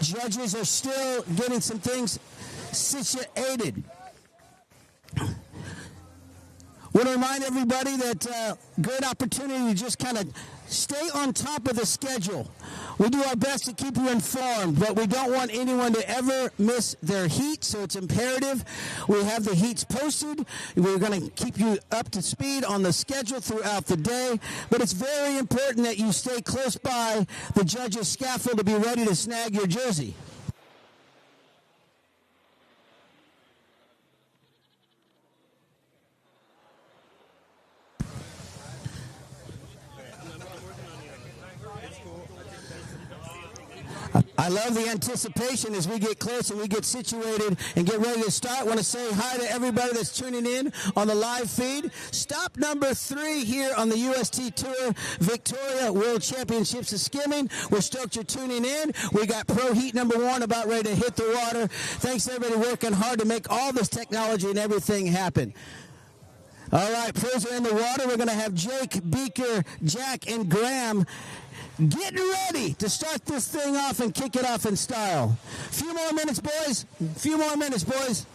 Judges are still getting some things situated. Want to remind everybody that great opportunity to just kind of stay on top of the schedule. We do our best to keep you informed, but we don't want anyone to ever miss their heat, so it's imperative we have the heats posted. We're going to keep you up to speed on the schedule throughout the day, but it's very important that you stay close by the judges' scaffold to be ready to snag your jersey. I love the anticipation as we get close and we get situated and get ready to start. I want to say hi to everybody that's tuning in on the live feed. Stop number 3 here on the UST Tour Victoria World Championships of Skimming. We're stoked you're tuning in. We got Pro Heat number 1 about ready to hit the water. Thanks to everybody working hard to make all this technology and everything happen. All right, pros are in the water. We're going to have Jake, Beaker, Jack, and Graham getting ready to start this thing off and kick it off in style. Few more minutes, boys. Few more minutes, boys.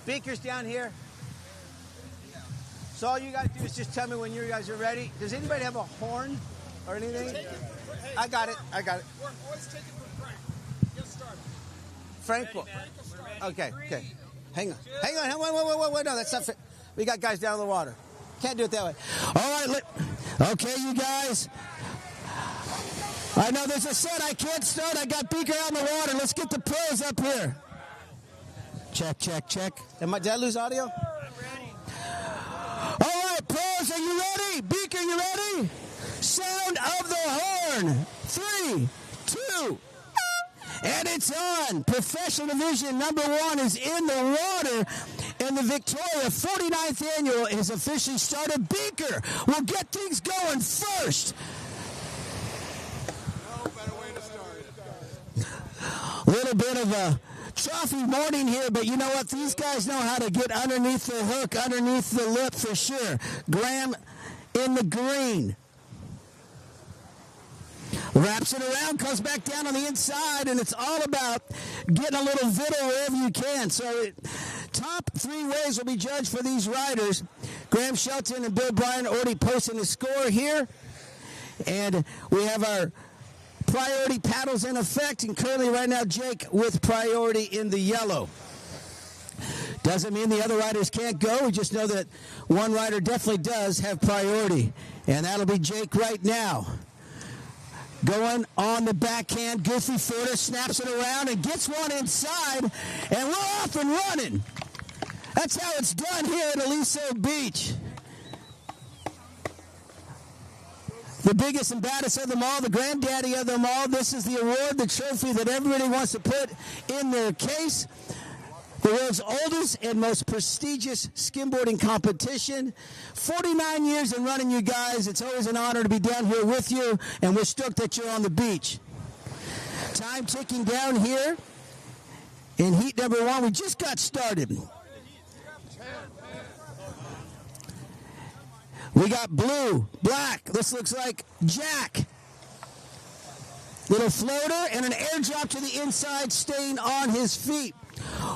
Beaker's down here. So all you got to do is just tell me when you guys are ready. Does anybody have a horn or anything? I got it. I got it. Let's take it from Frank. Get started. Frank will. Okay, okay. Hang on. Hang on. Wait. No, that's not fit. We got guys down in the water. Can't do it that way. All right. Okay, you guys. I know there's a set. I can't start. I got Beaker out in the water. Let's get the pros up here. Check. Did I lose audio? I'm ready. All right, pros, are you ready? Beaker, you ready? Sound of the horn. 3, 2, and it's on. Professional Division number 1 is in the water, and the Victoria 49th Annual is officially started. Beaker will get things going first. No better way to start. A little bit of a trophy morning here, but you know what? These guys know how to get underneath the hook, underneath the lip for sure. Graham in the green. Wraps it around, comes back down on the inside, and it's all about getting a little vittle wherever you can. So top 3 ways will be judged for these riders. Graham Shelton and Bill Bryan already posting the score here. And we have our priority paddles in effect, and currently right now Jake with priority in the yellow. Doesn't mean the other riders can't go. We just know that one rider definitely does have priority, and that'll be Jake right now. Going on the backhand, goofy footer, snaps it around and gets one inside, and we're off and running. That's how it's done here at Aliso Beach. The biggest and baddest of them all, the granddaddy of them all. This is the award, the trophy that everybody wants to put in their case. The world's oldest and most prestigious skimboarding competition. 49 years in running, you guys. It's always an honor to be down here with you, and we're stoked that you're on the beach. Time ticking down here in heat number 1. We just got started. We got blue, black. This looks like Jack. Little floater and an air drop to the inside, staying on his feet.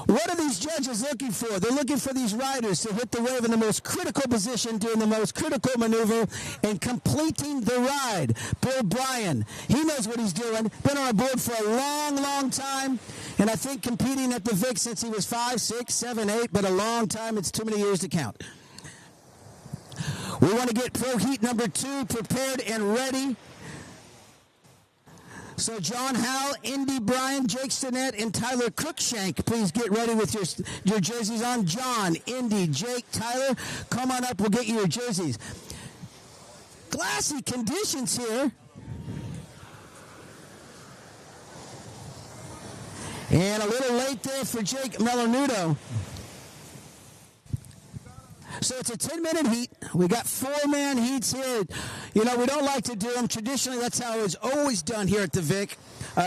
What are these judges looking for? They're looking for these riders to hit the wave in the most critical position, doing the most critical maneuver, and completing the ride. Bill Bryan, he knows what he's doing. Been on a board for a long, long time, and I think competing at the VIC since he was 5, 6, 7, 8, but a long time. It's too many years to count. We want to get Pro Heat number 2 prepared and ready. So John Howell, Indy Bryan, Jake Stinnett, and Tyler Cruikshank, please get ready with your jerseys on. John, Indy, Jake, Tyler, come on up. We'll get you your jerseys. Glassy conditions here. And a little late there for Jake Melanudo. So it's a 10-minute heat. We got 4-man heats here. You know, we don't like to do them. Traditionally, that's how it's always done here at the VIC.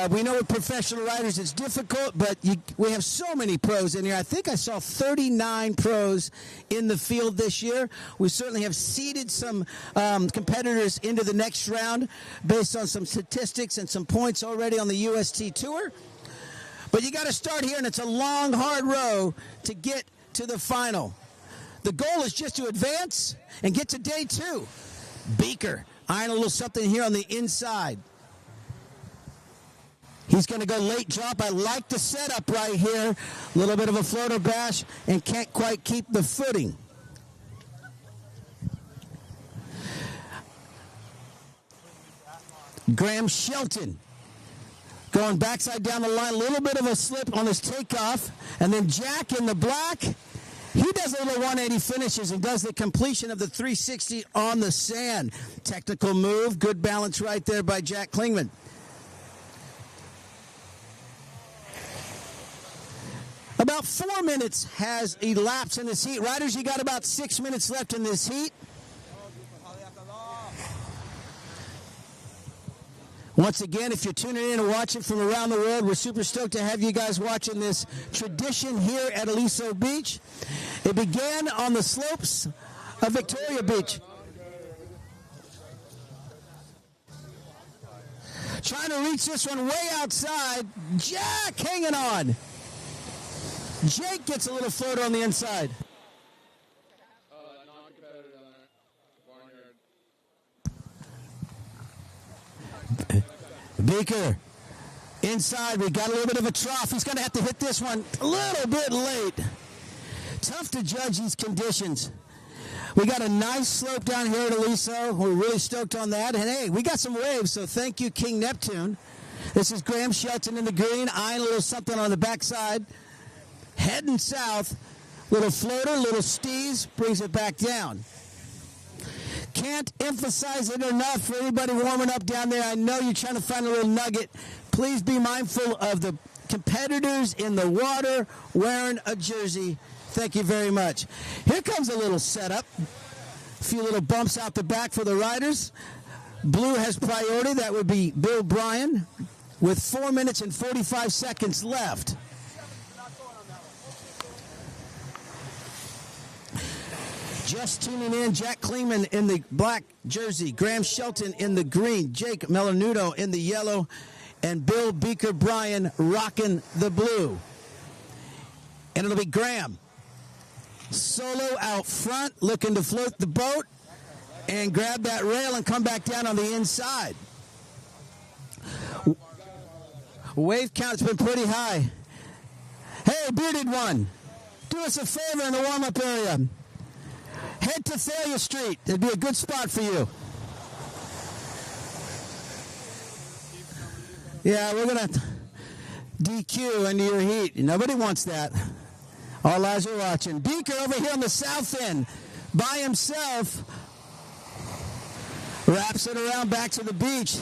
We know with professional riders it's difficult, but we have so many pros in here. I think I saw 39 pros in the field this year. We certainly have seeded some competitors into the next round based on some statistics and some points already on the UST Tour. But you got to start here, and it's a long, hard row to get to the final. The goal is just to advance and get to day 2. Beaker eyeing a little something here on the inside. He's going to go late drop. I like the setup right here. A little bit of a floater bash and can't quite keep the footing. Graham Shelton going backside down the line. A little bit of a slip on his takeoff. And then Jack in the black. He does a little 180 finishes and does the completion of the 360 on the sand. Technical move. Good balance right there by Jack Klingman. About 4 minutes has elapsed in this heat. Riders, you got about 6 minutes left in this heat. Once again, if you're tuning in and watching from around the world, we're super stoked to have you guys watching this tradition here at Aliso Beach. It began on the slopes of Victoria Beach. Trying to reach this one way outside. Jack hanging on. Jake gets a little floater on the inside. Beaker inside. We got a little bit of a trough. He's going to have to hit this one a little bit late. Tough to judge these conditions. We got a nice slope down here at Aliso. We're really stoked on that. And hey, we got some waves, so thank you, King Neptune. This is Graham Shelton in the green, eyeing a little something on the backside. Heading south, little floater, little steez, brings it back down. Can't emphasize it enough for anybody warming up down there. I know you're trying to find a little nugget. Please be mindful of the competitors in the water wearing a jersey. Thank you very much. Here comes a little setup. A few little bumps out the back for the riders. Blue has priority. That would be Bill Bryan with 4 minutes and 45 seconds left. Just tuning in, Jack Klingman in the black jersey, Graham Shelton in the green, Jake Melanudo in the yellow, and Bill Beaker Bryan rocking the blue. And it'll be Graham solo out front, looking to float the boat and grab that rail and come back down on the inside. Wave count's been pretty high. Hey, bearded one, do us a favor in the warm-up area. Head to Thalia Street. It'd be a good spot for you. Yeah, we're going to DQ into your heat. Nobody wants that. All eyes are watching. Beaker over here on the south end by himself. Wraps it around back to the beach.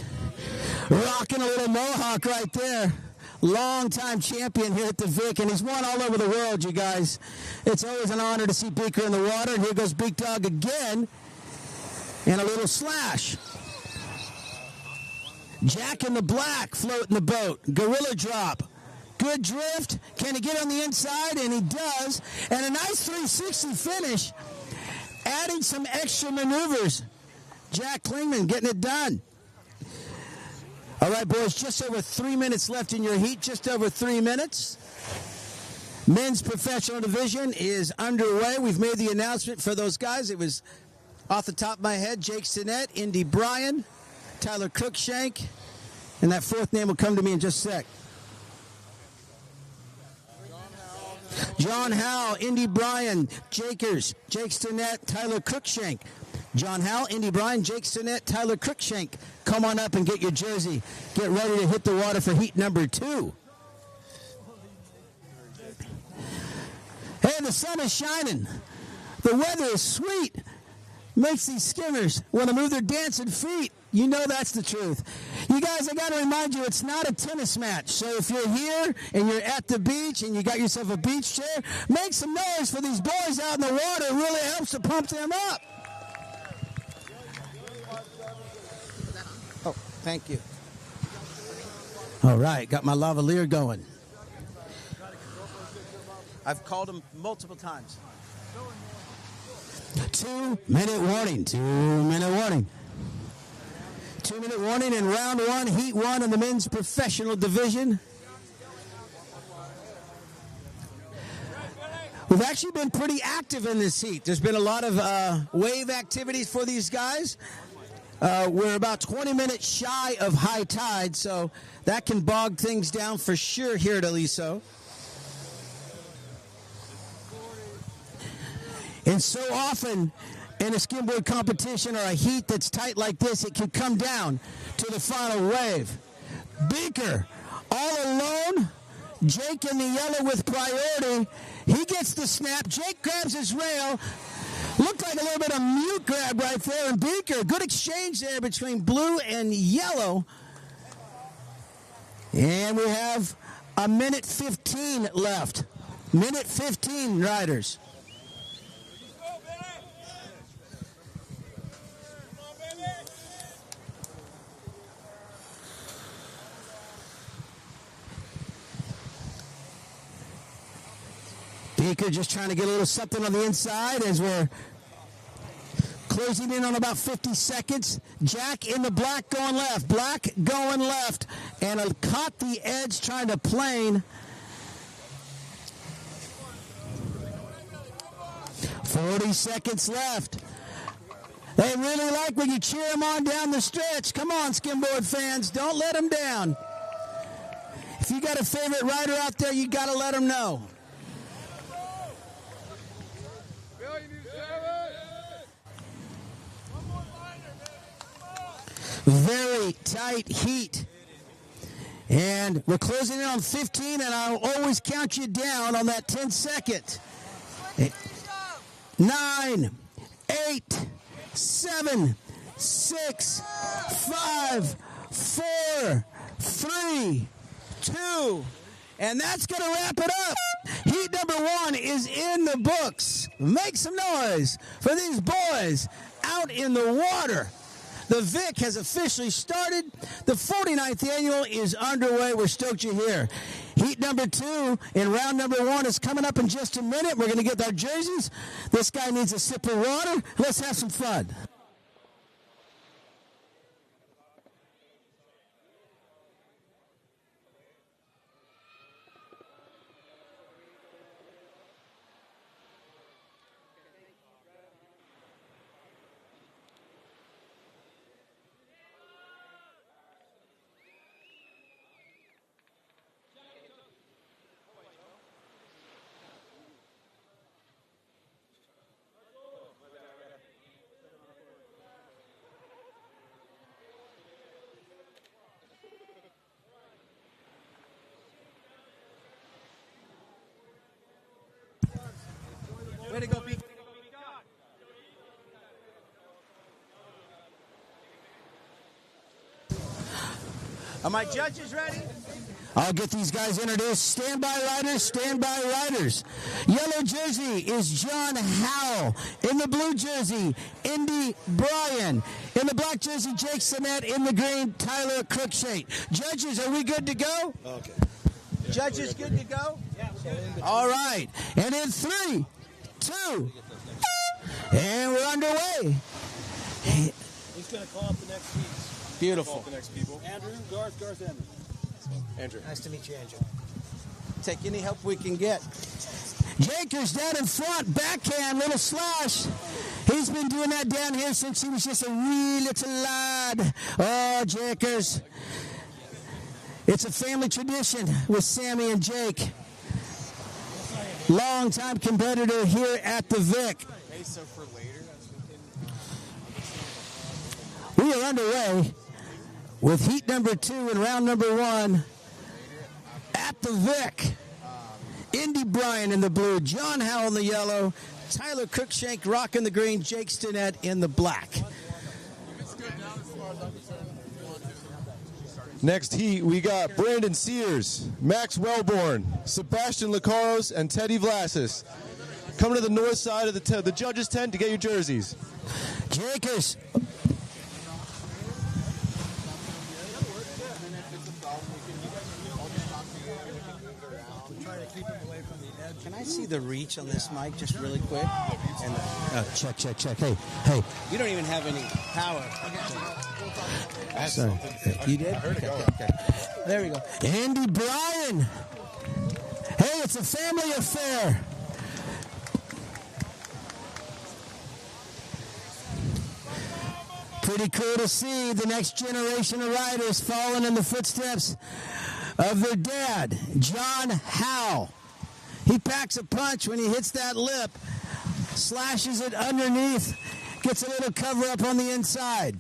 Rocking a little mohawk right there. Long-time champion here at the VIC, and he's won all over the world, you guys. It's always an honor to see Beaker in the water, and here goes Big Dog again, and a little slash. Jack in the black floating the boat. Gorilla drop. Good drift. Can he get on the inside? And he does. And a nice 360 finish, adding some extra maneuvers. Jack Klingman getting it done. All right, boys, just over 3 minutes left in your heat, just over 3 minutes. Men's professional division is underway. We've made the announcement for those guys. It was off the top of my head, Jake Stinnett, Indy Bryan, Tyler Cruikshank, and that fourth name will come to me in just a sec. John Howell, Indy Bryan, Jakers, Jake Stinnett, Tyler Cruikshank. John Howell, Indy Bryan, Jake Stinnett, Tyler Cruikshank. Come on up and get your jersey. Get ready to hit the water for heat number 2. Hey, the sun is shining. The weather is sweet. Makes these skimmers want to move their dancing feet. You know that's the truth. You guys, I got to remind you, it's not a tennis match. So if you're here and you're at the beach and you got yourself a beach chair, make some noise for these boys out in the water. It really helps to pump them up. Oh, thank you. All right, got my lavalier going. I've called him multiple times. 2-minute warning. 2-minute warning. 2-minute warning in round one, heat one in the men's professional division. We've actually been pretty active in this heat. There's been a lot of wave activities for these guys. We're about 20 minutes shy of high tide, so that can bog things down for sure here at Aliso. And so often in a skimboard competition or a heat that's tight like this, it can come down to the final wave. Beaker all alone. Jake in the yellow with priority. He gets the snap. Jake grabs his rail. Looked like a little bit of mute grab right there. And Beaker, good exchange there between blue and yellow. And we have a minute 15 left. Minute 15, riders. Beaker just trying to get a little something on the inside as we're closing in on about 50 seconds. Jack in the black going left. Black going left. And caught the edge trying to plane. 40 seconds left. They really like when you cheer them on down the stretch. Come on, skimboard fans. Don't let them down. If you got a favorite rider out there, you got to let them know. Very tight heat. And we're closing in on 15, and I'll always count you down on that 10 second. 9, 8, 7, 6, 5, 4, 3, 2, and that's going to wrap it up. Heat number 1 is in the books. Make some noise for these boys out in the water. The VIC has officially started. The 49th annual is underway. We're stoked you're here. Heat number 2 in round number 1 is coming up in just a minute. We're going to get our jerseys. This guy needs a sip of water. Let's have some fun. Way to go, Beaker. Are my judges ready? I'll get these guys introduced. Stand by riders, stand by riders. Yellow jersey is John Howell. In the blue jersey, Indy Bryan. In the black jersey, Jake Sinnett. In the green, Tyler Cruikshank. Judges, are we good to go? Okay. Judges good to go? Yeah. All right. And in 3, 2, and we're underway. He's going to call up the next piece. Beautiful. Call up the next people. Andrew, Garth, Andrew. Andrew. Nice to meet you, Andrew. Take any help we can get. Jakers down in front, backhand, little slash. He's been doing that down here since he was just a wee little lad. Oh, Jakers. It's a family tradition with Sammy and Jake. Long-time competitor here at the VIC. So for later, we are underway with heat number 2 and round number 1 at the VIC. Indy Bryan in the blue, John Howell in the yellow, Tyler Cruikshank rocking the green, Jake Stinnett in the black. Next heat, we got Brandon Sears, Max Wellborn, Sebastian Lacaros, and Teddy Vlasis. Coming to the north side of the judges' tent to get your jerseys. Jakers. Can I see the reach on this mic just really quick? And check. Hey. You don't even have any power. Sorry. You did? Okay. There we go. Andy Bryan. Hey, it's a family affair. Pretty cool to see the next generation of riders following in the footsteps of their dad, John Howe. He packs a punch when he hits that lip, slashes it underneath, gets a little cover up on the inside.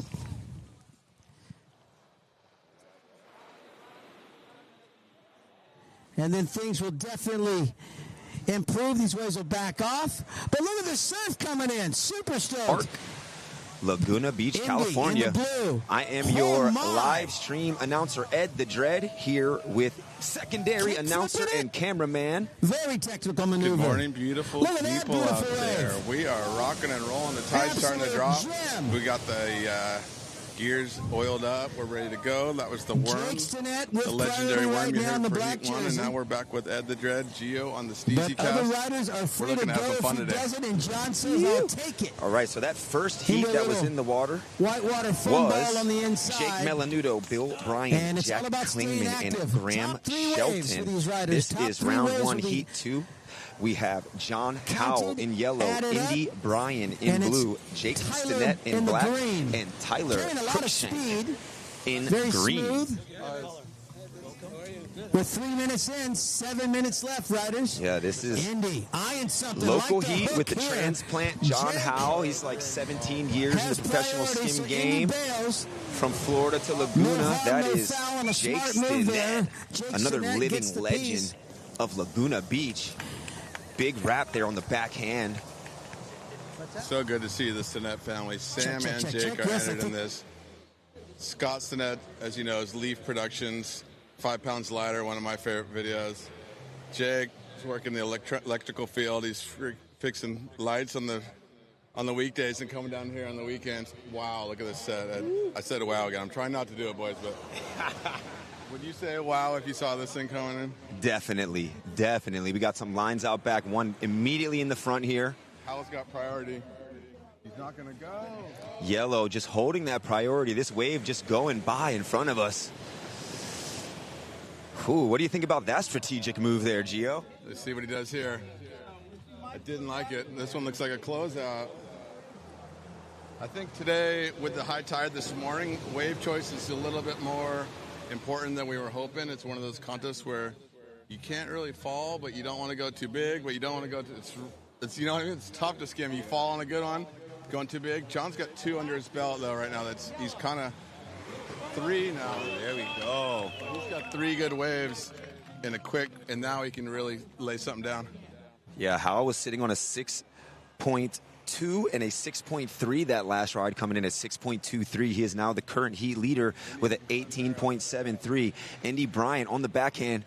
And then things will definitely improve. These waves will back off. But look at the surf coming in. Super stoked. Laguna Beach, Indy, California. in the blue. I am Oh your my. live stream announcer, Ed the Dread, here with secondary Can't announcer flip it. and cameraman. Very technical maneuver. Good morning, beautiful Look at that people out beautiful there. wave. We are rocking and rolling. The tide's starting to Absolute drop. gem. We got the gears oiled up. We're ready to go. That was the worm, Jake Stinnett with the legendary priority worm right you now heard in the for black Heat 1, and jersey. now we're back with Ed the Dread, Gio on the Steezy But other cast. riders are free to looking go to have some if fun he today. does it, and John says, I'll take it. All right, so that first He heat did a that was little in the water Whitewater foam was ball on the inside. Jake Melanudo, Bill Bryant, And it's Jack all about staying Klingman, active. and Graham Top three waves for Shelton. these riders. This Top is three round waves one, will be heat 2. We have John counted, Howell in yellow, added Indy up, Bryan in and it's blue, Jake Tyler Stinnett in in the black, green. and Tyler Carrying a lot of Cruikshank speed. in Very green. smooth. With 3 minutes in, 7 minutes left, riders. Yeah, this is Indy eyeing something local like the heat hook with the here. transplant John Jake Howell. He's like 17 years in has the professional priority, skim so game. Indy bails. From Florida to No Laguna, harm, that no is foul, and a Jake smart move there. Stinnett, Jake another Stinnett living gets the legend piece. of Laguna Beach. Big wrap there on the backhand. So good to see the Stinnett family. Sam check, and check, Jake check. are Yes, I entered in think- this. Scott Stinnett, as you know, is Leaf Productions, 5 Pounds Lighter, one of my favorite videos. Jake is working the electrical field. He's fixing lights on the weekdays and coming down here on the weekends. Wow, look at this set. I said wow again. I'm trying not to do it, boys, but would you say wow if you saw this thing coming in? Definitely. We got some lines out back, one immediately in the front here. Howell's got priority. He's not going to go. Yellow just holding that priority. This wave just going by in front of us. Ooh, what do you think about that strategic move there, Gio? Let's see what he does here. I didn't like it. This one looks like a closeout. I think today, with the high tide this morning, wave choice is a little bit more important than we were hoping. It's one of those contests where you can't really fall, but you don't want to go too big, but you don't want to go too... It's you know what I mean? It's tough to skim. You fall on a good one, going too big. John's got 2 under his belt, though, right now. He's kind of 3 now. There we go. He's got 3 good waves in a quick, and now he can really lay something down. Yeah, Howell was sitting on a 6.2 and a 6.3 that last ride, coming in at 6.23. He is now the current heat leader with an 18.73. Indy Bryan on the backhand.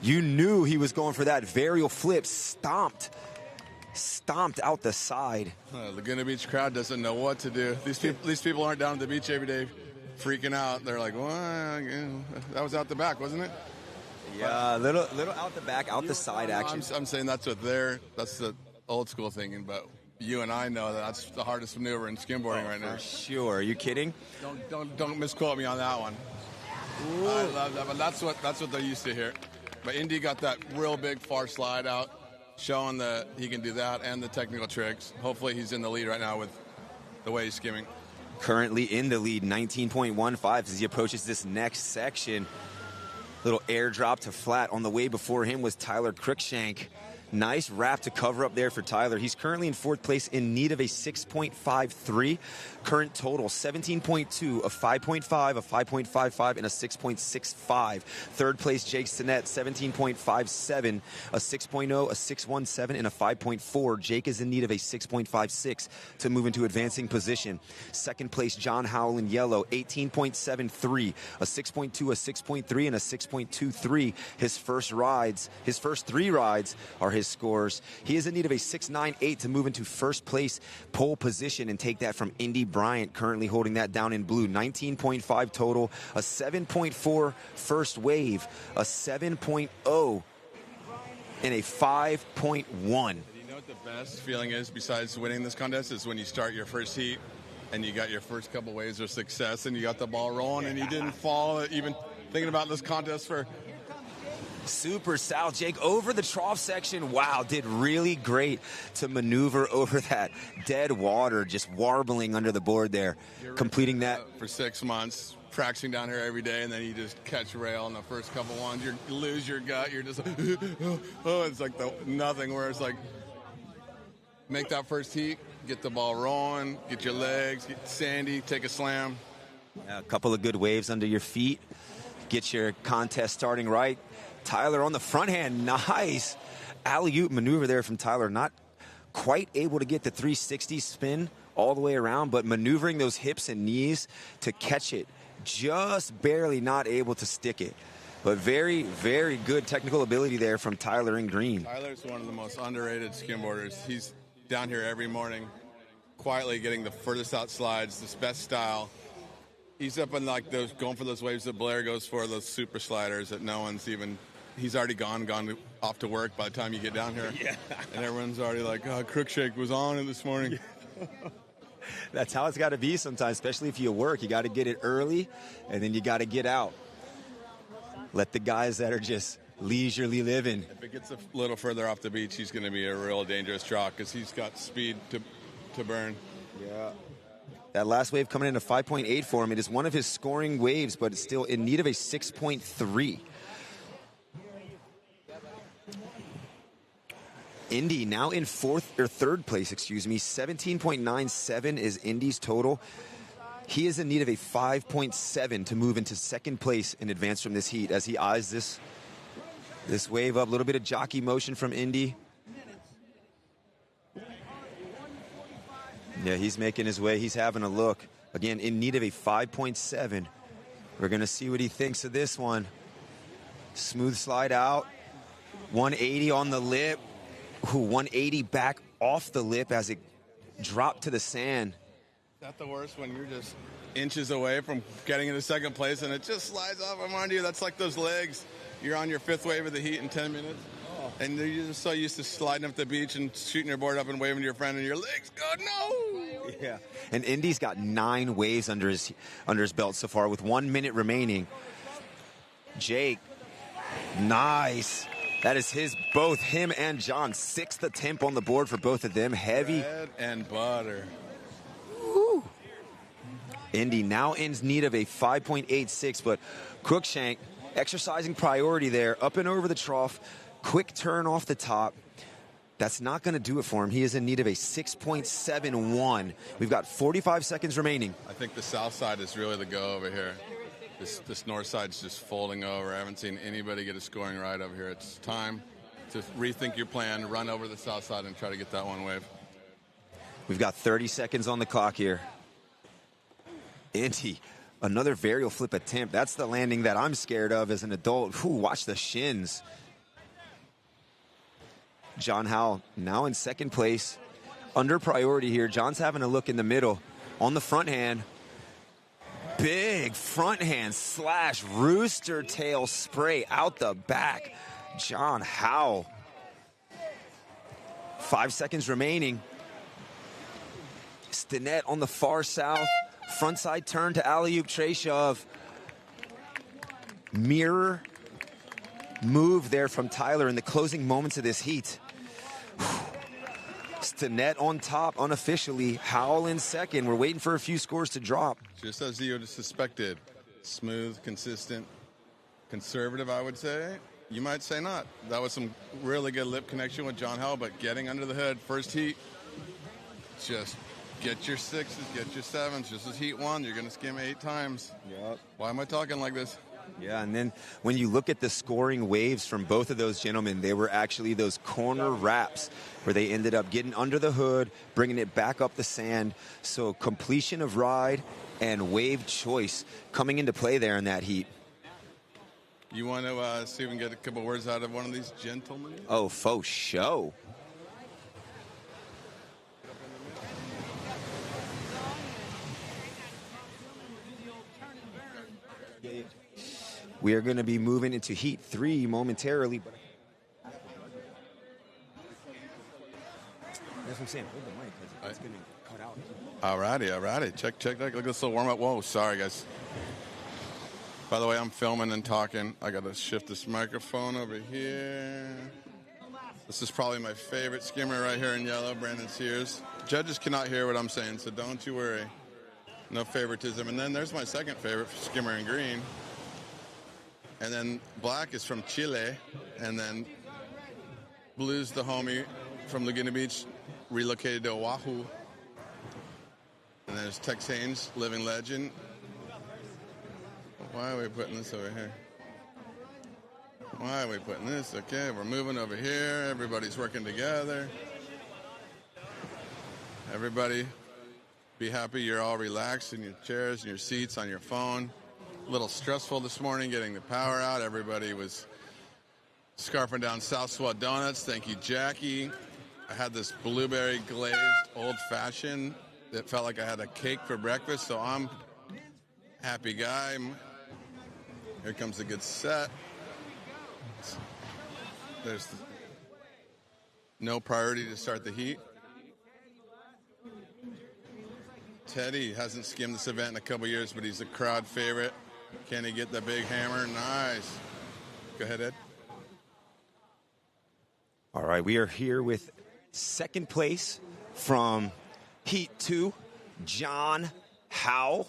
You knew he was going for that varial flip, stomped out the side. Laguna Beach crowd doesn't know what to do. These people aren't down at the beach every day freaking out. They're like, well, that was out the back, wasn't it? Yeah, little out the back, out the side action. I'm saying that's the old school thinking, but you and I know that's the hardest maneuver in skimboarding right now. For sure. Are you kidding? Don't misquote me on that one. I love that, but that's what they're used to here. But Indy got that real big far slide out, showing that he can do that and the technical tricks. Hopefully he's in the lead right now with the way he's skimming. Currently in the lead, 19.15 as he approaches this next section. Little airdrop to flat. On the way before him was Tyler Cruikshank. Nice wrap to cover up there for Tyler. He's currently in 4th place, in need of a 6.53. Current total, 17.2, a 5.5, a 5.55, and a 6.65. 3rd place, Jake Stinnett, 17.57, a 6.0, a 6.17, and a 5.4. Jake is in need of a 6.56 to move into advancing position. 2nd place, John Howell in yellow, 18.73, a 6.2, a 6.3, and a 6.23. His first 3 rides are his scores. He is in need of a 6.98 to move into 1st place pole position and take that from Indy Bryant, currently holding that down in blue. 19.5 total, a 7.4 first wave, a 7.0 in a 5.1. You know what the best feeling is besides winning this contest is when you start your first heat and you got your first couple waves of success and you got the ball rolling and you didn't fall even thinking about this contest for... Super Sal Jake over the trough section. Wow, did really great to maneuver over that dead water, just warbling under the board there, completing that. For 6 months, practicing down here every day, and then you just catch rail in the first couple ones. You lose your gut. You're just like, oh, it's like nothing, where it's like, make that first heat, get the ball rolling, get your legs, get sandy, take a slam. A couple of good waves under your feet. Get your contest starting right. Tyler on the front hand, nice alley-oop maneuver there from Tyler. Not quite able to get the 360 spin all the way around, but maneuvering those hips and knees to catch it. Just barely not able to stick it. But very, very good technical ability there from Tyler in green. Tyler's one of the most underrated skimboarders. He's down here every morning, quietly getting the furthest out slides, this best style. He's up in like those, going for those waves that Blair goes for, those super sliders that no one's even... He's already gone off to work by the time you get down here. Yeah. And everyone's already like, oh, Cruikshank was on it this morning. Yeah. That's how it's got to be sometimes, especially if you work. You got to get it early, and then you got to get out. Let the guys that are just leisurely living. If it gets a little further off the beach, he's going to be a real dangerous chalk because he's got speed to burn. Yeah. That last wave coming in at 5.8 for him. It is one of his scoring waves, but it's still in need of a 6.3. Indy now in third place, 17.97 is Indy's total. He is in need of a 5.7 to move into second place and advance from this heat as he eyes this wave up. A little bit of jockey motion from Indy. Yeah, he's making his way. He's having a look. Again, in need of a 5.7. We're going to see what he thinks of this one. Smooth slide out. 180 on the lip. 180 back off the lip as it dropped to the sand. Is that the worst when you're just inches away from getting into second place and it just slides off from under you? That's like those legs. You're on your fifth wave of the heat in 10 minutes. And you're just so used to sliding up the beach and shooting your board up and waving to your friend and your legs go, no! Yeah. And Indy's got 9 waves under his belt so far with 1 minute remaining. Jake, nice. That is both him and John, 6th attempt on the board for both of them. Heavy. Bread and butter. Woo. Indy now in need of a 5.86, but Cruikshank exercising priority there, up and over the trough, quick turn off the top. That's not going to do it for him. He is in need of a 6.71. We've got 45 seconds remaining. I think the south side is really the go over here. This north side's just folding over. I haven't seen anybody get a scoring right over here. It's time to rethink your plan, run over the south side and try to get that one wave. We've got 30 seconds on the clock here. Indy, another varial flip attempt. That's the landing that I'm scared of as an adult. Ooh, watch the shins. John Howell now in second place. Under priority here. John's having a look in the middle. On the front hand. Big front hand slash rooster tail spray out the back. John Howell. 5 seconds remaining. Stinnett on the far south. Frontside turn to alley-oop tray shove. Mirror move there from Tyler in the closing moments of this heat. Stinnett on top unofficially. Howell in second. We're waiting for a few scores to drop. Just as you suspected. Smooth, consistent, conservative, I would say. You might say not. That was some really good lip connection with John Howell, but getting under the hood, first heat, just get your 6s, get your 7s. This is heat 1. You're going to skim 8 times. Yep. Why am I talking like this? Yeah, and then when you look at the scoring waves from both of those gentlemen, they were actually those corner wraps where they ended up getting under the hood, bringing it back up the sand. So completion of ride and wave choice coming into play there in that heat. You want to see if we can get a couple words out of one of these gentlemen? Oh, faux show. We are going to be moving into heat 3 momentarily. what I'm saying. Hold the mic because it's going to cut out. Alrighty. Check. Look at this little warm up. Whoa, sorry guys. By the way, I'm filming and talking. I got to shift this microphone over here. This is probably my favorite skimmer right here in yellow, Brandon Sears. Judges cannot hear what I'm saying, so don't you worry. No favoritism. And then there's my second favorite, skimmer in green. And then black is from Chile. And then blue's the homie from Laguna Beach, relocated to Oahu. And there's Tex Haynes, living legend. Why are we putting this over here? Why are we putting this? Okay, we're moving over here. Everybody's working together. Everybody, be happy you're all relaxed in your chairs and your seats on your phone. A little stressful this morning getting the power out. Everybody was scarfing down South Swat Donuts. Thank you, Jackie. I had this blueberry glazed old-fashioned that felt like I had a cake for breakfast, so I'm a happy guy. Here comes a good set. There's no priority to start the heat. Teddy hasn't skimmed this event in a couple years, but he's a crowd favorite. Can he get the big hammer? Nice. Go ahead, Ed. All right, we are here with second place from Heat 2, John Howe.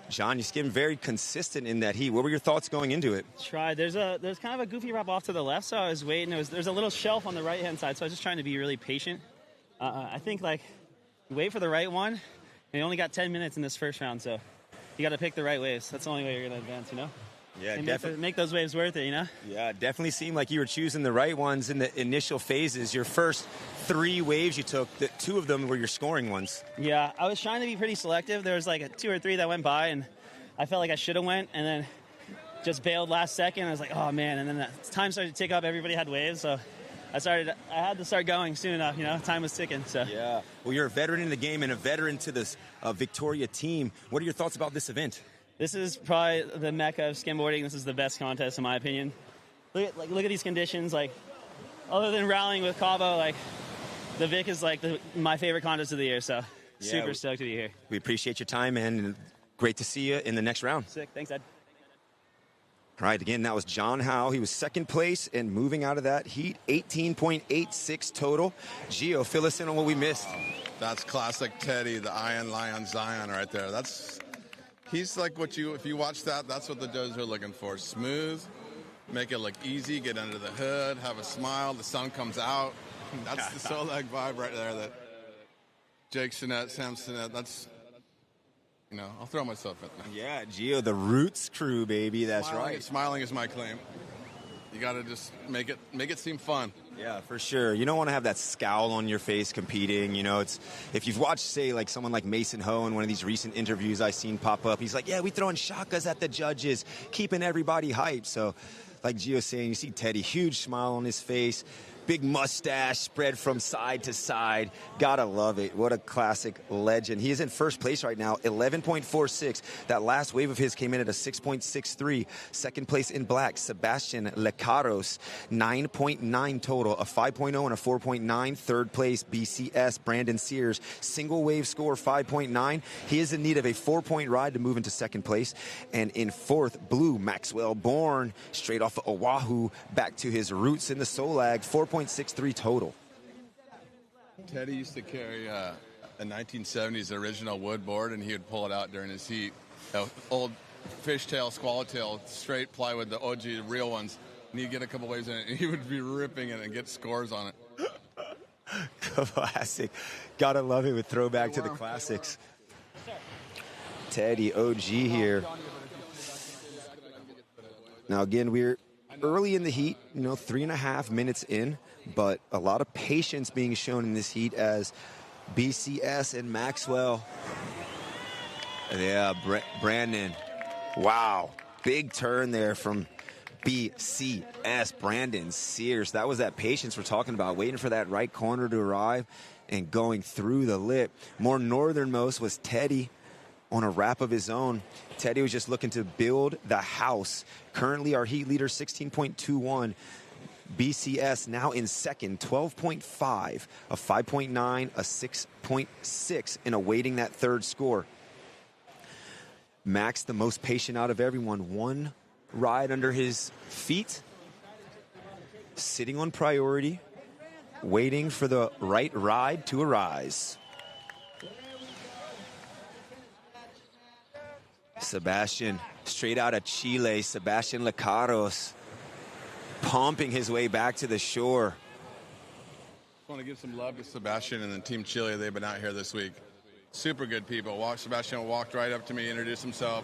John, you skimmed very consistent in that heat. What were your thoughts going into it? Tried. There's kind of a goofy wrap off to the left, so I was waiting. There's a little shelf on the right-hand side, so I was just trying to be really patient. I think, like, you wait for the right one, and you only got 10 minutes in this first round, so you got to pick the right waves. That's the only way you're going to advance, you know? Yeah, and definitely. Make those waves worth it, you know? Yeah, definitely seemed like you were choosing the right ones in the initial phases. Your first 3 waves you took, 2 of them were your scoring ones. Yeah, I was trying to be pretty selective. There was like 2 or 3 that went by, and I felt like I should have went, and then just bailed last second. I was like, oh, man. And then the time started to tick up. Everybody had waves, so I had to start going soon enough, you know? Time was ticking, so. Yeah. Well, you're a veteran in the game and a veteran to this Victoria team. What are your thoughts about this event? This is probably the mecca of skimboarding. This is the best contest, in my opinion. Look at these conditions. Like, other than rallying with Cabo, like, the VIC is like my favorite contest of the year. So, super stoked to be here. We appreciate your time, man, and great to see you in the next round. Sick. Thanks, Ed. All right, again, that was John Howe. He was second place and moving out of that heat, 18.86 total. Gio, fill us in on what we missed. That's classic Teddy, the Iron Lion Zion right there. He's like if you watch that, that's what the judges are looking for. Smooth, make it look easy, get under the hood, have a smile, the sun comes out. That's the soul leg vibe right there that Jake Sinnett, Sam Sinnett, that's, you know, I'll throw myself in there. Yeah, Gio, the Roots crew, baby, that's right. Smiling is my claim. You got to just make it seem fun. Yeah, for sure. You don't want to have that scowl on your face competing. You know, it's if you've watched, say, like someone like Mason Ho in one of these recent interviews I've seen pop up, he's like, yeah, we throwing shakas at the judges, keeping everybody hyped. So, like Gio's saying, you see Teddy, huge smile on his face, big mustache spread from side to side. Gotta love it. What a classic legend. He is in first place right now, 11.46. That last wave of his came in at a 6.63. Second place in black, Sebastian Lecaros, 9.9 total, a 5.0 and a 4.9. Third place, BCS, Brandon Sears, single wave score 5.9. He is in need of a 4-point ride to move into second place. And in fourth, blue, Maxwell Bourne, straight off of Oahu, back to his roots in the Solag, 4.63 total. Teddy used to carry a 1970s original wood board, and he would pull it out during his heat. Old fishtail, swallowtail, straight plywood, the OG, the real ones. And he'd get a couple waves in it, and he would be ripping it and get scores on it. Classic. Gotta love it with throwback to the classics. Teddy, OG here. Now, again, we're early in the heat, 3.5 minutes in, but a lot of patience being shown in this heat as BCS and Maxwell. Yeah, Brandon. Wow. Big turn there from BCS, Brandon Sears. That was that patience we're talking about, waiting for that right corner to arrive and going through the lip. More northernmost was Teddy on a wrap of his own. Teddy was just looking to build the house. Currently, our heat leader, 16.21. BCS now in second, 12.5, a 5.9, a 6.6, and awaiting that third score. Max, the most patient out of everyone. One ride under his feet, sitting on priority, waiting for the right ride to arise. Sebastian, straight out of Chile, Sebastian Lecaros, pumping his way back to the shore. I want to give some love to Sebastian and then Team Chile. They've been out here this week. Super good people. Sebastian walked right up to me, introduced himself,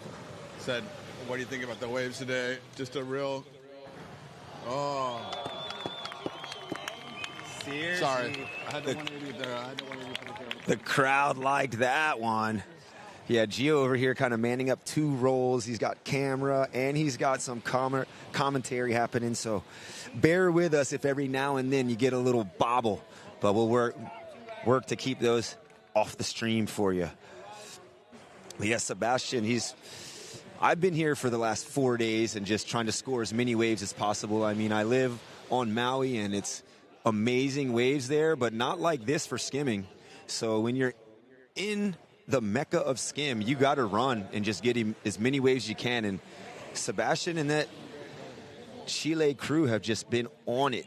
said, "What do you think about the waves today?" Just a real, Seriously. sorry. I had the 180 there. I had the 180 for the camera. The crowd liked that one. Yeah, Gio over here kind of manning up two roles. He's got camera and he's got some commentary happening. So bear with us if every now and then you get a little bobble. But we'll work to keep those off the stream for you. But yeah, Sebastian, I've been here for the last 4 days and just trying to score as many waves as possible. I mean, I live on Maui and it's amazing waves there, but not like this for skimming. So when you're in the mecca of skim, you got to run and just get him as many waves as you can. And Sebastian and that Chile crew have just been on it.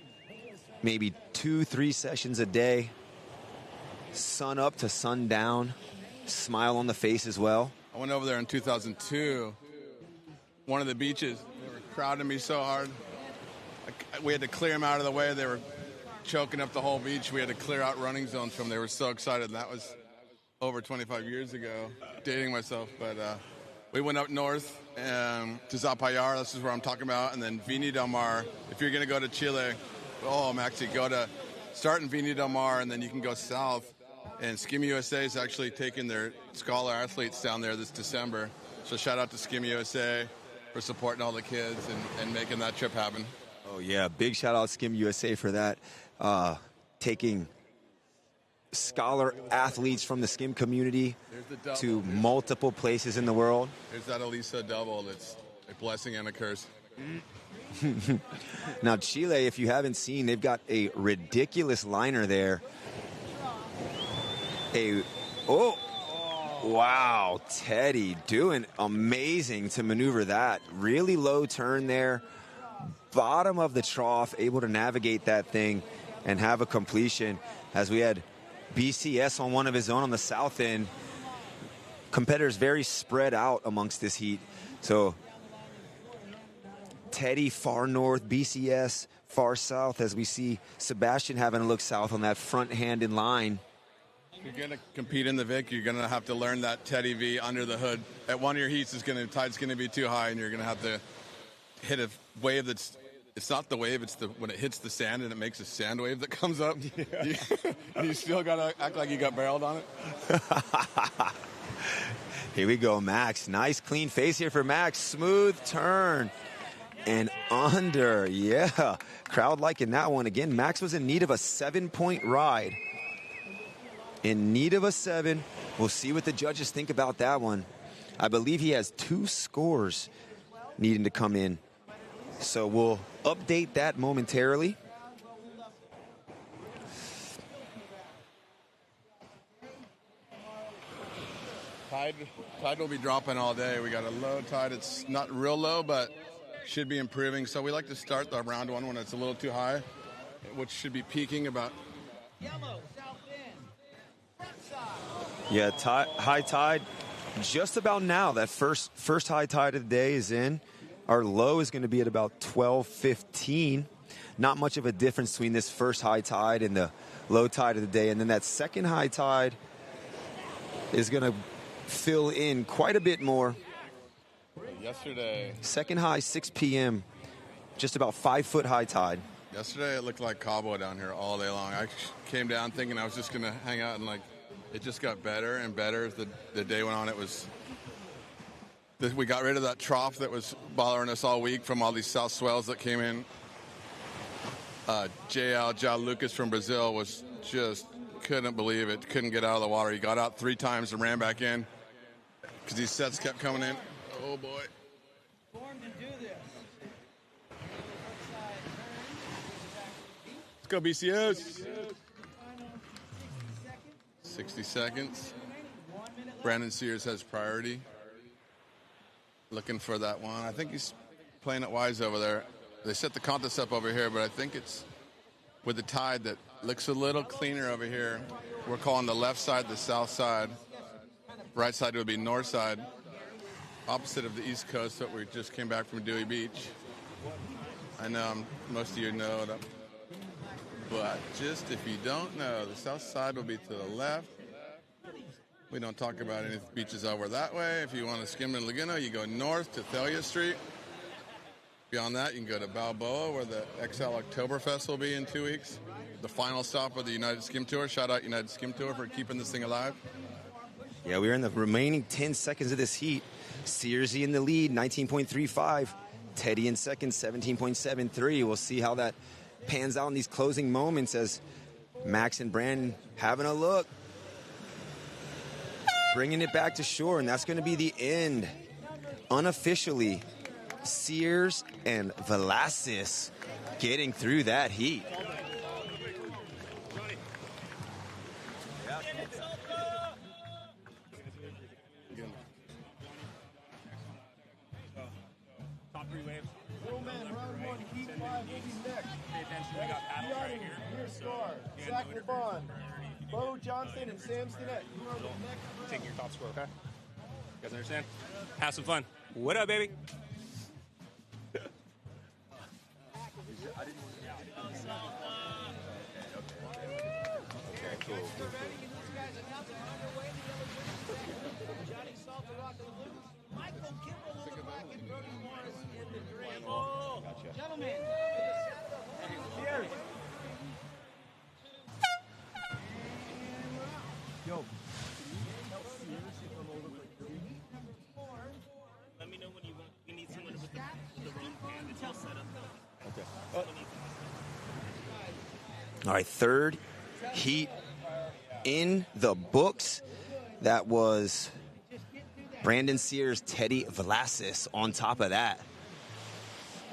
Maybe 2-3 sessions a day, sun up to sun down, smile on the face as well. I went over there in 2002. One of the beaches, they were crowding me so hard. We had to clear them out of the way. They were choking up the whole beach. We had to clear out running zones from them. They were so excited. And that was over 25 years ago, dating myself. But we went up north to Zapallar. This is where I'm talking about. And then Viña del Mar. If you're going to go to Chile, start in Viña del Mar, and then you can go south. And Skim USA is actually taking their scholar athletes down there this December. So shout out to Skim USA for supporting all the kids and making that trip happen. Oh, yeah. Big shout out to Skim USA for that. Taking scholar athletes from the skim community to multiple places in the world. There's that Aliso double that's a blessing and a curse. Now, Chile, if you haven't seen, they've got a ridiculous liner there. Wow, Teddy doing amazing to maneuver that. Really low turn there. Bottom of the trough, able to navigate that thing and have a completion, as we had BCS on one of his own on the south end. Competitors very spread out amongst this heat. So Teddy far north, BCS far south, as we see Sebastian having to look south on that front-handed line. If you're going to compete in the VIC, you're going to have to learn that Teddy V under the hood. At one of your heats, tide's going to be too high, and you're going to have to hit a wave that's, it's not the wave, it's when it hits the sand and it makes a sand wave that comes up. Yeah. You still got to act like you got barreled on it. Here we go, Max. Nice clean face here for Max. Smooth turn and under. Yeah, crowd liking that one. Again, Max was in need of a 7-point ride. In need of a 7. We'll see what the judges think about that one. I believe he has 2 scores needing to come in. So we'll update that momentarily. Tide will be dropping all day. We got a low tide. It's not real low, but should be improving. So we like to start the round one when it's a little too high, which should be peaking about. Yeah, high tide just about now. That first high tide of the day is in. Our low is going to be at about 12:15. Not much of a difference between this first high tide and the low tide of the day. And then that second high tide is going to fill in quite a bit more. Yesterday. Second high, 6 p.m. Just about 5-foot high tide. Yesterday it looked like Cabo down here all day long. I came down thinking I was just going to hang out, and it just got better and better as the day went on. We got rid of that trough that was bothering us all week from all these south swells that came in. João Lucas from Brazil was just couldn't believe it. Couldn't get out of the water. He got out 3 times and ran back in because these sets kept coming in. Oh, boy. Let's go, BCOs. 60 seconds. Brandon Sears has priority. Looking for that one. I think he's playing it wise over there. They set the contest up over here, but I think it's with the tide that looks a little cleaner over here. We're calling the left side the south side. Right side would be north side. Opposite of the east coast that we just came back from Dewey Beach. I know most of you know that. But just if you don't know, the south side will be to the left. We don't talk about any beaches over that way. If you want to skim in Laguna, you go north to Thalia Street. Beyond that, you can go to Balboa, where the XL Oktoberfest will be in 2 weeks. The final stop of the United Skim Tour. Shout out United Skim Tour for keeping this thing alive. Yeah, we're in the remaining 10 seconds of this heat. Searsy in the lead, 19.35. Teddy in second, 17.73. We'll see how that pans out in these closing moments as Max and Brandon having a look. Bringing it back to shore, and that's going to be the end. Unofficially, Sears and Velasquez getting through that heat. Top three waves. Little man, round one, heat 5, will be next. Pay attention, we got paddles right here. Here's Star, Zach LeBron, Bo Johnson, and Sam Stinnett. You are the next Taking your top score, okay? You guys understand? Have some fun. What up, baby? Gentlemen, Let me know when you want. We need someone with the wrong hand that's all set up. Okay. All right, third heat in the books. That was Brandon Sears, Teddy Velasquez on top of that.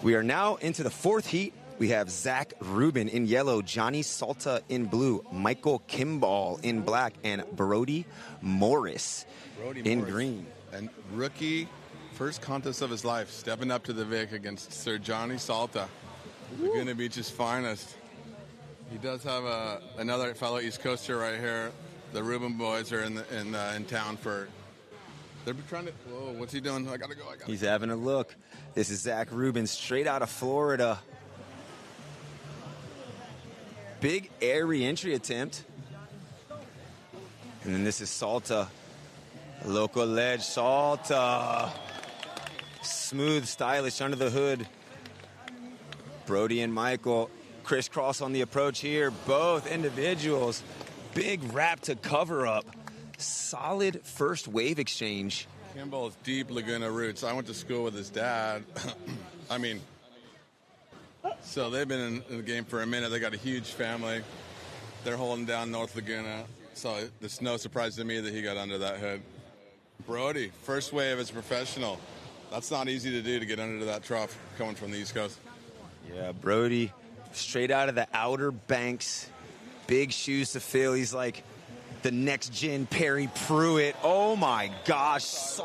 We are now into the fourth heat. We have Zach Rubin in yellow, Johnny Salta in blue, Michael Kimball in black, and Brody Morris in green. And rookie, first contest of his life, stepping up to the VIC against Sir Johnny Salta, Laguna Beach's finest. He does have another fellow East Coaster right here. The Rubin boys are in town for. They're trying to. Whoa, what's he doing? I gotta go. He's having a look. This is Zach Rubin, straight out of Florida. Big air re-entry attempt. And then this is Salta. Local ledge, Salta. Smooth, stylish under the hood. Brody and Michael crisscross on the approach here. Both individuals. Big wrap to cover up. Solid first wave exchange. Kimball's deep Laguna roots. I went to school with his dad. I mean, so they've been in the game for a minute. They got a huge family. They're holding down North Laguna. So it's no surprise to me that he got under that hood. Brody, first wave as a professional. That's not easy to do, to get under that trough coming from the East Coast. Yeah, Brody, straight out of the Outer Banks. Big shoes to fill. He's like the next gen Perry Pruitt. Oh my gosh.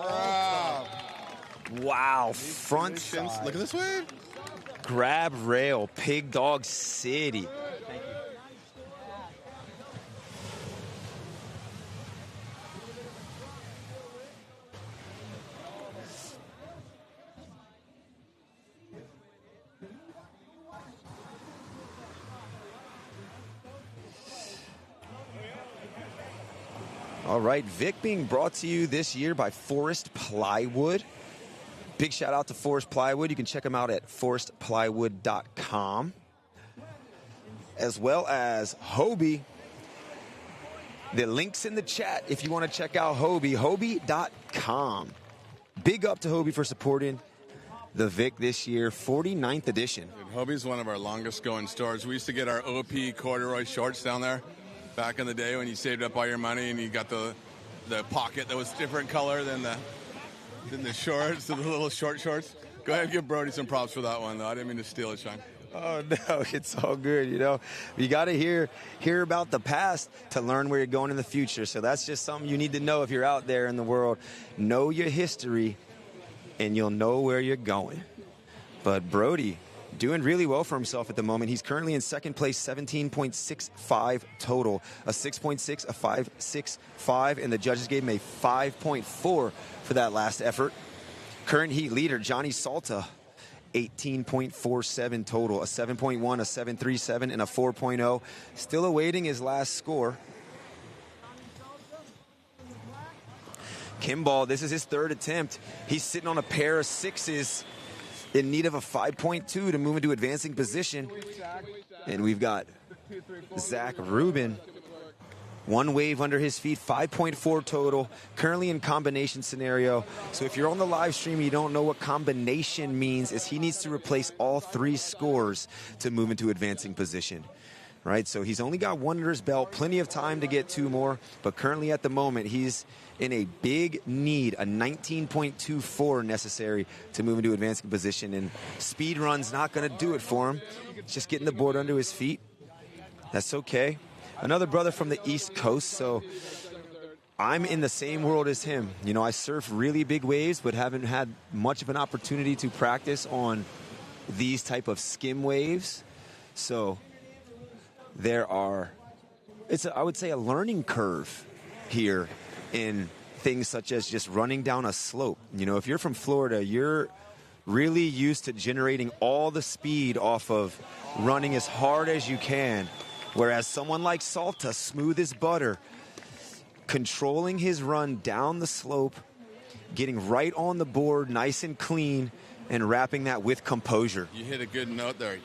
Wow. Front side. Look at this wave. Grab rail. Pig Dog City. All right, VIC being brought to you this year by Forest Plywood. Big shout out to Forest Plywood. You can check them out at forestplywood.com. As well as Hobie. The link's in the chat if you want to check out Hobie, hobie.com. Big up to Hobie for supporting the VIC this year, 49th edition. Hobie's one of our longest going stores. We used to get our OP corduroy shorts down there back in the day when you saved up all your money and you got the pocket that was different color than the shorts, the little short shorts. Go ahead and give Brody some props for that one, though. I didn't mean to steal it, Sean. Oh no, it's all good. You know, you got to hear about the past to learn where you're going in the future. So that's just something you need to know if you're out there in the world. Know your history, and you'll know where you're going. But Brody doing really well for himself at the moment. He's currently in second place, 17.65 total, a 6.6, a 5.65, and the judges gave him a 5.4 for that last effort. Current heat leader, Johnny Salta, 18.47 total, a 7.1, a 7.37, and a 4.0. Still awaiting his last score. Kimball, this is his third attempt. He's sitting on a pair of sixes, in need of a 5.2 to move into advancing position. And we've got Zach Rubin, one wave under his feet, 5.4 total, currently in combination scenario. So if you're on the live stream, you don't know what combination means, is he needs to replace all three scores to move into advancing position. Right, so he's only got one under his belt, plenty of time to get two more, but currently at the moment he's in a big need, a 19.24 necessary to move into advancing position, and speed run's not going to do it for him. Just getting the board under his feet. That's okay. Another brother from the East Coast, so I'm in the same world as him. You know, I surf really big waves, but haven't had much of an opportunity to practice on these type of skim waves. So I would say a learning curve here in things such as just running down a slope. You know, if you're from Florida, you're really used to generating all the speed off of running as hard as you can. Whereas someone like Salta, smooth as butter, controlling his run down the slope, getting right on the board, nice and clean, and wrapping that with composure. You hit a good note there.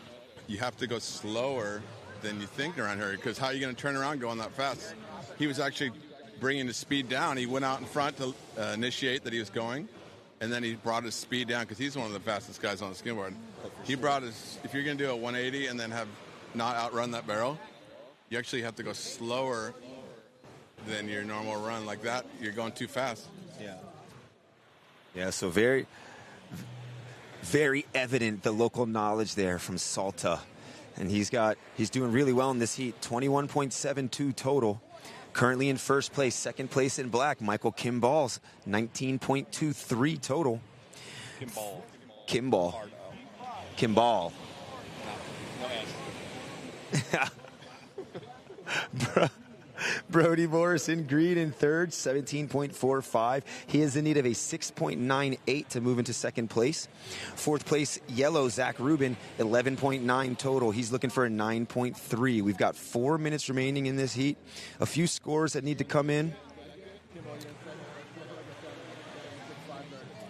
You have to go slower than you think around here, because how are you going to turn around going that fast? He was actually bringing his speed down. He went out in front to initiate that he was going, and then he brought his speed down because he's one of the fastest guys on the skimboard. He brought his, if you're going to do a 180 and then have not outrun that barrel, you actually have to go slower than your normal run. Like that, you're going too fast. Yeah, so very, very evident the local knowledge there from Salta. And he's doing really well in this heat, 21.72 total. Currently in first place, second place in black, Michael Kimball's 19.23 total. Kimball. Brody Morris in green in third, 17.45. He is in need of a 6.98 to move into second place. Fourth place, yellow, Zach Rubin, 11.9 total. He's looking for a 9.3. We've got 4 minutes remaining in this heat. A few scores that need to come in.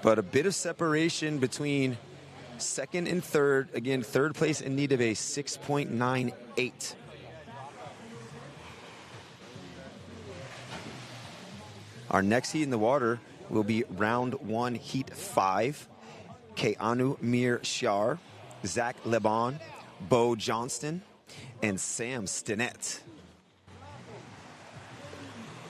But a bit of separation between second and third. Again, third place in need of a 6.98. Our next heat in the water will be round one, heat 5. Keanu Mir Shar, Zach Leban, Bo Johnston, and Sam Stinnett.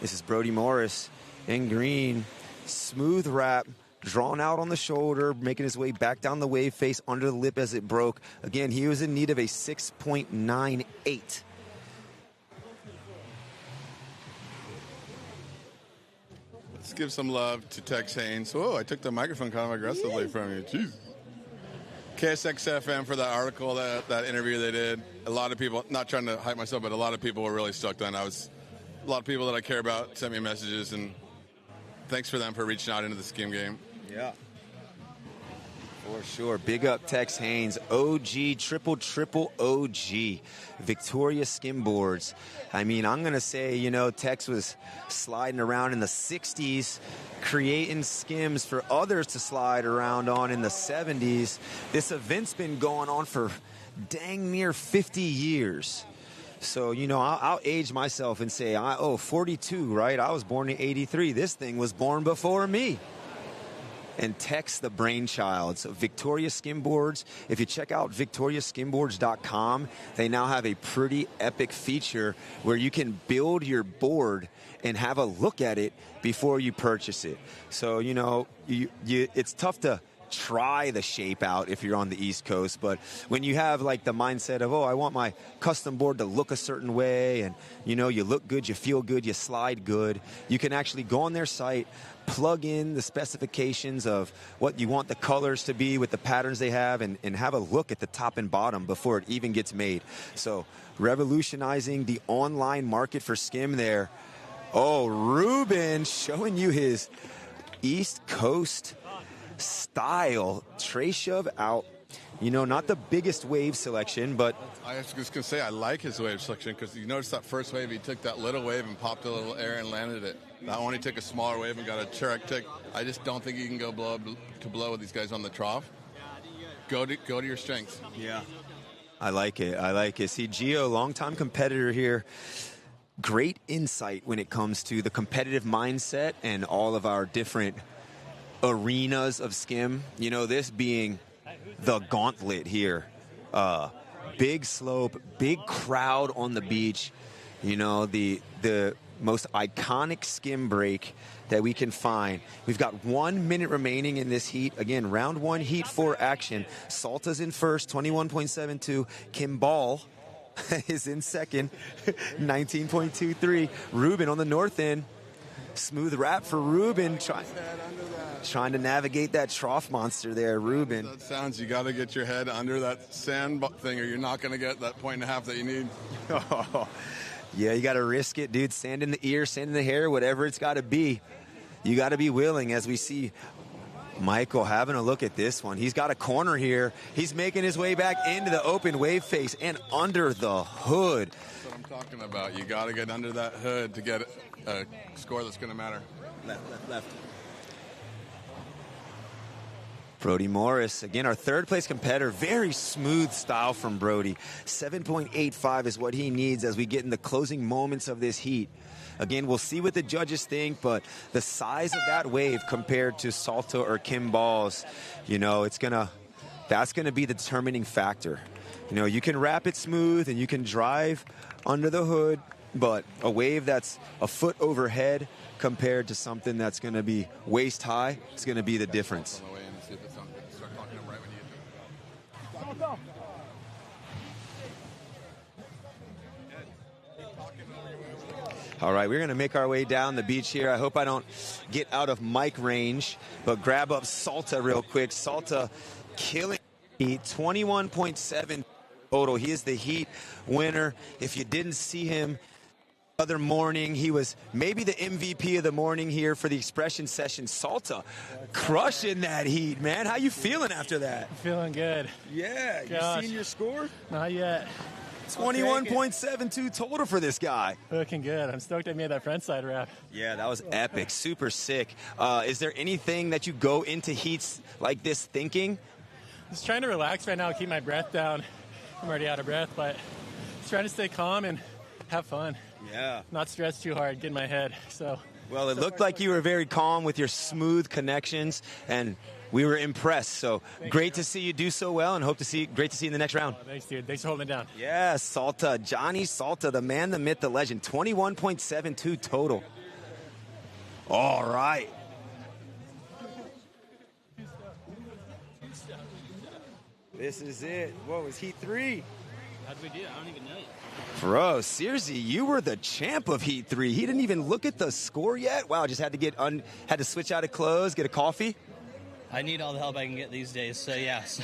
This is Brody Morris in green. Smooth wrap, drawn out on the shoulder, making his way back down the wave face under the lip as it broke. Again, he was in need of a 6.98. Let's give some love to Tex Haynes. Whoa, I took the microphone kind of aggressively from you. Jeez. KSXFM for that article, that interview they did. A lot of people, not trying to hype myself, but a lot of people were really stoked on it. A lot of people that I care about sent me messages, and thanks for them for reaching out into the skim game. Yeah. For sure. Big up Tex Haynes, OG, triple OG, Victoria Skimboards. I mean, I'm going to say, you know, Tex was sliding around in the 60s, creating skims for others to slide around on in the 70s. This event's been going on for dang near 50 years. So, you know, I'll age myself and say, 42, right? I was born in 83. This thing was born before me. And Tex, the brainchild. So Victoria Skimboards, if you check out victoriaskimboards.com, they now have a pretty epic feature where you can build your board and have a look at it before you purchase it. So, you know, it's tough to try the shape out if you're on the East Coast. But when you have like the mindset of, oh, I want my custom board to look a certain way, and you know, you look good, you feel good, you slide good, you can actually go on their site, plug in the specifications of what you want the colors to be with the patterns they have, and have a look at the top and bottom before it even gets made. So revolutionizing the online market for Skim there. Oh, Ruben showing you his East Coast style. Tray shove out. You know, not the biggest wave selection, but I was just going to say, I like his wave selection because you notice that first wave, he took that little wave and popped a little air and landed it. That one, he took a smaller wave and got a Turek tick. I just don't think you can go blow with these guys on the trough. Go to your strengths. Yeah. I like it. I like it. See, Gio, longtime competitor here. Great insight when it comes to the competitive mindset and all of our different arenas of Skim. You know, this being the gauntlet here. Big slope, big crowd on the beach. You know, the most iconic Skim break that we can find. We've got 1 minute remaining in this heat. Again, round 1, heat 4 action. Salta's in first, 21.72. Kimball is in second, 19.23. Ruben on the north end. Smooth wrap for Ruben, trying to navigate that trough monster there, Ruben. That sounds, you got to get your head under that sand thing, or you're not going to get that 1.5 that you need. Oh, yeah, you got to risk it, dude. Sand in the ear, sand in the hair, whatever it's got to be. You got to be willing, as we see Michael having a look at this one. He's got a corner here. He's making his way back into the open wave face and under the hood. That's what I'm talking about. You got to get under that hood to get a score that's going to matter. Left. Brody Morris, again, our third place competitor. Very smooth style from Brody. 7.85 is what he needs as we get in the closing moments of this heat. Again, we'll see what the judges think, but the size of that wave compared to Salta or Kimball's, you know, that's gonna be the determining factor. You know, you can wrap it smooth and you can drive under the hood, but a wave that's a foot overhead compared to something that's gonna be waist high, it's gonna be the difference. All right, we're going to make our way down the beach here. I hope I don't get out of mic range, but grab up Salta real quick. Salta killing heat, 21.7 total. He is the heat winner. If you didn't see him the other morning, he was maybe the MVP of the morning here for the expression session. Salta crushing that heat, man. How you feeling after that? Feeling good. Yeah, Gosh. you seen your score? Not yet. 21.72 total for this guy. Looking good. I'm stoked I made that front side wrap. Yeah, that was epic. Super sick. Is there anything that you go into heats like this thinking? Just trying to relax right now, keep my breath down. I'm already out of breath, but just trying to stay calm and have fun. Yeah. Not stress too hard, get in my head. Well, it looked like you were very calm with your smooth connections, and we were impressed. So great to see you do so well, and great to see you in the next round. Oh, thanks, dude. Thanks for holding it down. Yeah, Salta, Johnny Salta, the man, the myth, the legend. 21.72 total. All right. This is it. What was heat 3? How'd we do? I don't even know yet. Bro, seriously, you were the champ of heat 3. He didn't even look at the score yet. Wow, just had to switch out of clothes, get a coffee. I need all the help I can get these days, so yes.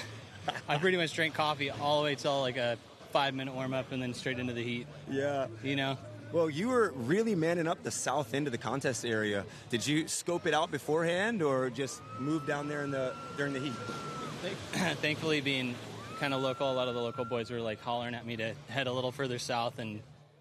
I pretty much drank coffee all the way till like a 5-minute warm-up and then straight into the heat. Yeah. You know? Well, you were really manning up the south end of the contest area. Did you scope it out beforehand or just move down there during the heat? Thankfully, being kind of local, a lot of the local boys were like hollering at me to head a little further south, and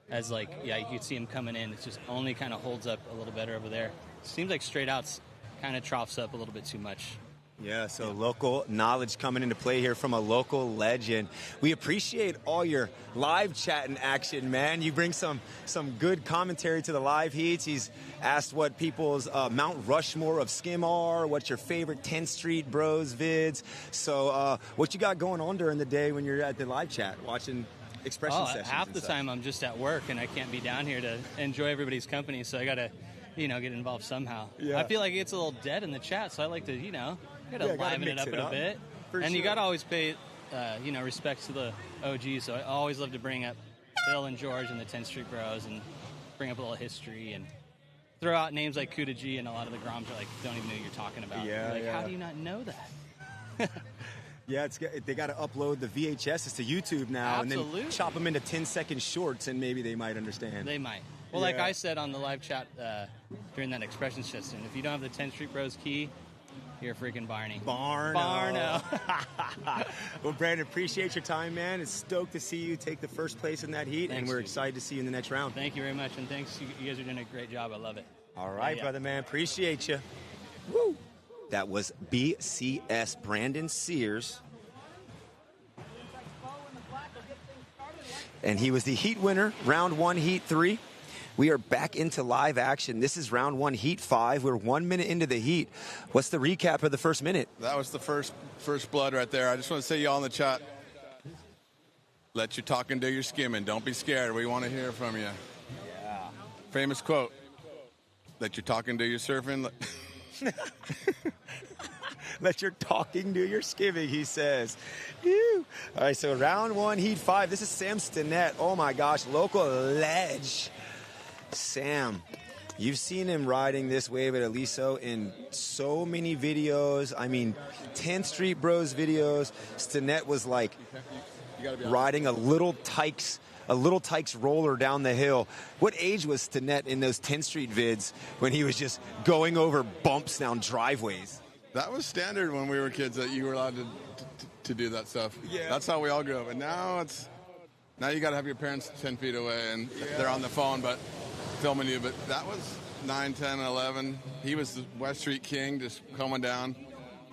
as like, yeah, you could see them coming in. It just only kind of holds up a little better over there. Seems like straight outs kind of troughs up a little bit too much. Yeah, so local knowledge coming into play here from a local legend. We appreciate all your live chat and action, man. You bring some good commentary to the live heats. He's asked what people's Mount Rushmore of Skim are, what's your favorite 10th Street Bros vids. So what you got going on during the day when you're at the live chat watching expression sessions? Half the time I'm just at work and I can't be down here to enjoy everybody's company, so I got to, get involved somehow. Yeah. I feel like it gets a little dead in the chat, so I like to, You gotta liven it up a bit. And you gotta always pay, respect to the OGs. So I always love to bring up Bill and George and the 10th Street Bros and bring up a little history and throw out names like Kuda G, and a lot of the Groms are like, don't even know what you're talking about. How do you not know that? Yeah, they got to upload the VHSs to YouTube now. Absolutely. And then chop them into 10-second shorts, and maybe they might understand. They might. Well, like I said on the live chat during that expression session, if you don't have the 10th Street Bros key, you're a freaking Barney. Barno. Well, Brandon, appreciate your time, man. It's stoked to see you take the first place in that heat, and we're excited to see you in the next round. Thank you very much, and thanks. You guys are doing a great job. I love it. All right, brother, man. Appreciate you. Woo. That was BCS Brandon Sears. And he was the heat winner, round 1, heat 3. We are back into live action. This is round 1, heat 5. We're 1 minute into the heat. What's the recap of the first minute? That was the first blood right there. I just want to say, y'all in the chat, let your talking do your skimming. Don't be scared. We want to hear from you. Yeah. Famous quote. Let your talking do your surfing. Let your talking do your skimming, he says. Whew. All right, so round 1, heat 5. This is Sam Stinnett. Oh, my gosh, local ledge. Sam, you've seen him riding this wave at Aliso in so many videos. I mean, 10th Street Bros videos. Stinnett was like riding a little Tykes roller down the hill. What age was Stinnett in those 10th Street vids when he was just going over bumps down driveways? That was standard when we were kids, that you were allowed to do that stuff. Yeah. That's how we all grew up. And now you got to have your parents 10 feet away, and they're on the phone, but filming you. But that was 9, 10, 11. He was the West Street King, just coming down.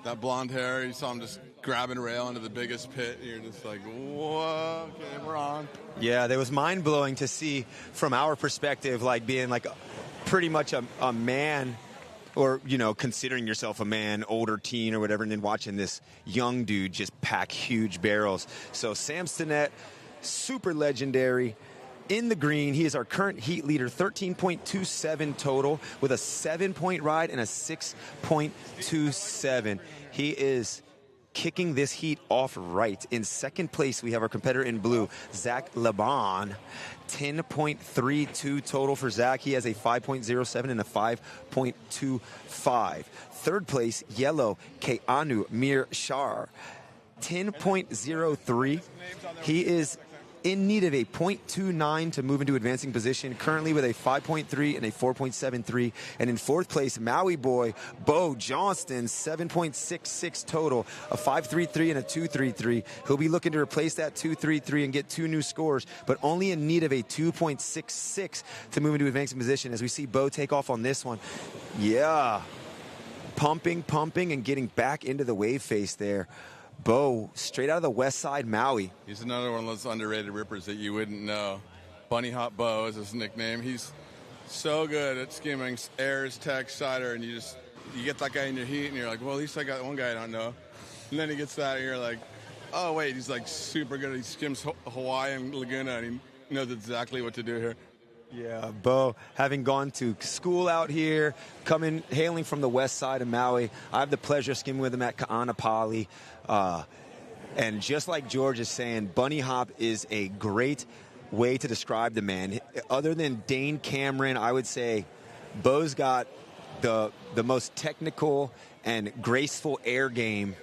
That blonde hair, you saw him just grabbing rail into the biggest pit. You're just like, whoa, okay, we're on. Yeah, that was mind-blowing to see from our perspective, like being like pretty much a man, or, considering yourself a man, older teen or whatever, and then watching this young dude just pack huge barrels. So Sam Stinnett, super legendary. In the green, he is our current heat leader, 13.27 total with a 7-point ride and a 6.27. He is kicking this heat off right. In second place, we have our competitor in blue, Zach Laban. 10.32 total for Zach. He has a 5.07 and a 5.25. Third place, yellow, Keanu Mir Shar. 10.03. He is in need of a 0.29 to move into advancing position, currently with a 5.3 and a 4.73. And in fourth place, Maui boy, Bo Johnston, 7.66 total, a 5.33 and a 2.33. He'll be looking to replace that 2.33 and get 2 new scores, but only in need of a 2.66 to move into advancing position, as we see Bo take off on this one. Yeah. Pumping, and getting back into the wave face there. Bo, straight out of the west side, Maui. He's another one of those underrated rippers that you wouldn't know. Bunny Hop Bo is his nickname. He's so good at skimming, airs, tech, sider, and you get that guy in your heat, and you're like, well, at least I got one guy I don't know. And then he gets that, and you're like, oh, wait, he's like super good. He skims Hawaii and Laguna, and he knows exactly what to do here. Yeah, Bo, having gone to school out here, hailing from the west side of Maui, I have the pleasure of skimming with him at Ka'anapali. And just like George is saying, bunny hop is a great way to describe the man. Other than Dane Cameron, I would say Bo's got the most technical and graceful air game.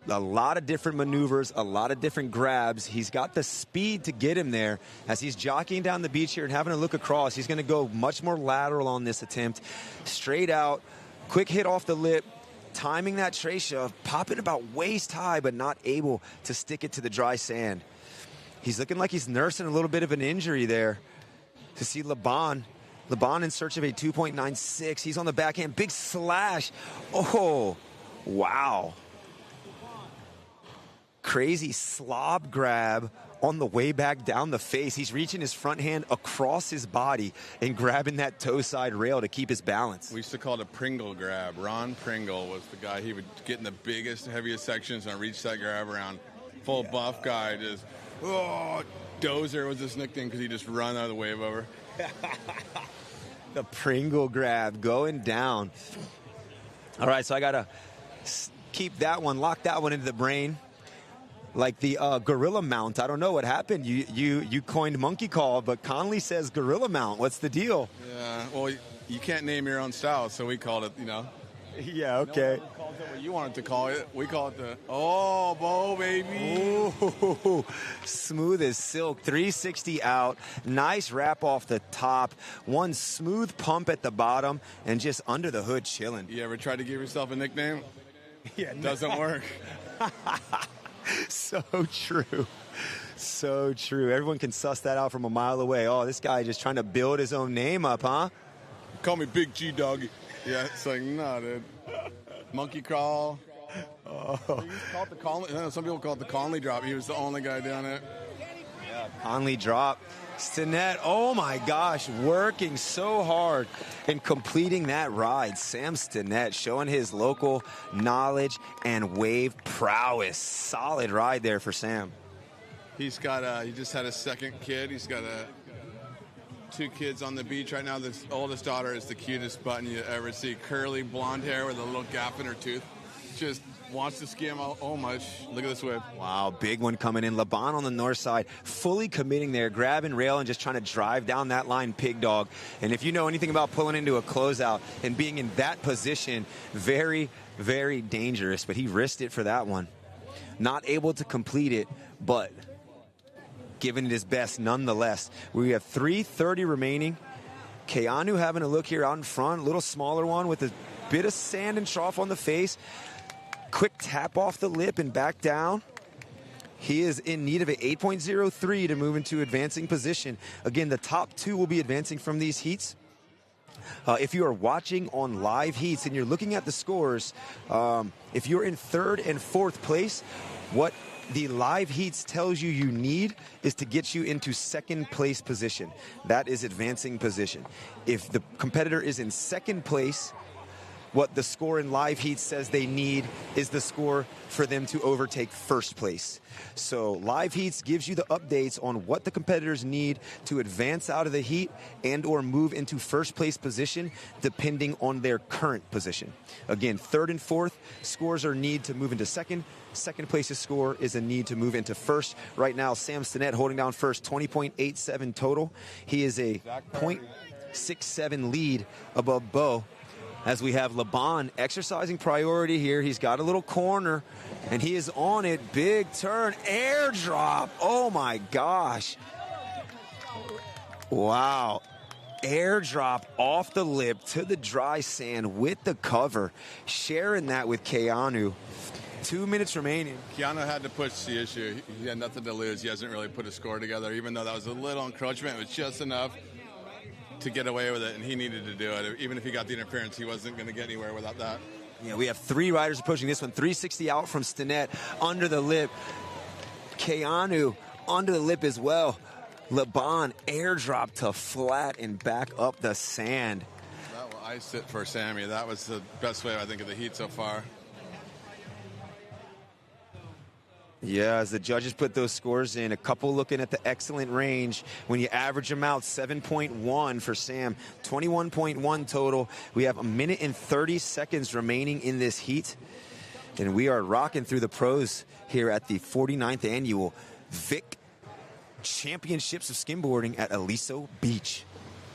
A lot of different maneuvers, a lot of different grabs. He's got the speed to get him there. As he's jockeying down the beach here and having a look across, he's going to go much more lateral on this attempt. Straight out, quick hit off the lip, timing that tray shove, popping about waist high, but not able to stick it to the dry sand. He's looking like he's nursing a little bit of an injury there. To see Laban in search of a 2.96. He's on the backhand, big slash. Oh, wow. Crazy slob grab on the way back down the face. He's reaching his front hand across his body and grabbing that toe side rail to keep his balance. We used to call it a Pringle grab. Ron Pringle was the guy. He would get in the biggest, heaviest sections and reach that grab around. Full buff guy, just, Dozer was his nickname because he just run out of the wave over. The Pringle grab going down. All right, so I got to keep that one, lock that one into the brain. Like the gorilla mount. I don't know what happened. You coined monkey call, but Conley says gorilla mount. What's the deal? Yeah, well, you can't name your own style, so we called it, Yeah, okay. No one calls it what you wanted to call it. We call it the, Bo, baby. Ooh, smooth as silk. 360 out. Nice wrap off the top. One smooth pump at the bottom, and just under the hood chilling. You ever tried to give yourself a nickname? Yeah, it doesn't work. So true. So true. Everyone can suss that out from a mile away. Oh, this guy just trying to build his own name up, huh? Call me Big G Doggy. Yeah, it's like, no, dude. Monkey crawl. Oh. Some people call it the Conley drop. He was the only guy doing it. Yeah, Conley drop. Stinnett, oh my gosh, working so hard and completing that ride. Sam Stinnett showing his local knowledge and wave prowess. Solid ride there for Sam. He's got he just had a second kid. He's got two kids on the beach right now. This oldest daughter is the cutest button you ever see. Curly blonde hair with a little gap in her tooth. Just wants to skim out. Oh my, look at this wave. Wow, big one coming in. Laban on the north side, fully committing there, grabbing rail and just trying to drive down that line, pig dog. And if you know anything about pulling into a closeout and being in that position, very, very dangerous. But he risked it for that one. Not able to complete it, but giving it his best nonetheless. We have 3:30 remaining. Keanu having a look here out in front, a little smaller one with a bit of sand and trough on the face. Quick tap off the lip and back down. He is in need of an 8.03 to move into advancing position. Again, the top two will be advancing from these heats. If you are watching on live heats and you're looking at the scores, if you're in third and fourth place, what the live heats tells you need is to get you into second place position. That is advancing position. If the competitor is in second place, what the score in live heats says they need is the score for them to overtake first place. So live heats gives you the updates on what the competitors need to advance out of the heat and or move into first place position depending on their current position. Again, third and fourth scores are need to move into second. Second place's score is a need to move into first. Right now, Sam Stinnett holding down first, 20.87 total. He is a 0.67 lead above Bo. As we have Laban exercising priority here. He's got a little corner, and he is on it. Big turn, airdrop. Oh, my gosh. Wow. Airdrop off the lip to the dry sand with the cover. Sharing that with Keanu. 2 minutes remaining. Keanu had to push the issue. He had nothing to lose. He hasn't really put a score together, even though that was a little encroachment. It was just enough to get away with it, and he needed to do it. Even if he got the interference, he wasn't going to get anywhere without that. Yeah, we have three riders approaching this one. 360 out from Stinnett, under the lip. Keanu under the lip as well. Laban airdrop to flat and back up the sand. That will ice it for Sammy. That was the best way, I think, of the heat so far. Yeah, as the judges put those scores in, a couple looking at the excellent range. When you average them out, 7.1 for Sam, 21.1 total. We have 1 minute and 30 seconds remaining in this heat. And we are rocking through the pros here at the 49th Annual VIC Championships of Skimboarding at Aliso Beach.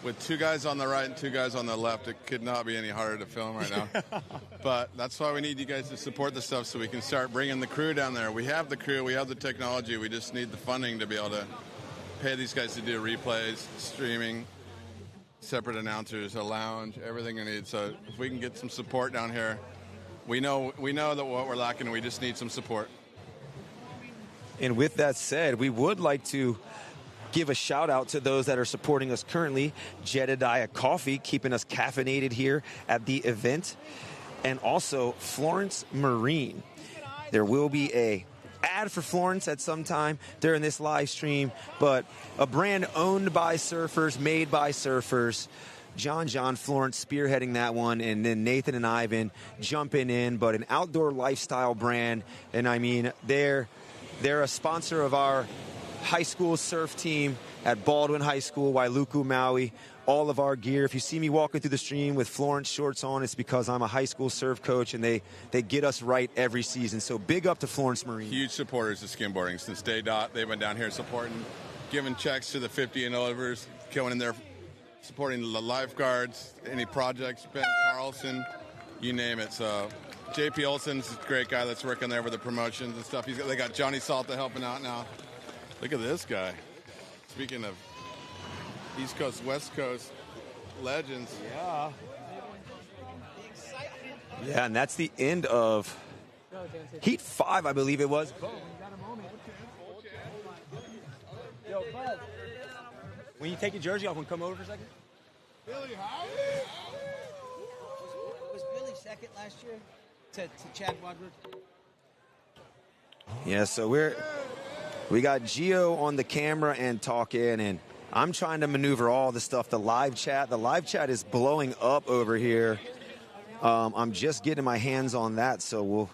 With two guys on the right and two guys on the left, it could not be any harder to film right now. But that's why we need you guys to support the stuff so we can start bringing the crew down there. We have the crew, we have the technology, we just need the funding to be able to pay these guys to do replays, streaming, separate announcers, a lounge, everything we need. So if we can get some support down here, we know that what we're lacking, we just need some support. And with that said, we would like to give a shout out to those that are supporting us currently. Jedediah Coffee, keeping us caffeinated here at the event. And also Florence Marine. There will be a ad for Florence at some time during this live stream, but a brand owned by surfers, made by surfers. John Florence spearheading that one, and then Nathan and Ivan jumping in, but an outdoor lifestyle brand. And I mean, they're a sponsor of our high school surf team at Baldwin High School, Wailuku, Maui. all of our gear. If you see me walking through the stream with Florence shorts on, it's because I'm a high school surf coach, and they get us right every season. So big up to Florence Marine. Huge supporters of skimboarding since day dot. They've been down here supporting, giving checks to the 50 and overs, going in there, supporting the lifeguards, any projects, Ben Carlson, you name it. So JP Olson's a great guy that's working there with the promotions and stuff. They got Johnny Salta helping out now. Look at this guy. Speaking of East Coast, West Coast legends. Yeah. Yeah, and that's the end of Heat 5, I believe it was. Yo, Bud. When you take your jersey off, want to come over for a second? Billy Howard? Was Billy second last year to Chad Woodward? Yeah, so we got Gio on the camera and talking, and I'm trying to maneuver all the stuff. The live chat is blowing up over here. I'm just getting my hands on that, so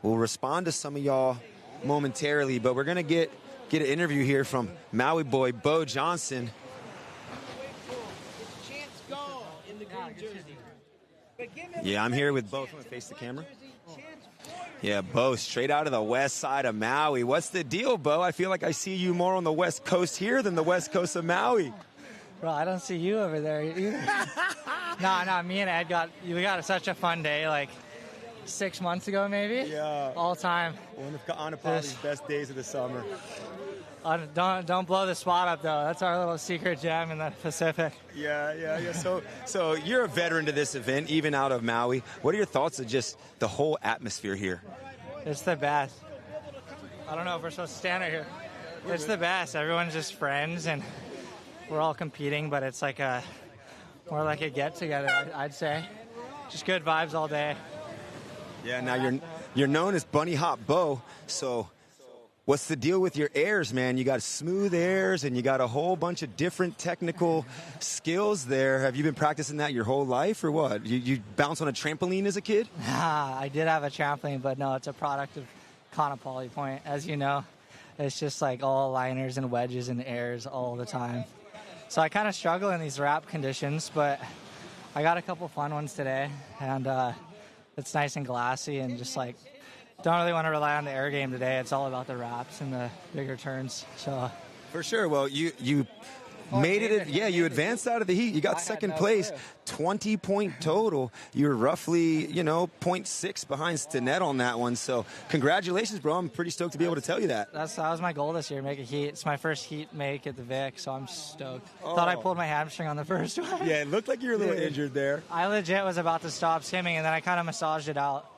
we'll respond to some of y'all momentarily. But we're gonna get an interview here from Maui boy Bo Johnson. Yeah, I'm here with Bo. I'm gonna face the camera. Yeah, Bo, straight out of the west side of Maui. What's the deal, Bo? I feel like I see you more on the west coast here than the west coast of Maui. Bro, I don't see you over there either. No, me and Ed we got such a fun day, like 6 months ago maybe. Yeah. All time. One of Anapali's best days of the summer. Don't blow the spot up, though. That's our little secret gem in the Pacific. Yeah. So you're a veteran to this event, even out of Maui. What are your thoughts of just the whole atmosphere here? It's the best. I don't know if we're supposed to stand right here. It's the best. Everyone's just friends, and we're all competing, but it's like more like a get-together, I'd say. Just good vibes all day. Yeah, now you're known as Bunny Hop Bo, so what's the deal with your airs, man? You got smooth airs, and you got a whole bunch of different technical skills there. Have you been practicing that your whole life, or what? You bounce on a trampoline as a kid? I did have a trampoline, but no, it's a product of Kaanapali Point. As you know, it's just like all liners and wedges and airs all the time. So I kind of struggle in these wrap conditions, but I got a couple fun ones today, and it's nice and glassy, and just like don't really want to rely on the air game today. It's all about the wraps and the bigger turns. So for sure. Well, you made it. Yeah, you advanced out of the heat. You got second place, 20-point total. You're roughly 0.6 behind Stinnett on that one. So congratulations, bro. I'm pretty stoked to be able to tell you that. That was my goal this year, make a heat. It's my first heat make at the VIC, so I'm stoked. Thought I pulled my hamstring on the first one. Yeah, it looked like you were a little injured there. I legit was about to stop skimming, and then I kind of massaged it out.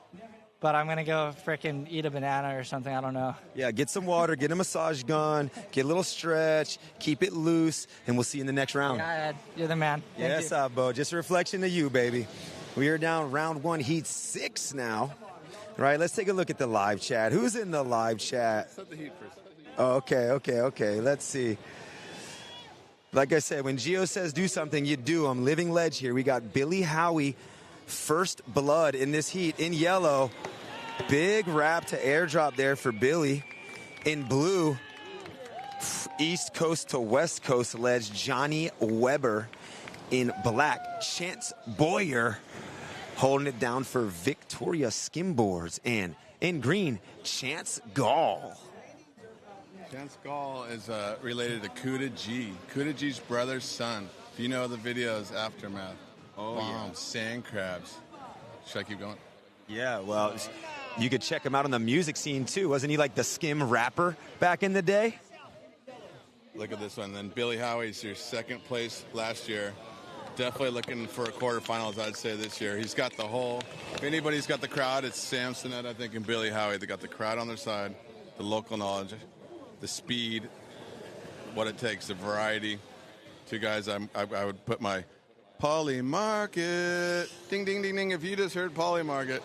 But I'm going to go frickin' eat a banana or something. I don't know. Yeah, get some water, get a massage gun, get a little stretch, keep it loose, and we'll see you in the next round. Yeah, Ed, you're the man. Yes, Bo. Just a reflection of you, baby. We are down round 1, heat 6 now. All right, let's take a look at the live chat. Who's in the live chat? Set the heat first. Oh, okay. Let's see. Like I said, when Gio says do something, you do. I'm living ledge here. We got Billy Howie, first blood in this heat in yellow. Big wrap to airdrop there for Billy. In blue, East Coast to West Coast ledge, Johnny Weber. In black, Chance Boyer holding it down for Victoria Skimboards. And in green, Chance Gall. Chance Gall is related to Kuda G. Kuda G's brother's son. If you know the videos, Aftermath. Bombs, sand crabs. Should I keep going? Yeah, well, you could check him out on the music scene, too. Wasn't he like the Skim rapper back in the day? Look at this one. Then Billy Howie's your second place last year. Definitely looking for a quarterfinals, I'd say, this year. He's got the whole, if anybody's got the crowd, it's Sam Stinnett, I think, and Billy Howie. They got the crowd on their side, the local knowledge, the speed, what it takes, the variety. Two guys I would put my Polly Market. Ding, ding, ding, ding. If you just heard Polly Market.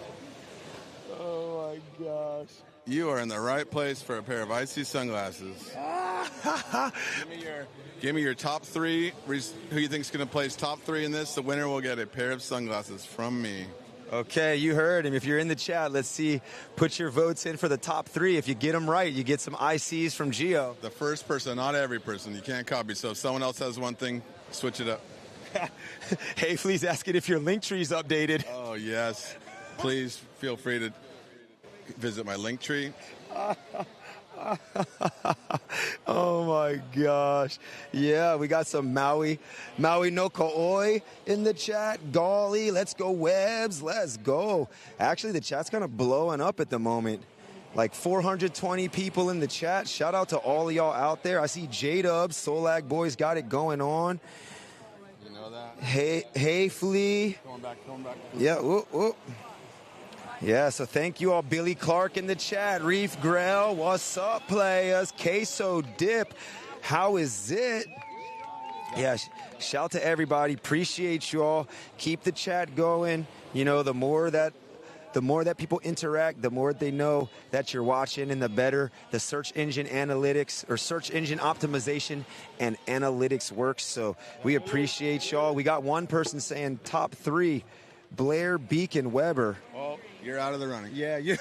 Oh, my gosh. You are in the right place for a pair of icy sunglasses. Give me your top 3. Who you think's going to place top 3 in this? The winner will get a pair of sunglasses from me. Okay, you heard him. If you're in the chat, let's see. Put your votes in for the top 3. If you get them right, you get some ICs from Gio. The first person, not every person. You can't copy. So if someone else has one thing, switch it up. Hey, Flea's asking if your link tree's updated. Oh, yes. Please feel free to visit my link tree. Oh my gosh. Yeah, we got some Maui no Ko'oi in the chat. Golly, let's go Webs, let's go. Actually, the chat's kind of blowing up at the moment. Like 420 people in the chat. Shout out to all of y'all out there. I see J-Dubs, Solag Boys got it going on. You know that? Hey, Flea. Going back. Yeah, whoop, whoop. Yeah, so thank you all. Billy Clark in the chat. Reef Grell, what's up, players? Queso Dip, how is it? Yeah, shout to everybody. Appreciate you all. Keep the chat going. You know, the more that people interact, the more they know that you're watching, and the better the search engine analytics or search engine optimization and analytics works. So we appreciate y'all. We got one person saying top 3, Blair, Beacon, Weber. Oh, you're out of the running. Yeah, you.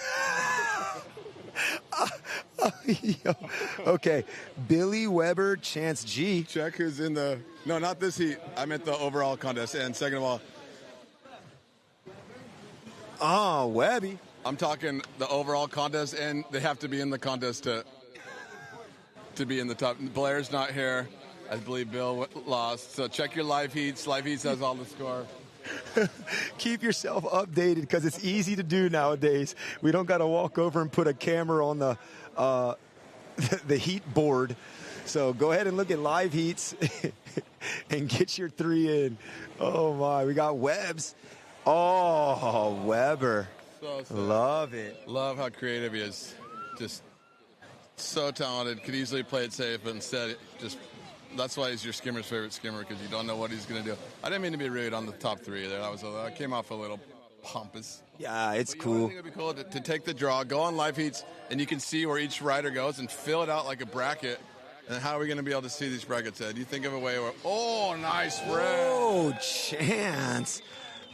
Okay, Billy, Weber, Chance G. Check who's in the. No, not this heat. I meant the overall contest. And second of all. Oh, Webby. I'm talking the overall contest, and they have to be in the contest to be in the top. Blair's not here. I believe Bill lost. So check your live heats. Live heats has all the score. Keep yourself updated because it's easy to do nowadays. We don't got to walk over and put a camera on the heat board. So go ahead and look at live heats and get your 3 in. Oh my, we got Webs. Oh, Weber. Love it. Love how creative he is. Just so talented. Could easily play it safe, but instead just that's why he's your skimmer's favorite skimmer, because you don't know what he's going to do. I didn't mean to be rude on the top 3 there. I came off a little pompous. Yeah, it's but cool. I think it would be cool to take the draw, go on live heats, and you can see where each rider goes and fill it out like a bracket. And how are we going to be able to see these brackets, Ed? You think of a way where, oh, nice spread. Oh, Chance.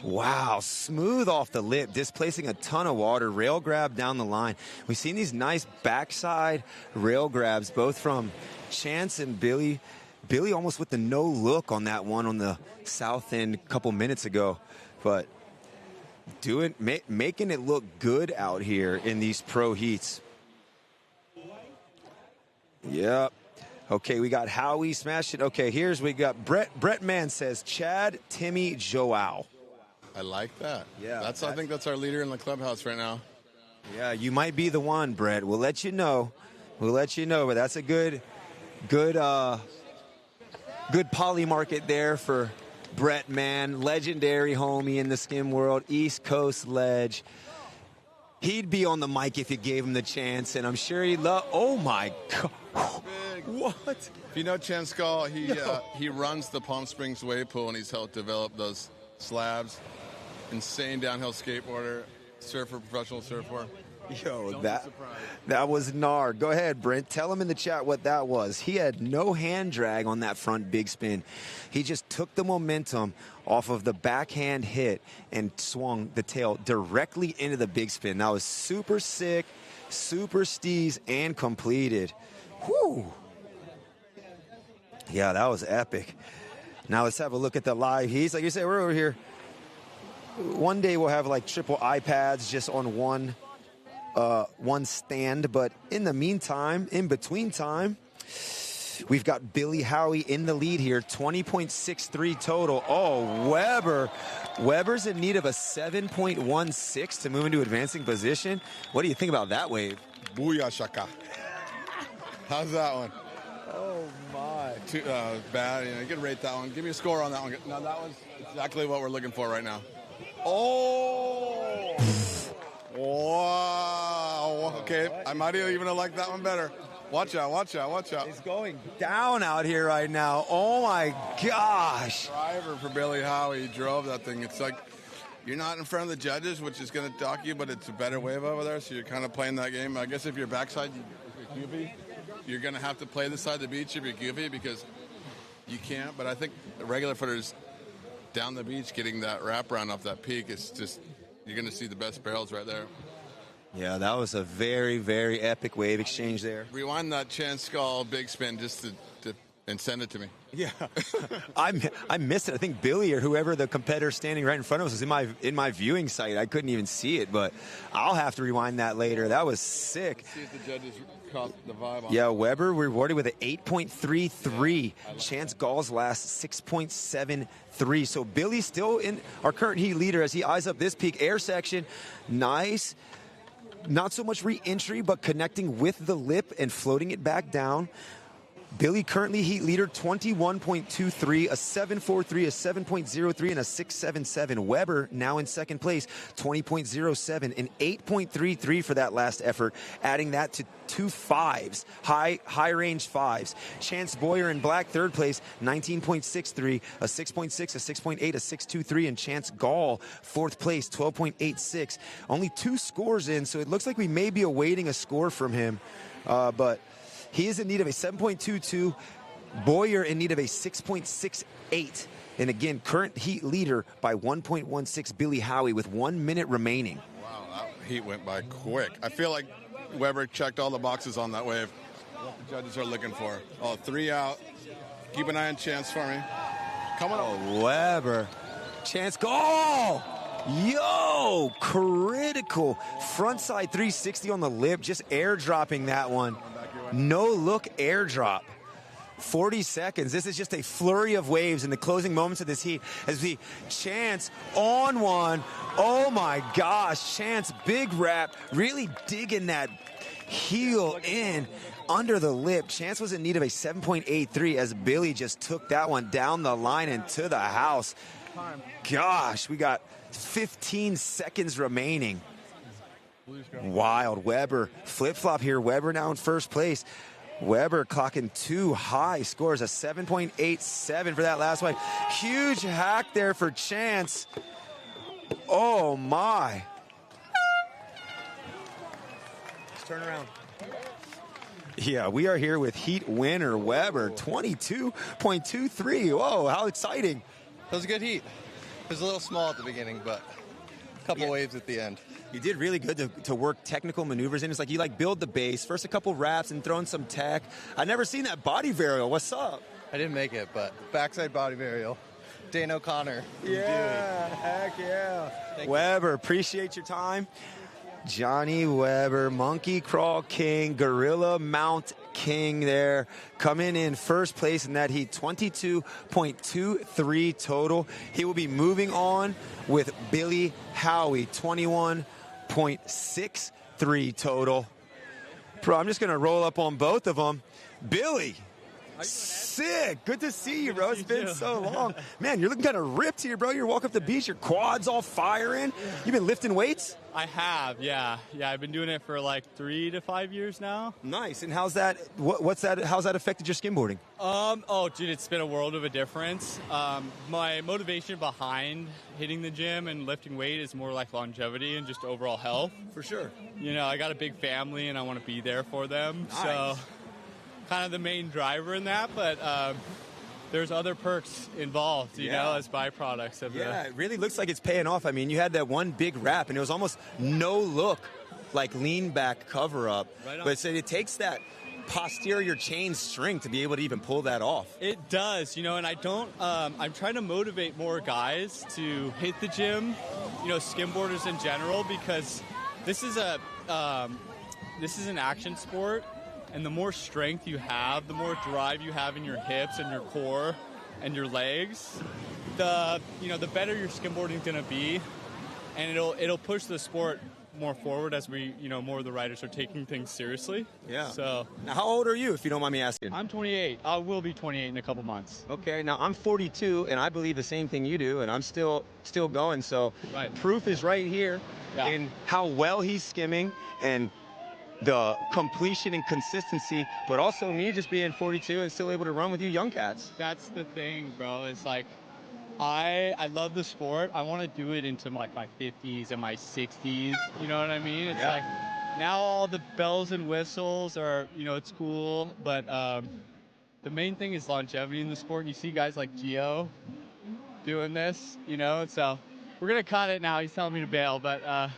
Wow, smooth off the lip, displacing a ton of water, rail grab down the line. We've seen these nice backside rail grabs, both from Chance and Billy. Billy almost with the no look on that one on the south end a couple minutes ago. But making it look good out here in these pro heats. Yep. Okay, we got Howie smashed it. Okay, we got Brett Mann says Chad, Timmy, Joao. I like that. Yeah. I think that's our leader in the clubhouse right now. Yeah, you might be the one, Brett. We'll let you know. But that's a good poly market there for Brett Mann, legendary homie in the skim world, East Coast ledge. He'd be on the mic if you gave him the chance, and I'm sure he'd love. Oh my God! What? If you know Chance Skull, he runs the Palm Springs wave pool, and he's helped develop those slabs. Insane downhill skateboarder, surfer, professional surfer. Yo, that was gnar. Go ahead, Brent. Tell him in the chat what that was. He had no hand drag on that front big spin. He just took the momentum off of the backhand hit and swung the tail directly into the big spin. That was super sick, super steez, and completed. Whew. Yeah, that was epic. Now let's have a look at the live heats. Like you said, we're over here. One day we'll have like triple iPads just on one stand, but in the meantime, in between time, we've got Billy Howie in the lead here, 20.63 total. Oh, Weber's in need of a 7.16 to move into advancing position. What do you think about that wave? Booyah shaka. How's that one? Oh my. Bad. You can rate that one. Give me a score on that one. No, that was exactly what we're looking for right now. Oh! Wow. Okay, I might even have liked that one better. Watch out, watch out, watch out. It's going down out here right now. Oh my gosh. Driver for Billy Howie. He drove that thing. It's like you're not in front of the judges, which is going to dock you, but it's a better wave over there, so you're kind of playing that game. I guess if you're backside, if you're goofy, you're going to have to play the side of the beach if you're goofy because you can't. But I think the regular footers down the beach getting that wraparound off that peak, it's just, you're going to see the best barrels right there. Yeah, that was a very, very epic wave exchange there. Rewind that Chance Skull big spin just to and send it to me. Yeah, I missed it. I think Billy or whoever the competitor standing right in front of us was in my viewing site. I couldn't even see it, but I'll have to rewind that later. That was sick. See if the judges caught the vibe on Yeah, Weber rewarded with an 8.33. Chance Gall's last 6.73. So Billy's still in our current heat leader as he eyes up this peak air section. Nice. Not so much re-entry, but connecting with the lip and floating it back down. Billy currently heat leader, 21.23, a 7.43, a 7.03, and a 6.77. Weber now in second place, 20.07, an 8.33 for that last effort, adding that to 2 fives, high range fives. Chance Boyer in black, third place, 19.63, a 6.6, a 6.8, a 6.23, and Chance Gall, fourth place, 12.86. Only 2 scores in, so it looks like we may be awaiting a score from him, but he is in need of a 7.22. Boyer in need of a 6.68. And again, current heat leader by 1.16, Billy Howie, with 1 minute remaining. Wow, that heat went by quick. I feel like Weber checked all the boxes on that wave. What the judges are looking for. Oh, 3 out. Keep an eye on Chance for me. Coming on. Oh, Weber. Chance Gall! Yo, critical. Frontside 360 on the lip, just airdropping that one. No look airdrop. 40 seconds. This is just a flurry of waves in the closing moments of this heat as we Chance on one. Oh my gosh, Chance, big wrap, really digging that heel in under the lip. Chance was in need of a 7.83 as Billy just took that one down the line and to the house. Gosh, we got 15 seconds remaining. Wild. Weber flip-flop here. Weber now in first place. Weber clocking 2 high scores, a 7.87 for that last one. Huge hack there for Chance. Oh my. Let's turn around. Yeah, we are here with heat winner Weber, 22.23. Whoa, how exciting. That was a good heat. It was a little small at the beginning, but a couple waves at the end. You did really good to work technical maneuvers in. It's like you build the base, first a couple wraps and throw in some tech. I've never seen that body varial. What's up? I didn't make it, but backside body varial. Dane O'Connor. Yeah, heck yeah. Weber, appreciate your time. Johnny Weber, Monkey Crawl King, Gorilla Mount King there, coming in first place in that heat, 22.23 total. He will be moving on with Billy Howie, 21.63 total. Bro, I'm just going to roll up on both of them. Billy, sick. Good to see you, bro. It's been so long. Man, you're looking kind of ripped here, bro. You're walking up the beach. Your quads all firing. You've been lifting weights? I have, yeah. Yeah, I've been doing it for like 3 to 5 years now. Nice. And how's that? What's that? How's that affected your skimboarding? Oh, dude, it's been a world of a difference. My motivation behind hitting the gym and lifting weight is more like longevity and just overall health. For sure. You know, I got a big family and I want to be there for them. Nice. So kind of the main driver in that, but there's other perks involved, you know, as byproducts of it really looks like it's paying off. I mean, you had that one big wrap, and it was almost no look, like lean back cover up. Right on. But it takes that posterior chain strength to be able to even pull that off. It does, you know, and I don't, I'm trying to motivate more guys to hit the gym, you know, skimboarders in general, because this is an action sport. And the more strength you have, the more drive you have in your hips and your core and your legs, the better your skimboarding's going to be, and it'll push the sport more forward as more of the riders are taking things seriously. Yeah. So now, how old are you, if you don't mind me asking? I'm 28. I will be 28 in a couple months. Okay. Now I'm 42, and I believe the same thing you do, and I'm still going. So proof is right here in how well he's skimming and the completion and consistency, but also me just being 42 and still able to run with you young cats. That's the thing, bro. It's like, I love the sport. I want to do it into like my 50s and my 60s. You know what I mean? It's like, now all the bells and whistles are, it's cool, but the main thing is longevity in the sport. You see guys like Gio doing this, so we're going to cut it now. He's telling me to bail, but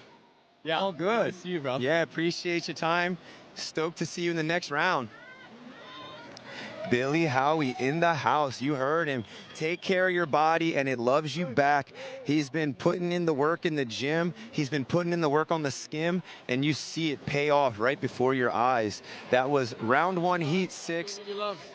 yeah. All good. Good to see you, bro. Yeah, appreciate your time. Stoked to see you in the next round. Billy Howie in the house. You heard him. Take care of your body and it loves you back. He's been putting in the work in the gym. He's been putting in the work on the skim, and you see it pay off right before your eyes. That was round 1, heat 6,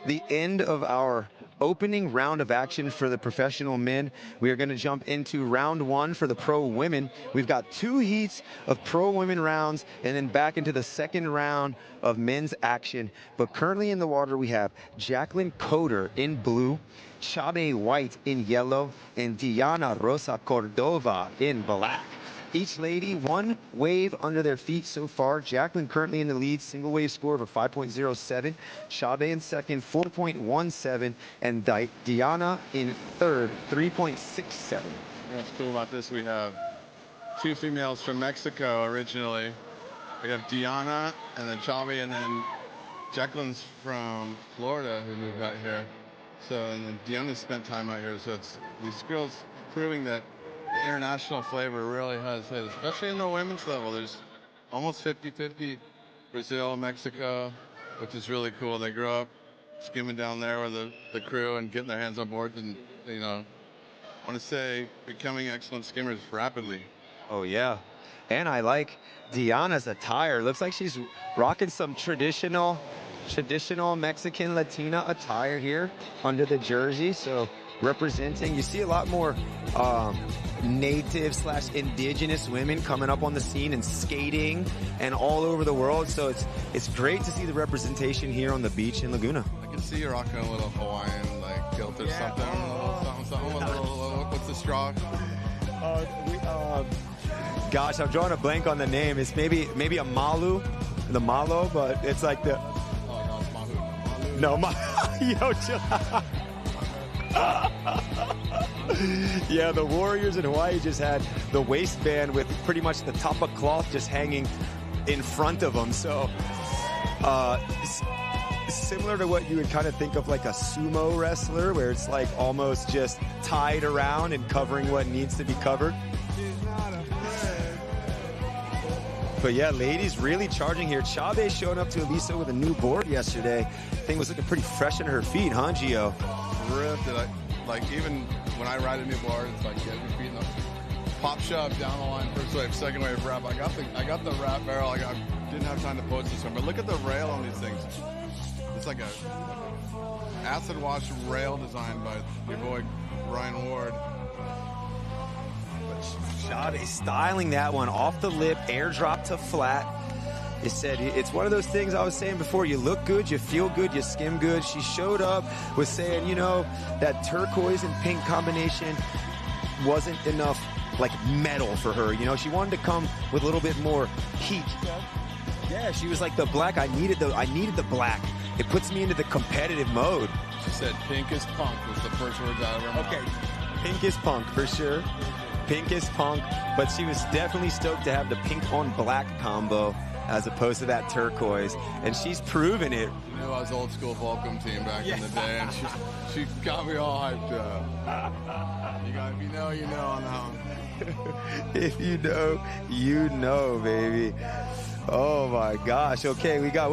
the end of our opening round of action for the professional men. We are going to jump into round 1 for the pro women. We've got 2 heats of pro women rounds and then back into the second round of men's action. But currently in the water we have Jacqueline Coder in blue, Chabe White in yellow, and Diana Rosa Cordova in black. Each lady 1 wave under their feet so far. Jacqueline currently in the lead, single wave score of a 5.07. Chabe in second, 4.17. And Diana in third, 3.67. What's cool about this, we have 2 females from Mexico originally. We have Diana and then Chabe, and then Jacqueline's from Florida who moved out here. So, and then Diana spent time out here. So it's these girls proving that the international flavor really has hit, especially in the women's level. There's almost 50-50 Brazil, Mexico, which is really cool. They grow up skimming down there with the crew and getting their hands on board, and you know, I want to say becoming excellent skimmers rapidly. Oh yeah, and I like Diana's attire. Looks like she's rocking some traditional Mexican Latina attire here under the jersey. So representing, you see a lot more native / indigenous women coming up on the scene and skating and all over the world. So it's great to see the representation here on the beach in Laguna. I can see you rocking a little Hawaiian like kilt or something, a little something, what's the straw? Gosh, I'm drawing a blank on the name. It's maybe a malu, the malo, but it's like the. Oh no, it's mahu. No, yo, chill. Yeah, the Warriors in Hawaii just had the waistband with pretty much the top of cloth just hanging in front of them. So, similar to what you would kind of think of like a sumo wrestler, where it's like almost just tied around and covering what needs to be covered. But yeah, ladies really charging here. Chabe showing up to Aliso with a new board yesterday. Thing was looking pretty fresh under her feet, huh, Gio? Ripped it. Like even when I ride a new board, it's like get your feet in the pop shove down the line, first wave, second wave wrap. I got the wrap barrel. I didn't have time to post this one, but look at the rail on these things. It's like a acid wash rail designed by your boy Ryan Ward. Chabe styling that one off the lip, airdrop to flat. It said it's one of those things I was saying before. You look good, you feel good, you skim good. She showed up with saying, you know, that turquoise and pink combination wasn't enough like metal for her. You know, she wanted to come with a little bit more heat. Yeah, she was like the black. I needed the black. It puts me into the competitive mode. She said pink is punk was the first words out of her mouth. Okay, pink is punk for sure. Pink is punk, but she was definitely stoked to have the pink on black combo as opposed to that turquoise, and she's proven it. You knew I was old school Volcom team back in the day, and she got me all hyped up. If you know, you know on that one. If you know, you know, baby. Oh my gosh. Okay, we got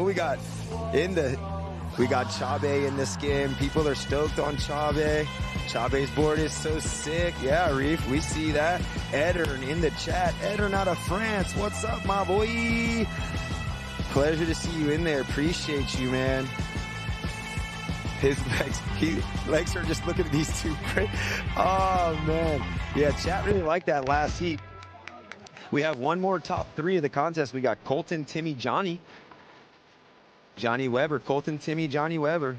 Chabe in the skim. People are stoked on Chabe. Chabe's board is so sick. Yeah, Reef, we see that. Edern in the chat. Edern out of France. What's up, my boy? Pleasure to see you in there. Appreciate you, man. His legs are just looking at these two. Oh, man. Yeah, chat really liked that last heat. We have one more top 3 of the contest. We got Colton, Timmy, Johnny. Johnny Weber. Colton, Timmy, Johnny Weber.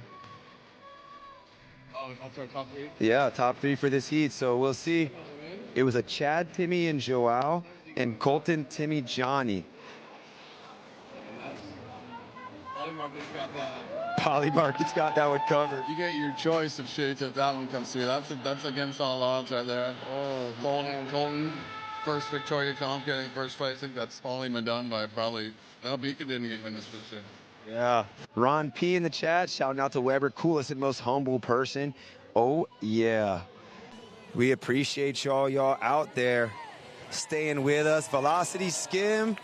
Oh, also top 3? Yeah, top 3 for this heat. So we'll see. It was a Chad, Timmy, and Joao, and Colton, Timmy, Johnny. Polymarket's got that one covered. You get your choice of shades if that one comes through. That's against all odds right there. Oh, Colton, first Victoria comp, getting first place. I think that's only been done by probably. Well, Beacon didn't get in this position. Yeah. Ron P in the chat, shouting out to Weber, coolest and most humble person. Oh, yeah. We appreciate y'all out there staying with us. Velocity Skim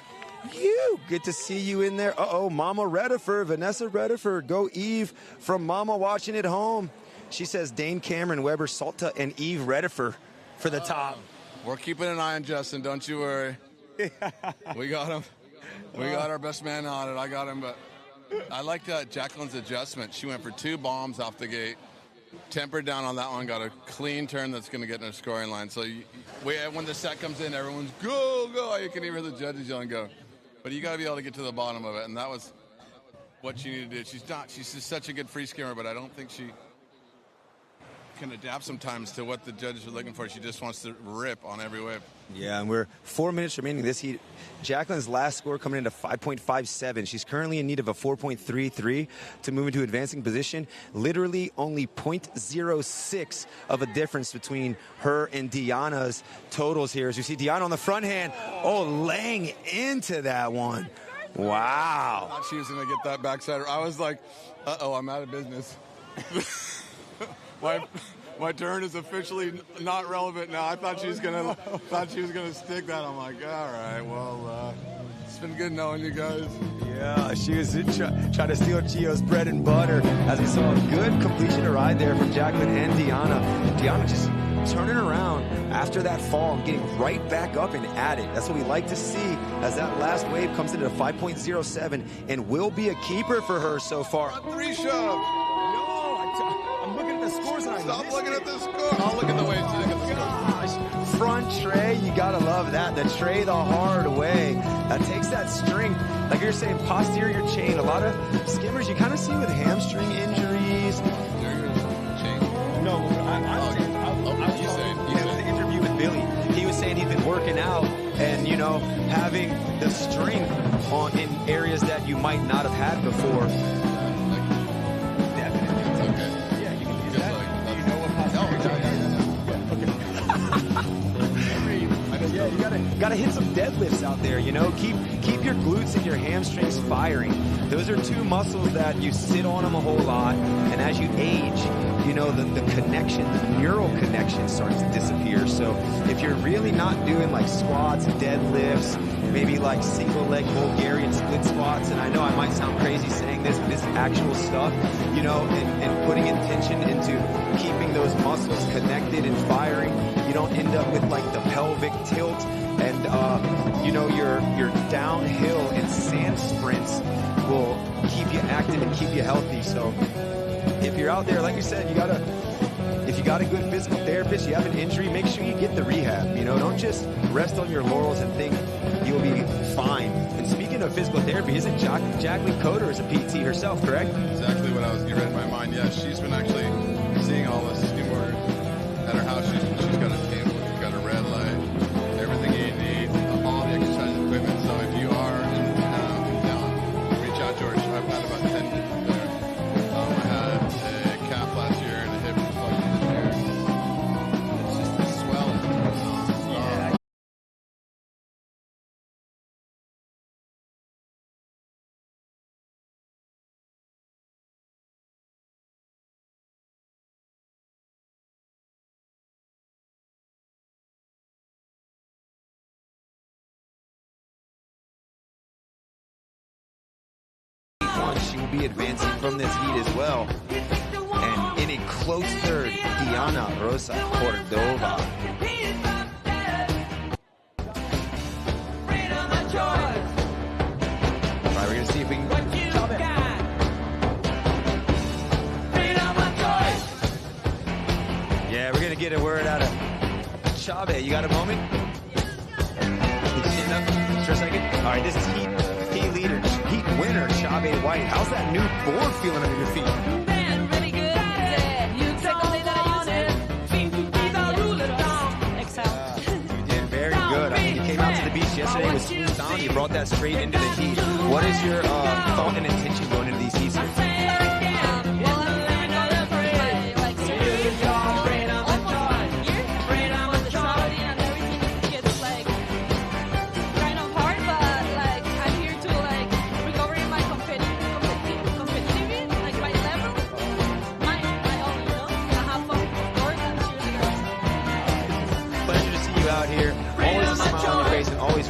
Good to see you in there. Uh-oh, Mama Rediford, Vanessa Rediford. Go Eve from Mama watching at home. She says Dane Cameron, Weber Salta, and Eve Rediford for the top. We're keeping an eye on Justin. Don't you worry. We got him. We got our best man on it. I got him, but I like Jacqueline's adjustment. She went for 2 bombs off the gate. Tempered down on that one, got a clean turn that's going to get in a scoring line. So when the set comes in, everyone's go, go. You can hear the judges yelling go. But you got to be able to get to the bottom of it, and that was what she needed to do. She's just such a good free skimmer, but I don't think she can adapt sometimes to what the judges are looking for. She just wants to rip on every wave. Yeah, and we're 4 minutes remaining this heat. Jacqueline's last score coming into 5.57. She's currently in need of a 4.33 to move into advancing position. Literally only 0.06 of a difference between her and Deanna's totals here. As you see Deanna on the front hand, laying into that one. Wow. I thought she was going to get that backside. I was like, uh-oh, I'm out of business. My turn is officially not relevant now. I thought she was gonna stick that. I'm like, all right, well, it's been good knowing you guys. Yeah, she was trying to steal Gio's bread and butter. As we saw a good completion to ride there from Jacqueline and Deanna. Deanna just turning around after that fall and getting right back up and at it. That's what we like to see as that last wave comes into 5.07 and will be a keeper for her so far. 3 shove. I'm looking at the scores and Stop looking at the score. I'll look at the waves. Look at the scores. Front tray, you gotta love that. The tray the hard way. That takes that string. Like you're saying, posterior chain. A lot of skimmers you kind of see with hamstring injuries. No, I was saying the interview with Billy. He was saying he'd been working out and, having the strength in areas that you might not have had before. Yeah, you gotta hit some deadlifts out there, Keep your glutes and your hamstrings firing. Those are 2 muscles that you sit on them a whole lot, and as you age, the connection, the neural connection starts to disappear. So if you're really not doing like squats, deadlifts, maybe like single leg Bulgarian split squats, and I know I might sound crazy saying this, but it's actual stuff, and putting intention into keeping those muscles connected and firing. You don't end up with like the pelvic tilt and, your downhill and sand sprints will keep you active and keep you healthy. So if you're out there, like you said, if you got a good physical therapist, you have an injury, make sure you get the rehab. Don't just rest on your laurels and think you'll be fine. And speaking of physical therapy, isn't Jacqueline Coder is a PT herself, correct? Exactly what I was getting in my mind. Yeah, she's been actually seeing all the skimboarders at her house. She's got a table, she's got a red light, everything you need, all the exercise equipment. So if you are in town, reach out, George. I've had about 10 people there. I had a calf last year and a hip replacement this year. It's just the swelling. Yeah. She will be advancing from this heat as well. And in a close third, Diana Rosa Cordova. All right, we're going to see if we can chop it. Yeah, we're going to get a word out of Chabe. You got a moment? Stand up for a second. All right, this is heat leader, heat winner, Chabe White. How's that new board feeling under your feet? Man, really good. You take the way that I use it. Excel. You did very good. I mean, you came out to the beach yesterday with smooth down. You brought that straight into the heat. What is your thought and intention going into these heats here?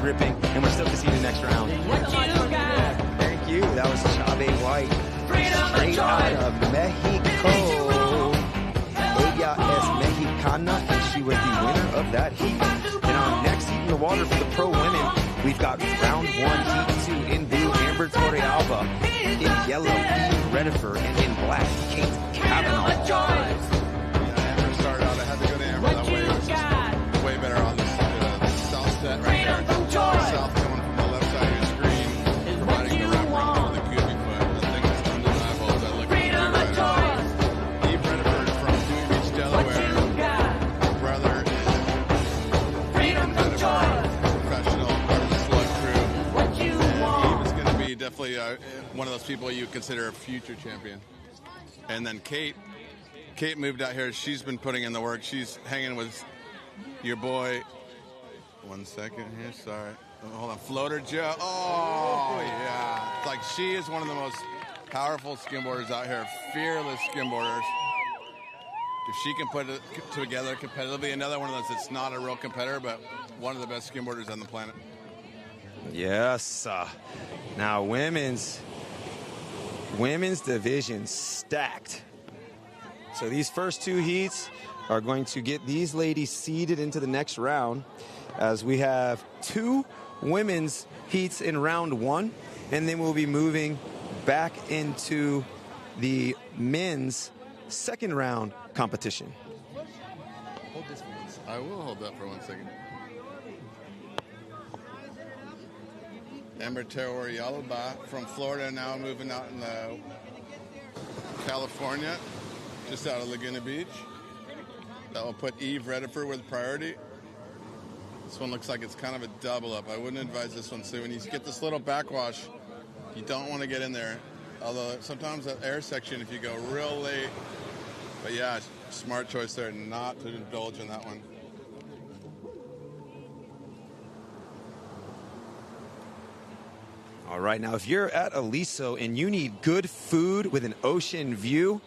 Ripping, and and we're stoked to see you in the nenext round. Thank you. That was Chave White, straight out of Mexico. Ella es Mexicana, and she was the winner of that heat. And our next heat in the water for the pro women, we've got round 1, heat 2 in blue, Amber Torrealba, in yellow, Eve Reddifer, and in black, Kate Kavanaugh. Amber started out. I had to go to Amber that way. It was just way better on the south set right there. South coming from the left side of your screen, providing the wrap for the goofy foot. The thing that's undeniable is I look at the right. Eve Reddifer from Laguna Beach, Delaware. Her brother is Ethan Reddifer, professional part of the slug crew. Eve is going to be definitely one of those people you consider a future champion. And then Kate moved out here. She's been putting in the work. She's hanging with your boy. 1 second here, sorry. Hold on, Floater Joe. Oh, yeah. It's like she is one of the most powerful skimboarders out here, fearless skimboarders. If she can put it together competitively, another one of those that's not a real competitor, but one of the best skimboarders on the planet. Yes. Now, women's division stacked. So these first 2 heats are going to get these ladies seeded into the next round, as we have 2 women's heats in round 1, and then we'll be moving back into the men's second round competition. Hold this for 1 second. I will hold that for 1 second. Amber Torrealba from Florida, now moving out in California, just out of Laguna Beach. That will put Eve Reddifer with priority. This one looks like it's kind of a double up. I wouldn't advise this one. So when you get this little backwash, you don't want to get in there. Although sometimes that air section, if you go real late, but yeah, smart choice there not to indulge in that one. All right, now if you're at Aliso and you need good food with an ocean view,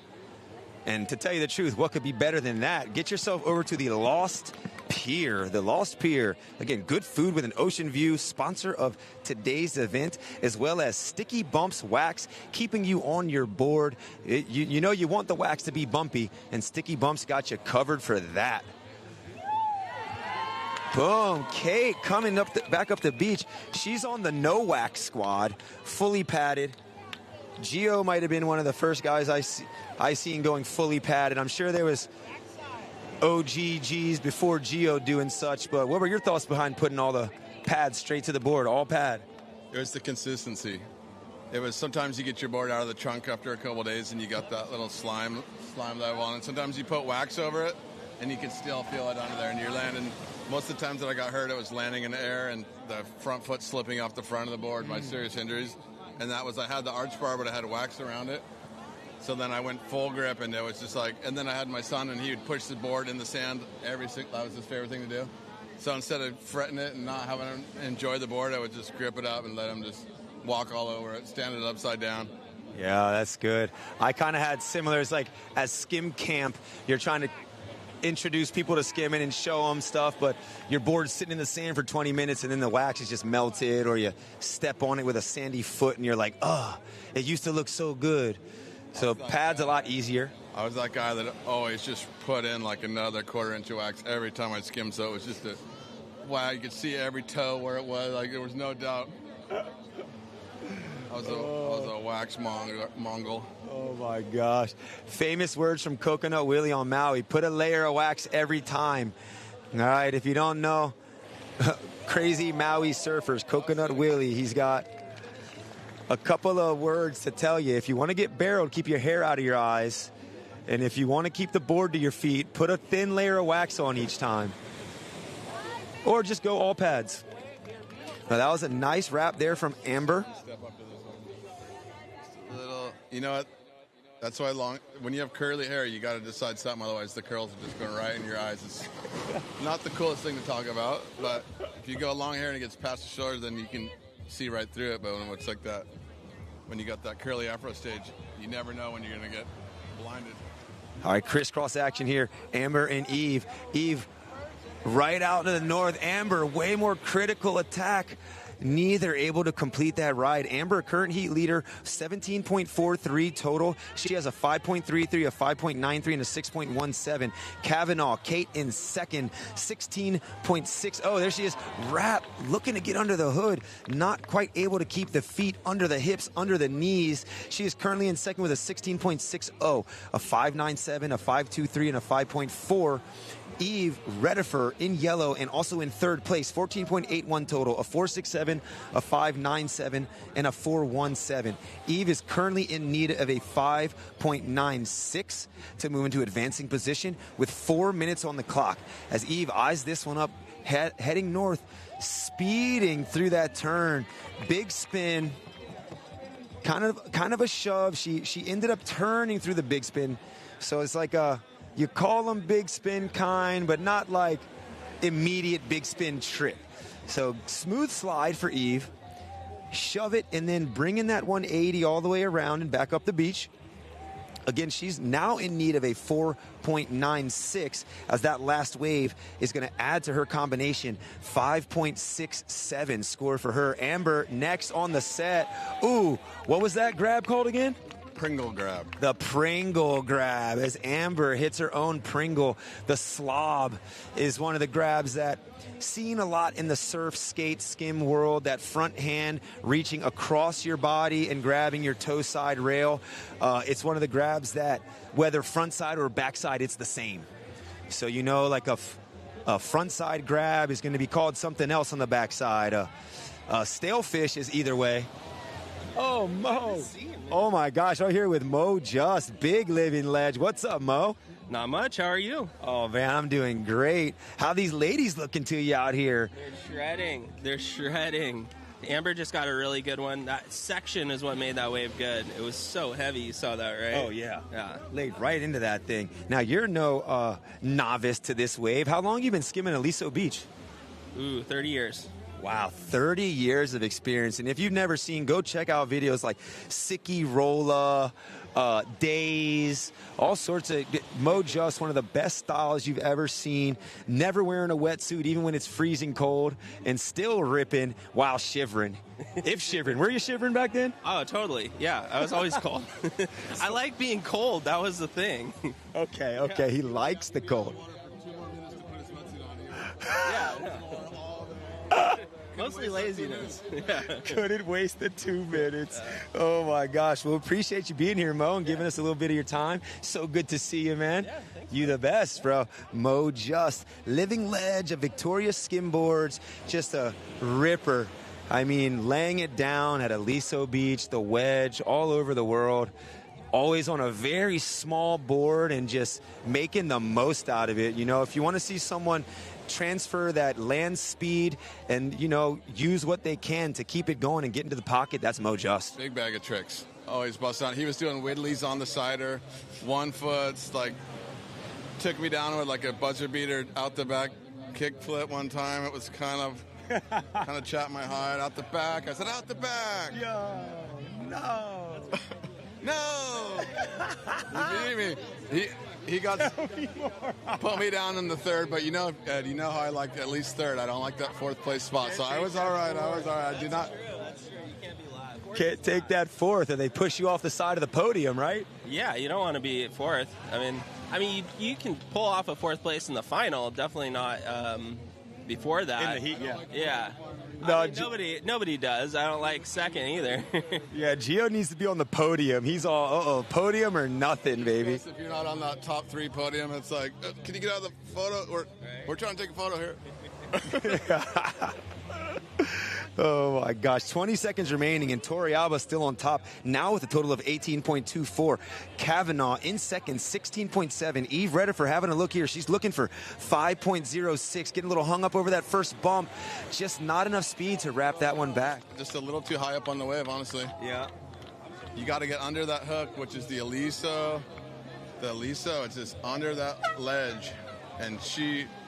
and to tell you the truth, what could be better than that? Get yourself over to the Lost Pier. The Lost Pier. Again, good food with an ocean view, sponsor of today's event, as well as Sticky Bumps Wax, keeping you on your board. You know you want the wax to be bumpy, and Sticky Bumps got you covered for that. Boom, Kate coming up back up the beach. She's on the no wax squad, fully padded. Gio might have been one of the first guys I seen going fully padded. I'm sure there was OGGs before Gio doing such, but what were your thoughts behind putting all the pads straight to the board, all pad? It was the consistency. It was sometimes you get your board out of the trunk after a couple of days and you got that little slime level on it. Sometimes you put wax over it and you can still feel it under there, and you're landing. Most of the times that I got hurt, it was landing in the air and the front foot slipping off the front of the board, my serious injuries. And that was, I had the arch bar, but I had wax around it. So then I went full grip, and it was just like, and then I had my son, and he would push the board in the sand that was his favorite thing to do. So instead of fretting it and not having him enjoy the board, I would just grip it up and let him just walk all over it, stand it upside down. Yeah, that's good. I kind of had similar. It's like as Skim camp, you're trying to introduce people to skimming and show them stuff, but your board's sitting in the sand for 20 minutes and then the wax is just melted, or you step on it with a sandy foot and you're like, oh, it used to look so good. So pad's a lot easier. I was that guy that always just put in like another 1/4 inch of wax every time I skimmed, so it was just wow, you could see every toe where it was, like there was no doubt. I was a wax Mongol. Oh my gosh. Famous words from Coconut Willie on Maui. Put a layer of wax every time. All right, if you don't know, crazy Maui surfers, Coconut Willie, he's got a couple of words to tell you. If you want to get barreled, keep your hair out of your eyes. And if you want to keep the board to your feet, put a thin layer of wax on each time. Or just go all pads. Now, that was a nice wrap there from Amber. You know what? That's why when you have curly hair, you got to decide something. Otherwise, the curls are just going right in your eyes. It's not the coolest thing to talk about, but if you go long hair and it gets past the shoulders, then you can see right through it. But when it's like that, when you got that curly afro stage, you never know when you're going to get blinded. All right, crisscross action here. Amber and Eve. Eve right out to the north. Amber, way more critical attack. neither able to complete that ride. Amber, current heat leader, 17.43 total. She has a 5.33, a 5.93, and a 6.17. Kavanaugh, Kate in second, 16.60. There she is. Wrap, looking to get under the hood. Not quite able to keep the feet under the hips, under the knees. She is currently in second with a 16.60, a 5.97, a 5.23, and a 5.4. Eve Redifer in yellow and also in third place, 14.81 total, a 4.67, a 5.97, and a 4.17. Eve is currently in need of a 5.96 to move into advancing position with 4 minutes on the clock. As Eve eyes this one up, heading north, speeding through that turn. Big spin, kind of a shove. She ended up turning through the big spin, so it's like you call them big spin kind, but not like immediate big spin trip. So smooth slide for Eve, shove it, and then bring in that 180 all the way around and back up the beach. Again, she's now in need of a 4.96 as that last wave is going to add to her combination. 5.67 score for her. Amber next on the set. Ooh, what was that grab called again? Pringle grab. The Pringle grab as Amber hits her own Pringle. The slob is one of the grabs that seen a lot in the surf, skate, skim world. That front hand reaching across your body and grabbing your toe side rail. It's one of the grabs that whether front side or back side, it's the same. So you know, like a front side grab is going to be called something else on the back side. Stale fish is either way. Oh, Mo. Oh, my gosh. I'm here with Mo Just, big living ledge. What's up, Mo? Not much. How are you? Oh, man, I'm doing great. How these ladies looking to you out here? They're shredding. Amber just got a really good one. That section is what made that wave good. It was so heavy. You saw that, right? Oh, yeah. Yeah. Laid right into that thing. Now, you're no novice to this wave. How long have you been skimming Aliso Beach? Ooh, 30 years. Wow, 30 years of experience. And if you've never seen, go check out videos like Sicky Rolla, Days, all sorts of. Mo Just, one of the best styles you've ever seen. Never wearing a wetsuit, even when it's freezing cold, and still ripping while shivering. If shivering. Were you shivering back then? Oh, totally. Yeah, I was always cold. I like being cold. That was the thing. Okay. He likes the cold. Mostly laziness. Couldn't waste the 2 minutes. Oh, my gosh. Well, appreciate you being here, Mo, and giving us a little bit of your time. So good to see you, man. Yeah, thanks. You the best, bro. Mo Just, living ledge of Victoria Skimboards. Just a ripper. I mean, laying it down at Aliso Beach, the wedge, all over the world. Always on a very small board and just making the most out of it. You know, if you want to see someone transfer that land speed and, you know, use what they can to keep it going and get into the pocket, that's Mo Just. Big bag of tricks. Always bust on. He was doing Whidleys on the cider, 1 foot, like took me down with like a buzzer beater out the back kick flip one time. It was kind of chapped my hide out the back. I said, out the back. Yo, no. No. You beat me. He got put me down in the third, but you know, Ed, you know how I like at least third. I don't like that 4th place spot. So I was all right. I did not. That's true. You can't be live. Can't take that 4th, and they push you off the side of the podium, right? Yeah, you don't want to be 4th. I mean, you can pull off a 4th place in the final. Definitely not before that. In the heat, yeah. Yeah. No, I mean, nobody does. I don't like second either. Yeah, Gio needs to be on the podium. He's all, podium or nothing, baby. If you're not on that top 3 podium, it's like, can you get out of the photo? We're trying to take a photo here. Oh, my gosh. 20 seconds remaining, and Torrealba still on top, now with a total of 18.24. Kavanaugh in second, 16.7. Eve Redifer having a look here. She's looking for 5.06, getting a little hung up over that first bump. Just not enough speed to wrap that one back. Just a little too high up on the wave, honestly. Yeah. You got to get under that hook, which is the Aliso. The Aliso, it's just under that ledge. And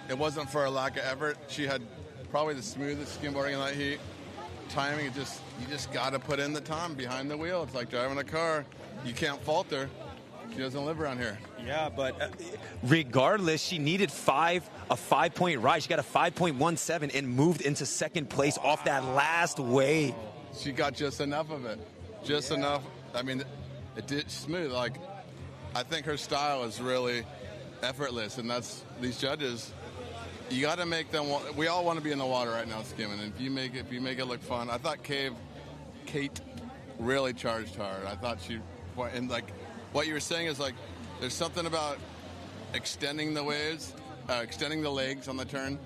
it wasn't for a lack of effort. She had probably the smoothest skimboarding in that heat. Timing, you just got to put in the time behind the wheel. It's like driving a car. You can't falter. She doesn't live around here. Yeah, but regardless, she needed a 5-point ride. She got a 5.17 and moved into second place off that last wave. She got just enough of it. Just enough. I mean, it did smooth. Like, I think her style is really effortless, and that's these judges. You got to make them. We all want to be in the water right now skimming, and if you make it look fun. I thought Kate really charged hard. I thought she, and like what you were saying is like, there's something about extending the waves, extending the legs on the turn,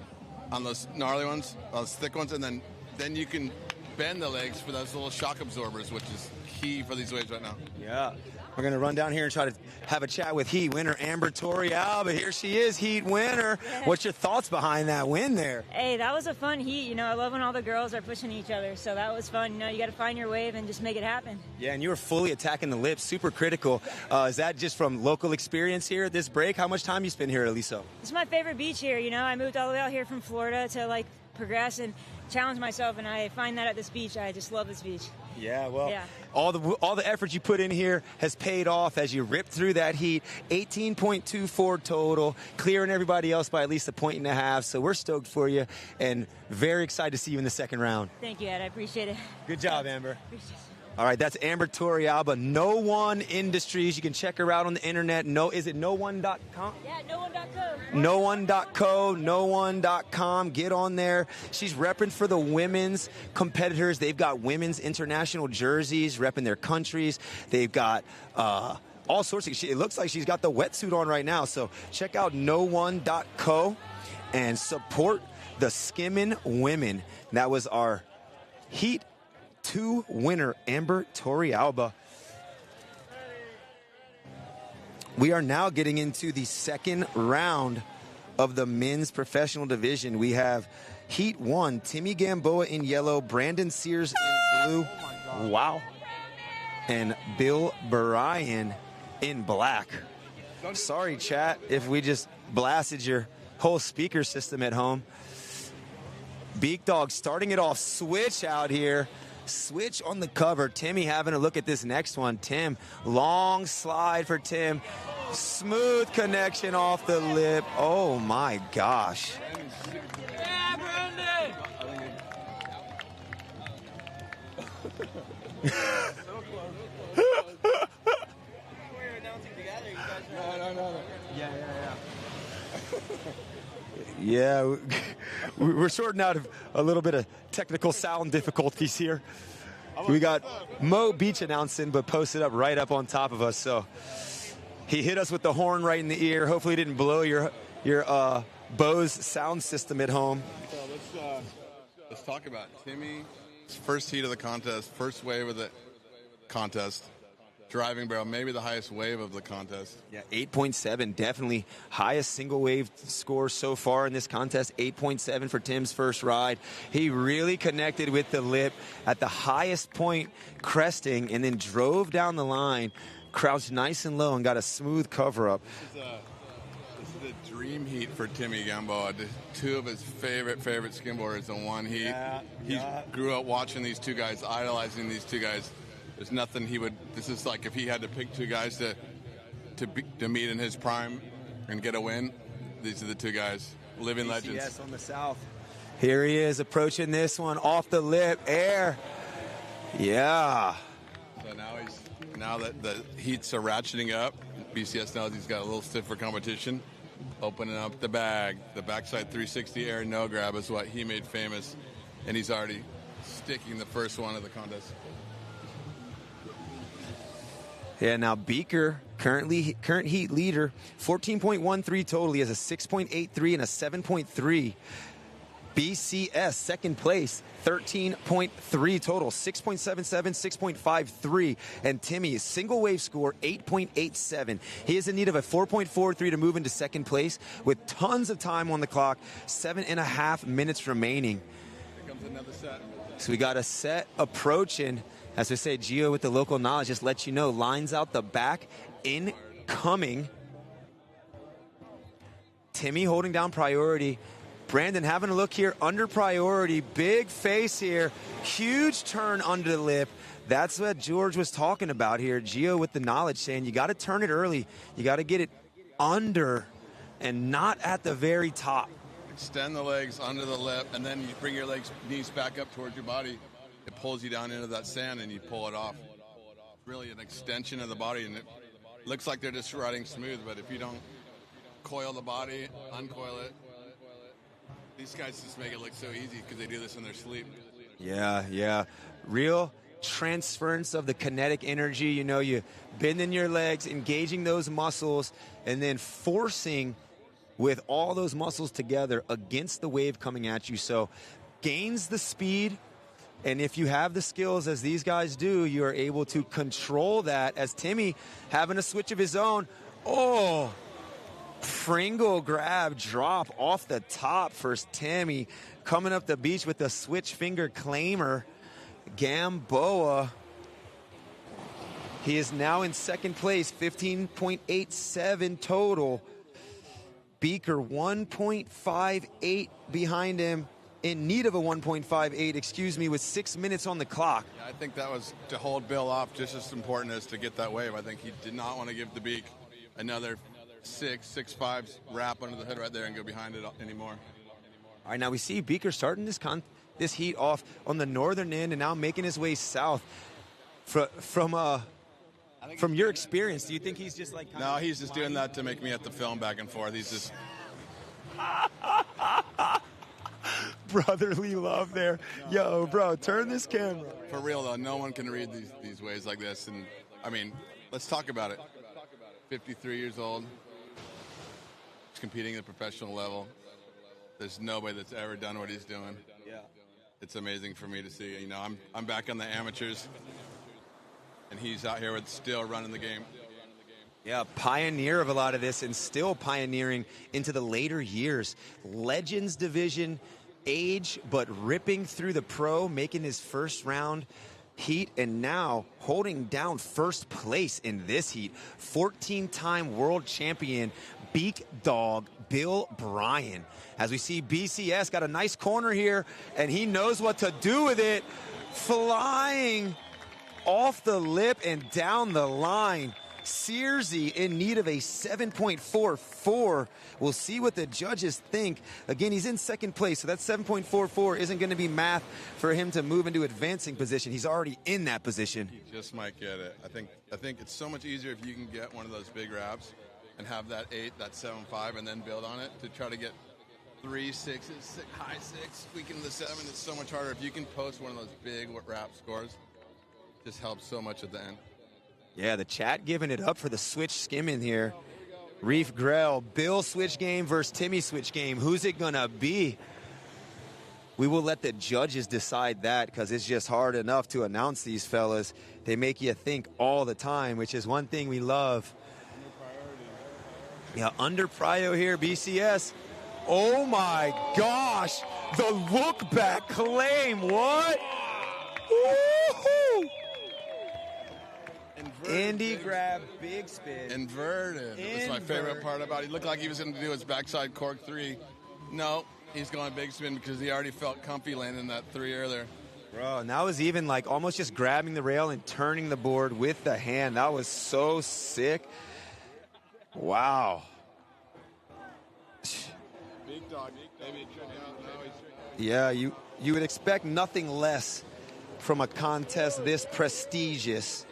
on those gnarly ones, those thick ones, and then you can bend the legs for those little shock absorbers, which is key for these waves right now. Yeah. We're going to run down here and try to have a chat with Heat winner Amber Torrealba. Here she is, Heat winner. Yeah. What's your thoughts behind that win there? Hey, that was a fun heat. You know, I love when all the girls are pushing each other, so that was fun. You know, you got to find your wave and just make it happen. Yeah, and you were fully attacking the lip, super critical. Is that just from local experience here at this break? How much time you spend here at Aliso? It's my favorite beach here. You know, I moved all the way out here from Florida to, like, progress and challenge myself, and I find that at this beach. I just love this beach. Yeah, well, yeah. all the effort you put in here has paid off as you ripped through that heat. 18.24 total, clearing everybody else by at least 1.5 points. So we're stoked for you and very excited to see you in the second round. Thank you, Ed. I appreciate it. Good job, Amber. Appreciate it. All right, that's Amber Torrealba, No One Industries. You can check her out on the internet. Is it no1.com? Yeah, no1.co. No1.co, no1.com. Get on there. She's repping for the women's competitors. They've got women's international jerseys, repping their countries. They've got all sorts of. It looks like she's got the wetsuit on right now. So check out no1.co and support the skimming women. That was our Heat 2 winner, Amber Torrealba. We are now getting into the second round of the men's professional division. We have Heat 1, Timmy Gamboa in yellow, Brandon Sears in blue. Wow. And Bill Bryan in black. Sorry, chat, if we just blasted your whole speaker system at home. Beak Dog starting it off, switch out here. Switch on the cover. Timmy having a look at this next one. Tim, long slide for Tim. Smooth connection off the lip. Oh my gosh. Yeah, Brandon! Yeah, we're sorting out a little bit of technical sound difficulties here. We got Mo Beach announcing, but posted up right up on top of us. So he hit us with the horn right in the ear. Hopefully, it didn't blow your Bose sound system at home. So let's talk about Timmy's first heat of the contest, first wave of the contest. Driving barrel, maybe the highest wave of the contest. Yeah, 8.7, definitely highest single wave score so far in this contest. 8.7 for Tim's first ride. He really connected with the lip at the highest point, cresting, and then drove down the line, crouched nice and low, and got a smooth cover up. This is a dream heat for Timmy Gamboa. Two of his favorite skimboarders in one heat. He grew up watching these two guys, idolizing these two guys. There's nothing he would. This is like if he had to pick two guys to meet in his prime and get a win. These are the two guys, living legends. Yes, on the south. Here he is approaching this one off the lip, air. Yeah. So now that the heats are ratcheting up, BCS knows he's got a little stiffer competition. Opening up the bag, the backside 360 air no grab is what he made famous, and he's already sticking the first one of the contest. Yeah, now Beaker, current heat leader, 14.13 total. He has a 6.83 and a 7.3. BCS, second place, 13.3 total, 6.77, 6.53. And Timmy, single wave score, 8.87. He is in need of a 4.43 to move into second place with tons of time on the clock, 7.5 minutes remaining. Here comes another set. So we got a set approaching. As we say, Gio with the local knowledge just lets you know, lines out the back, incoming. Timmy holding down priority. Brandon having a look here, under priority, big face here, huge turn under the lip, That's what George was talking about here. Gio with the knowledge saying you got to turn it early. You got to get it under and not at the very top. Extend the legs under the lip, and then you bring your knees back up towards your body. It pulls you down into that sand, and you pull it off. Really an extension of the body, and it looks like they're just riding smooth, but if you don't coil the body, uncoil it, these guys just make it look so easy because they do this in their sleep. Yeah. Real transference of the kinetic energy. You know, you bending your legs, engaging those muscles, and then forcing with all those muscles together against the wave coming at you. So gains the speed, and if you have the skills as these guys do, you are able to control that. As Timmy having a switch of his own. Oh, Pringle grab drop off the top for Timmy, coming up the beach with the switch finger claimer. Gamboa, he is now in second place, 15.87 total. Beaker 1.58 behind him, in need of a 1.58, with 6 minutes on the clock. Yeah, I think that was to hold Bill off just as important as to get that wave. I think he did not want to give the Beak another 6.5 wrap under the hood right there and go behind it anymore. All right, now we see Beaker starting this heat off on the northern end and now making his way south. From your experience, do you think he's just like... No, he's just doing that to make me have to film back and forth. He's just... Brotherly love there. Yo, bro, turn this camera. For real, though, no one can read these waves like this. And, I mean, let's talk about it. 53 years old. He's competing at the professional level. There's nobody that's ever done what he's doing. Yeah. It's amazing for me to see. You know, I'm back on the amateurs, and he's out here still running the game. Yeah, pioneer of a lot of this and still pioneering into the later years. Legends division, age, but ripping through the pro, making his first round heat, and now holding down first place in this heat. 14-time world champion, Beak Dog Bill Bryan. As we see BCS got a nice corner here, and he knows what to do with it. Flying off the lip and down the line. Steezy in need of a 7.44. We'll see what the judges think. Again, he's in second place, so that 7.44 isn't going to be math for him to move into advancing position. He's already in that position. He just might get it. I think it's so much easier if you can get one of those big wraps and have that 8, that 7.5, and then build on it to try to get 3 6s, high 6, squeaking the 7. It's so much harder if you can post one of those big wrap scores. It just helps so much at the end. Yeah, the chat giving it up for the switch skimming here. Reef Grell, Bill switch game versus Timmy switch game. Who's it going to be? We will let the judges decide that because it's just hard enough to announce these fellas. They make you think all the time, which is one thing we love. Yeah, under prio here, BCS. Oh my gosh, the look back claim, what? Woo-hoo! Andy grab, big spin. Inverted. That's my favorite part about it. He looked like he was going to do his backside cork 3. No, he's going big spin because he already felt comfy landing that 3 earlier. Bro, and that was even like almost just grabbing the rail and turning the board with the hand. That was so sick. Wow. Big dog. Maybe it turned out now he's... Yeah, you would expect nothing less from a contest this prestigious.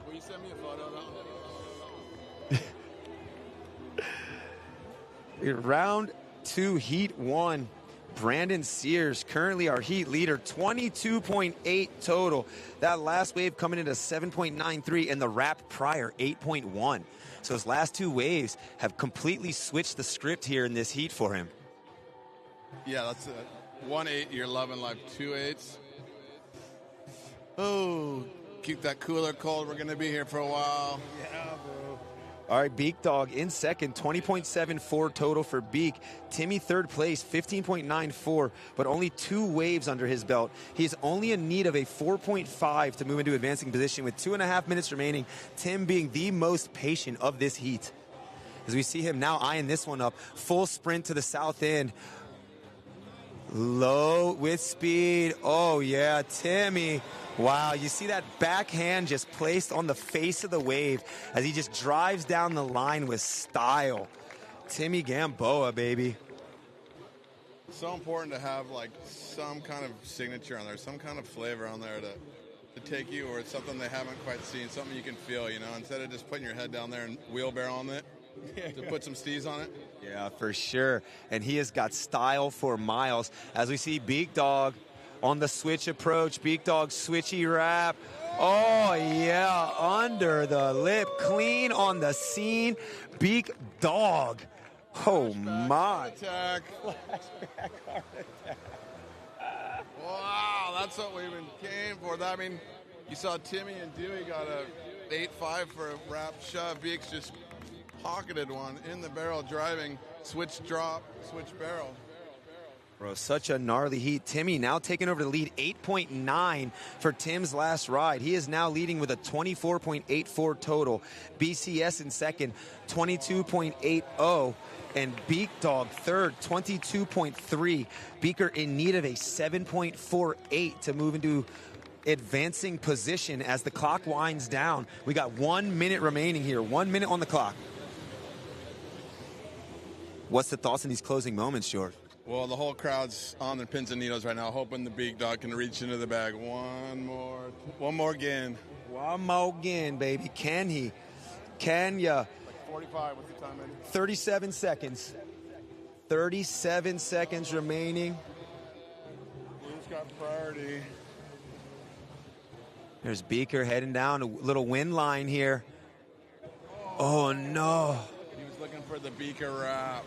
Will you send me a photo of that? Round 2, Heat 1. Brandon Sears, currently our heat leader, 22.8 total. That last wave coming in at 7.93, and the wrap prior, 8.1. So his last 2 waves have completely switched the script here in this heat for him. Yeah, that's it. 1-8, you're loving life. 2 8s. Oh, keep that cooler cold. We're going to be here for a while. Yeah, bro. All right, Beak Dog in second, 20.74 total for Beak. Timmy third place, 15.94, but only 2 waves under his belt. He's only in need of a 4.5 to move into advancing position with 2.5 minutes remaining. Tim being the most patient of this heat. As we see him now eyeing this one up, full sprint to the south end. Low with speed. Oh, yeah, Timmy. Wow, you see that backhand just placed on the face of the wave as he just drives down the line with style. Timmy Gamboa, baby. It's so important to have like some kind of signature on there, some kind of flavor on there to take you, or it's something they haven't quite seen, something you can feel, instead of just putting your head down there and wheelbarrow on it, to put some steez on it. Yeah, for sure. And he has got style for miles. As we see Beak Dog on the switch approach, Beak Dog switchy wrap. Oh, yeah, under the lip, clean on the scene. Beak Dog. Oh, my. Attack. Flashback heart attack. Wow, that's what we've been came for. I mean, you saw Timmy and Dewey got a 8.5 for a wrap shove. Beaks just pocketed one in the barrel, driving, switch drop, switch barrel. Bro, such a gnarly heat. Timmy now taking over the lead, 8.9 for Tim's last ride. He is now leading with a 24.84 total. BCS in second, 22.80. And Beak Dog third, 22.3. Beaker in need of a 7.48 to move into advancing position as the clock winds down. We got 1 minute remaining here, 1 minute on the clock. What's the thoughts in these closing moments, George? Well, the whole crowd's on their pins and needles right now, hoping the Beak Dog can reach into the bag. One more again. One more again, baby. Can he? Can ya? Like 45, what's the time, Eddie? 37 seconds. 37 seconds remaining. Who's got priority? There's Beaker heading down a little wind line here. Oh, no. He was looking for the Beaker wrap.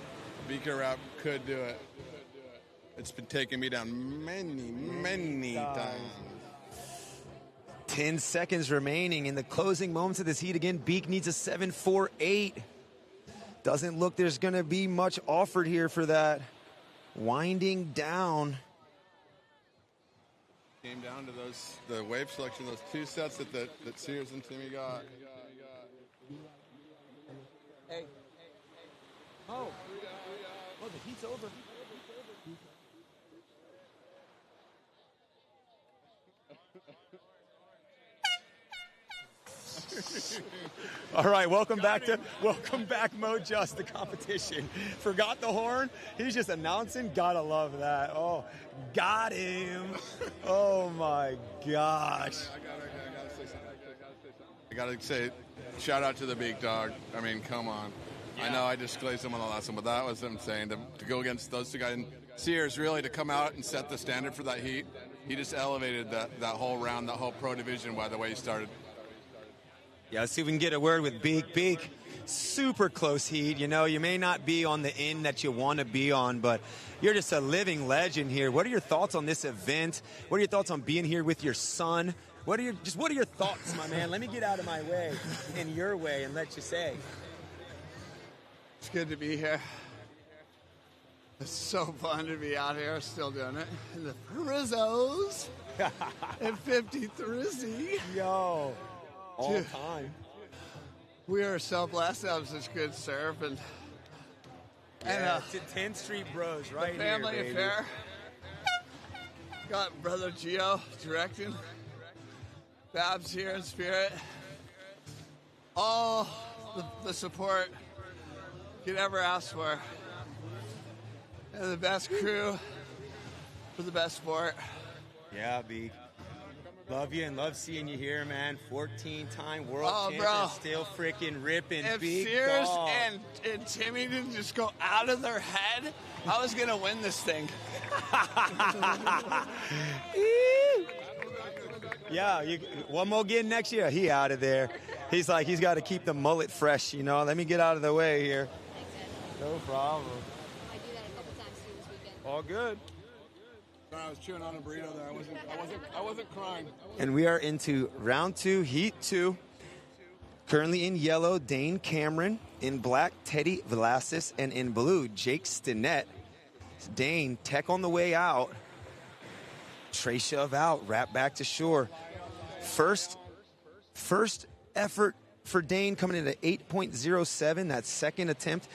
Beaker wrap could do it. It's been taking me down many times. 10 seconds remaining in the closing moments of this heat. Again, Beak needs a 7.48. Doesn't look there's going to be much offered here for that. Winding down. Came down to the wave selection, those two sets that Sears and Timmy got. Hey. Oh, the heat's over. All right, welcome back, Mo Just, the competition. Forgot the horn. He's just announcing. Gotta love that. Oh, got him. Oh, my gosh. I gotta say, shout out to the Beak Dog. I mean, come on. Yeah. I know I disglazed him on the last one, but that was insane to go against those two guys. And Sears really to come out and set the standard for that heat. He just elevated that whole round, that whole pro division by the way he started. Yeah, let's see if we can get a word with Beak. Beak, super close heat. You know, you may not be on the end that you want to be on, but you're just a living legend here. What are your thoughts on this event? What are your thoughts on being here with your son? What are your thoughts, my man? Let me get out of my way in your way and let you say. It's good to be here. It's so fun to be out here still doing it. And the Rizzos at 53. Yo. All time. We are so blessed to have such good surf and 10th Street Bros right the family here, baby. affair. Got brother Gio directing. Babs here in spirit. All the support you could ever ask for. And the best crew for the best sport. Yeah, Beak. Love you and love seeing you here, man. 14-time world champion, bro. Still freaking ripping. If Big Sears dog. and Timmy didn't just go out of their head, I was going to win this thing. Yeah, one more again next year. He out of there. He's like, he's got to keep the mullet fresh, you know. Let me get out of the way here. No problem. I do that a couple times too this weekend. All good. I was chewing on a burrito there. I wasn't crying. And we are into round 2, heat 2. Currently in yellow, Dane Cameron. In black, Teddy Vlasis. And in blue, Jake Stinnett. Dane, tech on the way out. Tray shove out, wrap back to shore. First effort for Dane coming in at 8.07. That second attempt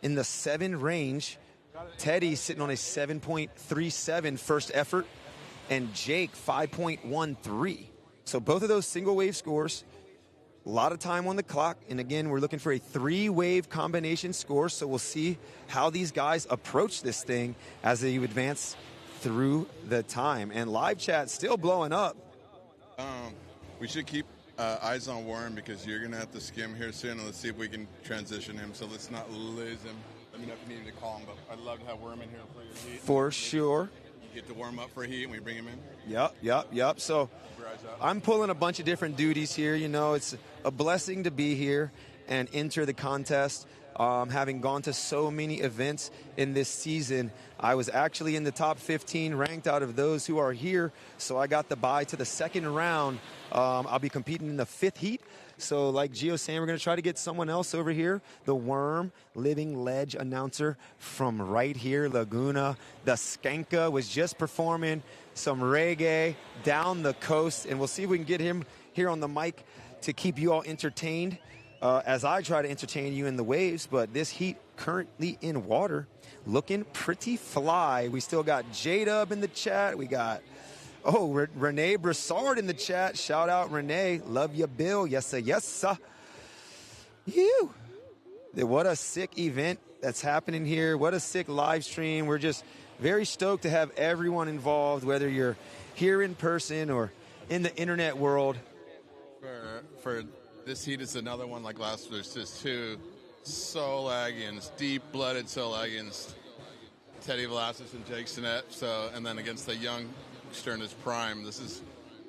in the 7 range. Teddy sitting on a 7.37 first effort, and Jake 5.13. So both of those single wave scores, a lot of time on the clock. And again, we're looking for a 3-wave combination score. So we'll see how these guys approach this thing as they advance through the time. And live chat still blowing up. We should keep eyes on Warren because you're going to have to skim here soon. And let's see if we can transition him. So let's not lose him. Let me know if you need me to call him, but I'd love to have Worm in here for your heat. For sure. You get to warm up for heat and we bring him in? Yep. So I'm pulling a bunch of different duties here. You know, it's a blessing to be here and enter the contest. Having gone to so many events in this season, I was actually in the top 15 ranked out of those who are here. So I got the bye to the second round. I'll be competing in the 5th heat. So like Gio saying, we're going to try to get someone else over here. The Worm, living ledge announcer from right here, Laguna. The Skanka was just performing some reggae down the coast. And we'll see if we can get him here on the mic to keep you all entertained as I try to entertain you in the waves. But this heat currently in water, looking pretty fly. We still got J-Dub in the chat. We got... Renee Broussard in the chat. Shout out, Renee. Love you, Bill. Yes, sir. Yes, sir. You. What a sick event that's happening here. What a sick live stream. We're just very stoked to have everyone involved, whether you're here in person or in the internet world. For this heat, it's another one like last. There's just 2 Solagans, deep-blooded Solagans, Teddy Velasquez and Jake Sinet. And then against the young Sternus Prime. This is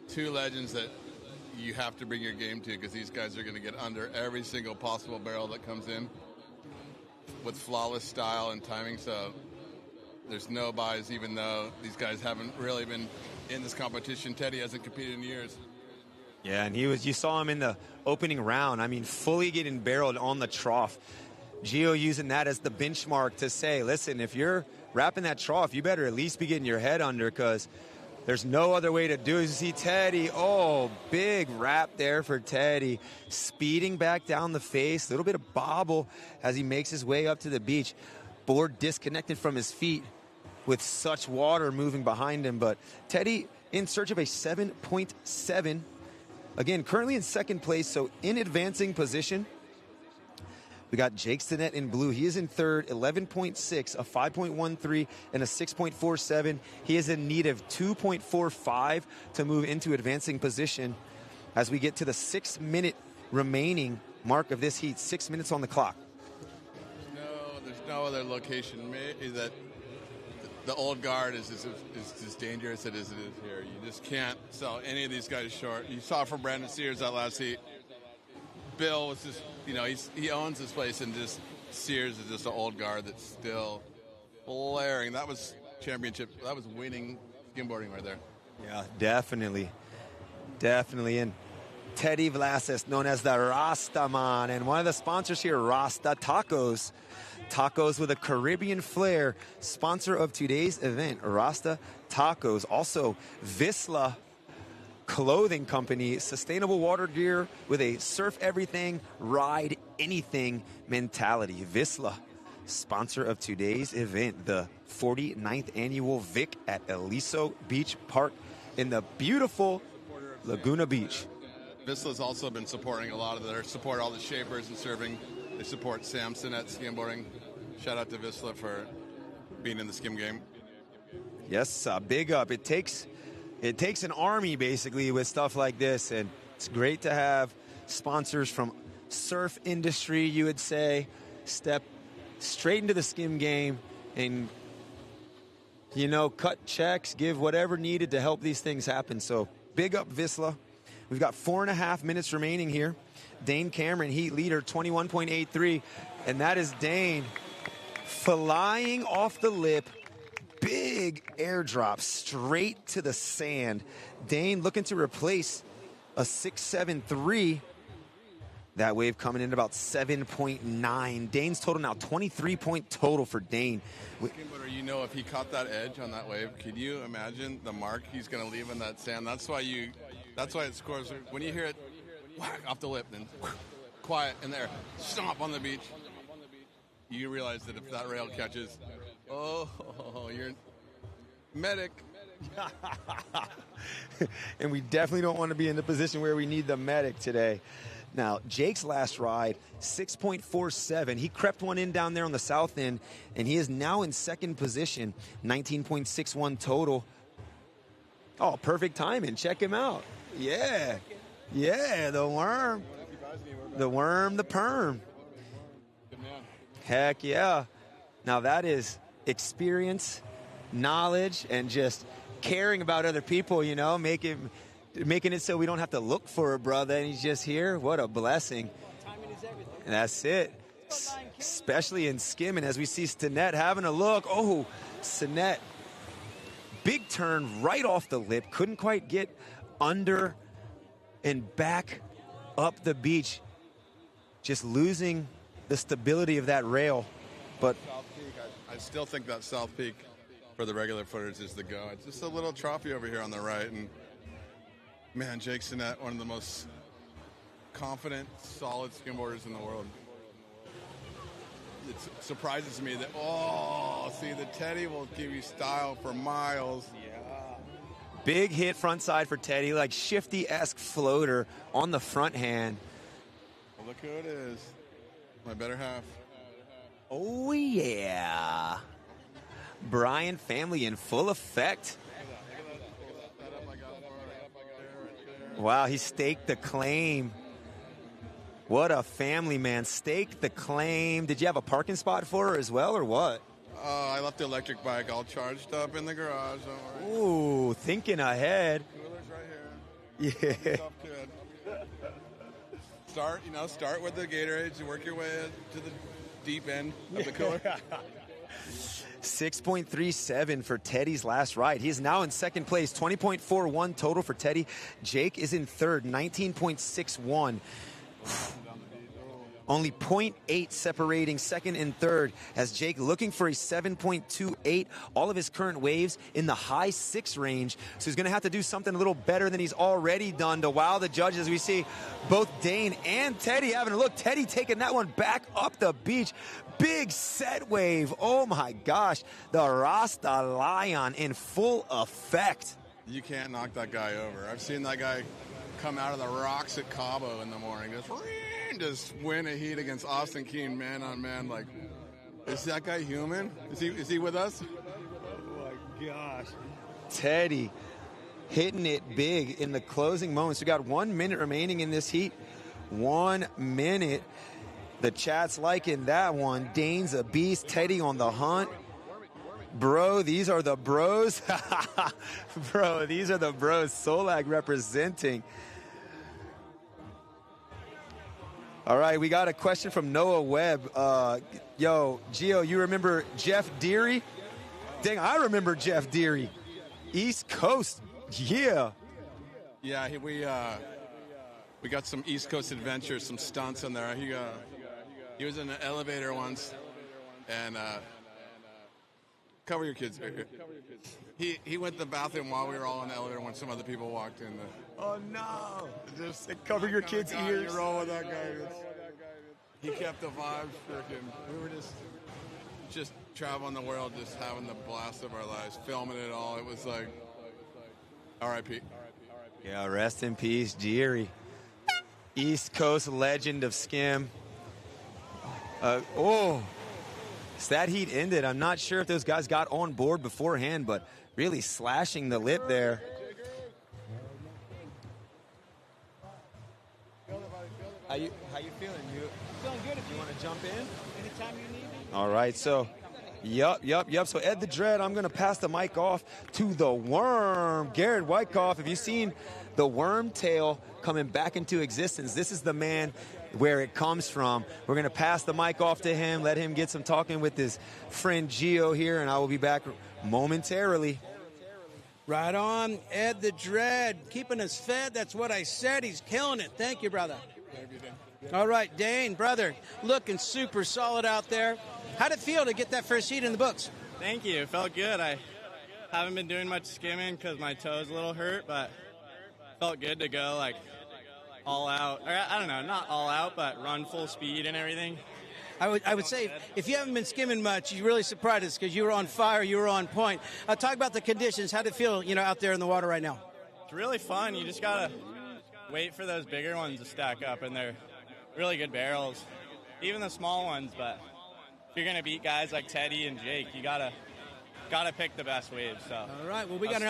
2 legends that you have to bring your game to because these guys are going to get under every single possible barrel that comes in with flawless style and timing. So there's no buys, even though these guys haven't really been in this competition. Teddy hasn't competed in years. Yeah, and you saw him in the opening round. I mean, fully getting barreled on the trough. Gio using that as the benchmark to say, listen, if you're wrapping that trough, you better at least be getting your head under because there's no other way to do it. You see Teddy, big wrap there for Teddy. Speeding back down the face, a little bit of bobble as he makes his way up to the beach. Board disconnected from his feet with such water moving behind him. But Teddy in search of a 7.7. Again, currently in second place, so in advancing position. We got Jake Stinnett in blue. He is in third, 11.6, a 5.13, and a 6.47. He is in need of 2.45 to move into advancing position as we get to the 6-minute remaining mark of this heat. 6 minutes on the clock. There's no other location. That the old guard is as dangerous as it is here. You just can't sell any of these guys short. You saw from Brandon Sears that last heat. Bill was just, he owns this place, and just Sears is just an old guard that's still blaring. That was championship. That was winning skimboarding right there. Yeah, definitely. And Teddy Velasquez, known as the Rasta Man, and one of the sponsors here, Rasta Tacos. Tacos with a Caribbean flair, sponsor of today's event, Rasta Tacos. Also, Visla Clothing Company, sustainable water gear with a surf everything, ride anything mentality. Visla, sponsor of today's event, the 49th annual VIC at Aliso Beach Park in the beautiful Laguna Beach. Visla's also been supporting a lot of support all the shapers and surfing. They support Samson at skimboarding. Shout out to Visla for being in the skim game. Yes, big up. It takes an army, basically, with stuff like this, and it's great to have sponsors from surf industry, you would say, step straight into the skim game and, cut checks, give whatever needed to help these things happen. So big up Visla. We've got 4.5 minutes remaining here. Dane Cameron, heat leader, 21.83, and that is Dane flying off the lip. Big airdrop straight to the sand. Dane looking to replace a 6.73. That wave coming in at about 7.9. Dane's total now 23-point total for Dane. Skimboarder, if he caught that edge on that wave, can you imagine the mark he's going to leave in that sand? That's why it scores. When you hear it whack off the lip, then quiet in there, stomp on the beach, you realize that if that rail catches, Oh, you're medic. And we definitely don't want to be in the position where we need the medic today. Now, Jake's last ride, 6.47. He crept one in down there on the south end, and he is now in second position, 19.61 total. Oh, perfect timing. Check him out. Yeah. Yeah, the worm. The worm, the perm. Heck yeah. Now, that is experience, knowledge, and just caring about other people, you know, making it so we don't have to look for a brother and he's just here. What a blessing. And that's it. Especially in skimming, as we see Stinnett having a look. Oh, Stinnett. Big turn right off the lip. Couldn't quite get under and back up the beach. Just losing the stability of that rail. But South Peak, I still think that South Peak for the regular footers is the go. It's just a little trophy over here on the right. And, man, Jake Stinnett, one of the most confident, solid skimboarders in the world. It surprises me that, see, the Teddy will give you style for miles. Yeah. Big hit front side for Teddy, like shifty-esque floater on the front hand. Well, look who it is. My better half. Oh, yeah. Brian family in full effect. Wow, he staked the claim. What a family, man. Staked the claim. Did you have a parking spot for her as well, or what? I left the electric bike all charged up in the garage. Don't worry. Ooh, thinking ahead. Cooler's right here. Yeah. Yourself good. Start with the Gatorade. You work your way to the deep end of the cooler. 6.37 for Teddy's last ride. He is now in second place, 20.41 total for Teddy. Jake is in third, 19.61. Only 0.8 separating second and third, as Jake looking for a 7.28. All of his current waves in the high 6 range. So he's going to have to do something a little better than he's already done to wow the judges. We see both Dane and Teddy having a look. Teddy taking that one back up the beach. Big set wave. Oh my gosh. The Rasta Lion in full effect. You can't knock that guy over. I've seen that guy come out of the rocks at Cabo in the morning. Just win a heat against Austin Keene man on man. Like, is that guy human? Is he with us? Oh my gosh. Teddy hitting it big in the closing moments. We got 1 minute remaining in this heat. 1 minute. The chat's liking that one. Dane's a beast. Teddy on the hunt. Bro, these are the bros. Bro, these are the bros. Solag representing. All right, we got a question from Noah Webb. Yo, Gio, you remember Jeff Deary? Dang, I remember Jeff Deary. East Coast, yeah. Yeah, we got some East Coast adventures, some stunts in there. He was in an elevator once, and cover your kids. He went to the bathroom while we were all in the elevator when some other people walked in. Oh no! Just cover your kids' ears. You roll with that guy. He kept the vibes freaking. We were just traveling the world, just having the blast of our lives, filming it all. It was like, R.I.P. Yeah, rest in peace, Deary. East Coast legend of Skim. So that heat ended. I'm not sure if those guys got on board beforehand, but really slashing the lip there. How you feeling? You Feeling good. If you want to jump in? Anytime you need me. All right, so Yup. So Ed the Dread, I'm going to pass the mic off to the Worm. Garrett Wyckoff, have you seen the worm tail coming back into existence? This is the man where it comes from. We're going to pass the mic off to him, let him get some talking with his friend Gio here, and I will be back momentarily. Right on, Ed the Dread, keeping us fed. That's what I said. He's killing it. Thank you, brother. All right, Dane, brother, looking super solid out there. How'd it feel to get that first heat in the books? Thank you. It felt good. I haven't been doing much skimming because my toe's a little hurt, but felt good to go like all out. Or, I don't know, not all out, but run full speed and everything. I would say if you haven't been skimming much, you really surprised us because you were on fire, you were on point. Talk about the conditions. How did it feel, out there in the water right now? It's really fun. You just gotta wait for those bigger ones to stack up, and they're really good barrels. Even the small ones, but if you're gonna beat guys like Teddy and Jake, you gotta pick the best waves. So. All right, well, we got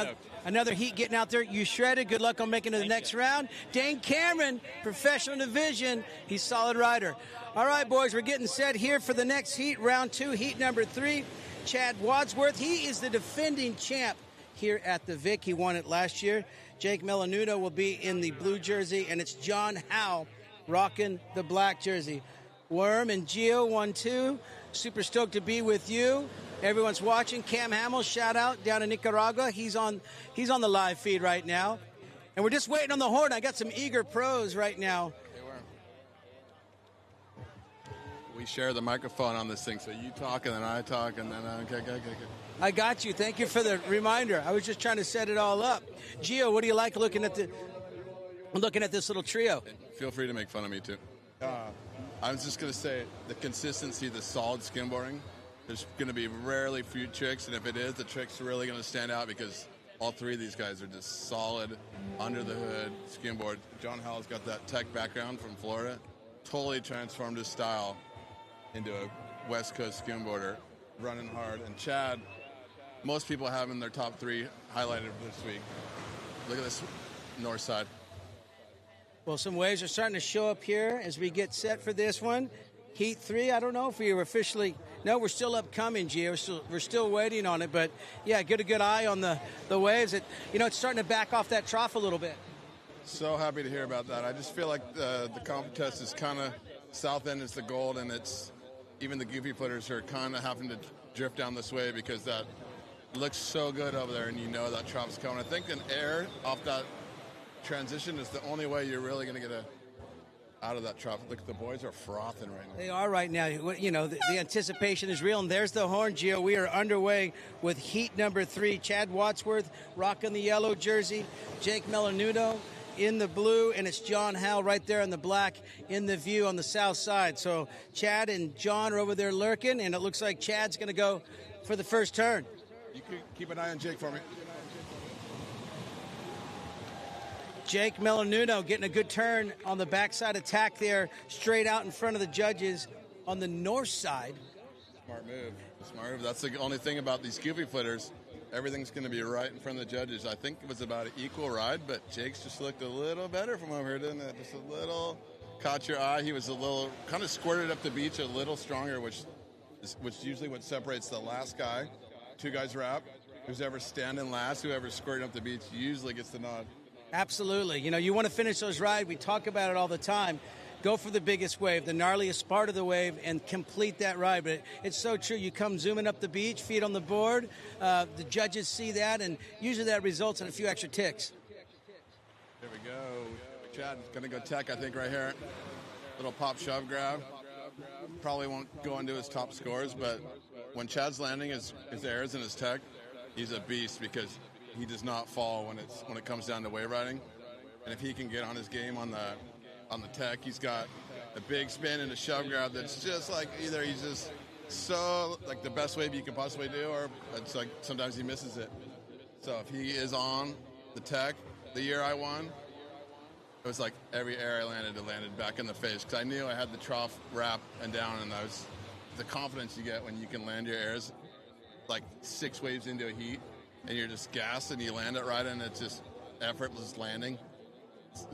another heat getting out there. You shredded. Good luck on making it to the next round. Dane Cameron, professional division. He's a solid rider. All right, boys, we're getting set here for the next heat, round 2, heat number 3. Chad Wadsworth, he is the defending champ here at the VIC. He won it last year. Jake Melanudo will be in the blue jersey, and it's John Howe rocking the black jersey. Worm and Gio 1-2. Super stoked to be with you. Everyone's watching. Cam Hamill, shout out down in Nicaragua. He's on the live feed right now. And we're just waiting on the horn. I got some eager pros right now. We share the microphone on this thing, so you talk and then I talk and then okay. I got you. Thank you for the reminder. I was just trying to set it all up. Gio, what do you like looking at this little trio? Feel free to make fun of me too. I was just going to say the consistency, the solid skimboarding. There's going to be rarely few tricks, and if it is, the trick's really going to stand out because all three of these guys are just solid, under the hood skimboard. John Howell's got that tech background from Florida, totally transformed his style into a West Coast skimboarder, running hard. And Chad, most people have him in their top 3 highlighted this week. Look at this north side. Well, some waves are starting to show up here as we get set for this one. Heat 3, I don't know if we were officially... No, we're still upcoming, Gio. We're still waiting on it. But, yeah, get a good eye on the waves. It's starting to back off that trough a little bit. So happy to hear about that. I just feel like the contest is kind of... South end is the gold, and it's... Even the goofy footers are kind of having to drift down this way because that looks so good over there, and you know that trough's coming. I think an air off that transition is the only way you're really going to get out of that trough. Look, the boys are frothing right now. They are right now. The anticipation is real, and there's the horn, Gio. We are underway with heat number 3. Chad Wadsworth rocking the yellow jersey. Jake Melanudo in the blue, and it's John Howell right there in the black in the view on the south side. So Chad and John are over there lurking, and it looks like Chad's going to go for the first turn. You can keep an eye on Jake for me. Jake Melanudo getting a good turn on the backside attack there, straight out in front of the judges on the north side. Smart move. That's the only thing about these goofy footers. Everything's going to be right in front of the judges. I think it was about an equal ride, but Jake's just looked a little better from over here, didn't it? Just a little caught your eye. He was a little kind of squirted up the beach a little stronger, which is usually what separates the last guy. 2 guys wrap. Who's ever standing last, whoever squirted up the beach usually gets the nod. Absolutely. You want to finish those rides. We talk about it all the time. Go for the biggest wave, the gnarliest part of the wave, and complete that ride. But it's so true. You come zooming up the beach, feet on the board. The judges see that, and usually that results in a few extra ticks. There we go. Chad's going to go tech, I think, right here. Little pop shove grab. Probably won't go into his top scores, but when Chad's landing his airs and his tech, he's a beast because he does not fall when it comes down to wave riding. And if he can get on his game on the tech, he's got a big spin and a shove grab that's just like either he's just so like the best wave you can possibly do, or it's like sometimes he misses it. So if he is on the tech, the year I won, it was like every air I landed, it landed back in the face because I knew I had the trough wrap and down, and the confidence you get when you can land your airs like 6 waves into a heat and you're just gassed and you land it right, and it's just effortless landing.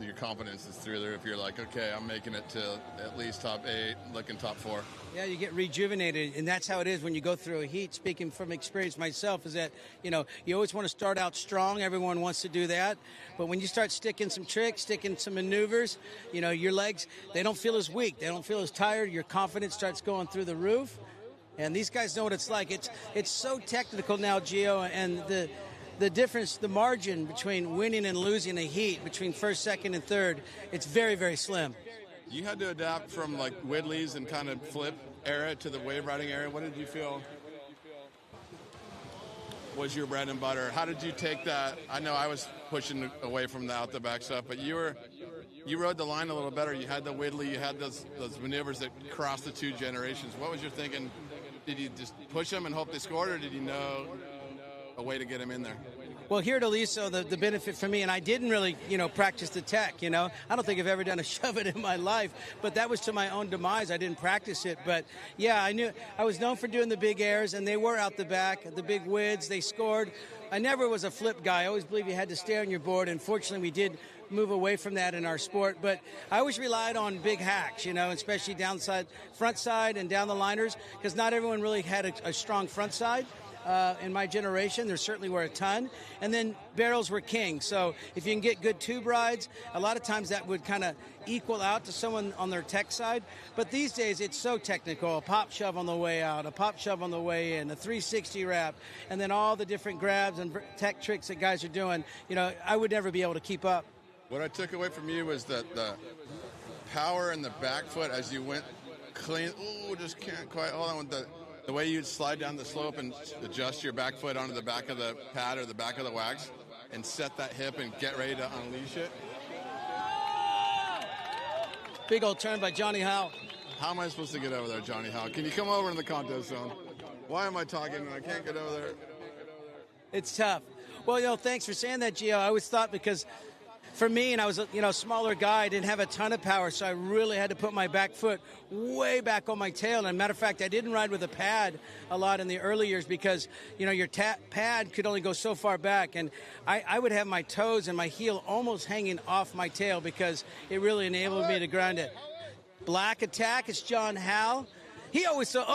Your confidence is through there if you're like, okay, I'm making it to at least top 8, looking top 4. Yeah, you get rejuvenated, and that's how it is when you go through a heat. Speaking from experience myself, is that, you always want to start out strong. Everyone wants to do that. But when you start sticking some tricks, sticking some maneuvers, your legs, they don't feel as weak. They don't feel as tired. Your confidence starts going through the roof. And these guys know what it's like. It's so technical now, Gio, and the difference, the margin between winning and losing a heat, between first, second, and third, it's very, very slim. You had to adapt from like Widley's and kind of flip era to the wave riding era. What did you feel was your bread and butter? How did you take that? I know I was pushing away from the out the back stuff, but you were You rode the line a little better. You had the Whitley. You had those maneuvers that crossed the two generations. What was your thinking? Did you just push them and hope they scored, or did you know a way to get them in there? Well, here at Aliso, the benefit for me, and I didn't really, practice the tech, I don't think I've ever done a shove it in my life, but that was to my own demise. I didn't practice it. But, yeah, I was known for doing the big airs, and they were out the back, the big wids. They scored. I never was a flip guy. I always believed you had to stay on your board, and fortunately we did move away from that in our sport. But I always relied on big hacks, especially front side and down the liners, because not everyone really had a strong front side. In my generation, there certainly were a ton. And then barrels were king. So if you can get good tube rides, a lot of times that would kind of equal out to someone on their tech side. But these days, it's so technical. A pop shove on the way out, a pop shove on the way in, a 360 wrap, and then all the different grabs and tech tricks that guys are doing. I would never be able to keep up. What I took away from you was the power in the back foot as you went clean. Ooh, just can't quite hold on with the way you'd slide down the slope and adjust your back foot onto the back of the pad or the back of the wax and set that hip and get ready to unleash it. Big old turn by Johnny Howe. How am I supposed to get over there, Johnny Howe? Can you come over in the contest zone? Why am I talking when I can't get over there? It's tough. Well, thanks for saying that, Gio. I always thought because for me, and I was a smaller guy, I didn't have a ton of power, so I really had to put my back foot way back on my tail. And matter of fact, I didn't ride with a pad a lot in the early years because your pad could only go so far back, and I would have my toes and my heel almost hanging off my tail because it really enabled me to grind it. Black attack, it's John Howe. He always said,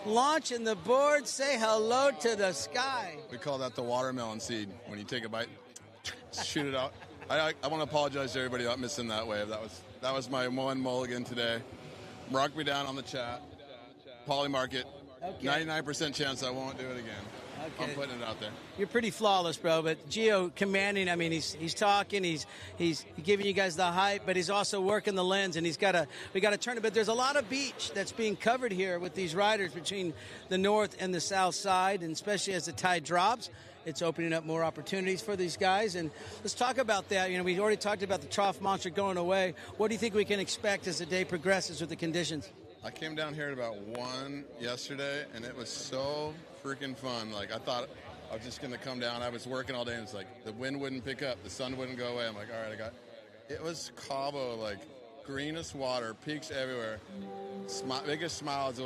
launching the board, say hello to the sky. We call that the watermelon seed. When you take a bite, shoot it out. I want to apologize to everybody about missing that wave. That was my one mulligan today. Mark me down on the chat. Polymark it. Okay. 99% chance I won't do it again. Okay. I'm putting it out there. You're pretty flawless, bro. But Gio commanding. I mean, he's talking. He's giving you guys the hype, but he's also working the lens, and we got to turn it. But there's a lot of beach that's being covered here with these riders between the north and the south side, and especially as the tide drops. It's opening up more opportunities for these guys. And let's talk about that. We already talked about the trough monster going away. What do you think we can expect as the day progresses with the conditions? I came down here at about 1 yesterday, and it was so freaking fun. Like, I thought I was just going to come down. I was working all day, and it's like the wind wouldn't pick up. The sun wouldn't go away. I'm like, all right, it was Cabo, like greenest water, peaks everywhere. Biggest smiles.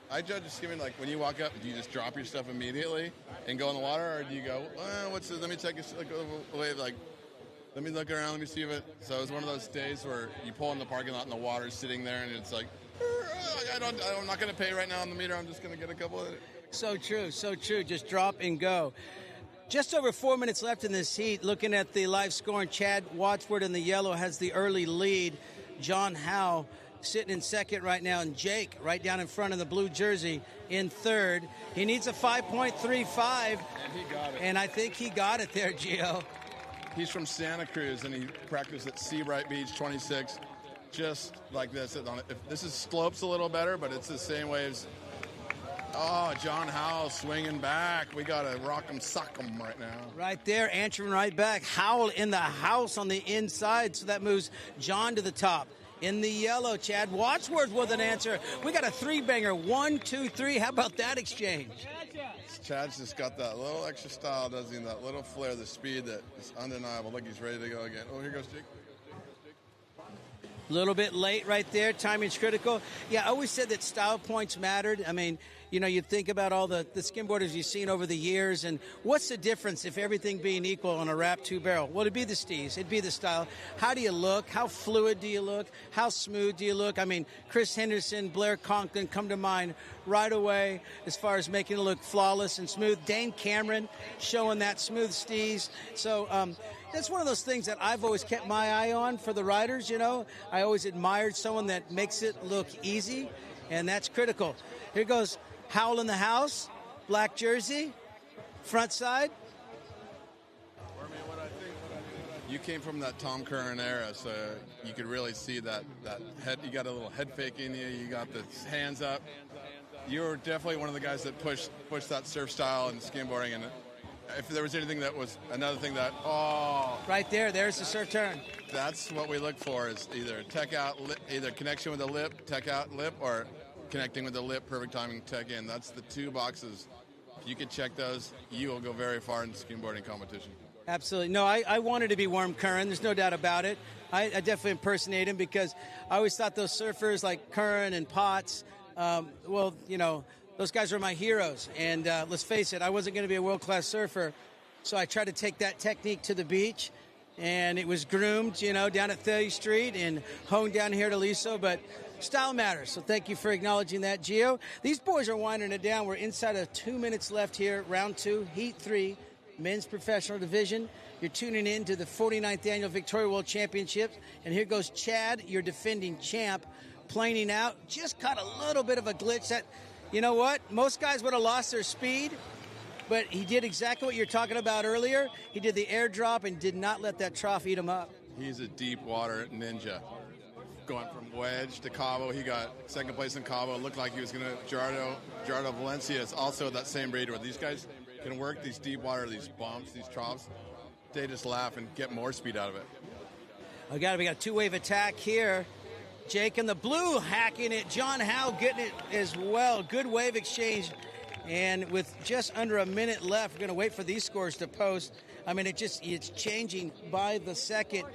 I judge skimming, like, when you walk up, do you just drop your stuff immediately and go in the water, or do you go, let me take a wave, like, let me look around, let me see if it, so it was one of those days where you pull in the parking lot and the water's sitting there, and it's like, I'm not going to pay right now on the meter, I'm just going to get a couple of it. So true, just drop and go. Just over 4 minutes left in this heat. Looking at the live scoring, Chad Watchford in the yellow has the early lead. John Howe sitting in second right now, and Jake right down in front of the blue jersey in third. He needs a 5.35, and he got it. And I think he got it there, Gio. He's from Santa Cruz, and he practiced at Seabright Beach 26, just like this. This is slopes a little better, but it's the same waves. Oh, John Howe swinging back. We got to rock him, sock him right now. Right there, answering right back. Howell in the house on the inside, so that moves John to the top. In the yellow, Chad Watchworth with an answer. We got a three-banger. 1, 2, 3. How about that exchange? Chad's just got that little extra style, doesn't he? That little flair, the speed that is undeniable. Look, he's ready to go again. Oh, here goes Jake. A little bit late right there. Timing's critical. Yeah, I always said that style points mattered. I mean, you think about all the skimboarders you've seen over the years, and what's the difference if everything being equal on a wrap two-barrel? Well, it'd be the steez. It'd be the style. How do you look? How fluid do you look? How smooth do you look? I mean, Chris Henderson, Blair Conklin come to mind right away as far as making it look flawless and smooth. Dane Cameron showing that smooth steez. So, that's one of those things that I've always kept my eye on for the riders, I always admired someone that makes it look easy, and that's critical. Here goes Howell in the house, black jersey, front side. You came from that Tom Curran era, so you could really see that head. You got a little head fake in you. You got the hands up. You were definitely one of the guys that pushed that surf style and skimboarding, and if there was anything that was another thing that, right there's the surf turn. That's what we look for, is either tech out, either connection with the lip, tech out lip, or connecting with the lip, perfect timing, tech in. That's the 2 boxes. If you can check those, you will go very far in skimboarding competition. Absolutely. No, I wanted to be Worm Curran. There's no doubt about it. I definitely impersonate him because I always thought those surfers like Curran and Potts, those guys were my heroes. And let's face it, I wasn't going to be a world-class surfer, so I tried to take that technique to the beach. And it was groomed, down at 30th Street and honed down here at Aliso. But style matters, so thank you for acknowledging that, Gio. These boys are winding it down. We're inside of 2 minutes left here, round 2, heat 3, men's professional division. You're tuning in to the 49th Annual Victoria World Championships. And here goes Chad, your defending champ, planing out. Just caught a little bit of a glitch that, you know what? Most guys would have lost their speed. But he did exactly what you're talking about earlier. He did the airdrop and did not let that trough eat him up. He's a deep water ninja. Going from wedge to Cabo, he got second place in Cabo. It looked like he was going to. Gerardo Valencia is also that same breed where these guys can work these deep water, these bumps, these troughs. They just laugh and get more speed out of it. We got a 2-wave attack here. Jake in the blue hacking it. John Howe getting it as well. Good wave exchange. And with just under a minute left, we're going to wait for these scores to post. I mean, it's changing by the second,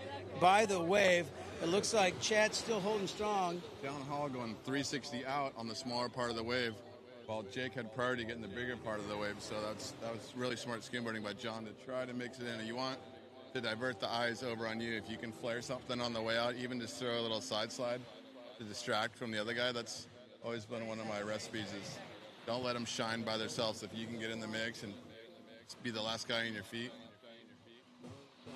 by the wave. It looks like Chad's still holding strong. John Hall going 360 out on the smaller part of the wave, while Jake had priority getting the bigger part of the wave. So that was really smart skimboarding by John to try to mix it in. You want to divert the eyes over on you. If you can flare something on the way out, even just throw a little side slide to distract from the other guy. That's always been one of my recipes is don't let them shine by themselves. If you can get in the mix and be the last guy in your feet,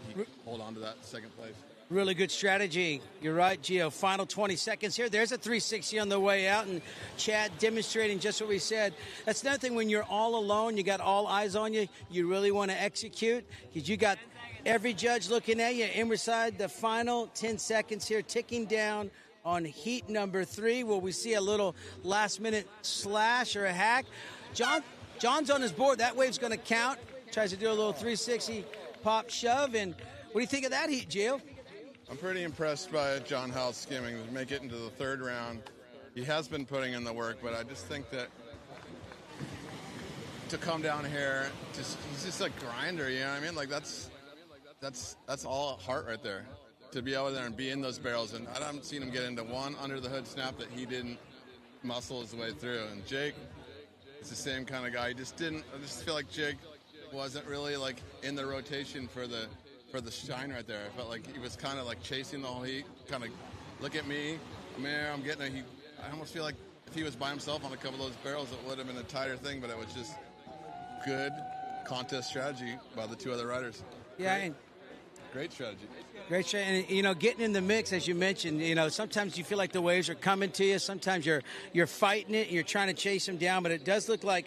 you can hold on to that second place. Really good strategy. You're right, Gio. Final 20 seconds here. There's a 360 on the way out, and Chad demonstrating just what we said. That's another thing when you're all alone, you got all eyes on you, you really want to execute because you got every judge looking at you. Inside the final 10 seconds here, ticking down on heat number 3. Will we see a little last-minute slash or a hack? John's on his board. That wave's going to count. Tries to do a little 360 pop shove. And what do you think of that heat, Gio? I'm pretty impressed by John Howell's skimming to make it into the third round. He has been putting in the work, but I just think that to come down here, he's just a grinder, you know what I mean? Like that's all heart right there. To be over there and be in those barrels, and I haven't seen him get into one under the hood snap that he didn't muscle his way through. And Jake is the same kind of guy. I just feel like Jake wasn't really like in the rotation for the shine right there. I felt like he was kind of like chasing the whole heat. Kind of look at me, I'm getting a heat. I almost feel like if he was by himself on a couple of those barrels, it would have been a tighter thing. But it was just good contest strategy by the two other riders. Yeah. Great strategy. Great strategy. And, getting in the mix, as you mentioned, sometimes you feel like the waves are coming to you. Sometimes you're fighting it and you're trying to chase them down. But it does look like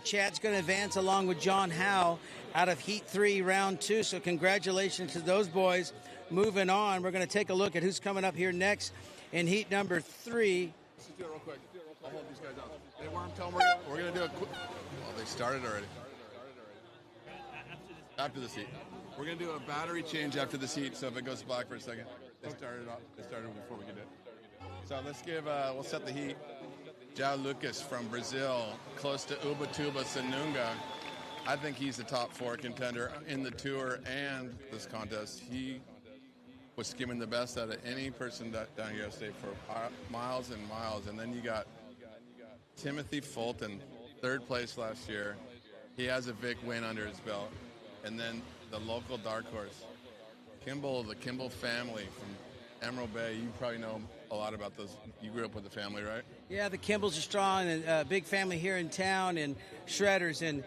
Chad's going to advance along with John Howe out of Heat 3, Round 2. So congratulations to those boys. Moving on, we're going to take a look at who's coming up here next in Heat number 3. Let's do it real quick. I'll hold these guys out. Hey, tell them we're going to do a quick... Well, they started already. After this heat. We're going to do a battery change after this heat, so if it goes black for a second. They started before we could do it. So let's we'll set the heat. João Lucas from Brazil, close to Ubatuba, Sanunga. I think he's the top 4 contender in the tour and this contest. He was skimming the best out of any person down here state for miles and miles. And then you got Timothy Fulton, 3rd place last year. He has a VIC win under his belt. And then the local dark horse, the Kimball family from Emerald Bay. You probably know a lot about those. You grew up with the family, right? Yeah, the Kimballs are strong, and big family here in town, and shredders. And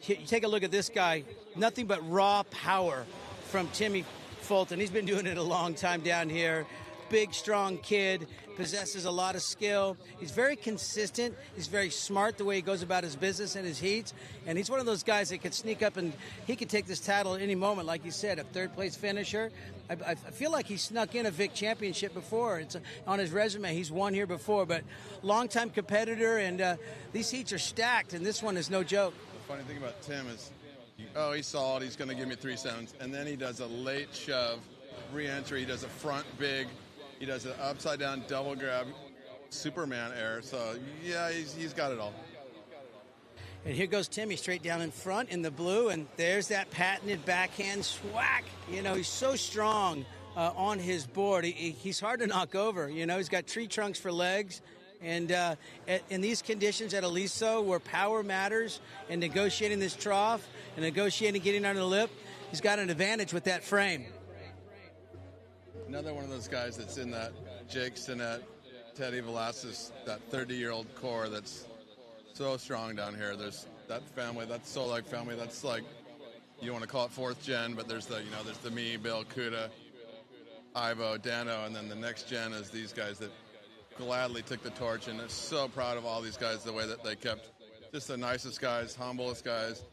you take a look at this guy, nothing but raw power from Timmy Fulton. He's been doing it a long time down here. Big, strong kid, possesses a lot of skill. He's very consistent. He's very smart the way he goes about his business and his heats. And he's one of those guys that could sneak up and he could take this title at any moment. Like you said, a 3rd place finisher. I feel like he snuck in a VIC championship before. It's on his resume. He's won here before, but longtime competitor. And these heats are stacked, and this one is no joke. The funny thing about Tim is Oh, he's solid. He's going to give me 3 seconds. And then he does a late shove, re-entry. He does a front big. He does an upside-down double grab, Superman air. So, yeah, he's got it all. And here goes Timmy straight down in front in the blue, and there's that patented backhand swack. You know, he's so strong on his board. He's hard to knock over. You know, he's got tree trunks for legs. And in these conditions at Aliso, where power matters and negotiating this trough and negotiating getting under the lip, he's got an advantage with that frame. Another one of those guys that's in that Jake Sinnett, Teddy Velasquez, that 30-year-old core that's so strong down here. There's that family, that Solag family. That's like, you don't want to call it 4th gen, but there's the me, Bill, Kuda, Ivo, Dano, and then the next gen is these guys that gladly took the torch, and I'm so proud of all these guys, the way that they kept just the nicest guys, humblest guys.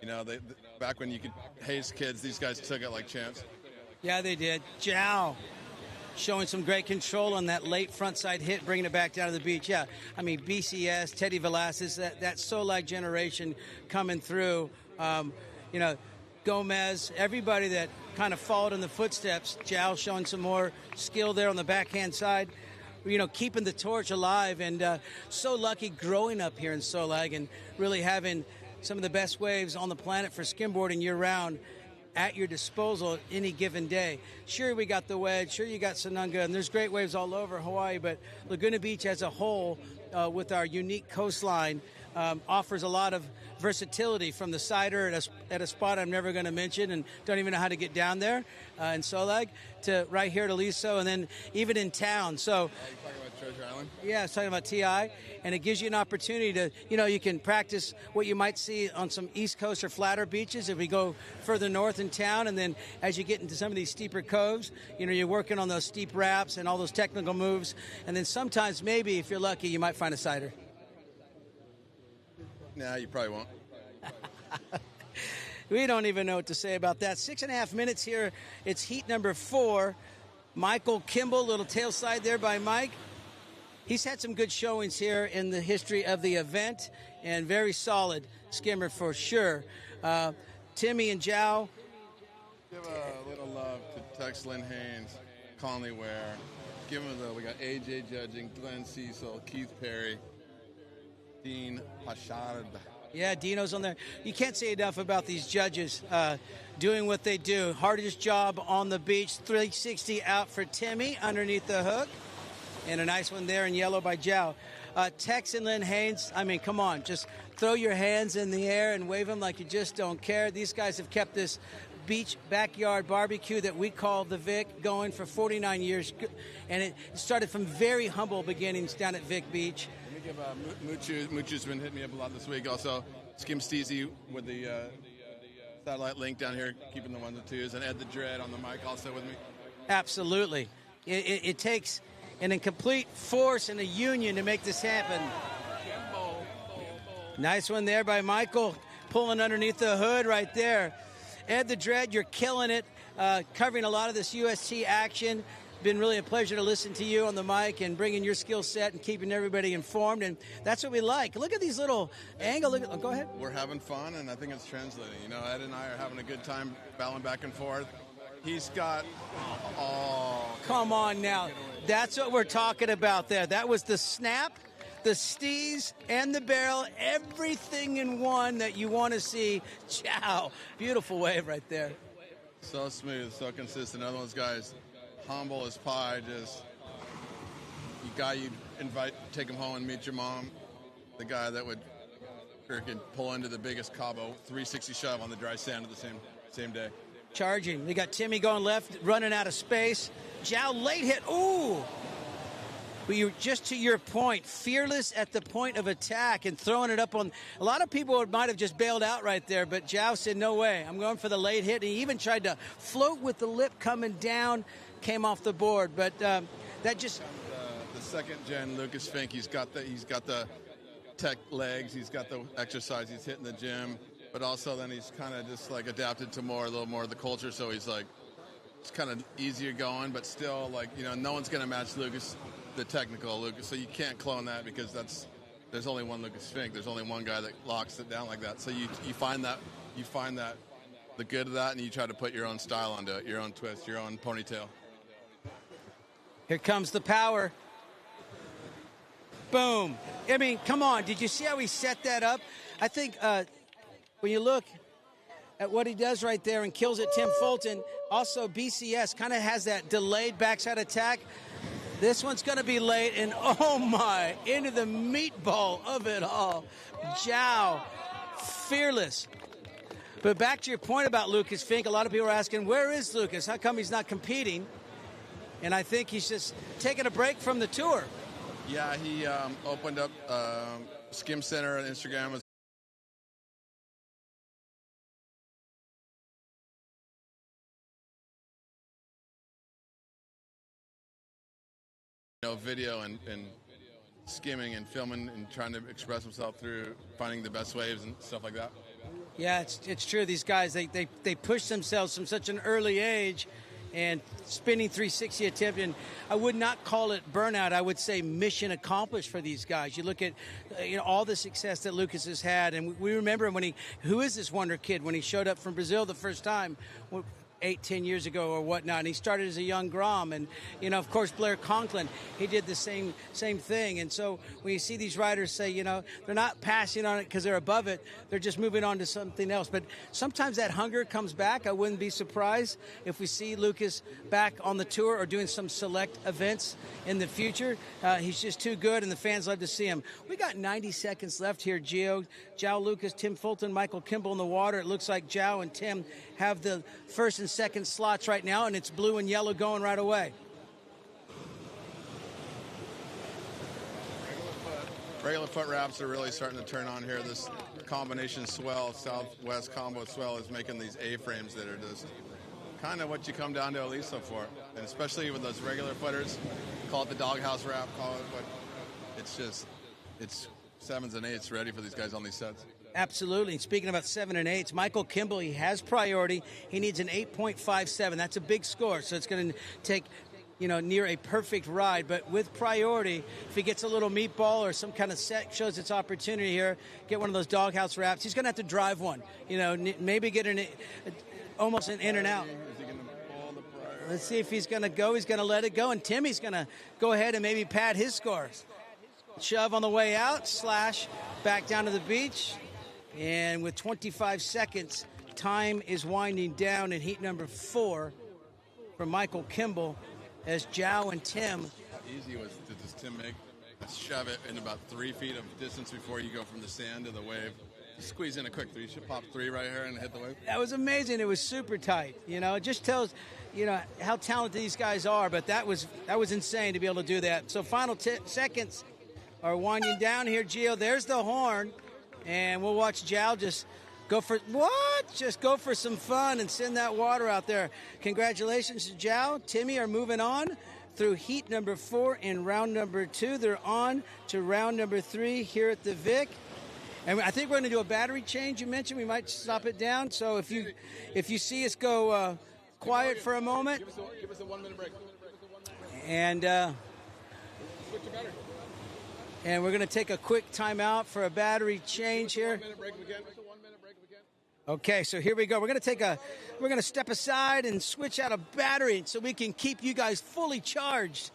You know, they back when you could haze kids, these guys took it like champs. Yeah, they did. Zhao showing some great control on that late frontside hit, bringing it back down to the beach. Yeah, I mean, BCS, Teddy Velasquez, that Solag generation coming through. You know, Gomez, everybody that kind of followed in the footsteps. Zhao showing some more skill there on the backhand side. You know, keeping the torch alive, and so lucky growing up here in Solag and really having some of the best waves on the planet for skimboarding year-round at your disposal any given day. Sure, we got the wedge. Sure, you got Sanunga, and there's great waves all over Hawaii, but Laguna Beach as a whole, with our unique coastline, offers a lot of versatility, from the cider at a spot I'm never going to mention and don't even know how to get down there in Solag, to right here at Aliso, and then even in town. So, you talking about Treasure Island? yeah, I was talking about TI, and it gives you an opportunity to, you know, you can practice what you might see on some East Coast or flatter beaches if we go further north in town, and then as you get into some of these steeper coves, you know, you're working on those steep wraps and all those technical moves, and then sometimes maybe, if you're lucky, you might find a cider. Nah, you probably won't. We don't even know what to say about that. 6.5 minutes here. It's heat number 4. Michael Kimball, little tail slide there by Mike. He's had some good showings here in the history of the event, and very solid skimmer for sure. Timmy and Zhao. Give a little love to Tex Lynn Haynes, Conley Ware. Give them we got AJ judging, Glenn Cecil, Keith Perry, Dean Hashard. Yeah, Dino's on there. You can't say enough about these judges doing what they do. Hardest job on the beach. 360 out for Timmy underneath the hook. And a nice one there in yellow by Zhao. Tex and Lynn Haynes, I mean, come on. Just throw your hands in the air and wave them like you just don't care. These guys have kept this beach backyard barbecue that we call the VIC going for 49 years. And it started from very humble beginnings down at VIC Beach. Muchu's been hitting me up a lot this week. Also, Skim Steezy with the satellite link down here, keeping the 1s and 2s, and Ed the Dread on the mic also with me. Absolutely. It takes an incomplete force and a union to make this happen. Nice one there by Michael, pulling underneath the hood right there. Ed the Dread, you're killing it, covering a lot of this UST action. Been really a pleasure to listen to you on the mic and bringing your skill set and keeping everybody informed, and that's what we like. Look at these little angles. Go ahead. We're having fun, and I think it's translating. You know, Ed and I are having a good time battling back and forth. He's got... Come on now. That's what we're talking about there. That was the snap, the steez, and the barrel. Everything in one that you want to see. Ciao. Beautiful wave right there. So smooth, so consistent. Another one's guys... humble as pie, just the guy you'd invite, take him home and meet your mom, the guy that would freaking pull into the biggest Cabo 360 shove on the dry sand of the same day. Charging. We got Timmy going left, running out of space. Zhao late hit. Ooh! But you just to your point, fearless at the point of attack and throwing it up on. A lot of people might have just bailed out right there, but Zhao said, no way. I'm going for the late hit. And he even tried to float with the lip coming down, came off the board. But that just. The second gen Lucas Fink, he's got the tech legs, he's got the exercise, he's hitting the gym, but also then he's kind of just like adapted to a little more of the culture. So he's like, it's kind of easier going, but still like, you know, no one's going to match Lucas. The technical Lucas, so you can't clone that because there's only one Lucas Fink. There's only one guy that locks it down like that. So you find that you find that the good of that, and you try to put your own style onto it, your own twist, your own ponytail. Here comes the power. Boom. I mean, come on. Did you see how he set that up? I think when you look at what he does right there and kills it, Tim Fulton, also BCS kind of has that delayed backside attack. This one's going to be late, and oh my, into the meatball of it all. Zhao, fearless. But back to your point about Lucas Fink, a lot of people are asking, where is Lucas? How come he's not competing? And I think he's just taking a break from the tour. Yeah, he opened up Skim Center on Instagram. Video and skimming and filming and trying to express himself through finding the best waves and stuff like that. Yeah, it's true. These guys, they push themselves from such an early age, and spinning 360 attempt, and I would not call it burnout. I would say mission accomplished for these guys. You look at all the success that Lucas has had, and we remember when who is this wonder kid when he showed up from Brazil the first time, 8-10 years ago or whatnot, and he started as a young Grom, and of course Blair Conklin, he did the same thing. And so when you see these riders say they're not passing on it because they're above it, they're just moving on to something else. But sometimes that hunger comes back. I wouldn't be surprised if we see Lucas back on the tour or doing some select events in the future. He's just too good, and the fans love to see him. We got 90 seconds left here, Gio. Zhao Lucas, Tim Fulton, Michael Kimball in the water. It looks like Zhao and Tim have the first and second slots right now, and it's blue and yellow going right away. Regular foot wraps are really starting to turn on here. This combination swell, southwest combo swell, is making these A-frames that are just kind of what you come down to Aliso for. And especially with those regular footers, call it the doghouse wrap, but it's 7s and 8s ready for these guys on these sets. Absolutely. Speaking about 7 and 8s, Michael Kimball, he has priority. He needs an 8.57. That's a big score, so it's going to take near a perfect ride. But with priority, if he gets a little meatball or some kind of set shows its opportunity here, get one of those doghouse wraps, he's going to have to drive one. Maybe get almost an in and out. Let's see if he's going to go. He's going to let it go, and Timmy's going to go ahead and maybe pad his scores. Shove on the way out, slash back down to the beach. And with 25 seconds, time is winding down in heat number 4 for Michael Kimball as Zhao and Tim. How easy was to just Tim make shove it in about 3 feet of distance before you go from the sand to the wave. Squeeze in a quick 3. You should pop 3 right here and hit the wave. That was amazing. It was super tight. It just tells how talented these guys are. But that was insane to be able to do that. So final seconds are winding down here, Gio. There's the horn. And we'll watch Zhao just go for some fun and send that water out there. Congratulations to Zhao. Timmy are moving on through heat number 4 in round number 2. They're on to round number 3 here at the VIC. And I think we're going to do a battery change. You mentioned we might stop it down. So if you see us go quiet for a moment. Give us a 1 minute break. And switch your battery. And we're going to take a quick timeout for a battery change here. Okay, so here we go. We're going to step aside and switch out a battery so we can keep you guys fully charged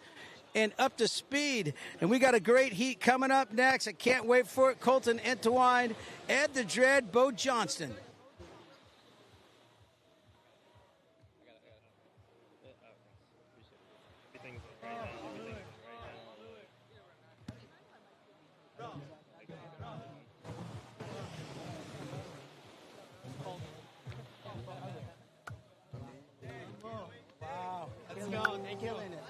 and up to speed. And we got a great heat coming up next. I can't wait for it. Colton Entwine, Ed the Dread, Bo Johnston. Killing it.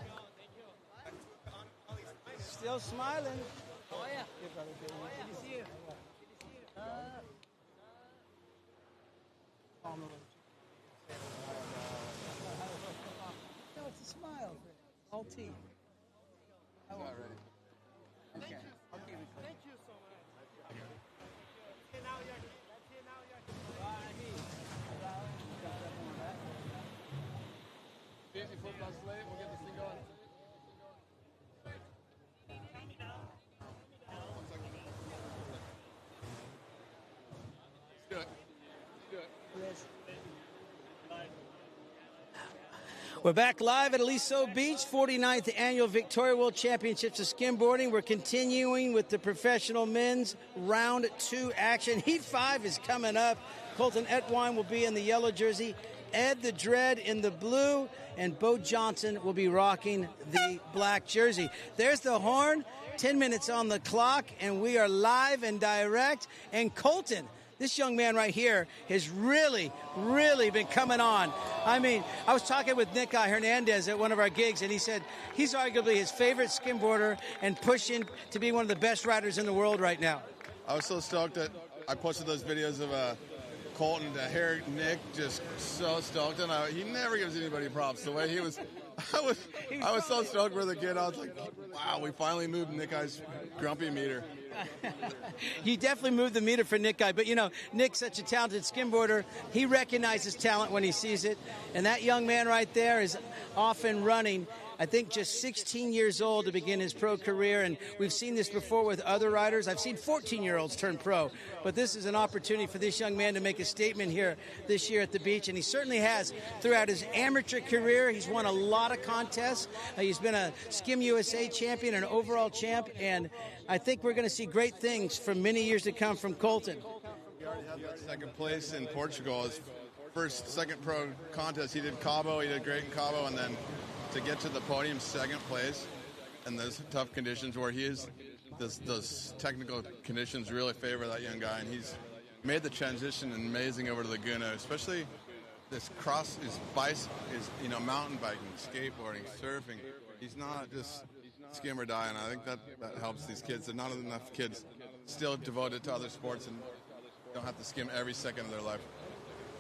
Still smiling. Oh, yeah. Good to see you. No, it's a smile. All teeth. Not ready. Okay. Thank you so much. 50 foot plus late, we'll get this thing going. Let's do it. Let's do it. We're back live at Aliso Beach, 49th Annual Victoria World Championships of Skimboarding. We're continuing with the professional men's round 2 action. Heat 5 is coming up. Colton Etwine will be in the yellow jersey, Ed the Dread in the blue, and Bo Johnson will be rocking the black jersey. There's the horn, 10 minutes on the clock, and we are live and direct. And Colton, this young man right here has really, really been coming on. I mean, I was talking with Nick Hernandez at one of our gigs, and he said he's arguably his favorite skimboarder and pushing to be one of the best riders in the world right now. I was so stoked that I posted those videos of Colton to hear Nick just so stoked, and he never gives anybody props. The way he was, I was so stoked for the kid. I was like, wow, we finally moved Nick Guy's grumpy meter. You definitely moved the meter for Nick Guy, but you know, Nick's such a talented skimboarder. He recognizes talent when he sees it, and that young man right there is off and running. I think just 16 years old to begin his pro career, and we've seen this before with other riders. I've seen 14-year-olds turn pro, but this is an opportunity for this young man to make a statement here this year at the beach, and he certainly has throughout his amateur career. He's won a lot of contests. He's been a Skim USA champion, an overall champ, and I think we're going to see great things for many years to come from Colton. He already had that second place in Portugal. His second pro contest, he did Cabo. He did great in Cabo, and then to get to the podium, second place, and those tough conditions where he is, those technical conditions really favor that young guy, and he's made the transition amazing over to Laguna, especially this cross, his mountain biking, skateboarding, surfing. He's not just skim or die, and I think that helps these kids. There's not enough kids still devoted to other sports and don't have to skim every second of their life.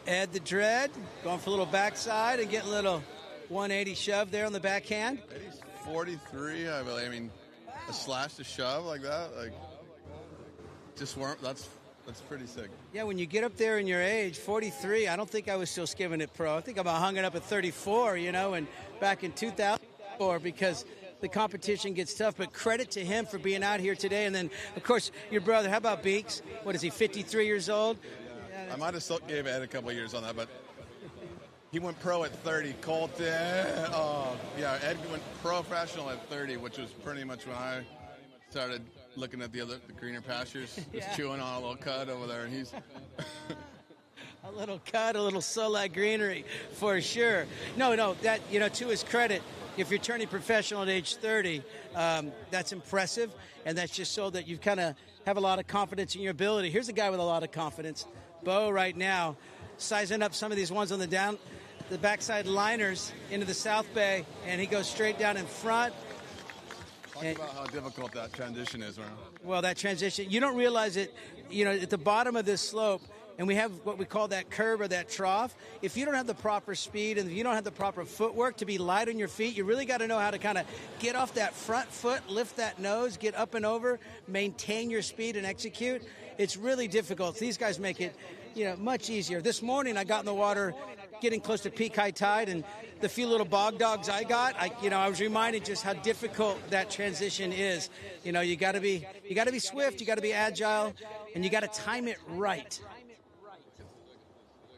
Ed the Dread going for a little backside and getting a little 180 shove there on the backhand. He's 43, I believe. I mean, a slash to shove like that, that's pretty sick. Yeah, when you get up there in your age, 43, I don't think I was still skimming it pro. I think I'm hung it up at 34, and back in 2004 because the competition gets tough. But credit to him for being out here today. And then, of course, your brother, how about Beeks? What is he, 53 years old? I might have still gave Ed a couple of years on that, but he went pro at 30. Colton, Ed went professional at 30, which was pretty much when I started looking at the greener pastures. Just chewing on a little cud over there, and he's a little cud, a little Solat greenery for sure. No, that to his credit, if you're turning professional at age 30, that's impressive, and that's just so that you kind of have a lot of confidence in your ability. Here's a guy with a lot of confidence, Bo, right now, sizing up some of these ones on the backside liners into the South Bay, and he goes straight down in front. Talk about how difficult that transition is, man. Well, that transition, you don't realize it, at the bottom of this slope, and we have what we call that curve or that trough. If you don't have the proper speed and if you don't have the proper footwork to be light on your feet, you really got to know how to kind of get off that front foot, lift that nose, get up and over, maintain your speed and execute. It's really difficult. These guys make it, much easier. This morning I got in the water getting close to peak high tide, and the few little bog dogs I got, I was reminded just how difficult that transition is. You got to be swift, you got to be agile, and you got to time it right.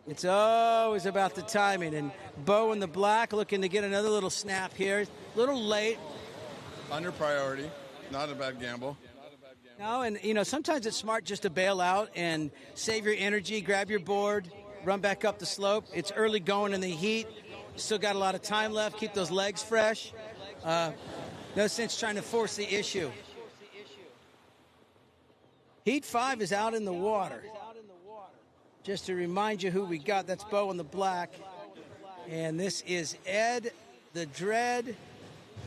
It's always about the timing, and Bo in the black looking to get another little snap here. A little late. Under priority, not a bad gamble. No, and sometimes it's smart just to bail out and save your energy, grab your board, run back up the slope. It's early going in the heat. Still got a lot of time left. Keep those legs fresh. No sense trying to force the issue. Heat 5 is out in the water. Just to remind you who we got, that's Bo in the black. And this is Ed the Dread.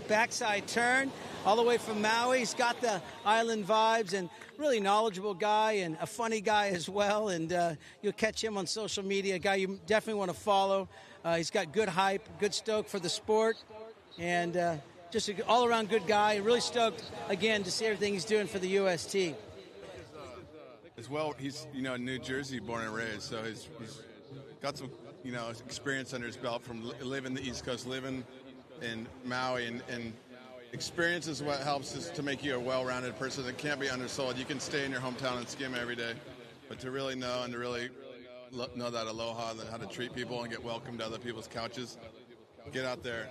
Backside turn all the way from Maui. He's got the island vibes and really knowledgeable guy and a funny guy as well. And you'll catch him on social media, a guy you definitely want to follow. He's got good hype, good stoke for the sport, and just an all-around good guy. Really stoked, again, to see everything he's doing for the UST. As well, he's in New Jersey, born and raised, so he's got some experience under his belt from living the East Coast, living in Maui, and experience is what helps us to make you a well-rounded person that can't be undersold. You can stay in your hometown and skim every day, but to really know and to really know that aloha, how to treat people and get welcome to other people's couches, Get out there.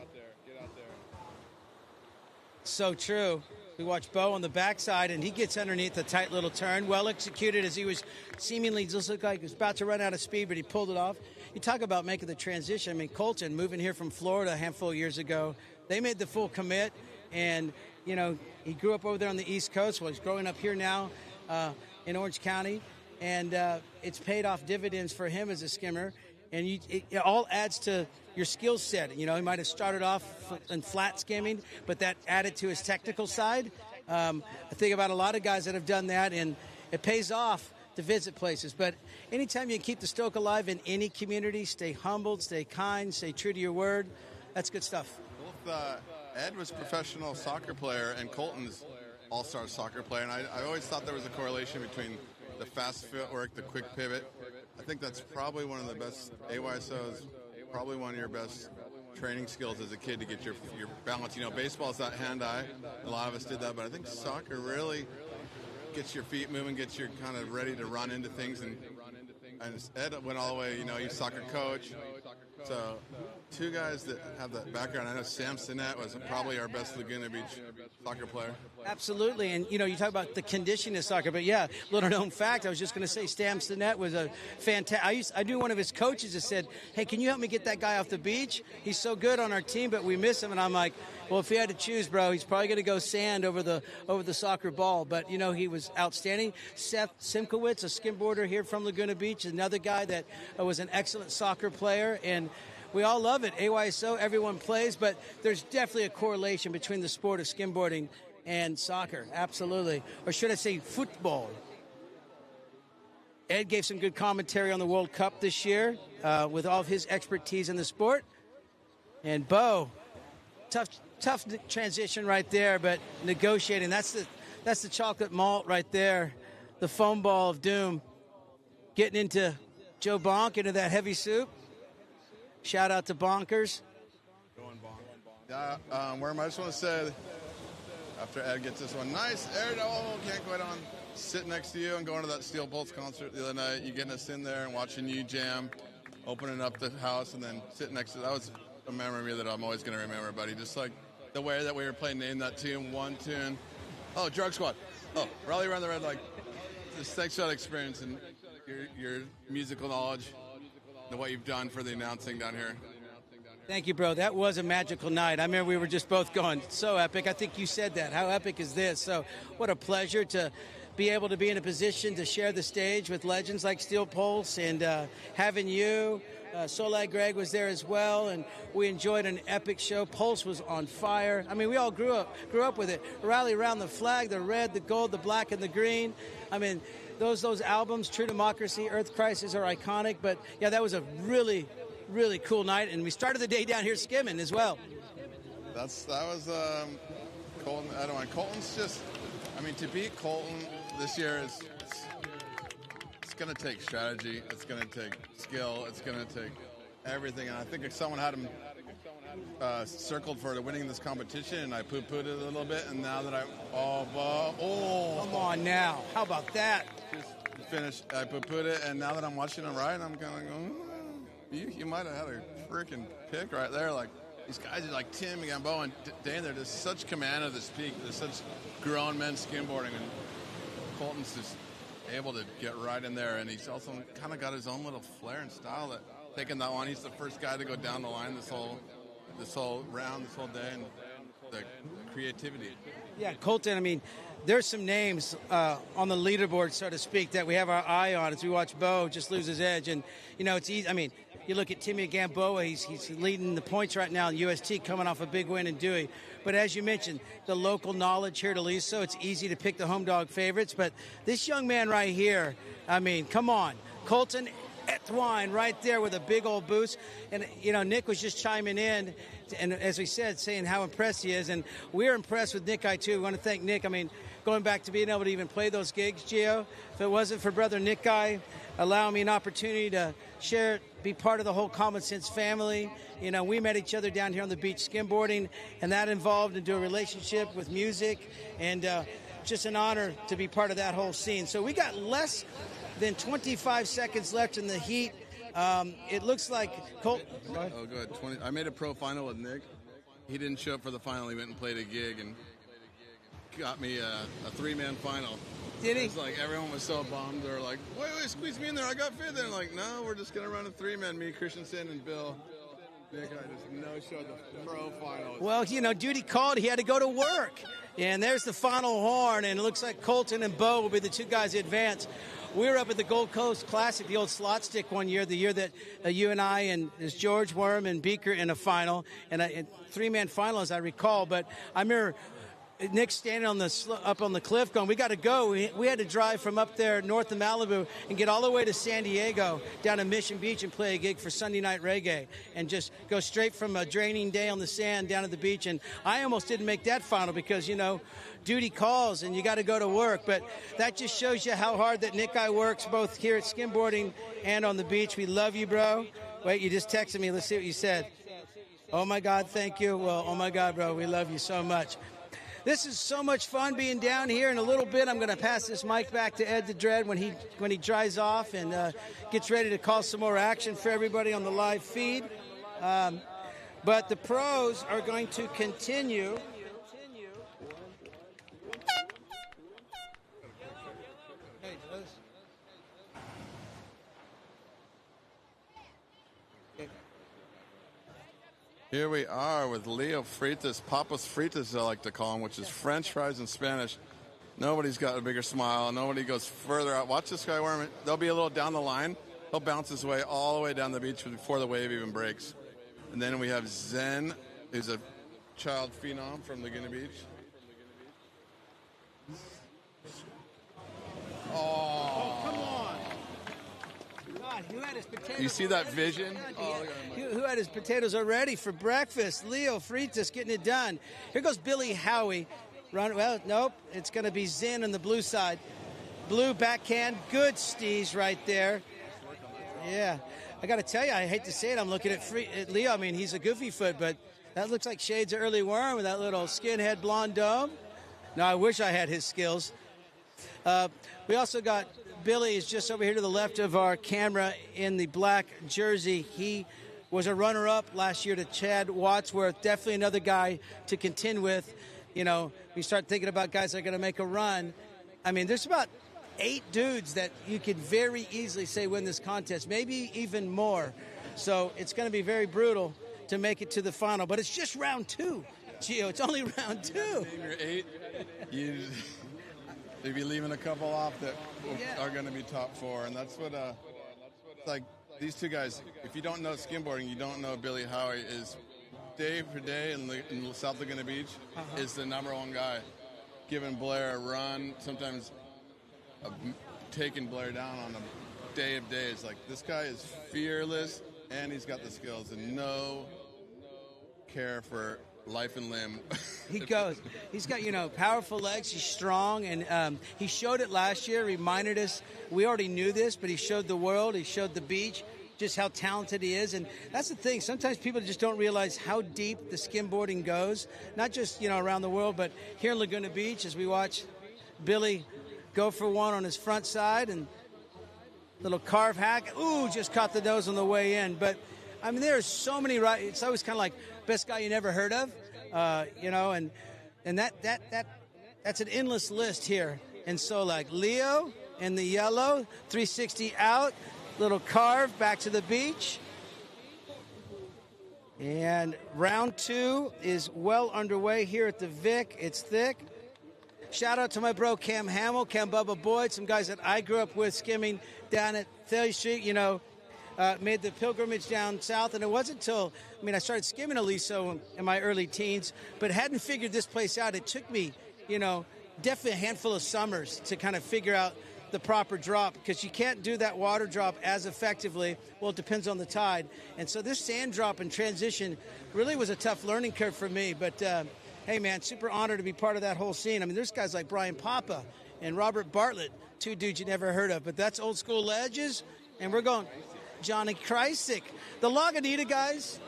So true. We watch Bo on the backside, and he gets underneath a tight little turn. Well executed as he was seemingly just looked like he was about to run out of speed, but he pulled it off. You talk about making the transition. I mean, Colton, moving here from Florida a handful of years ago, they made the full commit, and, you know, he grew up over there on the East Coast. Well, he's growing up here now in Orange County, and it's paid off dividends for him as a skimmer. And it all adds to your skill set. You know, he might have started off in flat skimming, but that added to his technical side. I think about a lot of guys that have done that, and it pays off to visit places. But anytime you can keep the stoke alive in any community, stay humbled, stay kind, stay true to your word, that's good stuff. Both Ed was a professional soccer player, and Colton's all-star soccer player. And I always thought there was a correlation between the fast footwork, the quick pivot. I think that's probably one of the best AYSOs, probably one of your best training skills as a kid to get your balance. You know, baseball's that hand-eye. A lot of us did that, but I think soccer really gets your feet moving, gets you kind of ready to run into things. And Ed went all the way, you know, he's a soccer coach. So two guys that have that background. I know Sam Sinet was probably our best Laguna Beach soccer player. Absolutely. And, you know, you talk about the conditioning of soccer, but, yeah, little known fact, I was just going to say Sam Sinet was a fantastic. I knew one of his coaches that said, hey, can you help me get that guy off the beach? He's so good on our team, but we miss him. And I'm like, well, if he had to choose, bro, he's probably going to go sand over the soccer ball. But, you know, he was outstanding. Seth Simkowitz, a skimboarder here from Laguna Beach, another guy that was an excellent soccer player. And we all love it. AYSO, everyone plays, but there's definitely a correlation between the sport of skimboarding and soccer. Absolutely. Or should I say football? Ed gave some good commentary on the World Cup this year with all of his expertise in the sport. And Bo, tough transition right there, but negotiating. That's the chocolate malt right there, the foam ball of doom. Getting into Joe Bonk, into that heavy soup. Shout out to Bonkers. Yeah, Worm, I just want to say, after Ed gets this one, nice air, can't quite on. Sit next to you and going to that Steel Pulse concert the other night. You getting us in there and watching you jam, opening up the house, and then sitting next to that was a memory that I'm always going to remember, buddy. Just like the way that we were playing Name That Tune, one tune. Oh, Drug Squad. Oh, Rally Around the Red Light. Just thanks for that experience and your musical knowledge and what you've done for the announcing down here. Thank you, bro. That was a magical night. I remember we were just both going, so epic. I think you said that. How epic is this? So what a pleasure to be able to be in a position to share the stage with legends like Steel Pulse and having you. Solag Greg was there as well, and we enjoyed an epic show. Pulse was on fire. I mean, we all grew up with it. Rally Around the Flag, the red, the gold, the black, and the green. I mean, those albums, True Democracy, Earth Crisis, are iconic. But, yeah, that was a really, really cool night. And we started the day down here skimming as well. That was Colton. I don't know. Colton's just, I mean, to beat Colton this year it's going to take strategy. It's going to take skill. It's going to take everything. And I think if someone had him circled for winning this competition, and I poo-pooed it a little bit, and now that come on now. How about that? Just finished. I poo-pooed it, and now that I'm watching him ride, I'm kind of going, you might have had a freaking pick right there. Like, these guys are like Tim and Bo and Dane, they're just such command of this peak. There's such grown men skimboarding, and Colton's just able to get right in there, and he's also kind of got his own little flair and style that taking that one. He's the first guy to go down the line this whole round, this whole day, and the creativity. Yeah, Colton, I mean, there's some names on the leaderboard, so to speak, that we have our eye on as we watch Bo just lose his edge. And, you know, it's easy. I mean, you look at Timmy Gamboa, he's leading the points right now in UST, coming off a big win in Dewey. But as you mentioned, the local knowledge here at Aliso, it's easy to pick the home dog favorites. But this young man right here, I mean, come on. Colton Etwine right there with a big old boost. And, you know, Nick was just chiming in, and as we said, saying how impressed he is. And we're impressed with Nick, too. We want to thank Nick. I mean, going back to being able to even play those gigs, Gio, if it wasn't for brother Nick allowing me an opportunity to share, be part of the whole Common Sense family. You know, we met each other down here on the beach skimboarding, and that involved into a relationship with music, and just an honor to be part of that whole scene. So we got less than 25 seconds left in the heat. It looks like Colt. Oh, go ahead. 20. I made a pro final with Nick. He didn't show up for the final. He went and played a gig and got me a three-man final. Did he? It's like everyone was so bummed. They were like, wait, squeeze me in there. I got fifth. And I'm like, no, we're just going to run a three-man. Me, Christensen, and Bill. Nick, I just no-showed the pro final. Well, duty called. He had to go to work. And there's the final horn. And it looks like Colton and Bo will be the two guys that advance. We were up at the Gold Coast Classic, the old slot stick one year, the year that you and I and there's George Worm and Beaker in a final, and a three-man final, as I recall. But I remember Nick standing up on the cliff going, we got to go. We had to drive from up there north of Malibu and get all the way to San Diego, down to Mission Beach, and play a gig for Sunday Night Reggae, and just go straight from a draining day on the sand down to the beach. And I almost didn't make that final because, duty calls and you got to go to work. But that just shows you how hard that Nick I works, both here at skimboarding and on the beach. We love you, bro. Wait, you just texted me. Let's see what you said. Oh, my God, thank you. Well, oh, my God, bro, we love you so much. This is so much fun being down here. In a little bit, I'm going to pass this mic back to Ed the Dread when he dries off and gets ready to call some more action for everybody on the live feed. But the pros are going to continue. Here we are with Leo Fritas, Papas Fritas, I like to call him, which is French fries in Spanish. Nobody's got a bigger smile. Nobody goes further out. Watch this guy worm it. They'll be a little down the line. He'll bounce his way all the way down the beach before the wave even breaks. And then we have Zen, who's a child phenom from Laguna Beach. Oh, come on. God, who had his potatoes? You see that vision? Who had his potatoes already for breakfast? Leo Fritas getting it done. Here goes Billy Howie. Well, nope. It's going to be Zen on the blue side. Blue backhand. Good steez right there. Yeah. I got to tell you, I hate to say it. I'm looking at Leo. I mean, he's a goofy foot, but that looks like shades of early worm with that little skinhead blonde dome. No, I wish I had his skills. We also got Billy is just over here to the left of our camera in the black jersey. He was a runner-up last year to Chad Wadsworth. Definitely another guy to contend with. We start thinking about guys that are going to make a run. I mean, there's about 8 dudes that you could very easily say win this contest, maybe even more. So it's going to be very brutal to make it to the final. But it's just round 2, Gio. It's only round 2. Name your 8. You'd be leaving a couple off that are going to be top 4. And that's what, like, these two guys, if you don't know skimboarding, you don't know Billy Howie is day for day in South Laguna Beach is the #1 guy. Giving Blair a run, sometimes taking Blair down on a day of days. Like, this guy is fearless, and he's got the skills and no care for life and limb. He goes. He's got, powerful legs. He's strong, and he showed it last year, reminded us. We already knew this, but he showed the world. He showed the beach just how talented he is. And that's the thing. Sometimes people just don't realize how deep the skimboarding goes, not just, around the world, but here in Laguna Beach as we watch Billy go for one on his front side and little carve hack. Ooh, just caught the nose on the way in. But, I mean, there are so many, it's always kind of like best guy you never heard of, and that's an endless list here. And so, like, Leo in the yellow, 360 out, little carve back to the beach. And round 2 is well underway here at the VIC. It's thick. Shout out to my bro Cam Hamill, Cam Bubba Boyd, some guys that I grew up with skimming down at Thalia Street, made the pilgrimage down south. And it wasn't until, I started skimming Aliso in my early teens, but hadn't figured this place out. It took me, definitely a handful of summers to kind of figure out the proper drop, because you can't do that water drop as effectively. Well, it depends on the tide. And so this sand drop and transition really was a tough learning curve for me. But, hey, man, super honored to be part of that whole scene. I mean, there's guys like Brian Papa and Robert Bartlett, 2 dudes you never heard of. But that's old school ledges. And we're going Johnny Kreisig. The Laguna guys,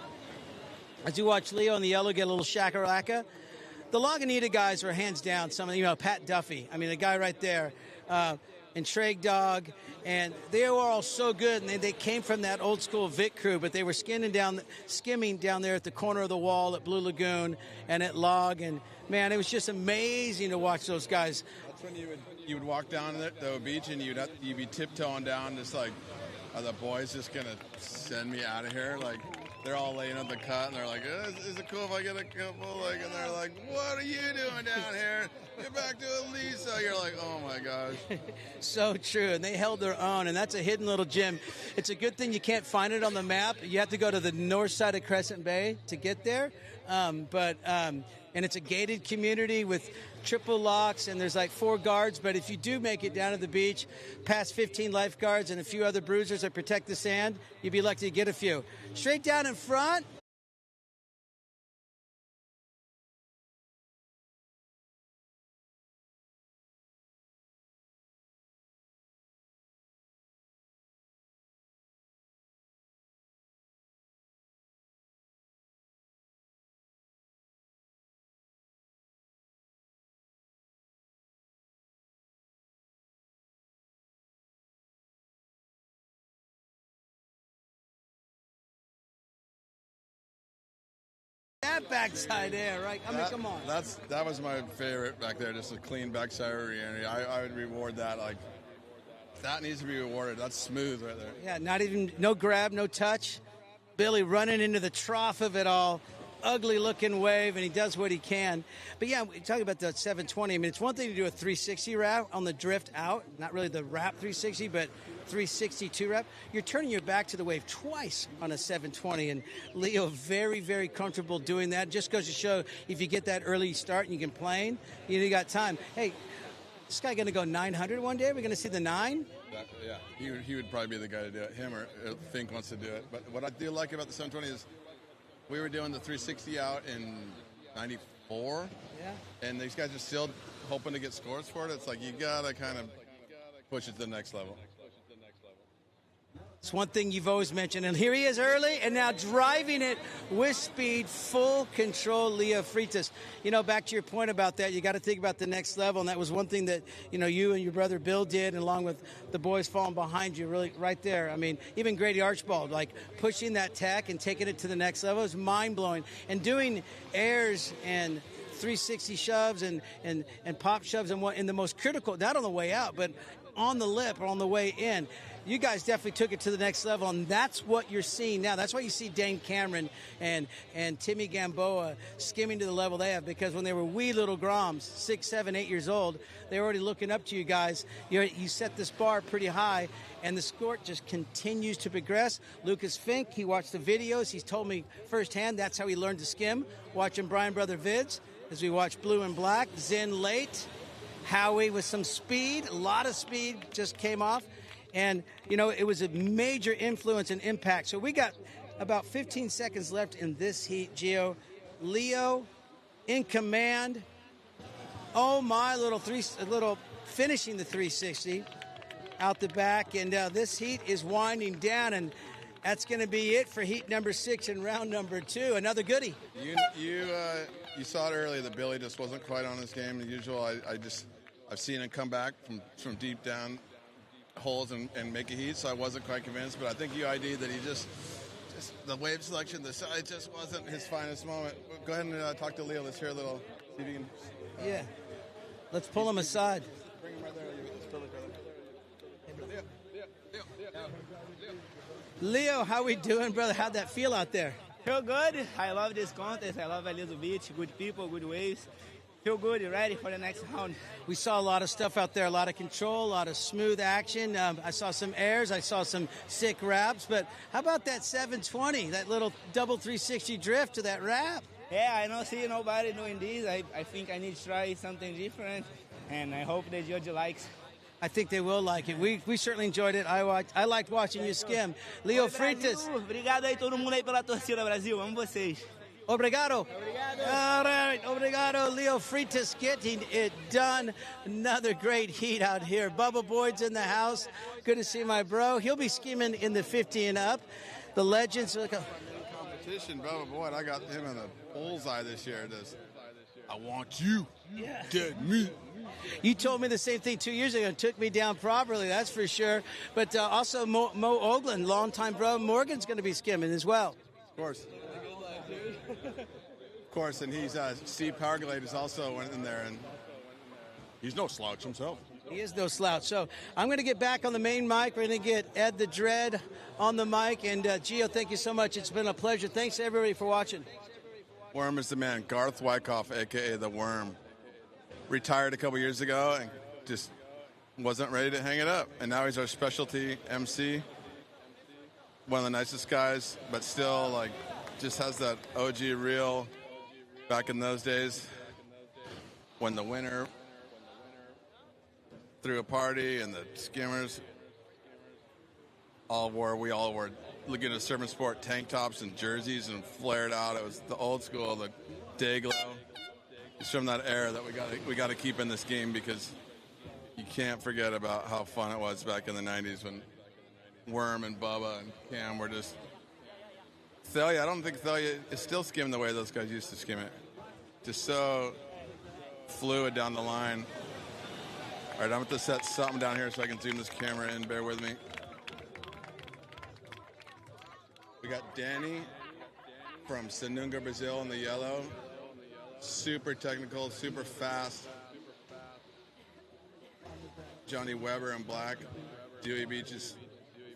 as you watch Leo in the yellow get a little shakalaka, the Laguna guys are hands down some of Pat Duffy. I mean, the guy right there. and Treg Dog, and they were all so good. And they came from that old school VIC crew, but they were skimming down there at the corner of the wall at Blue Lagoon and at Log. And man, it was just amazing to watch those guys. That's when you would walk down the beach and you'd be tiptoeing down, just like, are the boys just gonna send me out of here? Like, they're all laying on the cut, and they're like, is it cool if I get a couple? Like, and they're like, what are you doing down here? Get back to Aliso. You're like, oh my gosh. So true, and they held their own, and that's a hidden little gem. It's a good thing you can't find it on the map. You have to go to the north side of Crescent Bay to get there, and it's a gated community with triple locks, and there's like 4 guards. But if you do make it down to the beach, past 15 lifeguards and a few other bruisers that protect the sand, you'd be lucky to get a few. Straight down in front. That backside air, right? I mean, come on. That was my favorite back there, just a clean backside re-entry. I would reward that. Like, that needs to be rewarded. That's smooth right there. Yeah, no grab, no touch. Billy running into the trough of it all. Ugly looking wave, and he does what he can. But yeah, talking about the 720, I mean, it's one thing to do a 360 wrap on the drift out, not really the wrap 360, but 362 wrap. You're turning your back to the wave twice on a 720, and Leo very, very comfortable doing that. Just goes to show if you get that early start and you can plane, you got time. Hey, this guy going to go 900 one day? Are we going to see the 9? Yeah, he would probably be the guy to do it. Him or Fink wants to do it. But what I do like about the 720 is we were doing the 360 out in 94, and these guys are still hoping to get scores for it. It's like you got to kind of push it to the next level. It's one thing you've always mentioned, and here he is early, and now driving it with speed, full control, Leo Freitas. Back to your point about that, you got to think about the next level, and that was one thing that, you and your brother Bill did, and along with the boys falling behind you, really right there. I mean, even Grady Archibald, like pushing that tech and taking it to the next level is mind-blowing. And doing airs and 360 shoves and pop shoves in the most critical, not on the way out, but on the lip or on the way in. You guys definitely took it to the next level, and that's what you're seeing now. That's why you see Dane Cameron and Timmy Gamboa skimming to the level they have, because when they were wee little Groms, 6, 7, 8 years old, they were already looking up to you guys. You set this bar pretty high, and the sport just continues to progress. Lucas Fink, he watched the videos. He's told me firsthand that's how he learned to skim, watching Brian Brother vids, as we watch Blue and Black, Zen late, Howie with some speed, a lot of speed just came off. And, it was a major influence and impact. So we got about 15 seconds left in this heat, Gio. Leo in command. Oh, my, little finishing the 360 out the back. And this heat is winding down, and that's going to be it for heat number 6 and round number 2. Another goodie. You saw it earlier that Billy just wasn't quite on his game. The usual, I've seen him come back from deep down holes and make a heat, so I wasn't quite convinced. But I think you ID'd that he just the wave selection, the side just wasn't his finest moment. Go ahead and talk to Leo. Let's hear a little. See if you can. Let's pull him aside. Bring him right there. Leo, how we doing, brother? How'd that feel out there? Feel good. I love this contest. I love Aliso Beach. Good people, good waves. Feel good, ready for the next round. We saw a lot of stuff out there, a lot of control, a lot of smooth action. I saw some airs, I saw some sick wraps, but how about that 720, that little double 360 drift to that wrap? Yeah, I don't see nobody doing this. I think I need to try something different, and I hope the judge likes. I think they will like it. We certainly enjoyed it. I liked watching you skim. Leo Freitas. Obrigado aí todo mundo aí pela torcida, Brasil. Amo vocês. Obrigado. All right. Obrigado, Leo Freitas getting it done. Another great heat out here. Bubba Boyd's in the house. Good to see my bro. He'll be skimming in the 50 and up. The legends. Competition, Bubba Boyd. I got him in the bullseye this year. I want you. Get me. You told me the same thing 2 years ago and took me down properly, that's for sure. But also Mo Ogland, longtime bro, Morgan's going to be skimming as well. Of course. Of course, and he's Steve Powerglade is also went in there, and he's no slouch himself. He is no slouch. So I'm going to get back on the main mic. We're going to get Ed the Dread on the mic. And Gio, thank you so much. It's been a pleasure. Thanks to everybody for watching. Worm is the man. Garth Wyckoff, a.k.a. The Worm. Retired a couple years ago and just wasn't ready to hang it up. And now he's our specialty MC. One of the nicest guys, but still, like, just has that OG real back in those days when the winner threw a party and the skimmers we all wore Laguna Surf and Sport tank tops and jerseys and flared out. It was the old school, the day glow. It's from that era that we got to keep in this game, because you can't forget about how fun it was back in the 90s when Worm and Bubba and Cam were just... Thalia, I don't think Thalia is still skimming the way those guys used to skim it. Just so fluid down the line. All right, I'm going to set something down here so I can zoom this camera in. Bear with me. We got Danny from Sanunga, Brazil in the yellow. Super technical, super fast. Johnny Weber in black. Dewey Beach's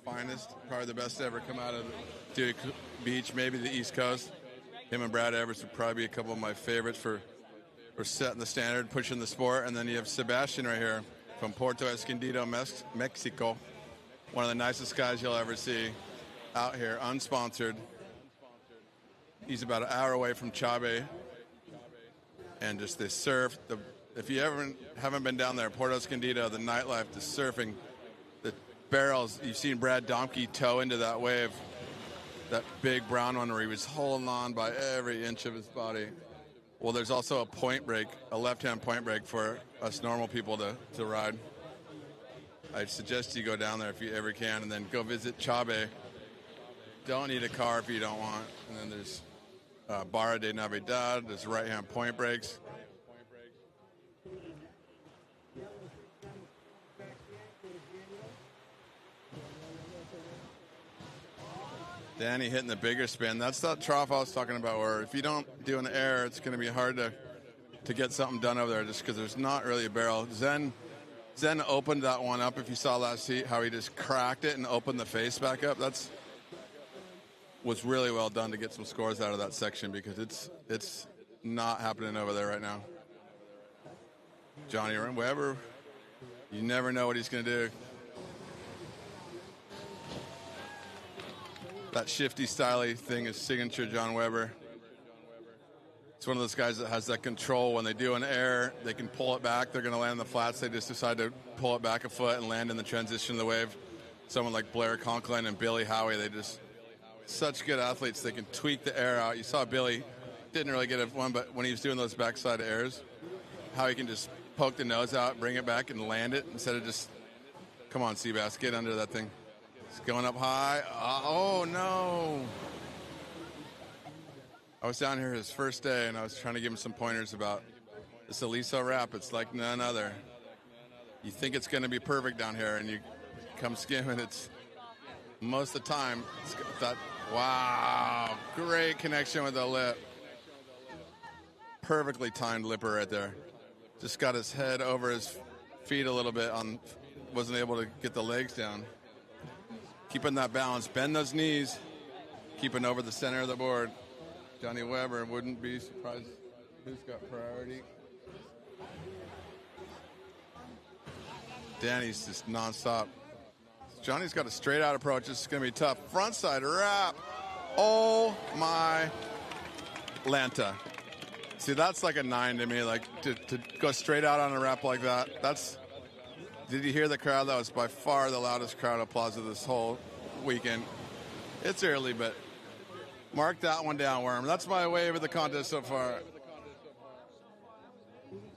finest. Probably the best to ever come out of Dewey Beach, maybe the East Coast. Him and Brad Everett would probably be a couple of my favorites for setting the standard, pushing the sport. And then you have Sebastian right here from Puerto Escondido, Mexico. One of the nicest guys you'll ever see out here, unsponsored. He's about an hour away from Chabe. And just the surf, if you haven't been down there, Puerto Escondido, the nightlife, the surfing, the barrels, you've seen Brad Domke toe into that wave, that big brown one where he was holding on by every inch of his body. Well, there's also a point break, a left-hand point break for us normal people to ride. I'd suggest you go down there if you ever can, and then go visit Chabe. Don't need a car if you don't want. And then there's Barra de Navidad, there's right-hand point breaks. Danny hitting the bigger spin. That's that trough I was talking about, where if you don't do an air, it's going to be hard to get something done over there, just because there's not really a barrel. Zen opened that one up. If you saw last heat, how he just cracked it and opened the face back up. Was really well done to get some scores out of that section, because it's not happening over there right now. Johnny Weber, you never know what he's going to do. That shifty, styly thing is signature John Weber. It's one of those guys that has that control. When they do an air, they can pull it back. They're going to land in the flats. They just decide to pull it back a foot and land in the transition of the wave. Someone like Blair Conklin and Billy Howie, they just... Such good athletes. They can tweak the air out. You saw Billy didn't really get one, but when he was doing those backside airs, how he can just poke the nose out, bring it back, and land it instead of just, come on, Seabass, get under that thing. It's going up high. Oh, no. I was down here his first day, and I was trying to give him some pointers about this Aliso wrap. It's like none other. You think it's going to be perfect down here, and you come skim, and it's most of the time, it's got that, wow, great connection with the lip. Perfectly timed lipper right there. Just got his head over his feet a little bit, wasn't able to get the legs down. Keeping that balance, bend those knees, keeping over the center of the board. Johnny Weber, wouldn't be surprised who's got priority. Danny's just nonstop. Johnny's got a straight out approach. This is going to be tough. Frontside wrap. Oh my Lanta. See, that's like a 9 to me. Like to go straight out on a wrap like that. Did you hear the crowd? That was by far the loudest crowd applause of this whole weekend. It's early, but mark that one down, Worm. That's my wave of the contest so far.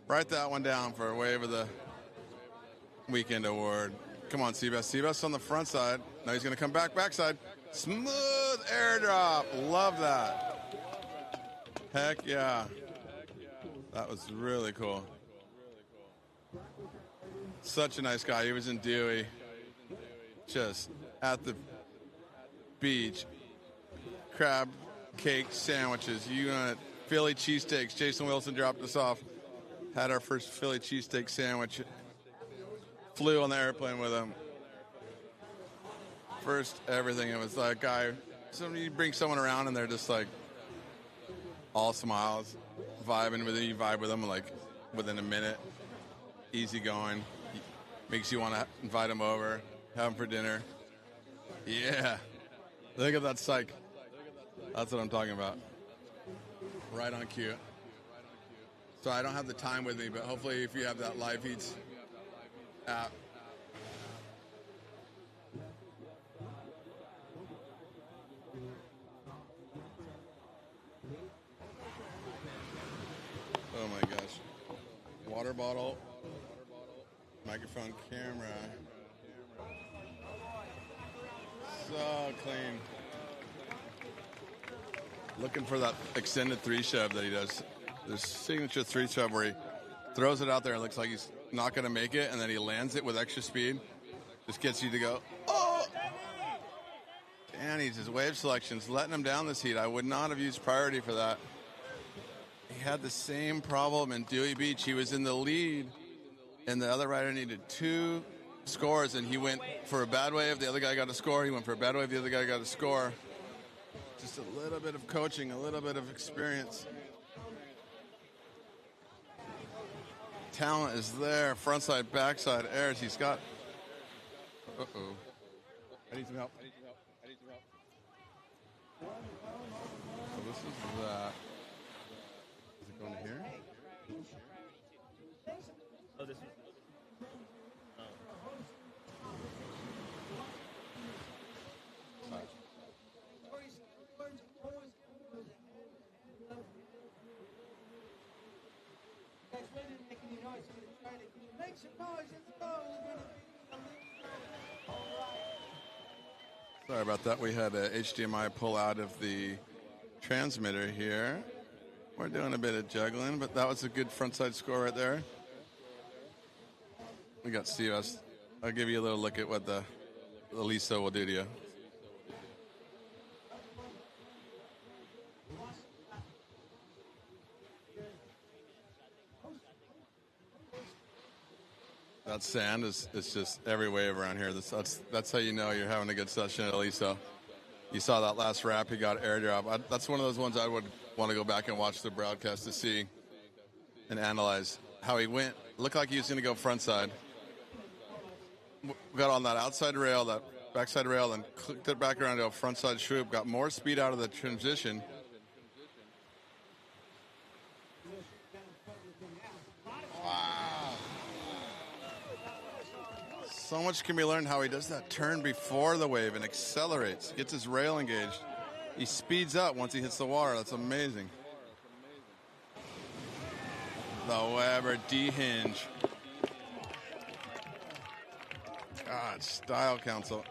Write that one down for a wave of the weekend award. Come on, Seabass. Seabass on the front side. Now he's going to come backside. Smooth airdrop. Love that. Heck yeah. That was really cool. Such a nice guy. He was in Dewey, just at the beach. Crab cake sandwiches, Philly cheesesteaks. Jason Wilson dropped us off. Had our first Philly cheesesteak sandwich. Flew on the airplane with him. First everything. It was like you bring someone around and they're just like all smiles, vibing with you. You vibe with them like within a minute. Easy going. Makes you want to invite them over, have them for dinner. Yeah. Look at that psych. That's what I'm talking about. Right on cue. So I don't have the time with me, but hopefully if you have that live feeds app. Oh my gosh. Water bottle, microphone, camera. So clean. Looking for that extended 3-shove that he does. There's signature 3-shove where he throws it out there and looks like he's not going to make it, and then he lands it with extra speed. Just gets you to go, oh! Danny's his wave selection's letting him down this heat. I would not have used priority for that. He had the same problem in Dewey Beach. He was in the lead, and the other rider needed 2 scores, and he went for a bad wave. The other guy got a score. He went for a bad wave. The other guy got a score. Just a little bit of coaching, a little bit of experience. Talent is there. Frontside, backside airs. He's got. Uh-oh. I need some help. So this is that. Is it going to here? Oh, this is. Sorry about that. We had a HDMI pull out of the transmitter here. We're doing a bit of juggling, but that was a good frontside score right there. We got Steve. I'll give you a little look at what the Aliso will do to you. That sand is just every wave around here. That's how you know you're having a good session at Aliso. You saw that last wrap, he got airdrop. That's one of those ones I would want to go back and watch the broadcast to see and analyze how he went. Looked like he was going to go frontside. Got on that outside rail, that backside rail, and clicked it back around to a frontside swoop. Got more speed out of the transition. So much can be learned how he does that turn before the wave and accelerates, gets his rail engaged. He speeds up once he hits the water. That's amazing. The Weber D-hinge. God, style council.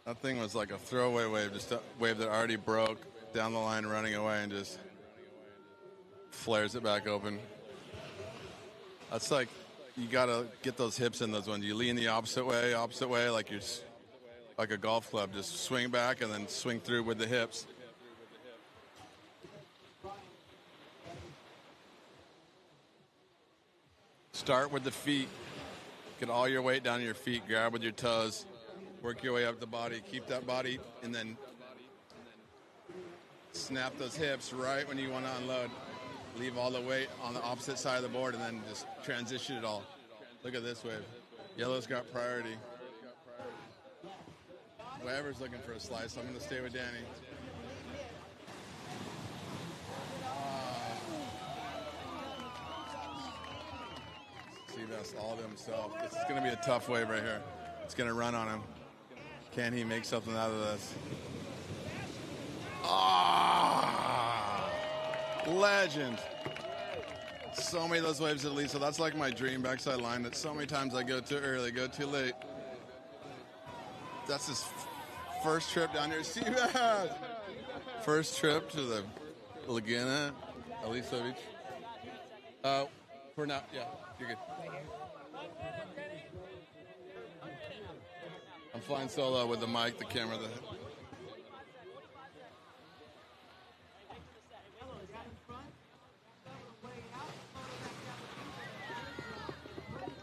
That thing was like a throwaway wave, just a wave that already broke down the line running away and just flares it back open. That's like, you gotta get those hips in those ones. You lean the opposite way, like you're like a golf club. Just swing back and then swing through with the hips. Start with the feet. Get all your weight down to your feet. Grab with your toes. Work your way up the body. Keep that body, and then snap those hips right when you want to unload. Leave all the weight on the opposite side of the board and then just transition it all. Look at this wave. Yellow's got priority. Weber's looking for a slice. I'm going to stay with Danny. Seabass all to himself. This is going to be a tough wave right here. It's going to run on him. Can he make something out of this? Legend. So many of those waves at least. So that's like my dream backside line that so many times I go too early, go too late. That's his first trip down here. See that? First trip to the Laguna, Aliso Beach. For now, yeah, you're good. I'm flying solo with the mic, the camera,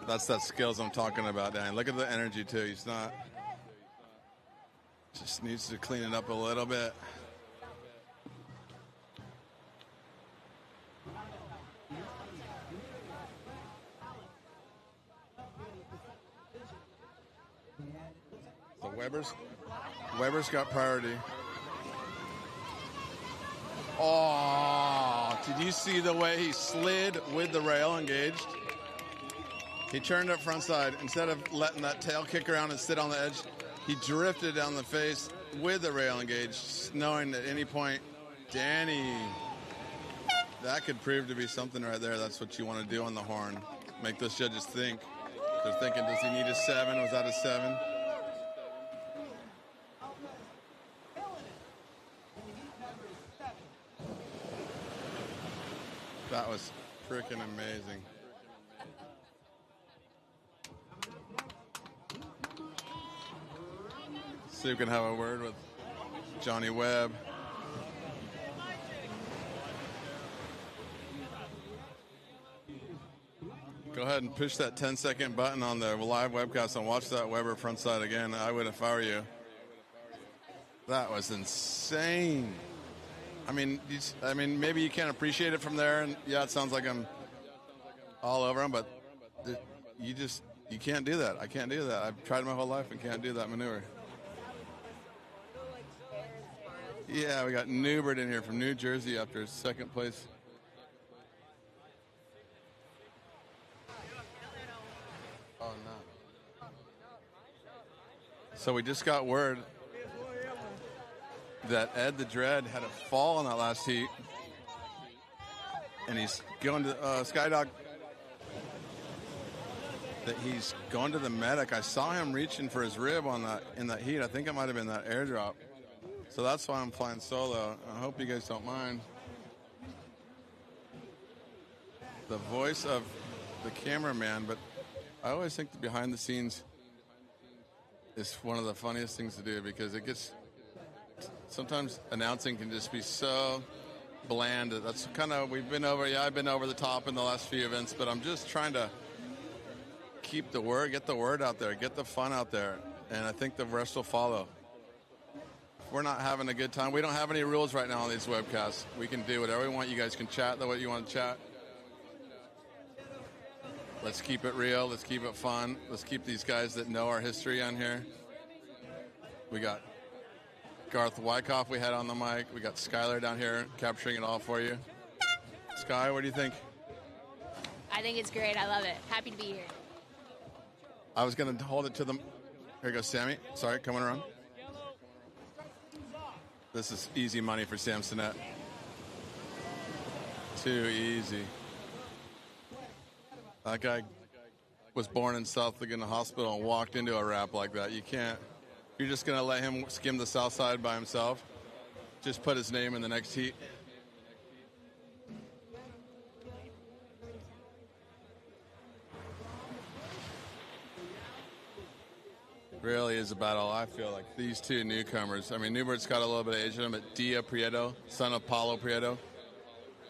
That's that skills I'm talking about, Dan. Look at the energy, too. He's not... Just needs to clean it up a little bit. So Weber's got priority. Oh, did you see the way he slid with the rail engaged? He turned up front side. Instead of letting that tail kick around and sit on the edge, he drifted down the face with the rail engaged, knowing at any point, Danny, that could prove to be something right there. That's what you want to do on the horn. Make those judges think. They're thinking, does he need a 7? Was that a 7? That was freaking amazing. See if we can have a word with Johnny Webb. Go ahead and push that 10-second button on the live webcast and watch that Weber frontside again. I would if I were you. That was insane. I mean, maybe you can't appreciate it from there, and yeah, it sounds like I'm all over him, but you can't do that. I can't do that. I've tried my whole life and can't do that maneuver. Yeah, we got Newbert in here from New Jersey after second place. Oh, no. So we just got word that Ed the Dread had a fall in that last heat. And he's going to Skydog. That he's going to the medic. I saw him reaching for his rib in that heat. I think it might have been that airdrop. So that's why I'm flying solo. I hope you guys don't mind. The voice of the cameraman, but I always think the behind the scenes is one of the funniest things to do because it gets, sometimes announcing can just be so bland. That's kind of, I've been over the top in the last few events, but I'm just trying to keep the word, get the word out there, get the fun out there, and I think the rest will follow. If we're not having a good time, we don't have any rules right now on these webcasts. We can do whatever we want. You guys can chat the way you want to chat. Let's keep it real. Let's keep it fun. Let's keep these guys that know our history on here. We got Garth Wyckoff we had on the mic. We got Skylar down here capturing it all for you. Sky, what do you think? I think it's great. I love it. Happy to be here. I was going to hold it to them. Here goes Sammy. Sorry, coming around. This is easy money for Samsonette. Too easy. That guy was born in South Laguna Hospital and walked into a wrap like that. You can't. You're just going to let him skim the south side by himself? Just put his name in the next heat? Really is a battle, I feel like. These two newcomers. I mean, Newbert's got a little bit of age in him, but Dia Prieto, son of Paulo Prieto.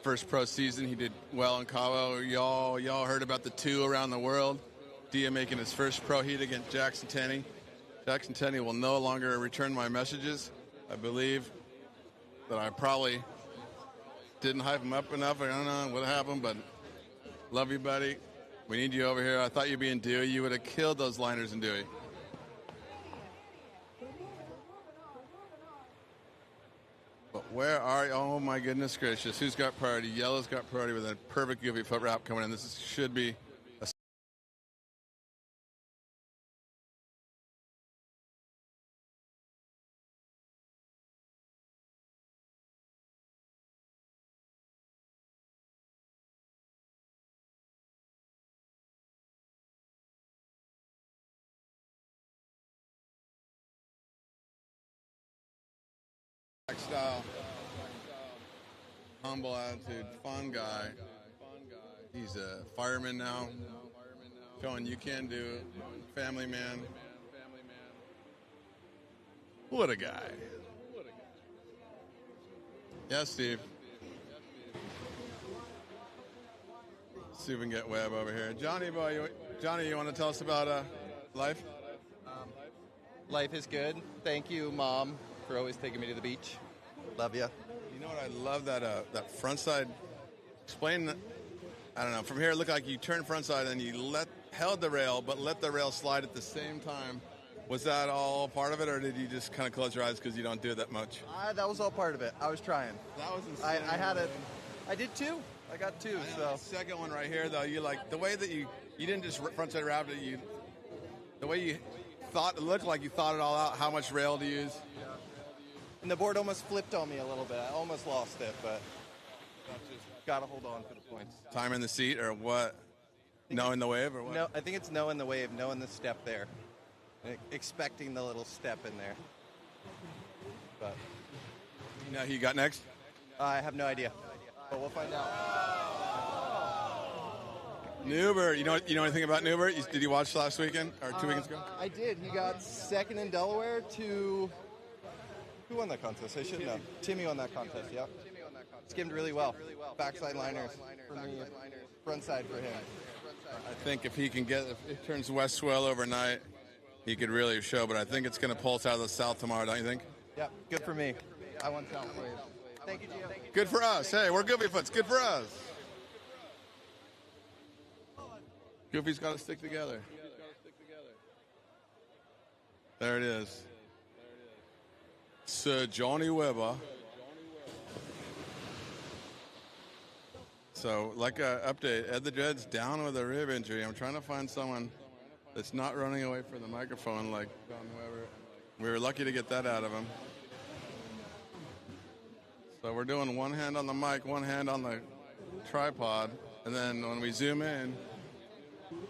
First pro season, he did well in Cabo. Y'all heard about the two around the world. Dia making his first pro heat against Jackson Tenney. Jackson Tenney will no longer return my messages. I believe that I probably didn't hype him up enough. I don't know what happened, but love you, buddy. We need you over here. I thought you'd be in Dewey. You would have killed those liners in Dewey. But where are you? Oh, my goodness gracious. Who's got priority? Yellow's got priority with a perfect goofy foot wrap coming in. This should be Style, humble attitude, fun guy. He's a fireman now, showing you can do it. Family man. What a guy. Yes, Steve. Let's see if we can get Webb over here. Johnny, boy, Johnny, you want to tell us about life? Life is good. Thank you, Mom, for always taking me to the beach. Love ya. You know what? I love that front side. Explain. I don't know. From here, it looked like you turned front side and you held the rail, but let the rail slide at the same time. Was that all part of it, or did you just kind of close your eyes because you don't do it that much? That was all part of it. I was trying. That was insane. I had it. I did two. I got two. So the second one right here, though, you like the way that you didn't just front side wrap it. The way you thought, it looked like you thought it all out. How much rail to use? And the board almost flipped on me a little bit. I almost lost it, but just got to hold on for the points. Time in the seat or what? Knowing the wave or what? No, I think it's knowing the wave, knowing the step there, expecting the little step in there. But you know who you got next? I have no idea, but we'll find out. Newbert, you know anything about Newbert? Did you watch last weekend or 2 weekends ago? I did. He got second in Delaware to. Who won that contest? I should know. Timmy won that contest, yeah. Skimmed really well. Backside liners for me, front side for him. I think if he turns west swell overnight, he could really show, but I think it's going to pulse out of the south tomorrow, don't you think? Yeah, good for me. I won south wave. Thank you, Gio. Good for us. Hey, we're Goofy Foots. Good for us. Goofy's got to stick together. There it is. Sir Johnny Weber. So, like an update, Ed the Dread's down with a rib injury. I'm trying to find someone that's not running away from the microphone like John Weber. We were lucky to get that out of him. So we're doing one hand on the mic, one hand on the tripod, and then when we zoom in,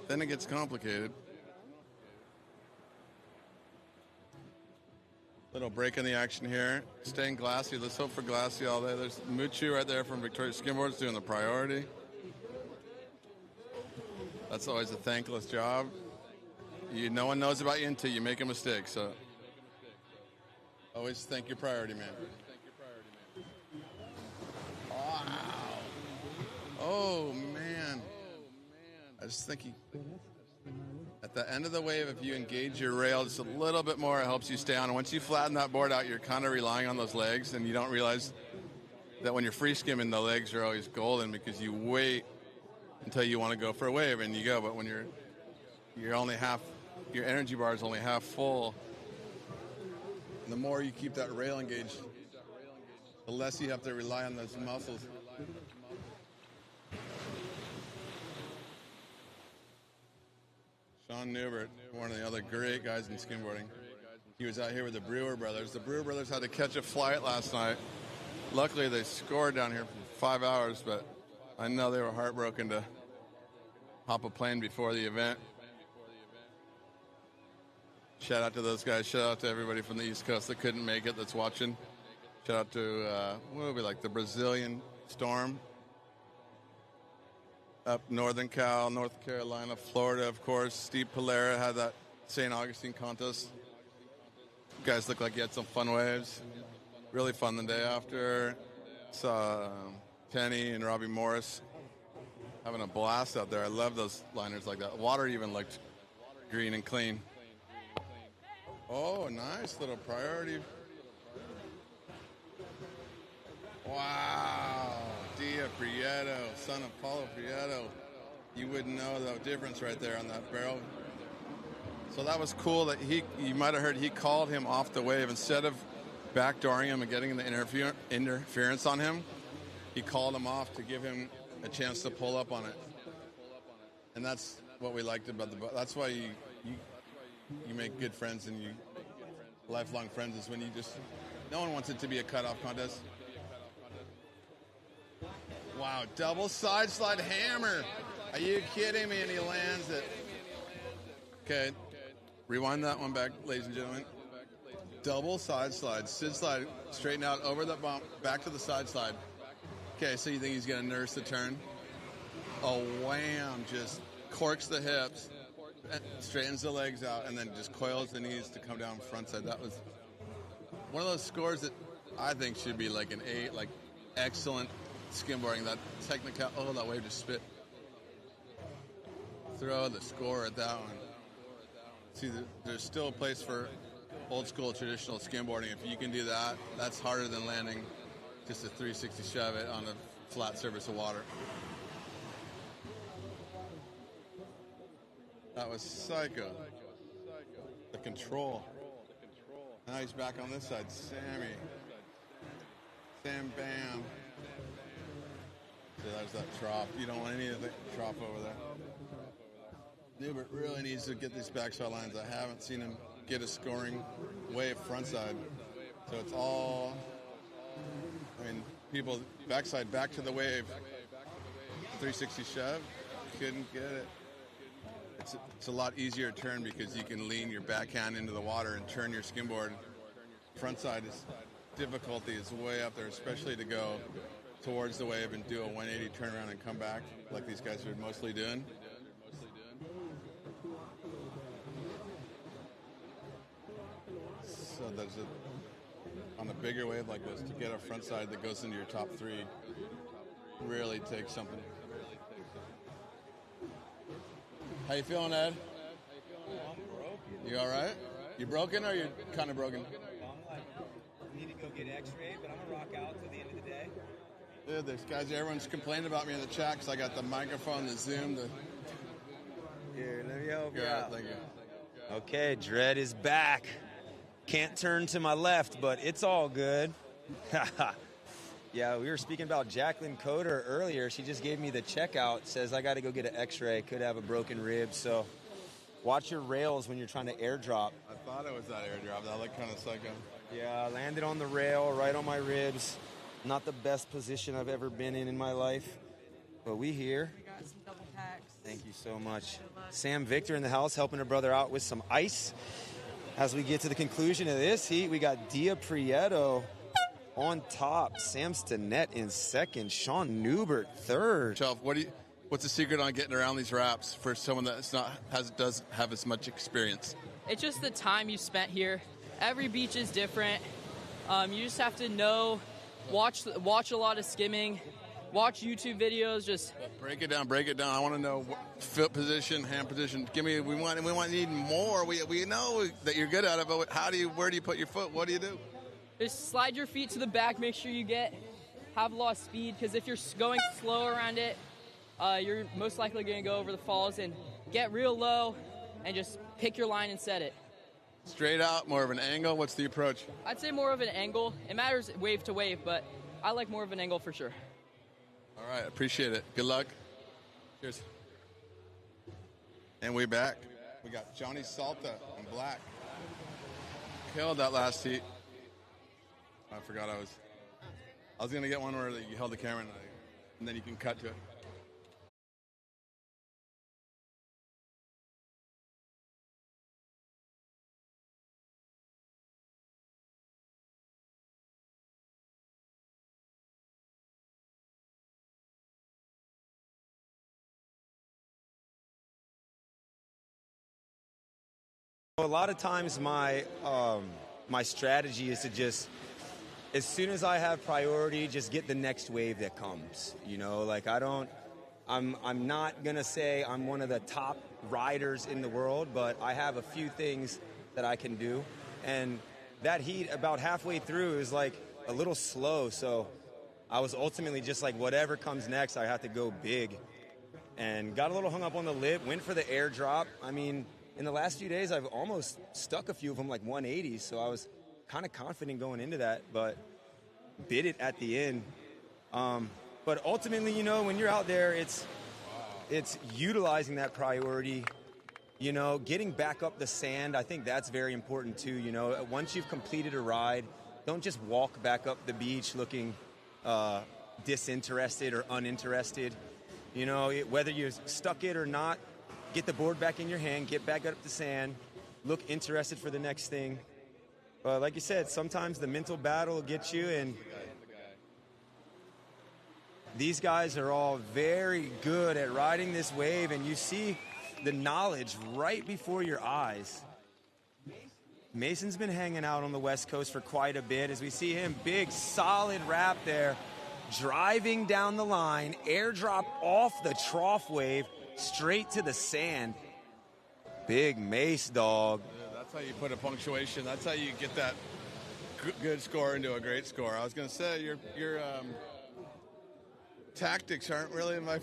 then it gets complicated. Little break in the action here. Staying glassy. Let's hope for glassy all day. There's Muchu right there from Victoria Skimboards doing the priority. That's always a thankless job. No one knows about you until you make a mistake. So always thank your priority man. Wow. Oh, man. I just think at the end of the wave, if you engage your rail just a little bit more, it helps you stay on. And once you flatten that board out, you're kind of relying on those legs, and you don't realize that when you're free skimming, the legs are always golden because you wait until you want to go for a wave, and you go. But when you're only half, your energy bar is only half full, and the more you keep that rail engaged, the less you have to rely on those muscles. Sean Newbert, one of the other great guys in skimboarding. He was out here with the Brewer brothers. The Brewer brothers had to catch a flight last night. Luckily, they scored down here for 5 hours, but I know they were heartbroken to hop a plane before the event. Shout out to those guys. Shout out to everybody from the East Coast that couldn't make it that's watching. Shout out to, what would be like, the Brazilian Storm. Up Northern Cal, North Carolina, Florida, of course. Steve Polera had that St. Augustine contest. You guys look like you had some fun waves. Really fun the day after. Saw Penny and Robbie Morris having a blast out there. I love those liners like that. Water even looked green and clean. Oh, nice little priority. Wow. Dia Prieto, son of Paulo Prieto. You wouldn't know the difference right there on that barrel. So that was cool that you might have heard he called him off the wave. Instead of backdooring him and getting the interference on him, he called him off to give him a chance to pull up on it. And that's what we liked about that's why you make good friends and you lifelong friends is when you just, no one wants it to be a cutoff contest. Wow, double side slide hammer. Are you kidding me? And he lands it. Okay, rewind that one back, ladies and gentlemen. double side slide, sid slide, straighten out over the bump, back to the side slide. Okay, so you think he's going to nurse the turn? Oh, wham, just corks the hips, straightens the legs out, and then just coils the knees to come down front side. That was one of those scores that I think should be like an 8, like excellent skimboarding. That technical, oh, that wave just spit. Throw the score at that one. See, there's still a place for old school traditional skimboarding. If you can do that, that's harder than landing just a 360 shove it on a flat surface of water. That was psycho. The control. Now he's back on this side. Sammy. Sam Bam. So there's that trop. You don't want any of the trop over there. Newbert really needs to get these backside lines. I haven't seen him get a scoring wave frontside. So it's all, I mean, people backside back to the wave. 360 shove, couldn't get it. It's a lot easier to turn because you can lean your backhand into the water and turn your skimboard. Frontside is difficulty is way up there, especially to go towards the wave and do a 180 turnaround and come back like these guys are mostly doing. So there's on a bigger wave like this, to get a front side that goes into your top 3 really takes something. How you feeling, Ed? You all right? You broken or you kind of broken? I need to go get x-rayed, but I'm going to rock out till the end of the day. Dude, there's guys, everyone's complaining about me in the chat because I got the microphone, the Zoom, the... Here, let me help you Yeah, out. thank you. Okay, Dredd is back. Can't turn to my left, but it's all good. Yeah, we were speaking about Jacqueline Coder earlier. She just gave me the checkout. Says I got to go get an x-ray. Could have a broken rib. So watch your rails when you're trying to airdrop. I thought it was that airdrop. That looked kind of psycho. Yeah, I landed on the rail right on my ribs. Not the best position I've ever been in my life. But we here. We got some double packs. Thank you so much. Sam Victor in the house helping a brother out with some ice. As we get to the conclusion of this heat, we got Dia Prieto on top, Sam Stinnett in second, Sean Newbert third. Shelf, what's the secret on getting around these wraps for someone that doesn't have as much experience? It's just the time you spent here. Every beach is different. You just have to know, watch a lot of skimming, watch YouTube videos. Just break it down. I want to know foot position, hand position. We need more. We know that you're good at it, but where do you put your foot? What do you do? Just slide your feet to the back. Make sure you have a lot of speed, because if you're going slow around it, you're most likely going to go over the falls. And get real low and just pick your line and set it. Straight out, more of an angle. What's the approach? I'd say more of an angle. It matters wave to wave, but I like more of an angle for sure. All right, appreciate it. Good luck. Cheers. And we back. We got Johnny Salta in black. Killed that last heat. I forgot I was going to get one where you held the camera and then you can cut to it. A lot of times my strategy is to just, as soon as I have priority, just get the next wave that comes. You know, like I'm not gonna say I'm one of the top riders in the world, but I have a few things that I can do. And that heat about halfway through is like a little slow, so I was ultimately just like, whatever comes next, I have to go big. And got a little hung up on the lip, went for the airdrop. I mean, in the last few days, I've almost stuck a few of them like 180s, so I was kind of confident going into that, but bit it at the end. But ultimately, you know, when you're out there, it's utilizing that priority, you know, getting back up the sand. I think that's very important too, you know. Once you've completed a ride, don't just walk back up the beach looking disinterested or uninterested. You know, whether you're stuck it or not, get the board back in your hand, get back up the sand, look interested for the next thing. But like you said, sometimes the mental battle will get you, and these guys are all very good at riding this wave, and you see the knowledge right before your eyes. Mason's been hanging out on the West Coast for quite a bit as we see him, big, solid wrap there, driving down the line, airdrop off the trough wave, straight to the sand. Big Mace dog. Yeah, that's how you put a punctuation. That's how you get that good score into a great score. I was going to say, your tactics aren't really in my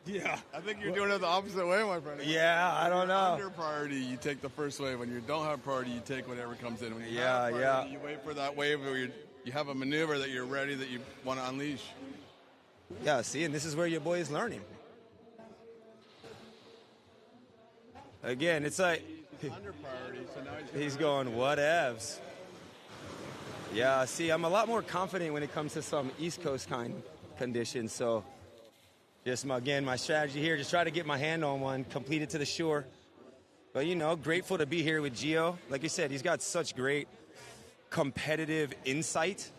Yeah. I think you're doing it the opposite way, my friend. Yeah, I don't know. Under priority, you take the first wave. When you don't have priority, you take whatever comes in. When you Yeah, have priority, yeah. you wait for that wave where you have a maneuver that you're ready, that you want to unleash. Yeah, see, and this is where your boy is learning. Again, it's like Under priority, so now he's going, whatevs. Yeah, see, I'm a lot more confident when it comes to some East Coast kind conditions. So just, my strategy here, just try to get my hand on one, complete it to the shore. But, grateful to be here with Gio. Like you said, he's got such great competitive insight,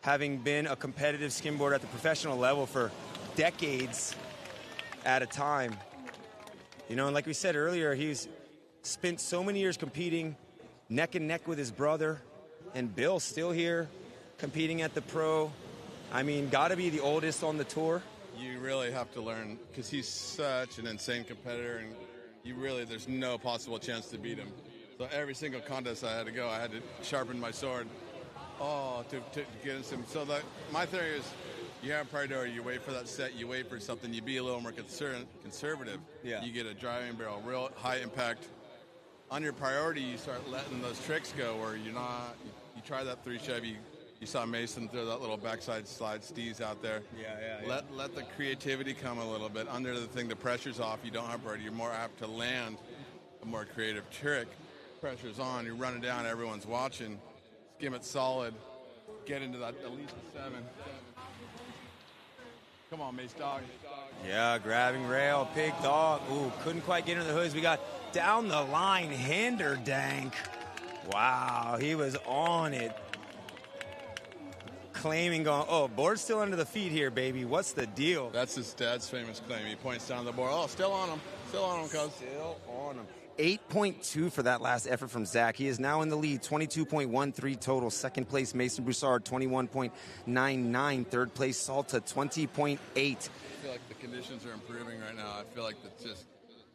having been a competitive skimboarder at the professional level for decades at a time. And like we said earlier, he's spent so many years competing neck and neck with his brother, and Bill's still here competing at the pro. I mean, got to be the oldest on the tour. You really have to learn, because he's such an insane competitor, and there's no possible chance to beat him. So every single contest I had to go, I had to sharpen my sword to get into him. So my theory is, you have priority, you wait for that set, you wait for something, you be a little more conservative. Yeah. You get a driving barrel, real high impact. On your priority, you start letting those tricks go where you try that 3 Chevy. You saw Mason throw that little backside slide Steez out there. Yeah. Let the creativity come a little bit. Under the thing, the pressure's off. You don't have priority. You're more apt to land a more creative trick. Pressure's on. You run it down. Everyone's watching. Skim it solid. Get into that at least a 7. Come on, Mace dog. Yeah, grabbing rail, pig dog. Ooh, couldn't quite get into the hoods. We got down the line, hinder dank. Wow, he was on it. Claiming, board's still under the feet here, baby. What's the deal? That's his dad's famous claim. He points down the board. Oh, still on him. Still on him, cuz. Still on him. 8.2 for that last effort from Zach. He is now in the lead, 22.13 total. Second place, Mason Broussard, 21.99. Third place, Salta, 20.8. I feel like the conditions are improving right now. I feel like it's just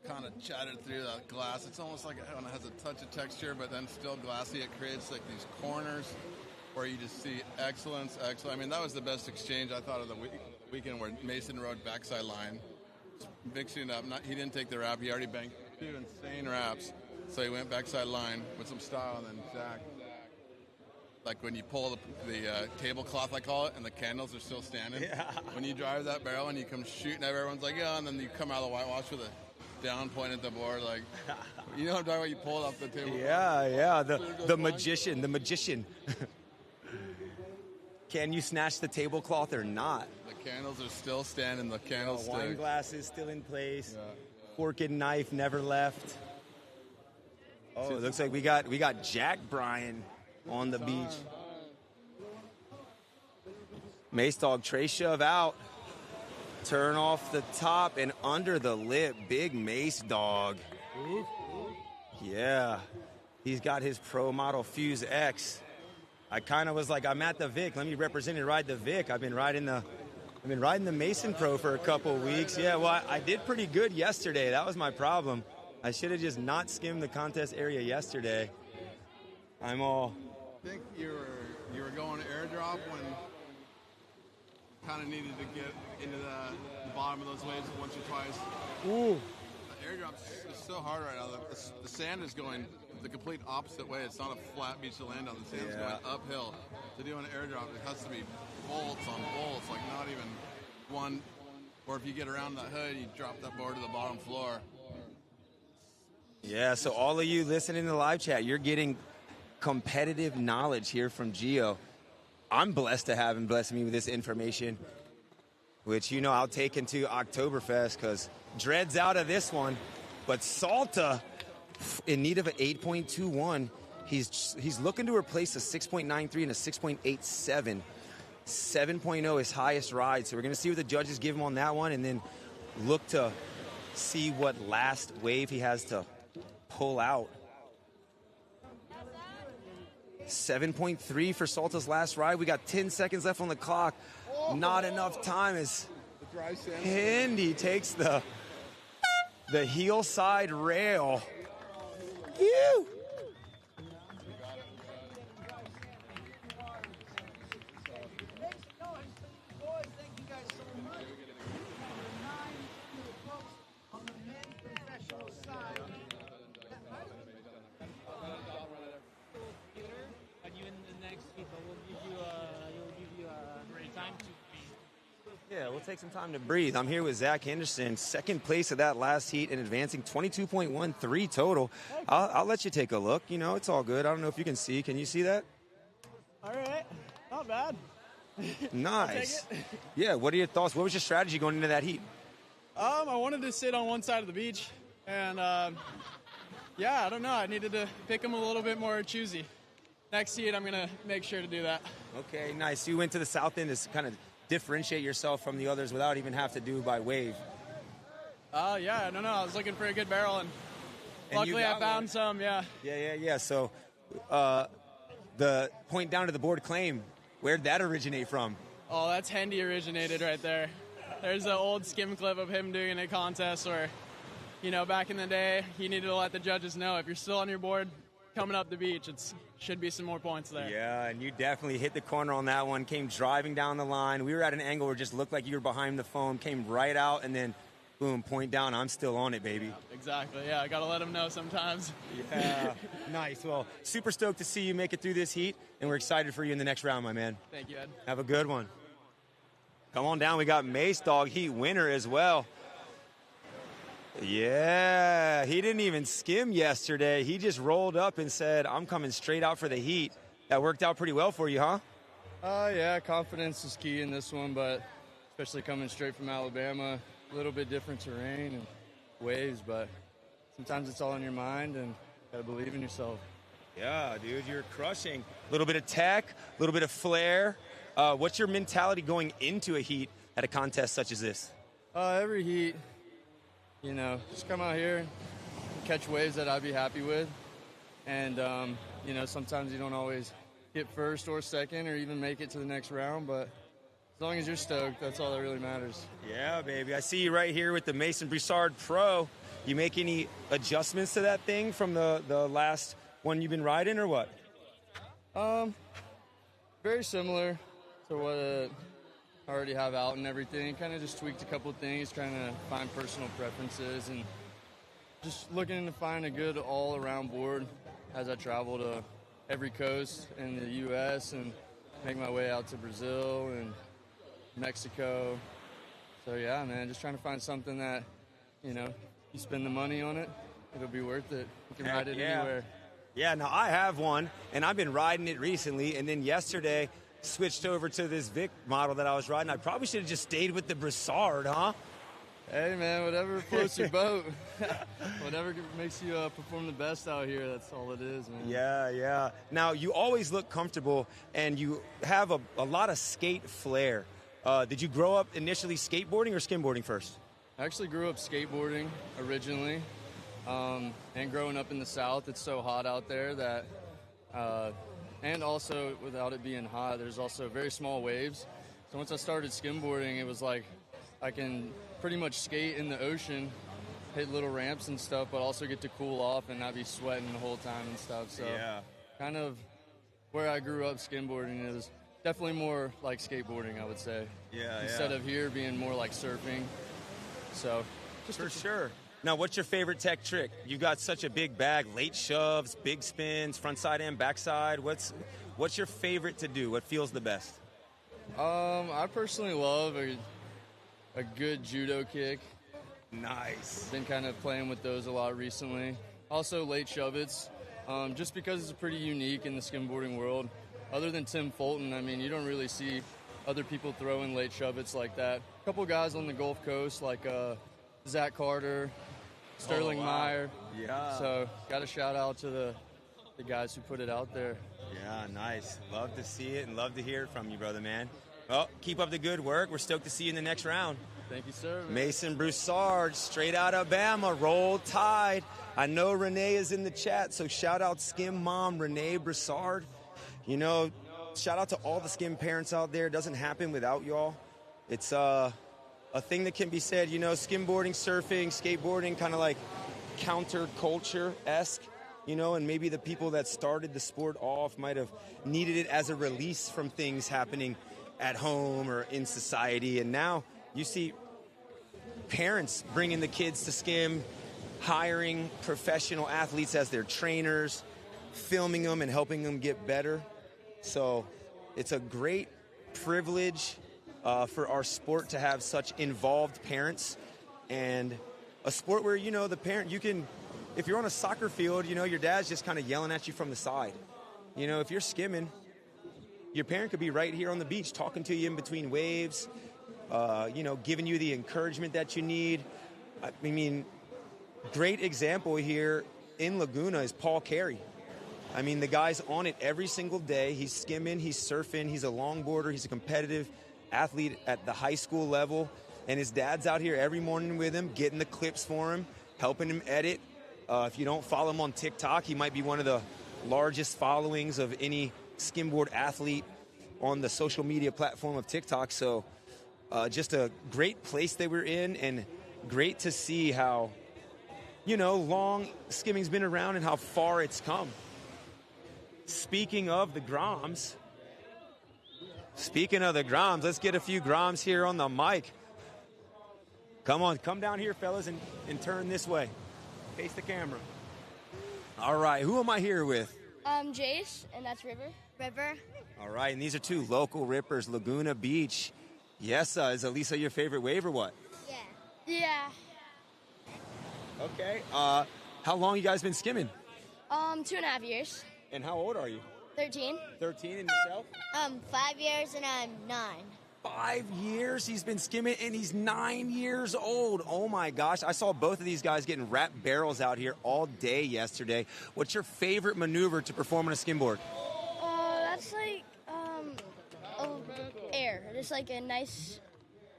kind of chatted through that glass. It's almost like it has a touch of texture, but then still glassy. It creates like these corners where you just see excellence. I mean, that was the best exchange I thought of the weekend, where Mason rode backside line, mixing it up. He didn't take the wrap. He already banked 2 insane wraps. So he went backside line with some style, and then Zach, like when you pull the tablecloth, I call it, and the candles are still standing. Yeah. When you drive that barrel and you come shooting, everyone's like, yeah, and then you come out of the whitewash with a down point at the board, like, you know what I'm talking about? You pull it off the table. Yeah, the magician. Can you snatch the tablecloth or not? The candles are still standing. The candles wine stick. glasses still in place. Yeah. Fork and knife never left. Oh, it looks like we got Jack Bryan on the beach. Mace dog tray shove out. Turn off the top and under the lip. Big Mace dog. Yeah. He's got his pro model Fuse X. I kind of was like, I'm at the VIC. Let me represent and ride the VIC. I've been riding the Mason Pro for a couple of weeks. Yeah, well, I did pretty good yesterday. That was my problem. I should have just not skimmed the contest area yesterday. I think you were going airdrop when kind of needed to get into the bottom of those waves once or twice. Ooh. The airdrop is so hard right now. The sand is going the complete opposite way. It's not a flat beach to land on. The sand's going uphill. To do an airdrop, it has to be bolts on bolts, like not even one. Or if you get around the hood, you drop that board to the bottom floor. Yeah, so all of you listening to the live chat, you're getting competitive knowledge here from Gio. I'm blessed to have him bless me with this information, which, I'll take into Oktoberfest, because Dred's out of this one. But Salta, in need of an 8.21, He's looking to replace a 6.93 and a 6.87. 7.0 his highest ride. So we're going to see what the judges give him on that one, and then look to see what last wave he has to pull out. 7.3 for Salta's last ride. We got 10 seconds left on the clock. Not enough time as Andy takes the heel side rail. Ew. Yeah, we'll take some time to breathe. I'm here with Zach Henderson, second place of that last heat and advancing 22.13 total. I'll let you take a look. You know, it's all good. I don't know if you can see. Can you see that? All right. Not bad. Nice. I'll take it. Yeah, what are your thoughts? What was your strategy going into that heat? I wanted to sit on one side of the beach, and yeah, I don't know. I needed to pick them a little bit more choosy. Next heat, I'm going to make sure to do that. Okay, nice. You went to the south end to kind of differentiate yourself from the others without even have to do by wave. Yeah, I don't know. I was looking for a good barrel, and luckily I found some, yeah. Yeah. So the point down to the board claim, where'd that originate from? Oh, that's Hendy originated right there. There's an old Skim clip of him doing a contest where, you know, back in the day, he needed to let the judges know if you're still on your board coming up the beach, it should be some more points there. Yeah, and you definitely hit the corner on that one, came driving down the line. We were at an angle where it just looked like you were behind the foam, came right out, and then, boom, point down, I'm still on it, baby. Exactly, yeah, I got to let them know sometimes. Yeah, nice. Well, super stoked to see you make it through this heat, and we're excited for you in the next round, my man. Thank you, Ed. Have a good one. Come on down, we got Mace Dog, heat winner as well. Yeah, he didn't even skim yesterday. He just rolled up and said, I'm coming straight out for the heat. That worked out pretty well for you, huh? Yeah, confidence is key in this one, but especially coming straight from Alabama, a little bit different terrain and waves, but sometimes it's all in your mind and got to believe in yourself. Yeah, dude, you're crushing. A little bit of tech, a little bit of flair. What's your mentality going into a heat at a contest such as this? Every heat, you know, just come out here and catch waves that I'd be happy with. And, you know, sometimes you don't always hit first or second or even make it to the next round, but as long as you're stoked, that's all that really matters. Yeah, baby. I see you right here with the Mason Broussard Pro. You make any adjustments to that thing from the last one you've been riding or what? Very similar to what I already have out and everything. Kind of just tweaked a couple of things, trying to find personal preferences and just looking to find a good all-around board as I travel to every coast in the U.S. and make my way out to Brazil and Mexico. So, yeah, man, just trying to find something that, you know, you spend the money on it, it'll be worth it. You can ride it anywhere. Yeah, now I have one, and I've been riding it recently, and then yesterday switched over to this VIC model that I was riding. I probably should have just stayed with the Broussard, huh? Hey, man, whatever floats your boat. Whatever makes you perform the best out here, that's all it is, man. Yeah. Now, you always look comfortable, and you have a lot of skate flair. Did you grow up initially skateboarding or skimboarding first? I actually grew up skateboarding originally. And growing up in the South, it's so hot out there that, and also without it being hot, there's also very small waves. So once I started skimboarding, it was like I can pretty much skate in the ocean, hit little ramps and stuff, but also get to cool off and not be sweating the whole time and stuff. So kind of where I grew up skimboarding is definitely more like skateboarding, I would say. Instead of here being more like surfing. So just for sure. Now, what's your favorite tech trick? You've got such a big bag, late shoves, big spins, front side and back side. What's your favorite to do? What feels the best? I personally love a good judo kick. Nice. Been kind of playing with those a lot recently. Also late shove-its, just because it's pretty unique in the skimboarding world. Other than Tim Fulton, I mean, you don't really see other people throwing late shove-its like that. A couple guys on the Gulf Coast like Zach Carter, Sterling Meyer. Yeah. So got a shout out to the the guys who put it out there. Yeah, nice. Love to see it and love to hear it from you, brother, man. Well, keep up the good work. We're stoked to see you in the next round. Thank you, sir. Mason Broussard, straight out of Bama, Roll Tide. I know Renee is in the chat, so shout out Skim mom, Renee Broussard. You know, shout out to all the Skim parents out there. It doesn't happen without y'all. It's a thing that can be said, you know, skimboarding, surfing, skateboarding, kind of like counterculture-esque, you know, and maybe the people that started the sport off might have needed it as a release from things happening at home or in society. And now you see parents bringing the kids to Skim, hiring professional athletes as their trainers, filming them and helping them get better. So it's a great privilege for our sport to have such involved parents, and a sport where, you know, the parent, you can, if you're on a soccer field, you know, your dad's just kind of yelling at you from the side. You know, if you're skimming, your parent could be right here on the beach talking to you in between waves, you know, giving you the encouragement that you need. I mean, great example here in Laguna is Paul Carey. I mean, the guy's on it every single day. He's skimming, he's surfing, he's a longboarder, he's a competitive athlete at the high school level, and his dad's out here every morning with him, getting the clips for him, helping him edit. If you don't follow him on TikTok, he might be one of the largest followings of any skimboard athlete on the social media platform of TikTok. So just a great place that we're in, and great to see how, you know, long skimming's been around and how far it's come. Speaking of the Groms, let's get a few Groms here on the mic. Come on, come down here, fellas, and turn this way. Face the camera. All right, who am I here with? Jace, and that's River. River. All right, and these are two local rippers, Laguna Beach. Yes, is Aliso your favorite wave or what? Yeah. Okay. How long you guys been skimming? 2.5 years. And how old are you? 13. 13, and yourself? 5 years, and I'm 9. 5 years he's been skimming, and he's 9 years old. Oh my gosh, I saw both of these guys getting wrapped barrels out here all day yesterday. What's your favorite maneuver to perform on a skimboard? That's like air. Just like a nice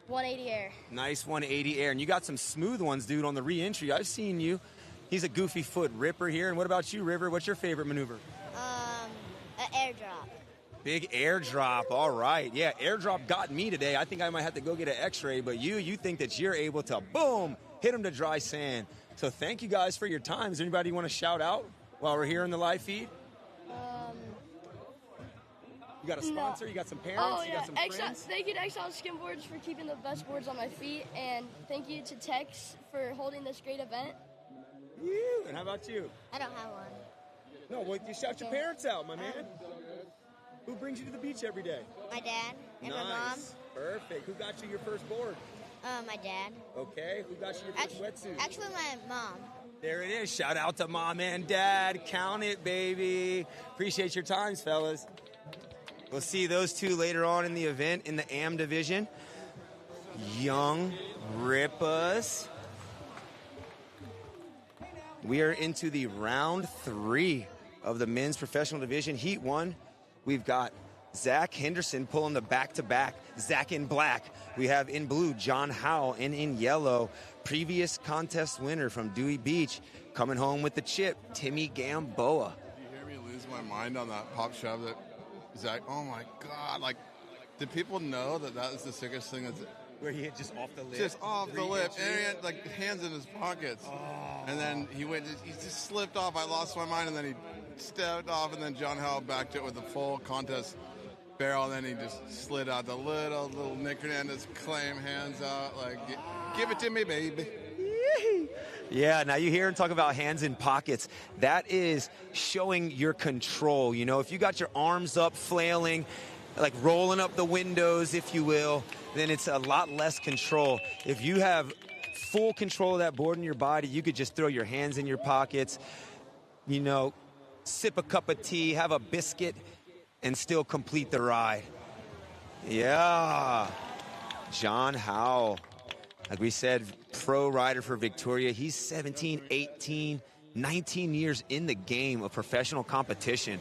180 air. Nice 180 air, and you got some smooth ones, dude, on the re-entry. I've seen you. He's a goofy foot ripper here. And what about you, River? What's your favorite maneuver? An airdrop. Big airdrop. All right. Yeah, airdrop got me today. I think I might have to go get an x-ray, but you think that you're able to, boom, hit him to dry sand. So thank you guys for your time. Is there anybody you want to shout out while we're here in the live feed? You got a sponsor? No. You got some parents? Oh, yeah. You got some friends? Thank you to Exile Skimboards for keeping the best boards on my feet, and thank you to Tex for holding this great event. You. And how about you? I don't have one. No, well, you shout your parents out, my man. Who brings you to the beach every day? My dad and my mom. Perfect. Who got you your first board? My dad. Okay. Who got you your first wetsuit? Actually, my mom. There it is. Shout out to mom and dad. Count it, baby. Appreciate your times, fellas. We'll see those two later on in the event in the AM division. Young Rippers. We are into the round 3 of the men's professional division. Heat 1, we've got Zach Henderson pulling the back-to-back. Zach in black. We have in blue John Howell, and in yellow, previous contest winner from Dewey Beach, coming home with the chip, Timmy Gamboa. Did you hear me lose my mind on that pop shove that Zach? Oh my God! Like, did people know that was the sickest thing? Where he hit just off the lip? Just off the lip, and he had like hands in his pockets. Oh. And then he just slipped off. I lost my mind, and then he stepped off, and then John Howell backed it with a full contest barrel, and then he just slid out the little Nick Hernandez claim hands out, like, give it to me, baby. Yeah, now you hear him talk about hands in pockets. That is showing your control. You know, if you got your arms up flailing, like rolling up the windows, if you will, then it's a lot less control. If you have full control of that board in your body, you could just throw your hands in your pockets, you know, sip a cup of tea, have a biscuit, and still complete the ride. Yeah. John Howell, like we said, pro rider for Victoria. He's 17, 18, 19 years in the game of professional competition.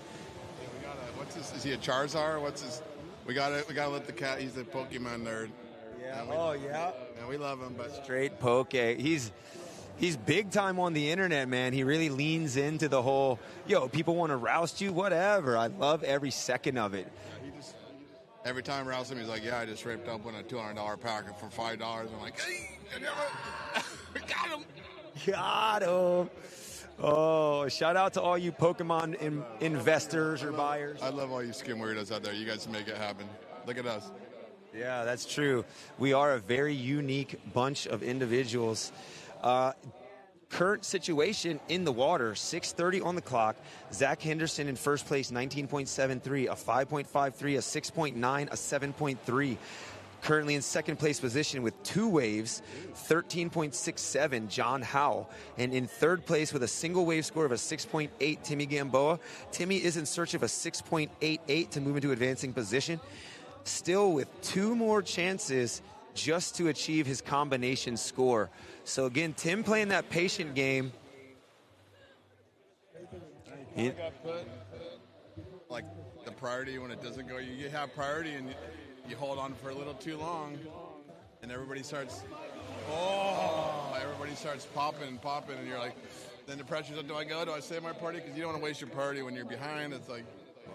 What's this? Is he a Charizard? What's his? We gotta let the cat. He's a Pokemon nerd. Yeah. Yeah, we love him, but Straight poke. He's big time on the internet, man. He really leans into the whole, people want to roust you, whatever. I love every second of it. every time I rouse him, he's like, "Yeah, I just raped up on a $200 packet for $5." I'm like, "Hey, got him!" Got him. Oh, shout out to all you Pokemon investors or buyers. I love all you skim weirdos out there. You guys make it happen. Look at us. Yeah, that's true. We are a very unique bunch of individuals. Current situation in the water, 6:30 on the clock. Zach Henderson in first place, 19.73, a 5.53, a 6.9, a 7.3. Currently in second place position with two waves, 13.67, John Howe. And in third place with a single wave score of a 6.8, Timmy Gamboa. Timmy is in search of a 6.88 to move into advancing position. Still with two more chances just to achieve his combination score. So again, Tim playing that patient game. Like the priority when it doesn't go, you have priority and you hold on for a little too long, and everybody starts popping, and you're like, then the pressure's on, do I go? Do I save my party? Because you don't want to waste your party when you're behind. It's like,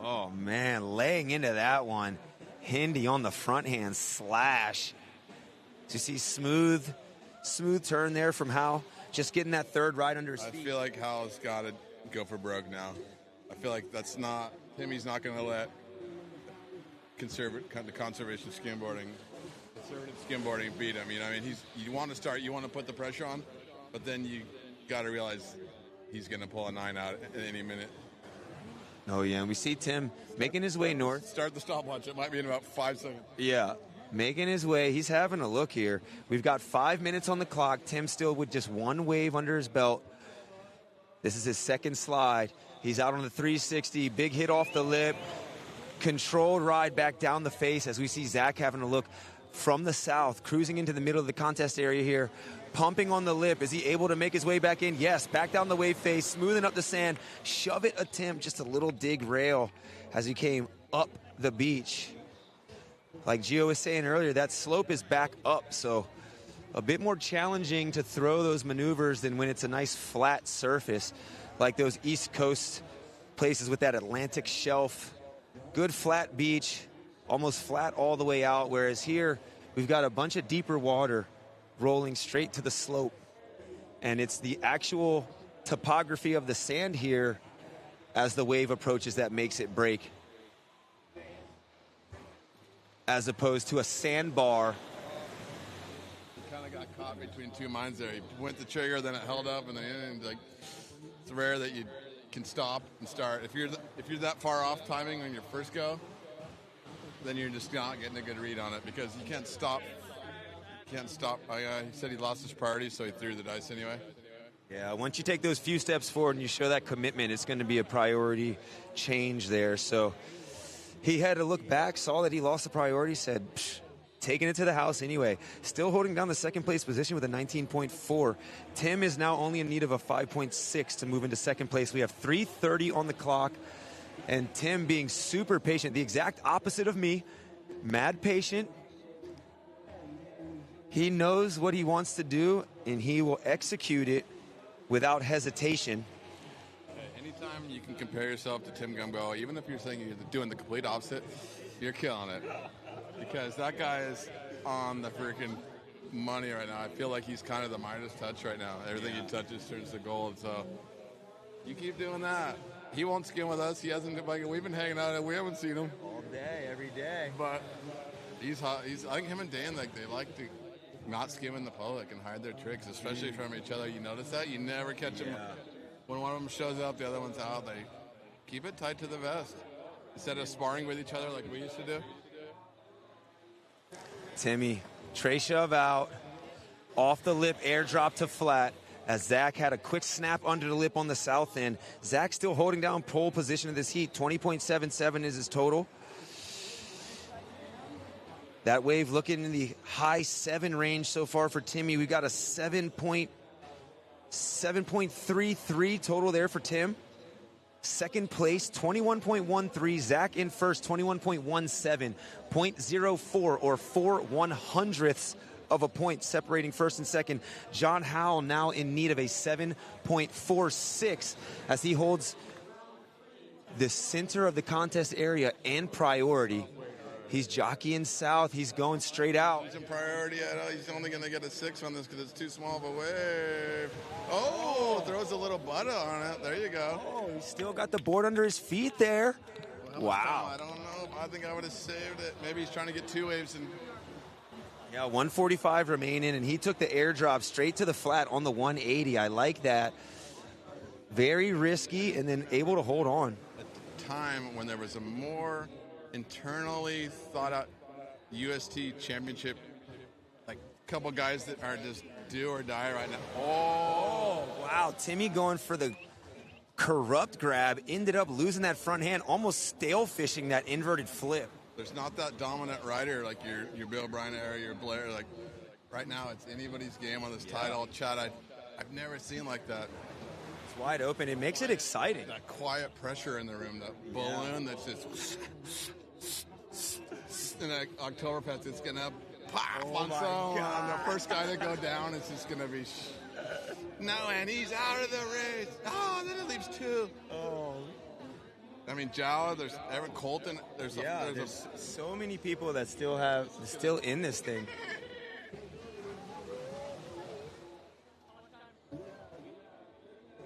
oh man, laying into that one. Hindi on the front hand slash. So you see smooth turn there from Howe. Just getting that third right under his feet. I feel like Howe's got to go for broke now. I feel like Timmy's not going to let the conservative skimboarding beat him. You want to put the pressure on, but then you got to realize he's going to pull a 9 out at any minute. Oh yeah, and we see Tim making his way north. Start the stopwatch. It might be in about 5 seconds. Yeah, making his way. He's having a look here. We've got 5 minutes on the clock. Tim still with just one wave under his belt. This is his second slide. He's out on the 360. Big hit off the lip. Controlled ride back down the face as we see Zach having a look from the south, cruising into the middle of the contest area here. Pumping on the lip. Is he able to make his way back in? Yes, back down the wave face, smoothing up the sand. Shove it attempt, just a little dig rail as he came up the beach. Like Gio was saying earlier, that slope is back up, so a bit more challenging to throw those maneuvers than when it's a nice flat surface, like those East Coast places with that Atlantic shelf. Good flat beach, almost flat all the way out, whereas here we've got a bunch of deeper water rolling straight to the slope. And it's the actual topography of the sand here as the wave approaches that makes it break, as opposed to a sandbar. He kind of got caught between two minds there. He went the trigger, then it held up, and then it's rare that you can stop and start. If you're that far off timing on your first go, then you're just not getting a good read on it because you can't stop. He said he lost his priority, so he threw the dice anyway. Yeah, once you take those few steps forward and you show that commitment, it's going to be a priority change there. So he had to look back, saw that he lost the priority, said, taking it to the house anyway. Still holding down the second place position with a 19.4. Tim is now only in need of a 5.6 to move into second place. We have 3:30 on the clock, and Tim being super patient, the exact opposite of me, mad patient. He knows what he wants to do, and he will execute it without hesitation. Anytime you can compare yourself to Tim Gamboa, even if you're saying you're doing the complete opposite, you're killing it. Because that guy is on the freaking money right now. I feel like he's kind of the Midas touch right now. Everything he touches turns to gold. So you keep doing that. He won't skim with us. He hasn't. We've been hanging out and we haven't seen him all day, every day. But he's hot. I think him and Dan, they like to not skim in the public and hide their tricks, especially from each other. You notice that? You never catch them. When one of them shows up, the other one's out. They keep it tight to the vest instead of sparring with each other like we used to do. Timmy, tray shove out, off the lip, airdrop to flat, as Zach had a quick snap under the lip on the south end. Zach still holding down pole position of this heat. 20.77 is his total. That wave looking in the high 7 range so far for Timmy. We got a 7.6 7.33 total there for Tim. Second place, 21.13. Zach in first, 21.17. 0.04 or 4/100ths of a point separating first and second. John Howell now in need of a 7.46 as he holds the center of the contest area and priority. He's jockeying south. He's going straight out. He's in priority. He's only going to get a 6 on this because it's too small of a wave. Oh, throws a little butter on it. There you go. Oh, he's still got the board under his feet there. Wow. I don't know. I think I would have saved it. Maybe he's trying to get 2 waves. Yeah, 145 remaining, and he took the airdrop straight to the flat on the 180. I like that. Very risky, and then able to hold on. At the time when there was a more internally thought out UST championship, like a couple guys that are just do or die right now. Oh, wow. Timmy going for the corrupt grab, ended up losing that front hand, almost stale fishing that inverted flip. There's not that dominant rider like your Bill Bryant or your Blair. Like right now, it's anybody's game on this title. Chad, I've never seen like that. It's wide open. It makes it exciting. That quiet pressure in the room, that balloon that's just. In that Oktoberfest, it's gonna pop on some. The first guy to go down is just gonna be. No, and he's out of the race. Oh, then it leaves 2. Oh. I mean, Jawa, there's Evan Colton. There's so many people that still in this thing.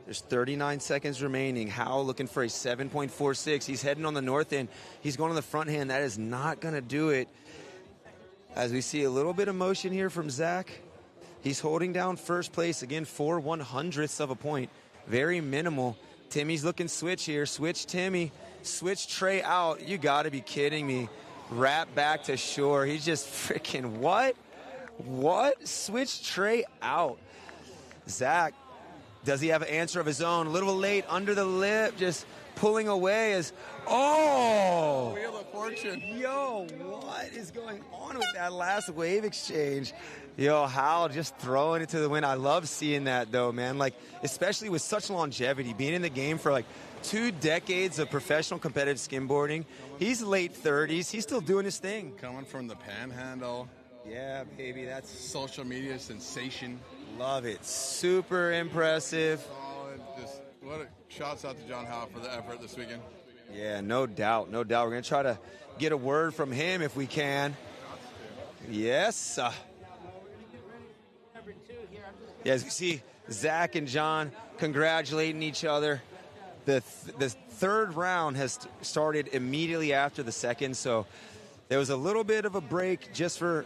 There's 39 seconds remaining. Howell looking for a 7.46. He's heading on the north end. He's going on the front hand. That is not going to do it. As we see a little bit of motion here from Zach. He's holding down first place. Again, 4/100ths of a point. Very minimal. Timmy's looking switch here. Switch Timmy. Switch Trey out. You got to be kidding me. Wrap back to shore. He's just freaking what? What? Switch Trey out. Zach. Does he have an answer of his own? A little late, under the lip, just pulling away as, oh! Wheel of Fortune. Yo, what is going on with that last wave exchange? Yo, Hal just throwing it to the wind. I love seeing that, though, man. Like, especially with such longevity, being in the game for, like, 2 decades of professional competitive skimboarding. He's late 30s. He's still doing his thing. Coming from the Panhandle. Yeah, baby, that's social media sensation. Love it. Super impressive. Solid. Just shouts out to John Howe for the effort this weekend. Yeah, no doubt. No doubt. We're going to try to get a word from him if we can. Yes. Yeah, as we see Zach and John congratulating each other. The third round has started immediately after the second, so there was a little bit of a break just for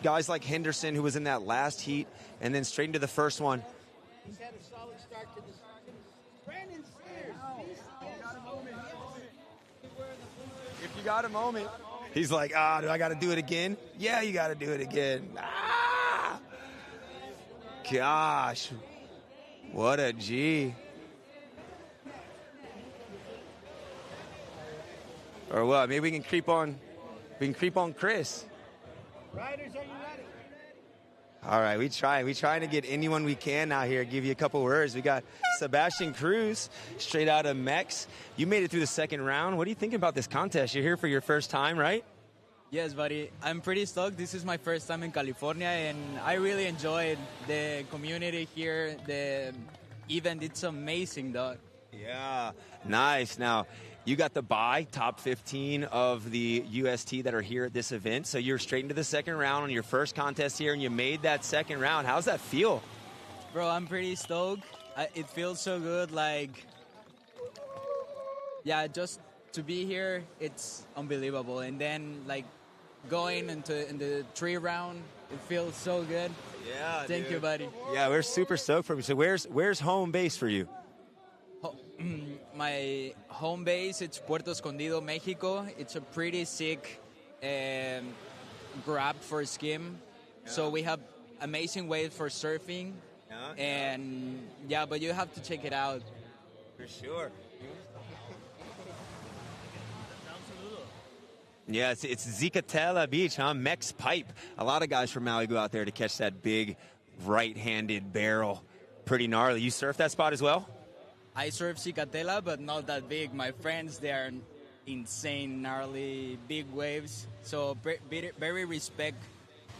guys like Henderson, who was in that last heat, and then straight into the first one. He's had a solid start to the season. Brandon Sears. If you got a moment. He's like, do I got to do it again? Yeah, you got to do it again. Gosh. What a G. Or what? Maybe we can creep on Chris. Riders, are you ready? All right, we trying to get anyone we can out here, give you a couple words. We got Sebastian Cruz, straight out of Mex. You made it through the second round. What are you thinking about this contest? You're here for your first time, right? Yes, buddy. I'm pretty stoked. This is my first time in California, and I really enjoyed the community here. The event, it's amazing, dog. Yeah, nice. Now, you got the bye, top 15 of the UST that are here at this event. So you're straight into the second round on your first contest here, and you made that second round. How's that feel? Bro, I'm pretty stoked. It feels so good. Like, yeah, just to be here, it's unbelievable. And then, like, going in the 3 round, it feels so good. Yeah, Thank you, buddy. Yeah, we're super stoked for you. So where's home base for you? My home base, it's Puerto Escondido, Mexico. It's a pretty sick grab for skim. Yeah. So we have amazing waves for surfing. Yeah. And yeah, but you have to check it out. For sure. Yeah, it's Zicatela Beach, huh? Mex Pipe. A lot of guys from Maui go out there to catch that big right-handed barrel Pretty gnarly. You surf that spot as well? I surf Cicatela, but not that big. My friends, they are insane, gnarly, big waves. So very respect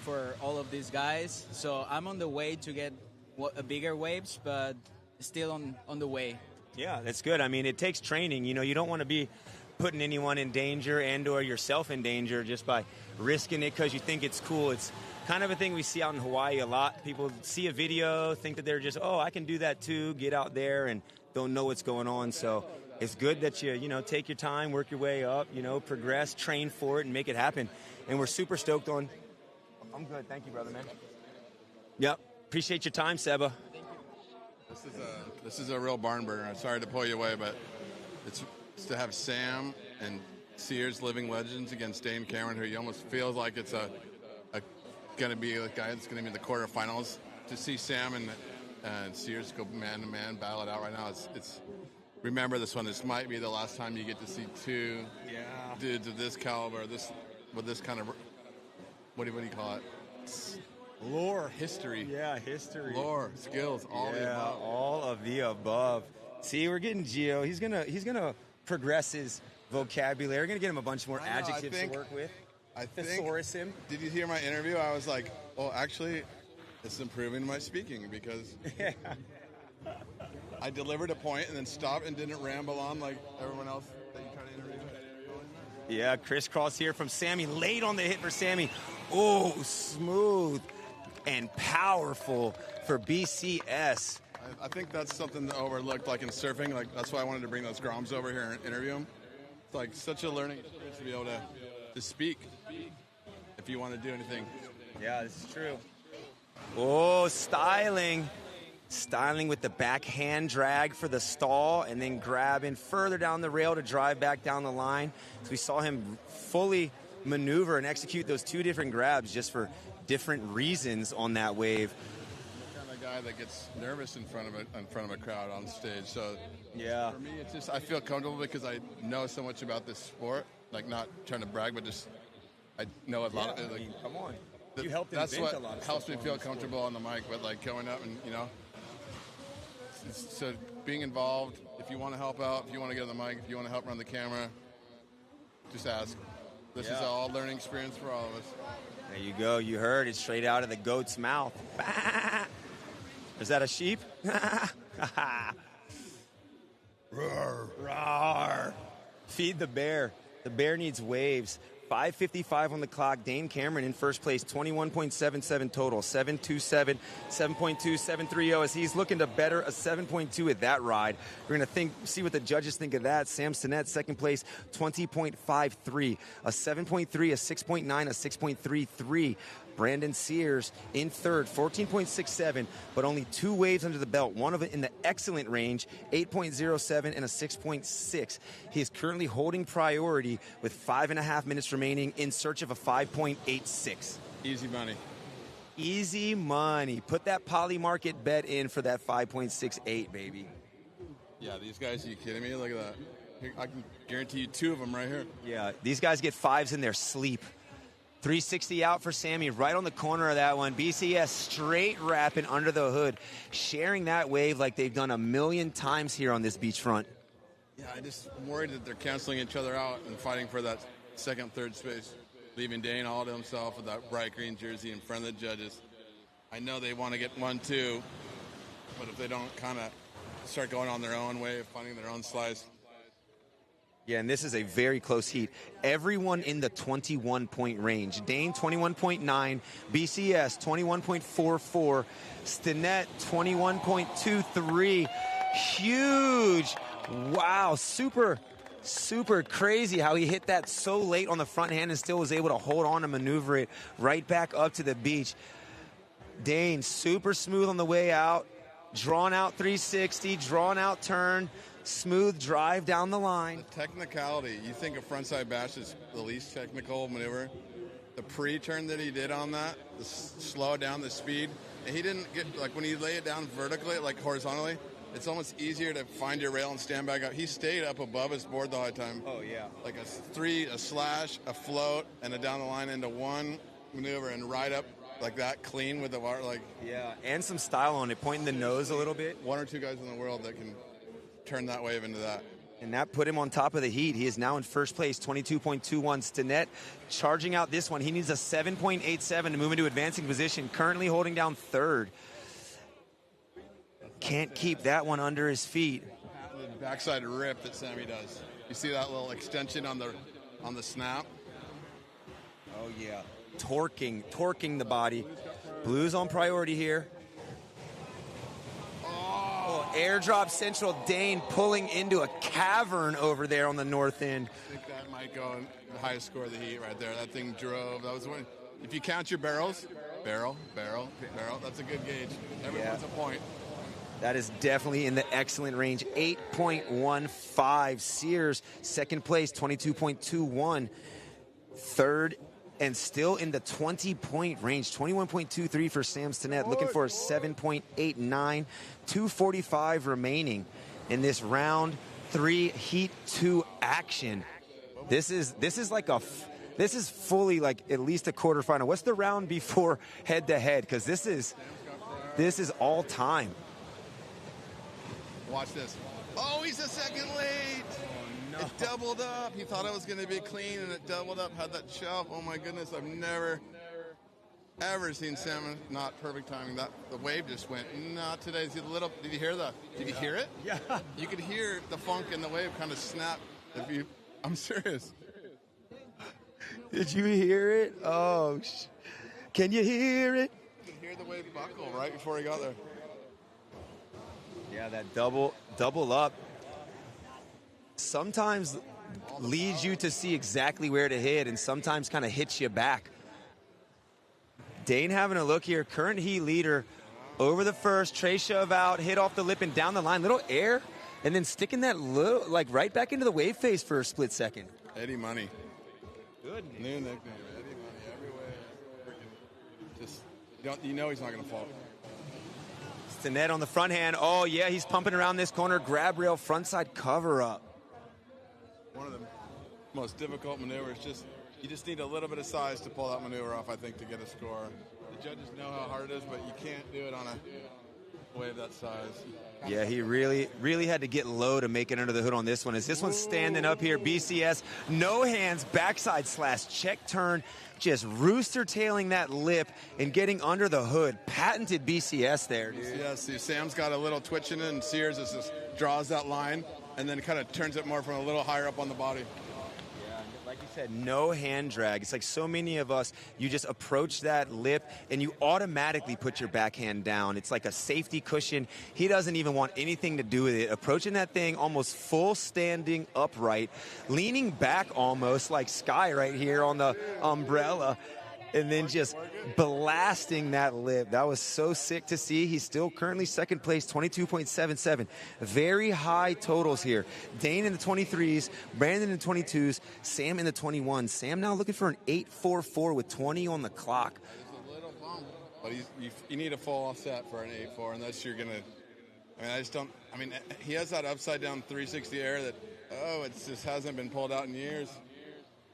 for all of these guys. So I'm on the way to get bigger waves, but still on the way. Yeah, that's good. I mean, it takes training. You know, you don't want to be putting anyone in danger and or yourself in danger just by risking it because you think it's cool. It's kind of a thing we see out in Hawaii a lot. People see a video, think that they're just, oh, I can do that too, get out there and don't know what's going on. So it's good that you know, take your time, work your way up, you know, progress, train for it, and make it happen. And we're super stoked on. I'm good. Thank you, brother, man. Yep. Appreciate your time, Seba. This is a real barn burner. I'm sorry to pull you away, but it's to have Sam and Sears living legends against Dane Cameron, who you almost feels like it's going to be the guy that's going to be in the quarterfinals. To see Sam and Sears go man to man, battle it out right now. It's remember this one. This might be the last time you get to see two dudes of this caliber, with this kind of what do you call it? Lore, history. Yeah, history. Lore, skills, all the above. All of the above. See, we're getting Gio. He's gonna progress his vocabulary. We're gonna get him a bunch more adjectives to work with. I think. Thesaurus him. Did you hear my interview? I was like, well, actually, it's improving my speaking because I delivered a point and then stopped and didn't ramble on like everyone else that you try to interview. Yeah, crisscross here from Sammy. Late on the hit for Sammy. Oh, smooth and powerful for BCS. I think that's something overlooked, like in surfing. Like that's why I wanted to bring those Groms over here and interview them. It's like such a learning experience to be able to speak if you want to do anything. Yeah, this is true. Oh, styling with the backhand drag for the stall and then grabbing further down the rail to drive back down the line. So we saw him fully maneuver and execute those two different grabs just for different reasons on that wave. I'm the kind of guy that gets nervous in front of a crowd on stage. So yeah, for me, it's just I feel comfortable because I know so much about this sport. Like not trying to brag, but just I know a lot. I mean, come on, you helped that's invent what a lot of helps stuff me feel comfortable on the mic. But like going up and so being involved. If you want to help out, if you want to get on the mic, if you want to help run the camera, just ask. This is all learning experience for all of us. There you go. You heard it straight out of the goat's mouth. Is that a sheep? Roar. Roar. Feed the bear. The bear needs waves. 5:55 on the clock. Dane Cameron in first place, 21.77 total, 7.27, 7.2, 7.30 as he's looking to better a 7.2 at that ride. We're going to see what the judges think of that. Sam Sinnett, second place, 20.53, a 7.3, a 6.9, a 6.33. Brandon Sears in third, 14.67, but only two waves under the belt, one of it in the excellent range, 8.07 and a 6.6. He is currently holding priority with 5.5 minutes remaining in search of a 5.86. Easy money. Easy money. Put that poly market bet in for that 5.68, baby. Yeah, these guys, are you kidding me? Look at that. Here, I can guarantee you two of them right here. Yeah, these guys get fives in their sleep. 360 out for Sammy, right on the corner of that one. BCS straight wrapping under the hood, sharing that wave like they've done a million times here on this beachfront. Yeah, I'm worried that they're canceling each other out and fighting for that second, third space, leaving Dane all to himself with that bright green jersey in front of the judges. I know they want to get 1-2, but if they don't kind of start going on their own way, finding their own slice. Yeah, and this is a very close heat. Everyone in the 21-point range. Dane, 21.9. BCS, 21.44. Stinnett, 21.23. Huge. Wow, super crazy how he hit that so late on the front hand and still was able to hold on and maneuver it right back up to the beach. Dane, super smooth on the way out. Drawn out 360, drawn out turn. Smooth drive down the line. The technicality. You think a frontside bash is the least technical maneuver? The pre-turn that he did on that, slow down the speed, and he didn't get, like when you lay it down vertically, like horizontally, it's almost easier to find your rail and stand back up. He stayed up above his board the whole time. Oh, yeah. Like a slash, a float, and a down the line into one maneuver and right up like that clean with the water, like yeah, and some style on it, pointing the nose a little bit. One or two guys in the world that can turn that wave into that. And that put him on top of the heat. He is now in first place, 22.21. Stinnett charging out this one. He needs a 7.87 to move into advancing position, currently holding down third. Can't keep that one under his feet. The backside rip that Sammy does. You see that little extension on the snap? Oh, yeah. Torquing the body. Blues on priority here. Oh, airdrop central. Dane pulling into a cavern over there on the north end. I think that might go in the highest score of the heat right there. That thing drove. That was one. If you count your barrels, barrel, that's a good gauge. Everyone's a point. That is definitely in the excellent range. 8.15. Sears, second place, 22.21. Third, and still in the 20-point range. 21.23 for Sam Stinnett, looking for a 7.89. 2:45 remaining in this round 3 Heat 2 action. This is fully like at least a quarterfinal. What's the round before head-to-head? Because this is all time. Watch this. Oh, he's a second late. Oh, no. It doubled up. He thought it was going to be clean, and it doubled up. Had that shove. Oh, my goodness. I've never, ever seen salmon not perfect timing. The wave just went, not today. Did you hear that? Did you hear it? Yeah. You could hear the funk in the wave kind of snap. I'm serious. Did you hear it? Oh, can you hear it? You could hear the wave buckle right before he got there. Yeah, that double up sometimes leads you to see exactly where to hit and sometimes kind of hits you back. Dane having a look here. Current heat leader over the first. Tray shove out, hit off the lip and down the line. Little air, and then sticking that little, like right back into the wave face for a split second. Eddie Money. Good. New nickname. Eddie Money everywhere. Just, he's not going to fall. Stinnett on the front hand. Oh, yeah, he's pumping around this corner. Grab rail, frontside cover up. One of the most difficult maneuvers. You just need a little bit of size to pull that maneuver off, I think, to get a score. The judges know how hard it is, but you can't do it on a wave that size. Yeah, he really had to get low to make it under the hood on this one. As this one's standing up here, BCS, no hands, backside slash, check turn, just rooster tailing that lip and getting under the hood. Patented BCS there, dude. Yeah, see, Sam's got a little twitch in it, and Sears just draws that line and then kind of turns it more from a little higher up on the body. Like you said, no hand drag. It's like so many of us, you just approach that lip and you automatically put your backhand down. It's like a safety cushion. He doesn't even want anything to do with it. Approaching that thing almost full standing upright, leaning back almost like Sky right here on the umbrella, and then just blasting that lip. That was so sick to see. He's still currently second place, 22.77. Very high totals here. Dane in the 23s, Brandon in the 22s, Sam in the 21s. Sam now looking for an 8.44 with 20 on the clock. It's a little bump, but you need a full set for an 8.4, unless you're going to, he has that upside down 360 air that, it just hasn't been pulled out in years.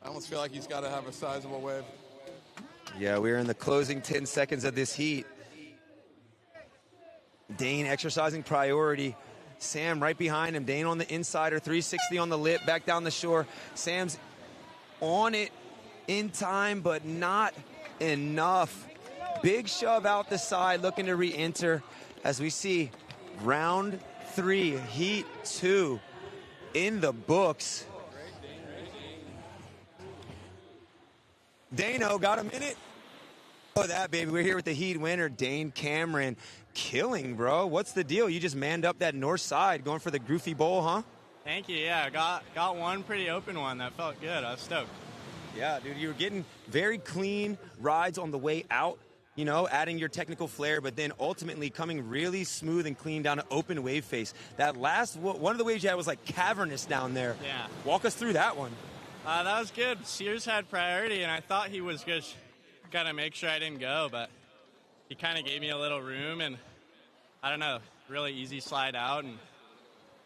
I almost feel like he's got to have a sizable wave. Yeah, we're in the closing 10 seconds of this heat. Dane exercising priority. Sam right behind him. Dane on the insider, 360 on the lip, back down the shore. Sam's on it in time, but not enough. Big shove out the side, looking to re-enter as we see round 3, heat 2 in the books. Dano got a minute. Oh, that, baby. We're here with the heat winner, Dane Cameron. Killing, bro. What's the deal? You just manned up that north side going for the Goofy Bowl, huh? Thank you. Yeah, got one pretty open one. That felt good. I was stoked. Yeah, dude, you were getting very clean rides on the way out, adding your technical flair, but then ultimately coming really smooth and clean down an open wave face. That last one of the waves you had was like cavernous down there. Yeah. Walk us through that one. That was good. Sears had priority, and I thought he was just going to make sure I didn't go, but he kind of gave me a little room, and I don't know, really easy slide out and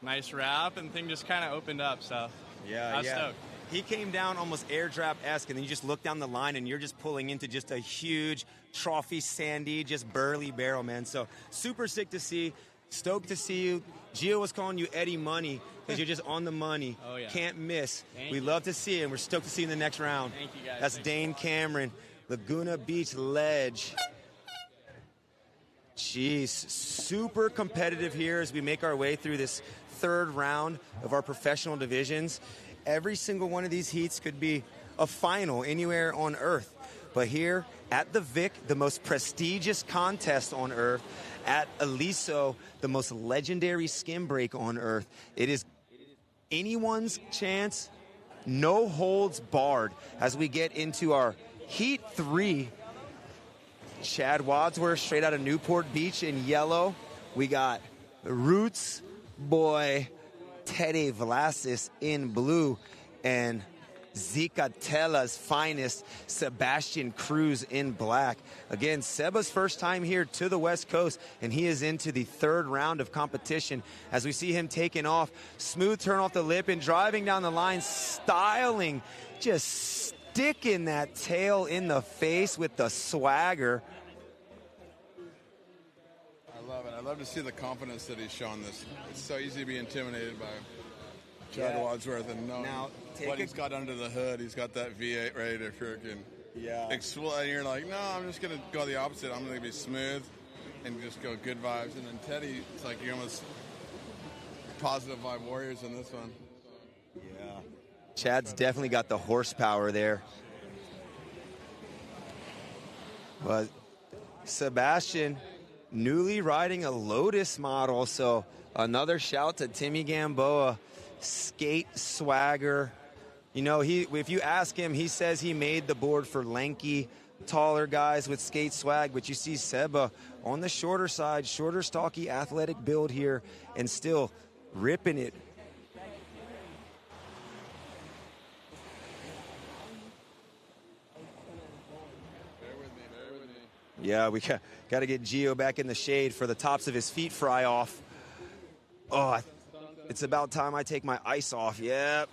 nice wrap, and thing just kind of opened up, so I was stoked. He came down almost airdrop-esque, and then you just look down the line, and you're just pulling into just a huge, trophy, sandy, just burly barrel, man. So super sick to see. Stoked to see you. Gio was calling you Eddie Money because you're just on the money. Oh, yeah. Can't miss. Thank We you. love to see it, and we're stoked to see you in the next round. Thank you, guys. That's Thank Dane Cameron, Laguna Beach Ledge. Jeez, super competitive here as we make our way through this third round of our professional divisions. Every single one of these heats could be a final anywhere on earth. But here at the VIC, the most prestigious contest on earth, at Aliso, the most legendary skim break on earth, it is anyone's chance, no holds barred as we get into our Heat 3. Chad Wadsworth straight out of Newport Beach in yellow. We got Roots boy Teddy Vlasis in blue, and Zicatella's finest Sebastian Cruz in black. Again, Seba's first time here to the West Coast, and he is into the third round of competition as we see him taking off. Smooth turn off the lip and driving down the line, styling, just sticking that tail in the face with the swagger. I love it. I love to see the confidence that he's shown this. It's so easy to be intimidated by Chad Wadsworth and knowing what he's got under the hood. He's got that V8 ready to freaking explode. And you're like, no, I'm just going to go the opposite. I'm going to be smooth and just go good vibes. And then Teddy, it's like you're almost positive vibe warriors in this one. Yeah. Chad's definitely got the horsepower there. But Sebastian, newly riding a Lotus model, so another shout to Timmy Gamboa. Skate swagger. You know, if you ask him, he says he made the board for lanky, taller guys with skate swag, but you see Seba on the shorter side, shorter, stocky, athletic build here, and still ripping it. Yeah, we got to get Gio back in the shade for the tops of his feet fry off. Oh, it's about time I take my ice off. Yep.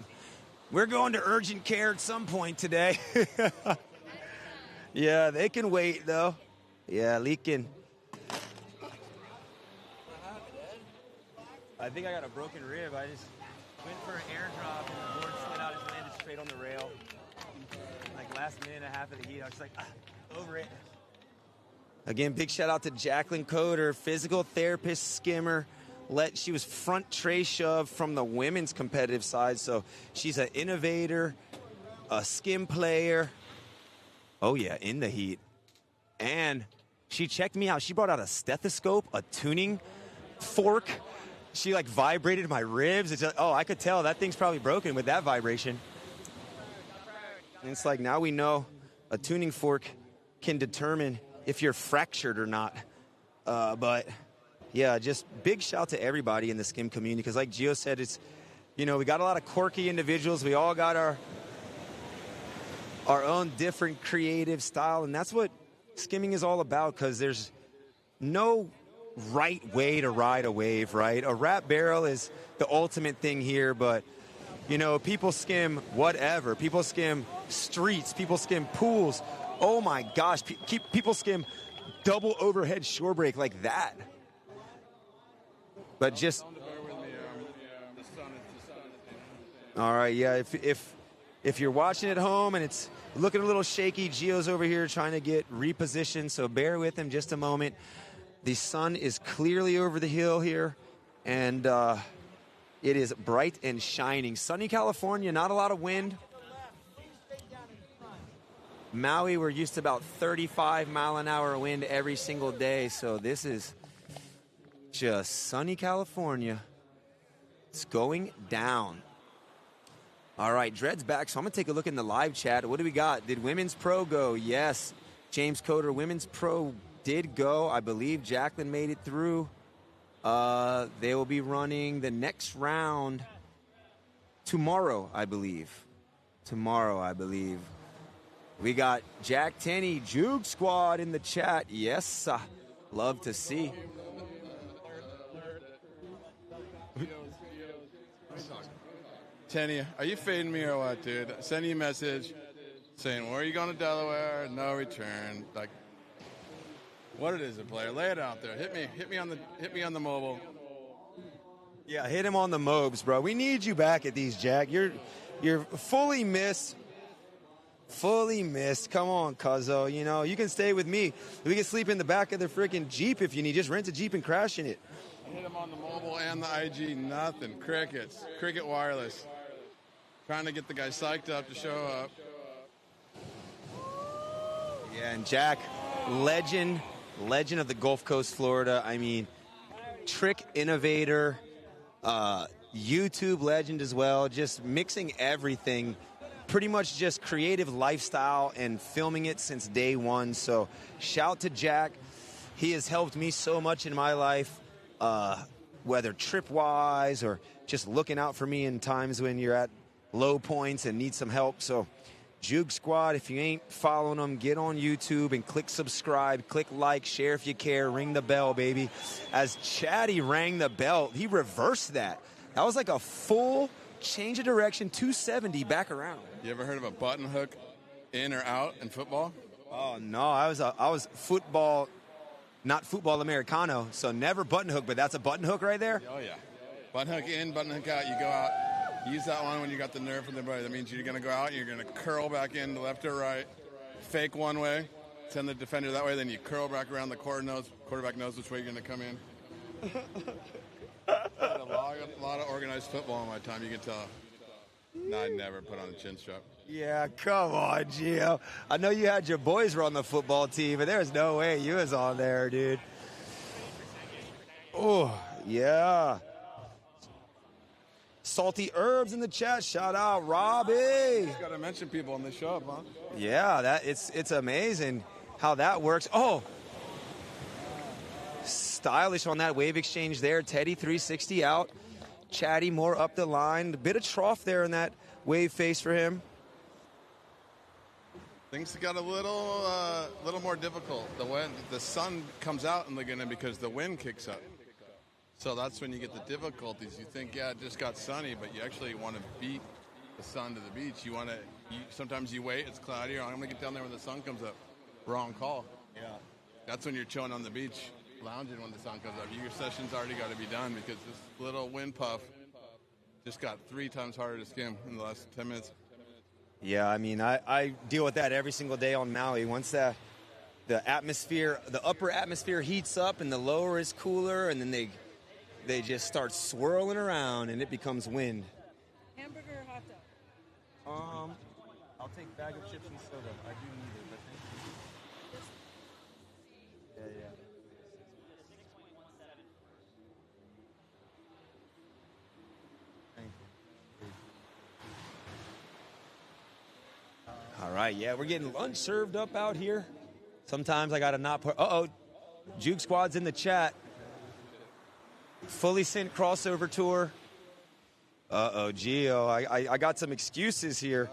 We're going to urgent care at some point today. Yeah, they can wait, though. Yeah, leaking. I think I got a broken rib. I just went for an airdrop, and the board slid out and landed straight on the rail. Like last minute and a half of the heat, I was just like, over it. Again, big shout out to Jacqueline Coder, physical therapist, skimmer. She was front tray shove from the women's competitive side, so she's an innovator, a skim player. Oh yeah, in the heat. And she checked me out. She brought out a stethoscope, a tuning fork. She like vibrated my ribs. It's just, I could tell that thing's probably broken with that vibration. And it's like now we know a tuning fork can determine if you're fractured or not. But yeah, just big shout to everybody in the skim community, because like Gio said, it's, you know, we got a lot of quirky individuals. We all got our own different creative style, and that's what skimming is all about, because there's no right way to ride a wave, right? A wrap barrel is the ultimate thing here, but, you know, people skim whatever. People skim streets. People skim pools. Oh, my gosh. People skim double overhead shore break like that. But just... All right, yeah, if you're watching at home and it's looking a little shaky, Gio's over here trying to get repositioned, so bear with him just a moment. The sun is clearly over the hill here, and it is bright and shining. Sunny California, not a lot of wind. Maui, we're used to about 35-mile-an-hour wind every single day, so this is just sunny California. It's going down. All right, Dred's back, so I'm going to take a look in the live chat. What do we got? Did Women's Pro go? Yes. James Coder, Women's Pro did go. I believe Jacqueline made it through. They will be running the next round tomorrow, I believe. We got Jack Tenney, Juke Squad in the chat. Yes, love to see. Tenny, are you fading me or what, dude? Sending you a message saying, where are you going to Delaware? No return. Like, what it is, a player? Lay it out there. Hit me on the mobile. Yeah, hit him on the mobs, bro. We need you back at these, Jack. You're fully missed. Fully missed. Come on, cuzzo. You know, you can stay with me. We can sleep in the back of the freaking Jeep if you need. Just rent a Jeep and crash in it. Hit him on the mobile and the IG. Nothing. Crickets. Cricket wireless. Trying to get the guy psyched up to show up. Yeah, and Jack, legend of the Gulf Coast, Florida. I mean, trick innovator, YouTube legend as well. Just mixing everything. Pretty much just creative lifestyle and filming it since day one. So shout to Jack. He has helped me so much in my life, whether trip-wise or just looking out for me in times when you're at low points and need some help. So Juke Squad, if you ain't following them, get on YouTube and click subscribe, click like, share if you care, ring the bell, baby. As Chatty rang the bell, he reversed that. That was like a full change of direction, 270 back around. You ever heard of a button hook in or out in football? Oh, no. I was football, not football Americano, so never button hook, but that's a button hook right there? Oh, yeah. Button hook in, button hook out. You go out. Use that one when you got the nerve from the body. That means you're going to go out and you're going to curl back in left or right, fake one way, send the defender that way, then you curl back around the quarterback knows which way you're going to come in. a lot of organized football in my time, you can tell. No, I never put on a chin strap. Yeah, come on, Gio. I know you had your boys run the football team, but there's no way you was on there, dude. Oh, yeah. Salty Herbs in the chat. Shout out, Robbie. Got to mention people when they show up, huh? Yeah, it's amazing how that works. Oh, stylish on that wave exchange there. Teddy 360 out. Chatty more up the line. A bit of trough there in that wave face for him. Things got a little more difficult. The sun comes out in Laguna because the wind kicks up. So that's when you get the difficulties. You think, yeah, it just got sunny, but you actually want to beat the sun to the beach. Sometimes you wait, it's cloudy, or I'm going to get down there when the sun comes up. Wrong call. Yeah. That's when you're chilling on the beach, lounging when the sun comes up. Your session's already got to be done because this little wind puff just got 3 times harder to skim in the last 10 minutes. Yeah, I mean, I deal with that every single day on Maui. Once the atmosphere, the upper atmosphere heats up and the lower is cooler, and then they just start swirling around and it becomes wind. Hamburger or hot dog? I'll take a bag of chips and soda. I do need it, but thank you. Yeah. Thank you. All right, yeah, we're getting lunch served up out here. Sometimes I got to not put... Juke Squad's in the chat. Fully sent crossover tour. Gio, I got some excuses here.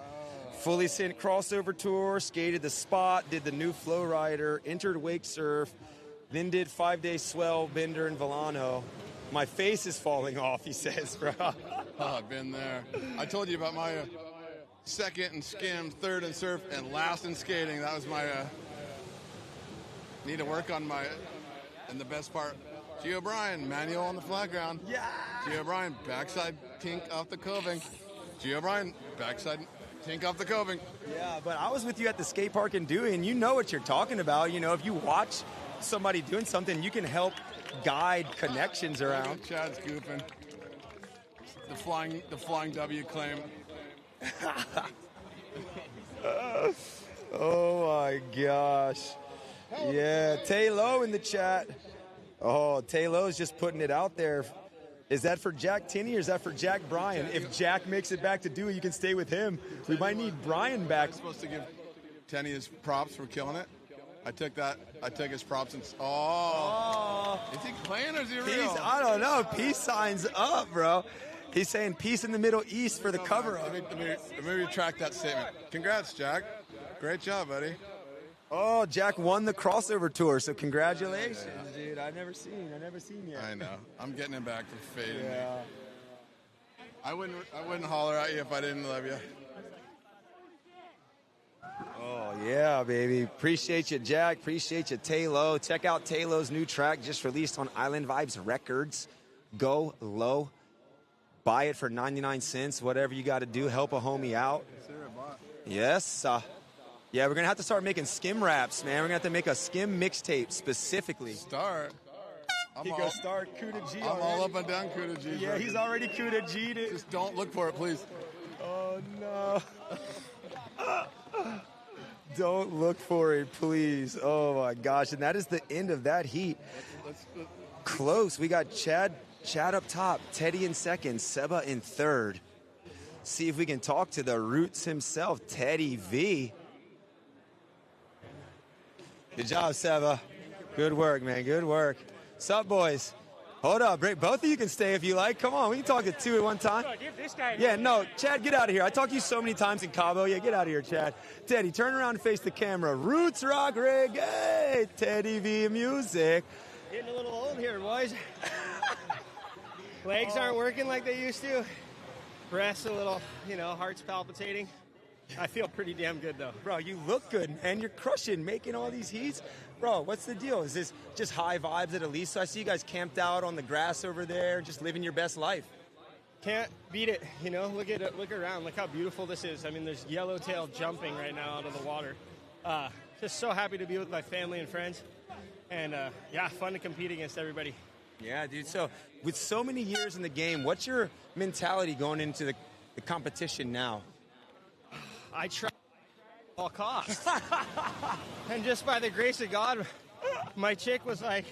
Fully sent crossover tour, skated the spot, did the new flow rider, entered wake surf, then did 5-day swell, bender, and Volano. My face is falling off, he says, bro. I've been there. I told you about my second in skim, third in surf, and last in skating. That was my... need to work on my... And the best part... Gio Bryan, manual on the flat ground. Yeah. Gio Bryan, backside tink off the coving. Gio Bryan, backside tink off the coving. Yeah, but I was with you at the skate park in Dewey, and you know what you're talking about. You know, if you watch somebody doing something, you can help guide connections around. Chad's goofing. The flying W claim. Oh my gosh. Yeah, Tay Low in the chat. Oh, Taylor's just putting it out there. Is that for Jack Tinney or is that for Jack Bryan? If Jack makes it back to Dewey, you can stay with him. We might need Bryan back. I'm supposed to give Tinney his props for killing it. I took his props and... Oh. Is he playing or is he real? I don't know. Peace signs up, bro. He's saying peace in the Middle East for the cover-up. Let me retract that statement. Congrats, Jack. Great job, buddy. Oh, Jack won the crossover tour, so congratulations, dude. I've never seen yet. I know. I'm getting him back for fading. Yeah. I wouldn't holler at you if I didn't love you. Oh, yeah, baby. Appreciate you, Jack. Appreciate you, Tay-Lo. Check out Tay-Lo's new track just released on Island Vibes Records. Go Low. Buy it for 99 cents. Whatever you got to do, help a homie out. Yes. Yeah, we're going to have to start making Skim raps, man. We're going to have to make a Skim mixtape specifically. Start. He goes start Kuda G. I'm all up and down Kuda G. Yeah, he's already Kuda G'd it. Just don't look for it, please. Oh, no. Don't look for it, please. Oh, my gosh. And that is the end of that heat. Close. We got Chad up top, Teddy in second, Seba in third. See if we can talk to the Roots himself, Teddy V. Good job, Seba. Good work, man. Good work. Sup, boys? Hold up. Both of you can stay if you like. Come on. We can talk to two at one time. Yeah, no. Chad, get out of here. I talked to you so many times in Cabo. Yeah, get out of here, Chad. Teddy, turn around and face the camera. Roots rock reggae. Teddy V music. Getting a little old here, boys. Legs aren't working like they used to. Breath's a little, heart's palpitating. I feel pretty damn good, though. Bro, you look good, and you're crushing, making all these heats. Bro, what's the deal? Is this just high vibes at Aliso? I see you guys camped out on the grass over there, just living your best life. Can't beat it, Look at it, look around. Look how beautiful this is. I mean, there's yellowtail jumping right now out of the water. Just so happy to be with my family and friends. And, fun to compete against everybody. Yeah, dude. So, with so many years in the game, what's your mentality going into the competition now? I try at all costs. And just by the grace of God, my chick was like,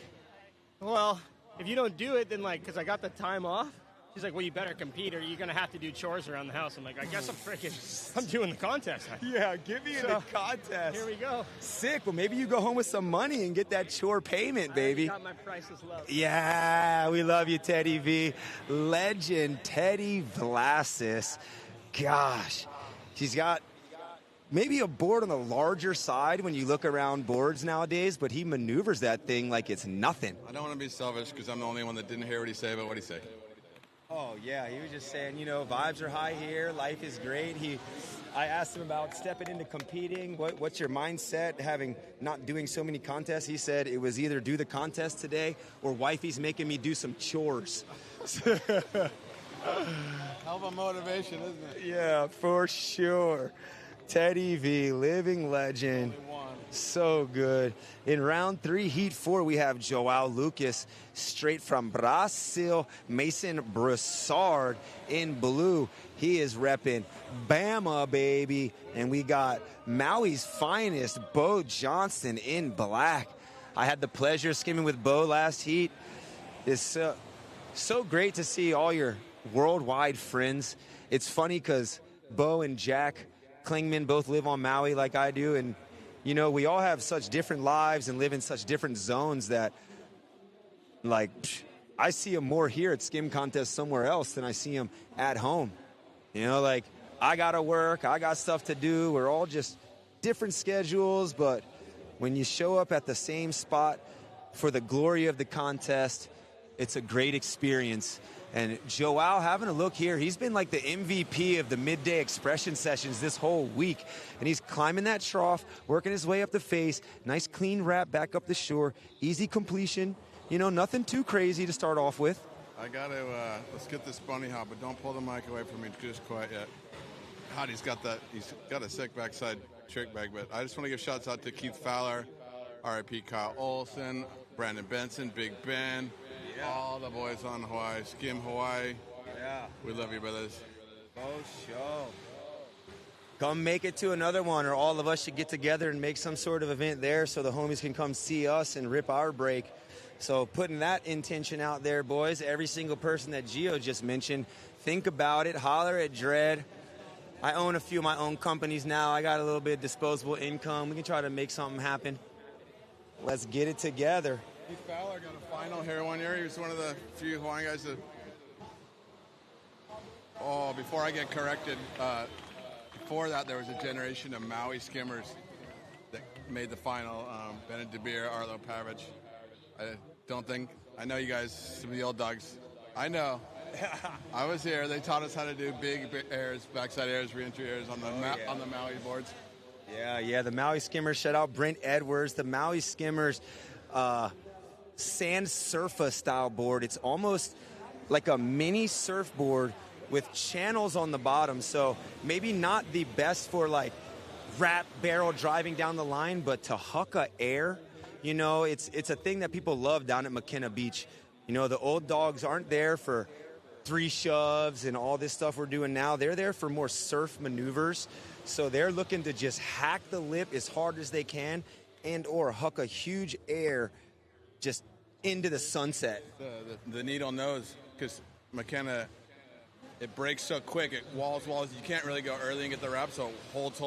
well, if you don't do it, then because I got the time off, she's like, well, you better compete or you're going to have to do chores around the house. I'm like, I guess I'm doing the contest. Yeah, get me in the contest. Here we go. Sick. Well, maybe you go home with some money and get that chore payment, baby. I got my priceless love. Yeah, we love you, Teddy V. Legend Teddy Vlasis. Gosh, he's got maybe a board on the larger side when you look around boards nowadays, but he maneuvers that thing like it's nothing. I don't want to be selfish because I'm the only one that didn't hear what he said, but what did he say? Oh, yeah, he was just saying, vibes are high here, life is great. I asked him about stepping into competing. What's your mindset not doing so many contests? He said it was either do the contest today or wifey's making me do some chores. Hell of a motivation, isn't it? Yeah, for sure. Teddy V, living legend. So good. In round 3, heat 4, we have Joao Lucas, straight from Brazil. Mason Broussard in blue. He is repping Bama, baby. And we got Maui's finest, Bo Johnston, in black. I had the pleasure of skimming with Bo last heat. It's so great to see all your worldwide friends. It's funny because Bo and Jack Klingman both live on Maui like I do, and we all have such different lives and live in such different zones that, I see them more here at Skim Contest somewhere else than I see them at home. I got to work, I got stuff to do. We're all just different schedules, but when you show up at the same spot for the glory of the contest, it's a great experience. And Joao, having a look here, he's been like the MVP of the midday expression sessions this whole week. And he's climbing that trough, working his way up the face. Nice clean wrap back up the shore. Easy completion. Nothing too crazy to start off with. I got to, let's get this bunny hop, but don't pull the mic away from me just quite yet. God, he's got a sick backside trick bag, but I just want to give shouts out to Keith Fowler, RIP Kyle Olson, Brandon Benson, Big Ben. Yeah. All the boys on Hawaii, Skim Hawaii. Yeah. We love you, brothers. Oh, show. Come make it to another one, or all of us should get together and make some sort of event there so the homies can come see us and rip our break. So putting that intention out there, boys. Every single person that Gio just mentioned, think about it. Holler at Dread. I own a few of my own companies now. I got a little bit of disposable income. We can try to make something happen. Let's get it together. Keith Fowler got a final here one year. He was one of the few Hawaiian guys that... Oh, before I get corrected, before that there was a generation of Maui skimmers that made the final. Bennett DeBeer, Arlo Pavich. I know you guys, some of the old dogs. I know. I was here. They taught us how to do big airs, backside airs, reentry airs on the Maui boards. Yeah, the Maui Skimmers. Shout out Brent Edwards. The Maui Skimmers sand surfa style board. It's almost like a mini surfboard with channels on the bottom. So maybe not the best for like wrap barrel driving down the line, but to hucka air, you know, it's a thing that people love down at Laguna Beach. You know, the old dogs aren't there for 3 shoves and all this stuff we're doing now. They're there for more surf maneuvers. So they're looking to just hack the lip as hard as they can and or huck a huge air just into the sunset. The needle knows, because McKenna, it breaks so quick. It walls. You can't really go early and get the wrap, so holds.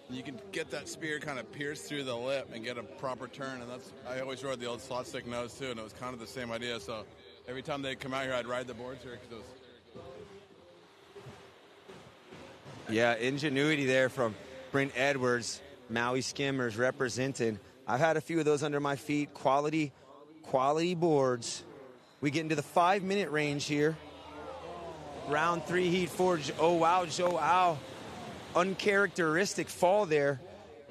And you can get that spear kind of pierce through the lip and get a proper turn. And I always rode the old slot stick nose too, and it was kind of the same idea. So every time they'd come out here, I'd ride the boards here because it was. Yeah, ingenuity there from Brent Edwards, Maui Skimmers representing. I've had a few of those under my feet. Quality boards. We get into the 5-minute range here. Round 3, heat 4. Oh, wow, Joao. Uncharacteristic fall there,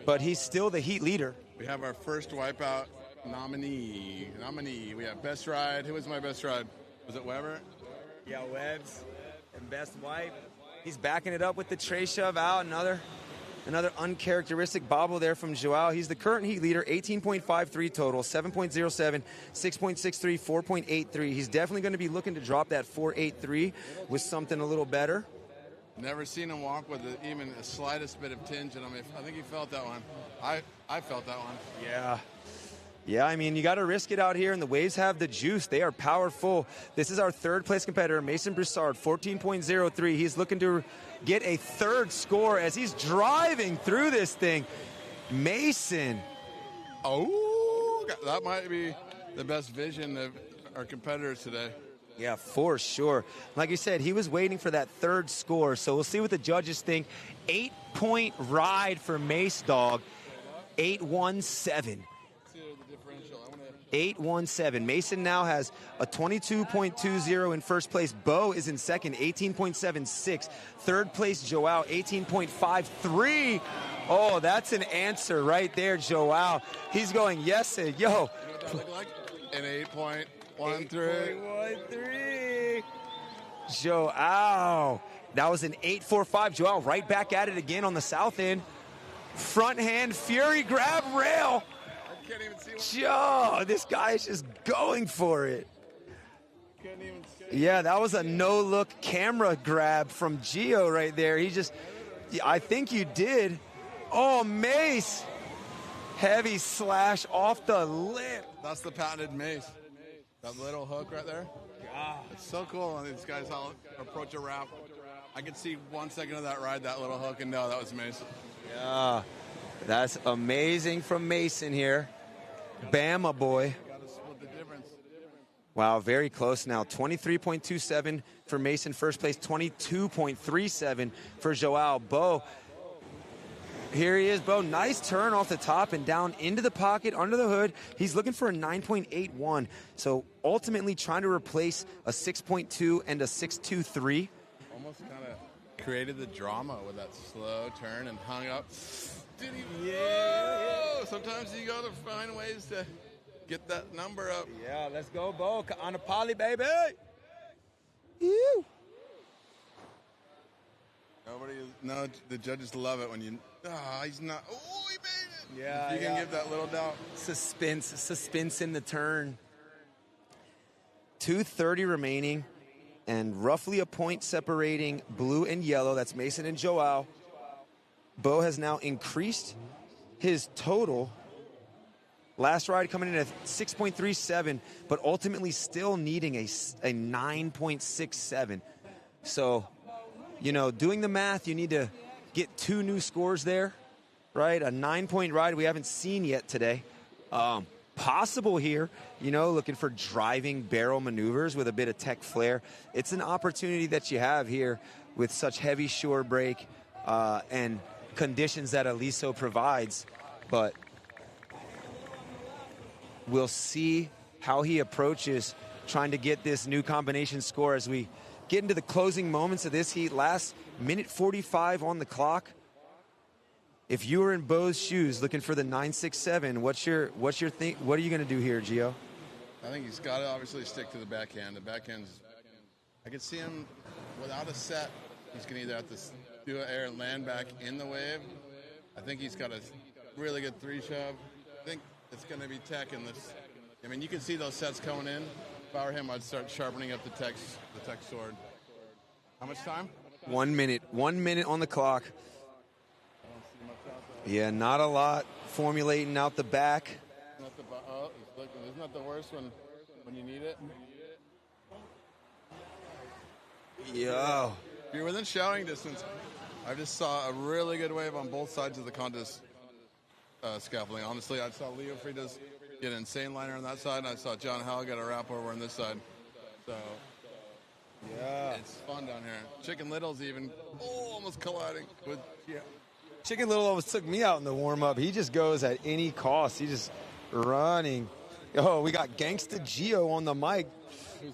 but he's still the heat leader. We have our first wipeout nominee. We have best ride. Who was my best ride? Was it Weber? Yeah, Webbs and best wipe. He's backing it up with the tray shove out. Another uncharacteristic bobble there from Joao. He's the current heat leader, 18.53 total, 7.07, 6.63, 4.83. He's definitely going to be looking to drop that 4.83 with something a little better. Never seen him walk with even the slightest bit of tinge in him. I think he felt that one. I felt that one. Yeah, I mean, you got to risk it out here, and the Waves have the juice. They are powerful. This is our third-place competitor, Mason Broussard, 14.03. He's looking to get a third score as he's driving through this thing. Mason. Oh, that might be the best vision of our competitors today. Yeah, for sure. Like you said, he was waiting for that third score, so we'll see what the judges think. 8-point ride for Mace Dog, 8-1-7. 8-1-7. Mason now has a 22.20 in first place. Bo is in second, 18.76. Third place, Joao, 18.53. Oh, that's an answer right there, Joao. He's going, yes, yo. You know what that looked like? An 8.13. 8.13. Joao. That was an 8.45. Joao right back at it again on the south end. Front hand Fury grab rail. Can't even see what. Joe, this guy is just going for it. Can't even see. Yeah, that was a no-look camera grab from Gio right there. I think you did. Oh, Mace. Heavy slash off the lip. That's the patented Mace. That little hook right there. God. It's so cool when these guys all approach a wrap. I could see 1 second of that ride, that little hook, and no, that was Mace. Yeah. That's amazing from Mason here. Bama boy. Gotta split the difference. Wow, very close now. 23.27 for Mason, first place. 22.37 for Joao. Bo, here he is, Bo. Nice turn off the top and down into the pocket, under the hood. He's looking for a 9.81. So ultimately trying to replace a 6.2 and a 6.23. Almost kind of created the drama with that slow turn and hung up. Yeah. Sometimes you got to find ways to get that number up. Yeah, let's go, Bo. On a poly, baby. No, the judges love it when you. He's not. Oh, he made it. Yeah. You can give that little doubt. Suspense in the turn. 2:30 remaining, and roughly a point separating blue and yellow. That's Mason and Joao. Bo has now increased his total. Last ride coming in at 6.37, but ultimately still needing a 9.67. So, doing the math, you need to get 2 new scores there, right? A 9-point ride we haven't seen yet today. Possible here, looking for driving barrel maneuvers with a bit of tech flair. It's an opportunity that you have here with such heavy shore break and conditions that Aliso provides, but we'll see how he approaches trying to get this new combination score as we get into the closing moments of this heat. Last minute 45 on the clock. If you were in Bo's shoes looking for the 967, what's your thing? What are you going to do here, Gio? I think he's got to obviously stick to the backhand. The backhand's, I could see him without a set. He's going to either have to do an air and land back in the wave. I think he's got a really good 3-shove. I think it's going to be tech in this. I mean, you can see those sets coming in. If I were him, I'd start sharpening up the tech sword. How much time? 1 minute. 1 minute on the clock. Yeah, not a lot formulating out the back. Isn't that the worst when you need it? Yeah. If you're within shouting distance, I just saw a really good wave on both sides of the contest scaffolding. Honestly, I saw Leo Fridas get an insane liner on that side, and I saw John Howell get a wrap over on this side. So, yeah, it's fun down here. Chicken Little's even almost colliding with, yeah. Chicken Little almost took me out in the warm-up. He just goes at any cost. He's just running. Oh, we got Gangsta Gio on the mic.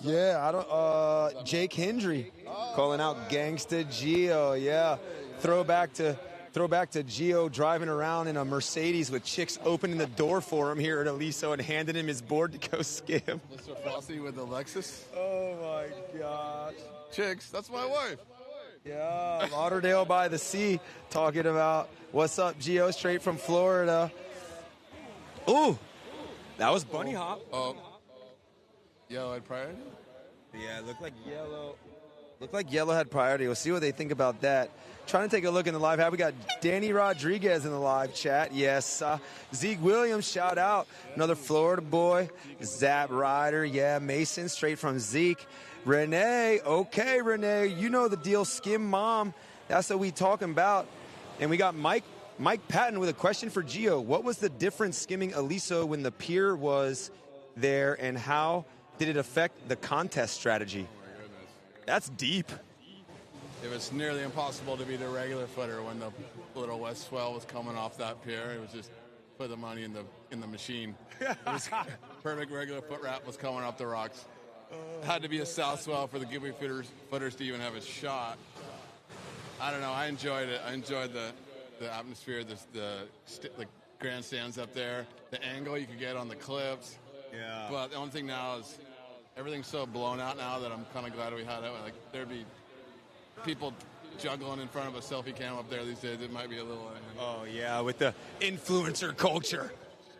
Yeah, I don't. Jake Hendry calling out Gangsta Gio. Yeah, throwback to Gio driving around in a Mercedes with chicks opening the door for him here at Aliso and handing him his board to go skim. Mr. Fossey with the Lexus. Oh my gosh. Chicks, that's my wife. Yeah, Lauderdale by the Sea talking about what's up, Gio, straight from Florida. Ooh, that was bunny hop. Oh, yellow had priority? Yeah, it looked like yellow. Looked like yellow had priority. We'll see what they think about that. Trying to take a look in the live chat. We got Danny Rodriguez in the live chat. Yes. Zeke Williams, shout out. Another Florida boy. Zap Ryder. Yeah, Mason, straight from Zeke. Renee. Okay, Renee. You know the deal. Skim mom. That's what we talking about. And we got Mike Patton with a question for Gio. What was the difference skimming Aliso when the pier was there, and how did it affect the contest strategy? Oh my goodness. That's deep. It was nearly impossible to beat a regular footer when the little west swell was coming off that pier. It was just put the money in the machine. It was perfect regular foot wrap was coming off the rocks. Had to be a south swell for the giveaway footers to even have a shot. I don't know. I enjoyed it. I enjoyed the atmosphere, the grandstands up there, the angle you could get on the clips. Yeah. But the only thing now is everything's so blown out now that I'm kind of glad we had it. Like there'd be people juggling in front of a selfie cam up there these days. It might be a little. Oh yeah, with the influencer culture,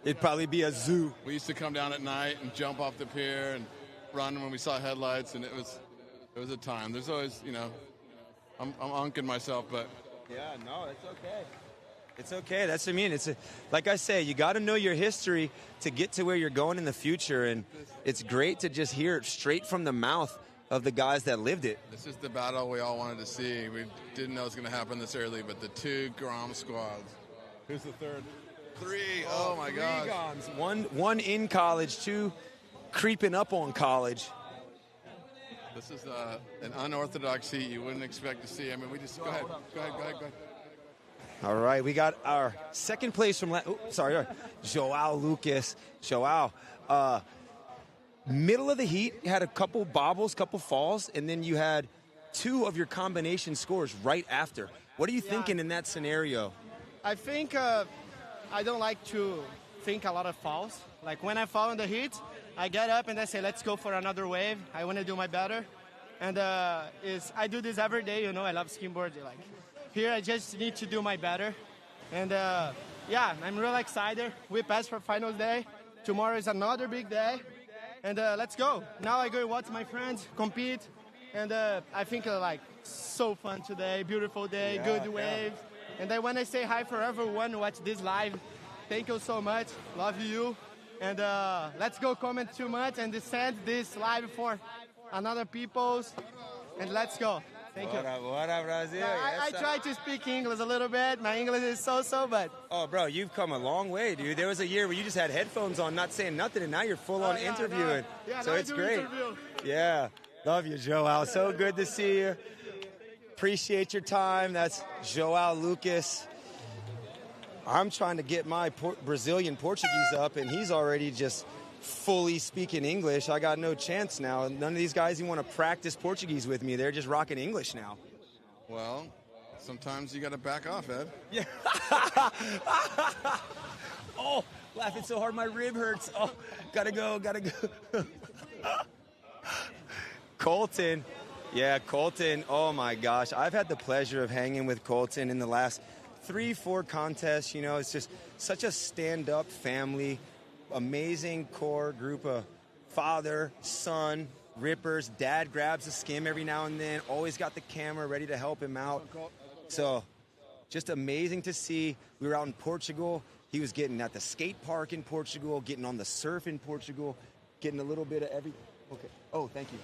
it'd probably be a zoo. We used to come down at night and jump off the pier and run when we saw headlights, and it was a time. There's always, I'm unking myself, but yeah, no, it's okay. It's okay. That's what I mean. Like I say, you got to know your history to get to where you're going in the future, and it's great to just hear it straight from the mouth of the guys that lived it. This is the battle we all wanted to see. We didn't know it was going to happen this early, but the two Grom squads. Who's the third? Three. Oh my gosh. Goms. One in college, two creeping up on college. This is an unorthodox heat you wouldn't expect to see. I mean, we just go ahead. All right, we got our second place from Joao Lucas. Joao, middle of the heat, you had a couple bobbles, couple falls, and then you had two of your combination scores right after. What are you thinking in that scenario? I think I don't like to think a lot of falls. Like when I fall in the heat, I get up and I say, let's go for another wave. I want to do my better. And I do this every day, I love skimboard. Like here, I just need to do my better. And I'm really excited. We passed for finals day. Tomorrow is another big day. And let's go. Now I go watch my friends compete. And I think so fun today. Beautiful day, good waves. And I want to say hi for everyone who watch this live. Thank you so much. Love you. And let's go comment too much and send this live for another people's. And let's go. Thank you. What up, Brazil? I try to speak English a little bit. My English is so, but... Oh, bro, you've come a long way, dude. There was a year where you just had headphones on, not saying nothing, and now you're full-on interviewing. So it's great. Yeah. Love you, Joao. So good to see you. Appreciate your time. That's Joao Lucas. I'm trying to get my Brazilian Portuguese up, and he's already just fully speaking English, I got no chance now. None of these guys even want to practice Portuguese with me. They're just rocking English now. Well, sometimes you got to back off, Ed. Yeah. Oh, laughing so hard my rib hurts. Oh, gotta go. Colton. Yeah, Colton. Oh, my gosh. I've had the pleasure of hanging with Colton in the last 3-4 contests. You know, it's just such a stand-up family, amazing core group of father, son, rippers. Dad grabs a skim every now and then, always got the camera ready to help him out. So just amazing to see. We were out in Portugal. He was getting at the skate park in Portugal, getting on the surf in Portugal, getting a little bit of every. Okay. Oh, thank you.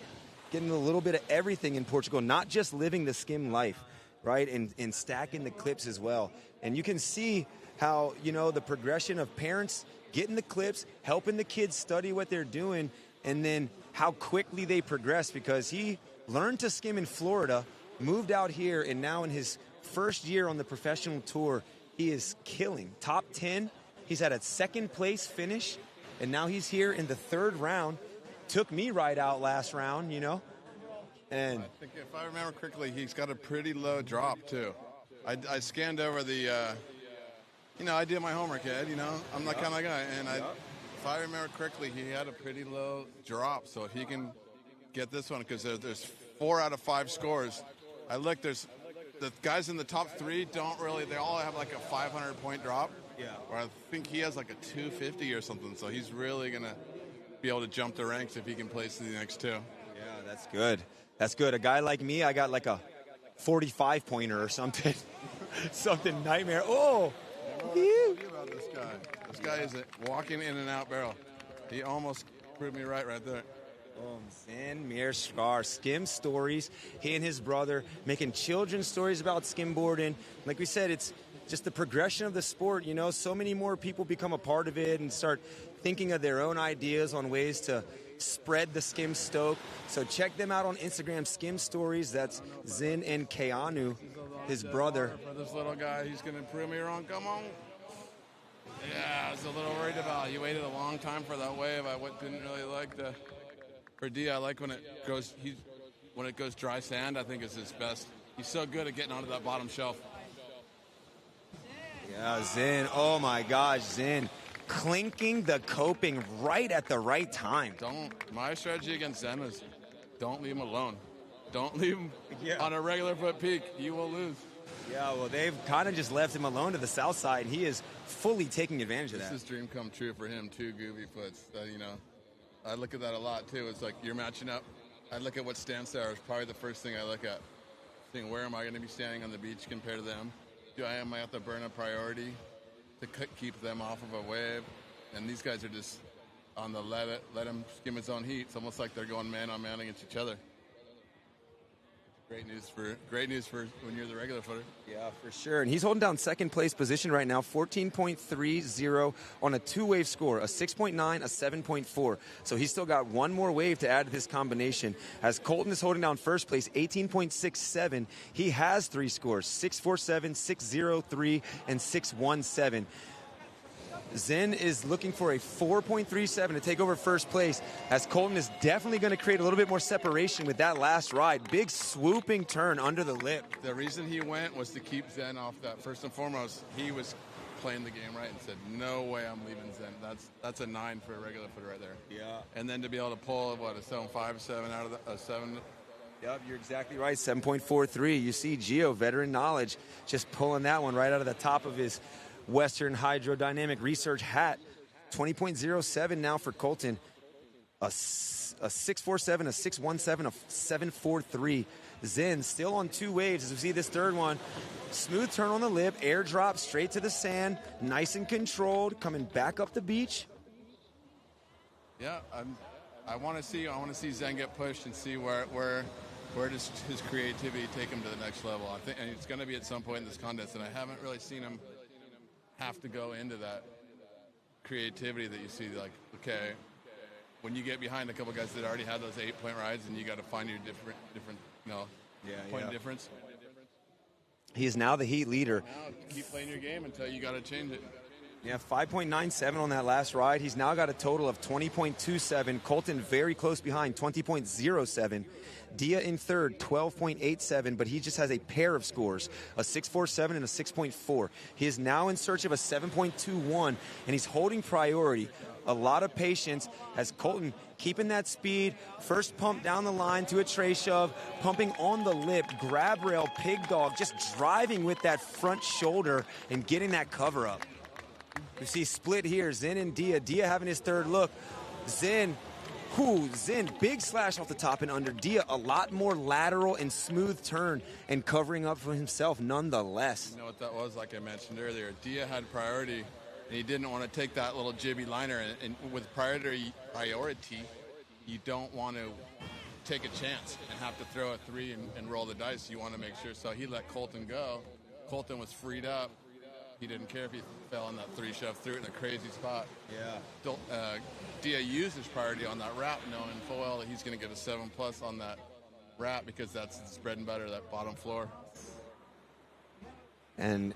Getting a little bit of everything in Portugal, not just living the skim life, right? And stacking the clips as well. And you can see how, you know, the progression of parents getting the clips, helping the kids study what they're doing, and then how quickly they progress, because he learned to skim in Florida, moved out here, and now in his first year on the professional tour, he is killing. Top 10. He's at a second place finish, and now he's here in the third round. Took me right out last round, you know. And I think if I remember correctly, he's got a pretty low drop too. I scanned over the, I did my homework, Ed. You know, I'm that kind of guy, and if I remember correctly, he had a pretty low drop. So if he can get this one, because there's 4 out of 5 scores. I looked. There's the guys in the top 3 don't really. They all have like a 500-point drop. Yeah. Or I think he has like a 250 or something. So he's really gonna be able to jump the ranks if he can place in the next 2. Yeah, that's good. That's good. A guy like me, I got like a 45-pointer or something. Something nightmare. Oh! What I told you about this guy. This guy is a walking in and out barrel. He almost proved me right there. Zin Mirskar, Skim Stories. He and his brother making children's stories about skimboarding. Like we said, it's just the progression of the sport. You know, so many more people become a part of it and start thinking of their own ideas on ways to spread the skim stoke. So check them out on Instagram, Skim Stories. That's Zin and Keanu, his brother. For this little guy, he's going to prove me wrong. Come on. Yeah, I was a little worried about it. He waited a long time for that wave. I didn't really like the. For D, I like when it goes. When it goes dry sand, I think is his best. He's so good at getting onto that bottom shelf. Yeah, Zin. Oh my gosh, Zin. Clinking the coping right at the right time. My strategy against Zen is don't leave him alone. Don't leave him on a regular foot peak. You will lose. Yeah, well, they've kind of just left him alone to the south side. He is fully taking advantage of that. This is dream come true for him, too, Gooby Foots. I look at that a lot, too. It's like you're matching up. I look at what stance there is probably the first thing I look at. Seeing where am I going to be standing on the beach compared to them? Am I have to burn a priority to keep them off of a wave? And these guys are just on the let him skim his own heat. It's almost like they're going man on man against each other. Great news for when you're the regular footer. Yeah, for sure. And he's holding down second place position right now, 14.30 on a 2-wave score, a 6.9, a 7.4. So he's still got one more wave to add to this combination. As Colton is holding down first place, 18.67. He has 3 scores, 647, 603, and 617. Zen is looking for a 4.37 to take over first place, as Colton is definitely going to create a little bit more separation with that last ride. Big swooping turn under the lip. The reason he went was to keep Zen off that. First and foremost, he was playing the game right and said, no way I'm leaving Zen. That's a 9 for a regular footer right there. Yeah. And then to be able to pull, a 7.5, 7 out of a 7. Yep, you're exactly right, 7.43. You see Gio, veteran knowledge, just pulling that one right out of the top of his Western Hydrodynamic Research hat. 20.07 now for Colton. A 6.47, a 6.17, a 7.43. Zen still on 2 waves as we see this third one. Smooth turn on the lip, airdrop straight to the sand, nice and controlled, coming back up the beach. Yeah, I want to see Zen get pushed and see where does his creativity take him to the next level. I think, and it's going to be at some point in this contest, and I haven't really seen him have to go into that creativity that you see, like, okay, when you get behind a couple guys that already had those 8-point rides and you got to find your different point difference. He is now the heat leader. Now keep playing your game until you got to change it. Yeah, 5.97 on that last ride. He's now got a total of 20.27. Colton very close behind, 20.07. Dia in third, 12.87, but he just has a pair of scores, a 6.47 and a 6.4. He is now in search of a 7.21, and he's holding priority. A lot of patience as Colton keeping that speed. First pump down the line to a tray shove, pumping on the lip, grab rail, pig dog, just driving with that front shoulder and getting that cover up. We see split here, Zen and Dia. Dia having his third look. Zen, big slash off the top and under. Dia, a lot more lateral and smooth turn and covering up for himself nonetheless. You know what that was, like I mentioned earlier? Dia had priority, and he didn't want to take that little jibby liner. And with priority, you don't want to take a chance and have to throw a three and roll the dice. You want to make sure. So he let Colton go. Colton was freed up. He didn't care if he fell on that three shove, threw it in a crazy spot. Yeah. Dia used his priority on that wrap, knowing full well that he's going to get a 7+ on that wrap because that's his bread and butter, that bottom floor. And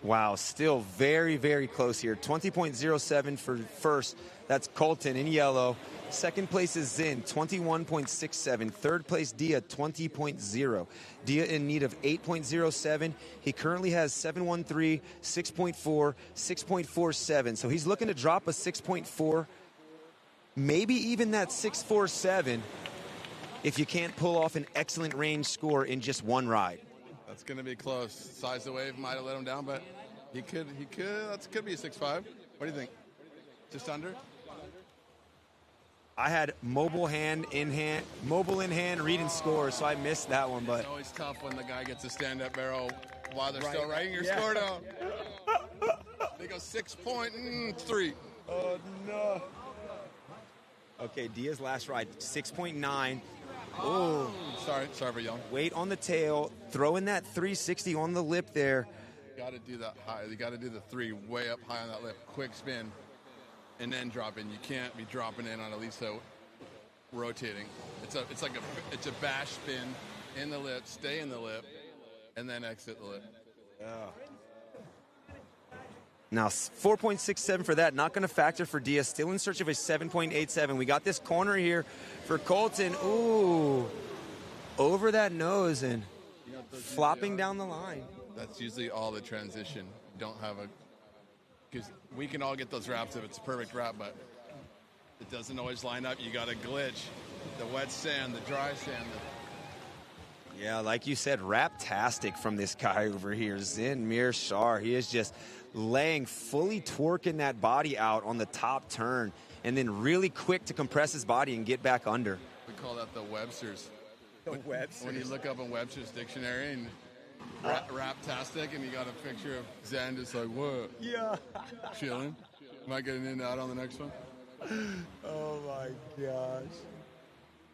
wow, still very, very close here. 20.07 for first. That's Colton in yellow. Second place is Zin, 21.67. Third place, Dia, 20.0. Dia in need of 8.07. He currently has 7.13, 6.4, 6.47. So he's looking to drop a 6.4, maybe even that 6.47 if you can't pull off an excellent range score in just one ride. That's going to be close. Size of the wave might have let him down, but he could. That could be a 6.5. What do you think? Just under? I had mobile in hand, reading scores, so I missed that one. But it's always tough when the guy gets a stand-up barrel while they're still writing your score down. They go 6.3. Oh no. Okay, Dia's last ride, 6.9. Oh, sorry for yelling. Weight on the tail, throwing that 360 on the lip there. You got to do that high. You got to do the three way up high on that lip. Quick spin. And then drop in. You can't be dropping in on Aliso rotating. It's a bash spin in the lip, stay in the lip, and then exit the lip. Yeah. Now 4.67 for that. Not going to factor for Dia. Still in search of a 7.87. We got this corner here for Colton. Ooh, over that nose and flopping down the line. That's usually all the transition. You don't have a. Because we can all get those wraps if it's a perfect wrap, but it doesn't always line up. You got a glitch. The wet sand, the dry sand. Yeah, like you said, wrap-tastic from this guy over here, Zin Mirshar. He is just laying, fully twerking that body out on the top turn, and then really quick to compress his body and get back under. We call that the Webster's. The Webster's. When you look up in Webster's dictionary and rap-tastic, and you got a picture of Zen just like, what? Yeah. Chilling. Am I getting in and out on the next one? Oh, my gosh.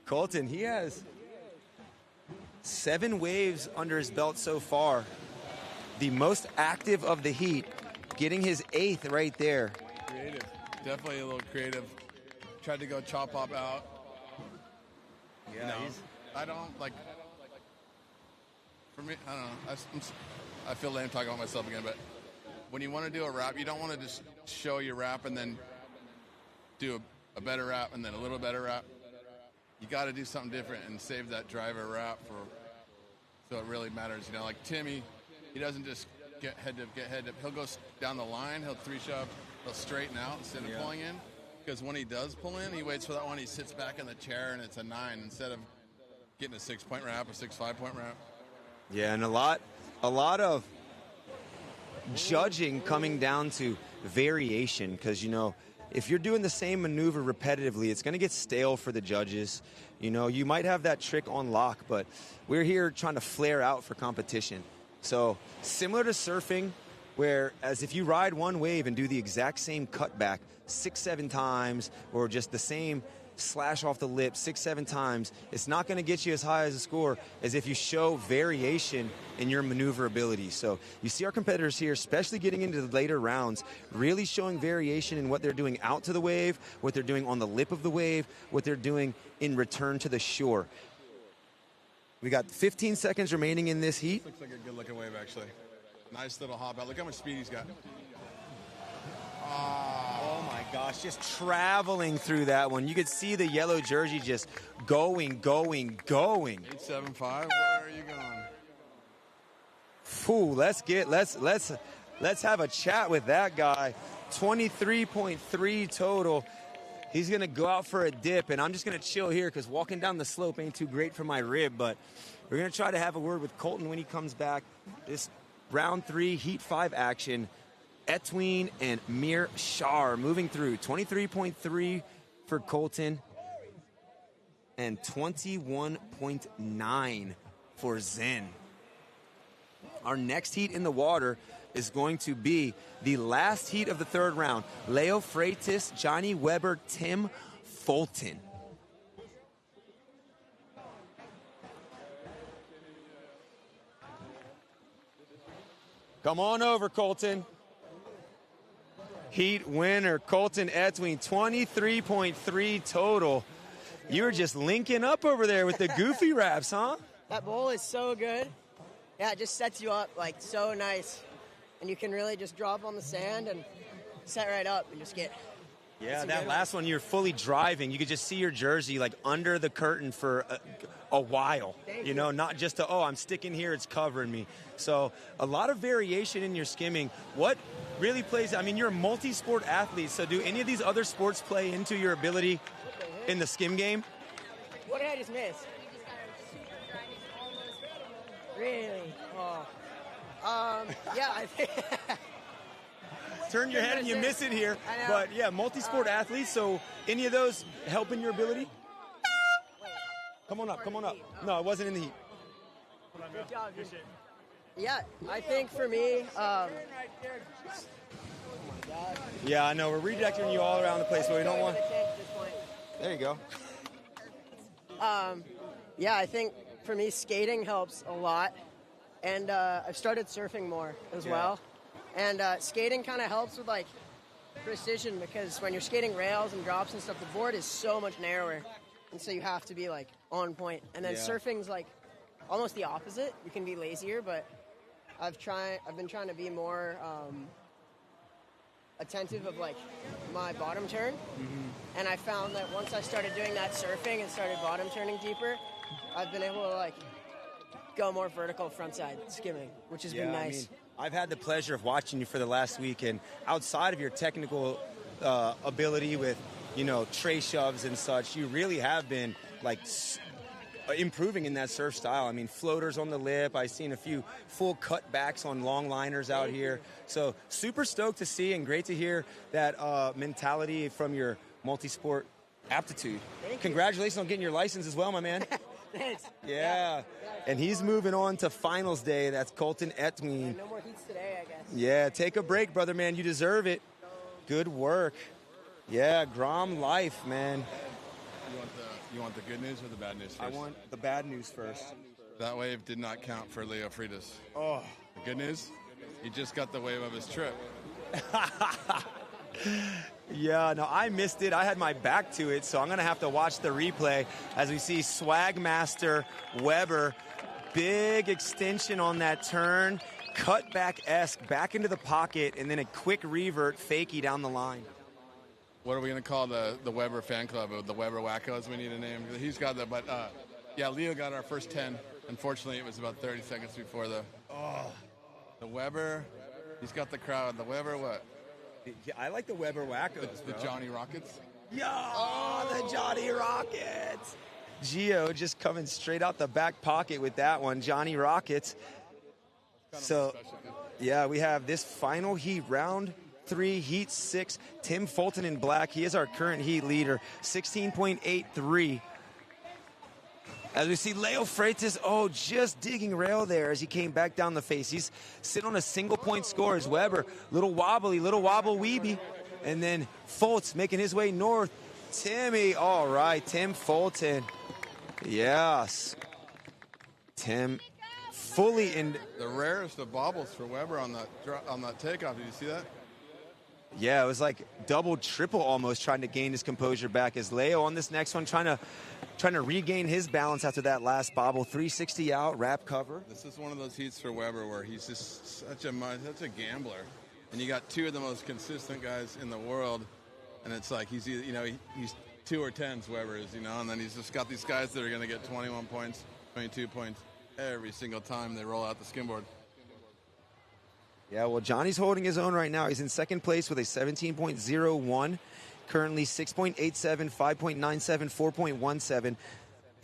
Colton, he has 7 waves under his belt so far. The most active of the heat, getting his 8th right there. Creative. Definitely a little creative. Tried to go chop up out. Yeah, no, I don't like. For me, I don't know. I feel lame talking about myself again, but when you want to do a wrap, you don't want to just show your wrap and then do a better wrap and then a little better wrap. You got to do something different and save that driver wrap so it really matters. You know, like Timmy, he doesn't just get head dip. He'll go down the line. He'll 3-shove. He'll straighten out instead of pulling in. Because when he does pull in, he waits for that one. He sits back in the chair and it's a 9 instead of getting a 6-point wrap, a 5-point wrap. Yeah, and a lot of judging coming down to variation because, you know, if you're doing the same maneuver repetitively, it's going to get stale for the judges. You know, you might have that trick on lock, but we're here trying to flare out for competition. So similar to surfing, whereas if you ride one wave and do the exact same cutback 6-7 times or just the same slash off the lip 6-7 times, it's not going to get you as high as a score as if you show variation in your maneuverability. So you see our competitors here, especially getting into the later rounds, really showing variation in what they're doing out to the wave, what they're doing on the lip of the wave, what they're doing in return to the shore. We got 15 seconds remaining in this heat. Looks like a good looking wave, actually. Nice little hop out. Look how much speed he's got. Oh my gosh, just traveling through that one. You could see the yellow jersey just going. 875, where are you going? Phew, let's have a chat with that guy. 23.3 total. He's gonna go out for a dip, and I'm just gonna chill here because walking down the slope ain't too great for my rib, but we're gonna try to have a word with Colton when he comes back. This round 3, Heat 5 action. Etween and Mir Shar moving through. 23.3 for Colton and 21.9 for Zen. Our next heat in the water is going to be the last heat of the 3rd round. Leo Freitas, Johnny Weber, Tim Fulton. Come on over, Colton. Heat winner, Colton Etween, 23.3 total. You were just linking up over there with the goofy raps, huh? That bowl is so good. Yeah, it just sets you up like so nice. And you can really just drop on the sand and set right up and just get. Yeah, that last one, you're fully driving. You could just see your jersey like under the curtain for a while. You know, not just I'm sticking here, it's covering me. So a lot of variation in your skimming. What really plays, I mean, you're a multi-sport athlete, so do any of these other sports play into your ability in the skim game? What did I just miss? Really? Oh. Yeah, I think. Turn your head and you miss it here. But yeah, multi-sport athletes, so any of those help in your ability? Come on up. No, it wasn't in the heat. Good job. Yeah, I think for me, yeah, I know. We're redirecting you all around the place, so we don't want. There you go. Yeah, I think for me, skating helps a lot. And I've started surfing more as well. And skating kind of helps with like precision because when you're skating rails and drops and stuff, the board is so much narrower. And so you have to be like on point. And then surfing's like almost the opposite. You can be lazier, but I've been trying to be more attentive of like my bottom turn. Mm-hmm. And I found that once I started doing that surfing and started bottom turning deeper, I've been able to like go more vertical frontside skimming, which has been nice. I mean, I've had the pleasure of watching you for the last week, and outside of your technical ability with, tray shoves and such, you really have been like improving in that surf style. I mean, floaters on the lip. I've seen a few full cutbacks on long liners out here. So super stoked to see and great to hear that mentality from your multi-sport aptitude. Congratulations on getting your license as well, my man. Thanks. Yeah. And he's moving on to finals day. That's Colton Etween. No more heats today, I guess. Yeah, take a break, brother, man. You deserve it. Good work. Yeah, Grom life, man. You want the good news or the bad news first? I want the bad news first. That wave did not count for Leo Freitas. Oh. The good news? He just got the wave of his trip. Yeah, no, I missed it. I had my back to it, so I'm going to have to watch the replay as we see Swagmaster Weber. Big extension on that turn. Cutback-esque back into the pocket, and then a quick revert, fakie down the line. What are we going to call the Weber fan club? The Weber Wackos, we need a name. He's got that, but yeah, Leo got our first 10. Unfortunately, it was about 30 seconds before the Weber. He's got the crowd. The Weber what? Yeah, I like the Weber Wackos. The Johnny Rockets? The Johnny Rockets. Gio just coming straight out the back pocket with that one. Johnny Rockets. So, yeah, we have this final heat, round 3, heat 6. Tim Fulton in black. He is our current heat leader. 16.83. As we see Leo Freitas, just digging rail there as he came back down the face. He's sitting on a single-point score as Weber. Little wobble weeby. And then Fultz making his way north. Timmy, all right, Tim Fulton. Yes. Tim fully in. The rarest of bobbles for Weber on that takeoff. Did you see that? Yeah, it was like double, triple almost trying to gain his composure back as Leo on this next one trying to regain his balance after that last bobble. 360 out, wrap cover. This is one of those heats for Weber where he's just such a gambler. and you got two of the most consistent guys in the world, and it's like he's either, he's 2 or 10s, whoever is, and then he's just got these guys that are going to get 21 points, 22 points every single time they roll out the skimboard. Yeah, well, Johnny's holding his own right now. He's in second place with a 17.01, currently 6.87, 5.97, 4.17.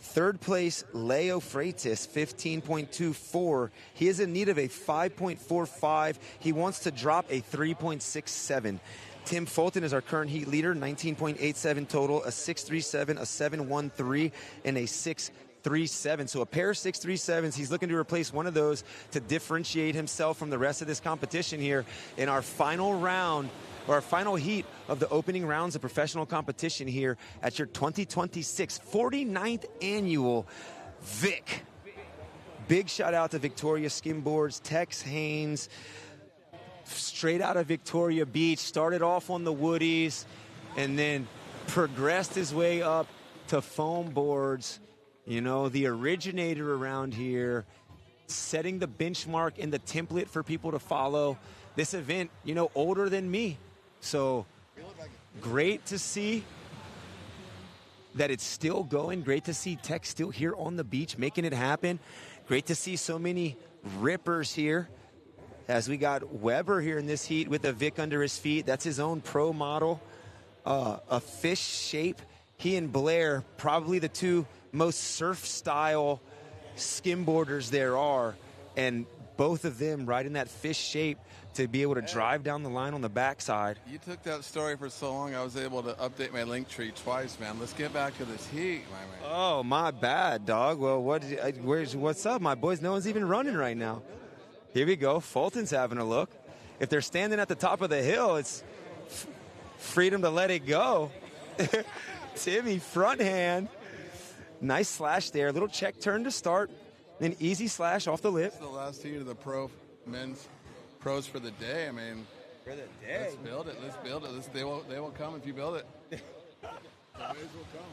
Third place, Leo Freitas, 15.24. He is in need of a 5.45. He wants to drop a 3.67. Tim Fulton is our current heat leader, 19.87 total, a 6.37, a 7.13, and a 6.37. So a pair of 6.37s. He's looking to replace one of those to differentiate himself from the rest of this competition here in our final round, or our final heat of the opening rounds of professional competition here at your 2026 49th Annual VIC. Big shout out to Victoria Skimboards, Tex Haynes, straight out of Victoria Beach, started off on the woodies and then progressed his way up to foam boards. The originator around here, setting the benchmark and the template for people to follow. This event, older than me. So great to see that it's still going. Great to see Tech still here on the beach making it happen. Great to see so many rippers here, as we got Weber here in this heat with a Vic under his feet. That's his own pro model, a fish shape. He and Blair, probably the two most surf style skimboarders there are, and both of them riding that fish shape to be able to drive down the line on the backside. You took that story for so long, I was able to update my link tree twice, man. Let's get back to this heat, my man. Oh, my bad, dog. Well, what's up, my boys? No one's even running right now. Here we go. Fulton's having a look. If they're standing at the top of the hill, it's freedom to let it go. Timmy, front hand. Nice slash there. Little check turn to start. Then easy slash off the lip. It's the last heat of the men's pros for the day. I mean, for the day. Let's build it. Let's build it. They will come if you build it. The waves will come.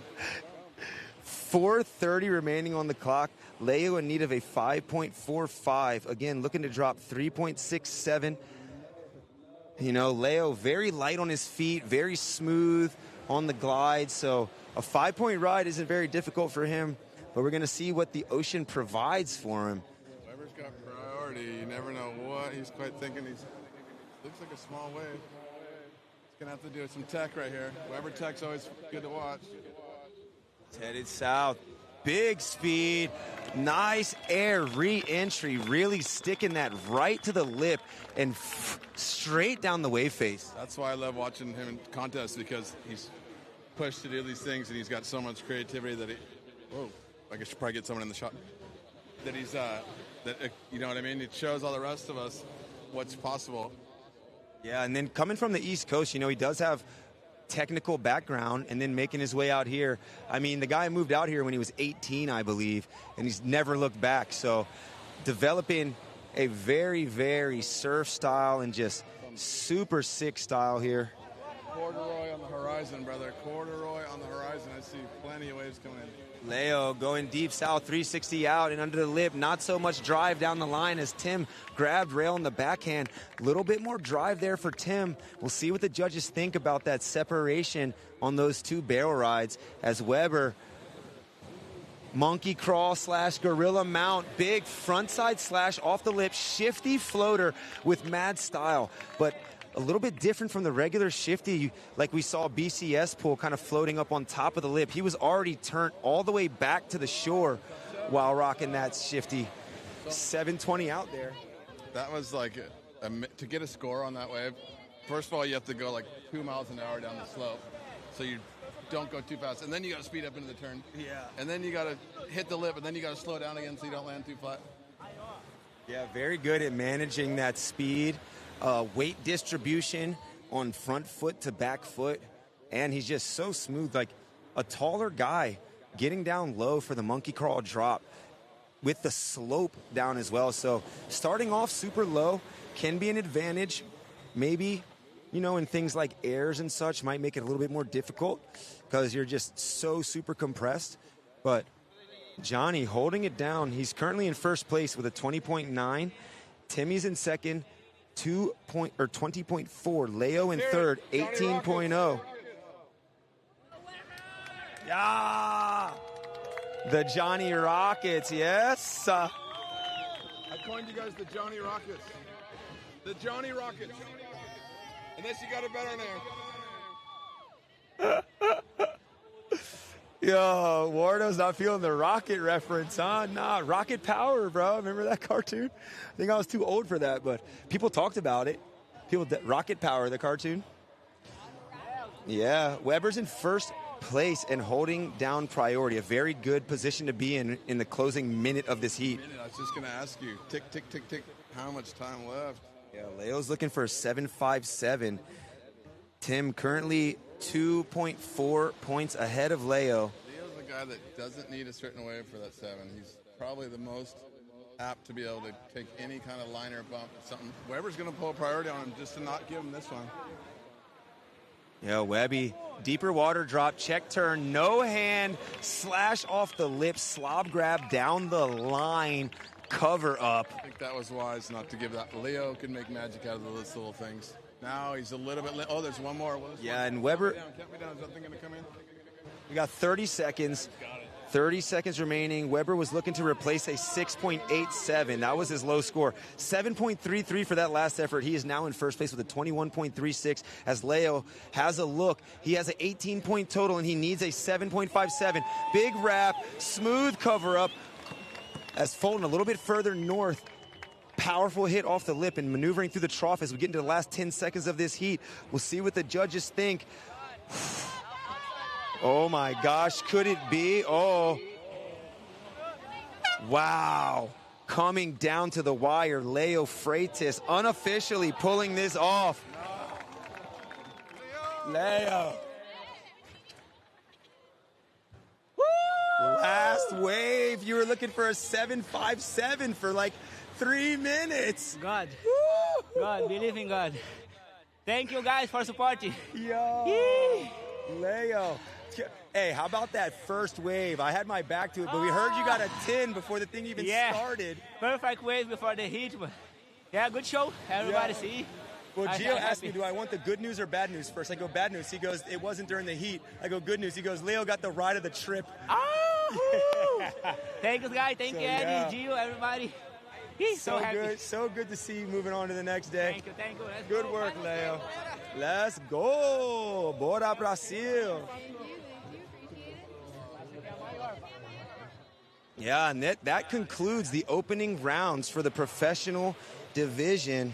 4:30 remaining on the clock. Leo in need of a 5.45. Again, looking to drop 3.67. Leo very light on his feet, very smooth on the glide. So a 5-point ride isn't very difficult for him, but we're going to see what the ocean provides for him. Whoever's got priority, you never know what he's quite thinking. Looks like a small wave. He's going to have to do some tech right here. Whoever tech's always good to watch. It's headed south. Big speed. Nice air re-entry. Really sticking that right to the lip and straight down the wave face. That's why I love watching him in contests, because he's pushed to do these things and he's got so much creativity that I should probably get someone in the shot. That he's, you know what I mean? It shows all the rest of us what's possible. Yeah, and then coming from the East Coast, he does have technical background, and then making his way out here. I mean, the guy moved out here when he was 18, I believe, and he's never looked back. So developing a very, very surf style and just super sick style here. Corduroy on the horizon, brother. Corduroy on the horizon. I see plenty of waves coming in. Leo going deep south, 360 out and under the lip. Not so much drive down the line as Tim grabbed rail in the backhand. A little bit more drive there for Tim. We'll see what the judges think about that separation on those two barrel rides as Weber, monkey crawl slash gorilla mount, big frontside slash off the lip, shifty floater with mad style. But a little bit different from the regular shifty, like we saw BCS pull kind of floating up on top of the lip. He was already turned all the way back to the shore while rocking that shifty. 720 out there. That was like, to get a score on that wave, first of all, you have to go like 2 miles an hour down the slope. So you don't go too fast. And then you got to speed up into the turn. Yeah. And then you got to hit the lip, and then you got to slow down again so you don't land too flat. Yeah, very good at managing that speed. Weight distribution on front foot to back foot, and he's just so smooth, like a taller guy getting down low for the monkey crawl drop with the slope down as well. So starting off super low can be an advantage. Maybe, in things like airs and such might make it a little bit more difficult because you're just so super compressed. But Johnny holding it down. He's currently in first place with a 20.9. Timmy's in second. 20.4. Leo in third, 18.0. Yeah. The Johnny Rockets, yes. I coined you guys the Johnny Rockets. The Johnny Rockets. Unless you got a better name. Yo, Wardo's not feeling the rocket reference, huh? Nah, Rocket Power, bro. Remember that cartoon? I think I was too old for that, but people talked about it. Rocket Power, the cartoon. Yeah, Weber's in first place and holding down priority. A very good position to be in the closing minute of this heat. I was just going to ask you, tick, tick, tick, tick, how much time left? Yeah, Leo's looking for a 7.57. Tim currently 2.4 points ahead of Leo. Leo's a guy that doesn't need a certain wave for that 7. He's probably the most apt to be able to take any kind of liner bump. Something Weber's going to pull a priority on him just to not give him this one. Yeah, Webby, deeper water drop, check turn, no hand, slash off the lip, slob grab down the line, cover up. I think that was wise not to give that. Leo can make magic out of those little things. Now he's a little bit. Oh, there's one more. Yeah, and Weber. Count me down. Is that thing going to come in? We got 30 seconds. 30 seconds remaining. Weber was looking to replace a 6.87. That was his low score. 7.33 for that last effort. He is now in first place with a 21.36 as Leo has a look. He has an 18-point total, and he needs a 7.57. Big wrap, smooth cover up. As Fulton a little bit further north. Powerful hit off the lip and maneuvering through the trough as we get into the last 10 seconds of this heat. We'll see what the judges think. Oh my gosh, could it be? Oh. Wow. Coming down to the wire, Leo Freitas unofficially pulling this off. Leo. Last wave, you were looking for a 7.57 for like 3 minutes. God. God, believe in God. Thank you guys for supporting. Yo. Leo. Hey, how about that first wave? I had my back to it, but we heard you got a 10 before the thing even started. Perfect wave before the heat. But yeah, good show. Everybody see. Well, Gio asked me, do I want the good news or bad news first? I go, bad news. He goes, it wasn't during the heat. I go, good news. He goes, Leo got the ride of the trip. Oh! Thank you, guys. Thank you, Eddie, Gio, everybody. He's so happy. Good. So good to see you moving on to the next day. Thank you. Thank you. Let's good go. work, Leo. Let's go. Bora Brasil. Yeah, and that concludes the opening rounds for the professional division.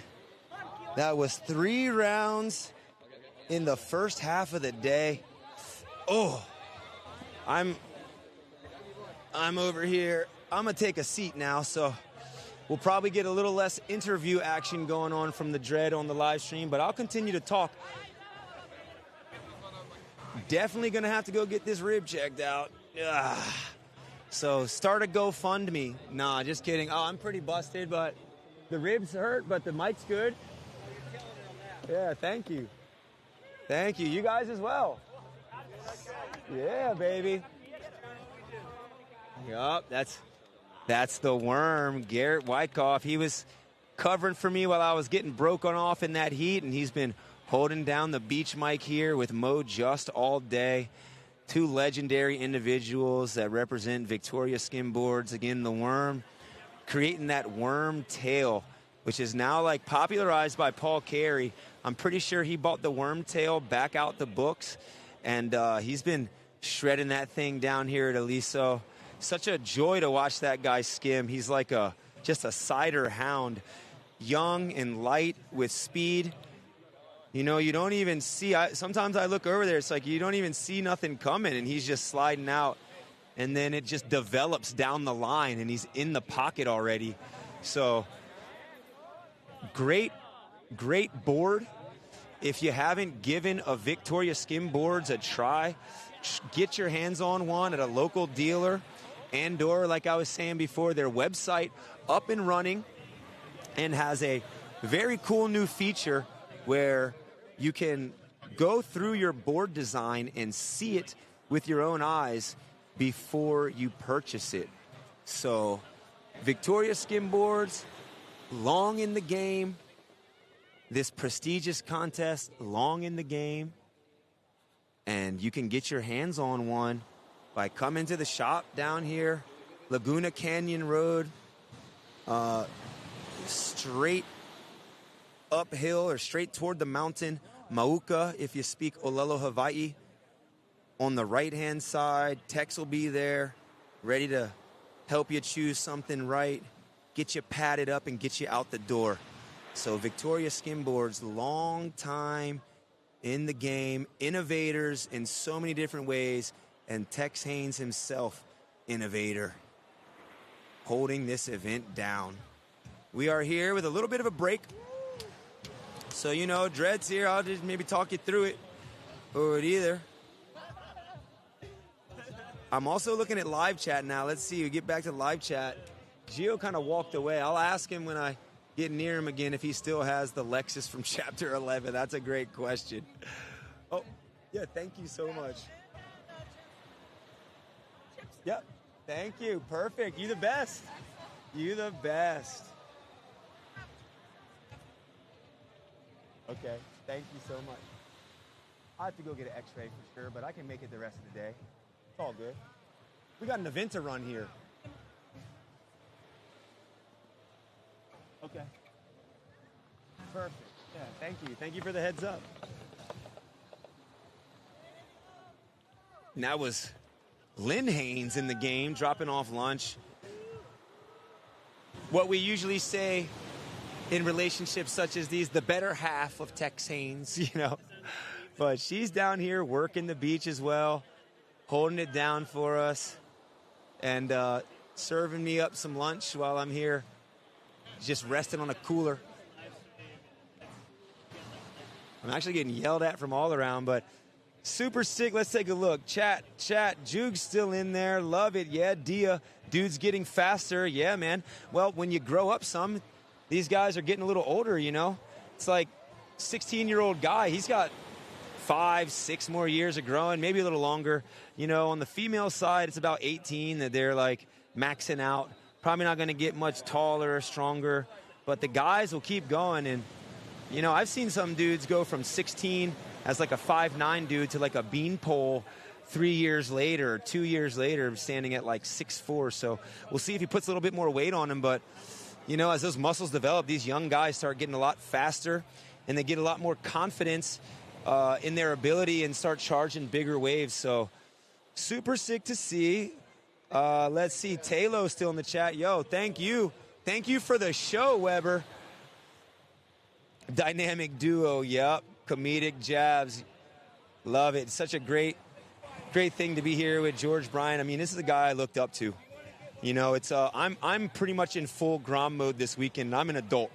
That was 3 rounds in the first half of the day. Oh, I'm over here. I'm going to take a seat now, so we'll probably get a little less interview action going on from the Dread on the live stream, but I'll continue to talk. Definitely going to have to go get this rib checked out. Ugh. So start a GoFundMe. Nah, just kidding. Oh, I'm pretty busted, but the ribs hurt, but the mic's good. Yeah, thank you. Thank you. You guys as well. Yeah, baby. Yup, that's the worm, Garrett Wyckoff. He was covering for me while I was getting broken off in that heat, and he's been holding down the beach mic here with Mo Just all day. 2 legendary individuals that represent Victoria Skimboards. Again, the worm, creating that worm tail, which is now like popularized by Paul Carey. I'm pretty sure he bought the worm tail back out the books, and he's been shredding that thing down here at Aliso. Such a joy to watch that guy skim. He's like just a cider hound, young and light with speed. You know, you don't even see, sometimes I look over there, it's like you don't even see nothing coming, and he's just sliding out, and then it just develops down the line, and he's in the pocket already. So, great board. If you haven't given a Victoria Skimboards a try, get your hands on one at a local dealer, and/or, like I was saying before, their website up and running, and has a very cool new feature where you can go through your board design and see it with your own eyes before you purchase it. So, Victoria Skimboards, long in the game, this prestigious contest long in the game, and you can get your hands on one by coming to the shop down here, Laguna Canyon Road, straight uphill or straight toward the mountain, Mauka, if you speak Olelo, Hawaii. On the right-hand side, Tex will be there, ready to help you choose something right, get you padded up, and get you out the door. So Victoria Skimboards, long time in the game, innovators in so many different ways, and Tex Haynes himself, innovator, holding this event down. We are here with a little bit of a break. So, you know, Dred's here. I'll just maybe talk you through it, or either. I'm also looking at live chat now. Let's see, we get back to live chat. Gio kind of walked away. I'll ask him when I get near him again if he still has the Lexus from Chapter 11. That's a great question. Oh, yeah, thank you so much. Yep, thank you. Perfect. You the best. You the best. Okay, thank you so much. I have to go get an x-ray for sure, but I can make it the rest of the day. It's all good. We got an event to run here. Okay. Perfect. Yeah, thank you. Thank you for the heads up. And that was Lynn Haynes in the game, dropping off lunch. What we usually say in relationships such as these, the better half of Tex Haynes, you know. But she's down here working the beach as well, holding it down for us, and serving me up some lunch while I'm here just resting on a cooler. I'm actually getting yelled at from all around, but super sick. Let's take a look. Chat. Juge's still in there. Love it. Yeah, Dia. Dude's getting faster. Yeah, man. Well, when you grow up some, these guys are getting a little older, you know. It's like 16-year-old guy. He's got 5-6 more years of growing, maybe a little longer. You know, on the female side, it's about 18 that they're like maxing out. Probably not going to get much taller or stronger, but the guys will keep going. And, you know, I've seen some dudes go from 16 as like a 5'9" dude to like a beanpole 3 years later, 2 years later, standing at like 6'4". So we'll see if he puts a little bit more weight on him. But, you know, as those muscles develop, these young guys start getting a lot faster, and they get a lot more confidence in their ability and start charging bigger waves. So super sick to see. Let's see, Taylo's still in the chat. Yo, thank you. Thank you for the show, Weber. Dynamic duo, yep. Comedic jabs. Love it. Such a great thing to be here with George Bryan. I mean, this is a guy I looked up to. You know, it's I'm pretty much in full Grom mode this weekend. I'm an adult.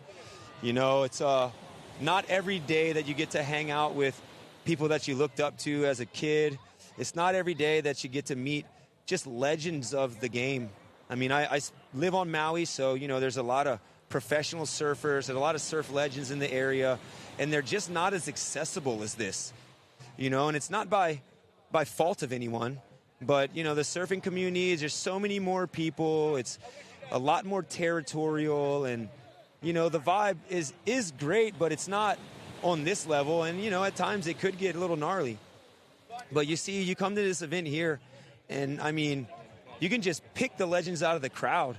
You know, it's not every day that you get to hang out with people that you looked up to as a kid. It's not every day that you get to meet just legends of the game. I mean, I live on Maui, so, you know, there's a lot of professional surfers and a lot of surf legends in the area, and they're just not as accessible as this, you know, and it's not by fault of anyone, but, you know, the surfing community, there's so many more people, it's a lot more territorial, and, you know, the vibe is great, but it's not on this level, and, you know, at times it could get a little gnarly. But you see, you come to this event here, and, I mean, you can just pick the legends out of the crowd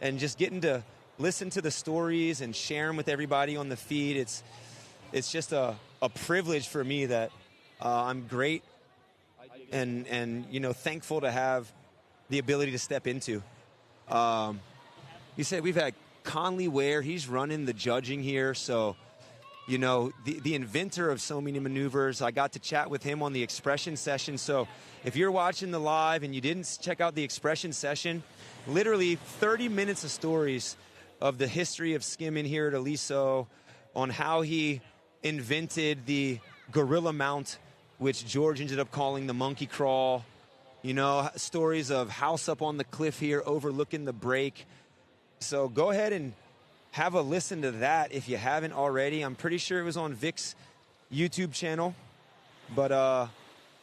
and just getting to listen to the stories and share them with everybody on the feed. It's just a privilege for me that I'm great and you know, thankful to have the ability to step into. You said we've had Conley Ware. He's running the judging here, so, you know, the inventor of so many maneuvers. I got to chat with him on the expression session. So if you're watching the live and you didn't check out the expression session, literally 30 minutes of stories of the history of skimming here at Aliso, on how he invented the gorilla mount, which George ended up calling the monkey crawl. You know, stories of house up on the cliff here overlooking the break. So go ahead and have a listen to that if you haven't already. I'm pretty sure it was on Vic's YouTube channel. But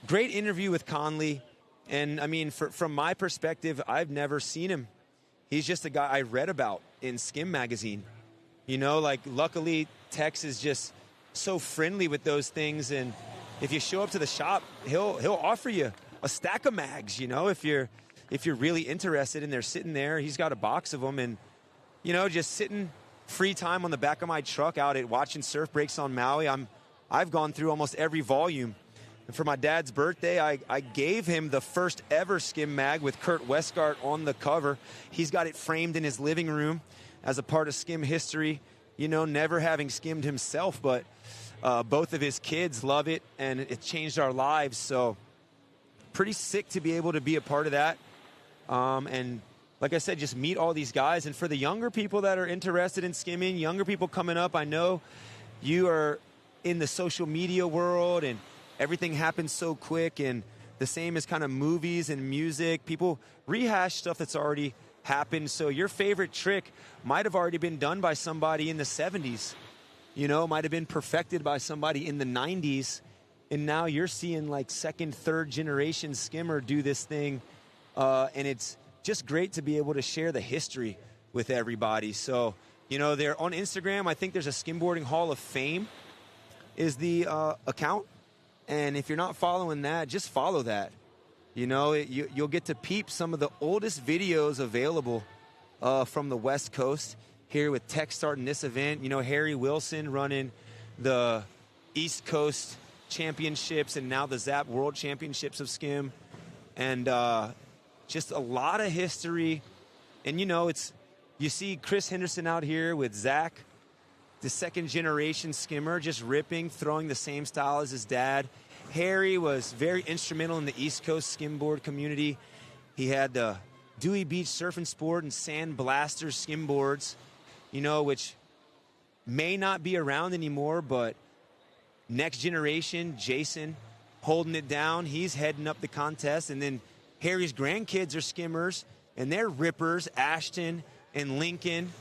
great interview with Conley. And, I mean, from my perspective, I've never seen him. He's just a guy I read about in Skim magazine. You know, like, luckily, Tex is just so friendly with those things, and if you show up to the shop, he'll offer you a stack of mags, you know, if you're really interested, and they're sitting there. He's got a box of them, and, you know, just sitting free time on the back of my truck out at watching surf breaks on Maui. I've gone through almost every volume. And for my dad's birthday, I gave him the first ever Skim mag with Kurt Westgart on the cover. He's got it framed in his living room as a part of Skim history, you know, never having skimmed himself, but both of his kids love it, and it changed our lives. So pretty sick to be able to be a part of that. And like I said, just meet all these guys. And for the younger people that are interested in skimming, younger people coming up, I know you are in the social media world and everything happens so quick, and the same as kind of movies and music. People rehash stuff that's already happened. So your favorite trick might have already been done by somebody in the 70s, you know, might have been perfected by somebody in the 90s. And now you're seeing like second, third generation skimmer do this thing. And it's just great to be able to share the history with everybody. So, you know, they're on Instagram. I think there's a Skimboarding Hall of Fame is the account. And if you're not following that, just follow that. You know, you'll get to peep some of the oldest videos available from the West Coast here with Tech starting this event. You know, Harry Wilson running the East Coast Championships and now the Zap World Championships of Skim. And just a lot of history. And, you know, you see Chris Henderson out here with Zach, the second generation skimmer, just ripping, throwing the same style as his dad. Harry was very instrumental in the East Coast skimboard community. He had the Dewey Beach Surf and Sport and Sand Blaster skimboards, you know, which may not be around anymore, but next generation, Jason holding it down. He's heading up the contest. And then Harry's grandkids are skimmers, and they're rippers, Ashton and Lincoln.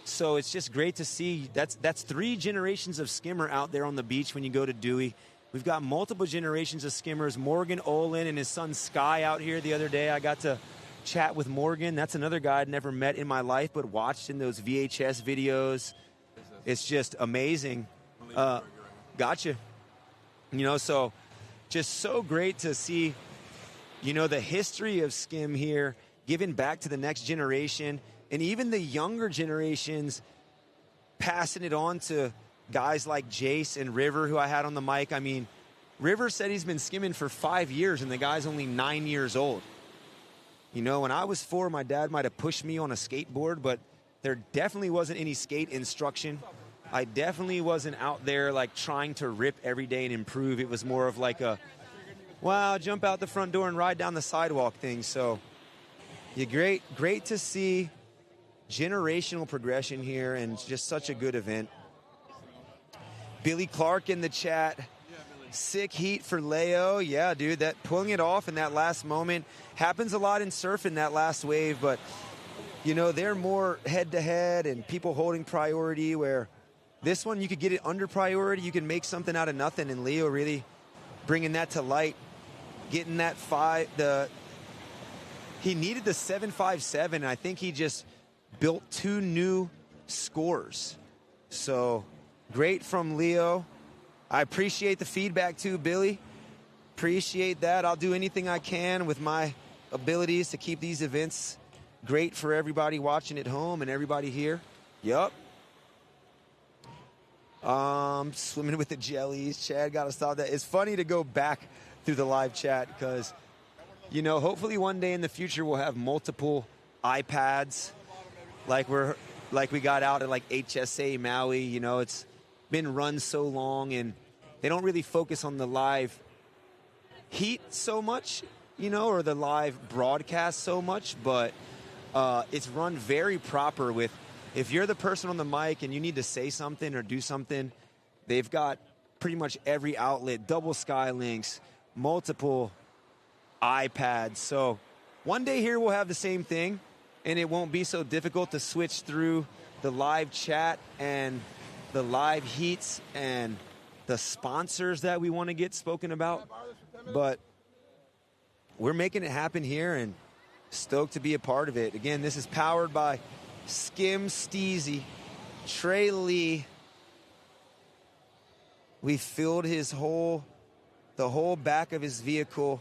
So it's just great to see. That's three generations of skimmer out there on the beach when you go to Dewey. We've got multiple generations of skimmers. Morgan Olin and his son Sky out here the other day. I got to chat with Morgan. That's another guy I'd never met in my life, but watched in those VHS videos. It's just amazing. Gotcha. You know, so just so great to see, you know, the history of Skim here, giving back to the next generation, and even the younger generations passing it on to guys like Jace and River, who I had on the mic. I mean, River said he's been skimming for 5 years, and the guy's only 9 years old. You know, when I was 4, my dad might have pushed me on a skateboard, but there definitely wasn't any skate instruction. I definitely wasn't out there, like, trying to rip every day and improve. It was more of like a, wow, jump out the front door and ride down the sidewalk thing. So, great to see generational progression here, and just such a good event. Billy Clark in the chat. Sick heat for Leo. Yeah, dude, that pulling it off in that last moment happens a lot in surfing, that last wave, but, you know, they're more head-to-head and people holding priority, where this one you could get it under priority. You can make something out of nothing, and Leo really bringing that to light, getting that he needed the 7.57, and I think he just built 2 new scores. So great from Leo. I appreciate the feedback too, Billy. Appreciate that. I'll do anything I can with my abilities to keep these events great for everybody watching at home and everybody here. Yup. Swimming with the jellies. Chad, got to stop that. It's funny to go back through the live chat because, you know, hopefully one day in the future we'll have multiple iPads like we got out at like HSA Maui. You know, it's been run so long, and they don't really focus on the live heat so much, you know, or the live broadcast so much, but it's run very proper with, if you're the person on the mic and you need to say something or do something, they've got pretty much every outlet, double Skylinks, multiple iPads. So one day here we'll have the same thing, and it won't be so difficult to switch through the live chat and the live heats and the sponsors that we want to get spoken about. But we're making it happen here, and stoked to be a part of it. Again, this is powered by Skim, Steezy, Trey Lee, We filled the whole back of his vehicle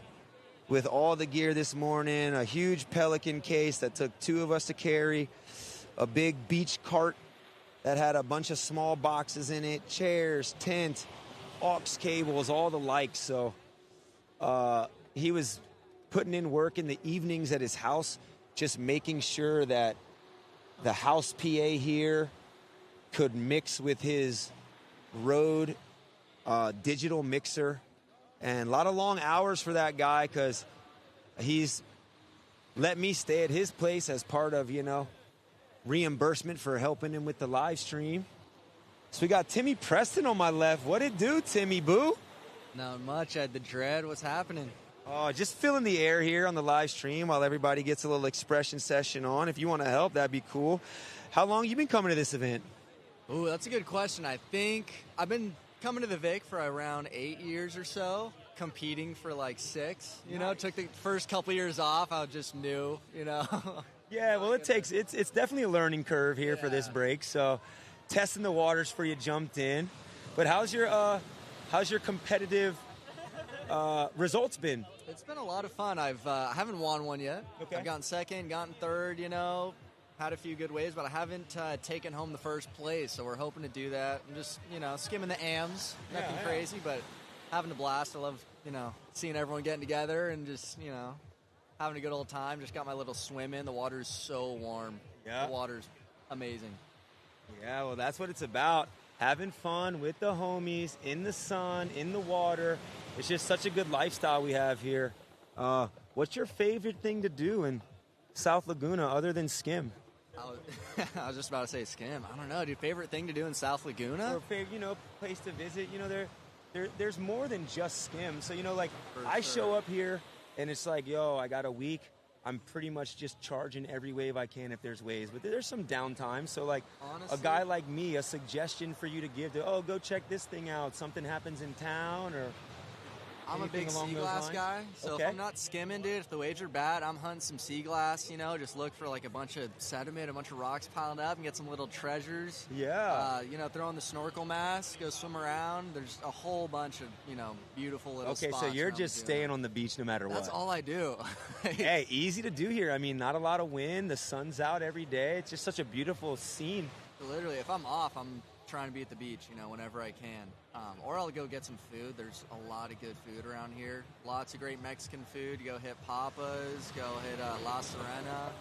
with all the gear this morning, a huge Pelican case that took 2 of us to carry, a big beach cart that had a bunch of small boxes in it, chairs, tent, aux cables, all the likes. So he was putting in work in the evenings at his house, just making sure that the house PA here could mix with his Rode digital mixer. And a lot of long hours for that guy, because he's let me stay at his place as part of, reimbursement for helping him with the live stream. So we got Timmy Preston on my left. What it do, Timmy Boo? Not much. I had the dread. What's happening? Oh, just filling the air here on the live stream while everybody gets a little expression session on. If you want to help, that'd be cool. How long you been coming to this event? Ooh, that's a good question. I think I've been coming to the VIC for around 8 years or so, competing for like 6. Took the first couple years off. I was just new, Yeah, well, it's definitely a learning curve here for this break. So, testing the waters for you jumped in. But how's your competitive results been? It's been a lot of fun. I haven't won one yet. Okay. I've gotten second, gotten third. Had a few good waves, but I haven't taken home the first place. So we're hoping to do that. I'm just skimming the AMs, nothing crazy, but having a blast. I love seeing everyone getting together and just having a good old time. Just got my little swim in. The water's so warm. Yeah. The water's amazing. Yeah, well, that's what it's about. Having fun with the homies, in the sun, in the water. It's just such a good lifestyle we have here. What's your favorite thing to do in South Laguna other than skim? I was just about to say skim. I don't know, dude. Favorite thing to do in South Laguna? Or favorite, place to visit. There's more than just skim. So, I show up here and it's like, I got a week. I'm pretty much just charging every wave I can if there's waves. But there's some downtime. So, honestly, a guy like me, a suggestion for you to give to, go check this thing out. Something happens in town or I'm a big sea glass guy, so if I'm not skimming, dude, if the waves are bad, I'm hunting some sea glass, just look for like a bunch of sediment, a bunch of rocks piled up and get some little treasures. Yeah. Throw on the snorkel mask, go swim around. There's a whole bunch of, beautiful little spots. Okay, so you're just staying on the beach no matter what. That's all I do. Hey, easy to do here. I mean, not a lot of wind. The sun's out every day. It's just such a beautiful scene. Literally, if I'm off, I'm trying to be at the beach, whenever I can. Or I'll go get some food. There's a lot of good food around here. Lots of great Mexican food. You go hit Papa's, go hit La Serena.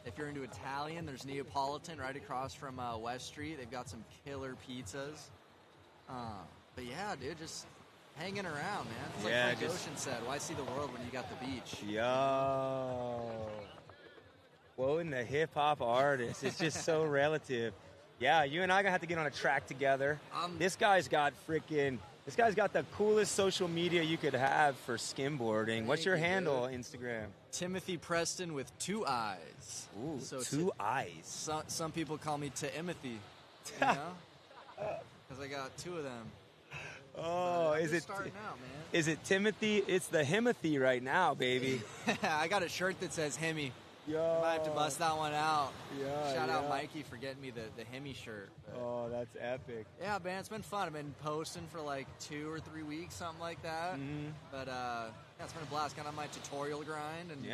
If you're into Italian, there's Neapolitan right across from West Street. They've got some killer pizzas. But yeah, dude, just hanging around, man. It's like Frank Ocean said, why see the world when you got the beach? Yo. Quoting the hip-hop artist. It's just so relative. Yeah, you and I are going to have to get on a track together. This guy's got the coolest social media you could have for skimboarding. What's your handle on Instagram? Timothy Preston with 2 eyes. Ooh, so 2 eyes. Some people call me Timothy, because I got 2 of them. Oh, is it starting out, man? Is it Timothy? It's the Himothy right now, baby. I got a shirt that says Hemi. Yo. Might have to bust that one out. Yeah, Shout out Mikey for getting me the Hemi shirt. But oh, that's epic. Yeah, man, it's been fun. I've been posting for like 2 or 3 weeks, something like that. Mm-hmm. But it's been a blast. Kind of my tutorial grind, and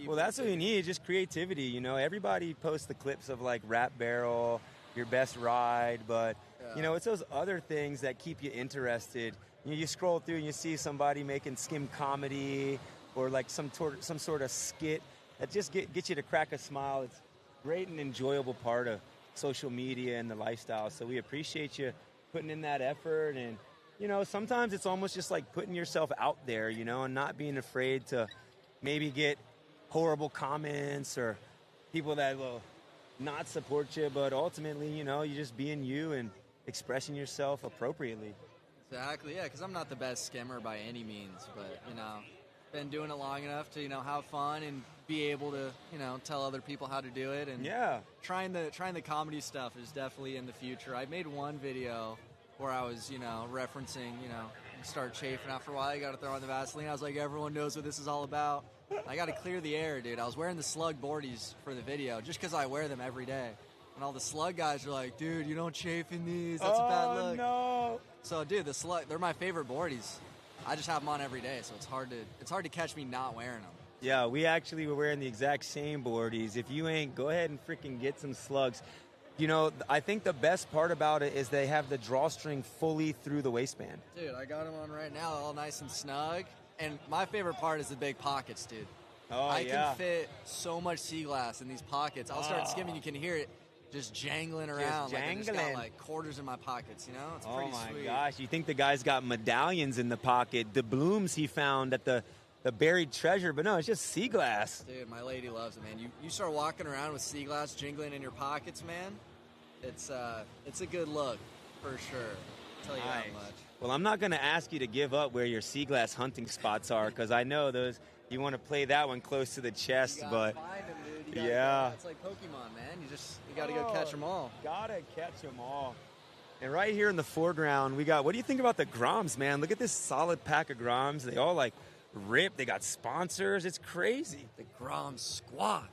Well, that's what we need, just creativity. Everybody posts the clips of like Rap Barrel, your best ride, but it's those other things that keep you interested. You scroll through and you see somebody making skim comedy or like some sort of skit that just gets you to crack a smile. It's great and enjoyable part of social media and the lifestyle. So we appreciate you putting in that effort. And, sometimes it's almost just like putting yourself out there, and not being afraid to maybe get horrible comments or people that will not support you. But ultimately, you're just being you and expressing yourself appropriately. Exactly, yeah, because I'm not the best skimmer by any means. But, been doing it long enough to have fun and be able to tell other people how to do it, and trying the comedy stuff is definitely in the future. I made one video where I was referencing start chafing after a while. You got to throw on the Vaseline. I was like, everyone knows what this is all about. I got to clear the air, dude. I was wearing the slug boardies for the video just because I wear them every day. And all the slug guys are like, dude, you don't chafe in these. That's a bad look. No. So, dude, the slug, they're my favorite boardies. I just have them on every day, so it's hard to catch me not wearing them. Yeah, we actually were wearing the exact same boardies. If you ain't, go ahead and freaking get some slugs. You know, I think the best part about it is they have the drawstring fully through the waistband. Dude, I got them on right now, all nice and snug. And my favorite part is the big pockets, dude. I can fit so much sea glass in these pockets. I'll start skimming, you can hear it just jangling around. Like I just got like quarters in my pockets, you know? It's pretty sweet. Oh my gosh, you think the guy's got medallions in the pocket, the blooms he found at the buried treasure, but no, it's just sea glass. Dude, my lady loves it, man. You start walking around with sea glass jingling in your pockets, man. It's a good look, for sure. I'll tell you that much. Well, I'm not going to ask you to give up where your sea glass hunting spots are, because I know those. You want to play that one close to the chest, but find them, dude. It's like Pokemon, man. You got to go catch them all. Gotta catch them all. And right here in the foreground, we got. What do you think about the Groms, man? Look at this solid pack of Groms. They all like rip. They got sponsors. It's crazy. The Grom Squad.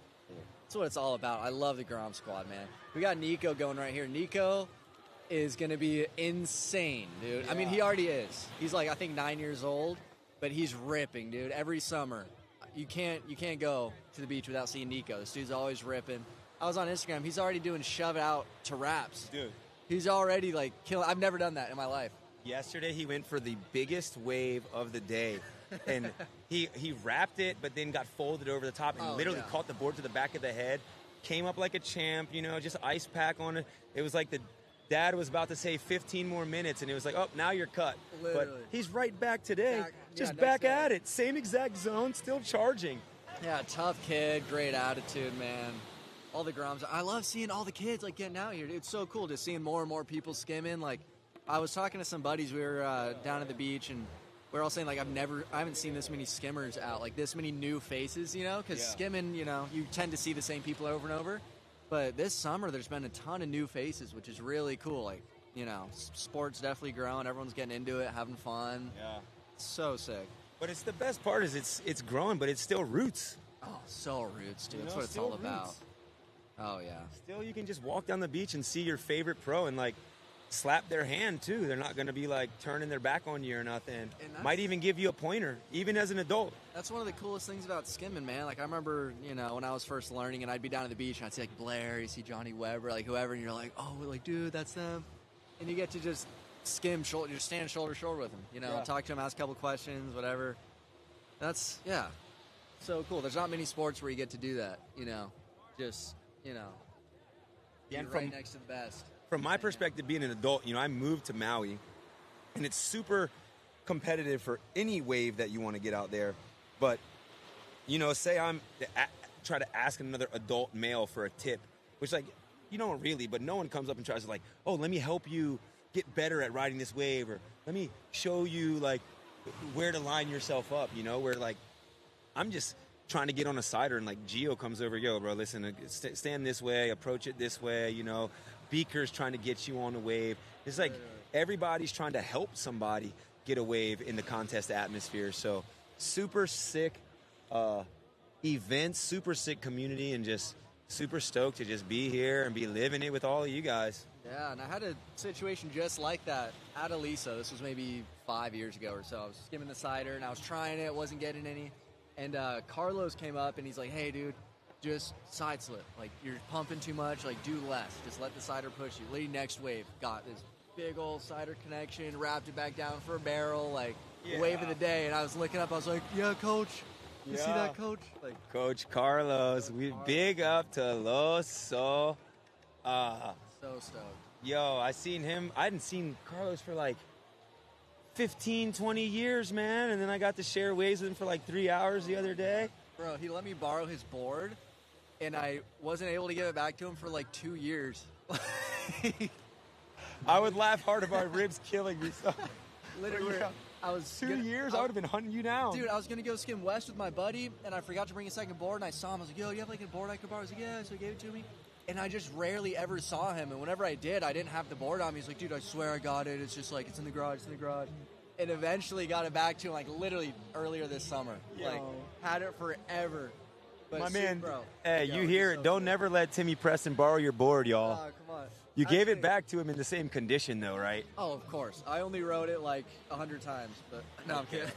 That's what it's all about. I love the Grom Squad, man. We got Nico going right here. Nico is going to be insane, dude. I mean, he already is. He's like, I think 9 years old, but he's ripping, dude. Every summer, you can't go to the beach without seeing Nico. This dude's always ripping. I was on Instagram. He's already doing shove out to wraps. Dude. He's already like killing. I've never done that in my life. Yesterday, he went for the biggest wave of the day. And he wrapped it, but then got folded over the top and literally caught the board to the back of the head. Came up like a champ, you know, just ice pack on it. It was like the dad was about to say 15 more minutes, and it was like, oh, now you're cut. Literally. But he's right back today, back at it. Same exact zone, still charging. Yeah, tough kid, great attitude, man. All the Groms. I love seeing all the kids like getting out here. It's so cool just seeing more and more people skimming. Like, I was talking to some buddies. We were down at the beach, and we were all saying, like, I haven't seen this many skimmers out, like this many new faces, you know? Because skimming, you know, you tend to see the same people over and over. But this summer, there's been a ton of new faces, which is really cool. Like, you know, sport's definitely growing. Everyone's getting into it, having fun. Yeah. So sick. But it's the best part is it's growing, but it's still roots. Oh, so roots, dude. You That's know, what it's still all about. roots. Oh, yeah. Still, you can just walk down the beach and see your favorite pro and, like, slap their hand, too. They're not going to be, like, turning their back on you or nothing. Might even give you a pointer, even as an adult. That's one of the coolest things about skimming, man. Like, I remember, you know, when I was first learning, and I'd be down at the beach, and I'd see, like, Blair, you see Johnny Weber, like, whoever, and you're like, oh, like, dude, that's them. And you get to just skim, just stand shoulder to shoulder with them, you know, talk to them, ask a couple questions, whatever. That's, so cool. There's not many sports where you get to do that, you know. Just, you know, And right next to the best. From my perspective, being an adult, you know, I moved to Maui, and it's super competitive for any wave that you want to get out there. But, you know, say I'm try to ask another adult male for a tip, which, like, you don't really, but no one comes up and tries to, like, oh, let me help you get better at riding this wave, or let me show you, like, where to line yourself up, you know, where, like, I'm just trying to get on a cider, and, like, Gio comes over, yo, bro, listen, stand this way, approach it this way, you know. Beaker's trying to get you on a wave. It's like everybody's trying to help somebody get a wave in the contest atmosphere. So super sick events, super sick community, and just super stoked to just be here and be living it with all of you guys. Yeah, and I had a situation just like that at Aliso. This was maybe 5 years ago or so. I was skimming the cider, and I was trying it, wasn't getting any. And Carlos came up, and he's like, hey, dude, just side slip. Like, you're pumping too much. Like, do less. Just let the cider push you. Lady next wave got this big old cider connection, wrapped it back down for a barrel, like, wave of the day. And I was looking up. I was like, yeah, coach. You see that, coach? Like, Coach Carlos. We big up to Los So. So stoked. Yo, I seen him. I hadn't seen Carlos for like 15, 20 years, man. And then I got to share waves with him for like 3 hours the other day. Bro, he let me borrow his board, and I wasn't able to give it back to him for like 2 years. I would laugh hard if my ribs killing me. So. Literally, I was 2 years. I would have been hunting you down, dude. I was gonna go skim west with my buddy, and I forgot to bring a second board. And I saw him. I was like, "Yo, you have like a board I could borrow?" I was like, "Yeah." So he gave it to me, and I just rarely ever saw him. And whenever I did, I didn't have the board on me. He's like, "Dude, I swear I got it. It's just like it's in the garage. It's in the garage." And eventually got it back to him, like literally earlier this summer. Like had it forever. But My man, bro. hey, Yo, you he's hear it. so Don't cool. never let Timmy Preston borrow your board, y'all. Come on. You gave it back to him in the same condition, though, right? Oh, of course. I only rode it like 100 times, but no, I'm kidding.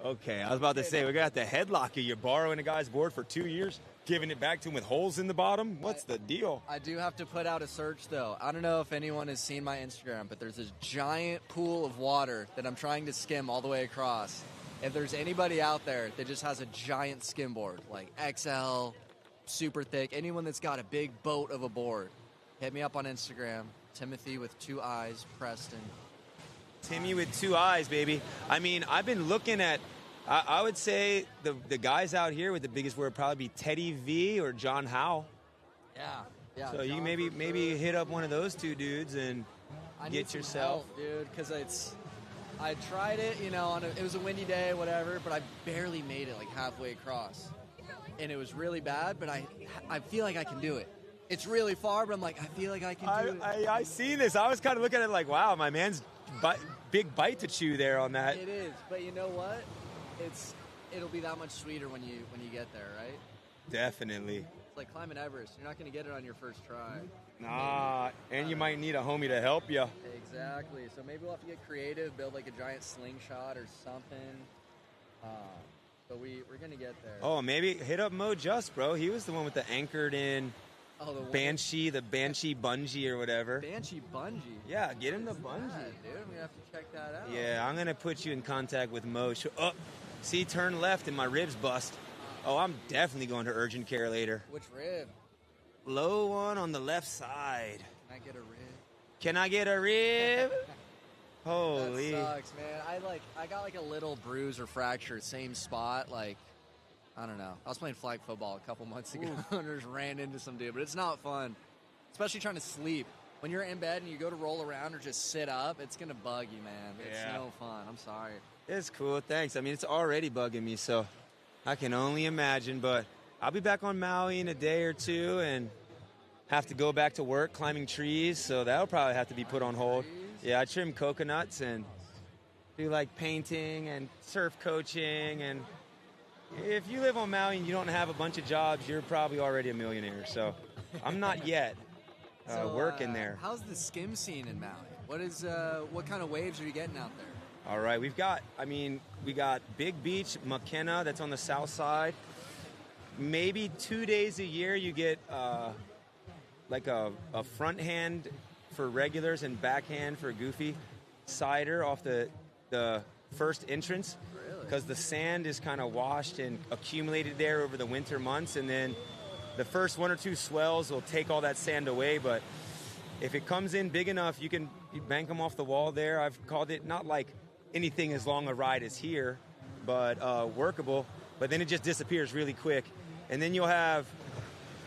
Okay, I was about to say, we got the headlock you. You're borrowing a guy's board for 2 years, giving it back to him with holes in the bottom? What's the deal? I do have to put out a search, though. I don't know if anyone has seen my Instagram, but there's this giant pool of water that I'm trying to skim all the way across. If there's anybody out there that just has a giant skimboard, like XL, super thick, anyone that's got a big boat of a board, hit me up on Instagram. Timothy with 2 eyes, Preston. Timmy with 2 eyes, baby. I mean, I've been looking at, I would say the guys out here with the biggest word would probably be Teddy V or John Howe. Yeah. So you John maybe hit up one of those 2 dudes and I need get some yourself. help, dude, because I tried it, it was a windy day, whatever, but I barely made it like halfway across. And it was really bad, but I feel like I can do it. It's really far, but I'm like, I feel like I can do it. I see this. I was kind of looking at it like, wow, my man's big bite to chew there on that. It is, but you know what? It'll be that much sweeter when you get there, right? Definitely. It's like climbing Everest. You're not going to get it on your first try. Nah, and you might need a homie to help you. Exactly. So maybe we'll have to get creative, build like a giant slingshot or something. But we're going to get there. Oh, maybe hit up Mo Just, bro. He was the one with the anchored in Banshee bungee or whatever. Banshee bungee? Yeah, get him the bungee. Dude, I'm going to have to check that out. Yeah, I'm going to put you in contact with Mo. Oh, see, turn left and my ribs bust. Oh, I'm definitely going to urgent care later. Which rib? Low one on the left side. Can I get a rib? Can I get a rib? Holy. That sucks, man. I got like a little bruise or fracture, same spot. Like, I don't know. I was playing flag football a couple months ago and just ran into some dude, but it's not fun, especially trying to sleep. When you're in bed and you go to roll around or just sit up, it's gonna bug you, man. It's no fun. I'm sorry. It's cool, thanks. I mean, it's already bugging me, so I can only imagine. But I'll be back on Maui in a day or 2 and have to go back to work climbing trees, so that'll probably have to be put on hold. Yeah, I trim coconuts and do like painting and surf coaching. And if you live on Maui and you don't have a bunch of jobs, you're probably already a millionaire. So I'm not yet working there. How's the skim scene in Maui? What kind of waves are you getting out there? All right, we got Big Beach, McKenna, that's on the south side. Maybe 2 days a year you get like a front hand for regulars and backhand for goofy cider off the first entrance. Really? Because the sand is kind of washed and accumulated there over the winter months, and then the first 1 or 2 swells will take all that sand away. But if it comes in big enough, you bank them off the wall there. I've called it not like anything as long a ride as here, but workable. But then it just disappears really quick. And then you'll have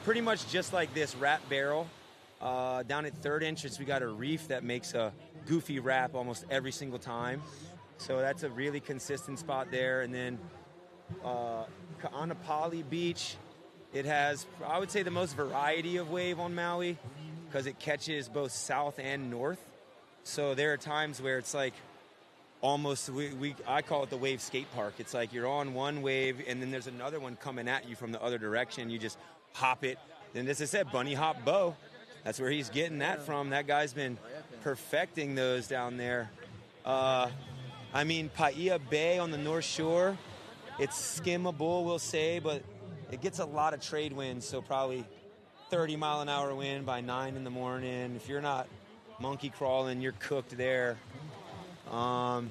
pretty much just like this wrap barrel. Down at third entrance, we got a reef that makes a goofy wrap almost every single time. So that's a really consistent spot there. And then Ka'anapali Beach, it has, I would say, the most variety of wave on Maui because it catches both south and north. So there are times where it's like almost, I call it the wave skate park. It's like you're on one wave and then there's another one coming at you from the other direction. You just hop it. And as I said, bunny hop Bo. That's where he's getting that from. That guy's been perfecting those down there. I mean, Paia Bay on the North Shore, it's skimmable, we'll say, but it gets a lot of trade winds, so probably 30-mile-an-hour wind by 9 in the morning. If you're not monkey crawling, you're cooked there. I'm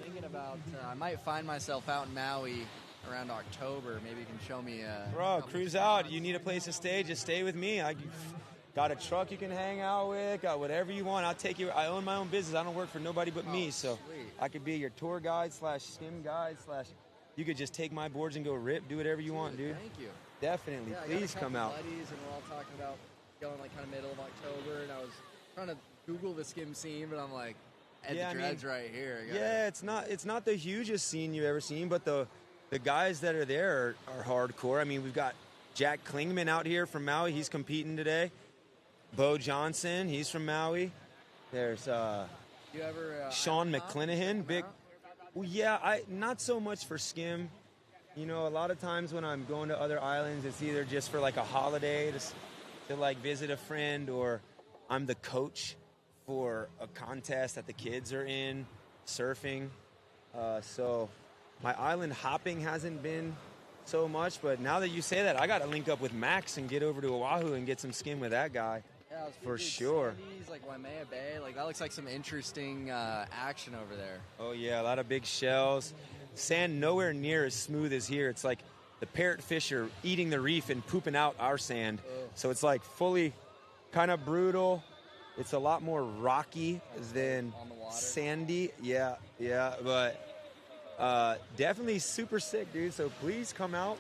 thinking about, I might find myself out in Maui around October. Maybe you can show me. Bro, cruise out. You need a place to stay, just stay with me. I got a truck you can hang out with, got whatever you want. I'll take you. I own my own business. I don't work for nobody but me, so sweet. I could be your tour guide / skim guide / you could just take my boards and go rip, do whatever you want, dude. Thank you. Definitely. Yeah, Please come out. Buddies, and we're all talking about going like kind of middle of October, and I was trying to Google the skim scene, but I'm like, the dreads right here. Yeah, it's not the hugest scene you've ever seen, but the guys that are there are hardcore. I mean, we've got Jack Klingman out here from Maui. He's competing today. Bo Johnson, he's from Maui. There's Sean McClanahan, big. Well, yeah, not so much for skim. You know, a lot of times when I'm going to other islands, it's either just for like a holiday to like visit a friend, or I'm the coach for a contest that the kids are in, surfing. So my island hopping hasn't been so much, but now that you say that, I got to link up with Max and get over to Oahu and get some skim with that guy. Yeah, I was for thinking sure. Sandy's, like Waimea Bay, like that looks like some interesting action over there. Oh yeah, a lot of big shells. Sand nowhere near as smooth as here. It's like the parrotfish are eating the reef and pooping out our sand. So it's like fully kind of brutal. It's a lot more rocky than sandy. Yeah, but definitely super sick, dude. So please come out.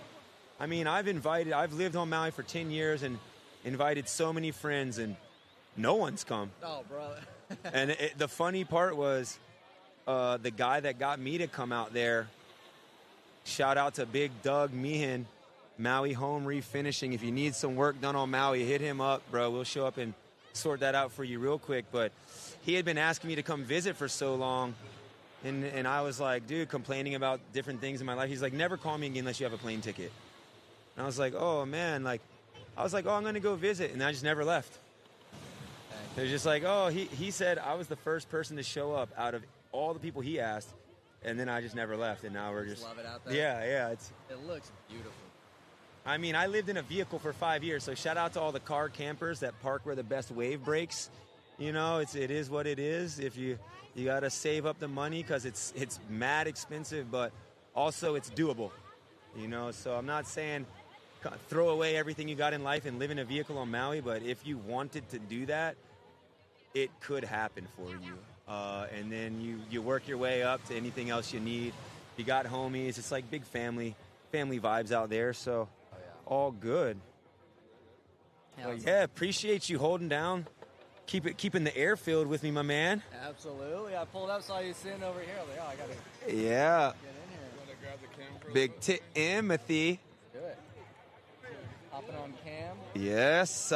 I mean, I've lived on Maui for 10 years and invited so many friends, and no one's come. Oh, bro. And the funny part was the guy that got me to come out there, shout out to Big Doug Meehan, Maui Home Refinishing. If you need some work done on Maui, hit him up, bro. We'll show up and sort that out for you real quick. But he had been asking me to come visit for so long, and I was like, dude, complaining about different things in my life. He's like, never call me again unless you have a plane ticket. And I was like, oh, man, I'm going to go visit, and I just never left. It was just like, oh, he said I was the first person to show up out of all the people he asked, and then I just never left, and now we're just love it out there. Yeah, it looks beautiful. I mean, I lived in a vehicle for 5 years, so shout out to all the car campers that park where the best wave breaks. You know, it is what it is. If you got to save up the money because it's mad expensive, but also it's doable. You know, so I'm not saying throw away everything you got in life and live in a vehicle on Maui, but if you wanted to do that, it could happen for you. And then you work your way up to anything else you need. You got homies. It's like big family vibes out there, so all good. Yeah, appreciate you holding down, keeping the airfield with me, my man. Absolutely. I pulled up, saw you sitting over here. I was like, oh, I got to Yeah. get in here. Want to grab the camera? Big Timothy. Do it. Hopping on cam. Yes.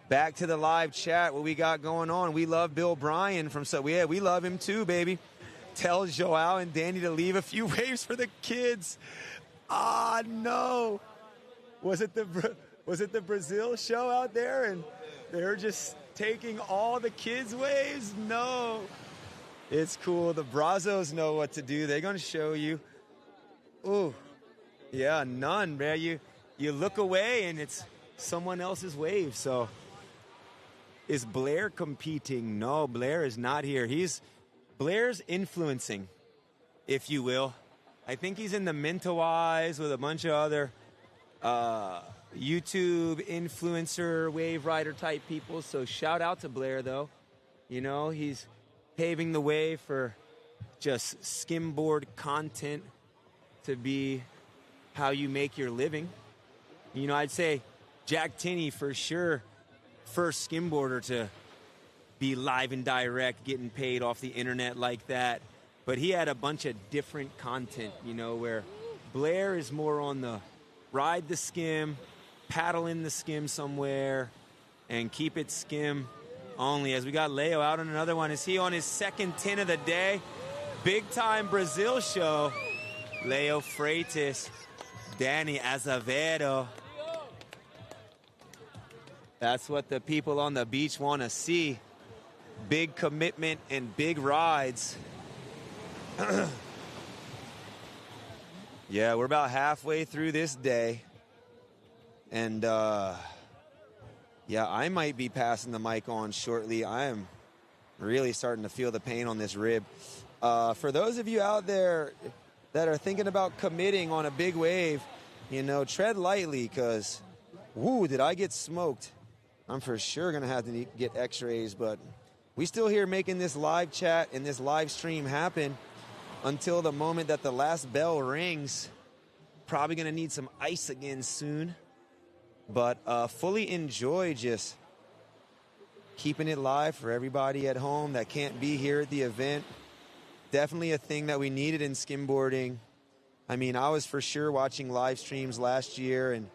Back to the live chat. What we got going on? We love Bill Bryan we love him too, baby. Tell Joao and Danny to leave a few waves for the kids. Ah, no. Was it the Brazil show out there and they're just taking all the kids' waves? No. It's cool. The Brazos know what to do. They're going to show you. Ooh. Yeah, none, man. You look away and it's someone else's wave. So is Blair competing? No, Blair is not here. Blair's influencing, if you will. I think he's in the Mentawais with a bunch of other YouTube influencer, wave rider type people. So shout out to Blair, though. You know, he's paving the way for just skimboard content to be how you make your living. You know, I'd say Jack Tinney for sure, first skimboarder to be live and direct, getting paid off the internet like that. But he had a bunch of different content, you know, where Blair is more on the ride the skim, paddle in the skim somewhere, and keep it skim only. As we got Leo out on another one. Is he on his second 10 of the day? Big time Brazil show. Leo Freitas, Danny Azevedo. That's what the people on the beach want to see. Big commitment and big rides. Yeah, we're about halfway through this day. And, yeah, I might be passing the mic on shortly. I am really starting to feel the pain on this rib. For those of you out there that are thinking about committing on a big wave, you know, tread lightly because, woo, did I get smoked. I'm for sure going to have to get x-rays, but we still here making this live chat and this live stream happen until the moment that the last bell rings. Probably going to need some ice again soon. But fully enjoy just keeping it live for everybody at home that can't be here at the event. Definitely a thing that we needed in skimboarding. I mean, I was for sure watching live streams last year, and,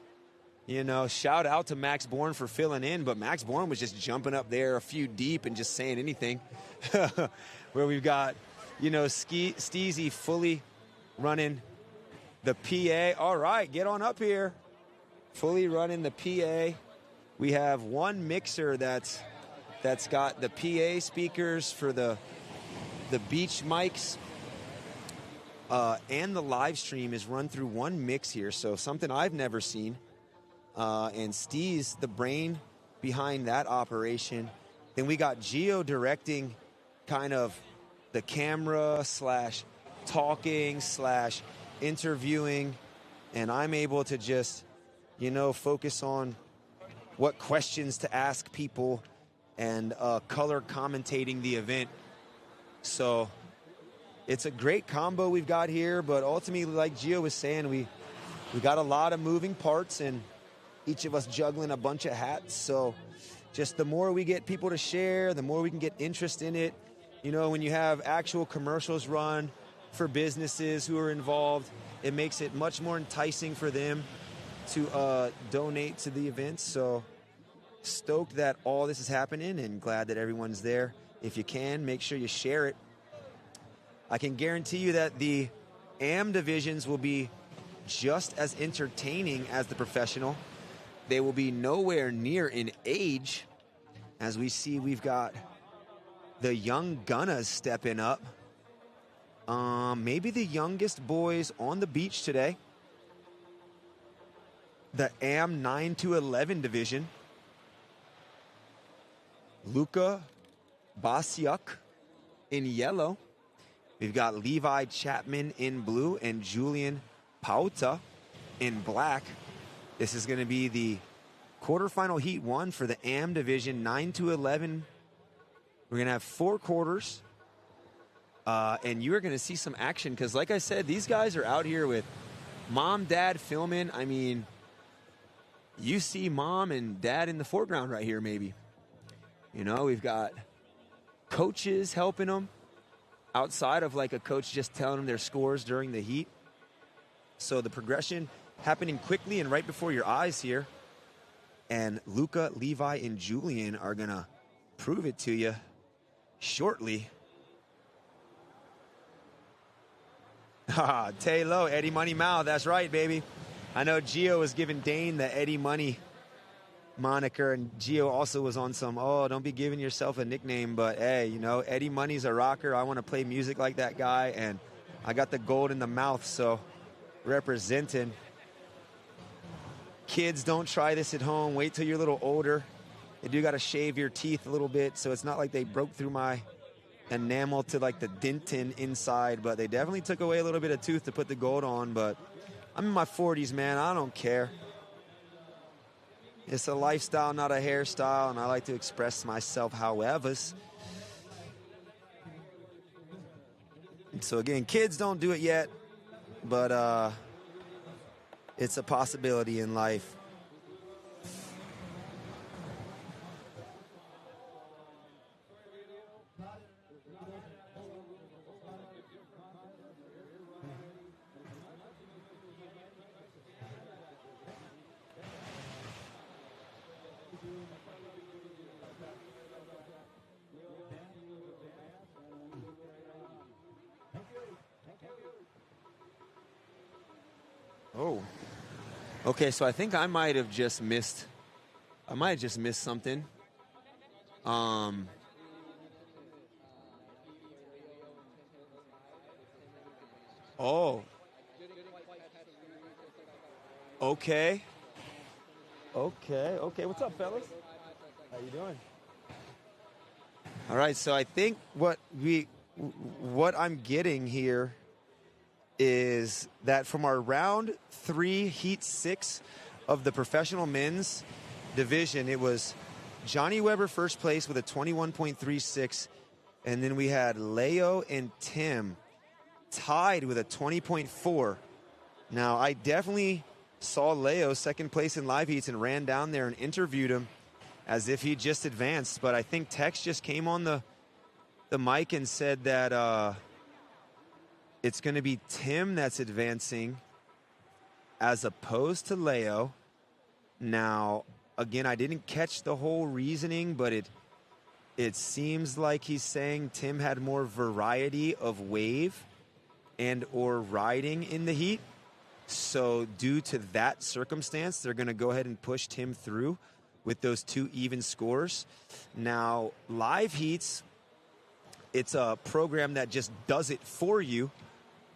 you know, shout out to Max Bourne for filling in, but Max Bourne was just jumping up there a few deep and just saying anything. Where we've got, you know, Steezy fully running The PA. All right, get on up here. Fully running the PA. We have one mixer that's got the PA speakers for the beach mics. And the live stream is run through one mix here, so something I've never seen. And Stee's the brain behind that operation. Then we got Gio directing kind of the camera / talking / interviewing, and I'm able to just, focus on what questions to ask people and color commentating the event. So it's a great combo we've got here, but ultimately, like Gio was saying, we got a lot of moving parts and each of us juggling a bunch of hats. So just the more we get people to share, the more we can get interest in it. When you have actual commercials run for businesses who are involved, it makes it much more enticing for them to donate to the events. So stoked that all this is happening and glad that everyone's there. If you can, make sure you share it. I can guarantee you that the AM divisions will be just as entertaining as the professional. They will be nowhere near in age. As we see, we've got the young Gunnas stepping up. Maybe the youngest boys on the beach today. The AM 9 to 11 division. Luka Basiuk in yellow. We've got Levi Chapman in blue and Julian Pauta in black. This is going to be the quarterfinal heat 1 for the AM division, 9 to 11. We're going to have 4 quarters. And you're going to see some action because, like I said, these guys are out here with mom, dad filming. I mean, you see mom and dad in the foreground right here, maybe. We've got coaches helping them outside of like a coach just telling them their scores during the heat. So the progression happening quickly and right before your eyes here. And Luca, Levi, and Julian are going to prove it to you shortly. Tay Low, Eddie Money Mao. That's right, baby. I know Gio was giving Dane the Eddie Money moniker, and Gio also was on some, don't be giving yourself a nickname, but hey, Eddie Money's a rocker. I want to play music like that guy, and I got the gold in the mouth, so representing. Kids, don't try this at home. Wait till you're a little older. You do got to shave your teeth a little bit, so it's not like they broke through my enamel to like the dentin inside, but they definitely took away a little bit of tooth to put the gold on. But I'm in my 40s, man. I don't care. It's a lifestyle, not a hairstyle, and I like to express myself however. So again, kids, don't do it yet, but it's a possibility in life. Oh, okay. So I think I might have just missed something. Oh. Okay. What's up, fellas? How you doing? All right. So I think what I'm getting here is that from our round 3 heat 6 of the professional men's division, it was Johnny Weber first place with a 21.36, and then we had Leo and Tim tied with a 20.4. Now, I definitely saw Leo second place in live heats and ran down there and interviewed him as if he just advanced, but I think Tex just came on the mic and said that it's going to be Tim that's advancing as opposed to Leo. Now, again, I didn't catch the whole reasoning, but it seems like he's saying Tim had more variety of wave and or riding in the heat. So due to that circumstance, they're going to go ahead and push Tim through with those 2 even scores. Now, live heats, it's a program that just does it for you.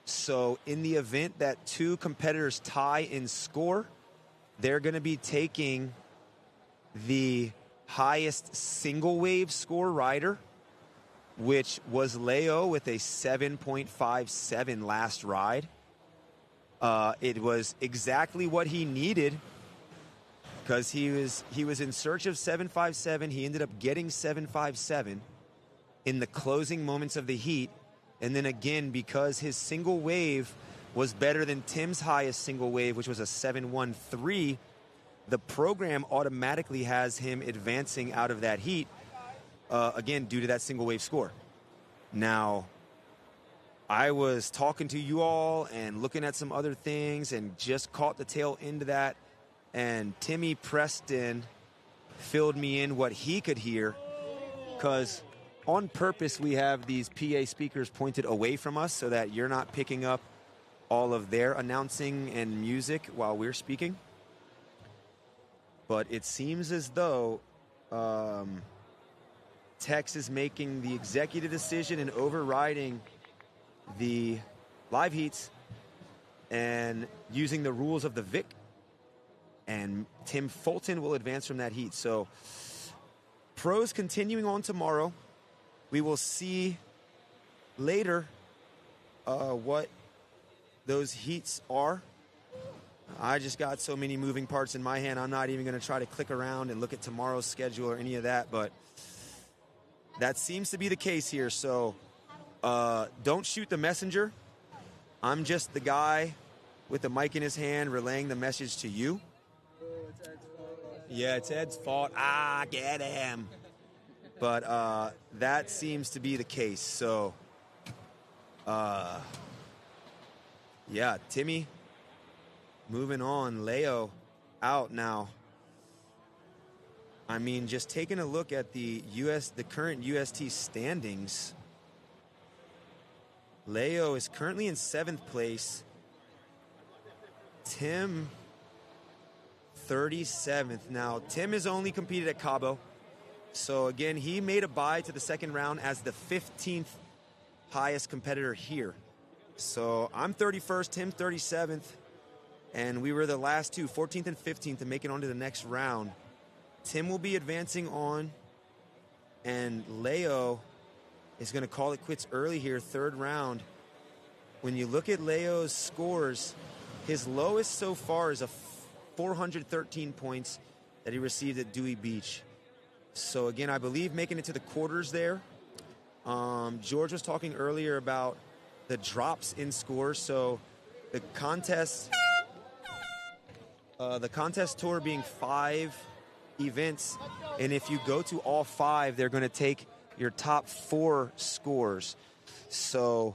So in the event that 2 competitors tie in score, they're going to be taking the highest single wave score rider, which was Leo with a 7.57 last ride. It was exactly what he needed because he was in search of 7.57. He ended up getting 7.57 in the closing moments of the heat. And then again, because his single wave was better than Tim's highest single wave, which was a 7.13, the program automatically has him advancing out of that heat, again, due to that single wave score. Now, I was talking to you all and looking at some other things and just caught the tail end of that. And Timmy Preston filled me in what he could hear, because on purpose we have these PA speakers pointed away from us so that you're not picking up all of their announcing and music while we're speaking. But it seems as though Tex is making the executive decision and overriding the live heats and using the rules of the VIC. And Tim Fulton will advance from that heat. So pros continuing on tomorrow. We will see later what those heats are. I just got so many moving parts in my hand, I'm not even going to try to click around and look at tomorrow's schedule or any of that, but that seems to be the case here. So don't shoot the messenger. I'm just the guy with the mic in his hand relaying the message to you. Yeah, it's Ed's fault. Get him. But that seems to be the case. So, yeah, Timmy moving on. Leo out now. I mean, just taking a look at the current UST standings. Leo is currently in 7th place. Tim, 37th. Now, Tim has only competed at Cabo. So, again, he made a bye to the second round as the 15th highest competitor here. So, I'm 31st, Tim 37th. And we were the last two, 14th and 15th, to make it on to the next round. Tim will be advancing on. And Leo is going to call it quits early here, 3rd round. When you look at Leo's scores, his lowest so far is a 413 points that he received at Dewey Beach. So again, I believe making it to the quarters there. George was talking earlier about the drops in scores. So the contest tour being 5 events, and if you go to all 5, they're going to take your top 4 scores. So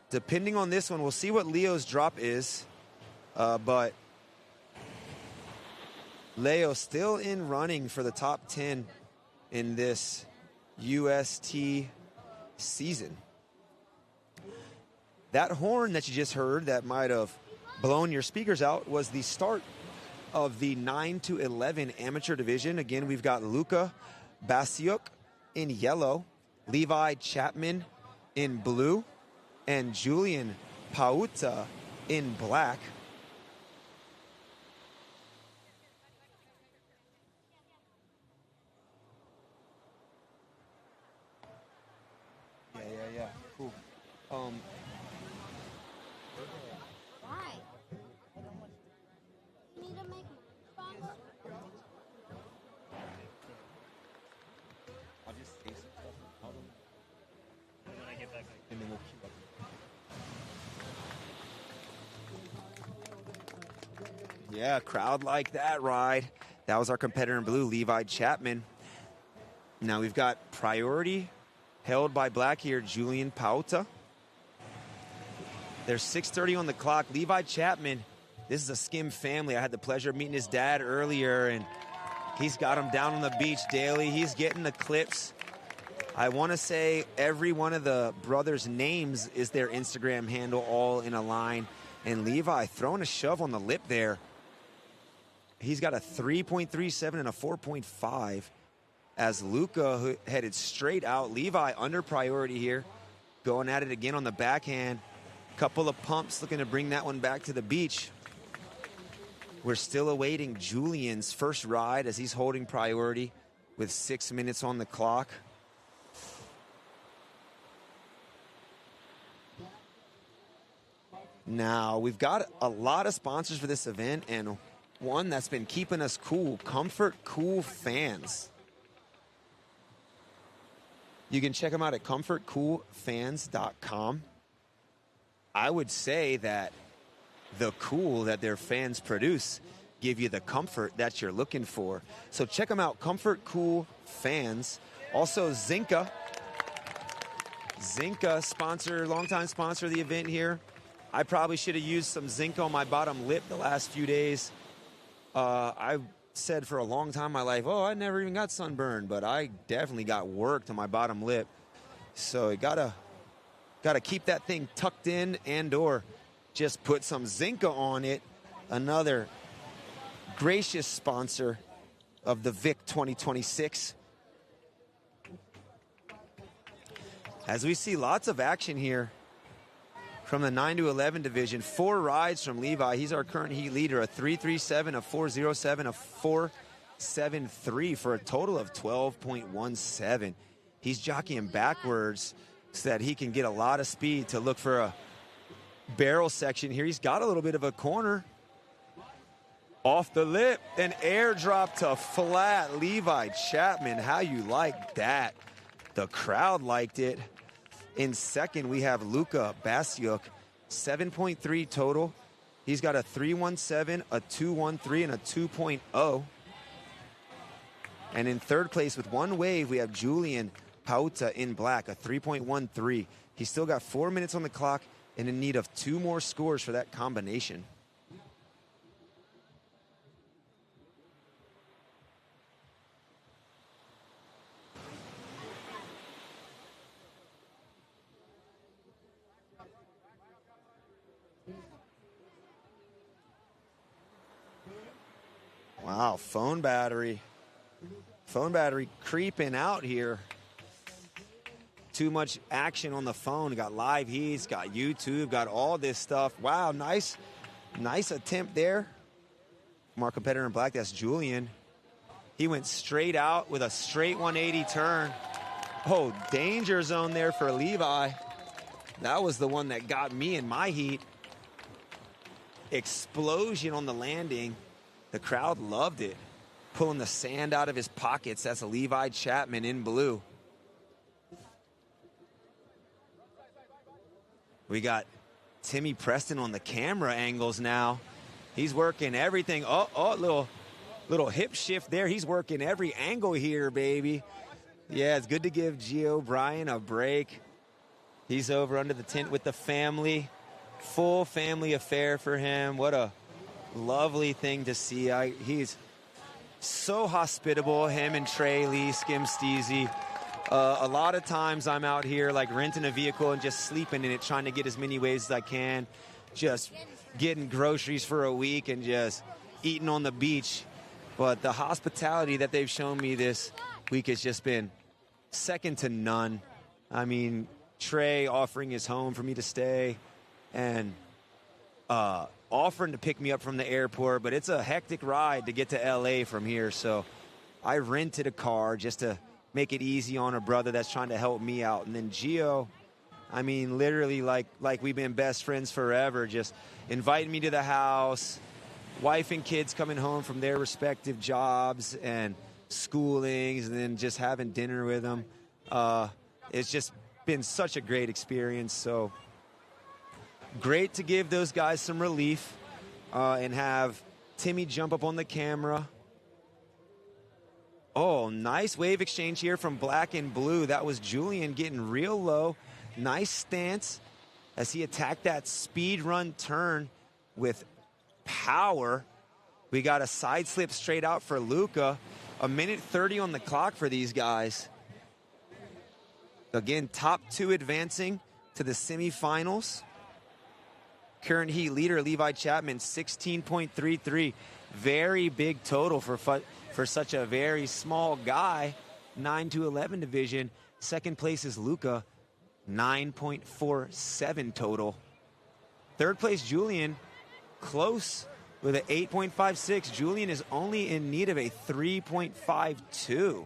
depending on this one, we'll see what Leo's drop is. But Leo still in running for the top 10 in this UST season. That horn that you just heard that might have blown your speakers out was the start of the 9 to 11 amateur division. Again, we've got Luca Basiuk in yellow, Levi Chapman in blue, and Julian Pauta in black. Yeah. Cool. I'll just say some stuff and tell them. And when I get back, And then we'll queue up. Yeah, crowd like that ride. That was our competitor in blue, Levi Chapman. Now we've got priority held by black here, Julian Pauta. There's 6:30 on the clock. Levi Chapman, this is a Skim family. I had the pleasure of meeting his dad earlier, and he's got him down on the beach daily. He's getting the clips. I want to say every one of the brothers' names is their Instagram handle, all in a line. And Levi throwing a shove on the lip there. He's got a 3.37 and a 4.5 as Luca headed straight out. Levi under priority here, going at it again on the backhand. Couple of pumps, looking to bring that one back to the beach. We're still awaiting Julian's first ride as he's holding priority with 6 minutes on the clock. Now, we've got a lot of sponsors for this event, and one that's been keeping us cool, Comfort Cool Fans. You can check them out at comfortcoolfans.com. I would say that the cool that their fans produce give you the comfort that you're looking for. So check them out, Comfort Cool Fans. Also, Zinca. Zinca sponsor, longtime sponsor of the event here. I probably should have used some zinc on my bottom lip the last few days. I've said for a long time in my life, oh, I never even got sunburned, but I definitely got worked on my bottom lip. So you gotta keep that thing tucked in and or just put some Zinca on it. Another gracious sponsor of the VIC 2026. As we see lots of action here from the 9 to 11 division. 4 rides from Levi. He's our current heat leader, a 3.37, a 4.07, a 4.73 for a total of 12.17. He's jockeying backwards so that he can get a lot of speed to look for a barrel section here. He's got a little bit of a corner. Off the lip, an airdrop to flat. Levi Chapman, how you like that? The crowd liked it. In second, we have Luca Basiuk, 7.3 total. He's got a 3.17, a 2.13, and a 2.0. And in third place with one wave, we have Julian Pauta in black, a 3.13. He's still got 4 minutes on the clock and in need of 2 more scores for that combination. Wow, phone battery creeping out here. Too much action on the phone. Got live heats, got YouTube, got all this stuff. Wow, nice attempt there. From our competitor in black, that's Julian. He went straight out with a straight 180 turn. Oh, danger zone there for Levi. That was the one that got me in my heat. Explosion on the landing. The crowd loved it. Pulling the sand out of his pockets. That's a Levi Chapman in blue. We got Timmy Preston on the camera angles now. He's working everything. Oh, little hip shift there. He's working every angle here, baby. Yeah, it's good to give Gio Bryan a break. He's over under the tent with the family. Full family affair for him. What a lovely thing to see. He's so hospitable, him and Trey Lee, Skim, Steezy. A lot of times I'm out here like renting a vehicle and just sleeping in it, trying to get as many waves as I can, just getting groceries for a week and just eating on the beach. But the hospitality that they've shown me this week has just been second to none. I mean, Trey offering his home for me to stay and offering to pick me up from the airport, but it's a hectic ride to get to LA from here. So I rented a car just to make it easy on a brother that's trying to help me out. And then Gio, I mean, literally like we've been best friends forever, just inviting me to the house, wife and kids coming home from their respective jobs and schoolings, and then just having dinner with them. It's just been such a great experience. So great to give those guys some relief and have Timmy jump up on the camera. Oh, nice wave exchange here from black and blue. That was Julian getting real low. Nice stance as he attacked that speed run turn with power. We got a side slip straight out for Luca. 1:30 on the clock for these guys. Again, top 2 advancing to the semifinals. Current heat leader, Levi Chapman, 16.33. Very big total for such a very small guy. 9 to 11 division. Second place is Luca, 9.47 total. Third place, Julian, close with an 8.56. Julian is only in need of a 3.52.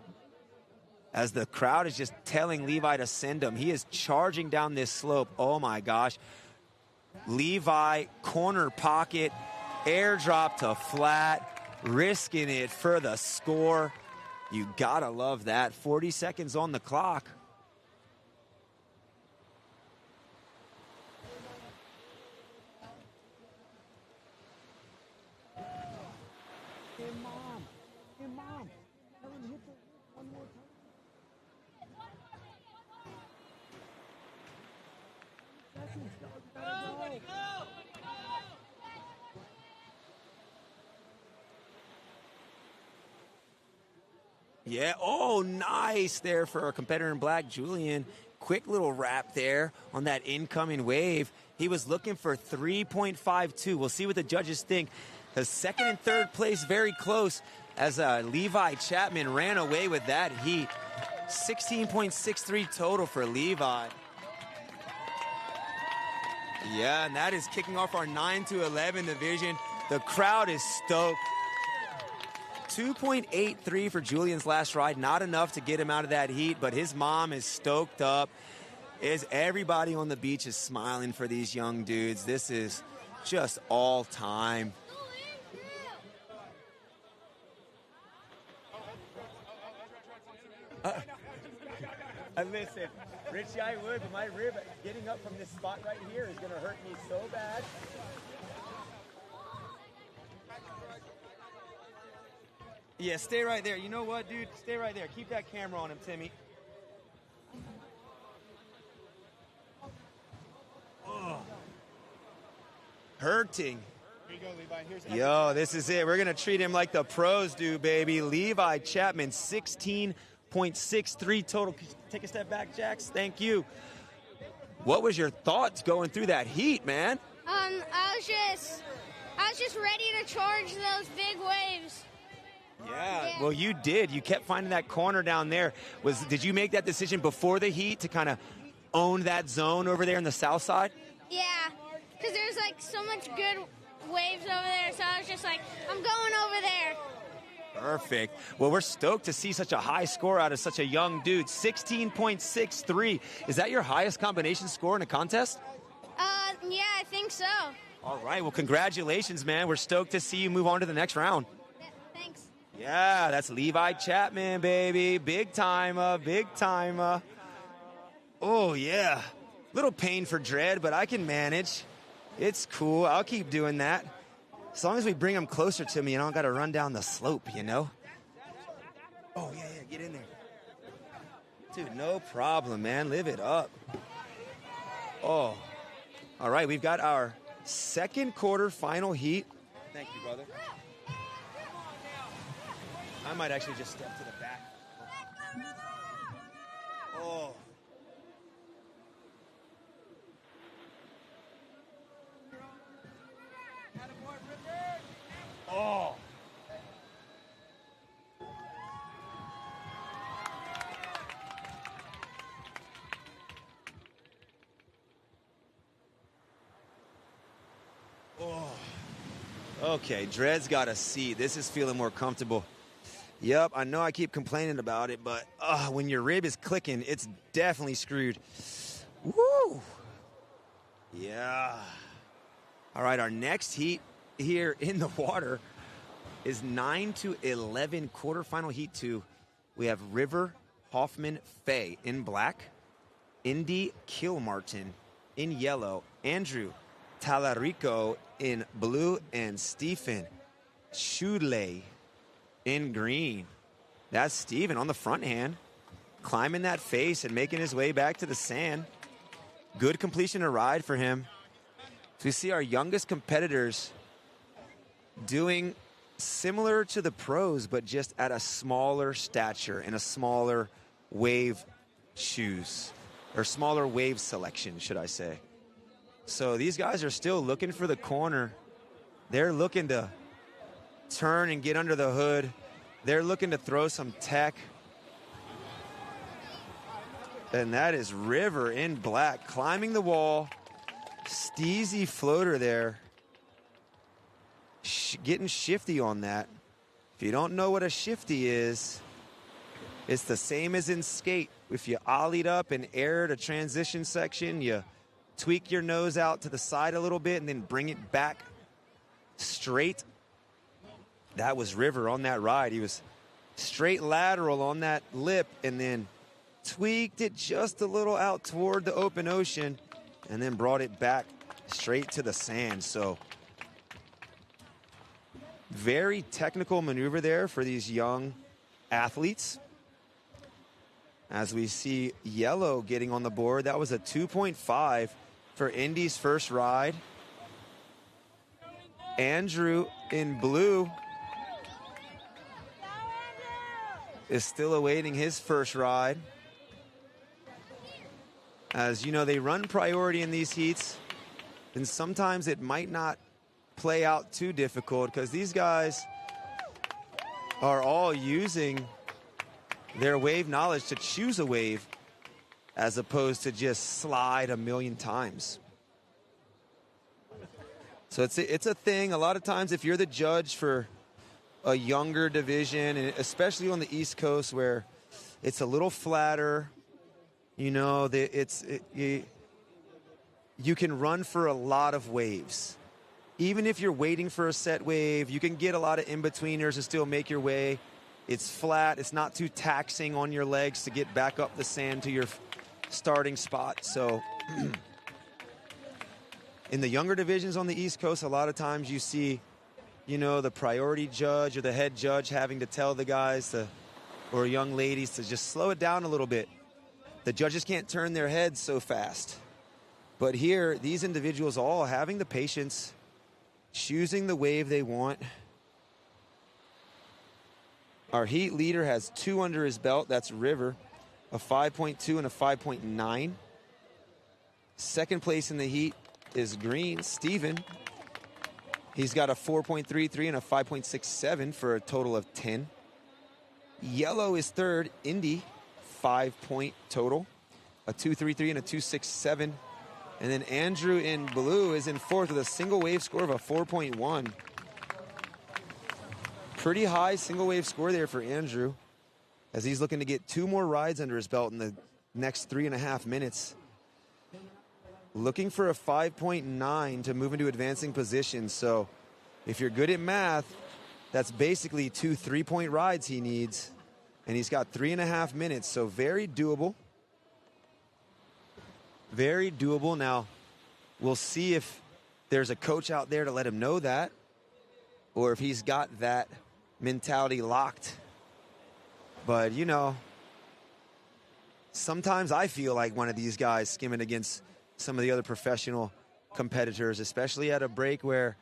As the crowd is just telling Levi to send him. He is charging down this slope. Oh my gosh. Levi, corner pocket, airdrop to flat, risking it for the score. You gotta love that. 40 seconds on the clock. Hey, Mom. Hey, Mom. Tell him to hit the one more time. Yeah, oh, nice there for our competitor in black, Julian. Quick little wrap there on that incoming wave. He was looking for 3.52. We'll see what the judges think. The second and third place very close as Levi Chapman ran away with that heat. 16.63 total for Levi. Yeah, and that is kicking off our 9 to 11 division. The crowd is stoked. 2.83 for Julian's last ride. Not enough to get him out of that heat, but his mom is stoked up. Everybody on the beach is smiling for these young dudes. This is just all time. Listen, Richie, I would, but my rib getting up from this spot right here is going to hurt me so bad. Yeah, stay right there. You know what, dude? Stay right there. Keep that camera on him, Timmy. Oh. Hurting. Here you go, Levi. Here's Yo, this is it. We're going to treat him like the pros do, baby. Levi Chapman, 16.63 total. Take a step back, Jax. Thank you. What was your thoughts going through that heat, man? I was just ready to charge those big waves. Yeah, well, you did. You kept finding that corner down there. Did you make that decision before the heat to kind of own that zone over there on the south side? Yeah, because there's like so much good waves over there, so I was just like, I'm going over there. Perfect. Well, we're stoked to see such a high score out of such a young dude. 16.63. Is that your highest combination score in a contest? Yeah, I think so. All right. Well, congratulations, man. We're stoked to see you move on to the next round. Yeah, thanks. Yeah, that's Levi Chapman, baby. Big timer, big timer. Oh, yeah. Little pain for Dread, but I can manage. It's cool. I'll keep doing that. As long as we bring him closer to me, I don't got to run down the slope, you know? Oh, yeah, get in there. Dude, no problem, man. Live it up. Oh. All right, we've got our second quarter final heat. Thank you, brother. I might actually just step to the back. Oh. Oh. Oh. Okay, Dred's got a seat. This is feeling more comfortable. Yep, I know I keep complaining about it, but when your rib is clicking, it's definitely screwed. Woo! Yeah. All right, our next heat here in the water is 9 to 11 quarterfinal heat 2. We have River Hoffman Faye in black, Indy Kilmartin in yellow, Andrew Talarico in blue, and Stephen Shuley in green. That's Steven on the front hand, climbing that face and making his way back to the sand. Good completion of ride for him. So we see our youngest competitors doing similar to the pros, but just at a smaller stature and a smaller wave shoes, or smaller wave selection, should I say. So these guys are still looking for the corner. They're looking to turn and get under the hood. They're looking to throw some tech. And that is River in black, climbing the wall. Steezy floater there. Getting shifty on that. If you don't know what a shifty is, it's the same as in skate. If you ollied up and aired a transition section, you tweak your nose out to the side a little bit and then bring it back straight. That was River on that ride. He was straight lateral on that lip and then tweaked it just a little out toward the open ocean and then brought it back straight to the sand. So very technical maneuver there for these young athletes. As we see Yellow getting on the board, that was a 2.5 for Indy's first ride. Andrew in blue is still awaiting his first ride. As you know, they run priority in these heats, and sometimes it might not play out too difficult because these guys are all using their wave knowledge to choose a wave as opposed to just slide a million times. So it's a thing. A lot of times if you're the judge for a younger division, and especially on the East Coast where it's a little flatter, you know, you can run for a lot of waves. Even if you're waiting for a set wave, you can get a lot of in-betweeners and still make your way. It's flat. It's not too taxing on your legs to get back up the sand to your starting spot. So in the younger divisions on the East Coast, a lot of times you see, you know, the priority judge or the head judge having to tell the guys or young ladies to just slow it down a little bit. The judges can't turn their heads so fast. But here, these individuals all having the patience, choosing the wave they want. Our heat leader has 2 under his belt. That's River, a 5.2 and a 5.9. Second place in the heat is Green, Steven. He's got a 4.33 and a 5.67 for a total of 10. Yellow is third, Indy, 5-point total, a 2.33 and a 2.67. And then Andrew in blue is in fourth with a single wave score of a 4.1. Pretty high single wave score there for Andrew as he's looking to get 2 more rides under his belt in the next 3.5 minutes. Looking for a 5.9 to move into advancing position. So if you're good at math, that's basically 2 3-point rides he needs. And he's got 3.5 minutes, so very doable. Very doable. Now, we'll see if there's a coach out there to let him know that, or if he's got that mentality locked. But, you know, sometimes I feel like one of these guys skimming against some of the other professional competitors, especially at a break where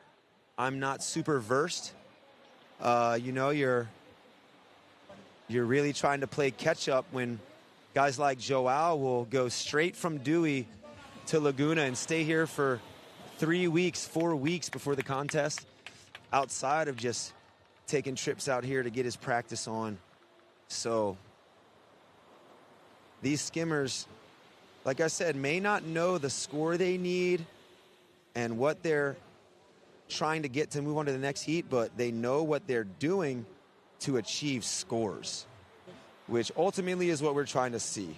I'm not super versed. You know, you're really trying to play catch up when guys like Joao will go straight from Dewey to Laguna and stay here for 3 weeks, 4 weeks before the contest, outside of just taking trips out here to get his practice on. So these skimmers, like I said, may not know the score they need and what they're trying to get to move on to the next heat, but they know what they're doing to achieve scores, which ultimately is what we're trying to see.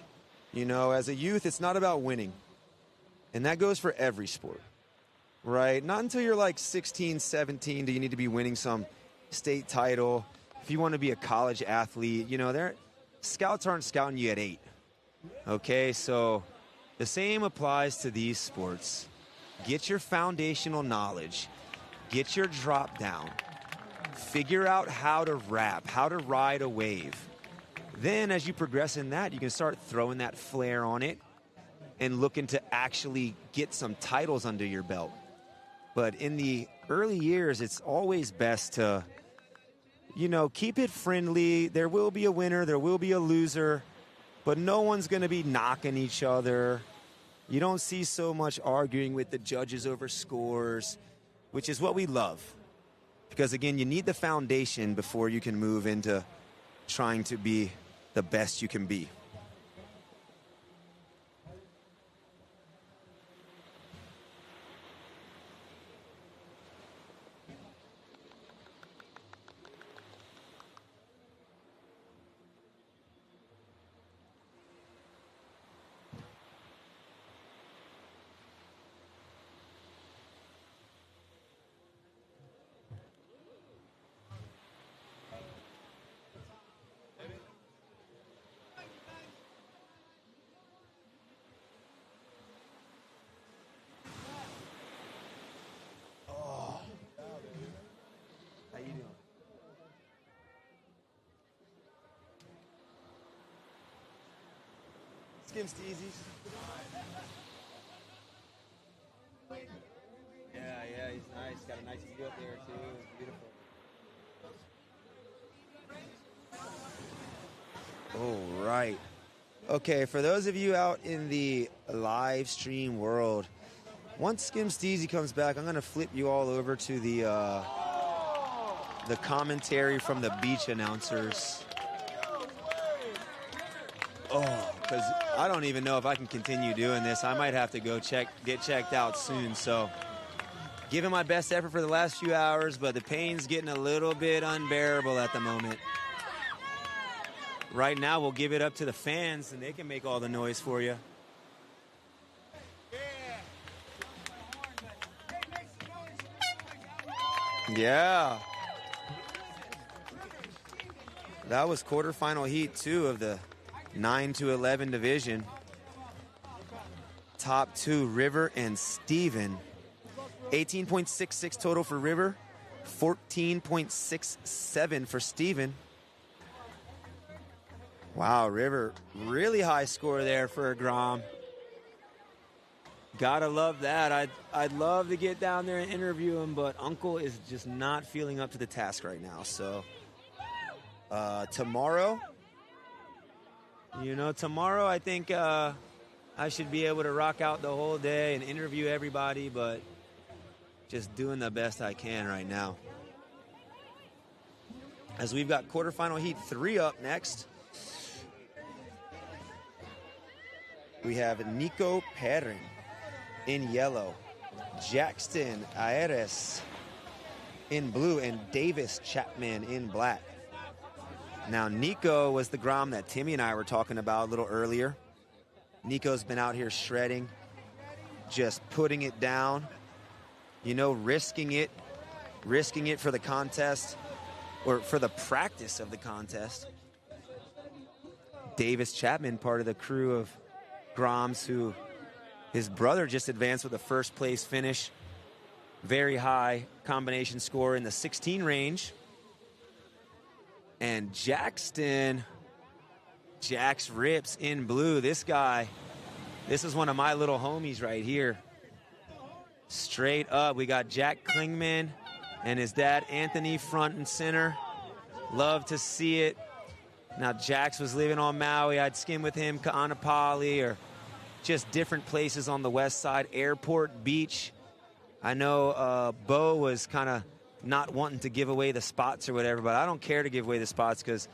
You know, as a youth, it's not about winning. And that goes for every sport, right? Not until you're like 16, 17 do you need to be winning some state title. If you want to be a college athlete, you know, scouts aren't scouting you at 8. Okay, so the same applies to these sports. Get your foundational knowledge. Get your drop down. Figure out how to wrap, how to ride a wave. Then as you progress in that, you can start throwing that flair on it and looking to actually get some titles under your belt. But in the early years, it's always best to, you know, keep it friendly. There will be a winner, there will be a loser, but no one's going to be knocking each other. You don't see so much arguing with the judges over scores, which is what we love. Because, again, you need the foundation before you can move into trying to be the best you can be. Skim Steezy. Yeah, he's nice. Got a nice view up there too. It's beautiful. All right. Okay, for those of you out in the live stream world, once Skim Steezy comes back, I'm going to flip you all over to the commentary from the beach announcers. Oh, because I don't even know if I can continue doing this. I might have to go get checked out soon. So giving my best effort for the last few hours, but the pain's getting a little bit unbearable at the moment. Right now, we'll give it up to the fans, and they can make all the noise for you. Yeah. That was quarterfinal heat 2 of the 9-11 division. Top 2, River and Steven. 18.66 total for River, 14.67 for Steven. Wow, River, really high score there for a Grom. Gotta love that. I'd love to get down there and interview him, but Uncle is just not feeling up to the task right now. So tomorrow, tomorrow I think I should be able to rock out the whole day and interview everybody, but just doing the best I can right now. As we've got quarterfinal heat 3 up next. We have Nico Perrin in yellow, Jackson Aeres in blue, and Davis Chapman in black. Now, Nico was the Grom that Timmy and I were talking about a little earlier. Nico's been out here shredding, just putting it down, risking it for the contest, or for the practice of the contest. Davis Chapman, part of the crew of Groms, who his brother just advanced with a first place finish. Very high combination score in the 16 range. And Jax Rips in blue. This is one of my little homies right here. Straight up, we got Jack Klingman and his dad Anthony front and center. Love to see it. Now, Jax was living on Maui. I'd skim with him, Ka'anapali, or just different places on the west side. Airport Beach. I know Bo was kind of not wanting to give away the spots or whatever, but I don't care to give away the spots because,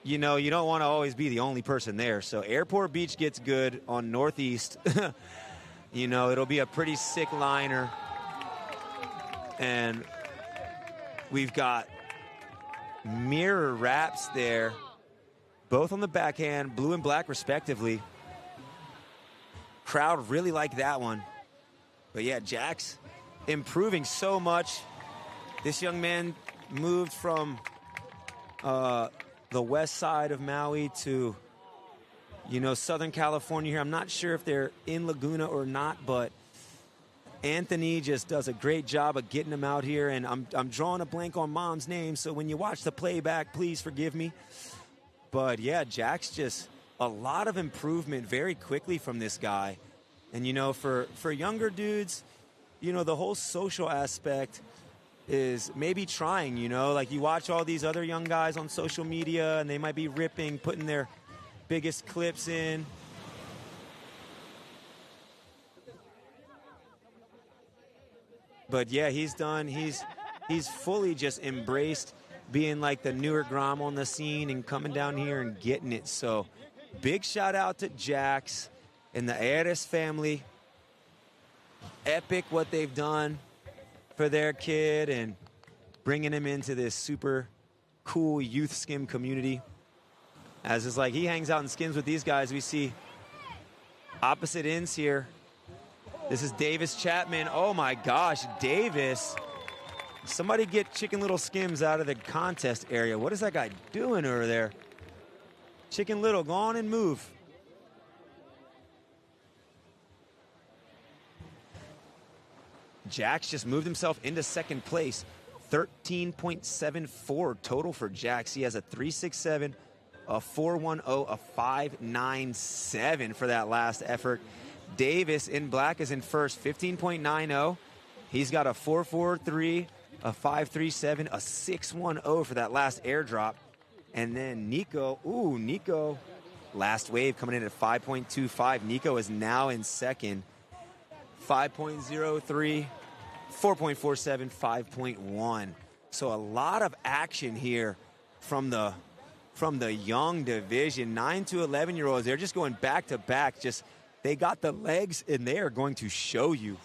you don't want to always be the only person there. So Airport Beach gets good on Northeast. It'll be a pretty sick liner. And we've got mirror wraps there, both on the backhand, blue and black respectively. Crowd really liked that one. But yeah, Jax improving so much. This young man moved from the west side of Maui to, Southern California here. I'm not sure if they're in Laguna or not, but Anthony just does a great job of getting him out here, and I'm drawing a blank on Mom's name, so when you watch the playback, please forgive me. But yeah, Jack's just a lot of improvement very quickly from this guy. And for younger dudes, the whole social aspect is maybe trying, like you watch all these other young guys on social media and they might be ripping, putting their biggest clips in. But yeah, he's fully just embraced being like the newer Grom on the scene and coming down here and getting it. So big shout out to Jax and the Aeres family. Epic what they've done for their kid and bringing him into this super cool youth skim community. As it's like he hangs out and skims with these guys. We see opposite ends here. This is Davis Chapman. Oh my gosh, Davis. Somebody get Chicken Little Skims out of the contest area. What is that guy doing over there? Chicken Little, go on and move. Jax just moved himself into second place. 13.74 total for Jax. He has a 3.67, a 4.10, a 5.97 for that last effort. Davis in black is in first, 15.90. He's got a 4.43, a 5.37, a 6.10 for that last airdrop. And then Nico, last wave coming in at 5.25. Nico is now in second, 5.03, 4.47, 5.1. So a lot of action here from the young division. 9 to 11-year-olds, they're just going back to back. Just they got the legs and they are going to show you.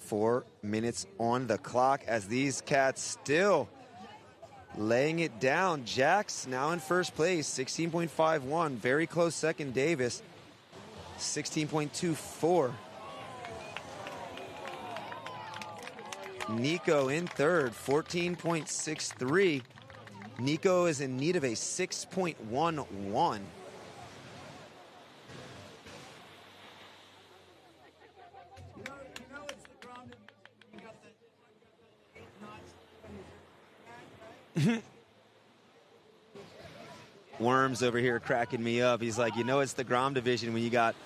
Four minutes on the clock as these cats still laying it down. Jax now in first place, 16.51. Very close second, Davis, 16.24. Nico in third, 14.63. Nico is in need of a 6.11. Worms over here cracking me up. He's like, it's the Grom division when you got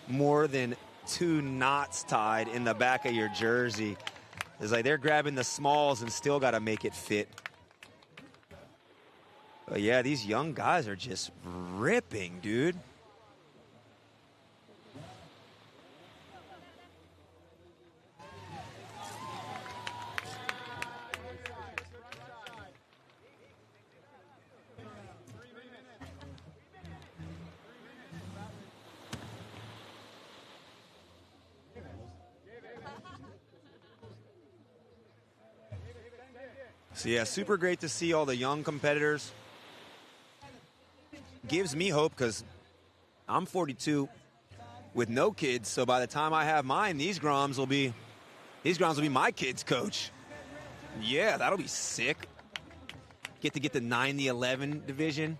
more than 2 knots tied in the back of your jersey. It's like they're grabbing the smalls and still got to make it fit. But yeah, these young guys are just ripping, dude. So yeah, super great to see all the young competitors. Gives me hope because I'm 42 with no kids. So by the time I have mine, these Groms will be my kids' coach. Yeah, that'll be sick. Get to get the 9 to 11 division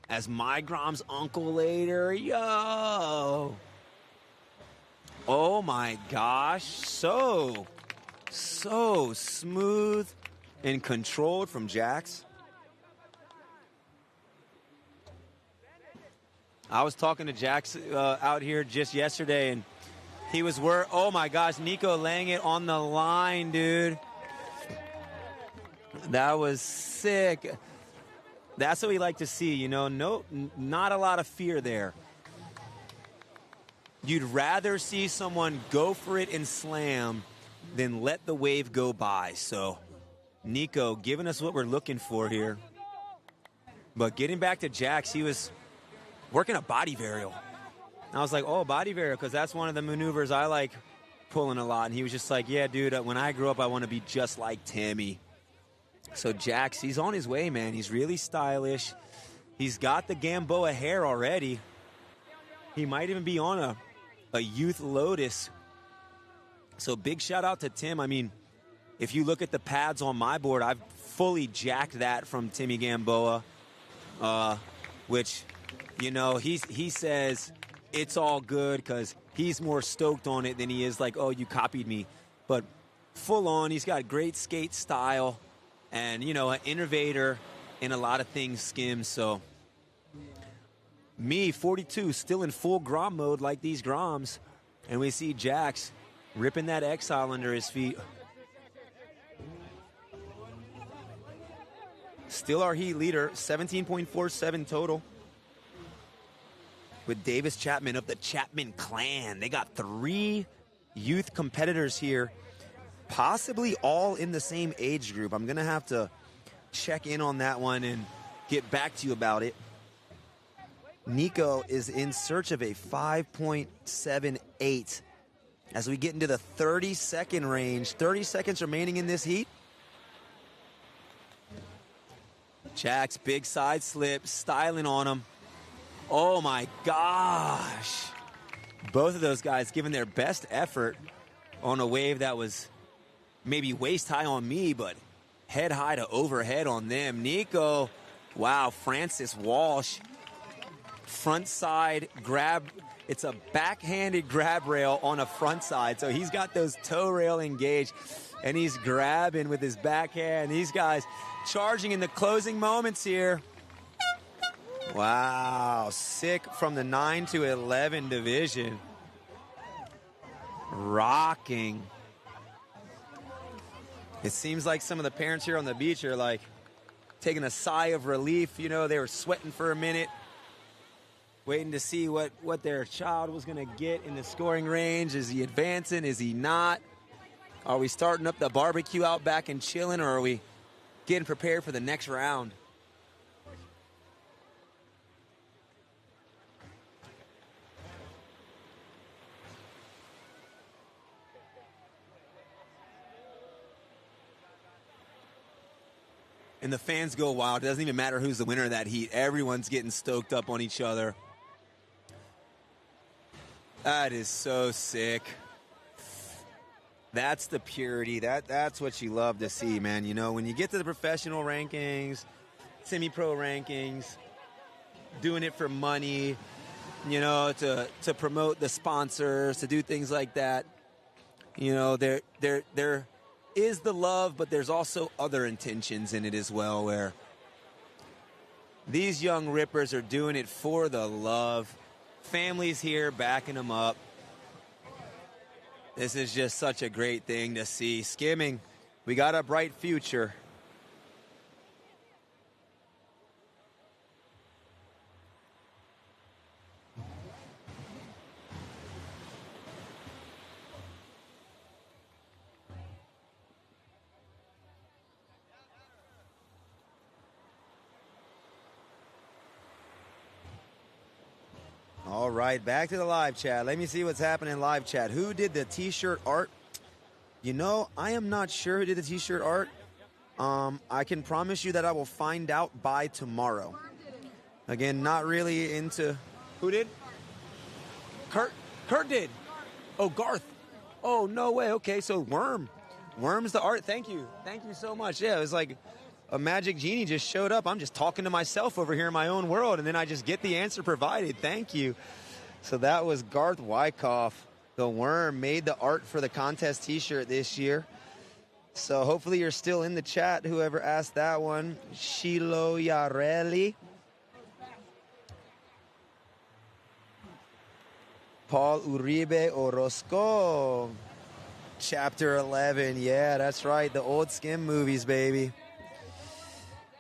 as my Grom's uncle later. Yo. Oh my gosh, so smooth and controlled from Jax. I was talking to Jax out here just yesterday, and he was oh my gosh, Nico laying it on the line, dude. That was sick. That's what we like to see, not a lot of fear there. You'd rather see someone go for it and slam than let the wave go by. So Nico giving us what we're looking for here. But getting back to Jax, he was working a body varial. I was like, oh, body varial, because that's one of the maneuvers I like pulling a lot. And he was just like, yeah, dude, when I grow up, I want to be just like Tammy. So Jax, he's on his way, man. He's really stylish. He's got the Gamboa hair already. He might even be on a youth Lotus. So big shout out to Tim. I mean, If you look at the pads on my board, I've fully jacked that from Timmy Gamboa, which, you know, he says it's all good because he's more stoked on it than he is like, oh, you copied me. But full on, he's got great skate style and, you know, an innovator in a lot of things, Skim. So me, 42, still in full Grom mode like these Groms. And we see Jax ripping that Exile under his feet. Still our heat leader, 17.47 total. With Davis Chapman of the Chapman clan. They got 3 youth competitors here, possibly all in the same age group. I'm going to have to check in on that one and get back to you about it. Nico is in search of a 5.78 as we get into the 30-second range. 30 seconds remaining in this heat. Jax, big side slip, styling on him. Oh my gosh. Both of those guys giving their best effort on a wave that was maybe waist high on me, but head high to overhead on them. Nico, wow, Francis Walsh. Front side grab. It's a backhanded grab rail on a front side. So he's got those toe rail engaged and he's grabbing with his backhand. These guys charging in the closing moments here. Wow, sick from the 9 to 11 division. Rocking. It seems like some of the parents here on the beach are like taking a sigh of relief. You know, they were sweating for a minute, waiting to see what their child was going to get in the scoring range. Is he advancing? Is he not? Are we starting up the barbecue out back and chilling, or are we getting prepared for the next round? And the fans go wild. It doesn't even matter who's the winner of that heat. Everyone's getting stoked up on each other. That is so sick. That's the purity. That's what you love to see, man. You know, when you get to the professional rankings, semi-pro rankings, doing it for money, you know, to promote the sponsors, to do things like that. You know, there is the love, but there's also other intentions in it as well, where these young rippers are doing it for the love. Families here backing them up. This is just such a great thing to see. Skimming, we got a bright future. All right, back to the live chat. Let me see what's happening in live chat. Who did the T-shirt art? You know, I am not sure who did the T-shirt art. I can promise you that I will find out by tomorrow. Again, not really into... Who did? Kurt did. Oh, Garth. Oh, no way. Okay, so Worm's the art. Thank you. Thank you so much. Yeah, it was like a magic genie just showed up. I'm just talking to myself over here in my own world, and then I just get the answer provided. Thank you. So that was Garth Wyckoff. The Worm made the art for the contest T-shirt this year. So hopefully you're still in the chat, whoever asked that one. Shilo Yareli. Paul Uribe Orozco. Chapter 11. Yeah, that's right. The old Skim movies, baby.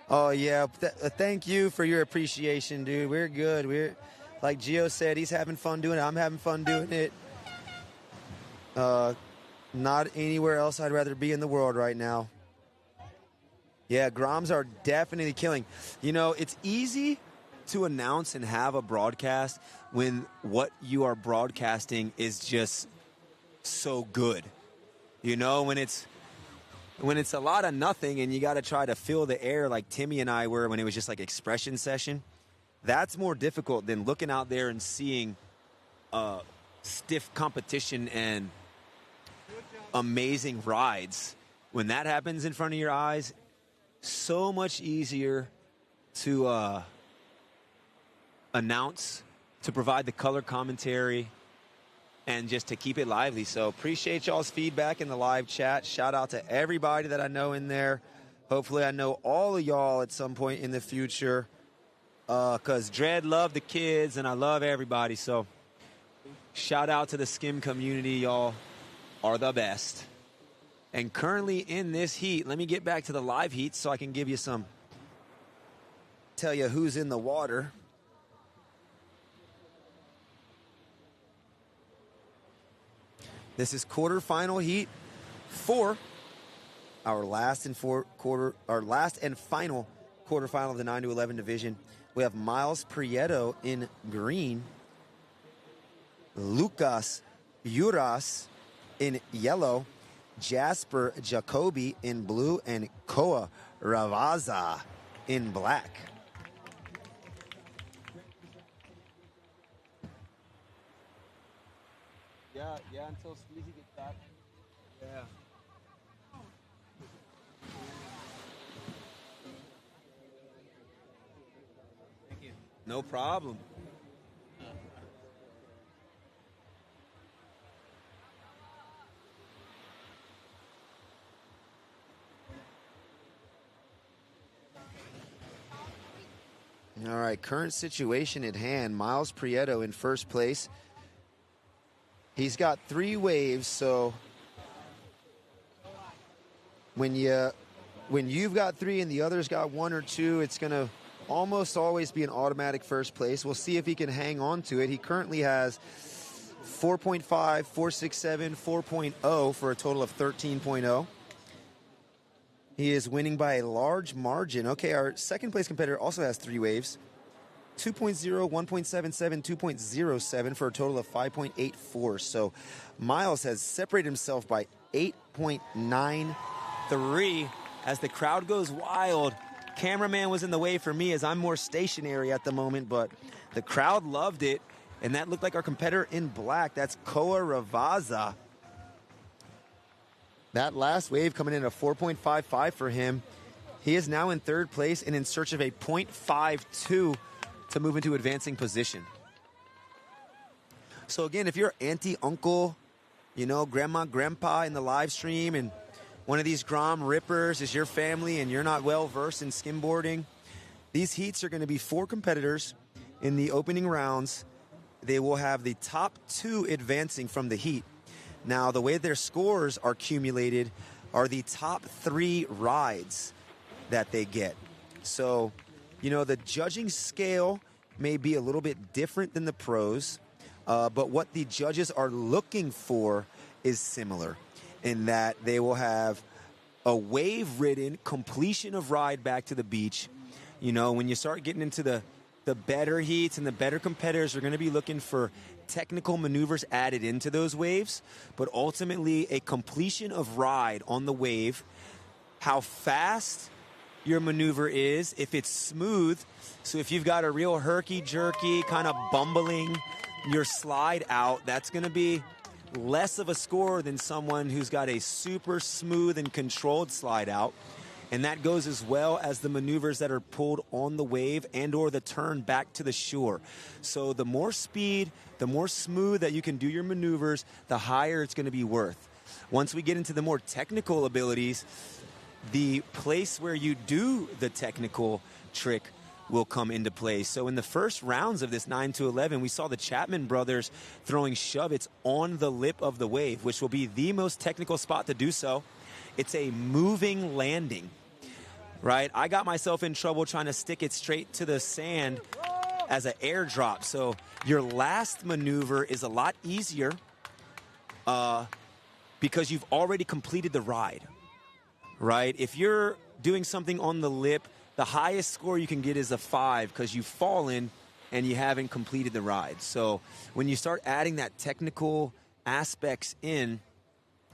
Oh, yeah. Thank you for your appreciation, dude. We're good. We're, like Gio said, he's having fun doing it. I'm having fun doing it. Not anywhere else I'd rather be in the world right now. Yeah, Groms are definitely killing. You know, it's easy to announce and have a broadcast when what you are broadcasting is just so good. You know, when it's a lot of nothing and you got to try to fill the air like Timmy and I were when it was just like expression session, that's more difficult than looking out there and seeing stiff competition and amazing rides when that happens in front of your eyes, so much easier to announce, to provide the color commentary, and just to keep it lively. So appreciate y'all's feedback in the live chat. Shout out to everybody that I know in there. Hopefully I know all of y'all at some point in the future, because Dredd love the kids and I love everybody. So shout out to the Skim community. Y'all are the best. And currently in this heat, let me get back to the live heat so I can give you some, tell you who's in the water. This is quarterfinal heat for our last and final quarterfinal of the 9 to 11 division. We have Miles Prieto in green, Lucas Uras in yellow, Jasper Jacoby in blue, and Koa Ravaza in black. Yeah, until Steezy gets back. Yeah. Thank you. No problem. All right, current situation at hand. Miles Prieto in first place. He's got 3 waves, so when you've got 3 and the other's got 1 or 2, it's going to almost always be an automatic first place. We'll see if he can hang on to it. He currently has 4.5, 4.67, 4.0 for a total of 13.0. He is winning by a large margin. Okay, our second place competitor also has 3 waves. 2.0, 1.77, 2.07 for a total of 5.84. So Miles has separated himself by 8.93 as the crowd goes wild. Cameraman was in the way for me as I'm more stationary at the moment, but the crowd loved it, and that looked like our competitor in black. That's Koa Ravaza. That last wave coming in at 4.55 for him. He is now in third place and in search of a 0.52 to move into advancing position. So again, if you're auntie, uncle, grandma, grandpa in the live stream, and one of these Grom rippers is your family and you're not well versed in skimboarding, these heats are going to be 4 competitors in the opening rounds. They will have the top 2 advancing from the heat. Now, the way their scores are accumulated are the top 3 rides that they get. So, the judging scale may be a little bit different than the pros, but what the judges are looking for is similar in that they will have a wave-ridden completion of ride back to the beach. When you start getting into the better heats and the better competitors are going to be looking for technical maneuvers added into those waves, but ultimately a completion of ride on the wave, how fast your maneuver is, if it's smooth. So if you've got a real herky-jerky, kind of bumbling your slide out, that's going to be less of a score than someone who's got a super smooth and controlled slide out. And that goes as well as the maneuvers that are pulled on the wave and or the turn back to the shore. So the more speed, the more smooth that you can do your maneuvers, the higher it's going to be worth. Once we get into the more technical abilities, the place where you do the technical trick will come into play. So in the first rounds of this 9 to 11, we saw the Chapman brothers throwing shove-its on the lip of the wave, which will be the most technical spot to do so. It's a moving landing, right? I got myself in trouble trying to stick it straight to the sand as an airdrop. So your last maneuver is a lot easier because you've already completed the ride, right? If you're doing something on the lip, the highest score you can get is a 5 because you've fallen and you haven't completed the ride. So when you start adding that technical aspects in,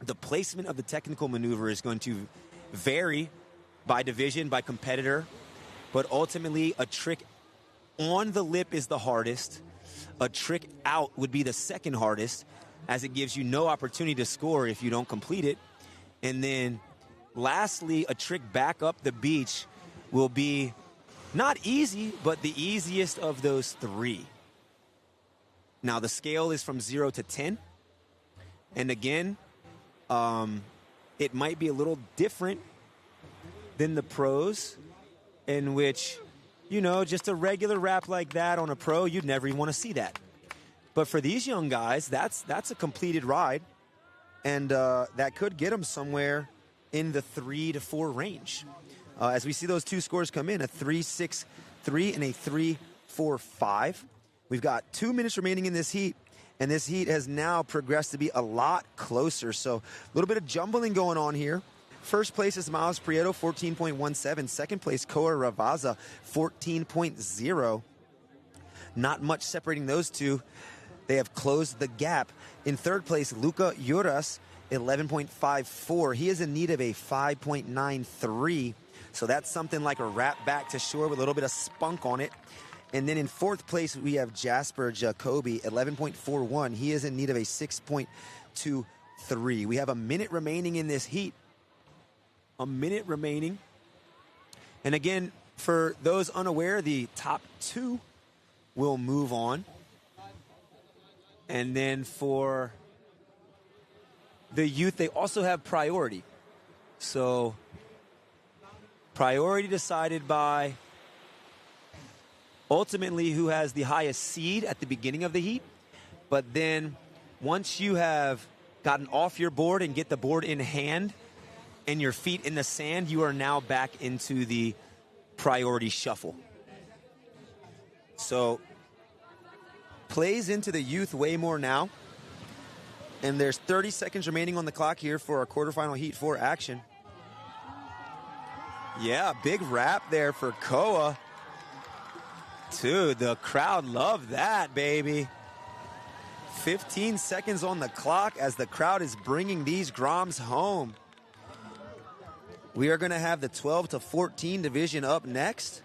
the placement of the technical maneuver is going to vary by division, by competitor, but ultimately a trick on the lip is the hardest. A trick out would be the second hardest, as it gives you no opportunity to score if you don't complete it. And then lastly, a trick back up the beach will be not easy, but the easiest of those 3. Now, the scale is from 0 to 10. And again, it might be a little different than the pros, in which, you know, just a regular wrap like that on a pro, you'd never even want to see that. But for these young guys, that's a completed ride, and that could get them somewhere in the 3 to 4 range. As we see those 2 scores come in, a 3.63 and a 3.45. We've got 2 minutes remaining in this heat, and this heat has now progressed to be a lot closer. So a little bit of jumbling going on here. First place is Miles Prieto, 14.17. Second place, Koa Ravaza, 14.0. Not much separating those two. They have closed the gap. In third place, Luca Juras, 11.54. He is in need of a 5.93. So that's something like a wrap back to shore with a little bit of spunk on it. And then in fourth place, we have Jasper Jacoby, 11.41. He is in need of a 6.23. We have a minute remaining in this heat. A minute remaining. And again, for those unaware, the top 2 will move on. And then for the youth, they also have priority. So priority decided by ultimately who has the highest seed at the beginning of the heat. But then once you have gotten off your board and get the board in hand and your feet in the sand, you are now back into the priority shuffle. So plays into the youth way more now. And there's 30 seconds remaining on the clock here for our quarterfinal Heat 4 action. Yeah, big wrap there for Koa. Dude, the crowd loved that, baby. 15 seconds on the clock as the crowd is bringing these Groms home. We are going to have the 12 to 14 division up next.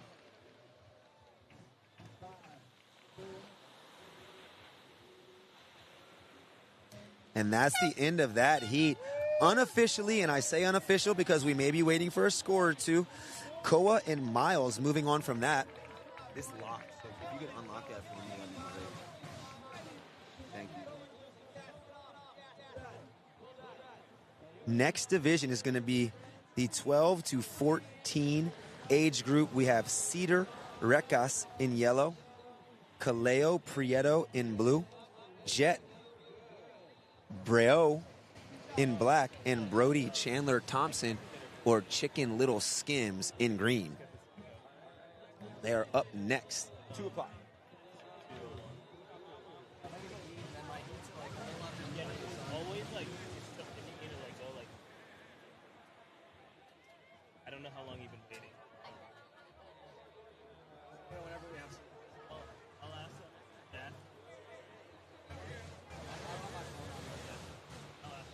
And that's the end of that heat. Unofficially, and I say unofficial because we may be waiting for a score or two, Koa and Miles moving on from that. This locked, so if you could unlock that for me, that'd be great. Thank you. Next division is going to be the 12 to 14 age group. We have Cedar Recas in yellow, Kaleo Prieto in blue, Jet Breo in black, and Brody Chandler Thompson, or Chicken Little Skims, in green. They are up next. 2 o'clock. Always like, if you need to like go like, I don't know how long you've been dating. Whenever we have. I'll ask Dad. I'll ask.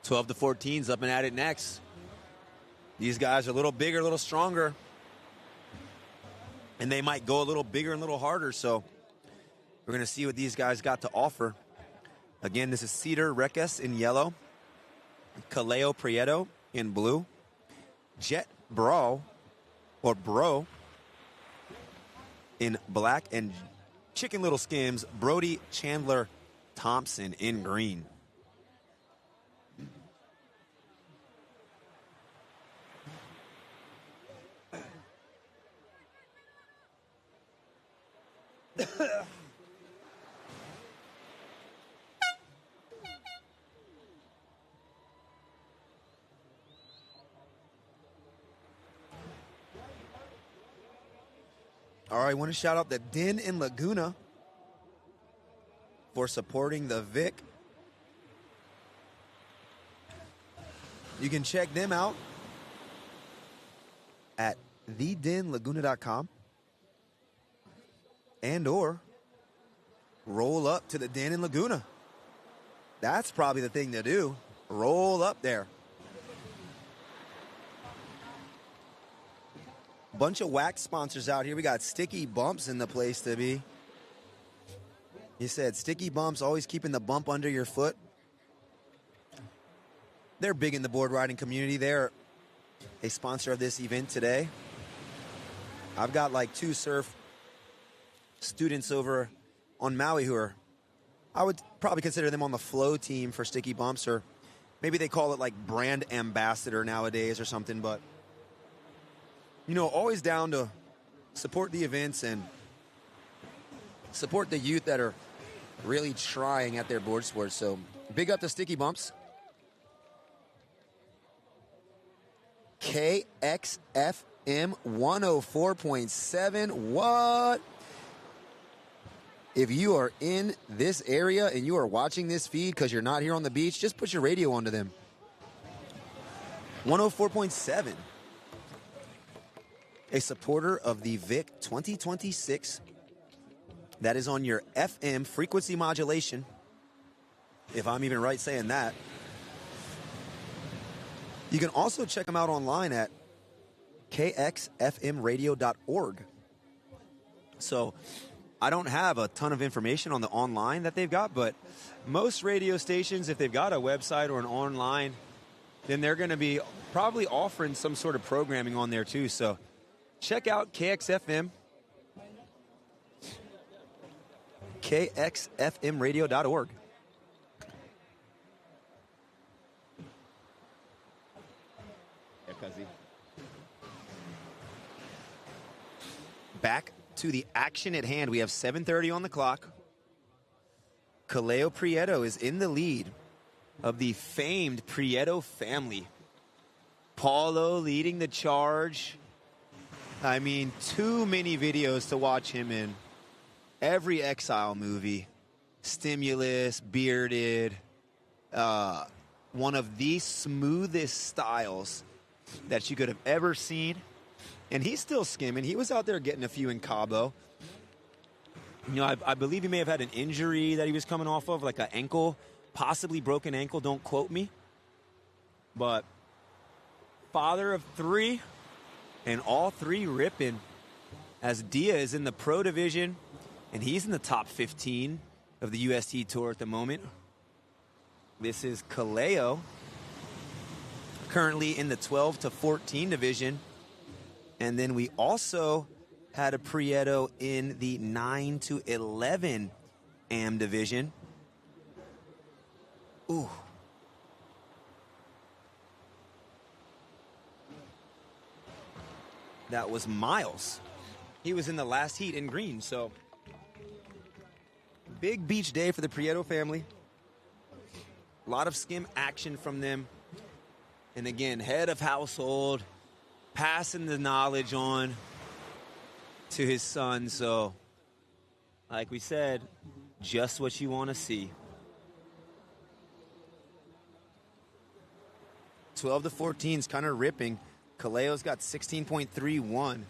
12 to 14's up and at it next. These guys are a little bigger, a little stronger. And they might go a little bigger and a little harder. So we're going to see what these guys got to offer. Again, this is Cedar Recas in yellow, Kaleo Prieto in blue, Jet Bro, or Bro, in black, and Chicken Little Skims, Brody Chandler Thompson in green. All right, I want to shout out the Den in Laguna for supporting the VIC. You can check them out at thedenlaguna.com and or roll up to the Den in Laguna. That's probably the thing to do. Roll up there. Bunch of wax sponsors out here. We got Sticky Bumps in the place to be. You said Sticky Bumps, always keeping the bump under your foot. They're big in the board riding community. They're a sponsor of this event today. I've got like 2 surf students over on Maui who are, I would probably consider them on the flow team for Sticky Bumps, or maybe they call it like brand ambassador nowadays or something, but you know, always down to support the events and support the youth that are really trying at their board sports. So big up to Sticky Bumps. KXFM 104.7. What? If you are in this area and you are watching this feed because you're not here on the beach, just put your radio onto them. 104.7. A supporter of the VIC 2026. That is on your FM frequency modulation, if I'm even right saying that. You can also check them out online at kxfmradio.org. So I don't have a ton of information on the online that they've got, but most radio stations, if they've got a website or an online, then they're going to be probably offering some sort of programming on there too. So check out KXFM, kxfmradio.org. Back to the action at hand. We have 7:30 on the clock. Kaleo Prieto is in the lead of the famed Prieto family. Paulo leading the charge. I mean, too many videos to watch him in. Every Exile movie. Stimulus, Bearded. One of the smoothest styles that you could have ever seen. And he's still skimming. He was out there getting a few in Cabo. You know, I believe he may have had an injury that he was coming off of, like an ankle, possibly broken ankle. Don't quote me. But father of 3, and all 3 ripping, as Dia is in the pro division, and he's in the top 15 of the UST Tour at the moment. This is Kaleo, currently in the 12 to 14 division. And then we also had a Prieto in the 9 to 11 AM division. Ooh. That was Miles. He was in the last heat in green, so big beach day for the Prieto family. A lot of skim action from them. And again, head of household, passing the knowledge on to his son. So, like we said, just what you want to see. 12 to 14 is kind of ripping. Kaleo's got 16.31.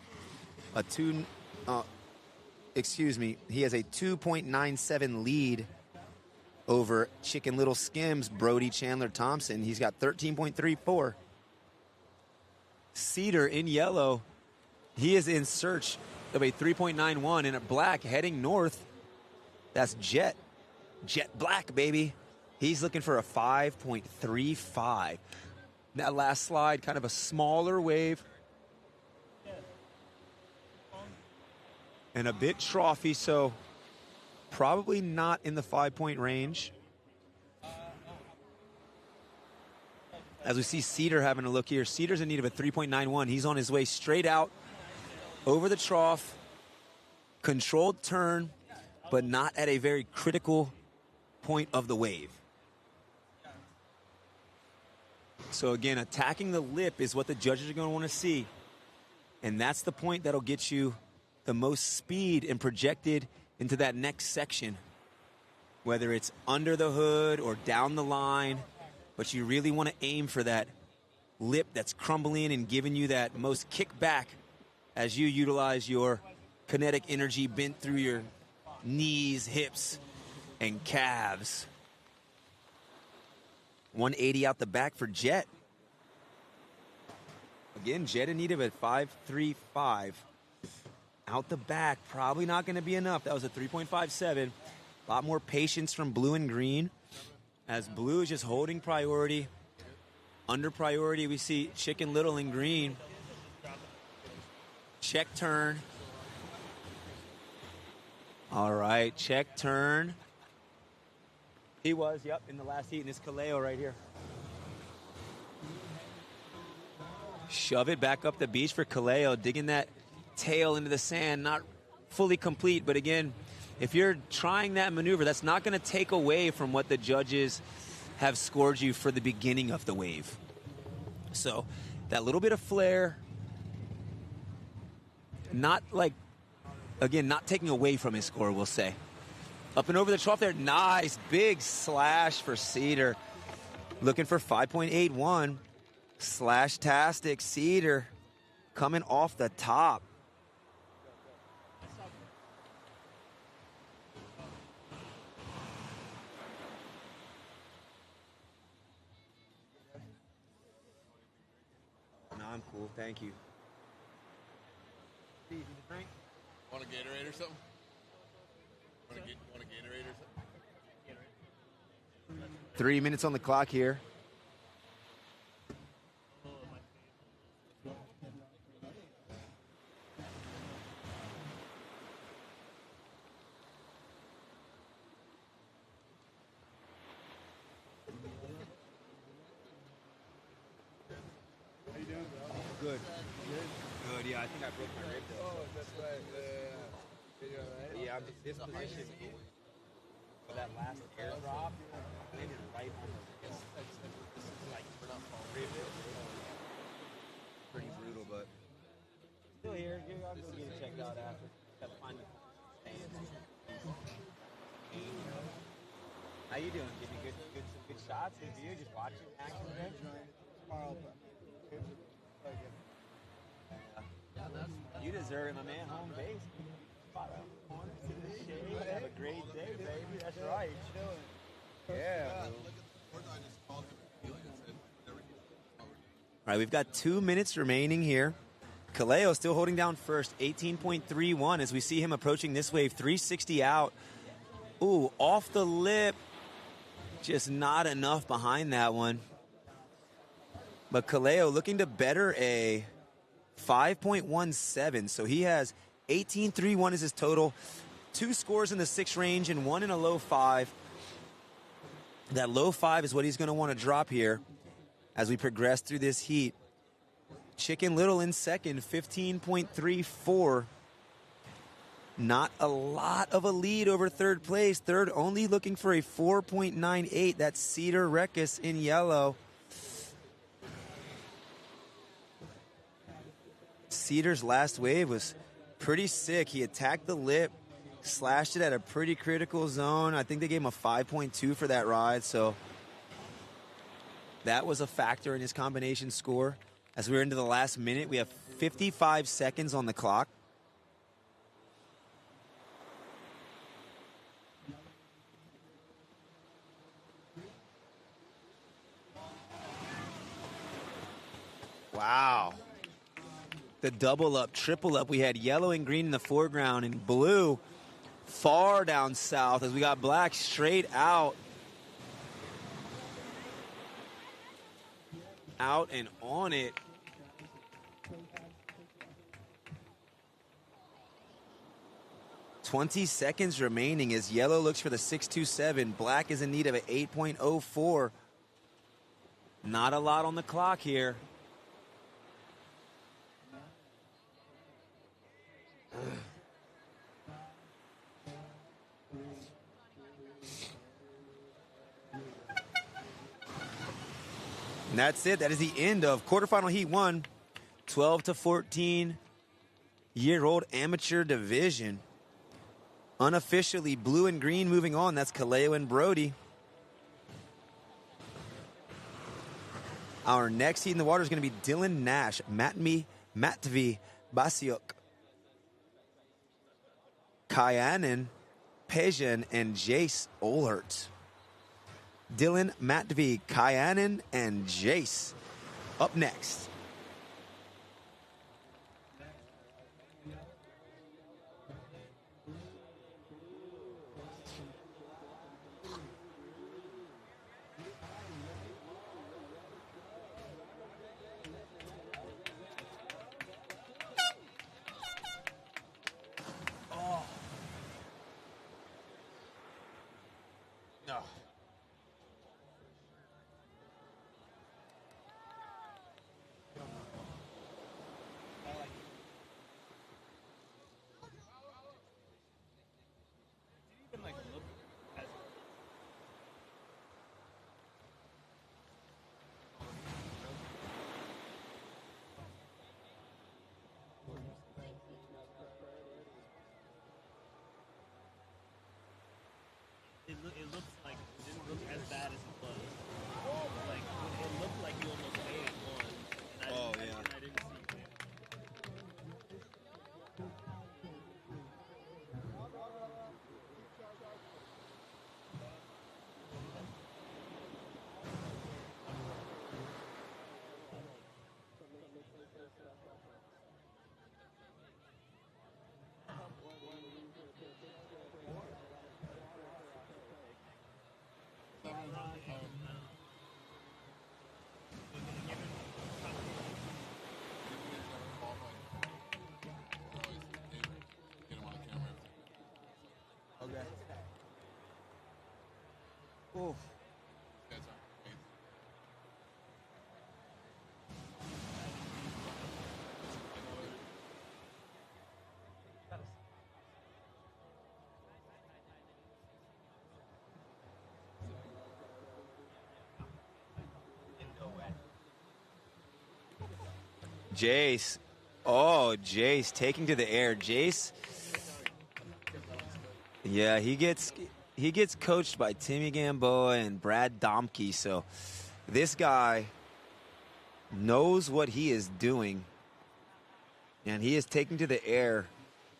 He has a 2.97 lead over Chicken Little Skims, Brody Chandler Thompson. He's got 13.34. Cedar in yellow, he is in search of a 3.91, and at black heading north, that's Jet Black, baby. He's looking for a 5.35. That last slide, kind of a smaller wave and a bit trophy, so probably not in the 5-point range. As we see Cedar having a look here. Cedar's in need of a 3.91. He's on his way straight out over the trough. Controlled turn, but not at a very critical point of the wave. So again, attacking the lip is what the judges are going to want to see. And that's the point that'll get you the most speed and projected into that next section, whether it's under the hood or down the line, but you really want to aim for that lip that's crumbling and giving you that most kickback as you utilize your kinetic energy bent through your knees, hips, and calves. 180 out the back for Jet. Again, Jet in need of a 5.35. Out the back, probably not going to be enough. That was a 3.57. A lot more patience from blue and green, as blue is just holding priority. Under priority, we see Chicken Little in green. Check turn. All right, check turn. He was, yep, in the last heat, and it's Kaleo right here. Shove it back up the beach for Kaleo, digging that tail into the sand, not fully complete, but again, if you're trying that maneuver, that's not going to take away from what the judges have scored you for the beginning of the wave. So that little bit of flair, not like, again, not taking away from his score, we'll say. Up and over the trough there, nice, big slash for Cedar. Looking for 5.81. Slash-tastic, Cedar coming off the top. No, I'm cool, thank you. Want a Gatorade or something? Want a Gatorade or something? 3 minutes on the clock here. How you doing, bro? Good. Good, yeah, I think I broke my rib though. Oh, that's right. Yeah. Yeah, I'm just this position. For that last airdrop, I landed right on the like pretty brutal, but still here. I'll go get it checked out after. Got to find the How you doing? Give me some good shots, good view, just watching action there. You deserve it, my man. Home base. Spot out the corner, sit in the shade, have a great day, baby. That's right. Yeah. All right, we've got 2 minutes remaining here. Kaleo still holding down first, 18.31 as we see him approaching this wave, 360 out. Ooh, off the lip. Just not enough behind that one. But Kaleo looking to better a 5.17, so he has 18.31 is his total. 2 scores in the 6 range and 1 in a low 5. That low 5 is what he's going to want to drop here as we progress through this heat. Chicken Little in second, 15.34. Not a lot of a lead over third place. Third only looking for a 4.98. That's Cedar Rekus in yellow. Cedar's last wave was pretty sick. He attacked the lip, slashed it at a pretty critical zone. I think they gave him a 5.2 for that ride, so that was a factor in his combination score. As we're into the last minute, we have 55 seconds on the clock. Wow. The double up, triple up. We had yellow and green in the foreground and blue far down south as we got black straight out. Out and on it. $20 seconds remaining as yellow looks for the 6.27. Black is in need of an 8.04. Not a lot on the clock here. And that's it. That is the end of quarterfinal heat 1. 12-14. 20-year-old amateur division. Unofficially blue and green moving on. That's Kaleo and Brody. Our next heat in the water is going to be Dylan Nash, Matvi Basiuk, Kyanan, Pejan, and Jace Olhert. Dylan, Matvi, Kyanan, and Jace up next. No. It looks like it didn't look as bad as it was. Like it looked like you almost made one. And I didn't see it. Oof. Jace. Oh, Jace taking to the air. Jace. Yeah, he gets coached by Timmy Gamboa and Brad Domke. So this guy knows what he is doing. And he is taking to the air.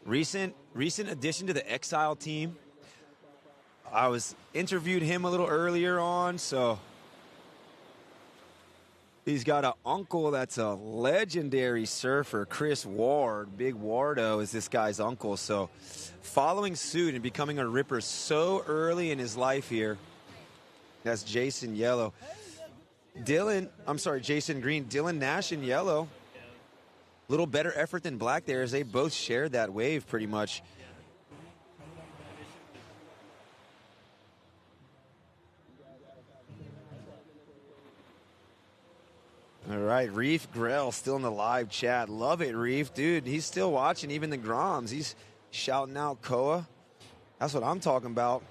Recent addition to the Exile team. I interviewed him a little earlier on, so he's got an uncle that's a legendary surfer, Chris Ward. Big Wardo is this guy's uncle. So following suit and becoming a ripper so early in his life here. That's Jason Yellow. Jason Green. Dylan Nash in yellow. Little better effort than black there as they both shared that wave pretty much. All right, Reef Grell still in the live chat. Love it, Reef. Dude, he's still watching even the Groms. He's shouting out Koa. That's what I'm talking about.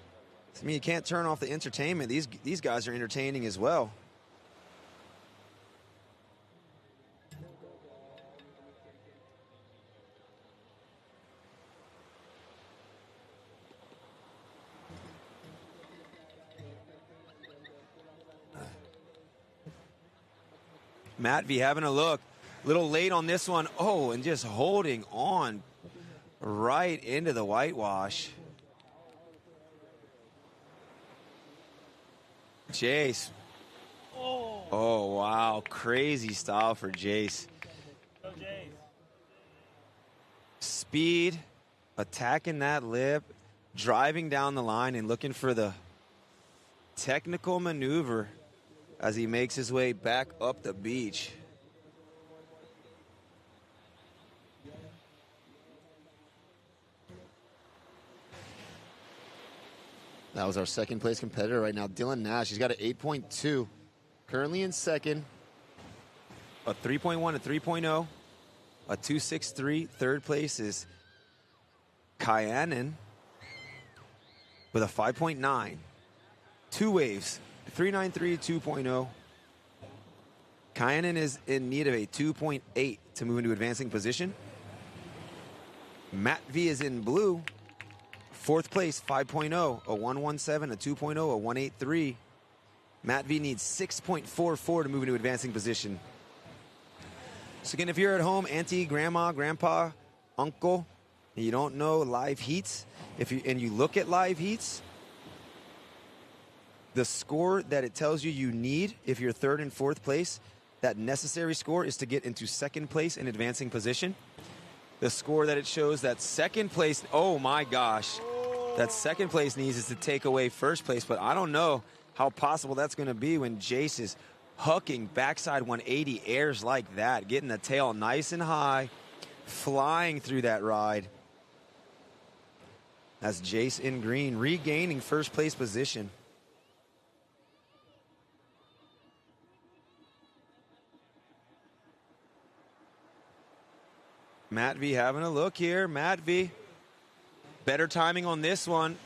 I mean, you can't turn off the entertainment. These guys are entertaining as well. Matt V having a look. A little late on this one. Oh, and just holding on right into the whitewash. Jace. Oh, wow. Crazy style for Jace. Go Jace. Speed, attacking that lip, driving down the line and looking for the technical maneuver as he makes his way back up the beach. That was our second place competitor right now, Dylan Nash. He's got an 8.2, currently in second. A 3.1, a 3.0, a 2.63. Third place is Kyanan with a 5.9. Two waves. 393 2.0. Kyanan is in need of a 2.8 to move into advancing position. Matt V is in blue. Fourth place, 5.0, a 117, a 2.0, a 183. Matt V needs 6.44 to move into advancing position. So again, if you're at home, auntie, grandma, grandpa, uncle, and you don't know live heats, and you look at live heats, the score that it tells you you need if you're third and fourth place, that necessary score is to get into second place in advancing position. The score that it shows that second place, oh my gosh, that second place needs is to take away first place, but I don't know how possible that's going to be when Jace is hucking backside 180 airs like that, getting the tail nice and high, flying through that ride. That's Jace in green, regaining first place position. Matt V having a look here. Matt V, better timing on this one.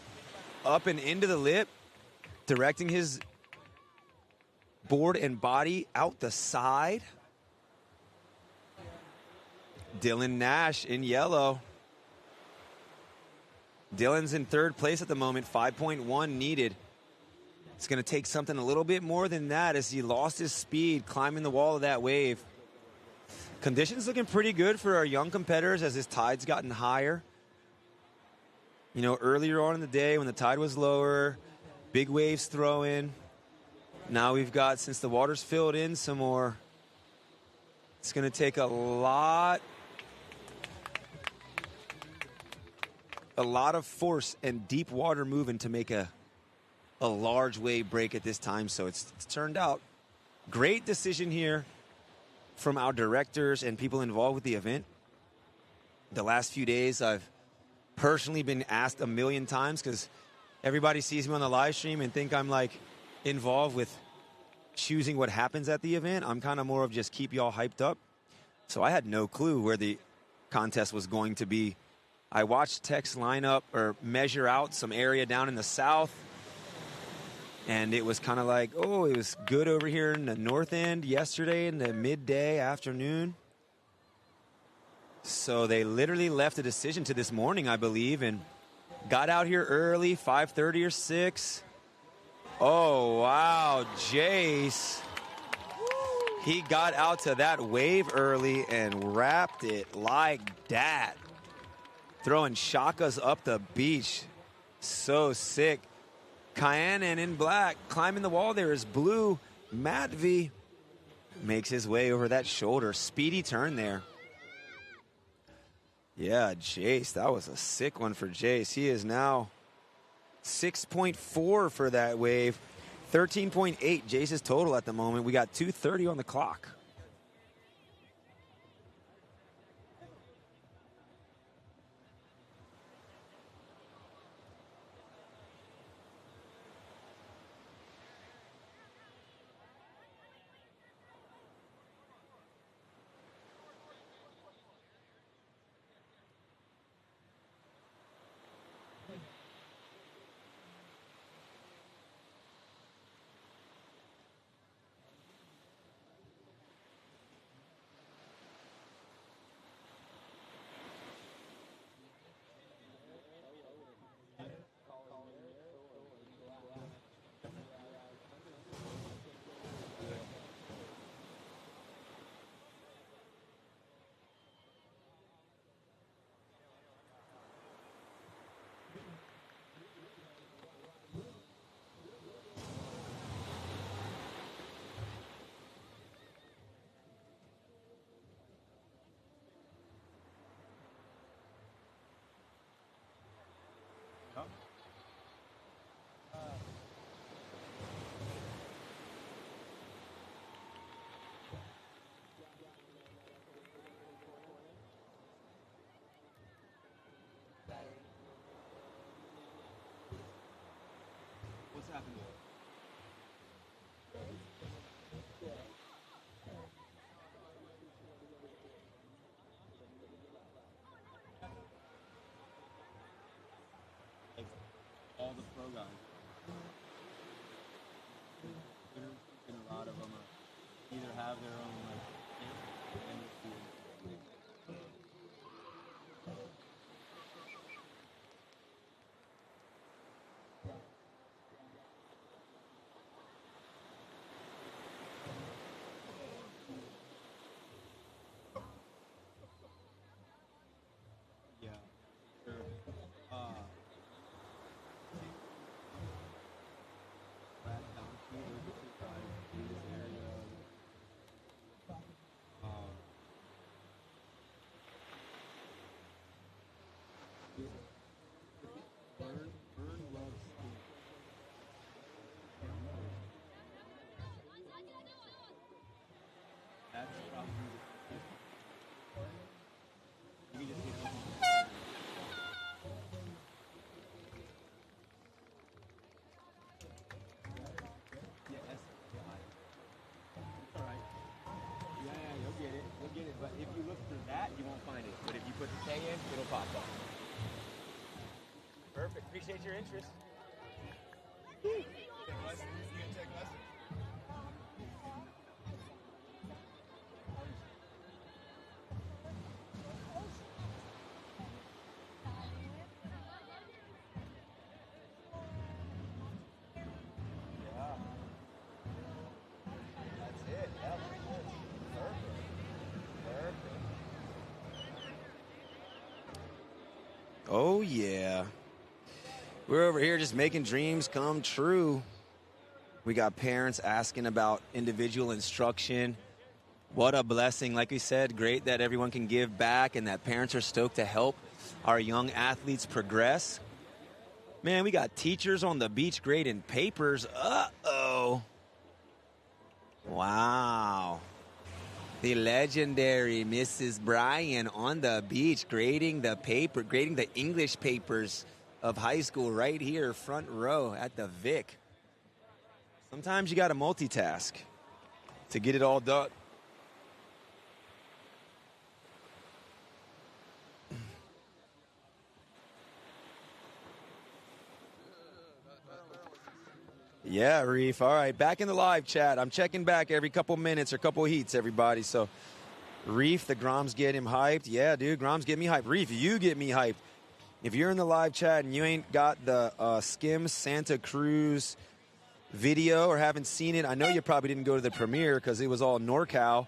Up and into the lip, directing his board and body out the side. Dylan Nash in yellow. Dylan's in third place at the moment, 5.1 needed. It's going to take something a little bit more than that as he lost his speed climbing the wall of that wave. Conditions looking pretty good for our young competitors as this tide's gotten higher. You know, earlier on in the day when the tide was lower, big waves throwing. Now we've got, since the water's filled in some more, it's going to take a lot of force and deep water moving to make a large wave break at this time. So it's turned out. Great decision here from our directors and people involved with the event. The last few days, I've personally been asked a million times because everybody sees me on the live stream and think I'm like involved with choosing what happens at the event. I'm kind of more of just keep y'all hyped up. So I had no clue where the contest was going to be. I watched Tex line up or measure out some area down in the south. And it was kind of like, oh, it was good over here in the north end yesterday in the midday afternoon. So they literally left a decision to this morning, I believe, and got out here early, 5:30 or 6. Oh, wow, Jace. He got out to that wave early and wrapped it like that. Throwing shakas up the beach. So sick. Cayenne in black, climbing the wall there is blue. Matt V makes his way over that shoulder. Speedy turn there. Yeah, Jace, that was a sick one for Jace. He is now 6.4 for that wave. 13.8 Jace's total at the moment. We got 2:30 on the clock. What's happening? All the pro guys. And a lot of them either have their own like put the K in, it'll pop up. Perfect. Appreciate your interest. Oh, yeah. We're over here just making dreams come true. We got parents asking about individual instruction. What a blessing. Like we said, great that everyone can give back and that parents are stoked to help our young athletes progress. Man, we got teachers on the beach grading papers. Uh-oh. Wow. The legendary Mrs. Bryan on the beach grading the English papers of high school right here, front row at the VIC. Sometimes you got to multitask to get it all done. Yeah, Reef. All right, back in the live chat. I'm checking back every couple minutes or couple heats, everybody. So, Reef, the Groms get him hyped. Yeah, dude, Groms get me hyped. Reef, you get me hyped. If you're in the live chat and you ain't got the Skim Santa Cruz video or haven't seen it, I know you probably didn't go to the premiere because it was all NorCal.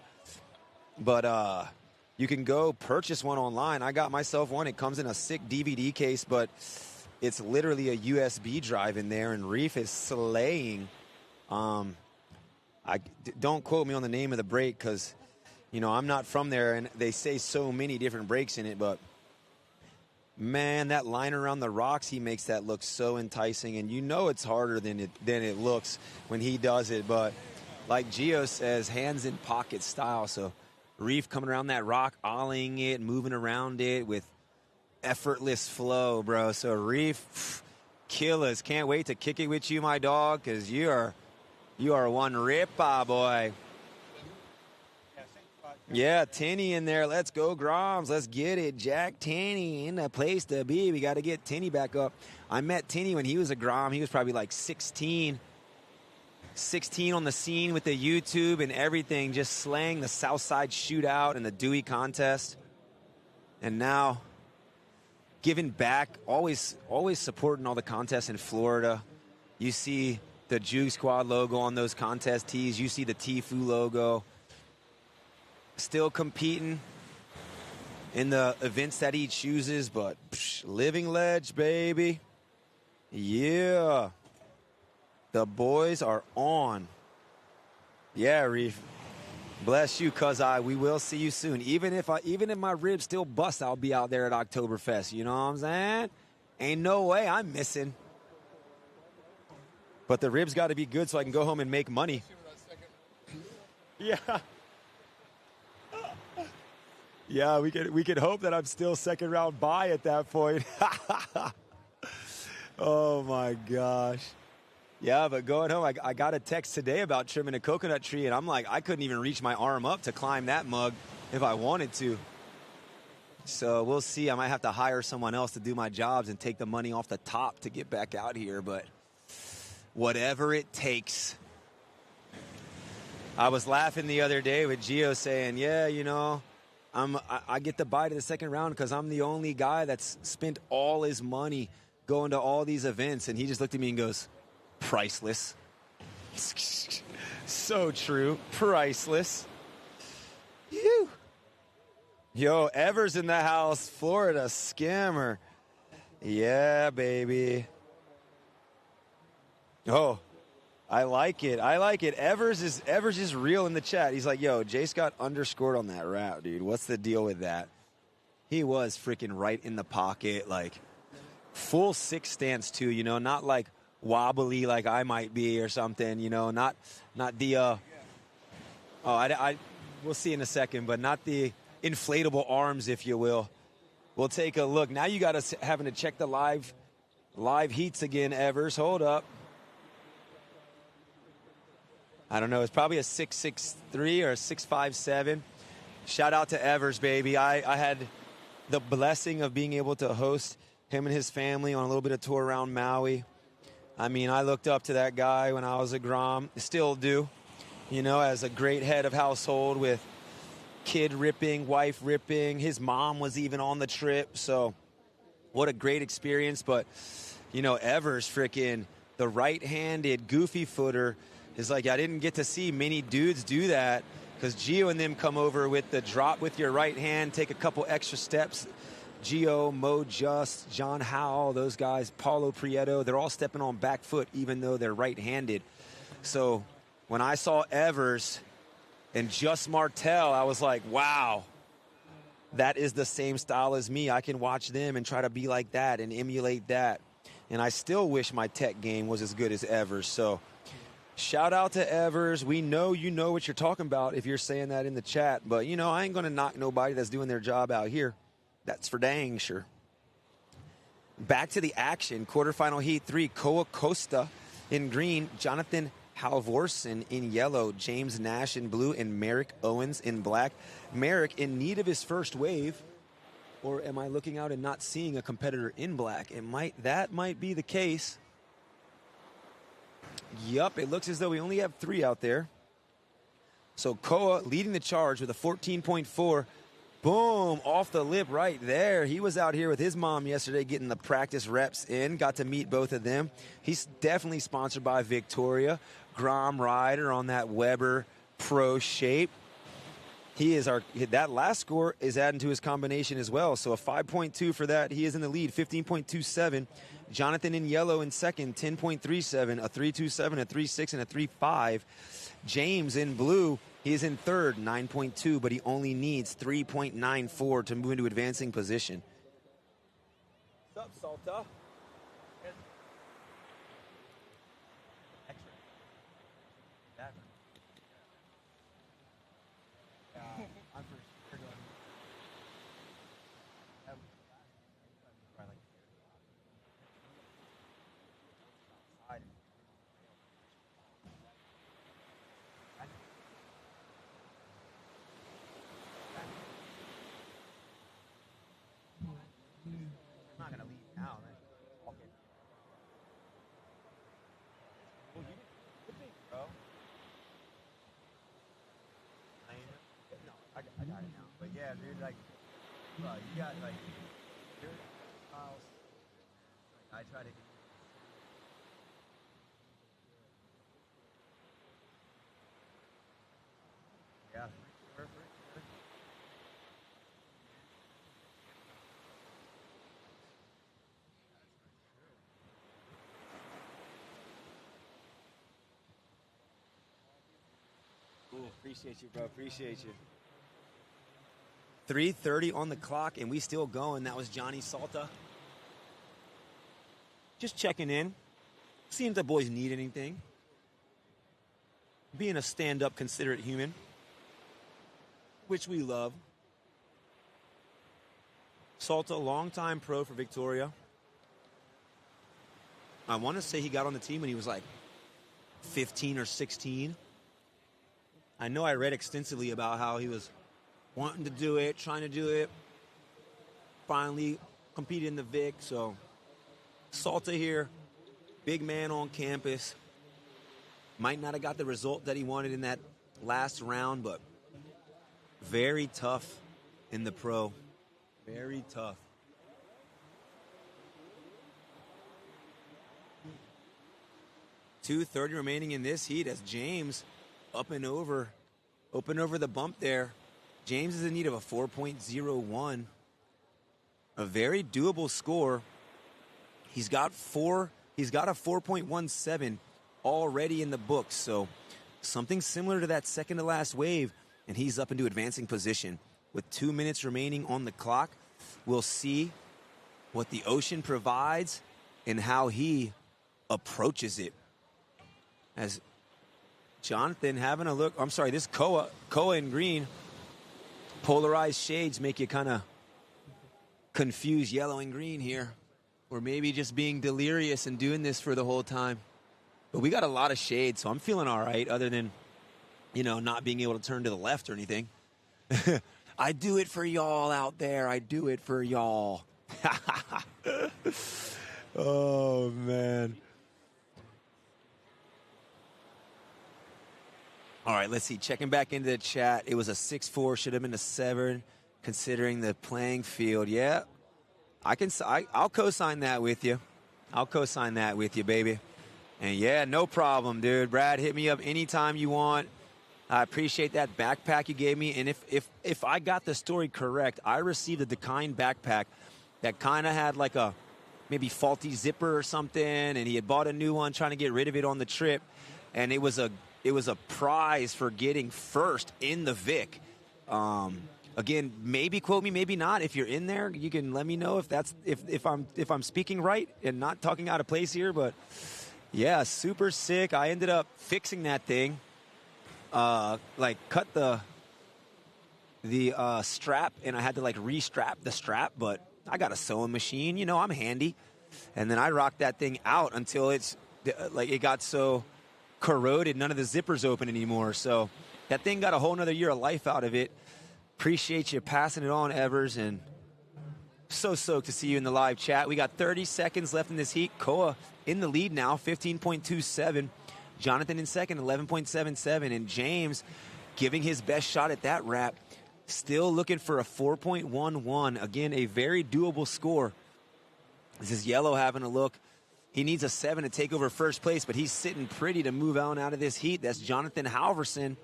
But you can go purchase one online. I got myself one. It comes in a sick DVD case, but it's literally a USB drive in there, and Reef is slaying. Don't quote me on the name of the break because, I'm not from there, and they say so many different breaks in it, but man, that line around the rocks, he makes that look so enticing, and it's harder than it looks when he does it, but like Gio says, hands in pocket style. So Reef coming around that rock, ollieing it, moving around it with effortless flow, bro. So Reef, killers. Can't wait to kick it with you, my dog, because you are one ripper, boy. Yeah, Tinny in there. Let's go, Groms. Let's get it. Jack Tinny in the place to be. We got to get Tinny back up. I met Tinny when he was a Grom. He was probably like 16 on the scene with the YouTube and everything, just slaying the Southside Shootout and the Dewey Contest. And now giving back, always supporting all the contests in Florida. You see the Juke Squad logo on those contest tees. You see the Tfue logo. Still competing in the events that he chooses, but living ledge, baby. Yeah. The boys are on. Yeah, Reef. Bless you, we will see you soon. Even if my ribs still bust, I'll be out there at Oktoberfest. You know what I'm saying? Ain't no way I'm missing. But the ribs got to be good so I can go home and make money. Yeah. Yeah, we could hope that I'm still second round bye at that point. Oh my gosh. Yeah, but going home, I got a text today about trimming a coconut tree, and I'm like, I couldn't even reach my arm up to climb that mug if I wanted to. So we'll see. I might have to hire someone else to do my jobs and take the money off the top to get back out here, but whatever it takes. I was laughing the other day with Gio saying, yeah, I get the bye to the second round because I'm the only guy that's spent all his money going to all these events. And he just looked at me and goes, priceless. So true. Priceless. Phew. Yo, Evers in the house. Florida scammer. Yeah, baby. Oh, I like it. Evers is real in the chat. He's like, yo, Jace got underscored on that route, dude. What's the deal with that? He was freaking right in the pocket, like full six stance too, not like wobbly like I might be or something, not the we'll see in a second, but not the inflatable arms, if you will. We'll take a look. Now you got us having to check the live heats again, Evers. Hold up. I don't know. It's probably a 6.63 or a 6.57. Shout out to Evers, baby. I had the blessing of being able to host him and his family on a little bit of tour around Maui. I mean, I looked up to that guy when I was a Grom, still do, you know, as a great head of household with kid ripping, wife ripping. His mom was even on the trip, so what a great experience. But, you know, Evers, freaking the right-handed goofy footer, is like, I didn't get to see many dudes do that because Gio and them come over with the drop with your right hand, take a couple extra steps. Gio, Mo Just, John Howell, those guys, Paulo Prieto, they're all stepping on back foot even though they're right-handed. So when I saw Evers and Just Martel, I was like, wow, that is the same style as me. I can watch them and try to be like that and emulate that. And I still wish my tech game was as good as Evers. So shout out to Evers. We know you know what you're talking about if you're saying that in the chat. But, you know, I ain't going to knock nobody that's doing their job out here. That's for dang sure. Back to the action. Quarterfinal heat 3. Koa Costa in green. Jonathan Halvorsen in yellow. James Nash in blue. And Merrick Owens in black. Merrick in need of his first wave. Or am I looking out and not seeing a competitor in black? That might be the case. Yup, it looks as though we only have 3 out there. So Koa leading the charge with a 14.4. Boom, off the lip right there. He was out here with his mom yesterday getting the practice reps in. Got to meet both of them. He's definitely sponsored by Victoria. Grom rider on that Weber Pro shape. That last score is adding to his combination as well. So a 5.2 for that. He is in the lead, 15.27. Jonathan in yellow in second, 10.37, a 3.27, a 3.6, and a 3.5. James in blue, he is in third, 9.2, but he only needs 3.94 to move into advancing position. What's up, Salta? I got it now. But yeah, dude, like, bro, you got, like, your miles. I try to get. Yeah, for sure. Cool, appreciate you, bro, appreciate you. 3:30 on the clock, and we still going. That was Johnny Salta. Just checking in, seeing if the boys need anything. Being a stand-up, considerate human, which we love. Salta, longtime pro for Victoria. I want to say he got on the team when he was like 15 or 16. I know I read extensively about how he was wanting to do it, trying to do it, finally competed in the VIC. So Salta here, big man on campus. Might not have got the result that he wanted in that last round, but very tough in the pro. Very tough. .230 remaining in this heat as James up and over the bump there. James is in need of a 4.01. A very doable score. He's got a 4.17 already in the books. So something similar to that second to last wave. And he's up into advancing position. With 2 minutes remaining on the clock, we'll see what the ocean provides and how he approaches it. As Jonathan having a look. I'm sorry, this Koa in green. Polarized shades make you kind of confuse yellow and green here. Or maybe just being delirious and doing this for the whole time. But we got a lot of shades, so I'm feeling all right other than, you know, not being able to turn to the left or anything. I do it for y'all out there. I do it for y'all. Oh, man. All right, let's see. Checking back into the chat. It was a 6-4, should have been a 7, considering the playing field. Yeah, I'll co-sign that with you. I'll co-sign that with you, baby. And yeah, no problem, dude. Brad, hit me up anytime you want. I appreciate that backpack you gave me. And if I got the story correct, I received a Dakine backpack that kind of had like a maybe faulty zipper or something, and he had bought a new one trying to get rid of it on the trip. And it was a prize for getting first in the VIC. Again, maybe quote me, maybe not. If you're in there, you can let me know if I'm speaking right and not talking out of place here. But yeah, super sick. I ended up fixing that thing. Like cut the strap, and I had to like restrap the strap. But I got a sewing machine. You know, I'm handy. And then I rocked that thing out until it got so corroded, none of the zippers open anymore. So that thing got a whole nother year of life out of it. Appreciate you passing it on, Evers, and so stoked to see you in the live chat. We got 30 seconds left in this heat. Koa in the lead now, 15.27. Jonathan in second, 11.77. And James giving his best shot at that wrap. Still looking for a 4.11. Again, a very doable score. This is Yellow having a look. He needs a 7 to take over first place, but he's sitting pretty to move on out of this heat. That's Jonathan Halverson.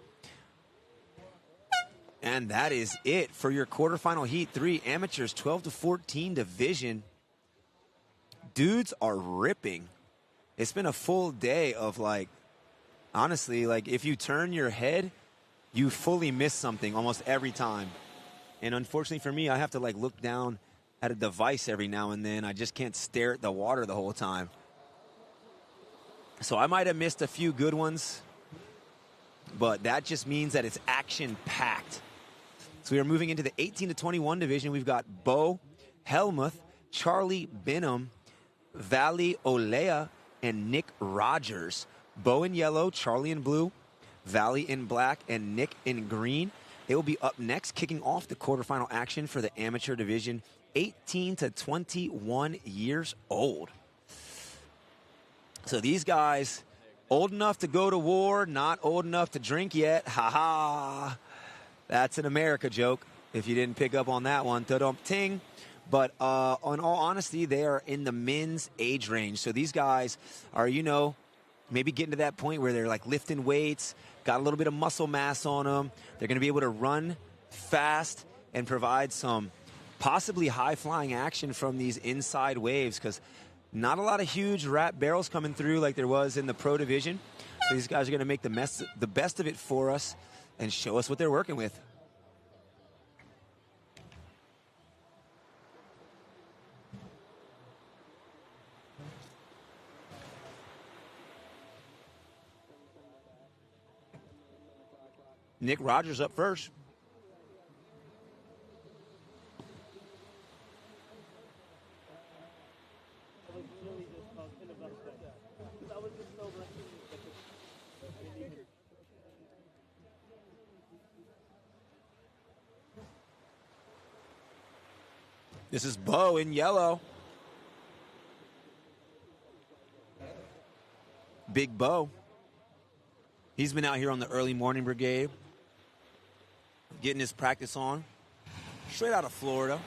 And that is it for your quarterfinal heat 3. Amateurs 12-14 division. Dudes are ripping. It's been a full day of, like, honestly, like, if you turn your head, you fully miss something almost every time. And unfortunately for me, I have to, like, look down at a device every now and then. I just can't stare at the water the whole time. So I might have missed a few good ones, but that just means that it's action-packed. So we are moving into the 18-21 division. We've got Bo Helmuth, Charlie Binham, Valley Olea, and Nick Rogers. Bo in yellow, Charlie in blue, Valley in black, and Nick in green. They will be up next, kicking off the quarterfinal action for the amateur division, 18 to 21 years old. So these guys, old enough to go to war, not old enough to drink yet. Ha-ha. That's an America joke, if you didn't pick up on that one. Ta-dum-ting. But on all honesty, they are in the men's age range. So these guys are, you know, maybe getting to that point where they're like lifting weights, got a little bit of muscle mass on them. They're going to be able to run fast and provide some possibly high-flying action from these inside waves, because not a lot of huge wrap barrels coming through like there was in the pro division. So these guys are going to make the best of it for us and show us what they're working with. Nick Rogers up first. This is Bo in yellow. Big Bo. He's been out here on the early morning brigade, getting his practice on. Straight out of Florida.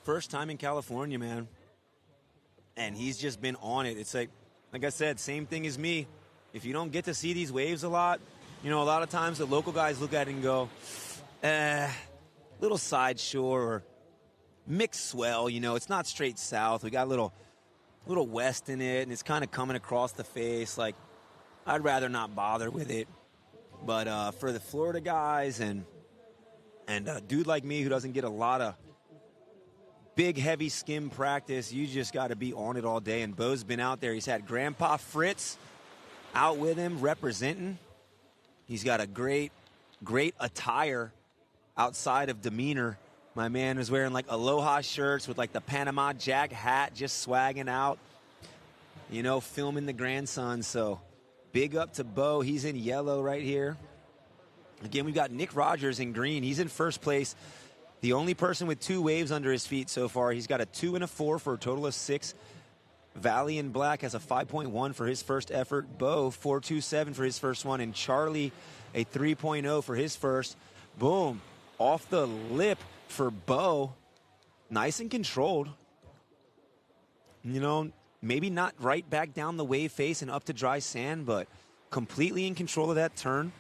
First time in California, man. And he's just been on it. It's like I said, same thing as me. If you don't get to see these waves a lot, you know, a lot of times the local guys look at it and go, little side shore or mixed swell, you know, it's not straight south. We got a little west in it, and it's kind of coming across the face. Like, I'd rather not bother with it. But for the Florida guys and a dude like me who doesn't get a lot of big, heavy skim practice, you just got to be on it all day. And Bo's been out there. He's had Grandpa Fritz out with him representing. He's got a great attire outside of demeanor. My man was wearing like Aloha shirts with like the Panama Jack hat, just swagging out, you know, filming the grandson. So big up to Bo. He's in yellow right here. Again, we've got Nick Rogers in green. He's in first place. The only person with 2 waves under his feet so far. He's got a 2 and a 4 for a total of 6. Valley in black has a 5.1 for his first effort. Bo, 4.27 for his first one. And Charlie, a 3.0 for his first. Boom. Off the lip for Bo. Nice and controlled. You know, maybe not right back down the wave face and up to dry sand, but completely in control of that turn.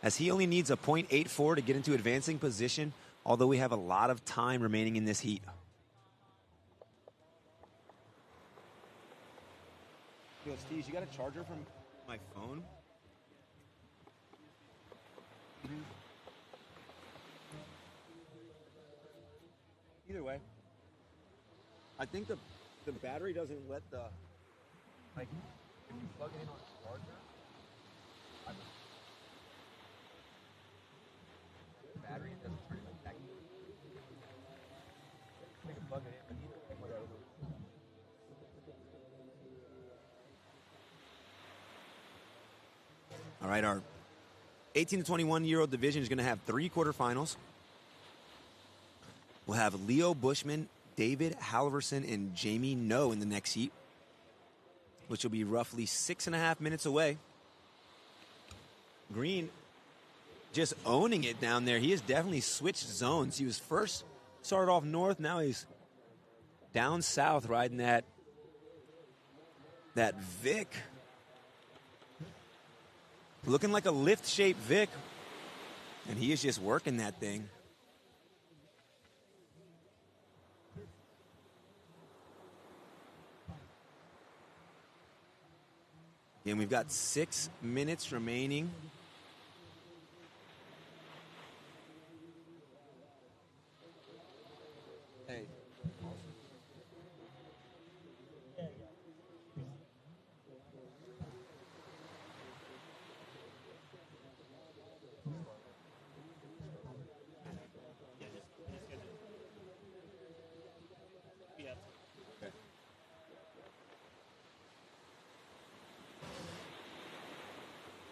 As he only needs a 0.84 to get into advancing position, although we have a lot of time remaining in this heat. Yo, Steezy, you got a charger from my phone? Either way, I think the battery doesn't let the, like, if you plug it in on the charger, battery, it doesn't turn it back. You can plug it in, but either way, whatever. All right, our 18 to 21-year-old division is going to have 3 quarterfinals. We'll have Leo Bushman, David Halverson, and Jamie No in the next heat, which will be roughly 6.5 minutes away. Green just owning it down there. He has definitely switched zones. He was first started off north. Now he's down south riding that VIC. Looking like a lift-shaped VIC. And he is just working that thing. And we've got 6 minutes remaining. Hey.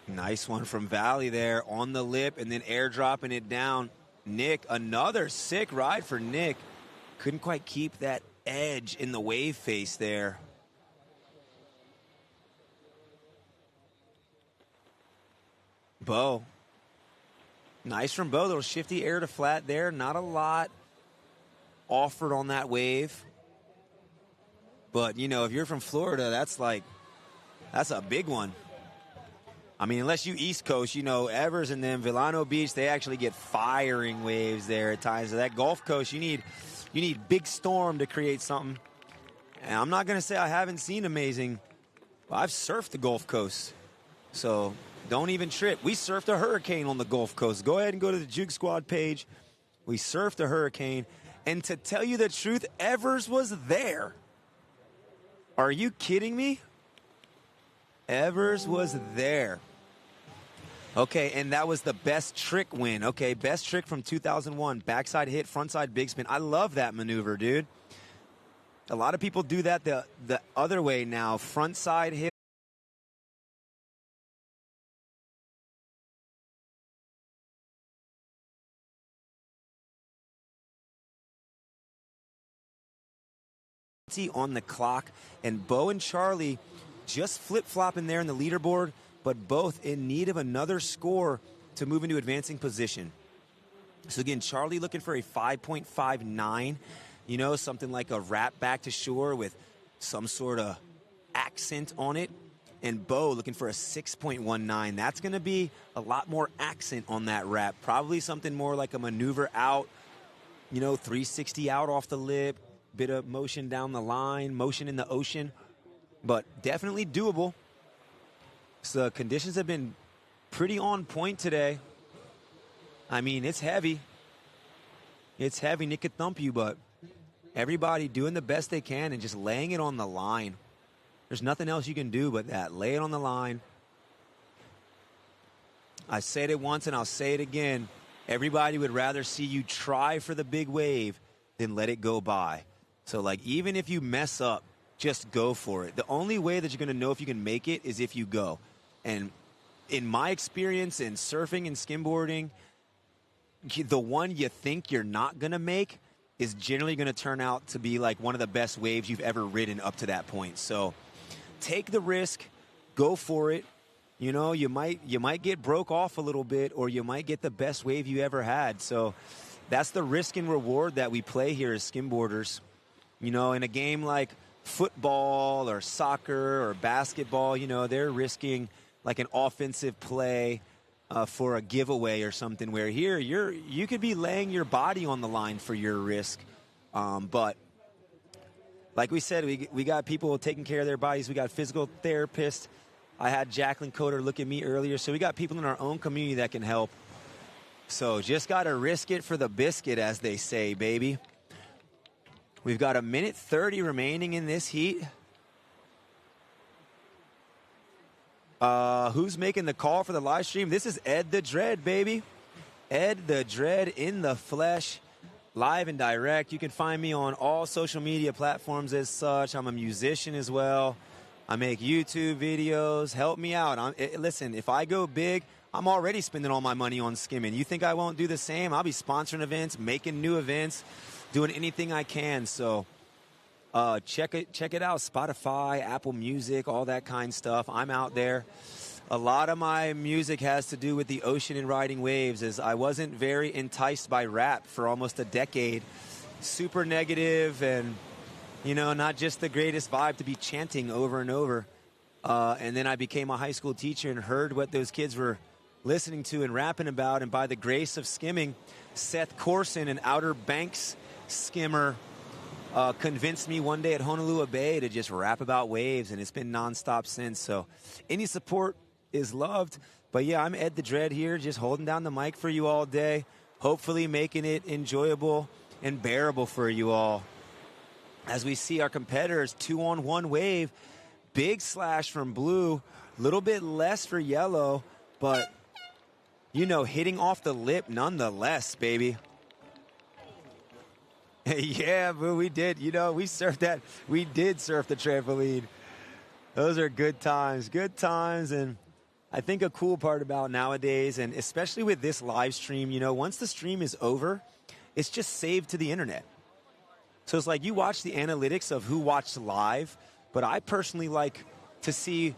Nice one from Valley there on the lip and then airdropping it down. Nick, another sick ride for Nick. Couldn't quite keep that edge in the wave face there. Bo. Nice from Bo. Little shifty air to flat there. Not a lot offered on that wave. But, you know, if you're from Florida, that's a big one. I mean, unless you East Coast, you know, Evers and them, Villano Beach, they actually get firing waves there at times. So that Gulf Coast, you need big storm to create something. And I'm not going to say I haven't seen amazing. I've surfed the Gulf Coast. So don't even trip. We surfed a hurricane on the Gulf Coast. Go ahead and go to the Juke Squad page. We surfed a hurricane. And to tell you the truth, Evers was there. Are you kidding me? Evers was there. Okay, and that was the best trick win. Okay, best trick from 2001. Backside hit, frontside big spin. I love that maneuver, dude. A lot of people do that the other way now. Frontside hit. On the clock, and Bo and Charlie just flip-flopping there in the leaderboard, but both in need of another score to move into advancing position. So again, Charlie looking for a 5.59, you know, something like a wrap back to shore with some sort of accent on it. And Bo looking for a 6.19. That's going to be a lot more accent on that wrap. Probably something more like a maneuver out, you know, 360 out off the lip, bit of motion down the line, motion in the ocean. But definitely doable. So the conditions have been pretty on point today. I mean, it's heavy. It's heavy. Nick could thump you, but everybody doing the best they can and just laying it on the line. There's nothing else you can do but that. Lay it on the line. I said it once and I'll say it again. Everybody would rather see you try for the big wave than let it go by. So, like, even if you mess up, just go for it. The only way that you're going to know if you can make it is if you go. And in my experience in surfing and skimboarding, the one you think you're not going to make is generally going to turn out to be like one of the best waves you've ever ridden up to that point. So take the risk, go for it. You know, you might get broke off a little bit, or you might get the best wave you ever had. So that's the risk and reward that we play here as skimboarders. You know, in a game like football or soccer or basketball, you know, they're risking like an offensive play for a giveaway or something, where here you could be laying your body on the line for your risk. But like we said, we got people taking care of their bodies. We got physical therapists. I had Jacqueline Coder look at me earlier. So we got people in our own community that can help. So just got to risk it for the biscuit, as they say, baby. We've got 1:30 remaining in this heat. Who's making the call for the live stream? This is Ed the Dread, baby. Ed the Dread in the flesh, live and direct. You can find me on all social media platforms as such. I'm a musician as well. I make YouTube videos. Help me out. Listen, if I go big, I'm already spending all my money on skimming. You think I won't do the same? I'll be sponsoring events, making new events, doing anything I can. So check it out. Spotify, Apple Music, all that kind of stuff. I'm out there. A lot of my music has to do with the ocean and riding waves, as I wasn't very enticed by rap for almost a decade. Super negative and, you know, not just the greatest vibe to be chanting over and over. And then I became a high school teacher and heard what those kids were listening to and rapping about. And by the grace of skimming, Seth Corson, an Outer Banks skimmer, convinced me one day at Honolulu Bay to just rap about waves, and it's been nonstop since. So any support is loved. But yeah, I'm Ed the Dread here, just holding down the mic for you all day, hopefully making it enjoyable and bearable for you all. As we see our competitors, 2-on-1 wave, big slash from blue, a little bit less for yellow, but, you know, hitting off the lip nonetheless, baby. Yeah, boo, we did. You know, we surfed that. We did surf the trampoline. Those are good times. Good times. And I think a cool part about nowadays, and especially with this live stream, you know, once the stream is over, it's just saved to the internet. So it's like you watch the analytics of who watched live, but I personally like to see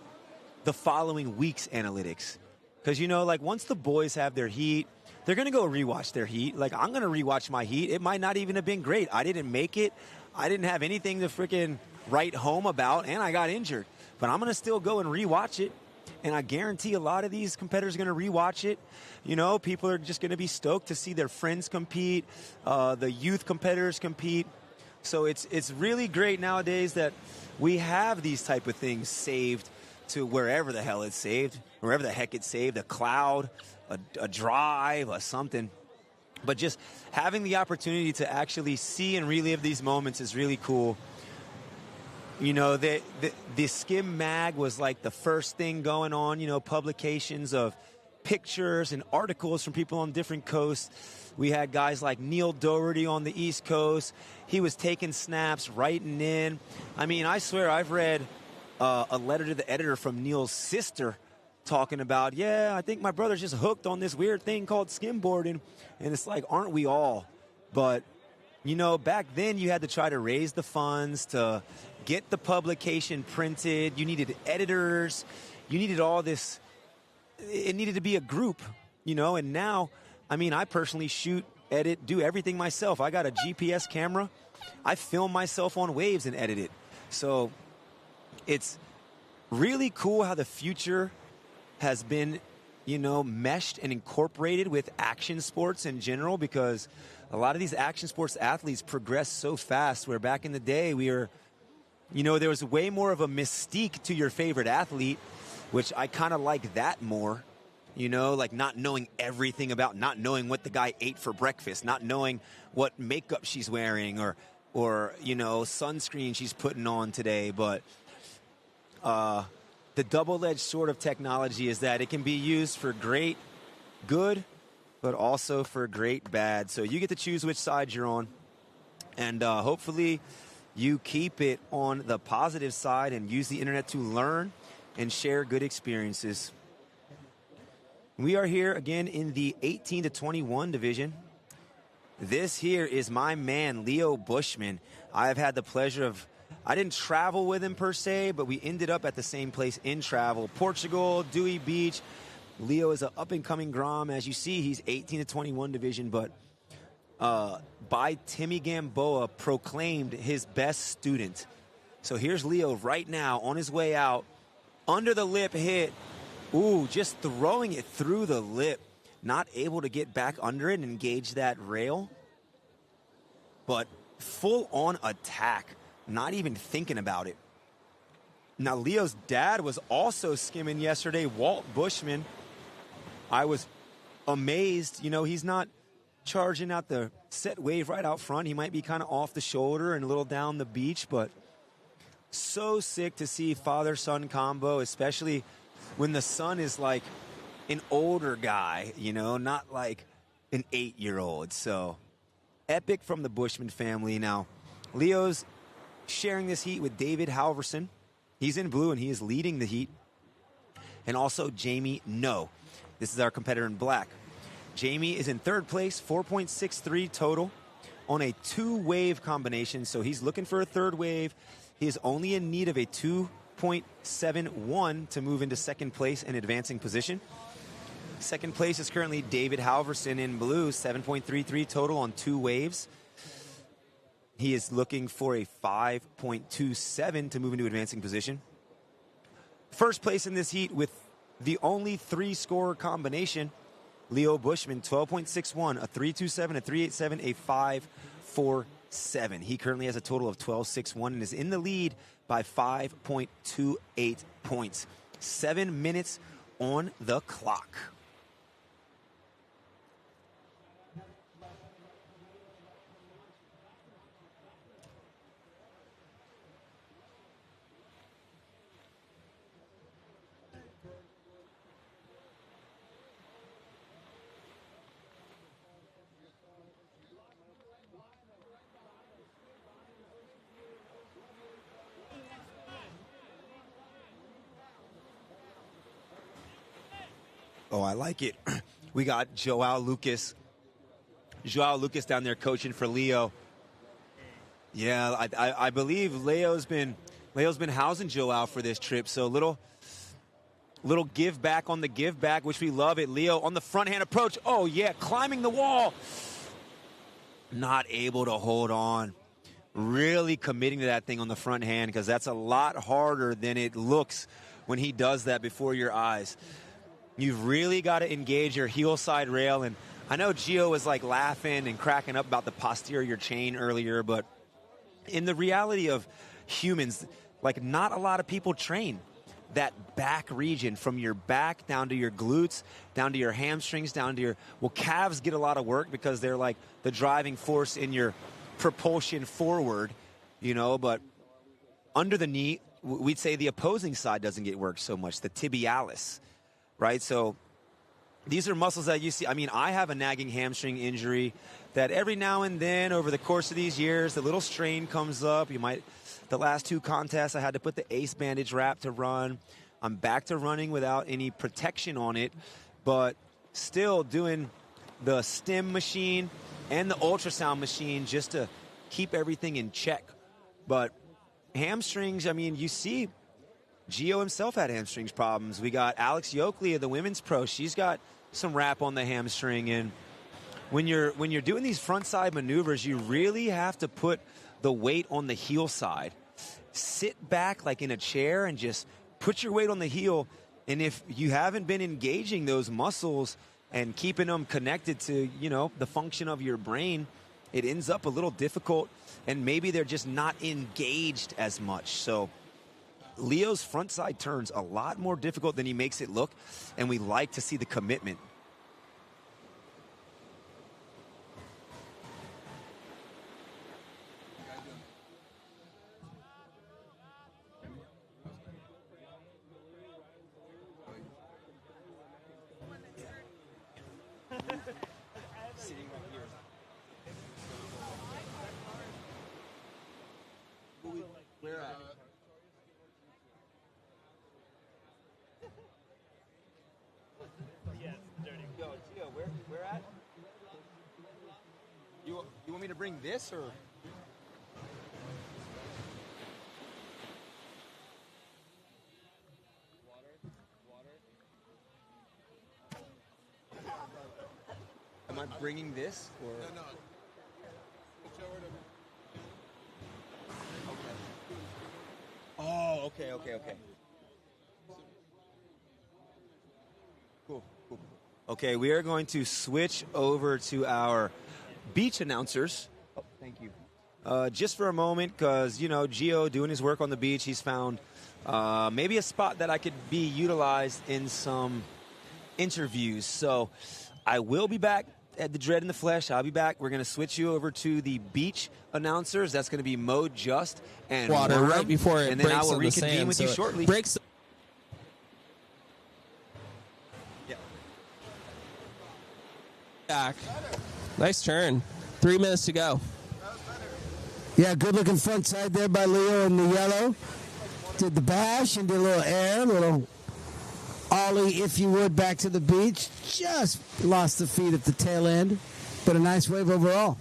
the following week's analytics. Because, you know, like once the boys have their heat, they're going to go rewatch their heat. Like, I'm going to rewatch my heat. It might not even have been great. I didn't make it. I didn't have anything to freaking write home about, and I got injured. But I'm going to still go and rewatch it. And I guarantee a lot of these competitors are going to rewatch it. You know, people are just going to be stoked to see their friends compete, the youth competitors compete. So it's really great nowadays that we have these type of things saved to wherever the hell it's saved, wherever the heck it's saved, a cloud, a drive, or something. But just having the opportunity to actually see and relive these moments is really cool. You know, the Skim Mag was like the first thing going on, you know, publications of pictures and articles from people on different coasts. We had guys like Neil Doherty on the East Coast. He was taking snaps, writing in. I mean, I swear I've read a letter to the editor from Neil's sister talking about, yeah, I think my brother's just hooked on this weird thing called skimboarding. And it's like, aren't we all? But, you know, back then you had to try to raise the funds to get the publication printed. You needed editors. You needed all this. It needed to be a group, you know. And now, I mean, I personally shoot, edit, do everything myself. I got a GPS camera. I film myself on waves and edit it. So it's really cool how the future has been, you know, meshed and incorporated with action sports in general, because a lot of these action sports athletes progress so fast, where back in the day we were, you know, there was way more of a mystique to your favorite athlete, which I kind of like that more, you know, like not knowing everything about, not knowing what the guy ate for breakfast, not knowing what makeup she's wearing or you know, sunscreen she's putting on today. But the double-edged sword of technology is that it can be used for great good, but also for great bad. So you get to choose which side you're on. And hopefully you keep it on the positive side and use the internet to learn and share good experiences. We are here again in the 18 to 21 division. This here is my man, Leo Bushman. I have had the pleasure of, I didn't travel with him per se, but we ended up at the same place in travel. Portugal, Dewey Beach. Leo is an up-and-coming Grom. As you see, he's 18 to 21 division, but by Timmy Gamboa, proclaimed his best student. So here's Leo right now on his way out. Under the lip hit. Ooh, just throwing it through the lip. Not able to get back under it and engage that rail. But full-on attack. Not even thinking about it. Now, Leo's dad was also skimming yesterday, Walt Bushman. I was amazed. You know, he's not charging out the set wave right out front. He might be kind of off the shoulder and a little down the beach, but so sick to see father-son combo, especially when the son is like an older guy, you know, not like an 8-year-old. So epic from the Bushman family. Now, Leo's sharing this heat with David Halverson. He's in blue and he is leading the heat. And also Jamie No. This is our competitor in black. Jamie is in third place, 4.63 total on a 2-wave combination. So he's looking for a third wave. He is only in need of a 2.71 to move into second place in advancing position. Second place is currently David Halverson in blue, 7.33 total on 2 waves. He is looking for a 5.27 to move into advancing position. First place in this heat with the only 3-scorer combination, Leo Bushman, 12.61, a 3.27, a 3.87, a 5.47. He currently has a total of 12.61 and is in the lead by 5.28 points. 7 minutes on the clock. Oh, I like it. We got Joao Lucas down there coaching for Leo. Yeah, I believe Leo's been housing Joao for this trip. So little give back on the give back, which we love it. Leo on the front hand approach. Oh yeah, climbing the wall. Not able to hold on. Really committing to that thing on the front hand, because that's a lot harder than it looks when he does that before your eyes. You've really got to engage your heel side rail. And I know Gio was like laughing and cracking up about the posterior chain earlier, but in the reality of humans, like not a lot of people train that back region from your back down to your glutes, down to your hamstrings, down to your, well, calves get a lot of work because they're like the driving force in your propulsion forward, you know, but under the knee, we'd say the opposing side doesn't get worked so much, the tibialis. Right, so these are muscles that you see. I mean, I have a nagging hamstring injury that every now and then over the course of these years, the little strain comes up. The last 2 contests, I had to put the ACE bandage wrap to run. I'm back to running without any protection on it, but still doing the stim machine and the ultrasound machine just to keep everything in check. But hamstrings, I mean, you see, Gio himself had hamstrings problems. We got Alex Yoakley of the women's pro. She's got some wrap on the hamstring. And when you're doing these front side maneuvers, you really have to put the weight on the heel side. Sit back like in a chair and just put your weight on the heel. And if you haven't been engaging those muscles and keeping them connected to, you know, the function of your brain, it ends up a little difficult. And maybe they're just not engaged as much. So Leo's front side turns a lot more difficult than he makes it look, and we like to see the commitment. Where at? Yes. Where at? You want me to bring this or? Am I bringing this or? No. Oh, okay. Cool. Okay, we are going to switch over to our beach announcers. Oh, thank you. Just for a moment, because, Gio doing his work on the beach, he's found maybe a spot that I could be utilized in some interviews. So I will be back at the Dread in the Flesh. I'll be back. We're going to switch you over to the beach announcers. That's going to be Mo Just and Water Worm, right before it and then breaks I will on the reconvene sand, with you so it shortly. breaks. Back. Nice turn. 3 minutes to go. Yeah, good looking front side there by Leo in the yellow. Did the bash and did a little air, a little ollie, if you would, back to the beach. Just lost the feet at the tail end, but a nice wave overall.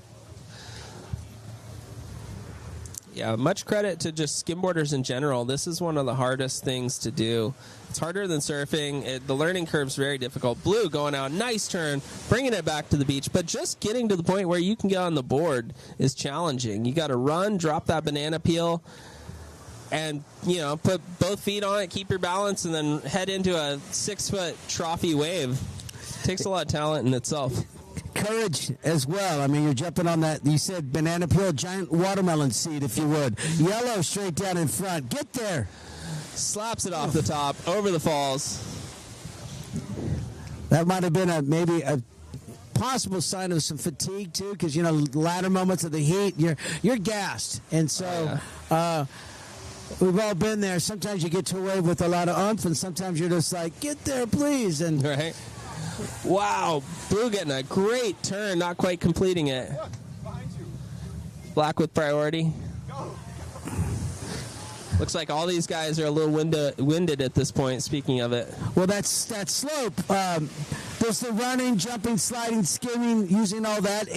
Yeah, much credit to just skimboarders in general. This is one of the hardest things to do. It's harder than surfing. The learning curve's very difficult. Blue going out, nice turn, bringing it back to the beach. But just getting to the point where you can get on the board is challenging. You got to run, drop that banana peel, and, put both feet on it, keep your balance, and then head into a 6-foot trophy wave. Takes a lot of talent in itself. Courage as well. I mean, you're jumping on that, you said banana peel, giant watermelon seed, if you would. Yellow straight down in front. Get there. Slaps it off the top, over the falls. That might have been maybe a possible sign of some fatigue, too, because, latter moments of the heat, you're gassed. And so we've all been there. Sometimes you get to a wave with a lot of oomph, and sometimes you're just like, get there, please. And right. Wow, Blue getting a great turn, not quite completing it. Black with priority. Looks like all these guys are a little winded at this point, speaking of it. Well, that's that slope. There's the running, jumping, sliding, skimming, using all that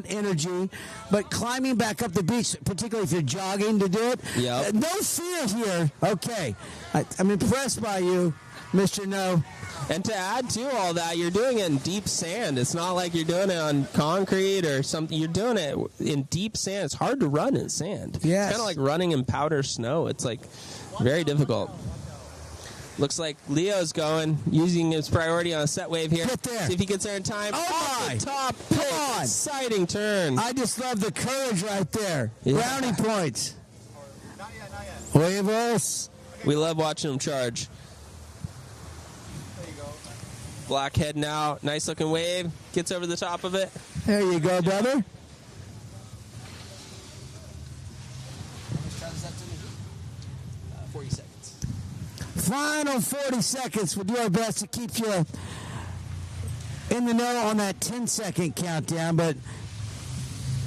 energy. But climbing back up the beach, particularly if you're jogging to do it, no fear here. Okay. I'm impressed by you, Mr. No. And to add to all that, you're doing it in deep sand. It's not like you're doing it on concrete or something. You're doing it in deep sand. It's hard to run in sand. Yes. It's kind of like running in powder snow. It's like very difficult. Looks like Leo's using his priority on a set wave here. Get there. See if he gets there in time. Oh, my. The top Come pick. on. Exciting turn. I just love the courage right there. Yeah. Brownie points. Huevos. We love watching him charge. Black heading out. Nice looking wave. Gets over the top of it. There you go, brother. Final 40 seconds. We'll do our best to keep you in the know on that 10-second countdown, but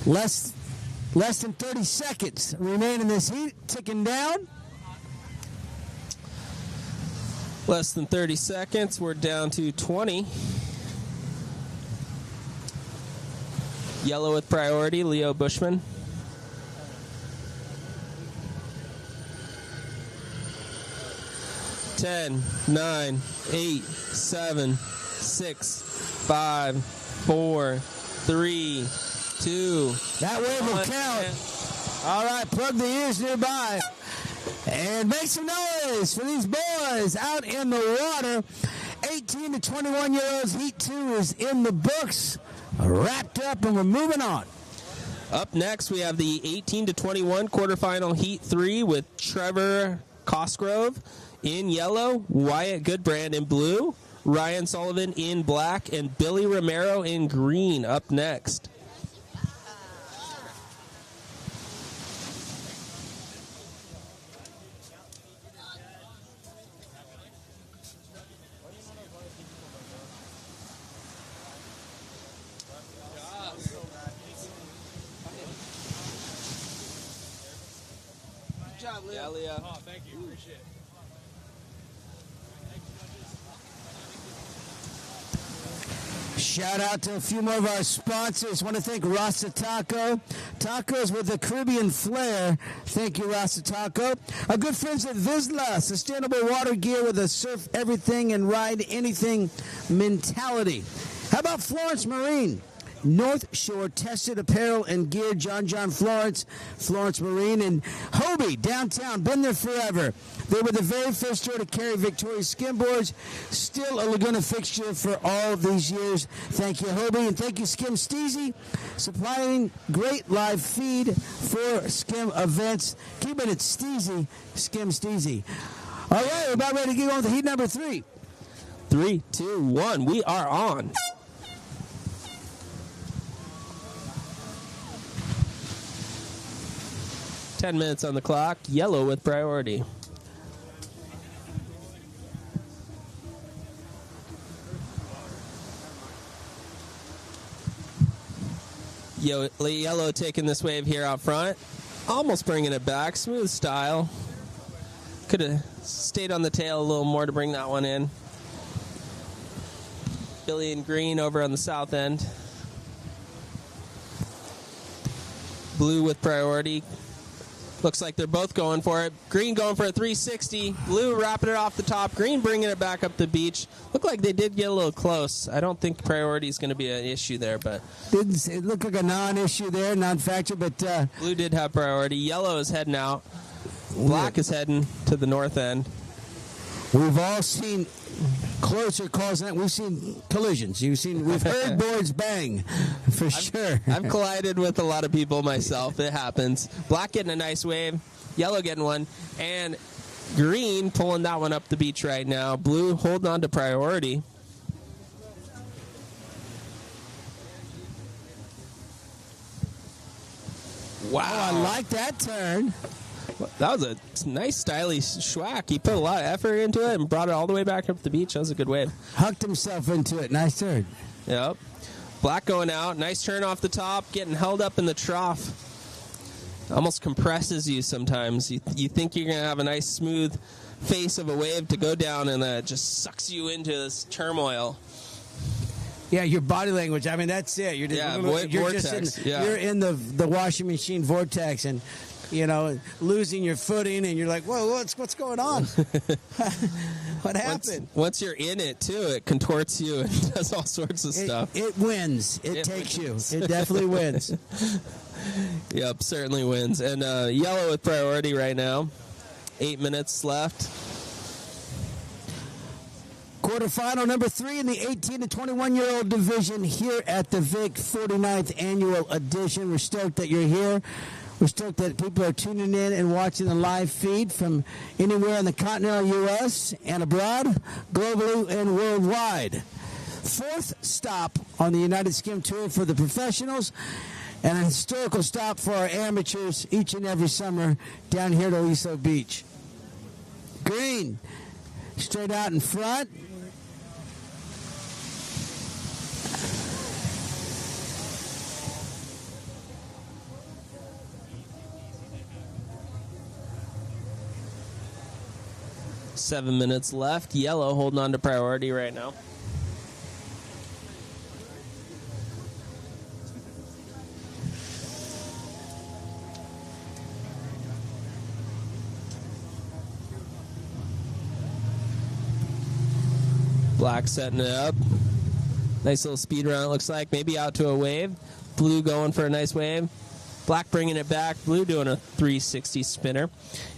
less than 30 seconds remain in this heat. Ticking down. Less than 30 seconds. We're down to 20. Yellow with priority, Leo Bushman. Ten, 9, 8, 7, 6, 5, 4, 3, 2. That wave will count. All right, plug the ears nearby. And make some noise for these boys out in the water. 18 to 21-year-olds. Heat 2 is in the books. Wrapped up, and we're moving on. Up next, we have the 18 to 21 quarterfinal Heat 3 with Trevor Cosgrove in yellow, Wyatt Goodbrand in blue, Ryan Sullivan in black, and Billy Romero in green up next. Yeah, Leo. Oh, thank you. Appreciate it. Shout out to a few more of our sponsors. Want to thank Rasa Taco. Tacos with a Caribbean flair. Thank you, Rasa Taco. Our good friends at Vizsla. Sustainable water gear with a surf everything and ride anything mentality. How about Florence Marine? North Shore tested apparel and gear. John Florence Marine, and Hobie downtown. Been there forever. They were the very first store to carry Victoria Skimboards. Still a Laguna fixture for all these years. Thank you, Hobie, and thank you, Skim Steezy, supplying great live feed for Skim events. Keeping it Steezy, Skim Steezy. All right, we're about ready to get on with heat number 3. 3, 2, 1. We are on. Ten minutes on the clock. Yellow with priority. Yellow taking this wave here out front. Almost bringing it back. Smooth style. Could have stayed on the tail a little more to bring that one in. Billy and Green over on the south end. Blue with priority. Looks like they're both going for it. Green going for a 360. Blue wrapping it off the top. Green bringing it back up the beach. Looked like they did get a little close. I don't think priority is going to be an issue there, but It looked like a non-issue there, non-factor, but Blue did have priority. Yellow is heading out. Black is heading to the north end. We've all seen closer calls than that. We've seen collisions. We've heard boards bang, for sure. I've collided with a lot of people myself. It happens. Black getting a nice wave. Yellow getting one. And Green pulling that one up the beach right now. Blue holding on to priority. Wow. I like that turn. That was a nice, stylish schwack. He put a lot of effort into it and brought it all the way back up the beach. That was a good wave. Hucked himself into it. Nice turn. Yep. Black going out. Nice turn off the top. Getting held up in the trough. Almost compresses you sometimes. You think you're going to have a nice, smooth face of a wave to go down, and it just sucks you into this turmoil. Yeah, your body language. I mean, that's it. You're you're in the washing machine vortex, and losing your footing, and you're like, whoa, what's going on? What happened? Once you're in it, too, it contorts you and does all sorts of stuff. It wins. It takes wins. You. It definitely wins. Yep, certainly wins. And yellow with priority right now. 8 minutes left. Quarterfinal number 3 in the 18 to 21-year-old division here at the VIC 49th Annual Edition. We're stoked that you're here. We're stoked that people are tuning in and watching the live feed from anywhere in the continental U.S. and abroad, globally and worldwide. 4th stop on the United Skim Tour for the professionals, and a historical stop for our amateurs each and every summer down here at Aliso Beach. Green, straight out in front. Seven minutes left. Yellow holding on to priority right now. Black setting it up. Nice little speed run, it looks like. Maybe out to a wave. Blue going for a nice wave. Black bringing it back. Blue doing a 360 spinner.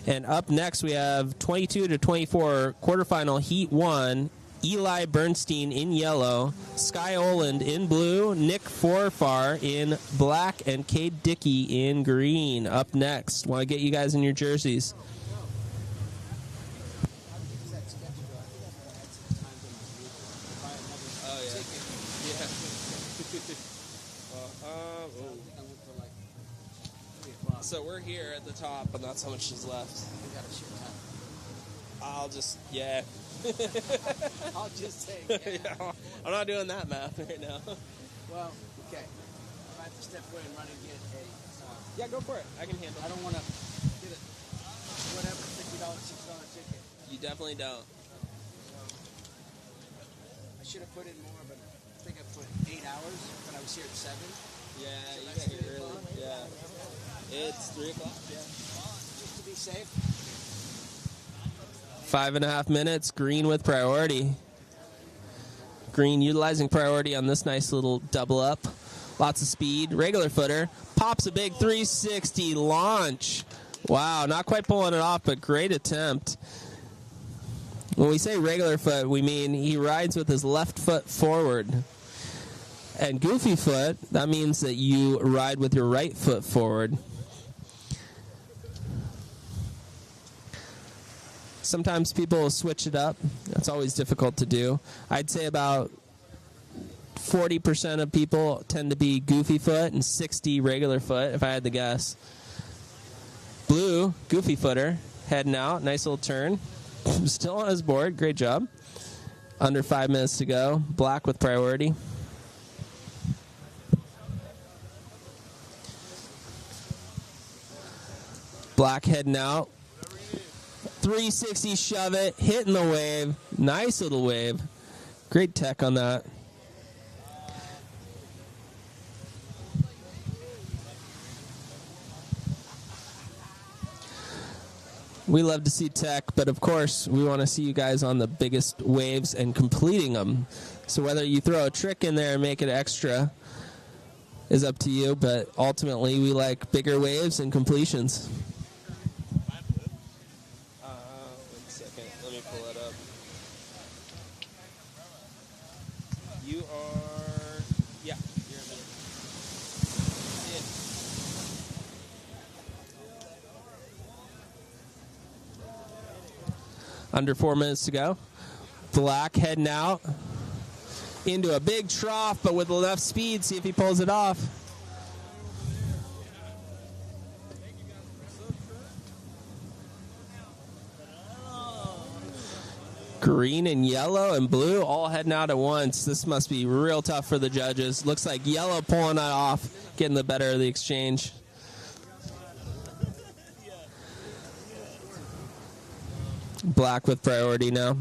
And up next, we have 22 to 24 quarterfinal Heat 1. Eli Bernstein in yellow. Sky Oland in blue. Nick Forfar in black. And Cade Dickey in green. Up next. Want to get you guys in your jerseys. So we're here at the top, but not so much is left. I'll just say, yeah, I'm not doing that math right now. Well, okay. I have to step away and run and get a... yeah, go for it. I can handle it. I don't want to get it. Whatever, $50, $6 ticket. You definitely don't. I should have put in more, but think I put 8 hours, but I was here at 7. Yeah, you got here early. Yeah. It's 3 o'clock. Yeah. Just to be safe. 5.5 minutes. Green with priority. Green utilizing priority on this nice little double up. Lots of speed. Regular footer. Pops a big 360 launch. Wow, not quite pulling it off, but great attempt. When we say regular foot, we mean he rides with his left foot forward. And goofy foot, that means that you ride with your right foot forward. Sometimes people will switch it up. That's always difficult to do. I'd say about 40% of people tend to be goofy foot and 60 regular foot, if I had to guess. Blue, goofy footer, heading out. Nice little turn. Still on his board. Great job. Under 5 minutes to go. Black with priority. Black heading out. 360 shove it. Hitting the wave. Nice little wave. Great tech on that. We love to see tech, but of course, we want to see you guys on the biggest waves and completing them. So whether you throw a trick in there and make it extra is up to you, but ultimately, we like bigger waves and completions. 1 second. Let me pull it up. You are... Yeah, you're in there. Under 4 minutes to go. Black heading out into a big trough, but with enough speed. See if he pulls it off. Green and yellow and blue all heading out at once. This must be real tough for the judges. Looks like yellow pulling that off, getting the better of the exchange. Black with priority now.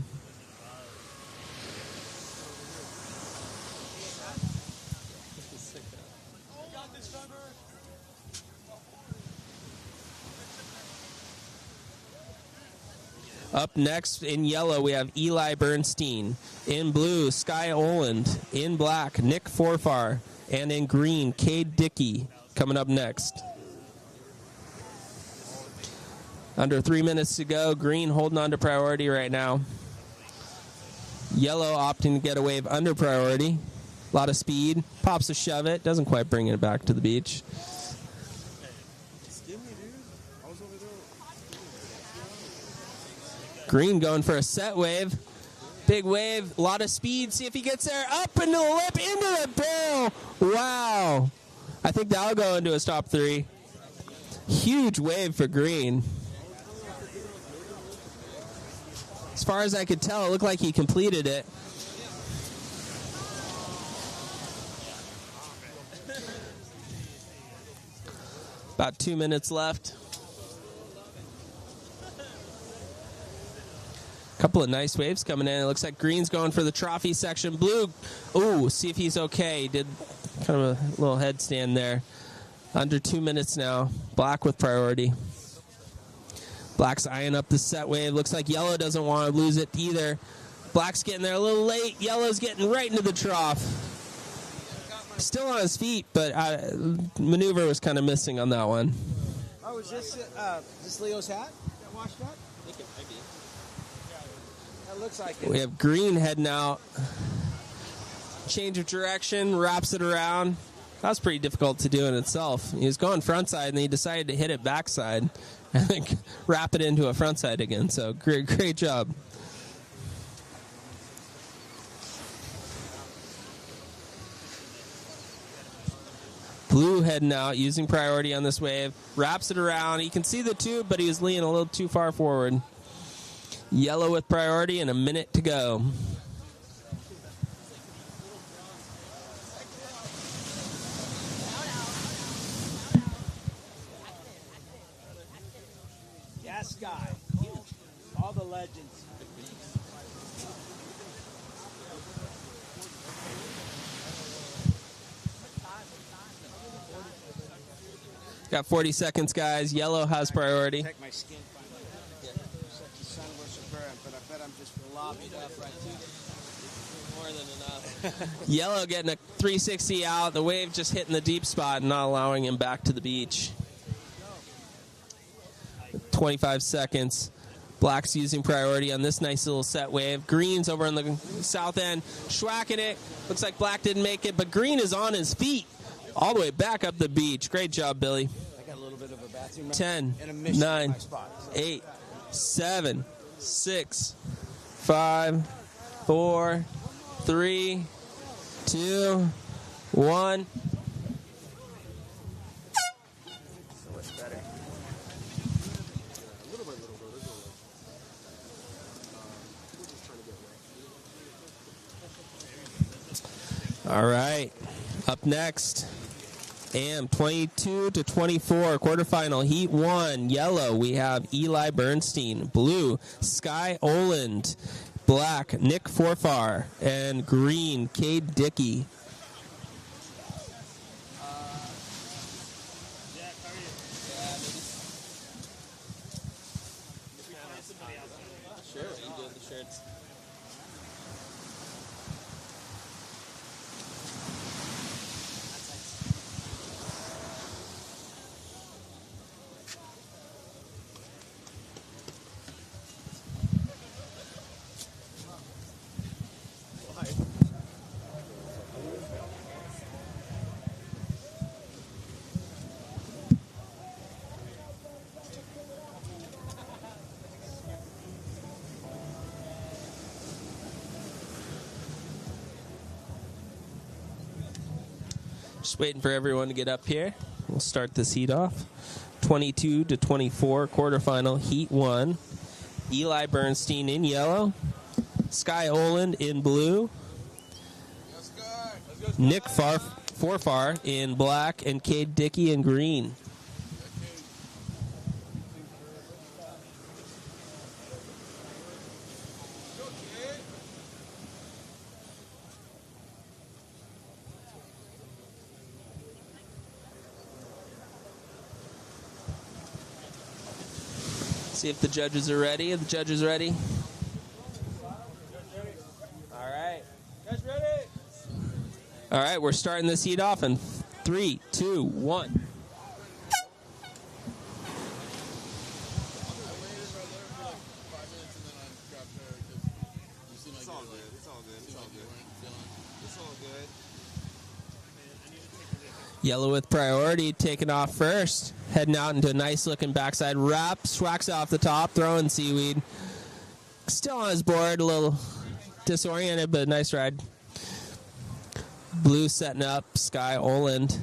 Up next in yellow, we have Eli Bernstein. In blue, Sky Oland. In black, Nick Forfar. And in green, Cade Dickey coming up next. Under 3 minutes to go. Green holding on to priority right now. Yellow opting to get a wave under priority. A lot of speed. Pops a shove it. Doesn't quite bring it back to the beach. Green going for a set wave. Big wave. A lot of speed. See if he gets there. Up into the lip. Into the barrel. Wow. I think that'll go into his top 3. Huge wave for Green. As far as I could tell, it looked like he completed it. About 2 minutes left. Couple of nice waves coming in. It looks like Green's going for the trophy section. Blue, ooh, see if he's okay. Did kind of a little headstand there. Under 2 minutes now. Black with priority. Black's eyeing up the set wave. Looks like yellow doesn't want to lose it either. Black's getting there a little late. Yellow's getting right into the trough. Still on his feet, but maneuver was kind of missing on that one. Oh, is this Leo's hat that washed up? I think it might be. That looks like it. We have Green heading out. Change of direction, wraps it around. That was pretty difficult to do in itself. He was going frontside, and he decided to hit it backside and wrap it into a frontside again. So great job. Blue heading out, using priority on this wave. Wraps it around. You can see the tube, but he was leaning a little too far forward. Yellow with priority and a minute to go. Gas guy. All the legends. Got 40 seconds, guys. Yellow has priority. Protect my skin finally. The sun was a burn, but I bet I'm just lobbied up right More than enough. Yellow getting a 360 out. The wave just hitting the deep spot and not allowing him back to the beach. 25 seconds. Black's using priority on this nice little set wave. Green's over on the south end, schwacking it. Looks like Black didn't make it, but Green is on his feet all the way back up the beach. Great job, Billy. I got a little bit of a bathroom 10, and a mission 9, in my spot, so. 8, 7, 6, 5, 4, 3, 2, 1. So much better. All right. Up next, AM 22-24, quarterfinal, Heat 1. Yellow, we have Eli Bernstein. Blue, Sky Oland. Black, Nick Forfar. And green, Cade Dickey. Sure, you do the shirts. Just waiting for everyone to get up here. We'll start this heat off. 22-24, quarterfinal, Heat 1. Eli Bernstein in yellow. Sky Oland in blue. Nick Forfar in black. And Cade Dickey in green. See if the judges are ready. Are the judges ready? All right. Guys ready? All right, we're starting this heat off in 3, 2, 1. It's all good. It's all good. It's all good. It's all good. Yellow with priority, taking off first. Heading out into a nice looking backside wrap. Swacks off the top, throwing seaweed. Still on his board, a little disoriented, but nice ride. Blue setting up, Sky Oland.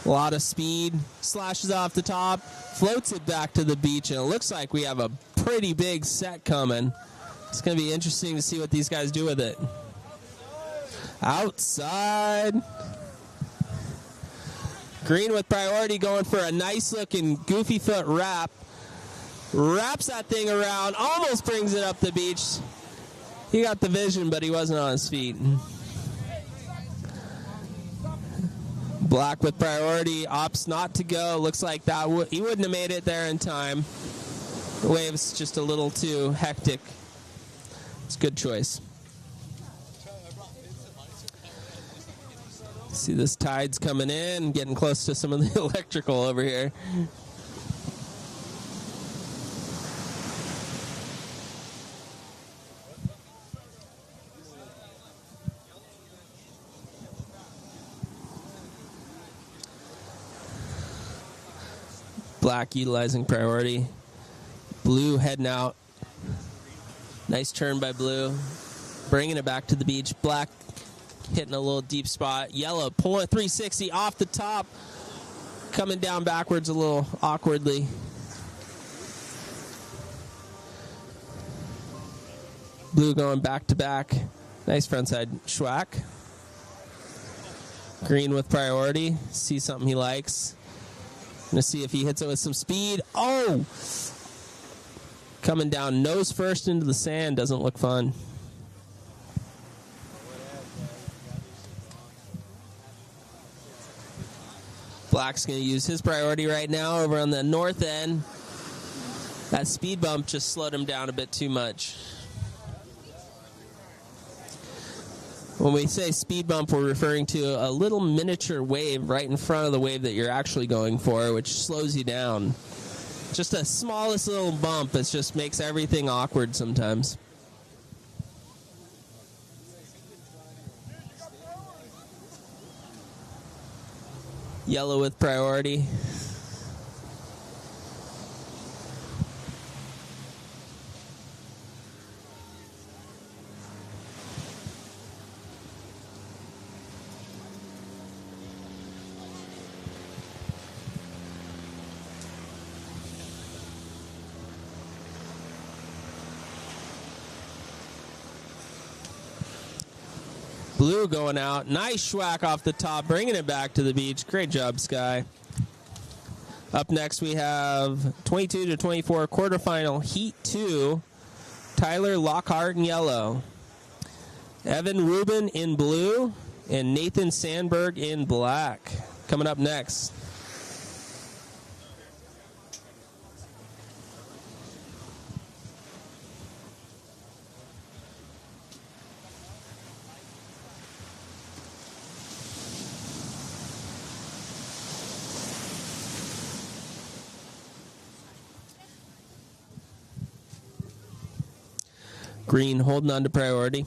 A lot of speed, slashes off the top, floats it back to the beach, and it looks like we have a pretty big set coming. It's going to be interesting to see what these guys do with it. Outside. Green with priority, going for a nice looking goofy foot wrap. Wraps that thing around, almost brings it up the beach. He got the vision, but he wasn't on his feet. Black with priority, opts not to go. Looks like that he wouldn't have made it there in time. The wave's just a little too hectic. It's a good choice. See, this tide's coming in, getting close to some of the electrical over here. Black utilizing priority. Blue heading out. Nice turn by Blue. Bringing it back to the beach. Black hitting a little deep spot. Yellow pulling 360 off the top. Coming down backwards a little awkwardly. Blue going back to back. Nice frontside schwack. Green with priority. See something he likes. Gonna see if he hits it with some speed. Oh! Coming down nose first into the sand. Doesn't look fun. Black's going to use his priority right now over on the north end. That speed bump just slowed him down a bit too much. When we say speed bump, we're referring to a little miniature wave right in front of the wave that you're actually going for, which slows you down. Just the smallest little bump, it just makes everything awkward sometimes. Yellow with priority. Blue going out. Nice schwack off the top, bringing it back to the beach. Great job, Sky. Up next, we have 22 to 24 quarterfinal Heat 2. Tyler Lockhart in yellow. Evan Rubin in blue. And Nathan Sandberg in black. Coming up next. Green holding on to priority.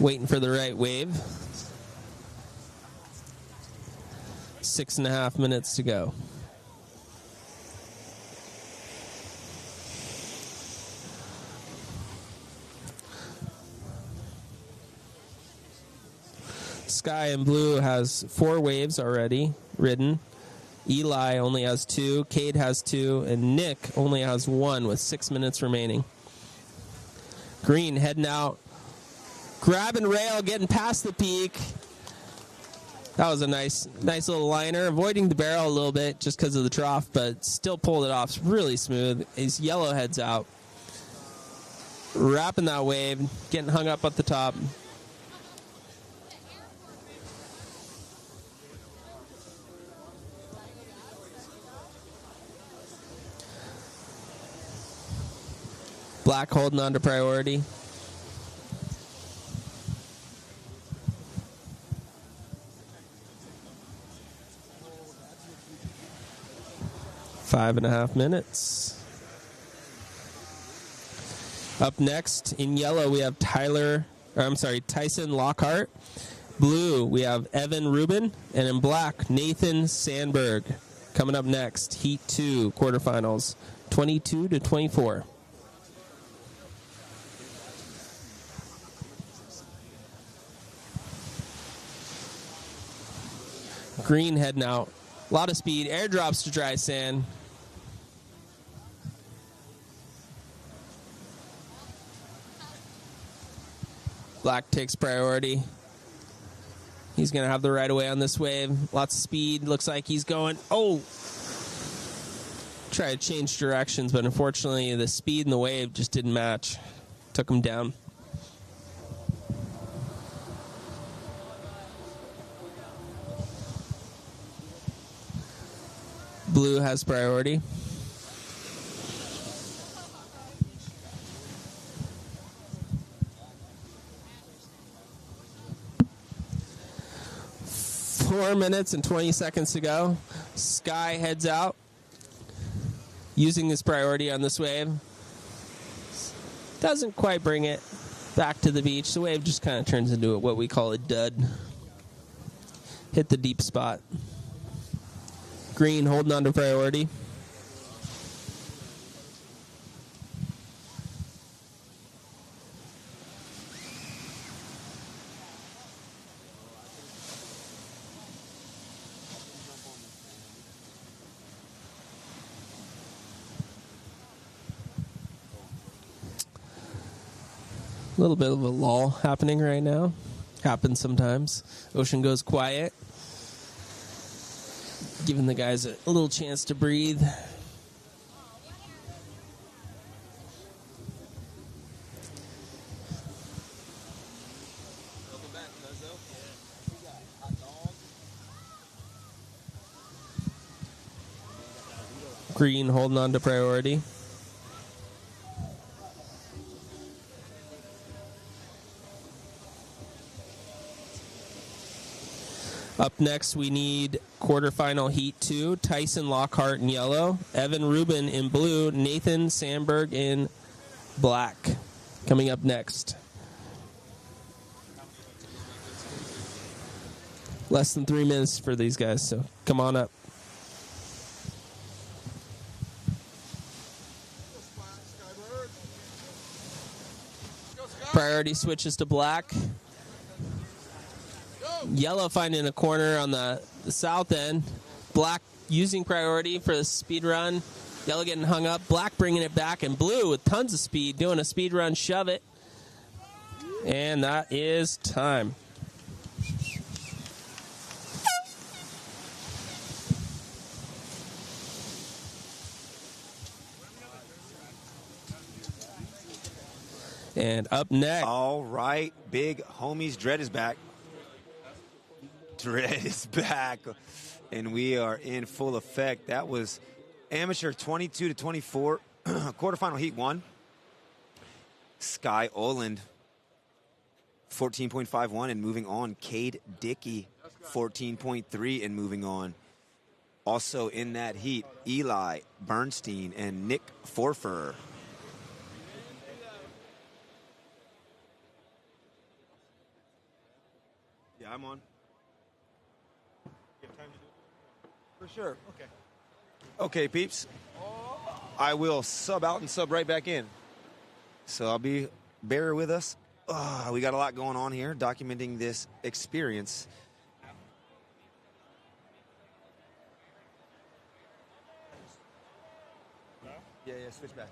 Waiting for the right wave. 6.5 minutes to go. Sky and Blue has 4 waves already ridden. Eli only has 2, Cade has 2, and Nick only has 1 with 6 minutes remaining. Green heading out, grabbing rail, getting past the peak. That was a nice little liner, avoiding the barrel a little bit just because of the trough, but still pulled it off really smooth. His yellow heads out, wrapping that wave, getting hung up at the top. Black holding on to priority. Five and a half minutes. Up next in yellow we have Tyson Lockhart. Blue we have Evan Rubin, and in black Nathan Sandberg. Coming up next, Heat 2 quarterfinals, 22 to 24. Green heading out. A lot of speed. Airdrops to dry sand. Black takes priority. He's going to have the right of way on this wave. Lots of speed. Looks like he's going. Oh! Try to change directions, but unfortunately the speed and the wave just didn't match. Took him down. Blue has priority. Four minutes and 20 seconds to go. Sky heads out, using his priority on this wave. Doesn't quite bring it back to the beach. The wave just kind of turns into what we call a dud. Hit the deep spot. Green holding on to priority. A little bit of a lull happening right now. Happens sometimes. Ocean goes quiet, giving the guys a little chance to breathe. Green holding on to priority. Up next, we need quarterfinal heat 2. Tyson Lockhart in yellow, Evan Rubin in blue, Nathan Sandberg in black. Coming up next. Less than 3 minutes for these guys, so come on up. Priority switches to black. Yellow finding a corner on the south end. Black using priority for the speed run. Yellow getting hung up. Black bringing it back. And blue with tons of speed doing a speed run shove it. And that is time. And up next. All right, big homies, Dread is back. Dread is back, and we are in full effect. That was amateur 22-24, quarterfinal heat 1. Sky Oland, 14.51 and moving on. Cade Dickey, 14.3 and moving on. Also in that heat, Eli Bernstein and Nick Forfer. Yeah, I'm on. For sure. Okay. Okay, peeps. I will sub out and sub right back in. So bear with us. We got a lot going on here, documenting this experience. Yeah, switch back.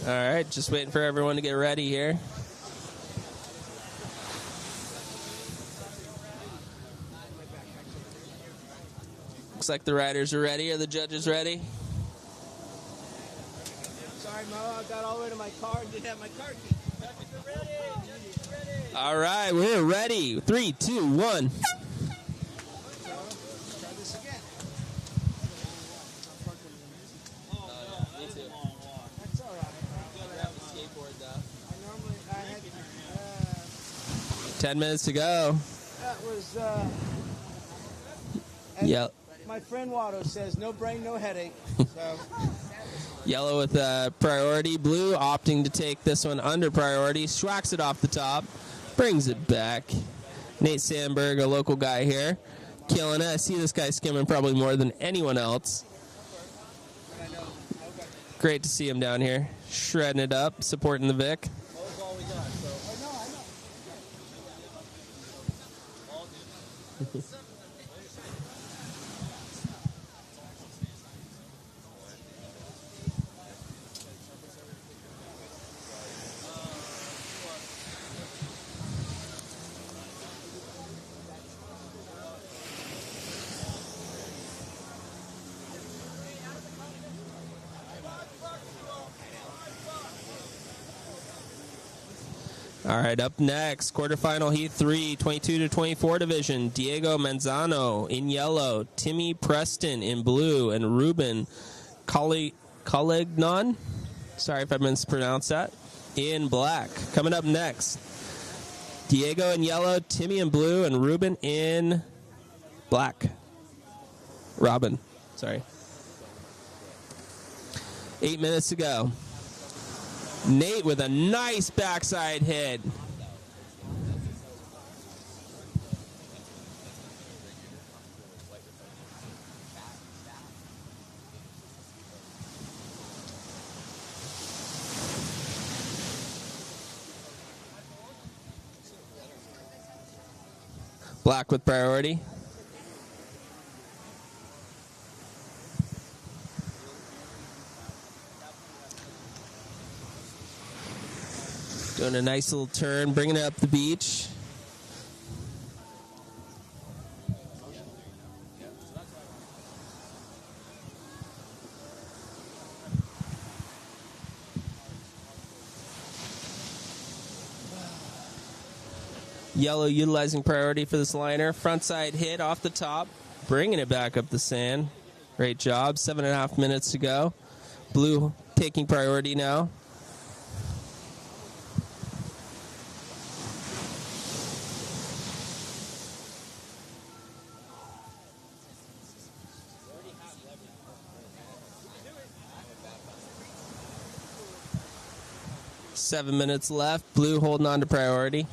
All right, just waiting for everyone to get ready here. Looks like the riders are ready. Are the judges ready? Sorry, Mo, I got all the way to my car and didn't have my car key. Ready. All right, we're ready. 3, 2, 1. Oh, me too. That's all right. 10 minutes to go. That was, Yep. My friend Watto says, no brain, no headache. So. Yellow with priority. Blue opting to take this one under priority. Swacks it off the top. Brings it back. Nate Sandberg, a local guy here. Killing it. I see this guy skimming probably more than anyone else. Great to see him down here. Shredding it up. Supporting the VIC. All right, up next, quarterfinal heat 3, 22-24 division. Diego Manzano in yellow, Timmy Preston in blue, and Ruben Collignon, sorry if I mispronounced that, in black. Coming up next, Diego in yellow, Timmy in blue, and Ruben in black. Robin, sorry. 8 minutes to go. Nate with a nice backside hit. Black with priority. Doing a nice little turn, bringing it up the beach. Yellow utilizing priority for this liner. Frontside hit off the top, bringing it back up the sand. Great job. 7.5 minutes to go. Blue taking priority now. Seven minutes left. Blue holding on to priority.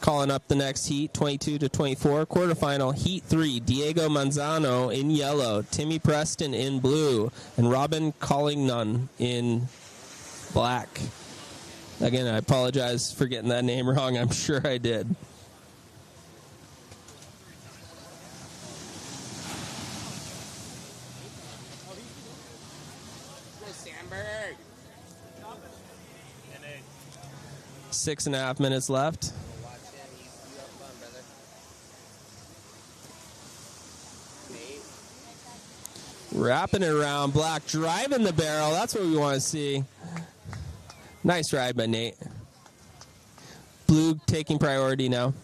Calling up the next heat, 22 to 24. Quarterfinal, heat 3. Diego Manzano in yellow. Timmy Preston in blue. And Robin Collignon in black. Again, I apologize for getting that name wrong. I'm sure I did. Sandberg. 6.5 minutes left. Wrapping it around. Black driving the barrel. That's what we want to see. Nice ride by Nate. Blue taking priority now.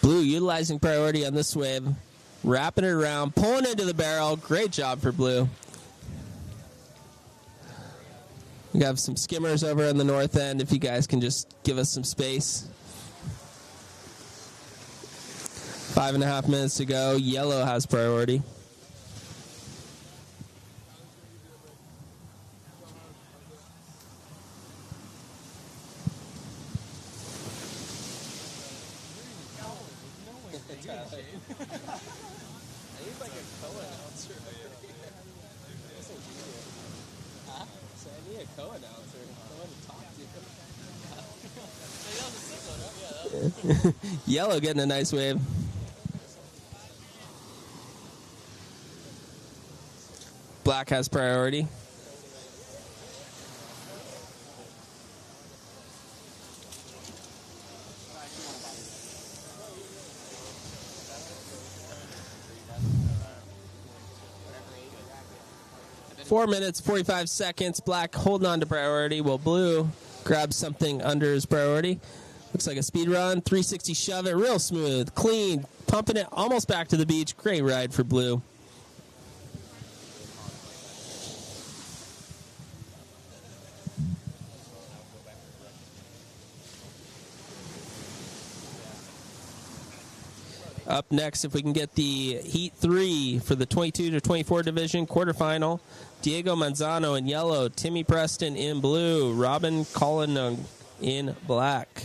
Blue utilizing priority on this wave. Wrapping it around, pulling into the barrel. Great job for Blue. We have some skimmers over on the north end if you guys can just give us some space. 5.5 minutes to go. Yellow has priority. Yellow getting a nice wave. Black has priority. Four minutes, 45 seconds. Black holding on to priority while Blue grabs something under his priority. Looks like a speed run, 360 shove it, real smooth, clean, pumping it almost back to the beach. Great ride for Blue. Up next, if we can get the Heat 3 for the 22 to 24 division quarterfinal, Diego Manzano in yellow, Timmy Preston in blue, Robin Collignon in black.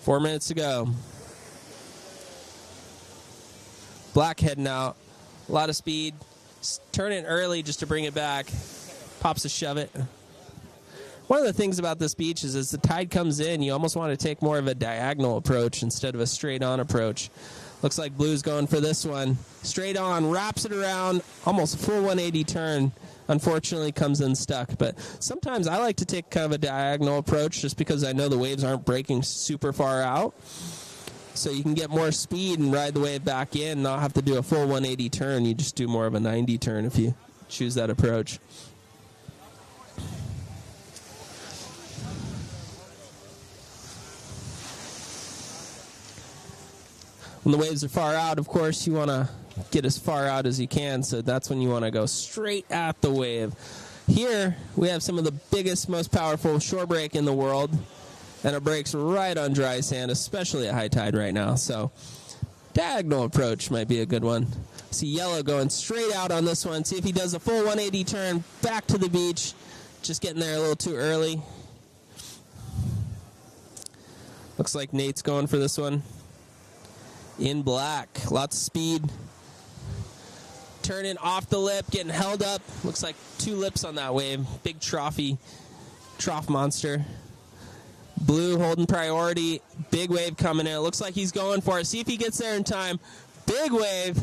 4 minutes to go. Black heading out. A lot of speed. Turn it early just to bring it back. Pops a shove it. One of the things about this beach is as the tide comes in, you almost want to take more of a diagonal approach instead of a straight-on approach. Looks like Blue's going for this one. Straight on, wraps it around, almost a full 180 turn. Unfortunately, comes in stuck. But sometimes I like to take kind of a diagonal approach just because I know the waves aren't breaking super far out. So you can get more speed and ride the wave back in, not have to do a full 180 turn. You just do more of a 90 turn if you choose that approach. When the waves are far out, of course, you want to get as far out as you can, so that's when you want to go straight at the wave. Here, we have some of the biggest, most powerful shore break in the world, and it breaks right on dry sand, especially at high tide right now. So, diagonal approach might be a good one. See Yellow going straight out on this one. See if he does a full 180 turn back to the beach. Just getting there a little too early. Looks like Nate's going for this one. In black, lots of speed. Turning off the lip, getting held up. Looks like two lips on that wave. Big trough monster. Blue holding priority. Big wave coming in. It looks like he's going for it. See if he gets there in time. Big wave.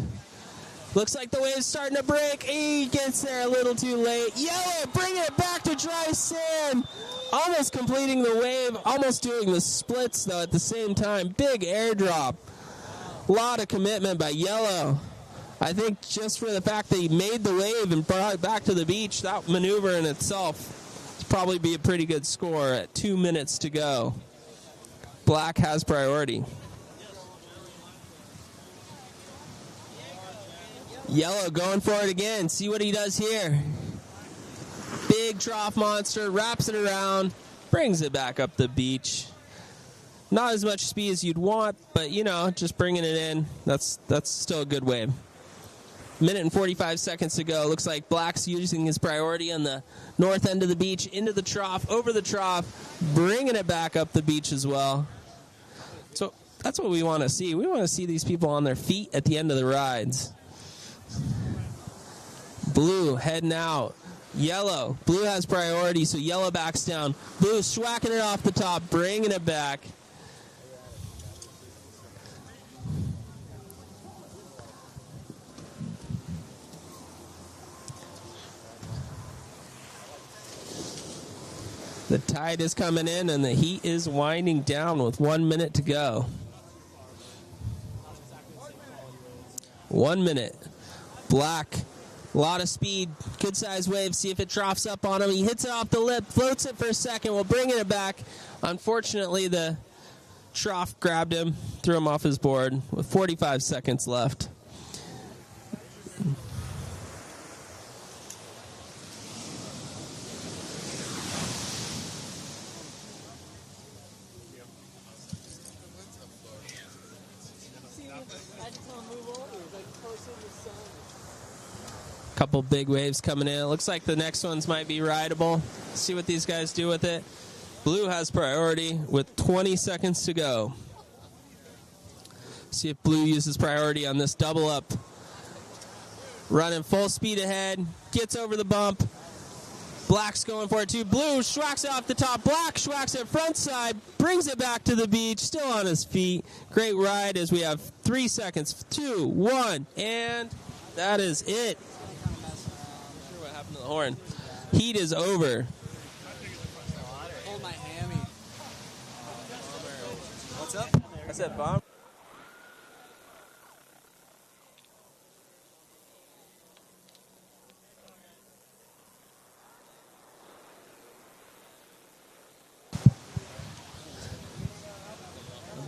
Looks like the wave's starting to break. He gets there a little too late. Yellow bringing it back to dry sand. Almost completing the wave. Almost doing the splits, though, at the same time. Big airdrop. A lot of commitment by Yellow. I think just for the fact that he made the wave and brought it back to the beach, that maneuver in itself would probably be a pretty good score at 2 minutes to go. Black has priority. Yellow going for it again. See what he does here. Big trough monster, wraps it around, brings it back up the beach. Not as much speed as you'd want, but, you know, just bringing it in, that's still a good wave. Minute and 45 seconds to go. Looks like Black's using his priority on the north end of the beach, into the trough, over the trough, bringing it back up the beach as well. So that's what we want to see. We want to see these people on their feet at the end of the rides. Blue heading out. Yellow. Blue has priority, so Yellow backs down. Blue swacking it off the top, bringing it back. The tide is coming in and the heat is winding down with 1 minute to go. 1 minute. Black, a lot of speed, good size wave. See if it troughs up on him. He hits it off the lip, floats it for a second. We'll bring it back. Unfortunately, the trough grabbed him, threw him off his board with 45 seconds left. Couple big waves coming in. It looks like the next ones might be rideable. See what these guys do with it. Blue has priority with 20 seconds to go. See if Blue uses priority on this double up. Running full speed ahead. Gets over the bump. Black's going for it too. Blue schwacks it off the top. Black schwacks it front side. Brings it back to the beach. Still on his feet. Great ride as we have 3 seconds. 2, 1, and that is it. The horn. Heat is over. Hold my hammy. What's up? I said bomb.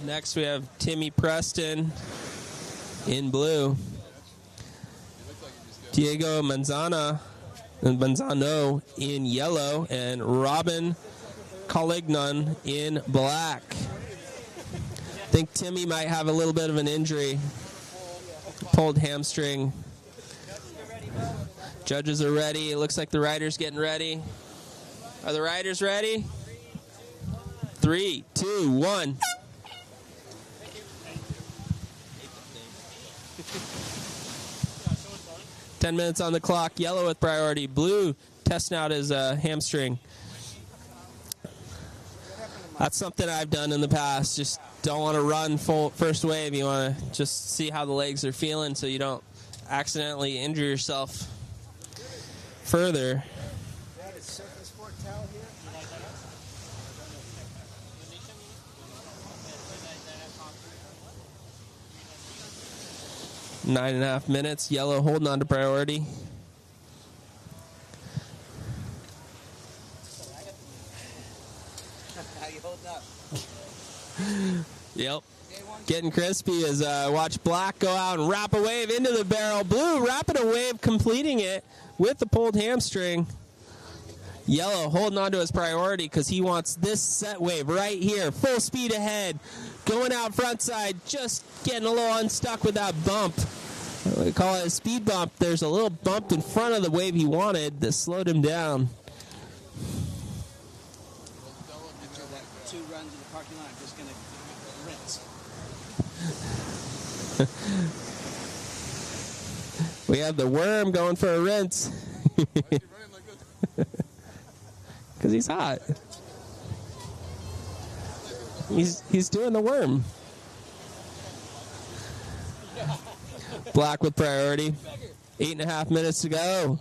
Next we have Timmy Preston in blue. Diego Manzano in yellow, and Robin Collignon in black. I think Timmy might have a little bit of an injury. Pulled hamstring. Judges are ready. It looks like the riders getting ready. Are the riders ready? 3, 2, 1. Ten minutes on the clock. Yellow with priority. Blue testing out his hamstring. That's something I've done in the past. Just don't want to run full first wave. You want to just see how the legs are feeling so you don't accidentally injure yourself further. 9.5 minutes. Yellow holding on to priority. How you holding up? Yep. Getting crispy as watch Black go out and wrap a wave into the barrel. Blue wrapping a wave, completing it with the pulled hamstring. Yellow holding on to his priority because he wants this set wave right here. Full speed ahead. Going out front side. Just getting a little unstuck with that bump. We call it a speed bump. There's a little bump in front of the wave he wanted that slowed him down. 2 runs in the parking lot. I'm just going to rinse. We have the worm going for a rinse. Because he's hot. He's doing the worm. Black with priority. 8.5 minutes to go.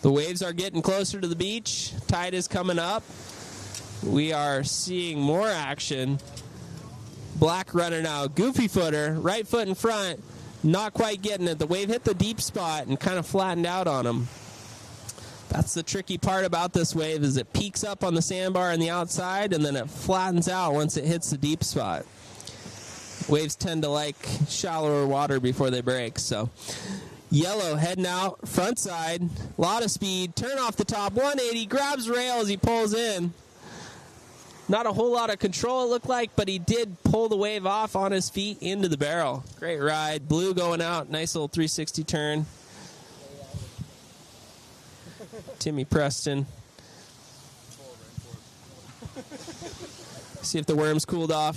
The waves are getting closer to the beach. Tide is coming up. We are seeing more action. Black runner now. Goofy footer. Right foot in front. Not quite getting it. The wave hit the deep spot and kind of flattened out on him. That's the tricky part about this wave, is it peaks up on the sandbar on the outside and then it flattens out once it hits the deep spot. Waves tend to like shallower water before they break. So yellow heading out, front side, a lot of speed, turn off the top, 180, grabs rail as he pulls in. Not a whole lot of control it looked like, but he did pull the wave off on his feet into the barrel. Great ride. Blue going out, nice little 360 turn. Timmy Preston. See if the worm's cooled off.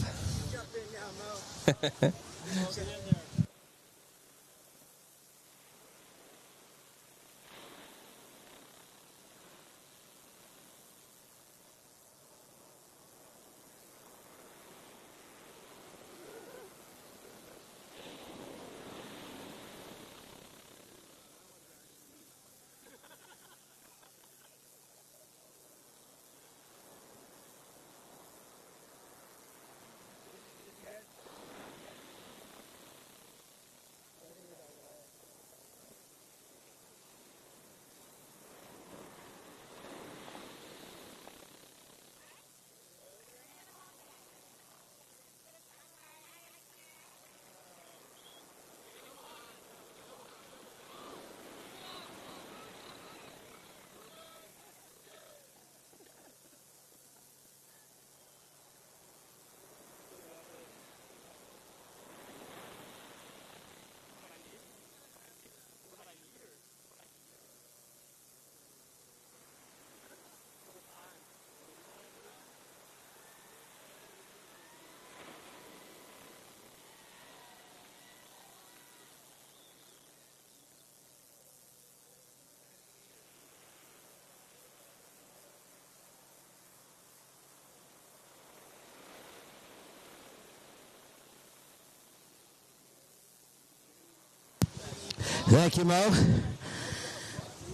Thank you, Mo.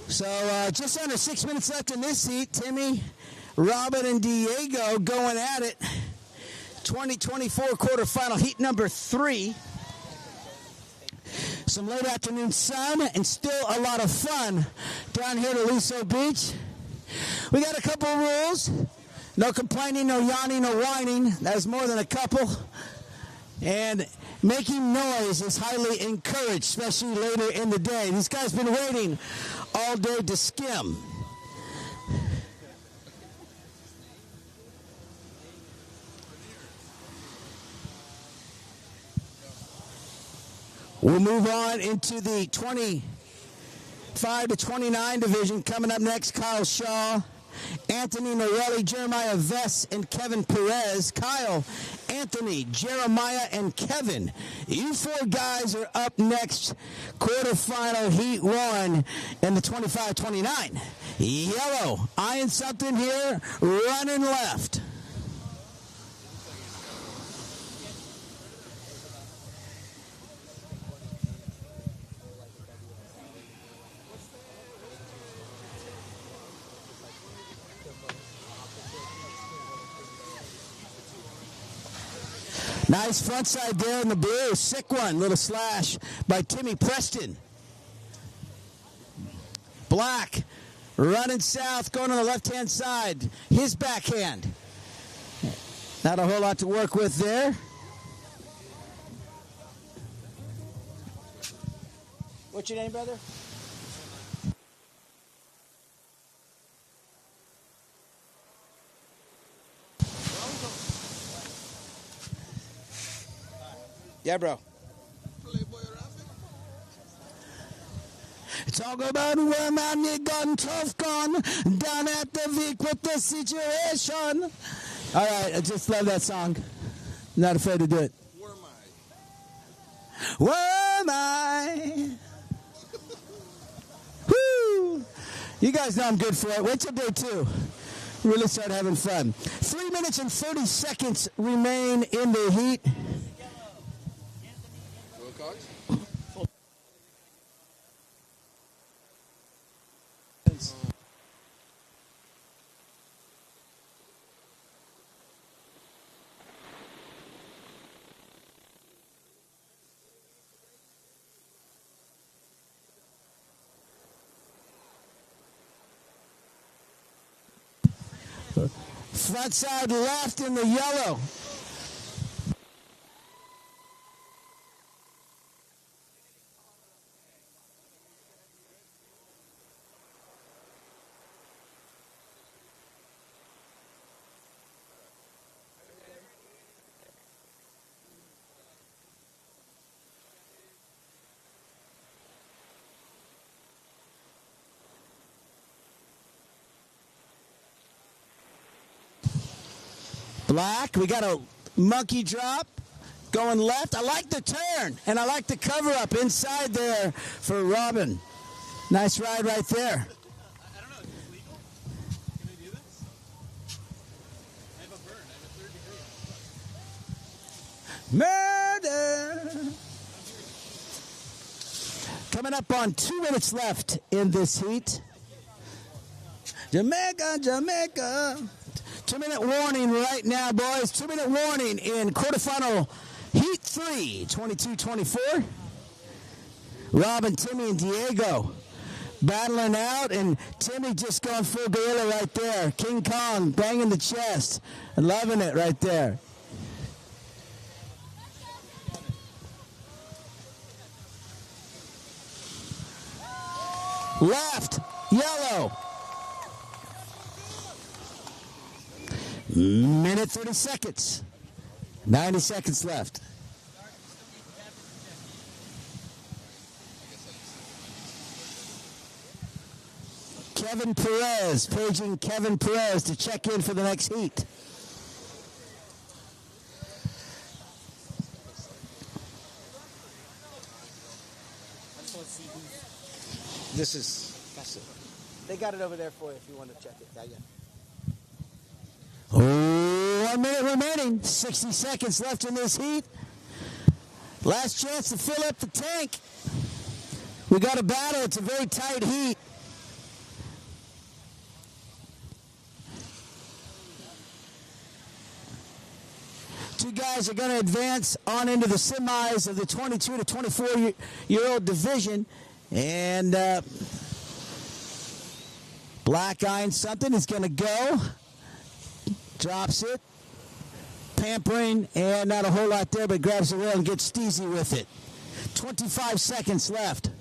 So just under 6 minutes left in this heat. Timmy, Robin, and Diego going at it. 2024 quarterfinal heat number 3. Some late afternoon sun and still a lot of fun down here at Aliso Beach. We got a couple of rules. No complaining, no yawning, no whining. That is more than a couple. And making noise is highly encouraged, especially later in the day. These guys have been waiting all day to skim. We'll move on into the 25 to 29 division. Coming up next, Kyle Shaw, Anthony Norelli, Jeremiah Vess, and Kevin Perez. Kyle, Anthony, Jeremiah, and Kevin. You 4 guys are up next. Quarterfinal Heat 1 in the 25-29. Yellow, eyeing something here, running left. Nice front side there in the blue. Sick one. Little slash by Timmy Preston. Black running south, going on the left-hand side. His backhand. Not a whole lot to work with there. What's your name, brother? Yeah, bro. Talk about where my nigga and tough gun down at the VIC with the situation. All right, I just love that song. Not afraid to do it. Where am I? Woo! You guys know I'm good for it. Wait till day 2. really start having fun. 3 minutes and 30 seconds remain in the heat. Front side left in the yellow. Black, we got a monkey drop going left. I like the turn, and I like the cover up inside there for Robin. Nice ride right there. I don't know, is this legal? Can I do this? I have a burn. I have a third degree. Murder! Coming up on 2 minutes left in this heat. Jamaica, Jamaica. 2-minute warning right now, boys. 2-minute warning in quarterfinal heat 3, 22-24. Robin, Timmy, and Diego battling out, and Timmy just going full gorilla right there. King Kong banging the chest and loving it right there. Left, yellow. Minute 30 seconds. 90 seconds left. Kevin Perez, paging Kevin Perez to check in for the next heat. This is, that's it. They got it over there for you if you want to check it. Yeah. 1 minute remaining. 60 seconds left in this heat. Last chance to fill up the tank. We got a battle. It's a very tight heat. Two guys are going to advance on into the semis of the 22 to 24-year-old division. And Black eyeing something is going to go. Drops it. Pampering, and not a whole lot there, but grabs the rail and gets Steezy with it. 25 seconds left.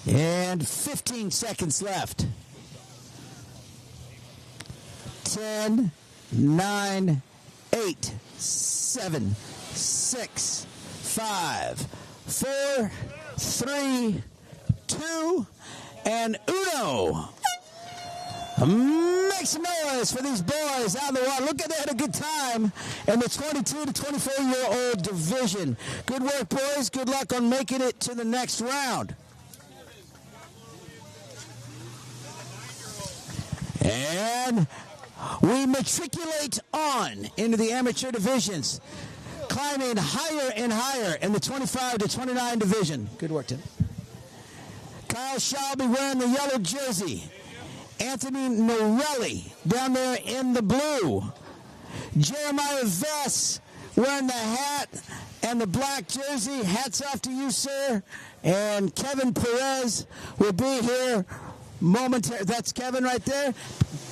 And 15 seconds left. 10, 9, 8, 7, 6, 5, 4, 3, 2, and uno. Make some noise for these boys out in the water. Look at, they had a good time in the 22 to 24-year-old division. Good work, boys. Good luck on making it to the next round. And we matriculate on into the amateur divisions, climbing higher and higher in the 25 to 29 division. Good work, Tim. Kyle Shelby wearing the yellow jersey. Anthony Norelli down there in the blue. Jeremiah Vess wearing the hat and the black jersey. Hats off to you, sir. And Kevin Perez will be here momentarily. That's Kevin right there.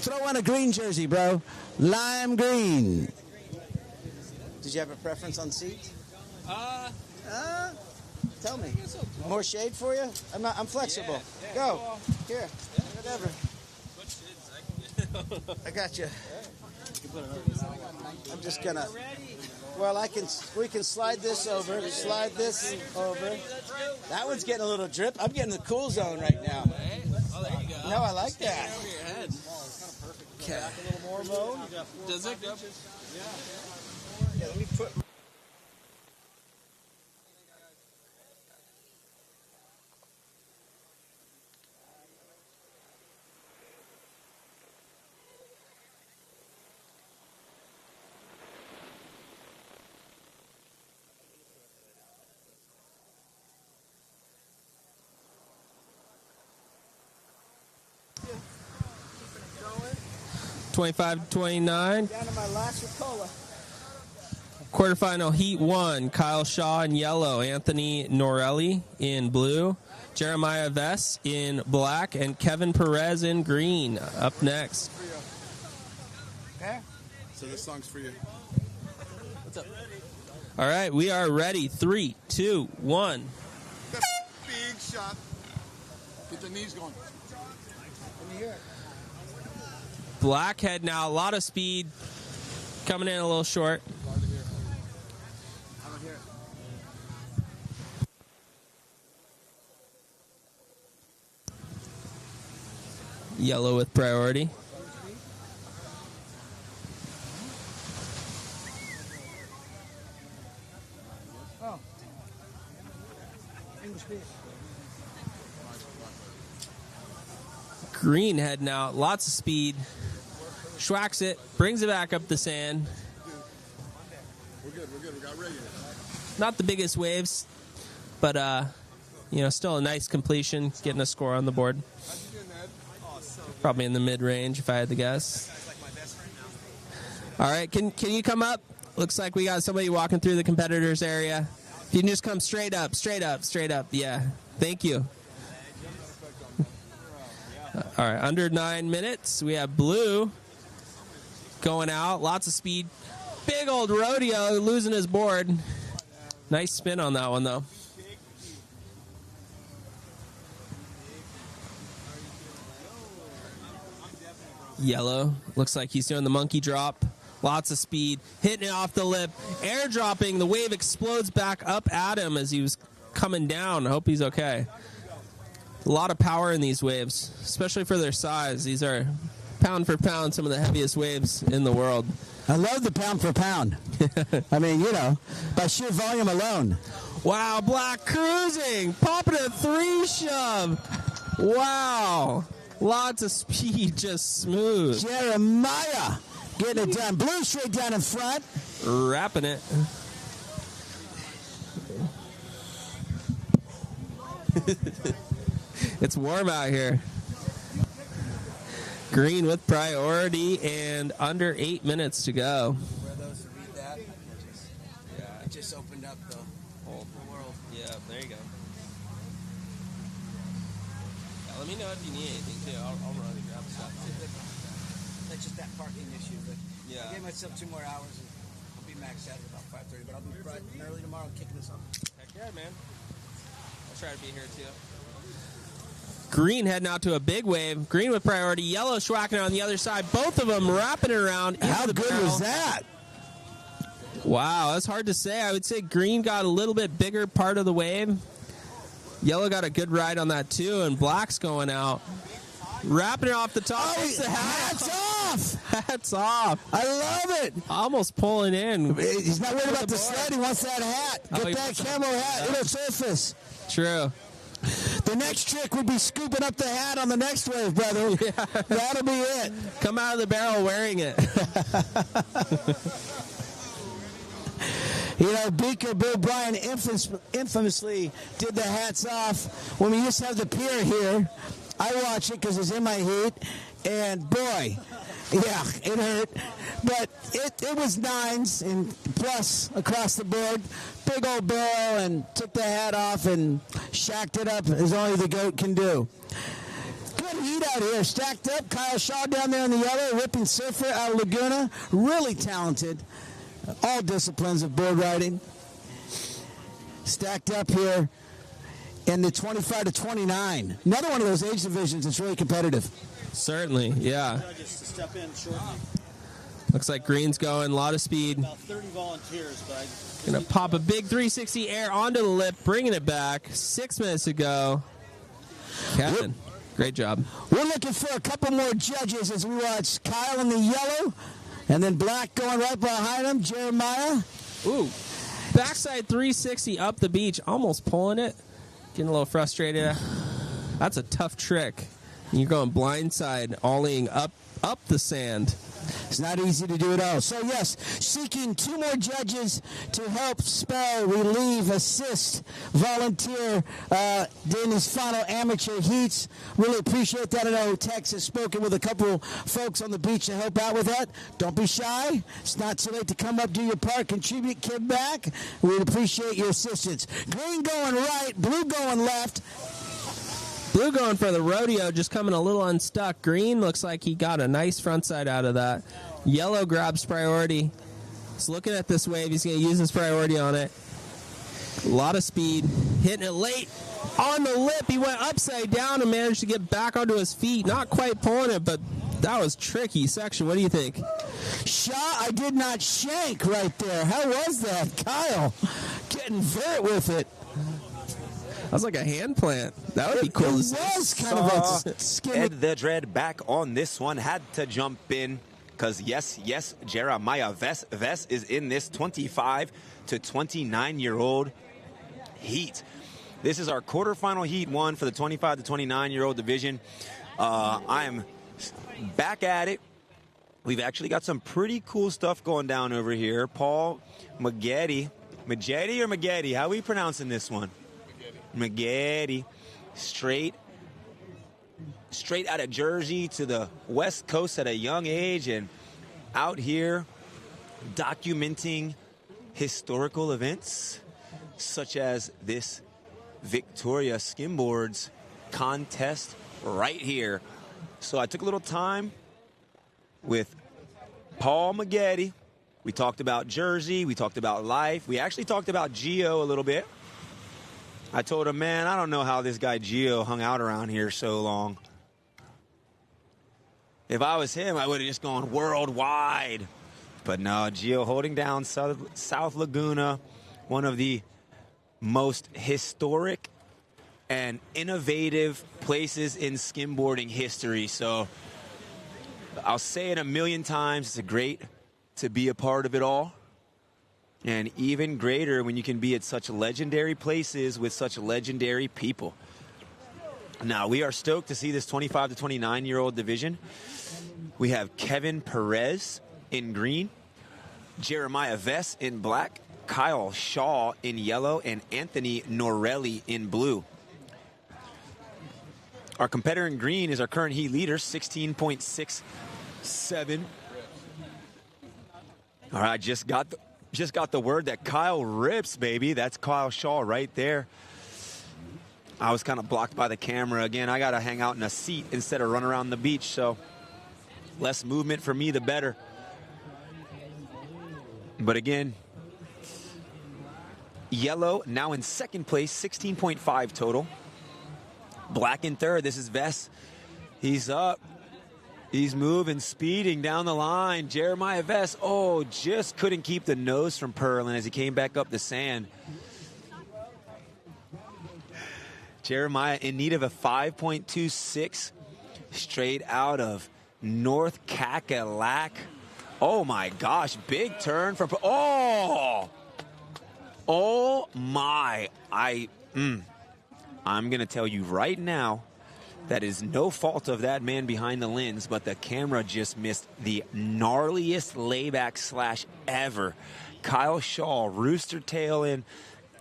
Throw on a green jersey, bro. Lime green. Did you have a preference on seat? Tell me. More shade for you? I'm flexible. Yeah. Go. Here. Whatever. I got you. I'm just gonna. Well, we can slide this over. Slide this over. That one's getting a little drip. I'm getting the cool zone right now. Oh, there you go. No, I like that. Over your head. Okay. Back a little more, Mo. Does it go? Yeah, let me put. 25-29. Down to my last Ricola. Quarterfinal Heat 1, Kyle Shaw in yellow, Anthony Norelli in blue, Jeremiah Vess in black, and Kevin Perez in green. Up next. Okay. So this song's for you. What's up? All right, we are ready. 3, 2, 1. Big shot. Get the knees going. Let me hear it. Blackhead now, a lot of speed. Coming in a little short. I don't hear it. Yellow with priority. Oh. English beat. Green heading out, lots of speed. Schwacks it, brings it back up the sand. We're good. We got regular. Not the biggest waves, but still a nice completion, getting a score on the board. Probably in the mid-range if I had to guess. All right, can you come up? Looks like we got somebody walking through the competitors area. If you can just come straight up. Yeah, thank you. All right, under 9 minutes, we have blue going out. Lots of speed. Big old rodeo, losing his board. Nice spin on that one, though. Yellow. Looks like he's doing the monkey drop. Lots of speed. Hitting it off the lip. Airdropping. The wave explodes back up at him as he was coming down. I hope he's okay. A lot of power in these waves, especially for their size. These are pound for pound some of the heaviest waves in the world. I love the pound for pound. I mean, by sheer volume alone. Wow, Black cruising, popping a 3 shove. Wow, lots of speed, just smooth. Jeremiah getting it done. Blue straight down in front. Wrapping it. It's warm out here. Green with priority and under 8 minutes to go. For those who read that, it just opened up the whole world. Yeah, there you go. Yeah, let me know if you need anything, too. I'll run and grab stuff. That's just that parking issue. But Yeah. I gave myself 2 more hours, and I'll be maxed out at about 5:30. But I'll be bright and early tomorrow and kicking this off. Heck yeah, man. I'll try to be here, too. Green heading out to a big wave. Green with priority. Yellow schwacking on the other side. Both of them wrapping around. How good was that? Wow, that's hard to say. I would say green got a little bit bigger part of the wave. Yellow got a good ride on that, too, and black's going out. Wrapping it off the top. Oh, hats off! Hats off. I love it. Almost pulling in. He's not worried about the sled. He wants that hat. Get that camo hat. It'll surface. True. The next trick would be scooping up the hat on the next wave, brother. Yeah. That'll be it. Come out of the barrel wearing it. Beaker Bill Bryan infamously did the hats off when we used to have the pier here. I watch it because it's in my heat, and boy, yeah, it hurt. But it was 9s and plus across the board. Big old barrel, and took the hat off and shacked it up as only the GOAT can do. Good heat out here, stacked up. Kyle Shaw down there in the yellow, ripping surfer out of Laguna. Really talented. All disciplines of board riding. Stacked up here in the 25 to 29. Another one of those age divisions that's really competitive. Certainly, yeah. Judges to step in shortly. Looks like green's going, a lot of speed. About 30 volunteers, but Gonna pop a big 360 air onto the lip, bringing it back. 6 minutes to go. Captain, great job. We're looking for a couple more judges as we watch Kyle in the yellow, and then black going right behind him, Jeremiah. Ooh, backside 360 up the beach, almost pulling it. Getting a little frustrated. That's a tough trick. You're going blindside, ollieing up the sand. It's not easy to do it all. So, yes, seeking 2 more judges to help spell, relieve, assist, volunteer during these final amateur heats. Really appreciate that. I know Tex has spoken with a couple folks on the beach to help out with that. Don't be shy. It's not too late to come up, do your part, contribute, give back. We'd appreciate your assistance. Green going right, blue going left. Blue going for the rodeo, just coming a little unstuck. Green looks like he got a nice front side out of that. Yellow grabs priority. He's looking at this wave. He's going to use his priority on it. A lot of speed. Hitting it late on the lip. He went upside down and managed to get back onto his feet. Not quite pulling it, but that was tricky section. What do you think? I did not shank right there. How was that? Kyle getting vert with it. That was like a hand plant. That would be cool to see. It was kind of a skin. Ed the Dread back on this one. Had to jump in because, yes, Jeremiah Vess is in this 25 to 29-year-old heat. This is our quarterfinal heat 1 for the 25 to 29-year-old division. I am back at it. We've actually got some pretty cool stuff going down over here. Paul Maggette. Maggette or Maggette? How are we pronouncing this one? Maggette. Straight out of Jersey to the West Coast at a young age and out here documenting historical events such as this Victoria Skimboards contest right here. So I took a little time with Paul Maggette. We talked about Jersey. We talked about life. We actually talked about Gio a little bit. I told him, man, I don't know how this guy Gio hung out around here so long. If I was him, I would have just gone worldwide. But no, Gio holding down South Laguna, one of the most historic and innovative places in skimboarding history. So I'll say it a million times. It's great to be a part of it all. And even greater when you can be at such legendary places with such legendary people. Now, we are stoked to see this 25 to 29-year-old division. We have Kevin Perez in green, Jeremiah Vess in black, Kyle Shaw in yellow, and Anthony Norelli in blue. Our competitor in green is our current heat leader, 16.67. All right, just got the word that Kyle rips, baby. That's Kyle Shaw right there. I was kind of blocked by the camera. Again, I got to hang out in a seat instead of run around the beach, so less movement for me, the better. But again, yellow now in second place, 16.5 total. Black in third. This is Vess. He's up. He's moving, speeding down the line. Jeremiah Vess, just couldn't keep the nose from purling as he came back up the sand. Jeremiah in need of a 5.26 straight out of North Cackalack. Oh my gosh, big turn from, my. I'm going to tell you right now, that is no fault of that man behind the lens, but the camera just missed the gnarliest layback slash ever. Kyle Shaw, rooster tail in,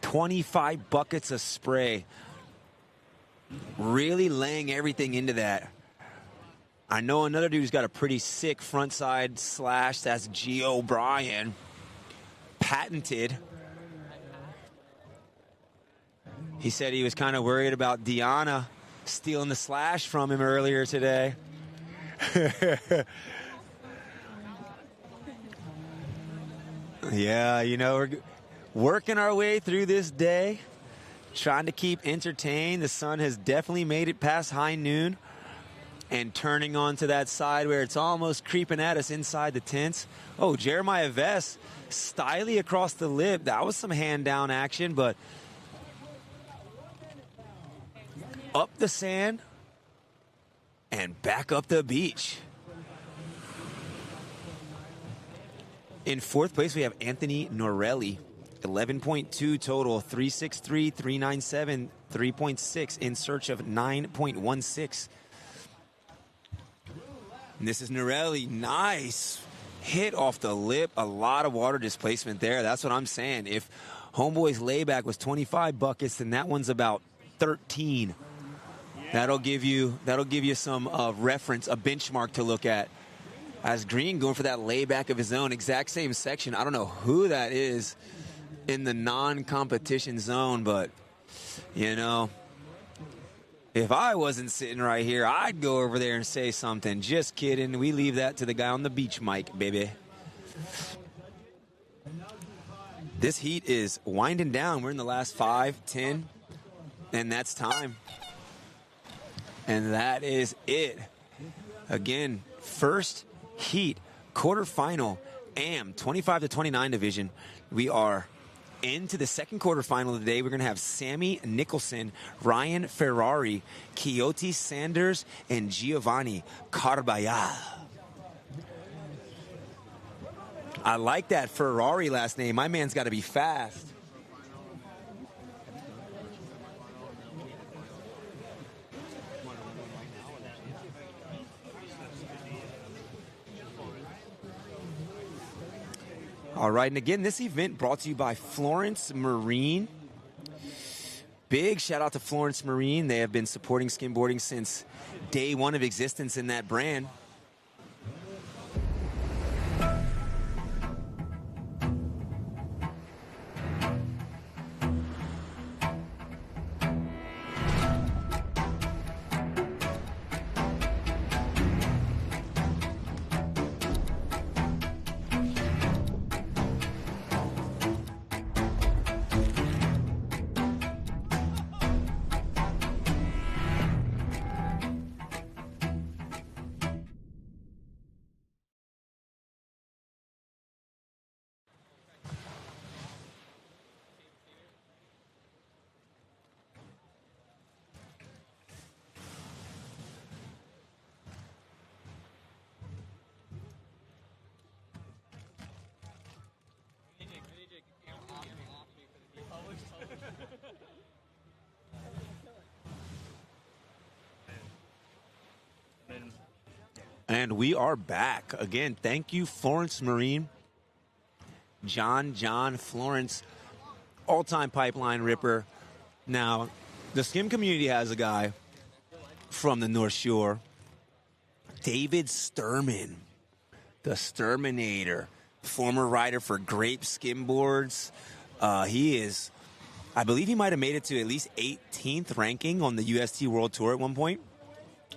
25 buckets of spray. Really laying everything into that. I know another dude who's got a pretty sick front side slash. That's G. O'Brien. Patented. He said he was kind of worried about Deanna stealing the slash from him earlier today. Yeah, we're working our way through this day, trying to keep entertained. The sun has definitely made it past high noon and turning onto that side where it's almost creeping at us inside the tents. Oh, Jeremiah Vess, styly across the lip. That was some hand-down action, but up the sand and back up the beach. In fourth place, we have Anthony Norelli, 11.2 total, 363, 397, 3.6 in search of 9.16. And this is Norelli. Nice hit off the lip. A lot of water displacement there. That's what I'm saying. If Homeboy's layback was 25 buckets, then that one's about 13. That'll give you some reference, a benchmark to look at. As Green going for that layback of his own, exact same section. I don't know who that is in the non-competition zone, but, you know, if I wasn't sitting right here, I'd go over there and say something. Just kidding. We leave that to the guy on the beach mic, baby. This heat is winding down. We're in the last 5, 10, and that's time. And that is it. Again, first heat, quarterfinal, AM, 25 to 29 division. We are into the second quarterfinal of the day. We're going to have Sammy Nicholson, Ryan Ferrari, Quixote Sanders, and Giovanni Carbajal. I like that Ferrari last name. My man's got to be fast. All right, and again, this event brought to you by Florence Marine. Big shout out to Florence Marine. They have been supporting skimboarding since day one of existence in that brand. And we are back. Again, thank you, Florence Marine. John Florence, all-time pipeline ripper. Now, the skim community has a guy from the North Shore, David Sturman, the Sturminator, former rider for Grape Skimboards. He is, I believe he might have made it to at least 18th ranking on the UST World Tour at one point.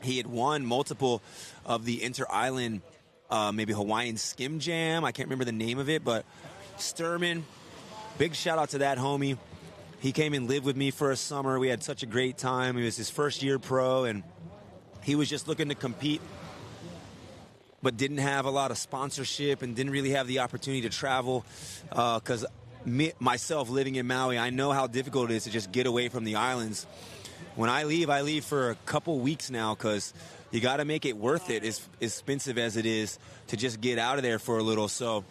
He had won multiple of the inter-island, maybe Hawaiian Skim Jam. I can't remember the name of it, but Sturman, big shout out to that homie. He came and lived with me for a summer. We had such a great time. It was his first year pro, and he was just looking to compete, but didn't have a lot of sponsorship and didn't really have the opportunity to travel because myself living in Maui, I know how difficult it is to just get away from the islands. When I leave for a couple weeks now because you got to make it worth it, as expensive as it is to just get out of there for a little. So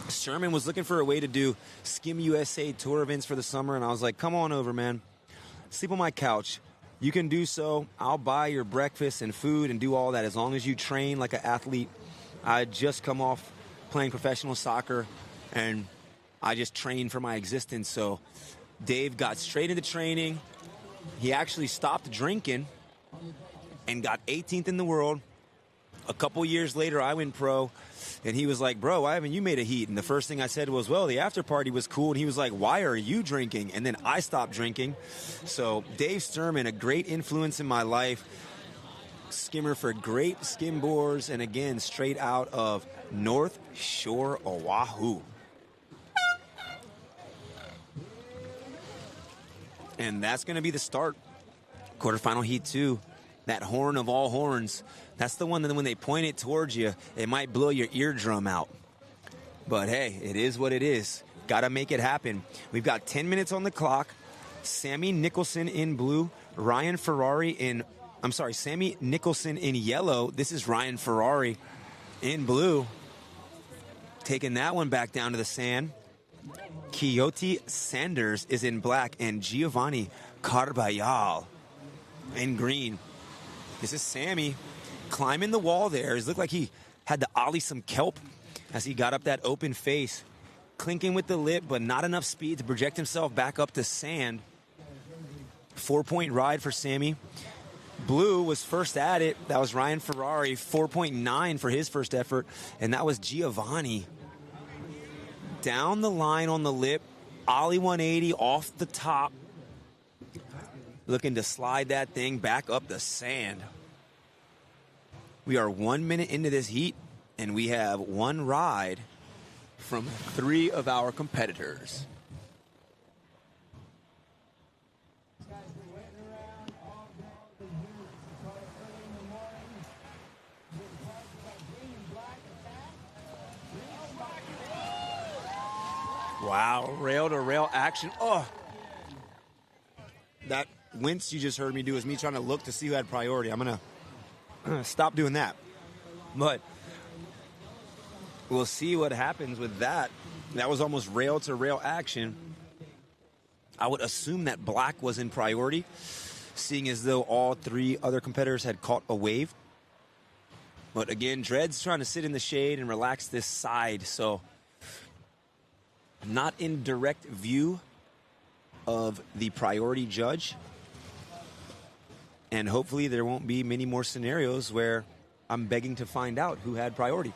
Sherman was looking for a way to do Skim USA tour events for the summer, and I was like, come on over, man. Sleep on my couch. You can do so. I'll buy your breakfast and food and do all that as long as you train like an athlete. I had just come off playing professional soccer, and I just trained for my existence. So Dave got straight into training. He actually stopped drinking and got 18th in the world. A couple years later, I went pro, and he was like, bro, why haven't you made a heat? And the first thing I said was, well, the after party was cool. And he was like, why are you drinking? And then I stopped drinking. So Dave Sturman, a great influence in my life, skimmer for Great Skimboards, and again, straight out of North Shore, Oahu. And that's going to be the start. Quarterfinal heat 2. That horn of all horns. That's the one that when they point it towards you, it might blow your eardrum out. But hey, it is what it is. Got to make it happen. We've got 10 minutes on the clock. Sammy Nicholson in blue. Ryan Ferrari in, Sammy Nicholson in yellow. This is Ryan Ferrari in blue. Taking that one back down to the sand. Quixote Sanders is in black, and Giovanni Carbajal in green. This is Sammy. climbing the wall there. It looked like he had to ollie some kelp as he got up that open face. Clinking with the lip, but not enough speed to project himself back up to sand. 4-point ride for Sammy. Blue was first at it. That was Ryan Ferrari, 4.9 for his first effort. And that was Giovanni. Down the line on the lip. Ollie 180 off the top. Looking to slide that thing back up the sand. We are 1 minute into this heat, and we have one ride from 3 of our competitors. Wow, rail-to-rail action. Oh! That wince you just heard me do is me trying to look to see who had priority. I'm going to stop doing that. But we'll see what happens with that. That was almost rail-to-rail action. I would assume that black was in priority, seeing as though all 3 other competitors had caught a wave. But again, Dred's trying to sit in the shade and relax this side, so not in direct view of the priority judge. And hopefully there won't be many more scenarios where I'm begging to find out who had priority.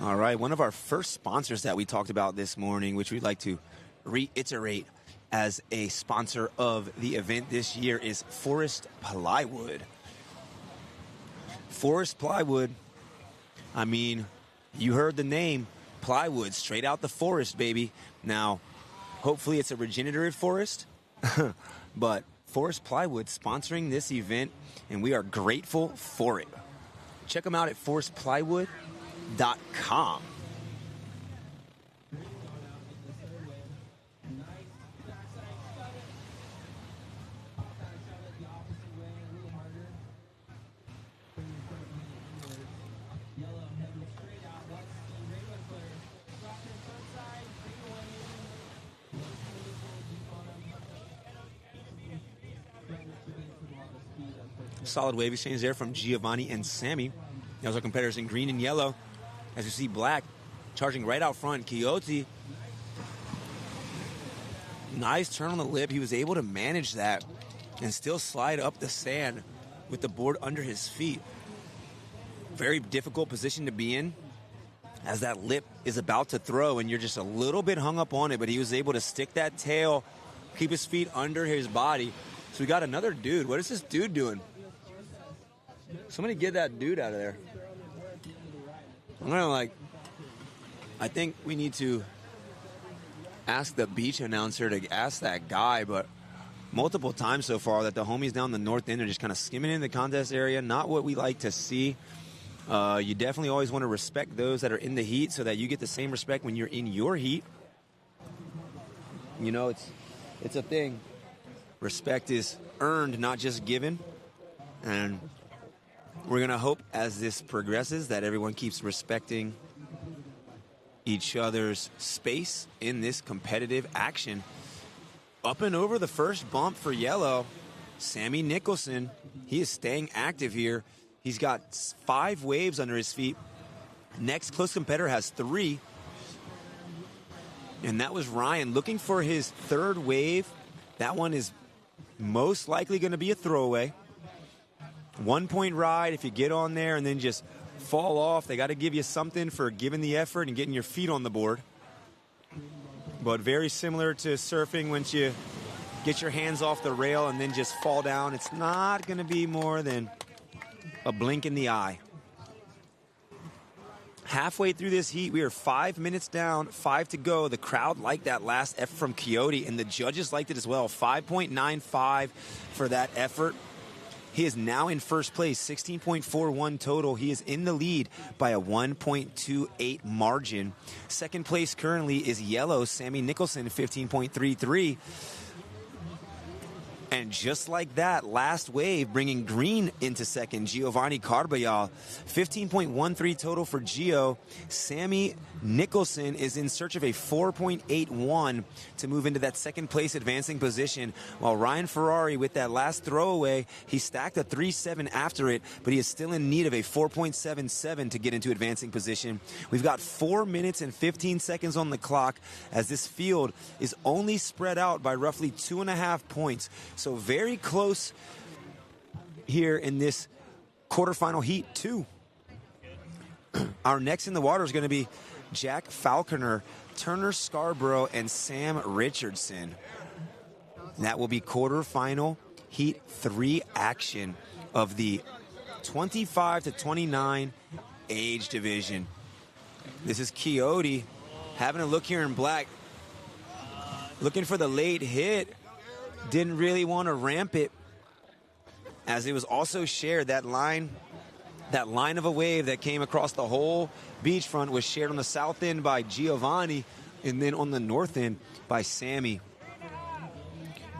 All right, one of our first sponsors that we talked about this morning, which we'd like to reiterate as a sponsor of the event this year, is Forest Plywood. Forest Plywood, I mean, you heard the name, plywood, straight out the forest, baby. Now, hopefully it's a regenerative forest, but Forest Plywood sponsoring this event, and we are grateful for it. Check them out at forestplywood.com. Solid wave exchange there from Giovanni and Sammy. Those are competitors in green and yellow. As you see, black charging right out front. Quixote, nice turn on the lip. He was able to manage that and still slide up the sand with the board under his feet. Very difficult position to be in, as that lip is about to throw and you're just a little bit hung up on it, but he was able to stick that tail, keep his feet under his body. So we got another dude. What is this dude doing? Somebody get that dude out of there. I think we need to ask the beach announcer to ask that guy, but multiple times so far that the homies down the north end are just kind of skimming in the contest area. Not what we like to see. You definitely always want to respect those that are in the heat so that you get the same respect when you're in your heat. You know, it's a thing. Respect is earned, not just given. And we're going to hope as this progresses that everyone keeps respecting each other's space in this competitive action. Up and over the first bump for yellow, Sammy Nicholson. He is staying active here. He's got 5 waves under his feet. Next close competitor has 3. And that was Ryan looking for his 3rd wave. That one is most likely going to be a throwaway. 1-point ride if you get on there and then just fall off. They got to give you something for giving the effort and getting your feet on the board. But very similar to surfing, once you get your hands off the rail and then just fall down, it's not going to be more than a blink in the eye. Halfway through this heat, we are 5 minutes down, 5 to go. The crowd liked that last effort from Quixote, and the judges liked it as well. 5.95 for that effort. He is now in first place, 16.41 total. He is in the lead by a 1.28 margin. Second place currently is yellow, Sammy Nicholson, 15.33. And just like that, last wave bringing green into second, Giovanni Carbajal. 15.13 total for Gio. Sammy Nicholson is in search of a 4.81 to move into that second place advancing position, while Ryan Ferrari with that last throwaway, he stacked a 3.7 after it, but he is still in need of a 4.77 to get into advancing position. We've got 4 minutes and 15 seconds on the clock as this field is only spread out by roughly 2.5 points. So very close here in this quarterfinal heat, too. Our next in the water is going to be Jack Falconer, Turner Scarborough, and Sam Richardson. That will be quarterfinal heat 3 action of the 25 to 29 age division. This is Coyote having a look here in black, looking for the late hit. Didn't really want to ramp it, as it was also shared. That line of a wave that came across the whole beachfront was shared on the south end by Giovanni, and then on the north end by Sammy.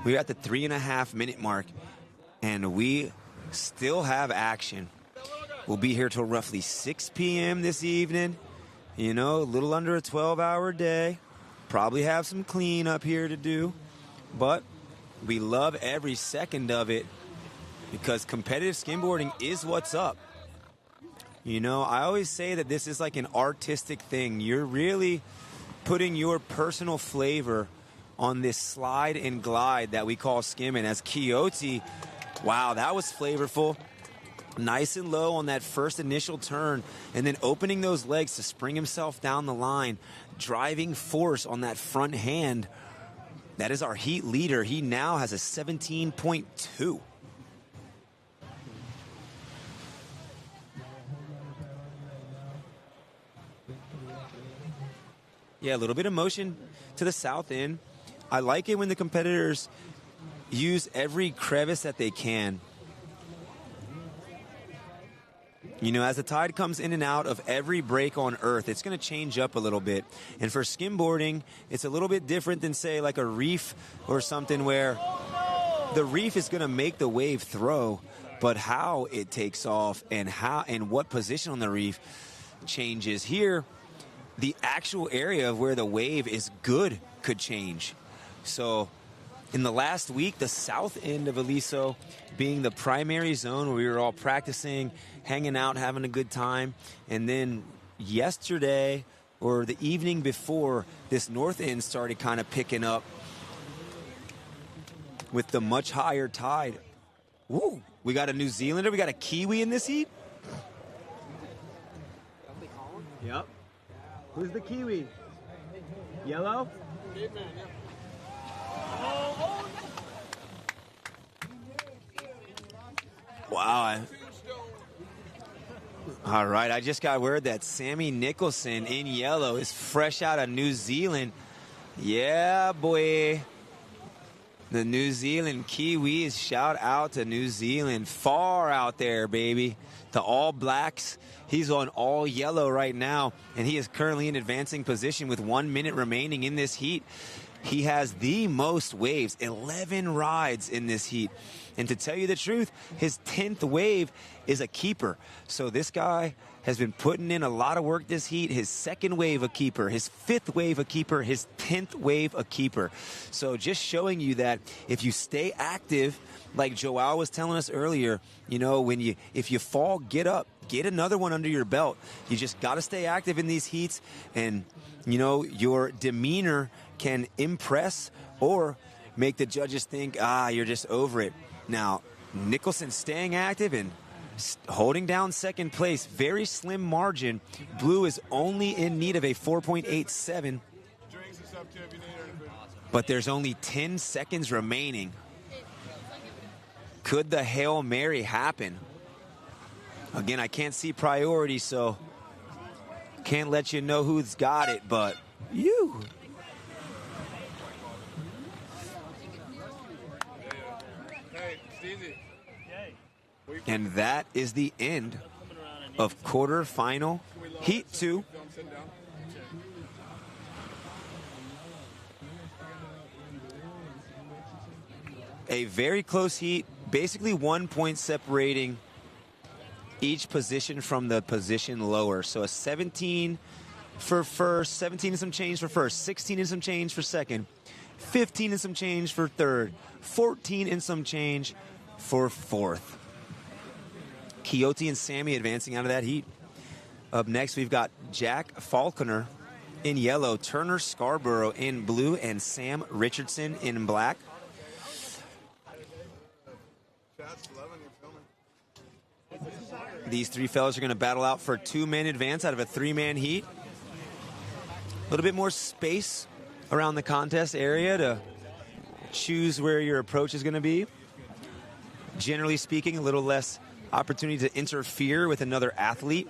We're at the 3.5 minute mark, and we still have action. We'll be here till roughly 6 p.m. this evening. You know, a little under a 12-hour day. Probably have some cleanup here to do, but we love every second of it because competitive skimboarding is what's up. You know, I always say that this is like an artistic thing. You're really putting your personal flavor on this slide and glide that we call skimming. As Coyote, wow, that was flavorful. Nice and low on that first initial turn, and then opening those legs to spring himself down the line. Driving force on that front hand. That is our heat leader. He now has a 17.2. Yeah, a little bit of motion to the south end. I like it when the competitors use every crevice that they can. You know, as the tide comes in and out of every break on Earth, it's going to change up a little bit. And for skimboarding, it's a little bit different than, say, like a reef or something where the reef is going to make the wave throw, but how it takes off and how and what position on the reef changes. Here, the actual area of where the wave is good could change. So in the last week, the south end of Aliso being the primary zone where we were all practicing, hanging out, having a good time. And then yesterday or the evening before, this north end started kind of picking up with the much higher tide. Woo! We got a New Zealander. We got a Kiwi in this heat. Yep. Who's the Kiwi? Yellow? Wow. All right, I just got word that Sammy Nicholson in yellow is fresh out of New Zealand. Yeah, boy. The New Zealand Kiwis, shout out to New Zealand. Far out there, baby. The All Blacks. He's on all yellow right now, and he is currently in advancing position with 1 minute remaining in this heat. He has the most waves, 11 rides in this heat. And to tell you the truth, his 10th wave is a keeper. So this guy has been putting in a lot of work this heat. His second wave a keeper, his 5th wave a keeper, his 10th wave a keeper. So just showing you that if you stay active, like Joao was telling us earlier, you know, if you fall, get up, get another one under your belt. You just got to stay active in these heats, and you know, your demeanor can impress or make the judges think, you're just over it. Now, Nicholson staying active and holding down second place. Very slim margin. Blue is only in need of a 4.87. But there's only 10 seconds remaining. Could the Hail Mary happen? Again, I can't see priority, so can't let you know who's got it, but you. And that is the end of quarterfinal heat 2. A very close heat, basically 1 point separating each position from the position lower. So a 17 for first, 17 and some change for first, 16 and some change for second, 15 and some change for third, 14 and some change for fourth. Quixote and Sammy advancing out of that heat. Up next, we've got Jack Falconer in yellow, Turner Scarborough in blue, and Sam Richardson in black. These three fellas are going to battle out for a 2-man advance out of a 3-man heat. A little bit more space around the contest area to choose where your approach is going to be. Generally speaking, a little less opportunity to interfere with another athlete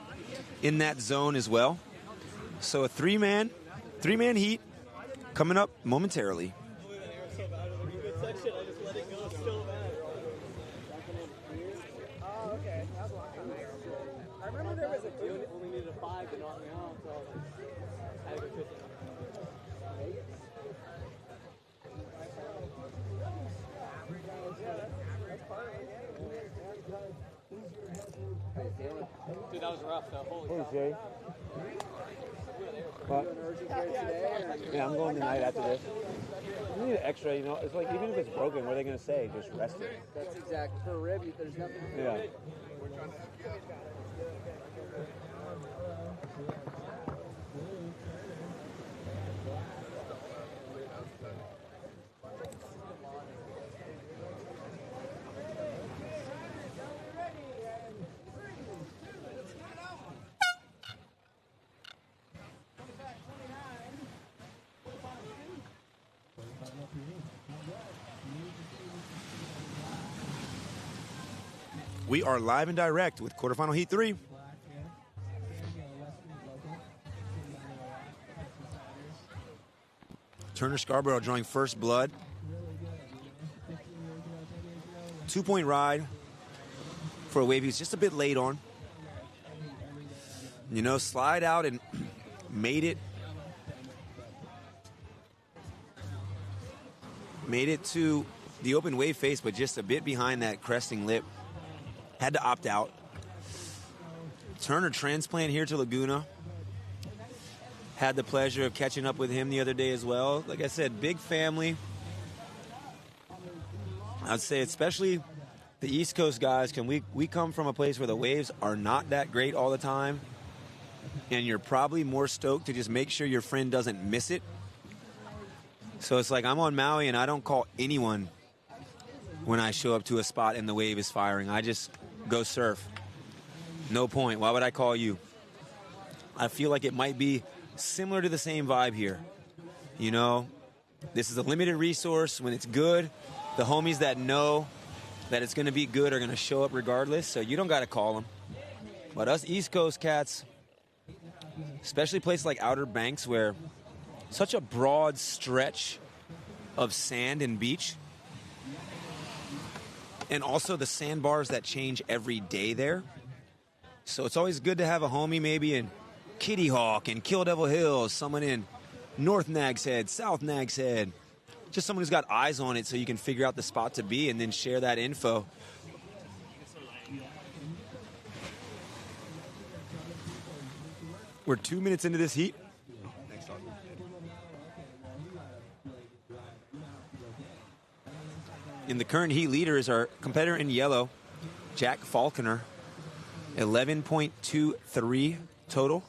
in that zone as well. So a 3-man heat coming up momentarily. Dude, that was rough though. Holy Hey, cow. Jay. What? Yeah, I'm going tonight after this. You need an X-ray, you know. It's like, even if it's broken, what are they going to say? Just rest it. That's exact. For a rib, there's nothing. Yeah. We are live and direct with quarterfinal heat 3. Turner Scarborough drawing first blood. 2-point ride for a wave he's just a bit late on. You know, slide out and made it to the open wave face, but just a bit behind that cresting lip. Had to opt out. Turner transplant here to Laguna. Had the pleasure of catching up with him the other day as well. Like I said, big family. I'd say especially the East Coast guys, we come from a place where the waves are not that great all the time, and you're probably more stoked to just make sure your friend doesn't miss it. So it's like I'm on Maui and I don't call anyone when I show up to a spot and the wave is firing. I just go surf. No point. Why would I call you? I feel like it might be similar to the same vibe here. You know, this is a limited resource. When it's good, the homies that know that it's going to be good are going to show up regardless, so you don't got to call them. But us East Coast cats, especially places like Outer Banks where such a broad stretch of sand and beach, and also the sandbars that change every day there. So it's always good to have a homie maybe in Kitty Hawk and Kill Devil Hills, someone in North Nags Head, South Nags Head, just someone who's got eyes on it so you can figure out the spot to be and then share that info. We're 2 minutes into this heat. And the current heat leader is our competitor in yellow, Jack Falconer, 11.23 total.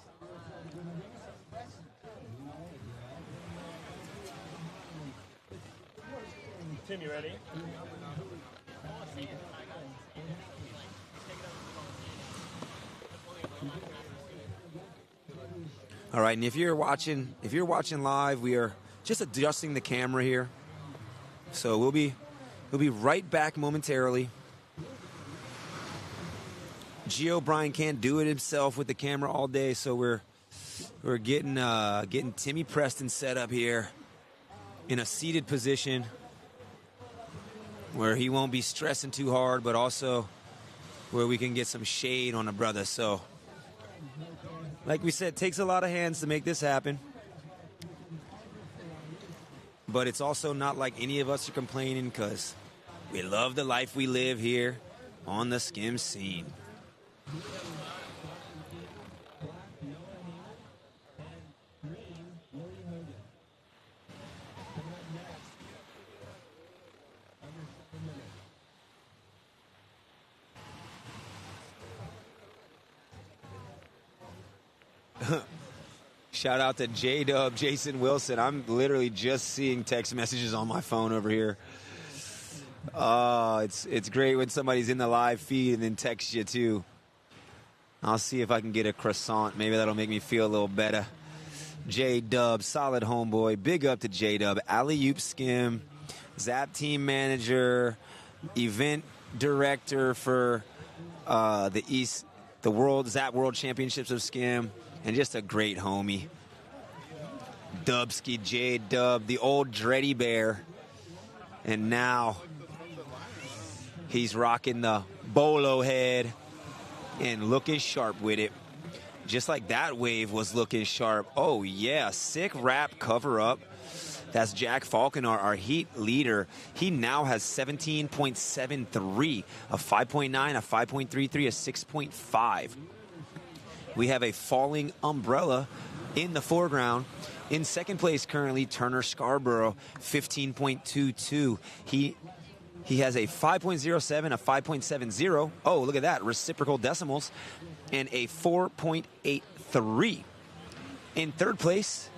Tim, you ready? All right, and if you're watching live, we are just adjusting the camera here. So we'll be right back momentarily. Gio Bryan can't do it himself with the camera all day, so we're getting Timmy Preston set up here in a seated position where he won't be stressing too hard, but also where we can get some shade on a brother. So, like we said, it takes a lot of hands to make this happen. But it's also not like any of us are complaining because We love the life we live here on the skim scene. Shout out to J-Dub, Jason Wilson. I'm literally just seeing text messages on my phone over here. It's great when somebody's in the live feed and then texts you too. I'll see if I can get a croissant. Maybe that'll make me feel a little better. J-Dub, solid homeboy. Big up to J-Dub. Alley-oop Skim, Zap team manager, event director for the Zap World Championships of Skim. And just a great homie. Dubsky, J-Dub, the old Dreddy Bear. And now he's rocking the bolo head and looking sharp with it. Just like that wave was looking sharp. Oh, yeah, sick wrap cover up. That's Jack Falconer, our heat leader. He now has 17.73, a 5.9, a 5.33, a 6.5. We have a falling umbrella in the foreground. In second place currently, Turner Scarborough, 15.22. He has a 5.07, a 5.70. Oh, look at that, reciprocal decimals, and a 4.83. In third place,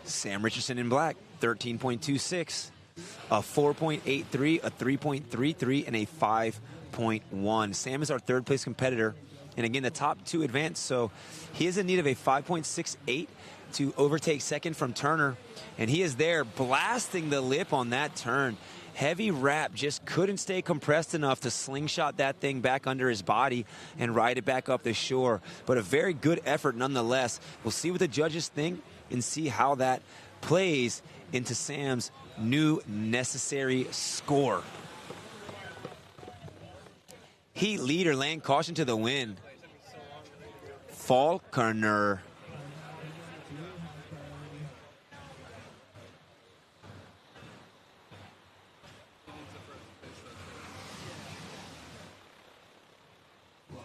Sam Richardson in black, 13.26, a 4.83, a 3.33, and a 5.1. Sam is our third place competitor. And again, the top two advanced, so he is in need of a 5.68 to overtake second from Turner. And he is there blasting the lip on that turn. Heavy wrap, just couldn't stay compressed enough to slingshot that thing back under his body and ride it back up the shore. But a very good effort nonetheless. We'll see what the judges think and see how that plays into Sam's new necessary score. Heat leader laying caution to the wind. Falconer.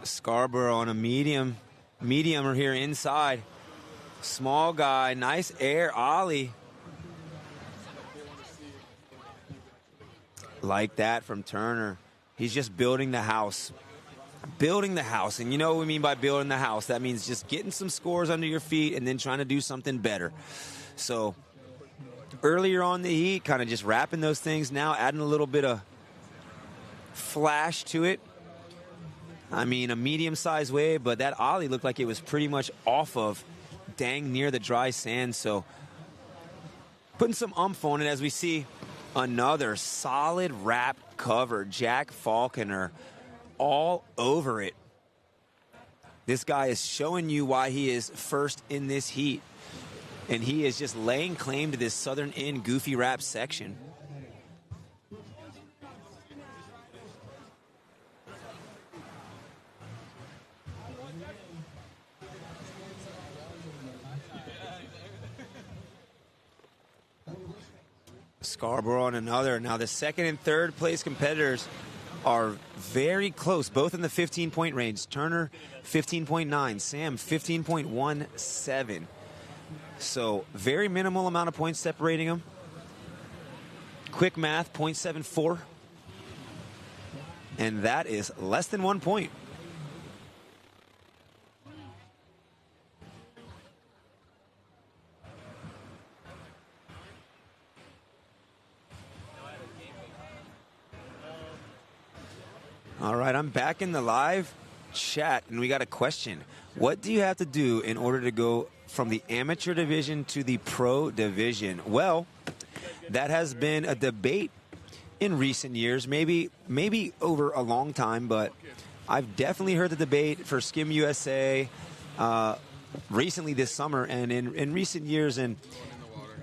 Scarborough on a medium are here inside. Small guy, nice air ollie. Like that from Turner. He's just building the house. Building the house. And you know what we mean by building the house. That means just getting some scores under your feet and then trying to do something better. So earlier on the heat, kind of just wrapping those things. Now adding a little bit of flash to it. I mean, a medium-sized wave, but that ollie looked like it was pretty much off of dang near the dry sand. So putting some oomph on it as we see another solid wrap cover. Jack Falconer all over it. This guy is showing you why he is first in this heat. And he is just laying claim to this southern end goofy wrap section. Scarborough on another. Now the second and third place competitors are very close, both in the 15-point range. Turner, 15.9. Sam, 15.17. So very minimal amount of points separating them. Quick math, 0.74. And that is less than 1 point. All right, I'm back in the live chat, and we got a question. What do you have to do in order to go from the amateur division to the pro division? Well, that has been a debate in recent years, maybe over a long time, but I've definitely heard the debate for Skim USA recently this summer and in recent years. And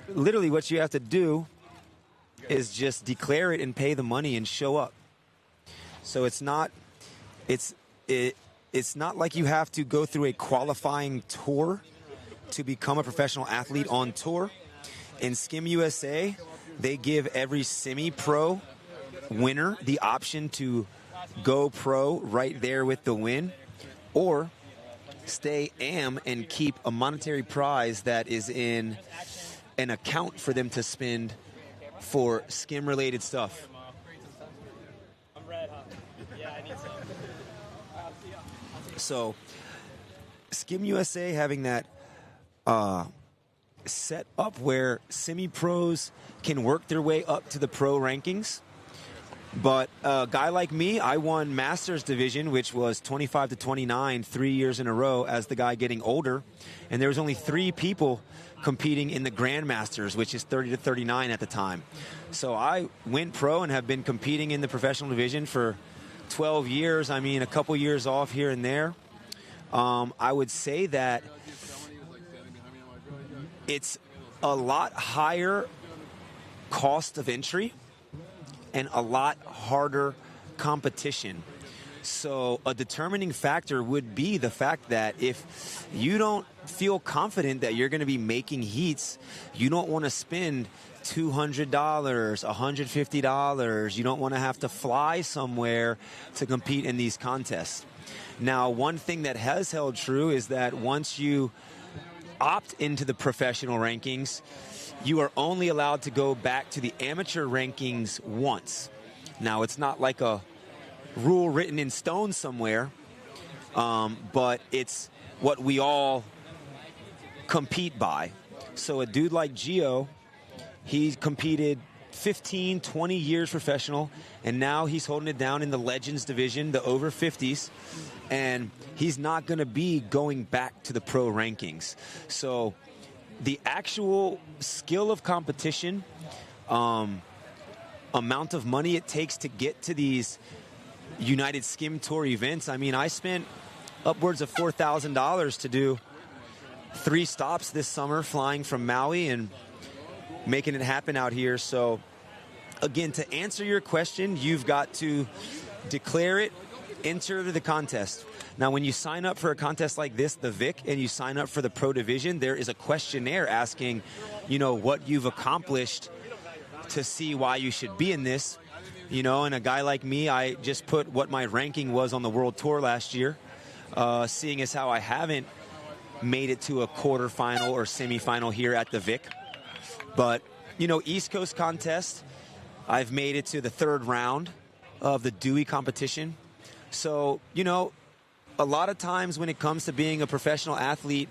literally what you have to do is just declare it and pay the money and show up. So it's not like you have to go through a qualifying tour to become a professional athlete on tour. In Skim USA, they give every semi-pro winner the option to go pro right there with the win, or stay am and keep a monetary prize that is in an account for them to spend for skim-related stuff. So, Skim USA having that set up where semi-pros can work their way up to the pro rankings. But a guy like me, I won Masters Division, which was 25 to 29 3 years in a row as the guy getting older. And there was only 3 people competing in the Grandmasters, which is 30 to 39 at the time. So I went pro and have been competing in the professional division for 12 years. I mean, a couple years off here and there. I would say that it's a lot higher cost of entry and a lot harder competition. So a determining factor would be the fact that if you don't feel confident that you're going to be making heats, you don't want to spend $200, $150. You don't want to have to fly somewhere to compete in these contests. Now, one thing that has held true is that once you opt into the professional rankings, you are only allowed to go back to the amateur rankings once. Now, it's not like a rule written in stone somewhere, but it's what we all compete by. So a dude like Gio, he competed 15, 20 years professional, and now he's holding it down in the Legends division, the over 50s, and he's not going to be going back to the pro rankings. So the actual skill of competition, amount of money it takes to get to these United Skim Tour events. I mean, I spent upwards of $4,000 to do 3 stops this summer, flying from Maui and making it happen out here. So again, to answer your question, you've got to declare it, enter the contest. Now, when you sign up for a contest like this, the VIC, and you sign up for the pro division, there is a questionnaire asking, you know, what you've accomplished to see why you should be in this. You know, and a guy like me, I just put what my ranking was on the World Tour last year, seeing as how I haven't made it to a quarterfinal or semifinal here at the VIC. But, you know, East Coast contest, I've made it to the 3rd round of the Dewey competition. So, you know, a lot of times when it comes to being a professional athlete,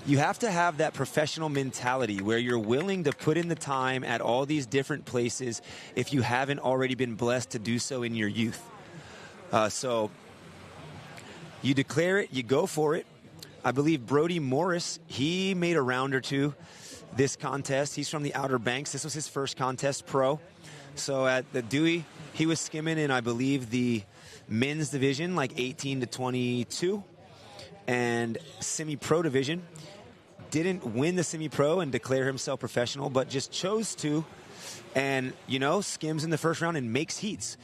you have to have that professional mentality where you're willing to put in the time at all these different places if you haven't already been blessed to do so in your youth. So you declare it, you go for it. I believe Brody Morris, he made a round or 2 this contest. He's from the Outer Banks. This was his first contest pro. So at the Dewey, he was skimming in, I believe, the men's division, like 18 to 22, and semi-pro division. Didn't win the semi-pro and declare himself professional, but just chose to, and, you know, skims in the first round and makes heats.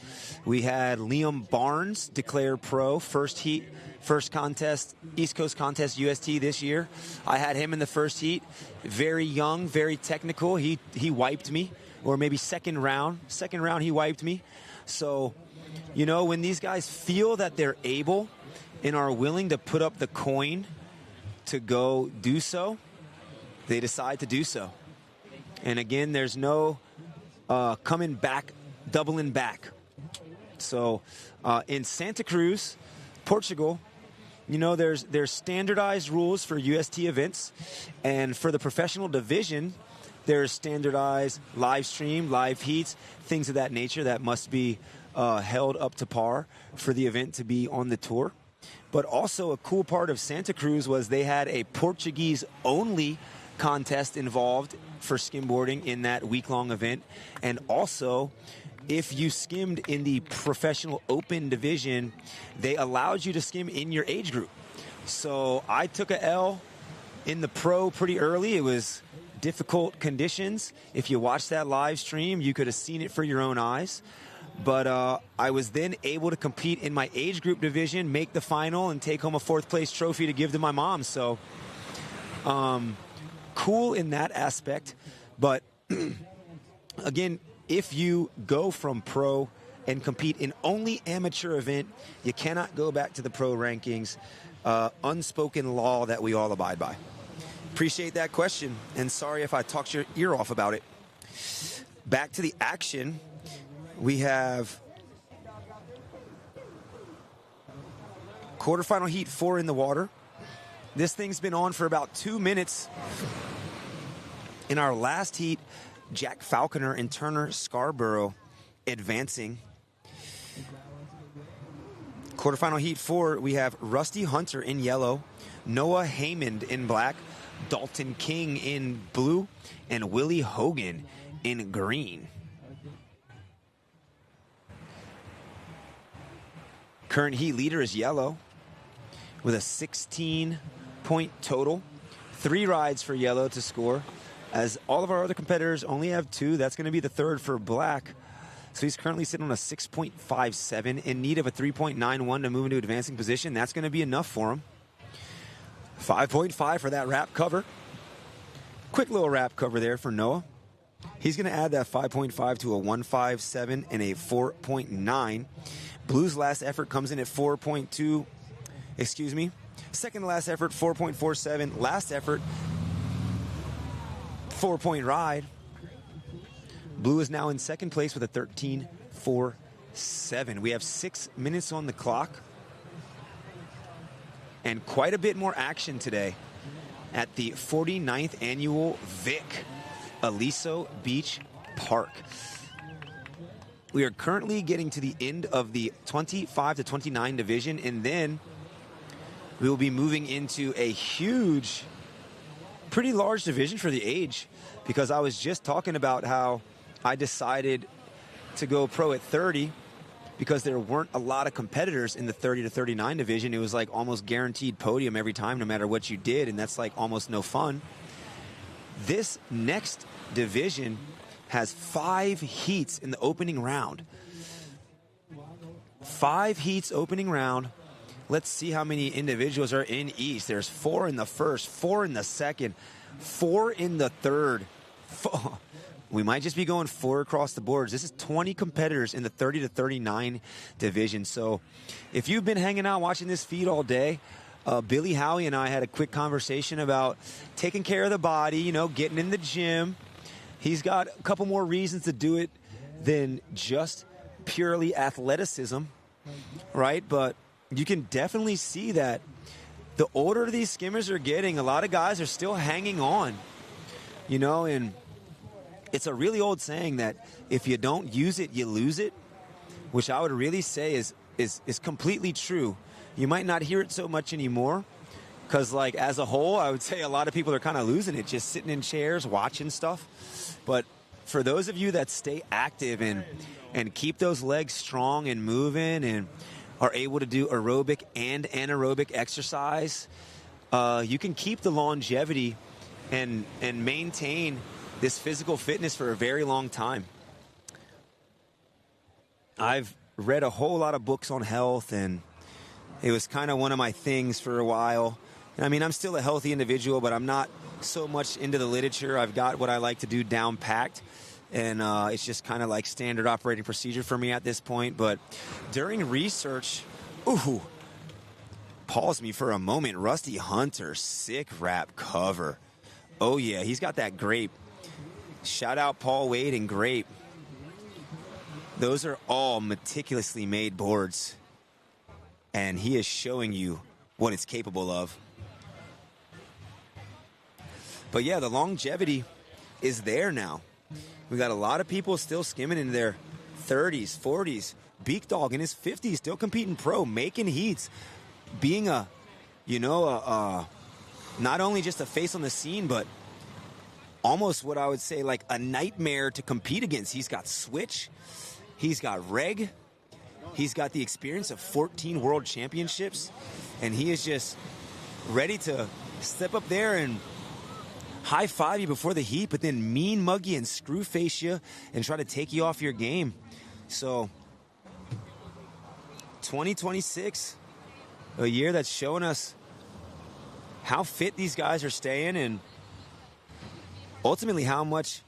We had Liam Barnes declare pro, first heat, first contest, East Coast Contest UST this year. I had him in the first heat. Very young, very technical. He wiped me, or maybe second round he wiped me. So, you know, when these guys feel that they're able and are willing to put up the coin to go do so, they decide to do so. And again, there's no coming back, doubling back. So in Santa Cruz, Portugal, you know, there's standardized rules for UST events, and for the professional division, there's standardized live stream, live heats, things of that nature that must be held up to par for the event to be on the tour. But also a cool part of Santa Cruz was they had a Portuguese-only contest involved for skimboarding in that week-long event. And also, if you skimmed in the professional open division, they allowed you to skim in your age group. So I took a L in the pro pretty early. It was difficult conditions. If you watched that live stream, you could have seen it for your own eyes. But I was then able to compete in my age group division, make the final, and take home a 4th place trophy to give to my mom. So cool in that aspect. But again, if you go from pro and compete in only amateur event, you cannot go back to the pro rankings. Unspoken law that we all abide by. Appreciate that question, and sorry if I talked your ear off about it. Back to the action, we have quarterfinal heat 4 in the water. This thing's been on for about 2 minutes. In our last heat, Jack Falconer and Turner Scarborough advancing. Quarterfinal heat 4, we have Rusty Hunter in yellow, Noah Haymond in black, Dalton King in blue, and Willie Hogan in green. Current heat leader is yellow with a 16-point total. 3 rides for yellow to score. As all of our other competitors only have 2, that's going to be the third for black. So he's currently sitting on a 6.57, in need of a 3.91 to move into advancing position. That's going to be enough for him. 5.5 for that wrap cover. Quick little wrap cover there for Noah. He's going to add that 5.5 to a 1.57 and a 4.9. Blue's last effort comes in at 4.2. Excuse me. Second to last effort, 4.47. Last effort, 4-point ride. Blue is now in second place with a 13.47. We have 6 minutes on the clock. And quite a bit more action today at the 49th Annual VIC, Aliso Beach Park. We are currently getting to the end of the 25 to 29 division, and then we will be moving into a huge, pretty large division for the age, because I was just talking about how I decided to go pro at 30 because there weren't a lot of competitors in the 30 to 39 division. It was like almost guaranteed podium every time, no matter what you did, and that's like almost no fun. This next division has 5 heats in the opening round. 5 heats opening round. Let's see how many individuals are in each. There's 4 in the first, 4 in the second, 4 in the third. We might just be going 4 across the boards. This is 20 competitors in the 30 to 39 division. So if you've been hanging out watching this feed all day, Billy Howie and I had a quick conversation about taking care of the body, you know, getting in the gym. He's got a couple more reasons to do it than just purely athleticism, right? But you can definitely see that the older these skimmers are getting, a lot of guys are still hanging on, you know, and it's a really old saying that if you don't use it, you lose it, which I would really say is completely true. You might not hear it so much anymore because, like, as a whole, I would say a lot of people are kind of losing it, just sitting in chairs, watching stuff. But for those of you that stay active and keep those legs strong and moving and are able to do aerobic and anaerobic exercise, you can keep the longevity and maintain this physical fitness for a very long time. I've read a whole lot of books on health, and it was kind of one of my things for a while. I mean, I'm still a healthy individual, but I'm not so much into the literature. I've got what I like to do down packed, and it's just kind of like standard operating procedure for me at this point. But during research, pause me for a moment. Rusty Hunter, sick wrap cover. Oh, yeah, he's got that grape. Shout out Paul Wade and grape. Those are all meticulously made boards, and he is showing you what it's capable of. But yeah, the longevity is there now. We got a lot of people still skimming in their 30s, 40s. Beak Dog in his 50s, still competing pro, making heats, being a, you know, not only just a face on the scene, but almost what I would say like a nightmare to compete against. He's got switch, he's got reg, he's got the experience of 14 world championships, and he is just ready to step up there and high-five you before the heat, but then mean mug you and screw face you and try to take you off your game. So 2026, a year that's showing us how fit these guys are staying and ultimately how much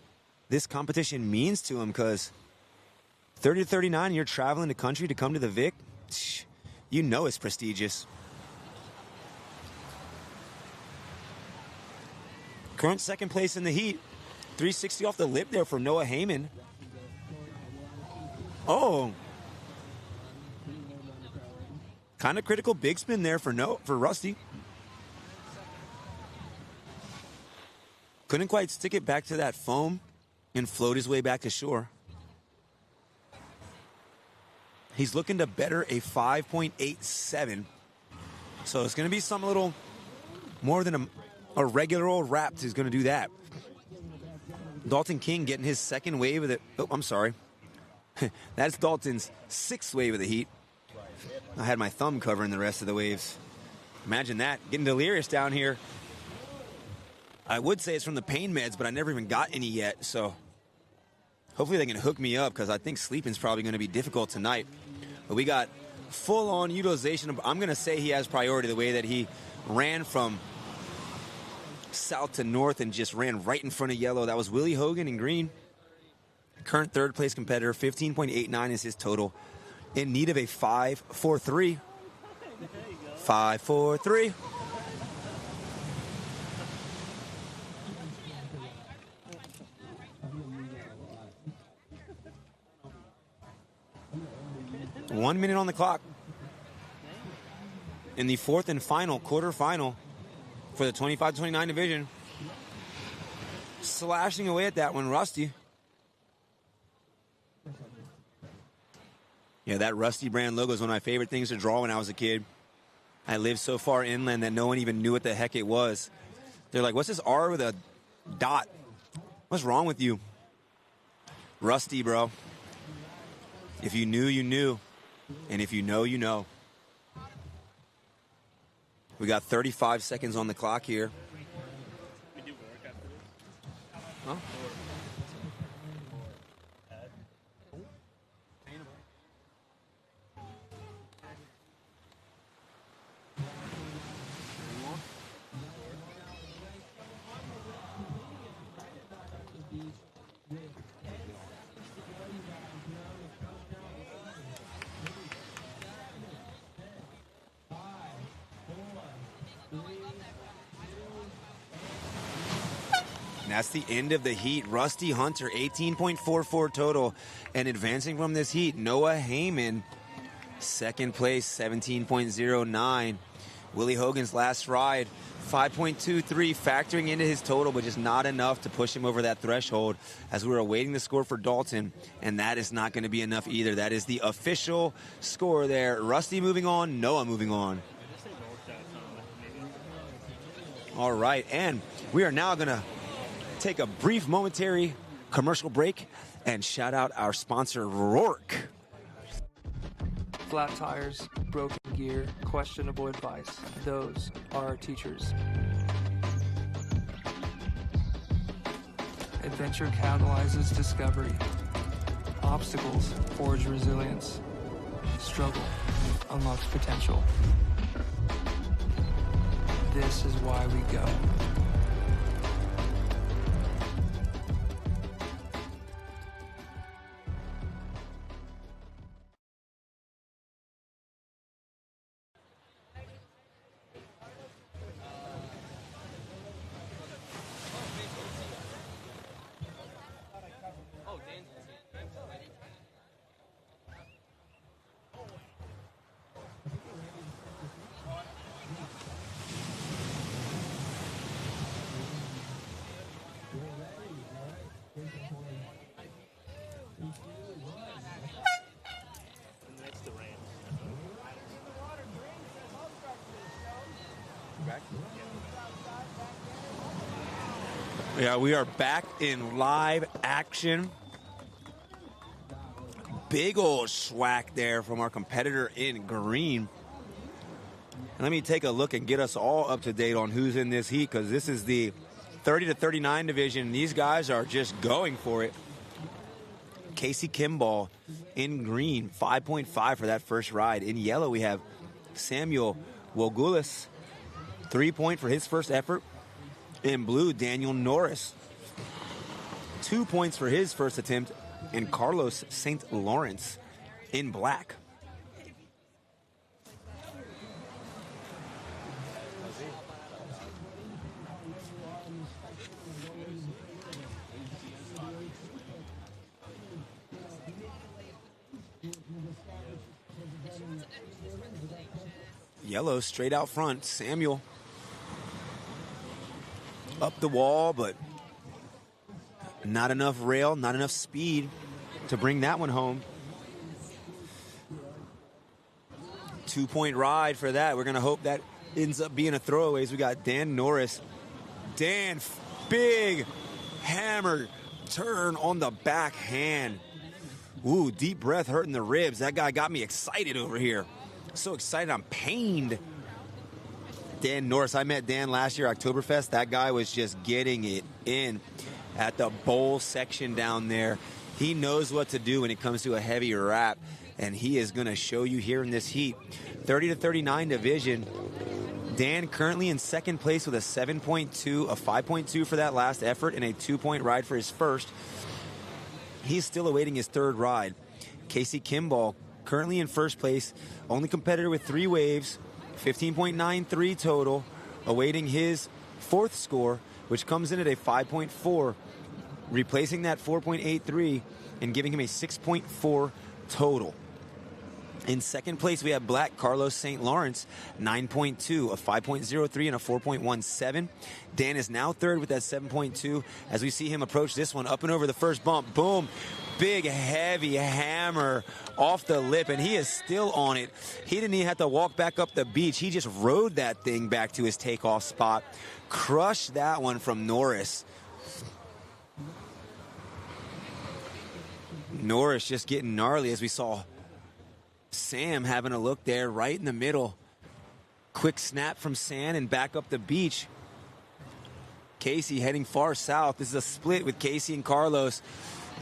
this competition means to them, because 30 to 39, you're traveling the country to come to the VIC. You know it's prestigious. Current second place in the heat. 360 off the lip there for Noah Heyman. Oh. Kind of critical big spin there for Rusty. Couldn't quite stick it back to that foam and float his way back to shore. He's looking to better a 5.87. So it's going to be some little more than a regular old Rapt is going to do that. Dalton King getting his second wave of the... Oh, I'm sorry. That's Dalton's 6th wave of the heat. I had my thumb covering the rest of the waves. Imagine that. Getting delirious down here. I would say it's from the pain meds, but I never even got any yet. So hopefully they can hook me up because I think sleeping's probably going to be difficult tonight. But we got full-on utilization. I'm going to say he has priority the way that he ran from south to north and just ran right in front of yellow. That was Willie Hogan in green. Current third place competitor, 15.89 is his total. In need of a 5.43. 5.43. One minute on the clock. In the fourth and final quarterfinal for the 25-29 division. Slashing away at that one, Rusty. Yeah, that Rusty brand logo is one of my favorite things to draw when I was a kid. I lived so far inland that no one even knew what the heck it was. They're like, what's this R with a dot? What's wrong with you? Rusty, bro. If you knew, you knew. And if you know, you know. We got 35 seconds on the clock here. Huh? That's the end of the heat. Rusty Hunter, 18.44 total. And advancing from this heat, Noah Heyman, second place, 17.09. Willie Hogan's last ride, 5.23, factoring into his total, but just not enough to push him over that threshold as we're awaiting the score for Dalton. And that is not going to be enough either. That is the official score there. Rusty moving on, Noah moving on. All right, and we are now going to take a brief momentary commercial break and shout out our sponsor, Rourke. Flat tires, broken gear, questionable advice. Those are our teachers. Adventure catalyzes discovery. Obstacles forge resilience. Struggle unlocks potential. This is why we go. Yeah, we are back in live action. Big old schwack there from our competitor in green. And let me take a look and get us all up to date on who's in this heat, because this is the 30 to 39 division. These guys are just going for it. Casey Kimball in green, 5.5 for that first ride. In yellow, we have Samuel Wogulis, 3 point for his first effort. In blue, Daniel Norris, 2 points for his first attempt and Carlos St. Lawrence in black. Yellow straight out front. Samuel up the wall, but not enough rail, not enough speed to bring that one home. 2-point ride for that. We're going to hope that ends up being a throwaway. We got Dan Norris. Dan, big hammer turn on the backhand. Ooh, deep breath hurting the ribs. That guy got me excited over here. So excited, I'm pained. Dan Norris, I met Dan last year, Oktoberfest. That guy was just getting it in at the bowl section down there. He knows what to do when it comes to a heavy wrap, and he is going to show you here in this heat. 30 to 39 division. Dan currently in second place with a 7.2, a 5.2 for that last effort, and a 2-point ride for his first. He's still awaiting his third ride. Casey Kimball currently in first place, only competitor with 3 waves, 15.93 total, awaiting his fourth score, which comes in at a 5.4, replacing that 4.83 and giving him a 6.4 total. In second place, we have black Carlos St. Lawrence, 9.2, a 5.03, and a 4.17. Dan is now third with that 7.2 as we see him approach this one up and over the first bump. Boom. Big, heavy hammer off the lip, and he is still on it. He didn't even have to walk back up the beach. He just rode that thing back to his takeoff spot. Crushed that one from Norris. Norris just getting gnarly as we saw Sam having a look there right in the middle. Quick snap from Sam and back up the beach. Casey heading far south. This is a split with Casey and Carlos.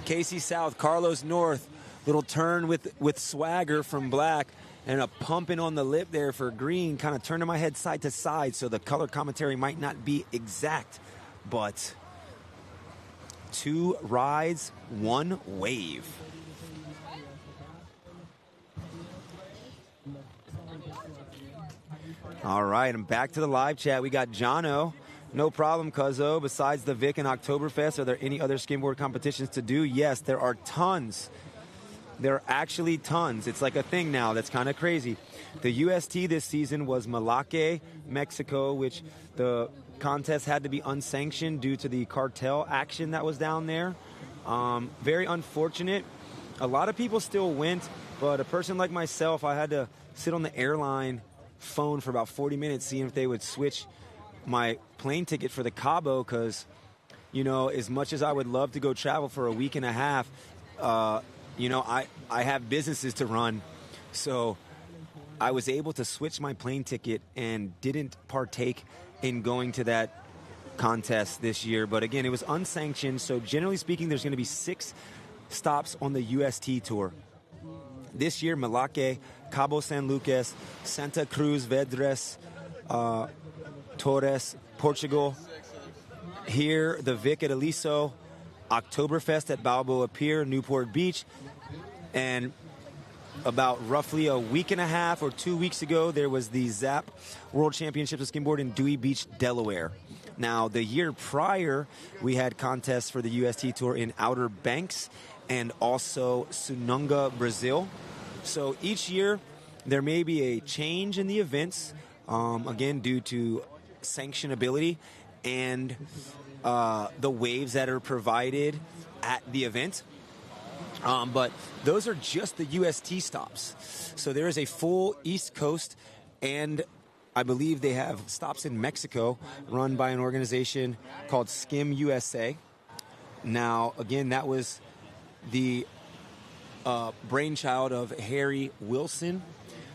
Casey south, Carlos north. Little turn with swagger from black and a pumping on the lip there for green. Kind of turning my head side to side so the color commentary might not be exact. But 2 rides, 1 wave. All right, I'm back to the live chat. We got Jono. No problem, Cuzzo. Besides the VIC and Oktoberfest, are there any other skimboard competitions to do? Yes, there are tons. There are actually tons. It's like a thing now that's kind of crazy. The UST this season was Malake, Mexico, which the contest had to be unsanctioned due to the cartel action that was down there. Very unfortunate. A lot of people still went, but a person like myself, I had to sit on the airline phone for about 40 minutes seeing if they would switch my plane ticket for the Cabo because, you know, as much as I would love to go travel for a week and a half, you know, I have businesses to run. So I was able to switch my plane ticket and didn't partake in going to that contest this year. But again, it was unsanctioned. So generally speaking, there's going to be 6 stops on the UST tour. This year, Malake, Cabo San Lucas, Santa Cruz, Vedres, Torres, Portugal. Here, the VIC at Aliso, Oktoberfest at Balboa Pier, Newport Beach. And about roughly a week and a half or 2 weeks ago, there was the ZAP World Championships of Skimboard in Dewey Beach, Delaware. Now, the year prior, we had contests for the UST Tour in Outer Banks and also Sununga, Brazil. So each year, there may be a change in the events, again, due to sanctionability and the waves that are provided at the event. But those are just the UST stops. So there is a full East Coast, and I believe they have stops in Mexico run by an organization called Skim USA. Now, again, that was the brainchild of Harry Wilson,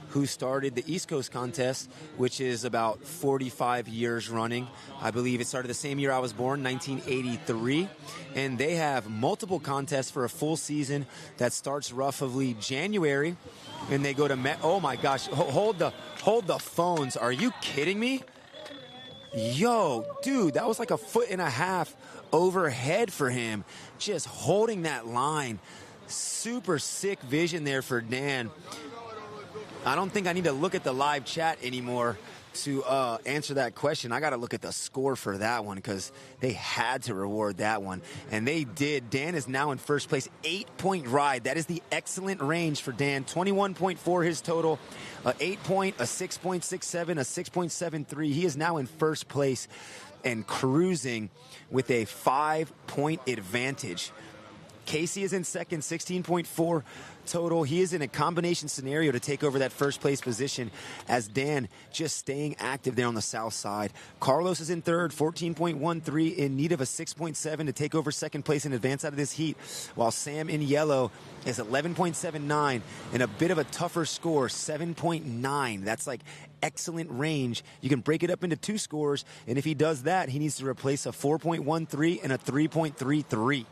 who started the East Coast contest, which is about 45 years running. I believe it started the same year I was born, 1983. And they have multiple contests for a full season that starts roughly January. And they go to, oh my gosh, hold the phones. Are you kidding me? Yo, dude, that was like 1.5 feet overhead for him. Just holding that line. Super sick vision there for Dan. I don't think I need to look at the live chat anymore to answer that question. I got to look at the score for that one because they had to reward that one. And they did. Dan is now in first place. 8-point ride. That is the excellent range for Dan. 21.4 his total. 8-point, a 6.67, a 6.73. He is now in first place and cruising with a 5-point advantage. Casey is in second, 16.4 total. He is in a combination scenario to take over that first place position as Dan just staying active there on the south side. Carlos is in third, 14.13, in need of a 6.7 to take over second place and advance out of this heat, while Sam in yellow is 11.79 and a bit of a tougher score, 7.9. That's like excellent range. You can break it up into 2 scores, and if he does that, he needs to replace a 4.13 and a 3.33.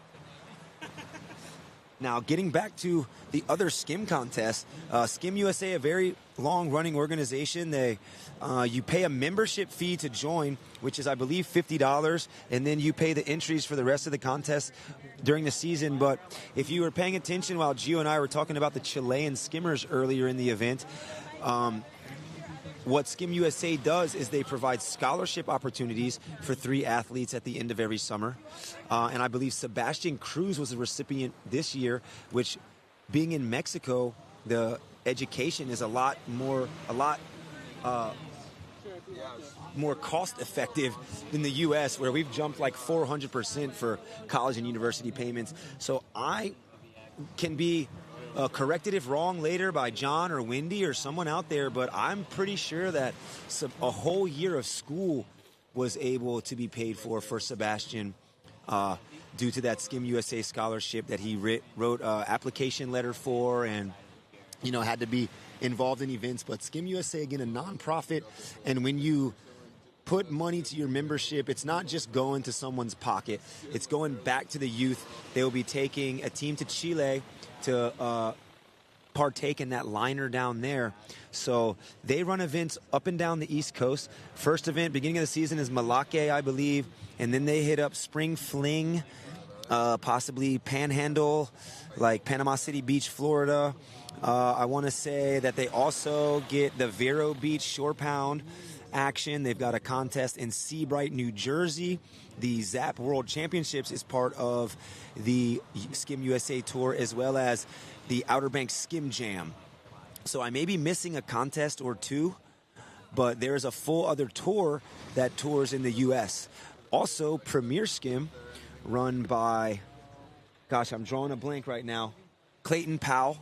Now, getting back to the other Skim contest, Skim USA, a very long-running organization. You pay a membership fee to join, which is, I believe, $50, and then you pay the entries for the rest of the contest during the season. But if you were paying attention while Gio and I were talking about the Chilean skimmers earlier in the event, what Skim USA does is they provide scholarship opportunities for 3 athletes at the end of every summer. And I believe Sebastian Cruz was a recipient this year, which, being in Mexico, the education is a lot more cost effective than the U.S., where we've jumped like 400% for college and university payments. So I can be corrected if wrong later by John or Wendy or someone out there, but I'm pretty sure that a whole year of school was able to be paid for Sebastian due to that Skim USA scholarship that he wrote an application letter for, and had to be involved in events. But Skim USA, again, a nonprofit, and when you put money to your membership, it's not just going to someone's pocket, it's going back to the youth. They will be taking a team to Chile to partake in that liner down there. So they run events up and down the East Coast. First event, beginning of the season, is Malake, I believe, and then they hit up Spring Fling, possibly Panhandle, like Panama City Beach, Florida. I want to say that they also get the Vero Beach Shore Pound action. They've got a contest in Seabright, New Jersey. The ZAP World Championships is part of the Skim USA Tour, as well as the Outer Banks Skim Jam. So I may be missing a contest or 2, but there's a full other tour that tours in the U.S. Also, Premier Skim, run by, gosh, I'm drawing a blank right now, Clayton Powell.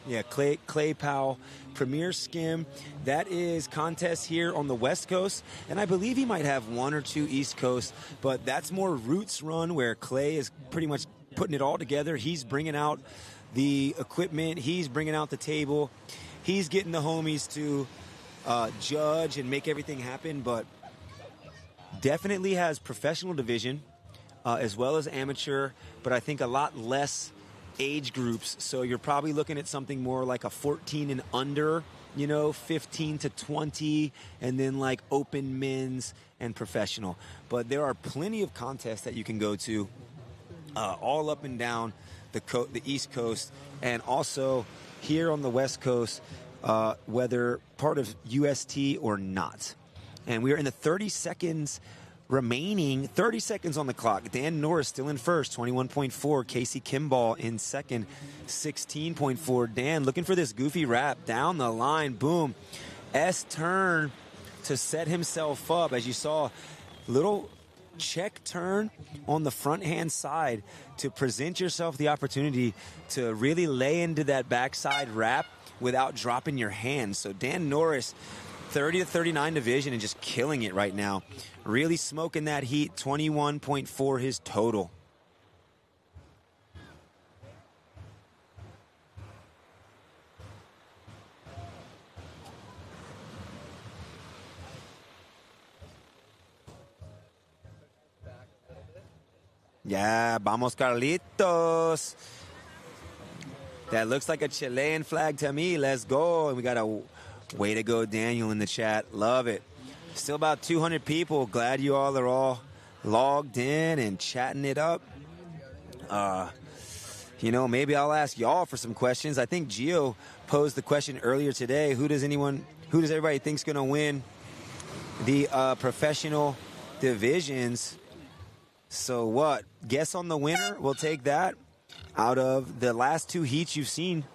Yeah, Clay Powell, Premier Skim. That is contest here on the West Coast, and I believe he might have 1 or 2 East Coast, but that's more roots run, where Clay is pretty much putting it all together. He's bringing out the equipment. He's bringing out the table. He's getting the homies to judge and make everything happen, but definitely has professional division as well as amateur, but I think a lot less age groups. So you're probably looking at something more like a 14 and under, 15 to 20, and then like open men's and professional. But there are plenty of contests that you can go to all up and down the East Coast, and also here on the West Coast, whether part of UST or not. And we are in the 30 seconds remaining, 30 seconds on the clock. Dan Norris still in first, 21.4. Casey Kimball in second, 16.4. Dan looking for this goofy wrap down the line. Boom. S-turn to set himself up. As you saw, little check turn on the front hand side to present yourself the opportunity to really lay into that backside wrap without dropping your hand. So Dan Norris, 30 to 39 division, and just killing it right now. Really smoking that heat. 21.4 his total. Yeah, vamos Carlitos. That looks like a Chilean flag to me. Let's go. And we got a way to go Daniel in the chat. Love it. Still about 200 people. Glad you all are all logged in and chatting it up. Maybe I'll ask y'all for some questions. I think Gio posed the question earlier today. Who does everybody think's going to win the professional divisions? So what? Guess on the winner. We'll take that out of the last 2 heats you've seen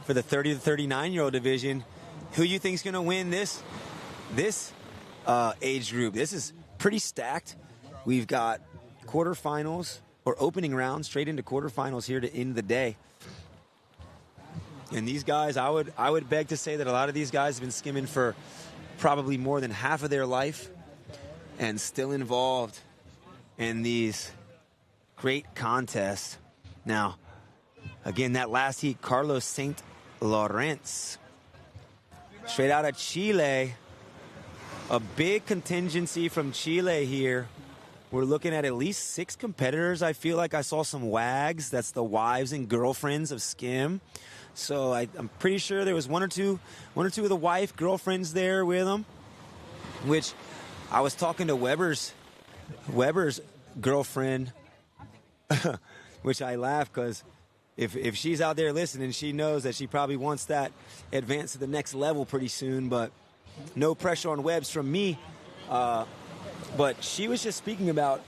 for the 30 to 39-year-old division. Who you think's going to win this age group? This is pretty stacked. We've got quarterfinals or opening round straight into quarterfinals here to end the day. And these guys, I would beg to say that a lot of these guys have been skimming for probably more than half of their life and still involved in these great contests. Now, again, that last heat, Carlos St. Lawrence, straight out of Chile. A big contingency from Chile here. We're looking at least 6 competitors. I feel like I saw some WAGs. That's the wives and girlfriends of Skim. So I'm pretty sure there was one or two of the wife girlfriends there with them. Which I was talking to Weber's girlfriend, which I laugh because if she's out there listening, she knows that she probably wants that advance to the next level pretty soon. But no pressure on Webbs from me. But she was just speaking about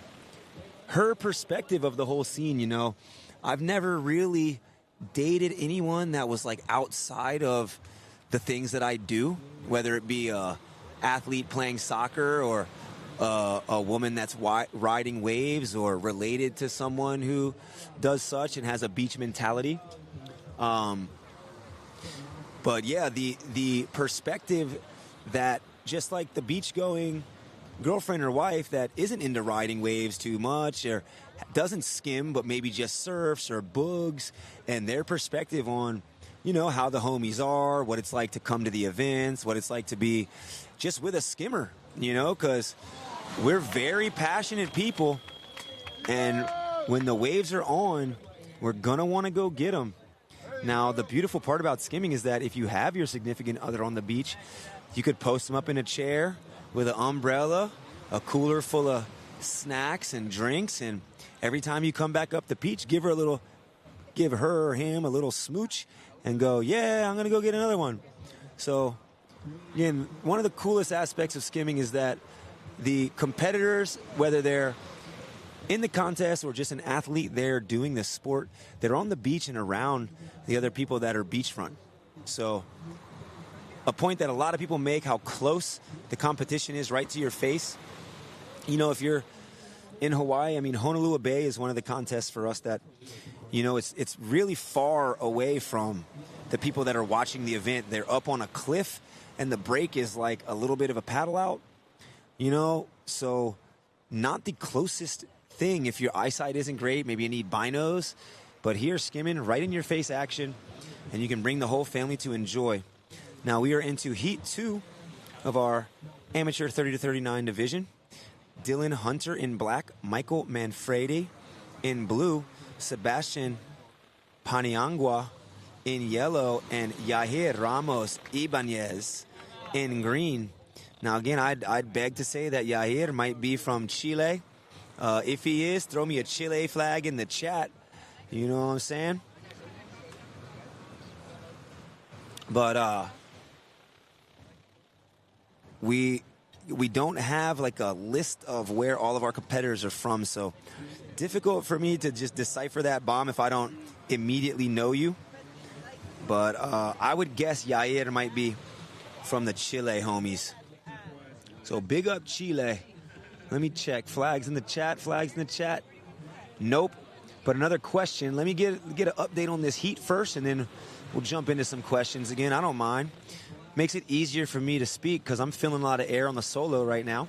her perspective of the whole scene. I've never really dated anyone that was like outside of the things that I do, whether it be a athlete playing soccer or a woman that's riding waves or related to someone who does such and has a beach mentality. But yeah, the perspective that just like the beach-going girlfriend or wife that isn't into riding waves too much or doesn't skim but maybe just surfs or boogs, and their perspective on, how the homies are, what it's like to come to the events, what it's like to be just with a skimmer, because we're very passionate people, and when the waves are on, we're going to want to go get them. Now, the beautiful part about skimming is that if you have your significant other on the beach, you could post them up in a chair with an umbrella, a cooler full of snacks and drinks, and every time you come back up the beach, give her or him a little smooch and go, yeah, I'm going to go get another one. So, again, one of the coolest aspects of skimming is that the competitors, whether they're in the contest or just an athlete there doing this sport, they're on the beach and around the other people that are beachfront. So a point that a lot of people make, how close the competition is right to your face. If you're in Hawaii, Honolulu Bay is one of the contests for us that, it's really far away from the people that are watching the event. They're up on a cliff, and the break is like a little bit of a paddle out, so not the closest thing if your eyesight isn't great. Maybe you need binos, but here, skimming, right in your face action, and you can bring the whole family to enjoy. Now we are into Heat 2 of our Amateur 30 to 39 division. Dylan Hunter in black, Michael Manfredi in blue, Sebastian Paniagua in yellow, and Yair Ramos Ibanez in green. Now again, I'd beg to say that Yair might be from Chile. If he is, throw me a Chile flag in the chat. You know what I'm saying? But we don't have like a list of where all of our competitors are from, so difficult for me to just decipher that bomb if I don't immediately know you. But I would guess Yair might be from the Chile homies. So big up Chile. Let me check. Flags in the chat. Nope. But another question. Let me get an update on this heat first, and then we'll jump into some questions. Again, I don't mind. Makes it easier for me to speak because I'm feeling a lot of air on the solo right now.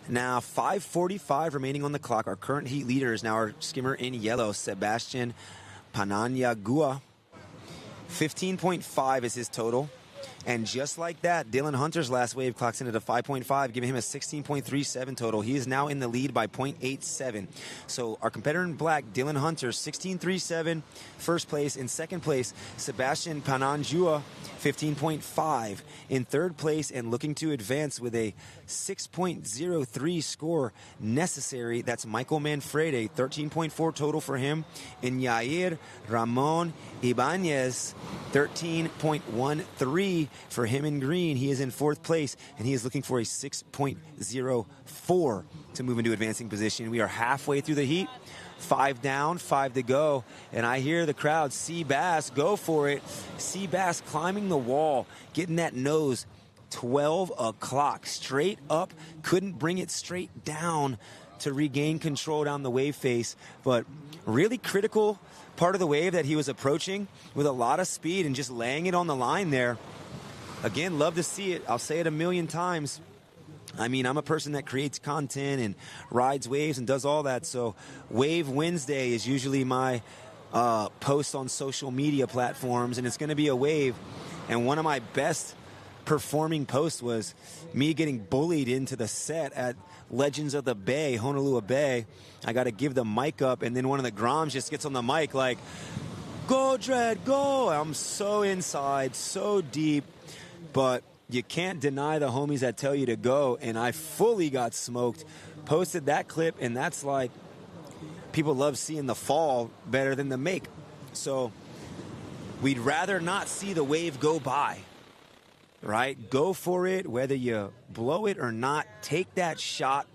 Now, 5:45 remaining on the clock. Our current heat leader is now our skimmer in yellow, Sebastian Paniagua. 15.5 is his total. And just like that, Dylan Hunter's last wave clocks in at a 5.5, giving him a 16.37 total. He is now in the lead by 0.87. So our competitor in black, Dylan Hunter, 16.37, first place. In second place, Sebastian Pananjua, 15.5. In third place and looking to advance with a 6.03 score necessary, that's Michael Manfrede, 13.4 total for him. And Yair Ramon Ibanez, 13.13 for him in green. He is in fourth place, and he is looking for a 6.04 to move into advancing position. We are halfway through the heat. 5 down, 5 to go. And I hear the crowd, Seabass, go for it. Seabass climbing the wall, getting that nose 12 o'clock. Straight up, couldn't bring it straight down to regain control down the wave face. But really critical part of the wave that he was approaching with a lot of speed and just laying it on the line there. Again, love to see it. I'll say it a million times. I mean, I'm a person that creates content and rides waves and does all that. So Wave Wednesday is usually my post on social media platforms, and it's going to be a wave. And one of my best performing posts was me getting bullied into the set at Legends of the Bay, Honolulu Bay. I got to give the mic up, and then one of the Groms just gets on the mic like, "Go, Dread, go!" I'm so inside, so deep, but you can't deny the homies that tell you to go, and I fully got smoked. Posted that clip, and that's like, people love seeing the fall better than the make. So we'd rather not see the wave go by, right? Go for it, whether you blow it or not. Take that shot,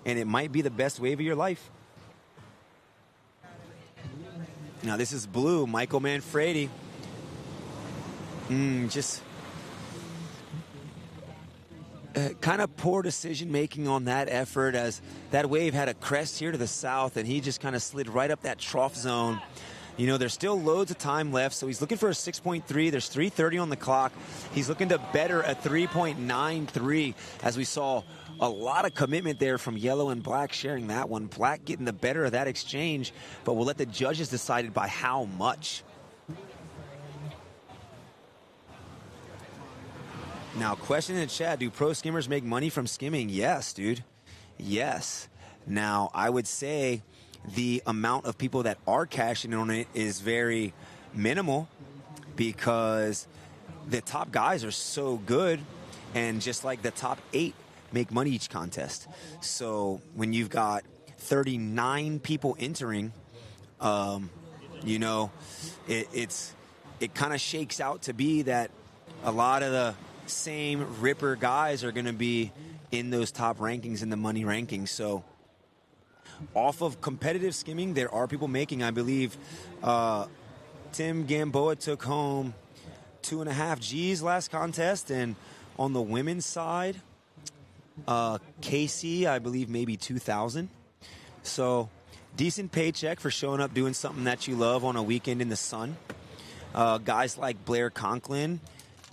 and it might be the best wave of your life. Now this is blue, Michael Manfredi. Just kind of poor decision-making on that effort, as that wave had a crest here to the south, and he just kind of slid right up that trough zone. You know, there's still loads of time left, so he's looking for a 6.3. There's 3:30 on the clock. He's looking to better a 3.93, as we saw a lot of commitment there from yellow and black sharing that one. Black getting the better of that exchange, but we'll let the judges decide it by how much. Now, question in the chat, do pro skimmers make money from skimming? Yes, dude. Yes. Now, I would say the amount of people that are cashing in on it is very minimal, because the top guys are so good, and just like the top 8 make money each contest. So when you've got 39 people entering, you know, it kind of shakes out to be that a lot of the same ripper guys are going to be in those top rankings, in the money rankings. So off of competitive skimming, there are people making, I believe, Tim Gamboa took home 2.5 G's last contest, and on the women's side, Casey, I believe, maybe 2,000. So decent paycheck for showing up doing something that you love on a weekend in the sun. Guys like Blair Conklin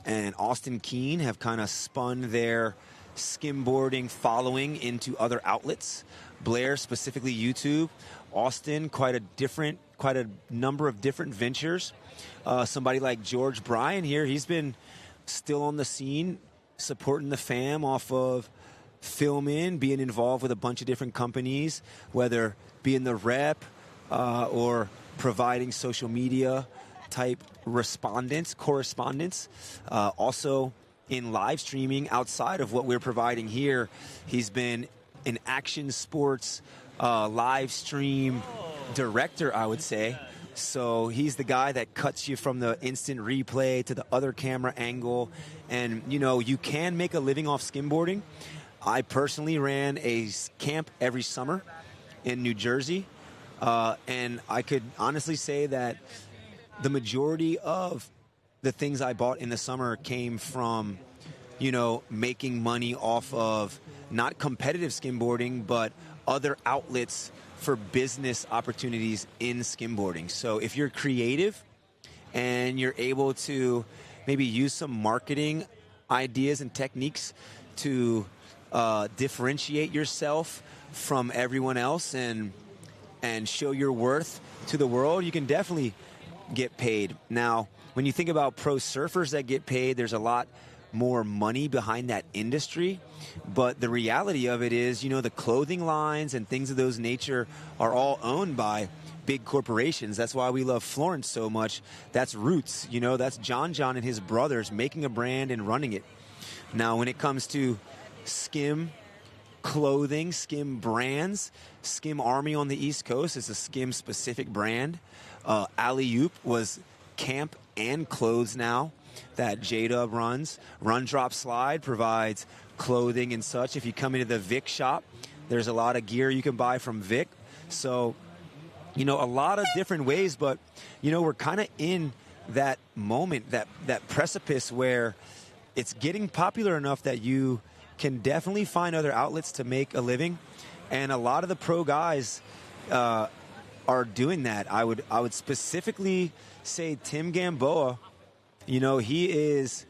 and Austin Keene have kind of spun their skimboarding following into other outlets. Blair, specifically YouTube. Austin, quite a number of different ventures. Somebody like George Bryan here, he's been still on the scene, supporting the fam off of filming, being involved with a bunch of different companies, whether being the rep or providing social media type correspondence. Also in live streaming outside of what we're providing here. He's been an action sports live stream director, I would say. So he's the guy that cuts you from the instant replay to the other camera angle. And, you know, you can make a living off skimboarding. I personally ran a camp every summer in New Jersey. And I could honestly say that the majority of the things I bought in the summer came from, you know, making money off of not competitive skimboarding, but other outlets for business opportunities in skimboarding. So if you're creative and you're able to maybe use some marketing ideas and techniques to differentiate yourself from everyone else and show your worth to the world, you can definitely get paid. Now, when you think about pro surfers that get paid, there's a lot more money behind that industry. But the reality of it is, the clothing lines and things of those nature are all owned by big corporations. That's why we love Florence so much. That's roots. That's John and his brothers making a brand and running it. Now, when it comes to Skim clothing, Skim brands, Skim Army on the East Coast is a Skim specific brand. Alley-Oop was camp and clothes now that J-Dub runs. Run Drop Slide provides clothing and such. If you come into the VIC shop, there's a lot of gear you can buy from VIC. So, a lot of different ways, but, we're kind of in that moment, that precipice where it's getting popular enough that you can definitely find other outlets to make a living. And a lot of the pro guys are doing that. I would specifically say Tim Gamboa. He is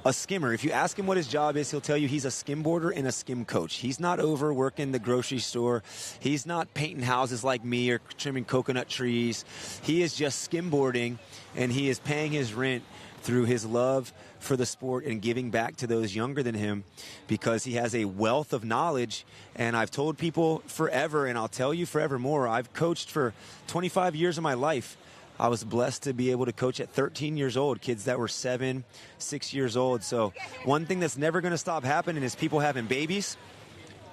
a skimmer. If you ask him what his job is, he'll tell you he's a skimboarder and a skim coach. He's not over working the grocery store. He's not painting houses like me or trimming coconut trees. He is just skimboarding, and he is paying his rent through his love for the sport and giving back to those younger than him, because he has a wealth of knowledge. And I've told people forever, and I'll tell you forevermore, I've coached for 25 years of my life. I was blessed to be able to coach at 13 years old, kids that were 7, 6 years old. So one thing that's never going to stop happening is people having babies.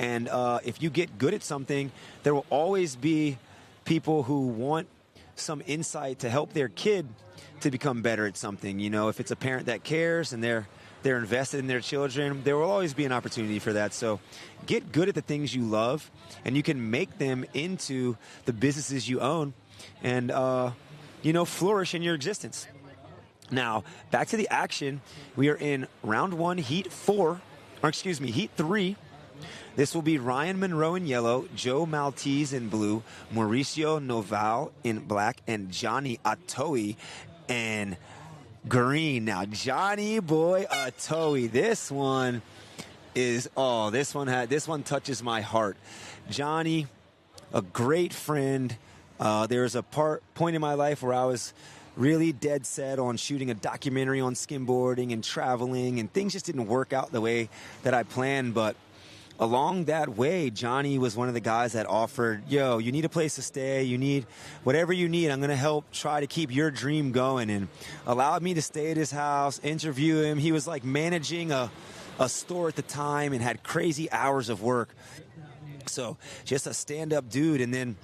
And if you get good at something, there will always be people who want some insight to help their kid to become better at something. If it's a parent that cares and they're invested in their children, there will always be an opportunity for that. So get good at the things you love, and you can make them into the businesses you own and, flourish in your existence. Now, back to the action. We are in round 1, heat 3. This will be Ryan Monroe in yellow, Joe Maltese in blue, Mauricio Noval in black, and Johnny Atoe in green. Now, Johnny boy Atoe, this one touches my heart. Johnny, a great friend. There was a point in my life where I was really dead set on shooting a documentary on skimboarding and traveling, and things just didn't work out the way that I planned. But along that way, Johnny was one of the guys that offered, you need a place to stay, you need whatever you need, I'm going to help try to keep your dream going, and allowed me to stay at his house, interview him. He was like managing a store at the time and had crazy hours of work. So just a stand-up dude. And then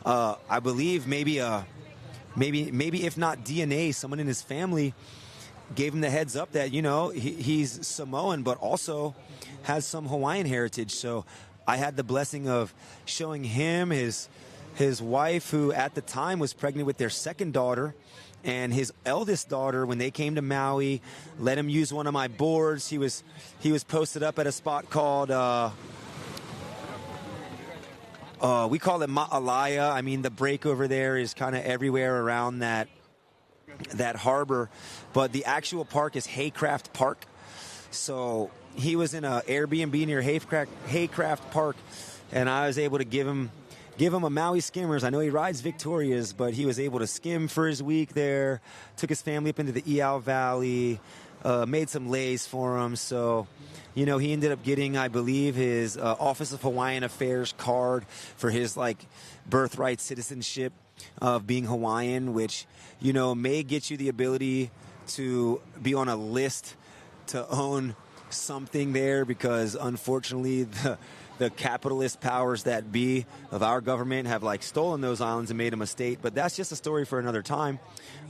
I believe maybe if not DNA, someone in his family gave him the heads up that, he's Samoan, but also has some Hawaiian heritage. So I had the blessing of showing him his wife, who at the time was pregnant with their second daughter, and his eldest daughter, when they came to Maui, let him use one of my boards. He was posted up at a spot called we call it Ma'alaya. I mean, the break over there is kind of everywhere around that harbor, but the actual park is Haycraft Park. So he was in a Airbnb near Haycraft Park, and I was able to give him a Maui Skimmers. I know he rides Victorias, but he was able to skim for his week there, took his family up into the Iao Valley, made some lays for him. So, he ended up getting, I believe, his Office of Hawaiian Affairs card for his, birthright citizenship of being Hawaiian, which, may get you the ability to be on a list to own something there, because unfortunately the capitalist powers that be of our government have stolen those islands and made them a state. But that's just a story for another time.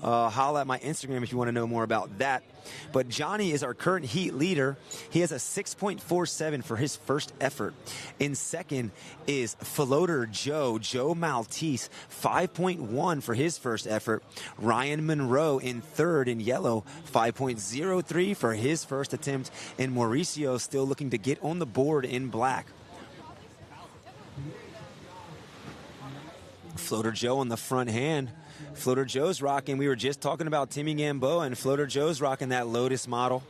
Holla at my Instagram if you want to know more about that. But Johnny is our current heat leader. He has a 6.47 for his first effort. In second is Floater Joe Maltese, 5.1 for his first effort. Ryan Monroe in third in yellow, 5.03 for his first attempt. And Mauricio still looking to get on the board in black. Floater Joe on the front hand. Floater Joe's rocking. We were just talking about Timmy Gamboa, and Floater Joe's rocking that Lotus model.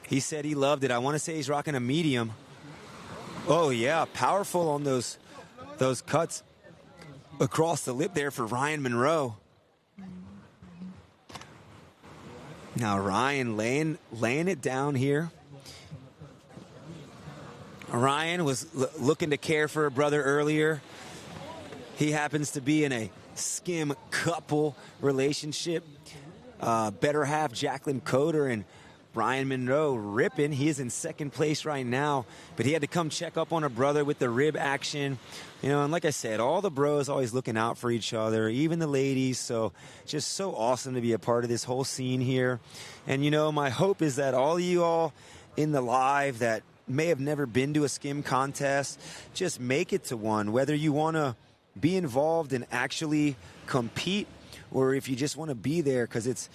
He said he loved it. I want to say he's rocking a medium. Oh, yeah. Powerful on those cuts across the lip there for Ryan Monroe. Now Ryan laying it down here. Ryan was looking to care for a brother earlier. He happens to be in a Skim couple relationship. Better half Jacqueline Coder and Brian Monroe ripping. He is in second place right now, but he had to come check up on a brother with the rib action. You know, and like I said, all the bros always looking out for each other, even the ladies. So just so awesome to be a part of this whole scene here. And, you know, my hope is that all of you all in the live that may have never been to a Skim contest, just make it to one, whether you want to be involved and actually compete or if you just want to be there, because it's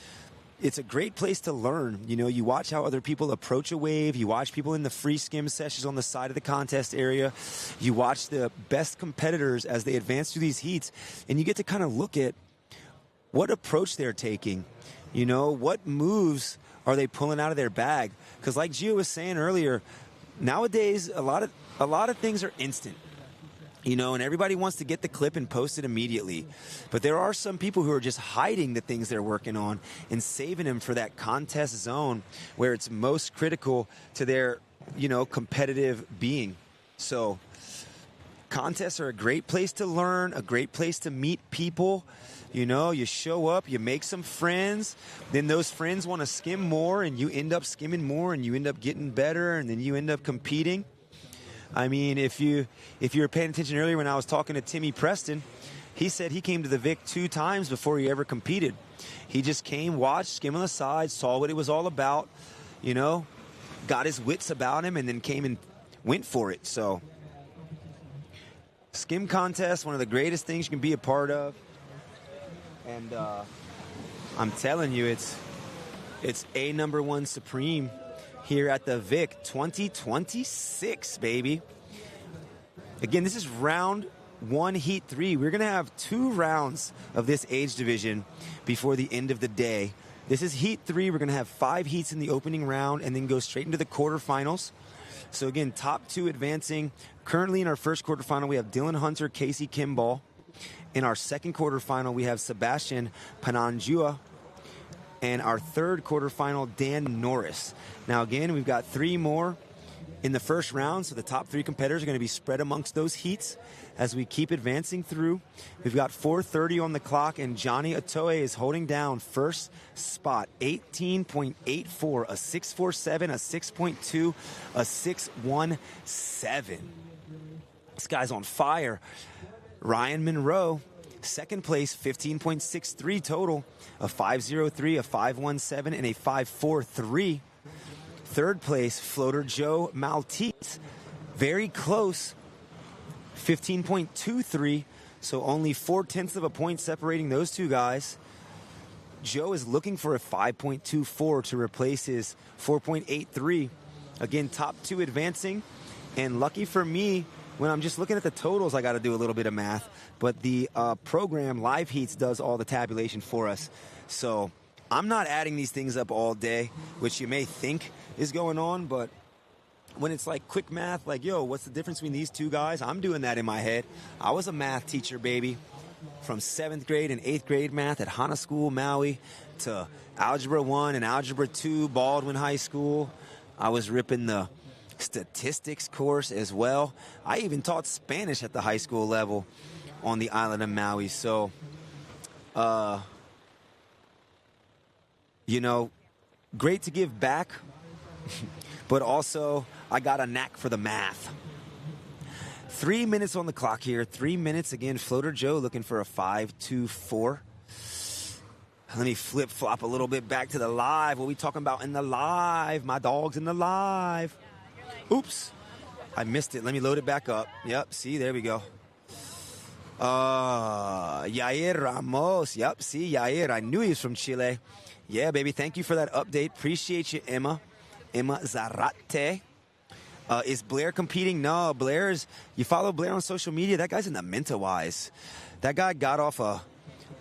a great place to learn. You know, you watch how other people approach a wave. You watch people in the free skim sessions on the side of the contest area. You watch the best competitors as they advance through these heats, and you get to kind of look at what approach they're taking. You know, what moves are they pulling out of their bag? Because like Gio was saying earlier, nowadays a lot of things are instant. You know, and everybody wants to get the clip and post it immediately. But there are some people who are just hiding the things they're working on and saving them for that contest zone where it's most critical to their, you know, competitive being. So contests are a great place to learn, a great place to meet people. You know, you show up, you make some friends, then those friends want to skim more, and you end up skimming more, and you end up getting better, and then you end up competing. I mean, if you were paying attention earlier when I was talking to Timmy Preston, he said he came to the VIC 2 times before he ever competed. He just came, watched, skim on the side, saw what it was all about, you know, got his wits about him, and then came and went for it. So, Skim contest, one of the greatest things you can be a part of. And I'm telling you, it's a #1 supreme here at the VIC 2026, baby. Again, this is round 1, heat 3. We're going to have 2 rounds of this age division before the end of the day. This is heat 3. We're going to have 5 heats in the opening round and then go straight into the quarterfinals. So again, top 2 advancing. Currently in our first quarterfinal, we have Dylan Hunter, Casey Kimball. In our second quarterfinal, we have Sebastian Pananjua. And our third quarterfinal, Dan Norris. Now, again, we've got 3 more in the first round, so the top 3 competitors are going to be spread amongst those heats as we keep advancing through. We've got 4:30 on the clock, and Johnny Atoe is holding down first spot, 18.84, a 6.47, a 6.2, a 6.17. This guy's on fire. Ryan Monroe, second place, 15.63 total, a 5.03, a 5.17, and a 5.43. Third place, Floater Joe Maltese, very close, 15.23, so only 0.4 of a point separating those 2 guys. Joe is looking for a 5.24 to replace his 4.83. Again, top 2 advancing, and lucky for me, when I'm just looking at the totals, I got to do a little bit of math. But the program, Live Heats, does all the tabulation for us. So I'm not adding these things up all day, which you may think is going on. But when it's like quick math, like, yo, what's the difference between these 2 guys? I'm doing that in my head. I was a math teacher, baby. From 7th grade and 8th grade math at Hana School, Maui, to Algebra 1 and Algebra 2, Baldwin High School. I was ripping the statistics course as well. I even taught Spanish at the high school level on the island of Maui. So, you know, great to give back, but also I got a knack for the math. 3 minutes on the clock here. 3 minutes again. Floater Joe looking for a 5.24. Let me flip-flop a little bit back to the live. What are we talking about in the live? My dog's in the live. Oops, I missed it. Let me load it back up. Yep, see, there we go. Yair Ramos. Yep, see, Yair. I knew he was from Chile. Yeah, baby, thank you for that update. Appreciate you, Emma. Emma Zarate. Is Blair competing? No, you follow Blair on social media. That guy's in the Minta-wise. That guy got off a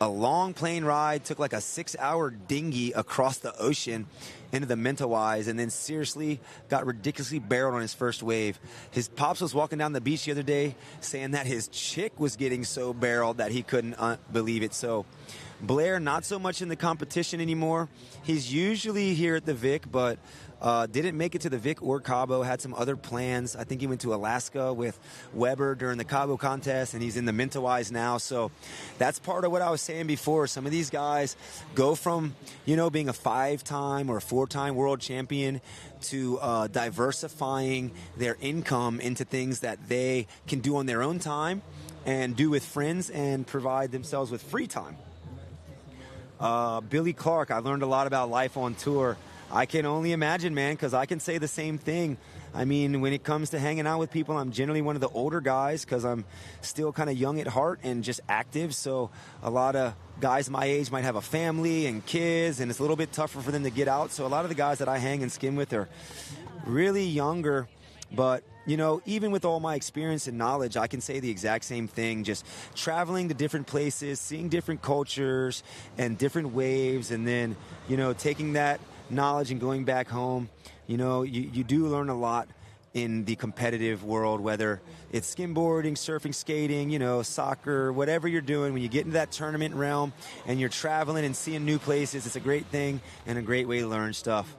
a long plane ride, took like a 6-hour dinghy across the ocean into the Mentawais, and then seriously got ridiculously barreled on his first wave. His pops was walking down the beach the other day saying that his chick was getting so barreled that he couldn't believe it. So Blair, not so much in the competition anymore. He's usually here at the VIC, but didn't make it to the VIC or Cabo, had some other plans. I think he went to Alaska with Weber during the Cabo contest, and he's in the Mentawais now. So that's part of what I was saying before. Some of these guys go from, being a 5-time or a 4-time world champion to diversifying their income into things that they can do on their own time and do with friends and provide themselves with free time. Billy Clark, I learned a lot about life on tour. I can only imagine, man, because I can say the same thing. I mean, when it comes to hanging out with people, I'm generally one of the older guys because I'm still kind of young at heart and just active. So a lot of guys my age might have a family and kids, and it's a little bit tougher for them to get out. So a lot of the guys that I hang and skim with are really younger. But, even with all my experience and knowledge, I can say the exact same thing. Just traveling to different places, seeing different cultures and different waves, and then, taking that knowledge and going back home. You do learn a lot in the competitive world, whether it's skimboarding, surfing, skating, soccer, whatever you're doing. When you get into that tournament realm and you're traveling and seeing new places, it's a great thing and a great way to learn stuff.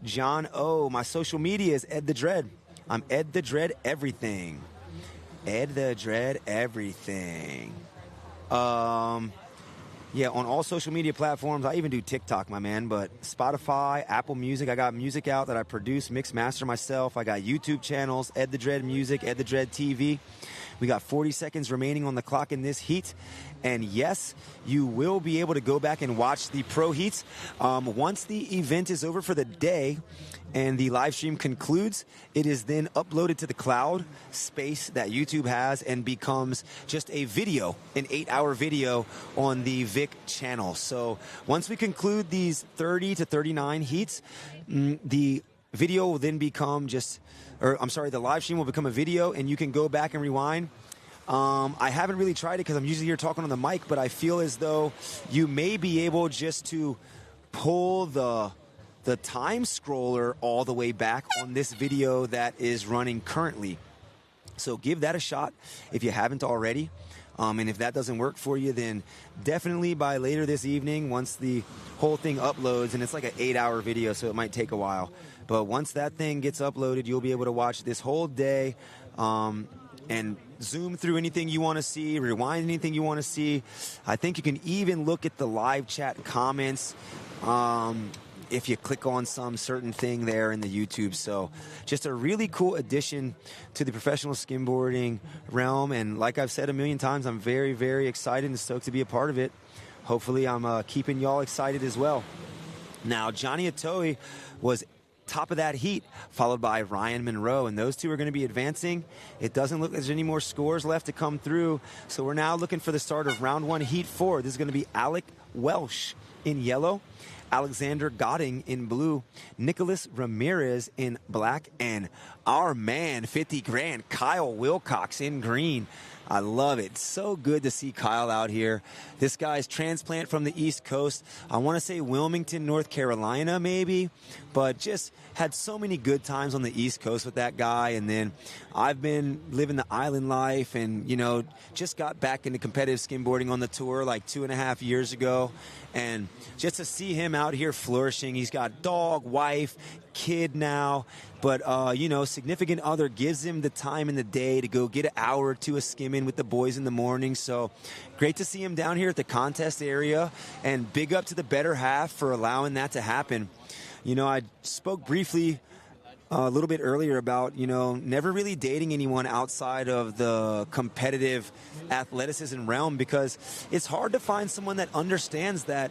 John O, my social media is Ed the Dread. I'm Ed the Dread Everything. Ed the Dread Everything. Yeah, on all social media platforms. I even do TikTok, my man. But Spotify, Apple Music, I got music out that I produce, mix, master myself. I got YouTube channels, Ed the Dread Music, Ed the Dread TV. We got 40 seconds remaining on the clock in this heat. And yes, you will be able to go back and watch the pro heats. Once the event is over for the day and the live stream concludes, it is then uploaded to the cloud space that YouTube has and becomes just a video, an 8-hour video on the VIC channel. So once we conclude these 30 to 39 heats, the video will then become the live stream will become a video, and you can go back and rewind. I haven't really tried it because I'm usually here talking on the mic, but I feel as though you may be able just to pull the time scroller all the way back on this video that is running currently. So give that a shot if you haven't already. And if that doesn't work for you, then definitely by later this evening, once the whole thing uploads, and it's like an 8-hour video, so it might take a while. But once that thing gets uploaded, you'll be able to watch this whole day and zoom through anything you want to see, rewind anything you want to see. I think you can even look at the live chat comments if you click on some certain thing there in the YouTube. So just a really cool addition to the professional skimboarding realm. And like I've said a million times, I'm very, very excited and stoked to be a part of it. Hopefully I'm keeping y'all excited as well. Now, Johnny Atoe was top of that heat, followed by Ryan Monroe, and those two are going to be advancing. It doesn't look like there's any more scores left to come through, so we're now looking for the start of round 1, heat 4. This is going to be Alec Welsh in yellow, Alexander Godding in blue, Nicholas Ramirez in black, and our man, 50 grand, Kyle Wilcox in green. I love it. So good to see Kyle out here. This guy's transplant from the East Coast. I want to say Wilmington, North Carolina, maybe, but just had so many good times on the East Coast with that guy. And then I've been living the island life and, just got back into competitive skimboarding on the tour like 2.5 years ago. And just to see him out here flourishing, he's got dog, wife, kid now, but significant other gives him the time in the day to go get an hour or two of skimming with the boys in the morning. So great to see him down here at the contest area, and big up to the better half for allowing that to happen. I spoke briefly a little bit earlier about, never really dating anyone outside of the competitive athleticism realm, because it's hard to find someone that understands that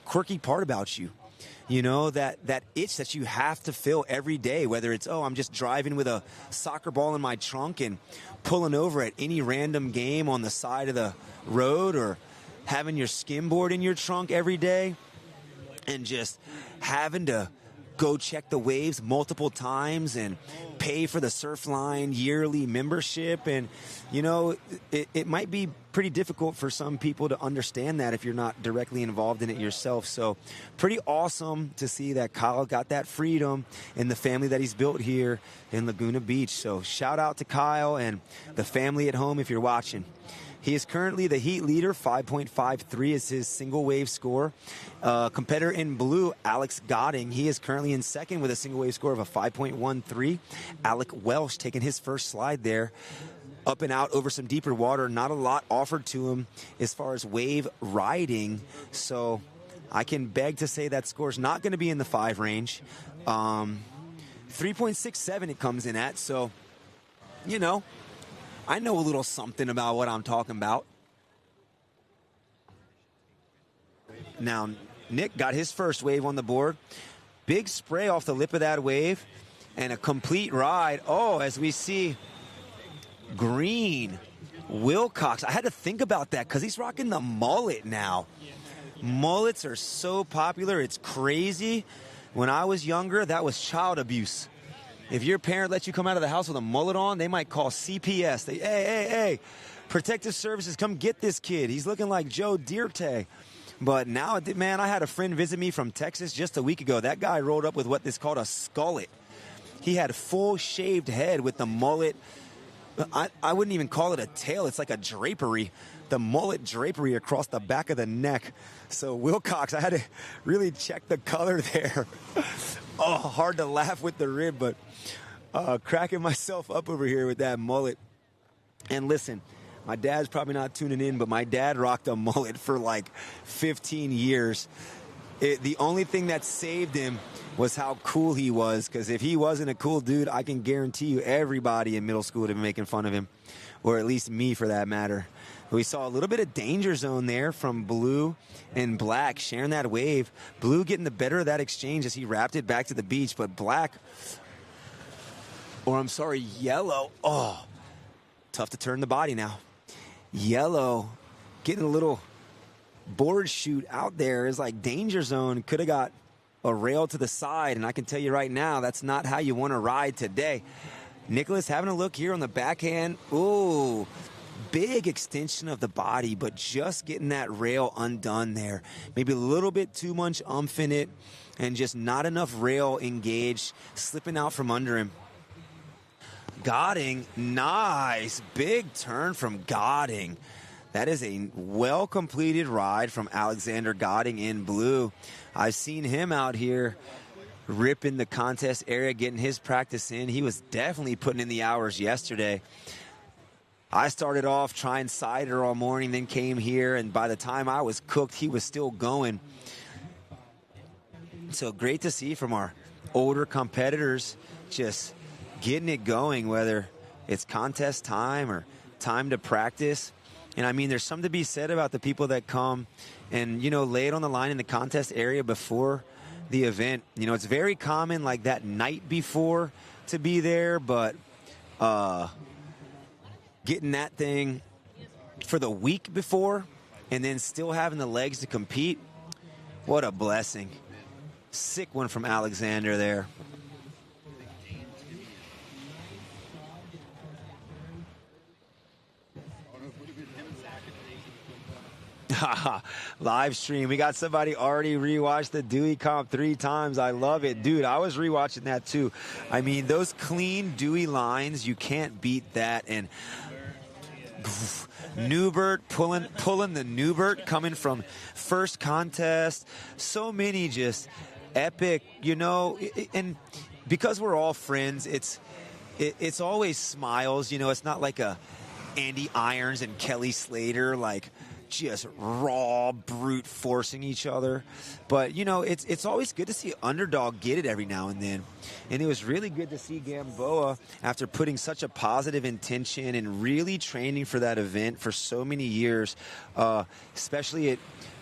quirky part about you. That itch that you have to fill every day, whether it's, I'm just driving with a soccer ball in my trunk and pulling over at any random game on the side of the road, or having your skimboard in your trunk every day and just having to go check the waves multiple times and pay for the Surfline yearly membership. And, you know, it might be pretty difficult for some people to understand that if you're not directly involved in it yourself. So pretty awesome to see that Kyle got that freedom in the family that he's built here in Laguna Beach. So shout out to Kyle and the family at home if you're watching. He is currently the heat leader. 5.53 is his single wave score. Competitor in blue, Alex Godding, he is currently in second with a single wave score of a 5.13. Alec Welsh taking his first slide there. Up and out over some deeper water. Not a lot offered to him as far as wave riding. So I can beg to say that score's not going to be in the 5 range. 3.67 it comes in at. So, you know, I know a little something about what I'm talking about. Now, Nick got his first wave on the board. Big spray off the lip of that wave and a complete ride. Oh, as we see green Wilcox. I had to think about that because he's rocking the mullet now. Mullets are so popular. It's crazy. When I was younger, that was child abuse. If your parent lets you come out of the house with a mullet on, they might call CPS. Hey, Protective Services, come get this kid. He's looking like Joe Dierte. But now, man, I had a friend visit me from Texas just a week ago. That guy rolled up with what is called a skullet. He had full shaved head with the mullet. I wouldn't even call it a tail. It's like a drapery. The mullet drapery across the back of the neck. So Wilcox, I had to really check the color there. Oh, hard to laugh with the rib, but cracking myself up over here with that mullet. And listen, my dad's probably not tuning in, but my dad rocked a mullet for like 15 years. The only thing that saved him was how cool he was, because if he wasn't a cool dude, I can guarantee you everybody in middle school would have been making fun of him, or at least me for that matter. We saw a little bit of danger zone there from Blue and Black sharing that wave. Blue getting the better of that exchange as he wrapped it back to the beach, but Black, or I'm sorry, Yellow, oh, tough to turn the body now. Yellow getting a little board shoot out there is like danger zone. Could have got a rail to the side, and I can tell you right now, that's not how you want to ride today. Nicholas having a look here on the backhand. Ooh, big extension of the body, but just getting that rail undone there. Maybe a little bit too much oomph in it and just not enough rail engaged, slipping out from under him. Godding, nice. Big turn from Godding. That is a well-completed ride from Alexander Godding in blue. I've seen him out here ripping the contest area, getting his practice in. He was definitely putting in the hours yesterday. I started off trying cider all morning, then came here, and by the time I was cooked, he was still going. So great to see from our older competitors just getting it going, whether it's contest time or time to practice. And I mean, there's something to be said about the people that come and, you know, lay it on the line in the contest area before the event. You know, it's very common like that night before to be there, but getting that thing for the week before and then still having the legs to compete, what a blessing. Sick one from Alexander there. Live stream. We got somebody already rewatched the Dewey comp 3 times. I love it. Dude, I was rewatching that too. I mean, those clean Dewey lines, you can't beat that. And Newbert pulling the Newbert coming from first contest. So many just epic, you know, and because we're all friends, it's always smiles, you know. It's not like a Andy Irons and Kelly Slater, like just raw brute forcing each other. But you know, it's always good to see underdog get it every now and then, and it was really good to see Gamboa, after putting such a positive intention and really training for that event for so many years, especially it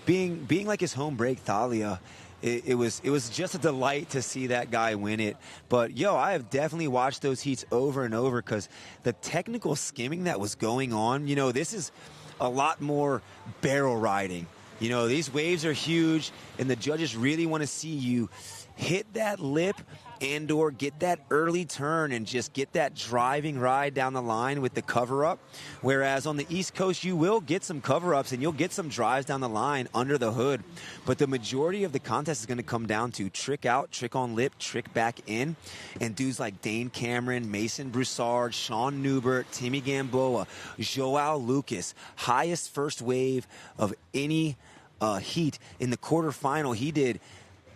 being like his home break Thalia. It was just a delight to see that guy win it. But yo, I have definitely watched those heats over and over, because the technical skimming that was going on, you know, this is a lot more barrel riding. You know, these waves are huge, and the judges really want to see you hit that lip and or get that early turn and just get that driving ride down the line with the cover-up. Whereas on the East Coast, you will get some cover-ups and you'll get some drives down the line under the hood. But the majority of the contest is going to come down to trick out, trick on lip, trick back in. And dudes like Dane Cameron, Mason Broussard, Sean Newbert, Timmy Gamboa, Joao Lucas, highest first wave of any heat. In the quarterfinal, he did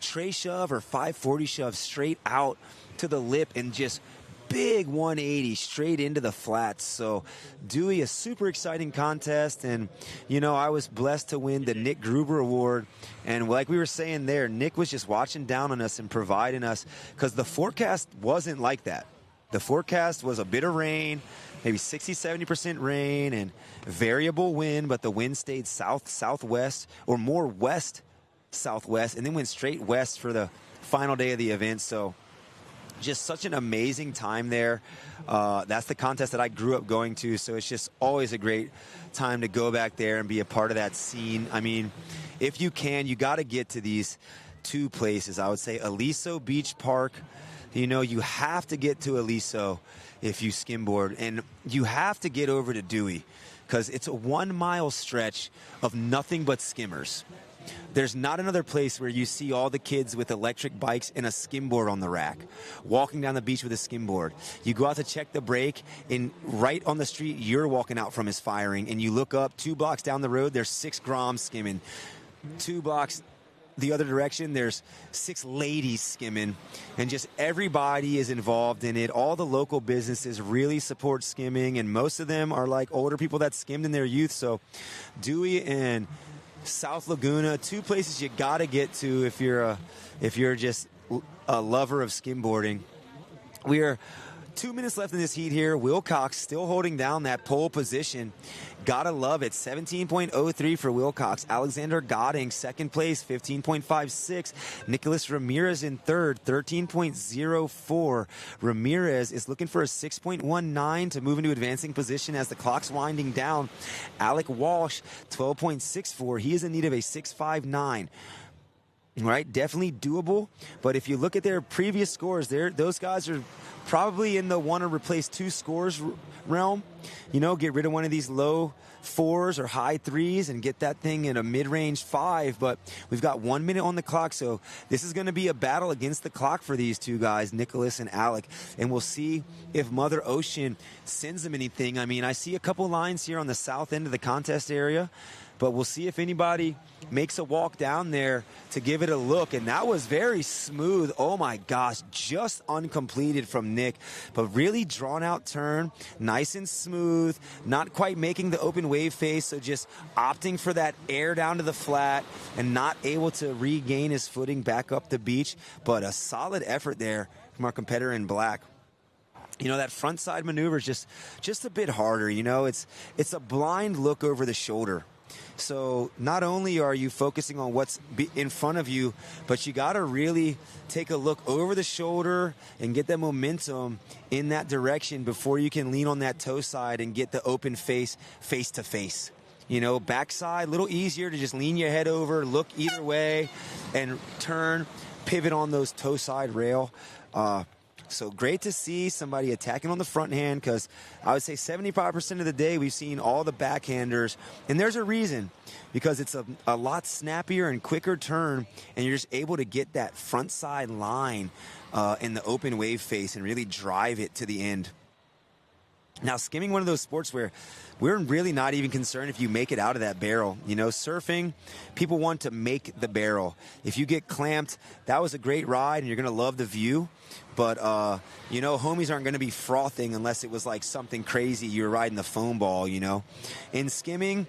tray shove or 540 shove straight out to the lip and just big 180 straight into the flats. So Dewey, a super exciting contest. And, you know, I was blessed to win the Nick Gruber Award. And like we were saying there, Nick was just watching down on us and providing us because the forecast wasn't like that. The forecast was a bit of rain, maybe 60-70% rain and variable wind, but the wind stayed south-southwest or more west-southwest and then went straight west for the final day of the event. So just such an amazing time there. That's the contest that I grew up going to, so it's just always a great time to go back there and be a part of that scene. I mean, if you can, you got to get to these two places. I would say Aliso Beach Park. You know, you have to get to Aliso if you skimboard, and you have to get over to Dewey because it's a 1 mile stretch of nothing but skimmers. There's not another place where you see all the kids with electric bikes and a skimboard on the rack, walking down the beach with a skimboard. You go out to check the brake, and right on the street you're walking out from is firing, and you look up 2 blocks down the road, there's 6 Groms skimming. 2 blocks the other direction, there's 6 ladies skimming, and just everybody is involved in it. All the local businesses really support skimming, and most of them are like older people that skimmed in their youth. So Dewey and South Laguna, 2 places you got to get to if you're just a lover of skimboarding. We are 2 minutes left in this heat here. Will Cox still holding down that pole position. Gotta love it. 17.03 for Will Cox. Alexander Godding, second place, 15.56. Nicholas Ramirez in third, 13.04. Ramirez is looking for a 6.19 to move into advancing position as the clock's winding down. Alec Walsh, 12.64. He is in need of a 6.59. Right, definitely doable. But if you look at their previous scores, those guys are probably in the want to replace 2 scores realm. You know, get rid of one of these low 4s or high 3s and get that thing in a mid-range 5. But we've got 1 minute on the clock, so this is going to be a battle against the clock for these 2 guys, Nicholas and Alec. And we'll see if Mother Ocean sends them anything. I mean, I see a couple lines here on the south end of the contest area, but we'll see if anybody makes a walk down there to give it a look. And that was very smooth. Oh my gosh, just uncompleted from Nick, but really drawn out turn, nice and smooth, not quite making the open wave face, so just opting for that air down to the flat and not able to regain his footing back up the beach. But a solid effort there from our competitor in black. You know, that front side maneuver is just a bit harder. You know, it's a blind look over the shoulder. So not only are you focusing on what's in front of you, but you got to really take a look over the shoulder and get that momentum in that direction before you can lean on that toe side and get the open face to face. You know, backside, a little easier to just lean your head over, look either way, and turn, pivot on those toe side rail. So great to see somebody attacking on the front hand, because I would say 75% of the day we've seen all the backhanders, and there's a reason, because it's a lot snappier and quicker turn, and you're just able to get that front side line in the open wave face and really drive it to the end. Now, skimming, one of those sports where we're really not even concerned if you make it out of that barrel. You know, surfing, people want to make the barrel. If you get clamped, that was a great ride and you're going to love the view. But, you know, homies aren't going to be frothing unless it was like something crazy. You were riding the foam ball, you know. In skimming,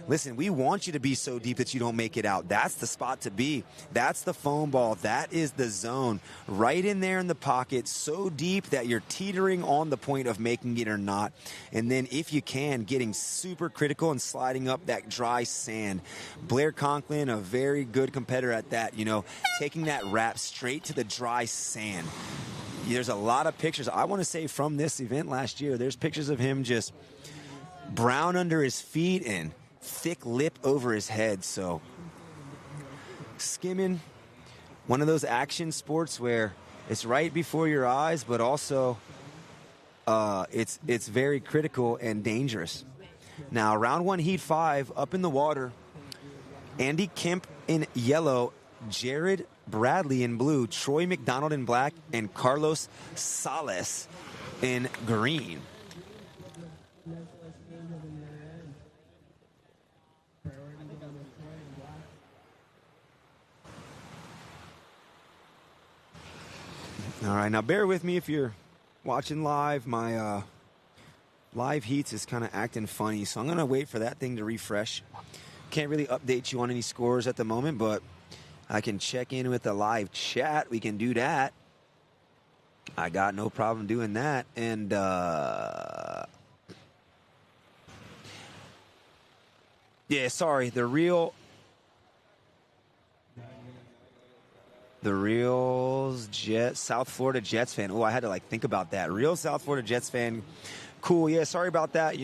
listen, we want you to be so deep that you don't make it out. That's the spot to be. That's the foam ball. That is the zone. Right in there in the pocket, so deep that you're teetering on the point of making it or not. And then if you can, getting super critical and sliding up that dry sand. Blair Conklin, a very good competitor at that, you know, taking that wrap straight to the dry sand. There's a lot of pictures, I want to say, from this event last year. There's pictures of him just brown under his feet and thick lip over his head. So skimming, one of those action sports where it's right before your eyes, but also it's very critical and dangerous. Now, round 1, heat 5, up in the water. Andy Kemp in yellow, Jared Bradley in blue, Troy McDonald in black, and Carlos Salas in green. All right, now bear with me if you're watching live. My live heats is kind of acting funny, so I'm going to wait for that thing to refresh. Can't really update you on any scores at the moment, but I can check in with the live chat. We can do that. I got no problem doing that. And yeah, sorry, the real South Florida Jets fan. Oh, I had to think about that. Real South Florida Jets fan. Cool. Yeah, sorry about that.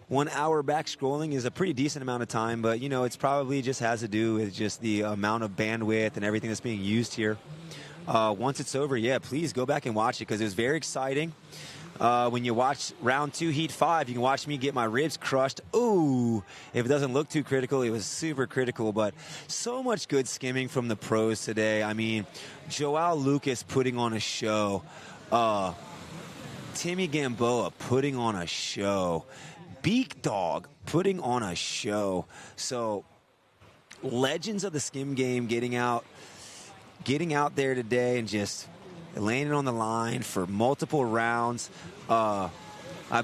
1 hour back scrolling is a pretty decent amount of time, but it's probably just has to do with just the amount of bandwidth and everything that's being used here. Once it's over, yeah, please go back and watch it because it was very exciting. When you watch round 2, heat 5, you can watch me get my ribs crushed. Ooh, if it doesn't look too critical, it was super critical, but so much good skimming from the pros today. I mean, Joao Lucas putting on a show. Timmy Gamboa putting on a show. Beak Dog putting on a show. So, legends of the skim game getting out there today and just landing on the line for multiple rounds. I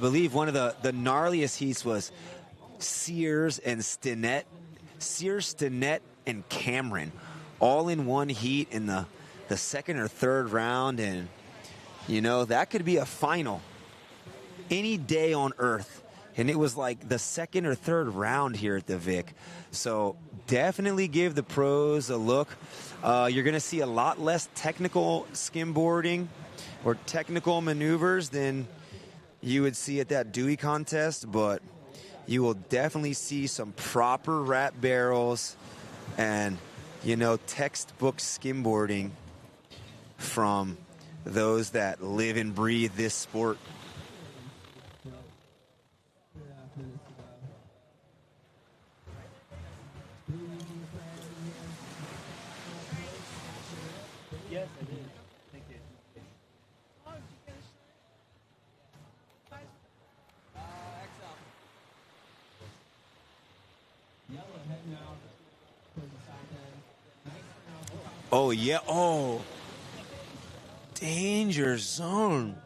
believe one of the gnarliest heats was Sears, Stinnett, and Cameron all in one heat in the second or third round. And, that could be a final any day on earth. And it was like the second or third round here at the VIC. So definitely give the pros a look. You're going to see a lot less technical skimboarding or technical maneuvers than you would see at that Dewey contest, but you will definitely see some proper wrap barrels and, textbook skimboarding from those that live and breathe this sport. Yes, I did. Thank you. Oh, yeah. Oh. Danger zone.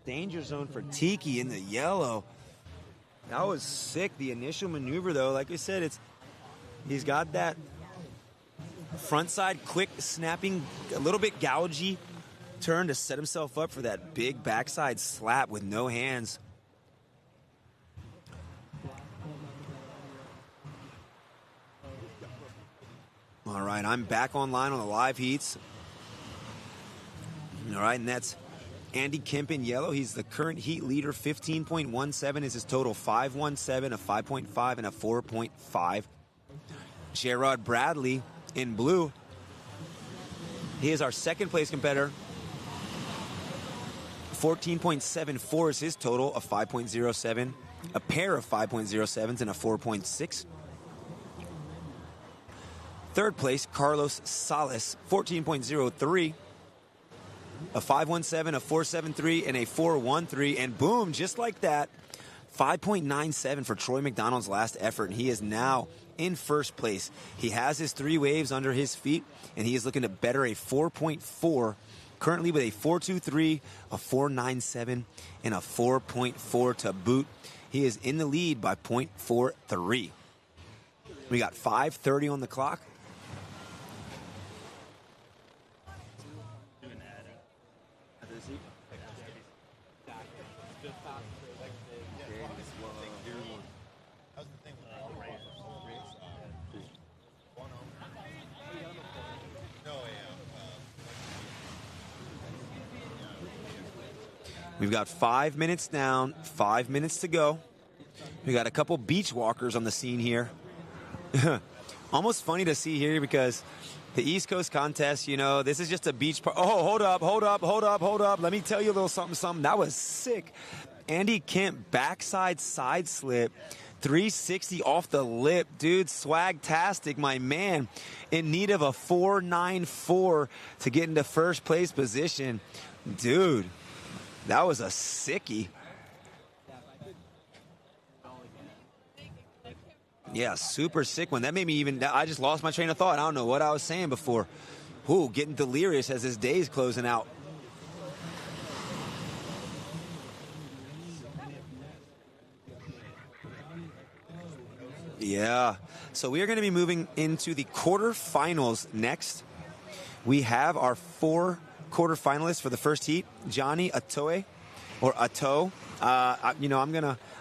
Danger zone for Tiki in the yellow. That was sick. The initial maneuver, though, like I said, he's got that front side quick snapping, a little bit gougy turn to set himself up for that big backside slap with no hands. All right, I'm back online on the live heats. All right, and that's Andy Kemp in yellow. He's the current heat leader. 15.17 is his total. 5.17, a 5.5, and a 4.5. Gerard Bradley in blue. He is our second place competitor. 14.74 is his total, a 5.07, a pair of 5.07s, and a 4.6. Third place, Carlos Salas, 14.03. A 5.17, a 4.73, and a 4.13. And boom, just like that, 5.97 for Troy McDonald's last effort. And he is now in first place. He has his 3 waves under his feet, and he is looking to better a 4.4, currently with a 4.23, a 4.97, and a 4.4 to boot. He is in the lead by 0.43. We got 5:30 on the clock. We've got 5 minutes down, 5 minutes to go. We got a couple beach walkers on the scene here. Almost funny to see here because The East Coast contest, you know, this is just a beach park. Oh, hold up. Let me tell you a little something. That was sick. Andy Kemp backside side slip. 360 off the lip. Dude, swag-tastic, my man. In need of a 4.94 to get into first place position. Dude, that was a sickie. Yeah, super sick one. That made me I just lost my train of thought. I don't know what I was saying before. Ooh, getting delirious as this day's closing out. Yeah, so we are going to be moving into the quarterfinals next. We have our 4 quarterfinalists for the first heat. Johnny Atoe, or Ato.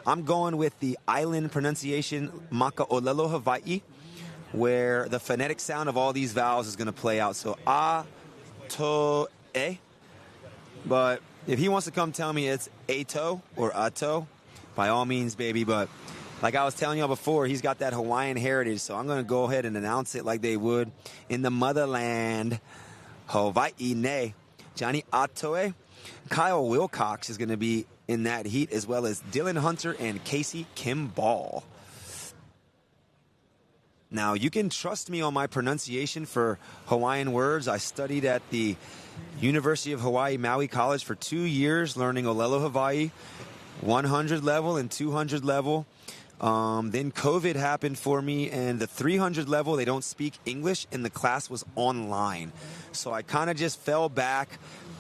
I'm going with the island pronunciation Maka'olelo, Hawaii, where the phonetic sound of all these vowels is going to play out. So A-to-e. But if he wants to come tell me it's Ato or Ato, by all means, baby. But like I was telling y'all before, he's got that Hawaiian heritage, so I'm going to go ahead and announce it like they would in the motherland. Hawaii, ne. Johnny Atoe. Kyle Wilcox is going to be in that heat, as well as Dylan Hunter and Casey Kimball. Now, you can trust me on my pronunciation for Hawaiian words. I studied at the University of Hawaii Maui College for 2 years, learning Olelo Hawaii, 100 level and 200 level. Then COVID happened for me, and the 300 level, they don't speak English, and the class was online. So I kind of just fell back.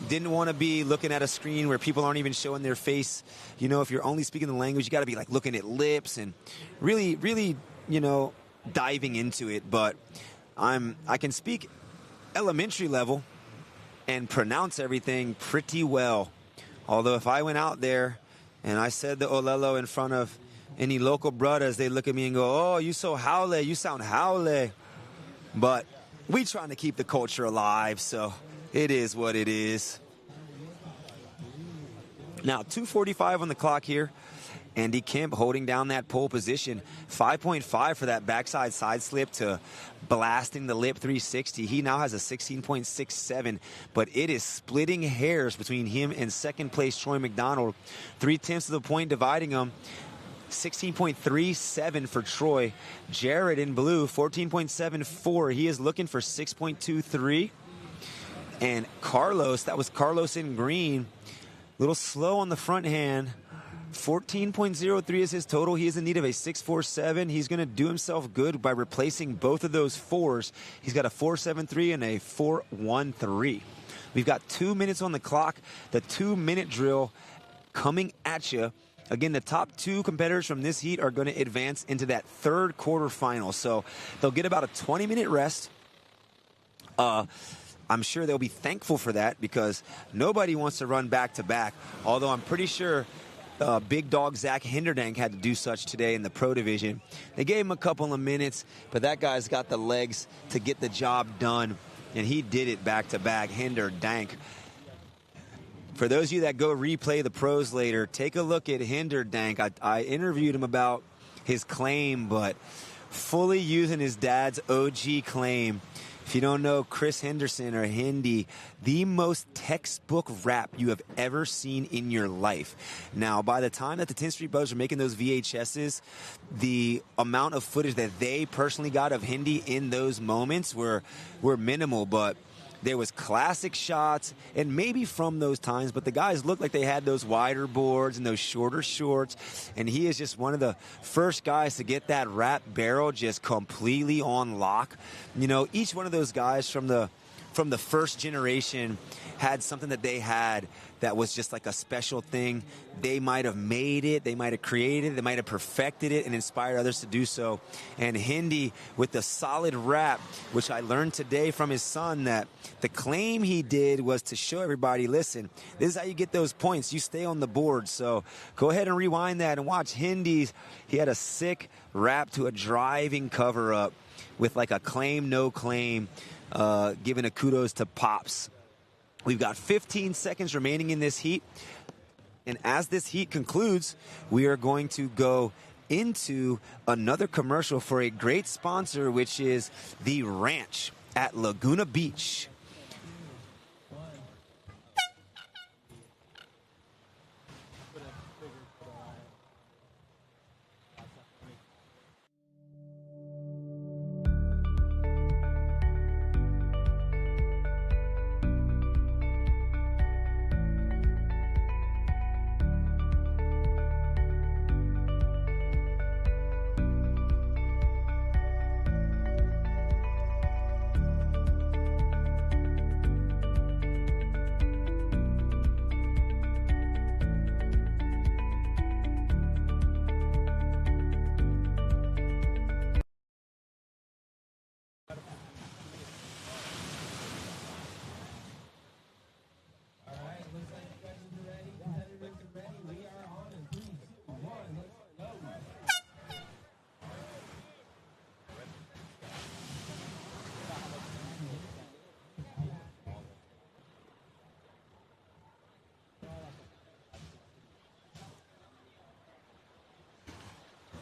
Didn't want to be looking at a screen where people aren't even showing their face. You know, if you're only speaking the language, you got to be like looking at lips and really, really, you know, diving into it. But I can speak elementary level and pronounce everything pretty well. Although if I went out there and I said the Olelo in front of any local brothers, they look at me and go, "Oh, you so haole, you sound haole." But we trying to keep the culture alive, so it is what it is. Now, 2:45 on the clock here. Andy Kemp holding down that pole position. 5.5 for that backside side slip to blasting the lip 360. He now has a 16.67, but it is splitting hairs between him and second place Troy McDonald. 0.3 of the point dividing them. 16.37 for Troy. Jared in blue, 14.74. He is looking for 6.23. And Carlos, that was Carlos in green, a little slow on the front hand. 14.03 is his total. He is in need of a 6.47. He's going to do himself good by replacing both of those 4s. He's got a 4.73 and a 4.13. We've got 2 minutes on the clock. The 2-minute drill coming at you. Again, the top 2 competitors from this heat are going to advance into that third quarterfinal. So they'll get about a 20-minute rest. I'm sure they'll be thankful for that because nobody wants to run back-to-back, although I'm pretty sure big dog Zach Hinderdank had to do such today in the pro division. They gave him a couple of minutes, but that guy's got the legs to get the job done, and he did it back-to-back. Hinderdank. For those of you that go replay the pros later, take a look at Hinderdank. I interviewed him about his claim, but fully using his dad's OG claim. If you don't know Chris Henderson or Hindi, the most textbook rap you have ever seen in your life. Now, by the time that the 10th Street Brothers were making those VHSs, the amount of footage that they personally got of Hindi in those moments were minimal, but there was classic shots, and maybe from those times, but the guys looked like they had those wider boards and those shorter shorts, and he is just one of the first guys to get that wrap barrel just completely on lock. You know, each one of those guys from the first generation had something that they had that was just like a special thing. They might have made it, they might have created it, they might have perfected it and inspired others to do so. And Hindi with the solid rap, which I learned today from his son, that the claim he did was to show everybody, listen, this is how you get those points. You stay on the board. So go ahead and rewind that and watch Hindi's. He had a sick rap to a driving cover-up with like a claim, no claim, giving a kudos to Pops. We've got 15 seconds remaining in this heat. And as this heat concludes, we are going to go into another commercial for a great sponsor, which is the Ranch. at Laguna Beach.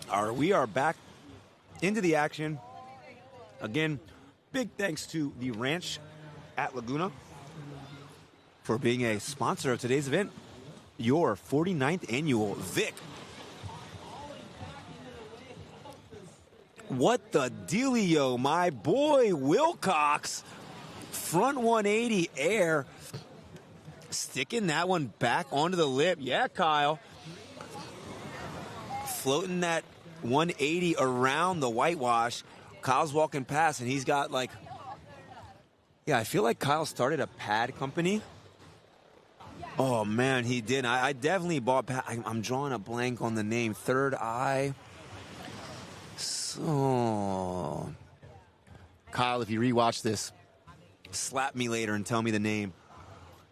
All right, we are back into the action. Again, big thanks to the Ranch at Laguna for being a sponsor of today's event, your 49th annual VIC. What the dealio, my boy Wilcox, front 180 air, sticking that one back onto the lip. Yeah, Kyle. Floating that 180 around the whitewash. Kyle's walking past, and he's got like, yeah, I feel like Kyle started a pad company. Oh, man, he did. I definitely bought pad. I'm drawing a blank on the name. Third Eye. So, Kyle, if you rewatch this, slap me later and tell me the name.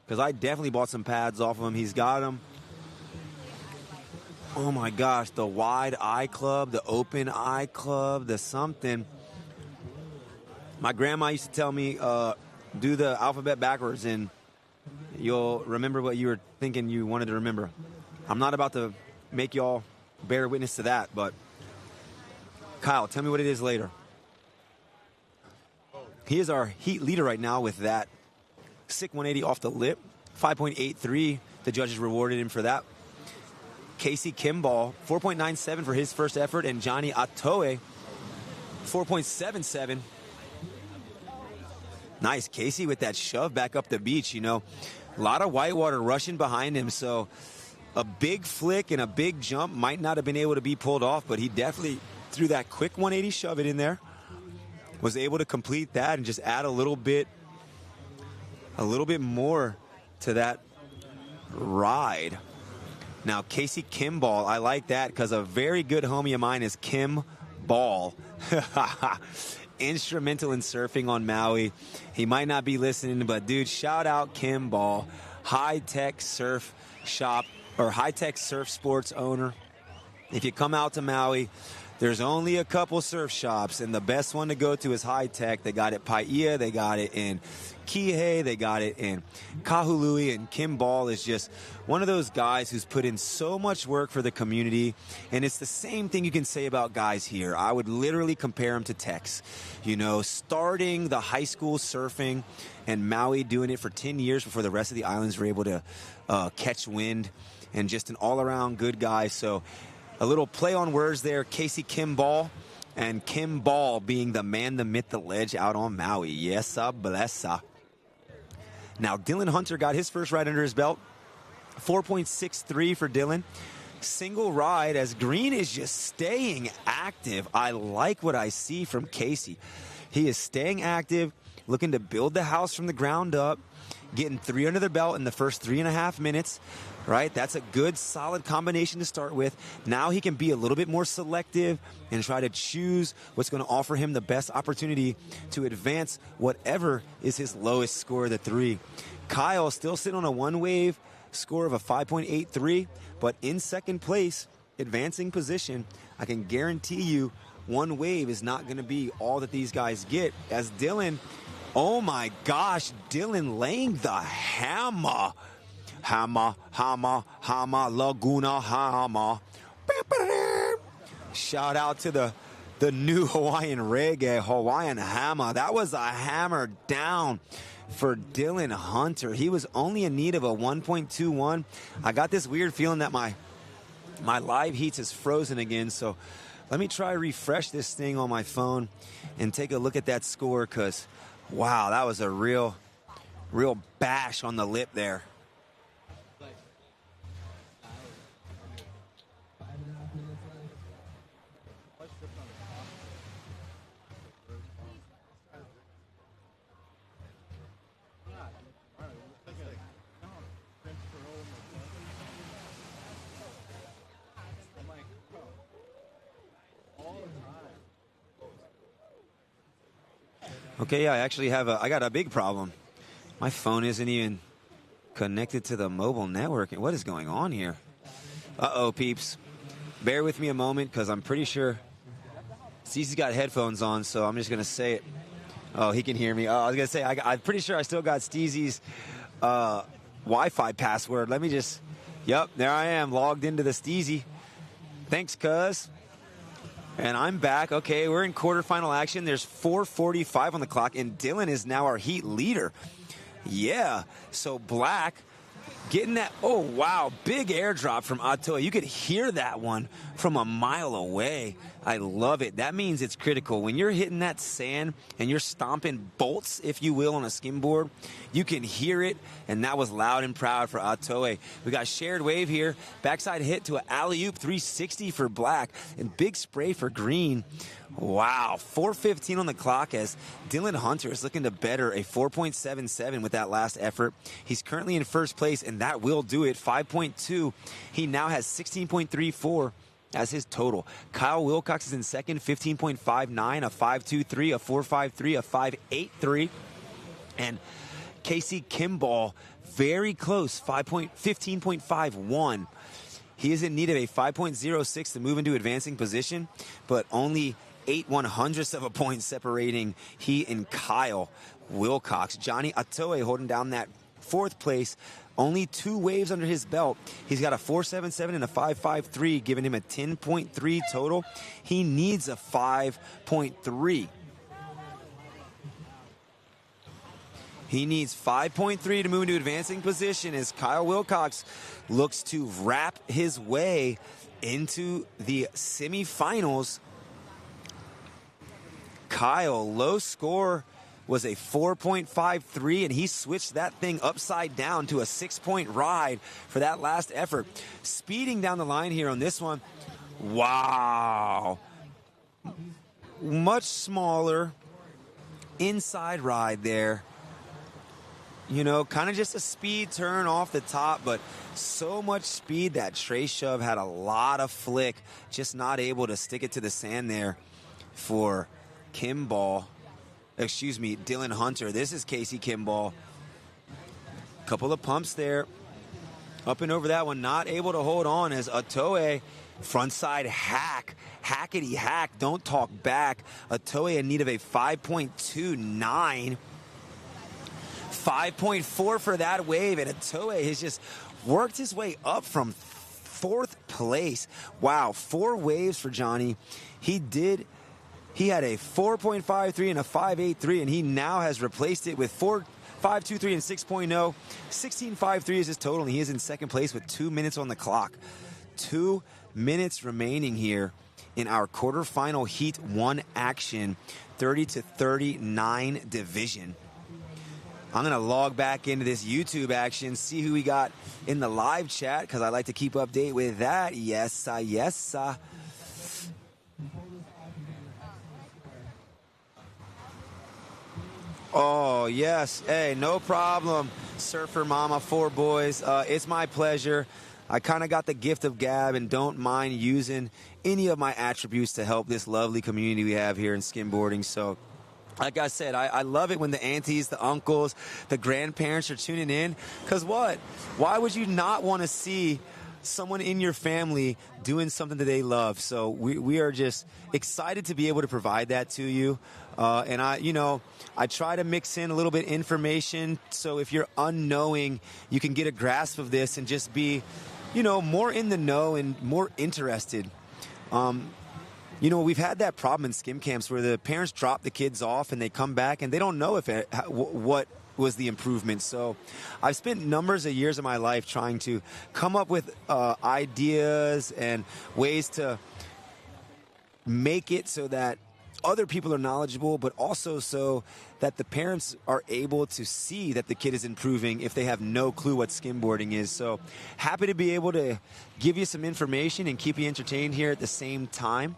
Because I definitely bought some pads off of him. He's got them. Oh my gosh, the Wide Eye Club, the Open Eye Club, the something. My grandma used to tell me, do the alphabet backwards and you'll remember what you were thinking you wanted to remember. I'm not about to make y'all bear witness to that, but Kyle, tell me what it is later. He is our heat leader right now with that sick 180 off the lip. 5.83, the judges rewarded him for that. Casey Kimball, 4.97 for his first effort, and Johnny Atoe, 4.77. Nice, Casey with that shove back up the beach, you know. A lot of whitewater rushing behind him, so a big flick and a big jump might not have been able to be pulled off, but he definitely threw that quick 180 shove it in there, was able to complete that and just add a little bit more to that ride. Now, Casey Kimball, I like that because a very good homie of mine is Kim Ball. Instrumental in surfing on Maui. He might not be listening, but dude, shout out Kim Ball, high-tech surf shop or high-tech surf sports owner. If you come out to Maui, there's only a couple surf shops, and the best one to go to is high-tech. They got it Paia, they got it in Kihei, they got it in Kahului, and Kim Ball is just one of those guys who's put in so much work for the community, and it's the same thing you can say about guys here. I would literally compare him to Tex. You know, starting the high school surfing and Maui doing it for 10 years before the rest of the islands were able to catch wind, and just an all-around good guy. So a little play on words there, Casey Kimball, and Kim Ball being the man, the myth, the ledge out on Maui. Yes, blessa. Now, Dylan Hunter got his first ride under his belt. 4.63 for Dylan. Single ride as Green is just staying active. I like what I see from Casey. He is staying active, looking to build the house from the ground up, getting 3 under the belt in the first 3.5 minutes. Right? That's a good, solid combination to start with. Now he can be a little bit more selective and try to choose what's going to offer him the best opportunity to advance whatever is his lowest score of the 3. Kyle still sitting on a one-wave score of a 5.83, but in second place, advancing position. I can guarantee you one wave is not going to be all that these guys get. As Dylan, oh my gosh, Dylan laying the hammer. Hammer, Laguna Hammer. Shout out to the the new Hawaiian reggae, Hawaiian hammer. That was a hammer down for Dylan Hunter. He was only in need of a 1.21. I got this weird feeling that my live heats is frozen again, so let me try refresh this thing on my phone and take a look at that score, because, wow, that was a real bash on the lip there. Okay, yeah, I actually have I got a big problem. My phone isn't even connected to the mobile network. What is going on here? Uh-oh, peeps. Bear with me a moment, because I'm pretty sure Steezy's got headphones on, so I'm just going to say it. Oh, he can hear me. Oh, I was going to say, I'm pretty sure I still got Steezy's Wi-Fi password. Let me just, yep, there I am, logged into the Steezy. Thanks, cuz. And I'm back. Okay, we're in quarterfinal action. There's 4:45 on the clock, and Dylan is now our heat leader. Yeah, so Black getting that. Oh, wow, big airdrop from Atoa. You could hear that one from a mile away. I love it. That means it's critical. When you're hitting that sand and you're stomping bolts, if you will, on a skimboard, you can hear it, and that was loud and proud for Atoe. We got shared wave here. Backside hit to an alley-oop 360 for Black, and big spray for Green. Wow, 4:15 on the clock as Dylan Hunter is looking to better a 4.77 with that last effort. He's currently in first place, and that will do it. 5.2. He now has 16.34 as his total. Kyle Wilcox is in second, 15.59, a 5.23, a 4.53, a 5.83. And Casey Kimball, very close, 15.51. He is in need of a 5.06 to move into advancing position, but only 8/100ths of a point separating he and Kyle Wilcox. Johnny Atoe holding down that fourth place. Only 2 waves under his belt. He's got a 4.77 and a 5.53, giving him a 10.3 total. He needs a 5.3. He needs 5.3 to move into advancing position as Kyle Wilcox looks to wrap his way into the semifinals. Kyle, low score was a 4.53, and he switched that thing upside down to a 6-point ride for that last effort. Speeding down the line here on this one. Wow. Much smaller inside ride there. You know, kind of just a speed turn off the top, but so much speed that Trey Shove had a lot of flick, just not able to stick it to the sand there for Dylan Hunter. This is Casey Kimball. Couple of pumps there. Up and over that one, not able to hold on as Atoe frontside hack. Hackety hack, don't talk back. Atoe in need of a 5.29. 5.4 for that wave, and Atoe has just worked his way up from 4th place. Wow, 4 waves for Johnny. He had a 4.53 and a 5.83, and he now has replaced it with 4.523 and 6.0. 16.53 is his total, and he is in second place with 2 minutes on the clock. 2 minutes remaining here in our quarterfinal Heat 1 action, 30-39 division. I'm going to log back into this YouTube action, see who we got in the live chat, because I like to keep update with that. Yes, yes. Oh, yes. Hey, no problem, Surfer Mama 4 boys. It's my pleasure. I kind of got the gift of gab and don't mind using any of my attributes to help this lovely community we have here in skimboarding. So, like I said, I love it when the aunties, the uncles, the grandparents are tuning in. Because what? Why would you not want to see someone in your family doing something that they love? So we are just excited to be able to provide that to you. And I try to mix in a little bit information. So if you're unknowing, you can get a grasp of this and just be, more in the know and more interested. you know, we've had that problem in skim camps where the parents drop the kids off and they come back and they don't know what was the improvement. So I've spent numbers of years of my life trying to come up with ideas and ways to make it so that other people are knowledgeable, but also so that the parents are able to see that the kid is improving if they have no clue what skimboarding is. So happy to be able to give you some information and keep you entertained here at the same time.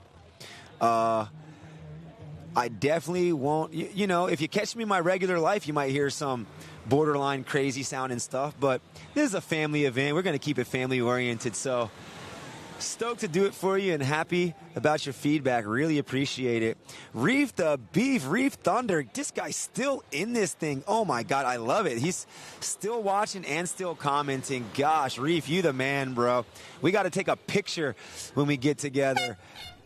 I definitely won't, you know, if you catch me in my regular life, you might hear some borderline crazy sound and stuff, but this is a family event. We're going to keep it family oriented. So stoked to do it for you and happy about your feedback. Really appreciate it. Reef the Beef, Reef Thunder. This guy's still in this thing. Oh my God, I love it. He's still watching and still commenting. Gosh, Reef, you the man, bro. We got to take a picture when we get together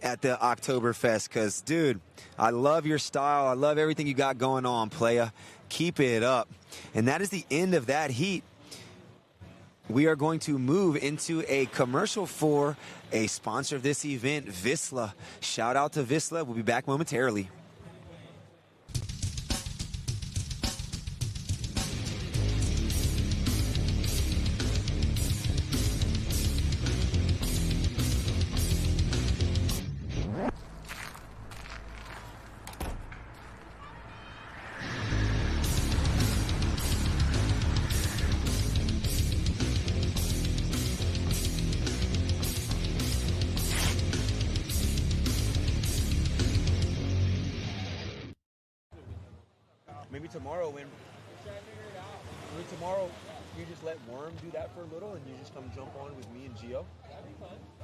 at the Oktoberfest because, dude, I love your style. I love everything you got going on, playa. Keep it up. And that is the end of that heat. We are going to move into a commercial for a sponsor of this event, Vissla. Shout out to Vissla. We'll be back momentarily. Maybe tomorrow you just let Worm do that for a little and you just come jump on with me and Gio.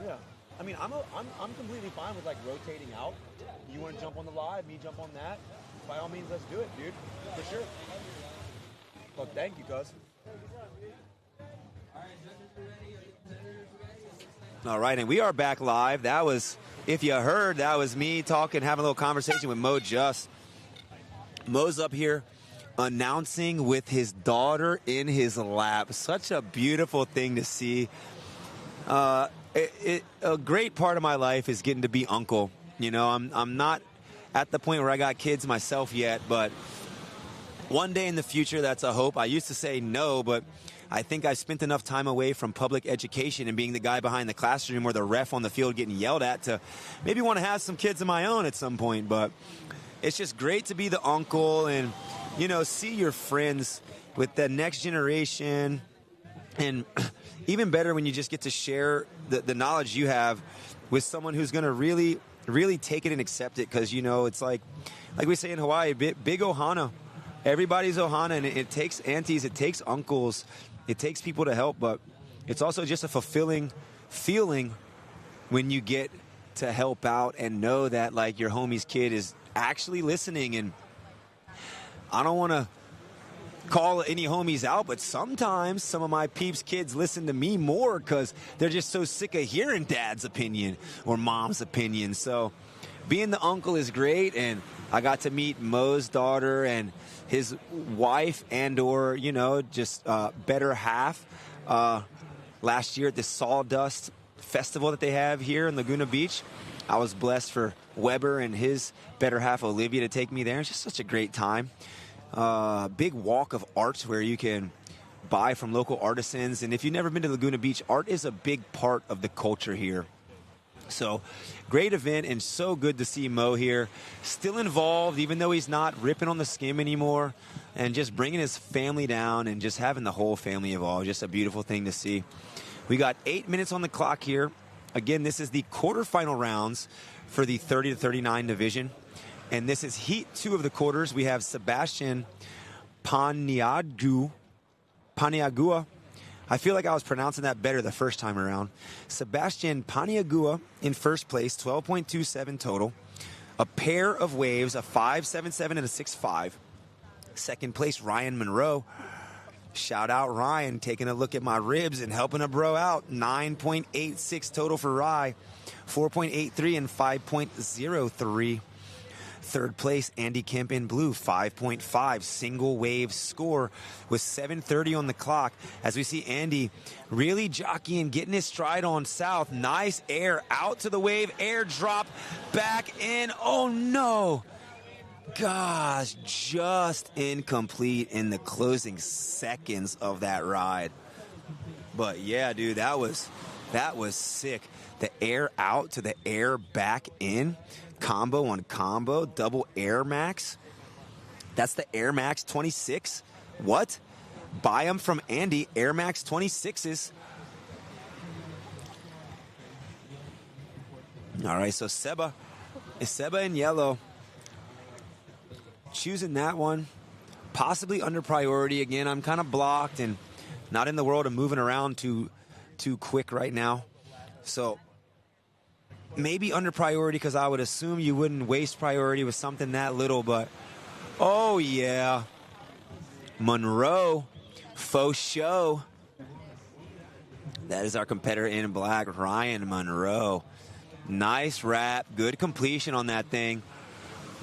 Yeah. I mean, I'm completely fine with like rotating out. You want to jump on the live, me jump on that. By all means, let's do it, dude. For sure. Well, thank you, cuz. All right, and we are back live. That was, if you heard, that was me talking, having a little conversation with Mo Just. Mo's up here announcing with his daughter in his lap. Such a beautiful thing to see. A great part of my life is getting to be uncle. You know, I'm not at the point where I got kids myself yet, but one day in the future, that's a hope. I used to say no, but I think I've spent enough time away from public education and being the guy behind the classroom or the ref on the field getting yelled at to maybe want to have some kids of my own at some point. But it's just great to be the uncle and, you know, see your friends with the next generation. And even better when you just get to share the knowledge you have with someone who's going to really, really take it and accept it. Because, you know, it's like we say in Hawaii, big ohana. Everybody's ohana, and it takes aunties, it takes uncles, it takes people to help. But it's also just a fulfilling feeling when you get to help out and know that, like, your homie's kid is actually listening. And I don't want to call any homies out, but sometimes some of my peeps' kids listen to me more because they're just so sick of hearing dad's opinion or mom's opinion. So being the uncle is great, and I got to meet Mo's daughter and his wife and or, you know, just better half last year at the Sawdust Festival that they have here in Laguna Beach. I was blessed for Weber and his better half, Olivia, to take me there. It's just such a great time. Big walk of art where you can buy from local artisans. And if you've never been to Laguna Beach, art is a big part of the culture here. So great event, and so good to see Mo here. Still involved, even though he's not ripping on the skim anymore, and just bringing his family down and just having the whole family involved. Just a beautiful thing to see. We got 8 minutes on the clock here. Again, this is the quarterfinal rounds for the 30 to 39 division. And this is heat 2 of the quarters. We have Sebastian Paniagua. I feel like I was pronouncing that better the first time around. Sebastian Paniagua in first place, 12.27 total. A pair of waves, a 5.77 and a 6.5. Second place, Ryan Monroe. Shout out Ryan, taking a look at my ribs and helping a bro out. 9.86 total for Rye, 4.83 and 5.03. Third place, Andy Kemp in blue, 5.5 single wave score with 7:30 on the clock. As we see Andy really jockeying, getting his stride on south. Nice air out to the wave, air drop back in. Oh no! Gosh, just incomplete in the closing seconds of that ride. But yeah, dude, that was sick. The air out to the air back in. Combo on combo, double Air Max. That's the Air Max 26. What? Buy them from Andy, Air Max 26s. All right, so Seba in yellow. Choosing that one. Possibly under priority again. I'm kind of blocked and not in the world of moving around too quick right now. So maybe under priority, because I would assume you wouldn't waste priority with something that little, but oh yeah. Monroe, faux show. That is our competitor in black, Ryan Monroe. Nice wrap, good completion on that thing.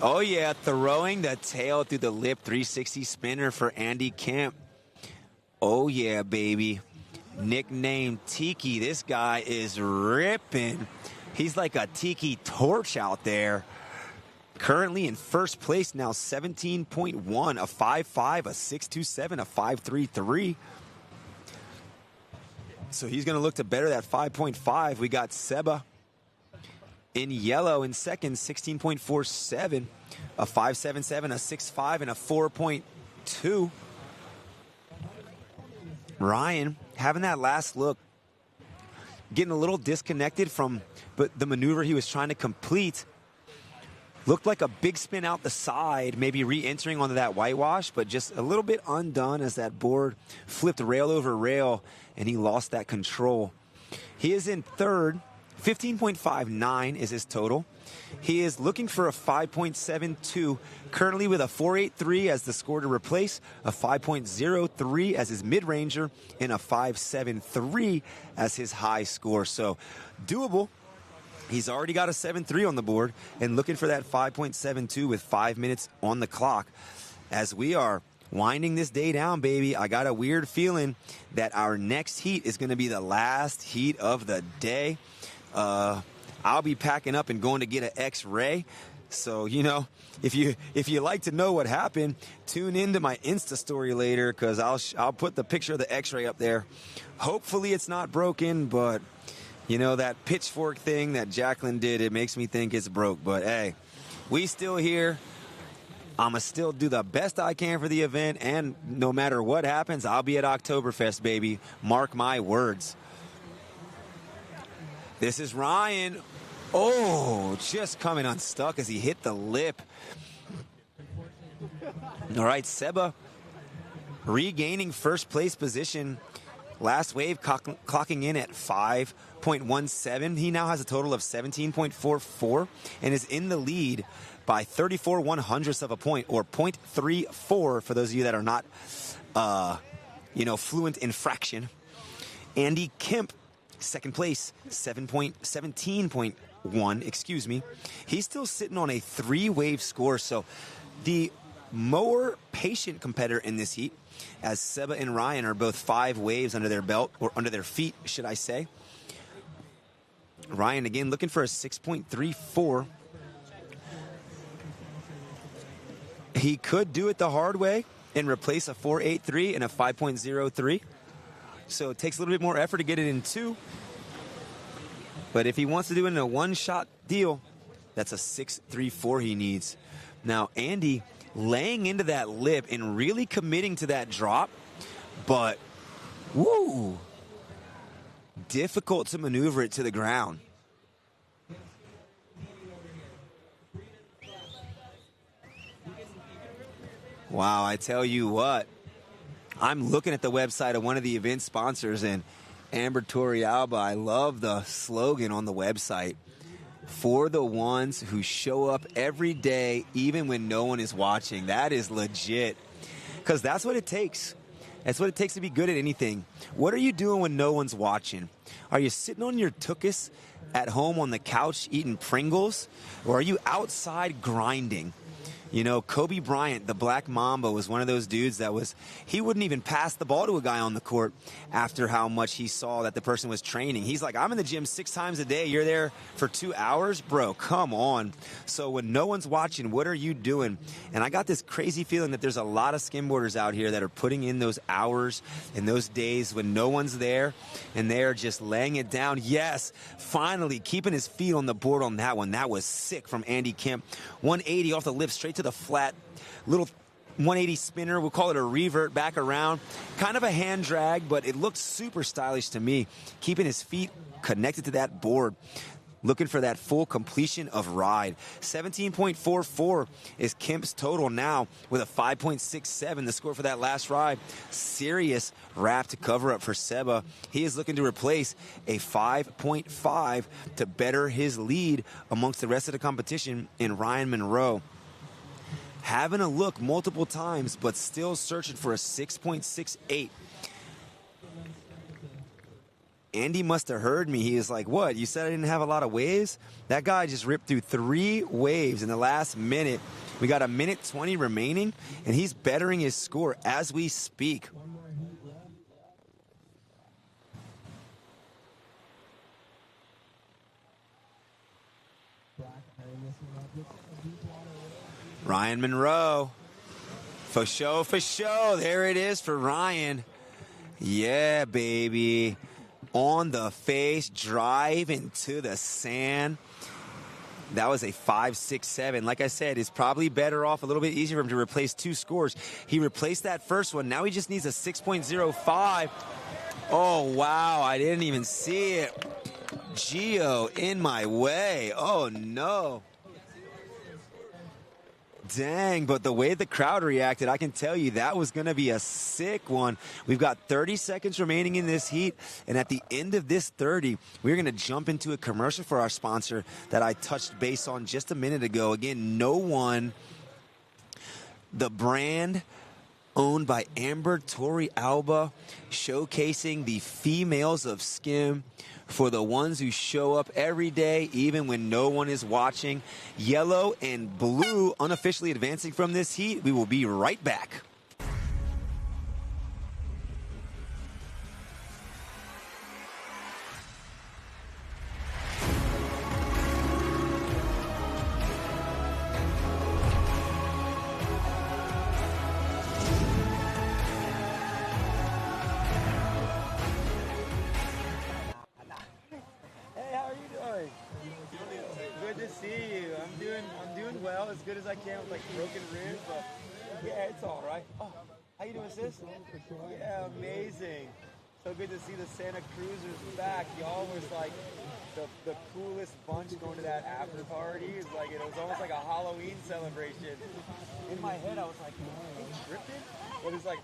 Oh yeah, throwing the tail through the lip 360 spinner for Andy Kemp. Oh yeah, baby. Nicknamed Tiki, this guy is ripping. He's like a tiki torch out there. Currently in first place now, 17.1, a 5.5, a 6.27, a 5.33. So he's going to look to better that 5.5. We got Seba in yellow in second, 16.47, a 5.77, a 6.5, and a 4.2. Ryan having that last look, getting a little disconnected from the maneuver he was trying to complete. Looked like a big spin out the side, maybe re-entering onto that whitewash, but just a little bit undone as that board flipped rail over rail and he lost that control. He is in third, 15.59 is his total. He is looking for a 5.72, currently with a 4.83 as the score to replace, a 5.03 as his mid-ranger, and a 5.73 as his high score. So doable. He's already got a 7.3 on the board and looking for that 5.72 with 5 minutes on the clock. As we are winding this day down, baby, I got a weird feeling that our next heat is going to be the last heat of the day. I'll be packing up and going to get an X-ray. So, you know, if you like to know what happened, tune into my Insta story later, because I'll put the picture of the X-ray up there. Hopefully it's not broken, but you know, that pitchfork thing that Jacqueline did, it makes me think it's broke. But hey, we still here. I'ma still do the best I can for the event, and no matter what happens, I'll be at Oktoberfest, baby. Mark my words. This is Ryan. Oh, just coming unstuck as he hit the lip. All right, Seba regaining first place position. Last wave clocking in at 5.17. He now has a total of 17.44 and is in the lead by 34 100ths of a point, or 0.34 for those of you that are not, fluent in fraction. Andy Kemp, second place, 17.1, excuse me. He's still sitting on a 3-wave score, so the more patient competitor in this heat, as Seba and Ryan are both 5 waves under their belt, or under their feet, should I say. Ryan, again, looking for a 6.34. He could do it the hard way and replace a 4.83 and a 5.03. So it takes a little bit more effort to get it in 2. But if he wants to do it in a one-shot deal, that's a 6.34 he needs. Now, Andy laying into that lip and really committing to that drop, but woo, difficult to maneuver it to the ground. Wow, I tell you what, I'm looking at the website of one of the event sponsors, and Amber Torrealba, I love the slogan on the website. For the ones who show up every day, even when no one is watching. That is legit. Because that's what it takes. That's what it takes to be good at anything. What are you doing when no one's watching? Are you sitting on your tuchus at home on the couch eating Pringles? Or are you outside grinding? You know, Kobe Bryant, the Black Mamba, was one of those dudes he wouldn't even pass the ball to a guy on the court after how much he saw that the person was training. He's like, I'm in the gym 6 times a day. You're there for 2 hours? Bro, come on. So when no one's watching, what are you doing? And I got this crazy feeling that there's a lot of skimboarders out here that are putting in those hours and those days when no one's there, and they're just laying it down. Yes, finally keeping his feet on the board on that one. That was sick from Andy Kemp. 180 off the lift, straight to the flat, little 180 spinner. We'll call it a revert back around. Kind of a hand drag, but it looked super stylish to me. Keeping his feet connected to that board. Looking for that full completion of ride. 17.44 is Kemp's total now with a 5.67, the score for that last ride. Serious wrap to cover up for Seba. He is looking to replace a 5.5 to better his lead amongst the rest of the competition in Ryan Monroe. Having a look multiple times, but still searching for a 6.68. Andy must have heard me. He is like, what? You said I didn't have a lot of waves? That guy just ripped through 3 waves in the last minute. We got a minute 20 remaining, and he's bettering his score as we speak. Ryan Monroe. For show, for show. There it is for Ryan. Yeah, baby. On the face, drive into the sand. That was a 5.67. Like I said, it's probably better off, a little bit easier for him to replace 2 scores. He replaced that first one. Now he just needs a 6.05. Oh, wow. I didn't even see it. Gio in my way. Oh, no. Dang, but the way the crowd reacted, I can tell you that was going to be a sick one. We've got 30 seconds remaining in this heat, and at the end of this 30, we're going to jump into a commercial for our sponsor that I touched base on just a minute ago. Again, No One, the brand owned by Amber Torrey Alba, showcasing the females of Skim for the ones who show up every day, even when no one is watching. Yellow and blue unofficially advancing from this heat. We will be right back. As good as I can with like broken ribs, but yeah, it's all right. Oh, how you doing, sis? Yeah, amazing. So good to see the Santa Cruzers back. Y'all was like the coolest bunch going to that after party. It's like it was almost like a Halloween celebration. In my head, I was like, are they tripping? But it's like,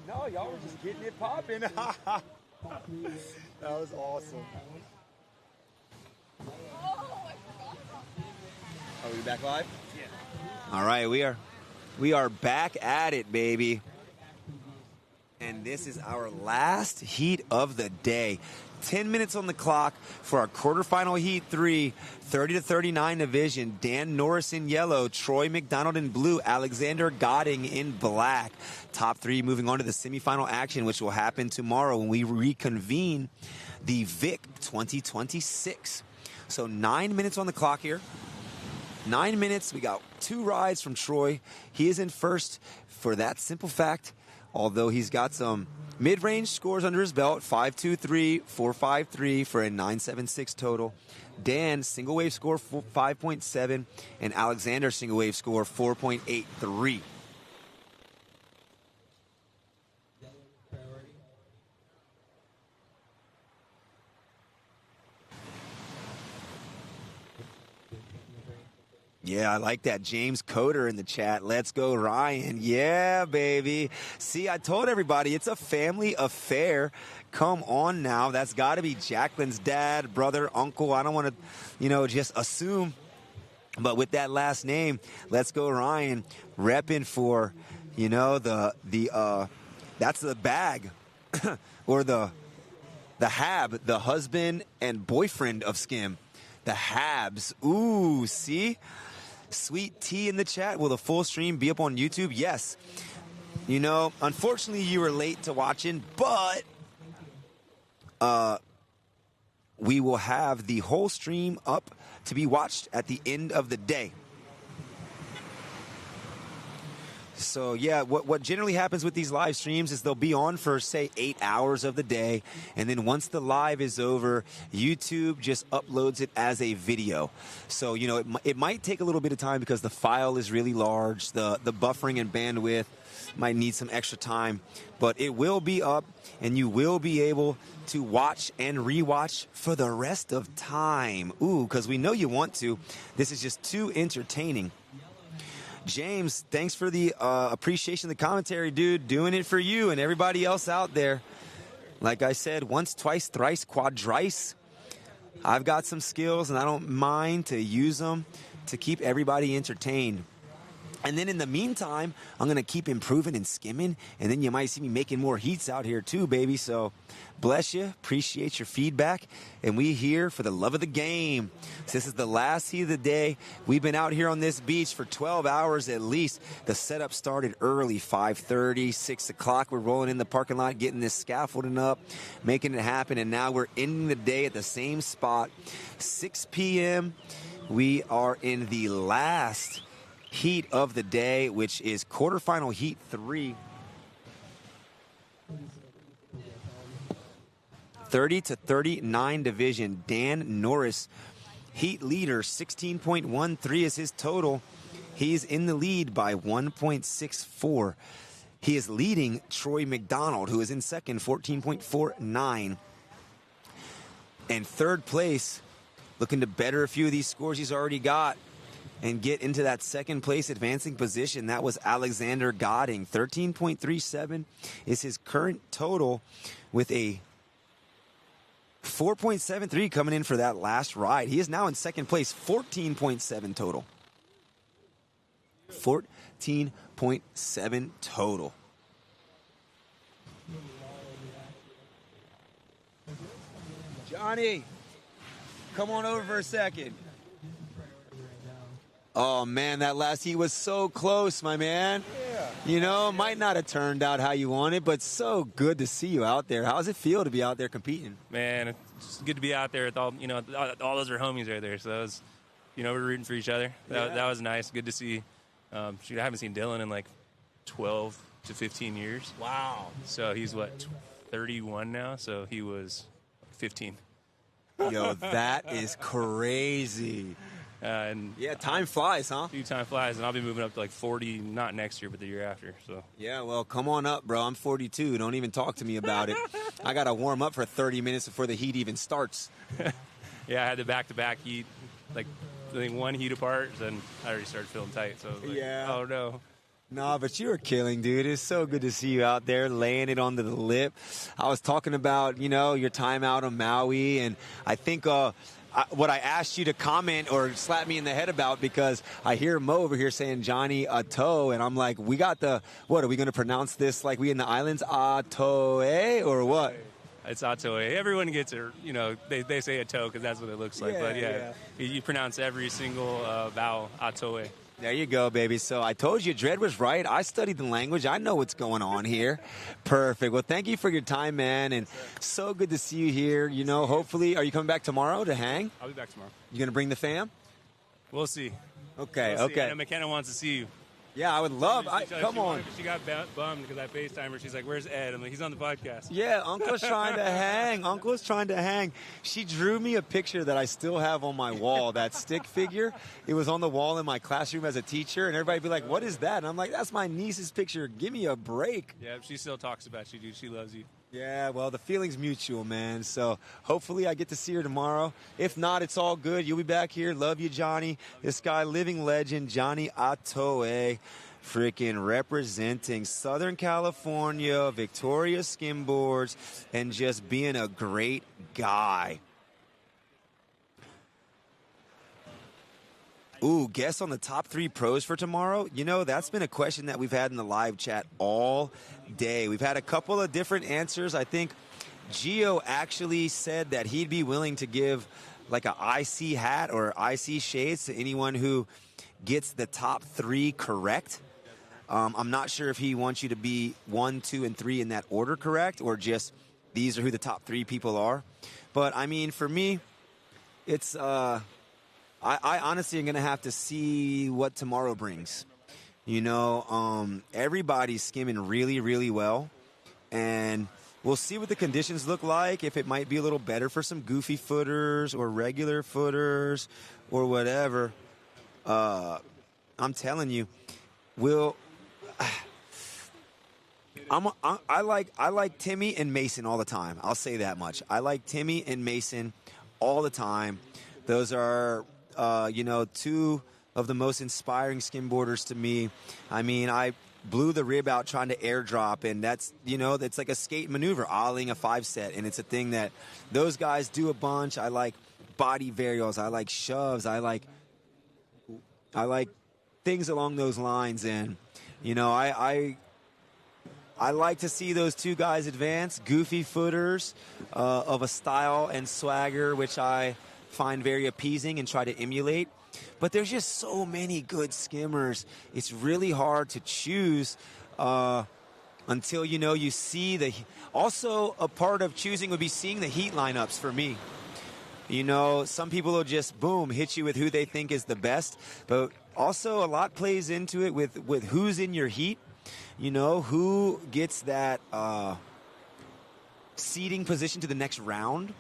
no, y'all were just getting it popping. That was awesome. Are we back live? Yeah. All right, we are back at it, baby. And this is our last heat of the day. 10 minutes on the clock for our quarterfinal heat 3, 30 to 39 division. Dan Norris in yellow, Troy McDonald in blue, Alexander Godding in black. Top 3 moving on to the semifinal action, which will happen tomorrow when we reconvene the VIC 2026. So 9 minutes on the clock here. 9 minutes. We got 2 rides from Troy. He is in first for that simple fact, although he's got some mid-range scores under his belt, 5.23, 4.53 for a 9.76 total. Dan, single wave score 5.7, and Alexander single wave score 4.83. Yeah, I like that. James Coder in the chat. Let's go, Ryan. Yeah, baby. See, I told everybody it's a family affair. Come on now. That's got to be Jacqueline's dad, brother, uncle. I don't want to, just assume. But with that last name, let's go, Ryan. Repping for, that's the bag or the the Hab, the husband and boyfriend of Skim. The Habs. Ooh, see? Sweet tea in the chat. Will the full stream be up on YouTube? Yes. You know, unfortunately, you were late to watching, but we will have the whole stream up to be watched at the end of the day. So, yeah, what generally happens with these live streams is they'll be on for, say, 8 hours of the day. And then once the live is over, YouTube just uploads it as a video. So, you know, it might take a little bit of time because the file is really large. The buffering and bandwidth might need some extra time. But it will be up, and you will be able to watch and rewatch for the rest of time. Ooh, because we know you want to. This is just too entertaining. James, thanks for the appreciation of the commentary, dude. Doing it for you and everybody else out there. Like I said, once, twice, thrice, quadrice. I've got some skills, and I don't mind to use them to keep everybody entertained. And then in the meantime, I'm going to keep improving and skimming, and then you might see me making more heats out here too, baby. So bless you. Appreciate your feedback. And we here for the love of the game. So this is the last heat of the day. We've been out here on this beach for 12 hours at least. The setup started early, 5:30, 6 o'clock. We're rolling in the parking lot, getting this scaffolding up, making it happen. And now we're ending the day at the same spot, 6 p.m. We are in the last heat of the day, which is quarterfinal heat 3. 30-39 division. Dan Norris, heat leader, 16.13 is his total. He's in the lead by 1.64. He is leading Troy McDonald, who is in second, 14.49. And third place, looking to better a few of these scores he's already got and get into that second place advancing position. That was Alexander Godding. 13.37 is his current total, with a 4.73 coming in for that last ride. He is now in second place, 14.7 total. 14.7 total. Johnny, come on over for a second. Oh, man, that last heat was so close, my man. Yeah. You know, might not have turned out how you wanted, but so good to see you out there. How does it feel to be out there competing? Man, it's good to be out there with all, you know, all those are homies right there. So that was, you know, we're rooting for each other. That was nice. Good to see. I haven't seen Dylan in like 12 to 15 years. Wow. So he's, 31 now? So he was 15. Yo, that is crazy. And yeah, time flies, huh? Dude, time flies, and I'll be moving up to like 40, not next year, but the year after. So yeah, well, come on up, bro. I'm 42. Don't even talk to me about it. I got to warm up for 30 minutes before the heat even starts. Yeah, I had the back-to-back heat, like I think one heat apart, then I already started feeling tight. So I was like, yeah. Oh, no. No, but you were killing, dude. It's so good to see you out there laying it onto the lip. I was talking about, you know, your time out on Maui, and I think what I asked you to comment or slap me in the head about, because I hear Mo over here saying Johnny Ato, and I'm like, we got what are we going to pronounce this like we in the islands, Atoe, or what? It's Atoe. Everyone gets it, you know, they say Ato because that's what it looks like. But yeah. You pronounce every single vowel, Atoe. There you go, baby. So I told you, Dred was right. I studied the language. I know what's going on here. Perfect. Well, thank you for your time, man, and so good to see you here. You know, hopefully, are you coming back tomorrow to hang? I'll be back tomorrow. You going to bring the fam? We'll see. Okay, we'll see. okay. I know McKenna wants to see you. Yeah, I would love. Come on. She got bummed because I FaceTimed her. She's like, "Where's Ed?" I'm like, "He's on the podcast." Yeah, Uncle's trying to hang. Uncle's trying to hang. She drew me a picture that I still have on my wall. That stick figure. It was on the wall in my classroom as a teacher, and everybody would be like, "What is that?" And I'm like, "That's my niece's picture. Give me a break." Yeah, she still talks about you, dude. She loves you. Yeah, well, the feeling's mutual, man. So hopefully I get to see her tomorrow. If not, it's all good. You'll be back here. Love you, Johnny. This guy, living legend, Johnny Atoe, freaking representing Southern California, Victoria Skimboards, and just being a great guy. Ooh, guess on the top 3 pros for tomorrow? You know, that's been a question that we've had in the live chat all day. We've had a couple of different answers. I think Gio actually said that he'd be willing to give like a IC hat or IC shades to anyone who gets the top 3 correct. I'm not sure if he wants you to be 1, 2, and 3 in that order correct, or just these are who the top 3 people are. But I mean, for me, it's I honestly am going to have to see what tomorrow brings. You know, everybody's skimming really, really well, and we'll see what the conditions look like, if it might be a little better for some goofy footers or regular footers or whatever. I'm telling you, I like Timmy and Mason all the time. I'll say that much. I like Timmy and Mason all the time. Those are, 2 of the most inspiring skimboarders to me. I mean, I blew the rib out trying to airdrop, and that's like a skate maneuver, ollieing a 5-set, and it's a thing that those guys do a bunch. I like body varials. I like shoves. I like things along those lines, and I like to see those 2 guys advance. Goofy footers of a style and swagger, which I find very appeasing and try to emulate. But there's just so many good skimmers. It's really hard to choose until, you see the... Also, a part of choosing would be seeing the heat lineups for me. Some people will just, boom, hit you with who they think is the best. But also, a lot plays into it with who's in your heat. Who gets that seeding position to the next round.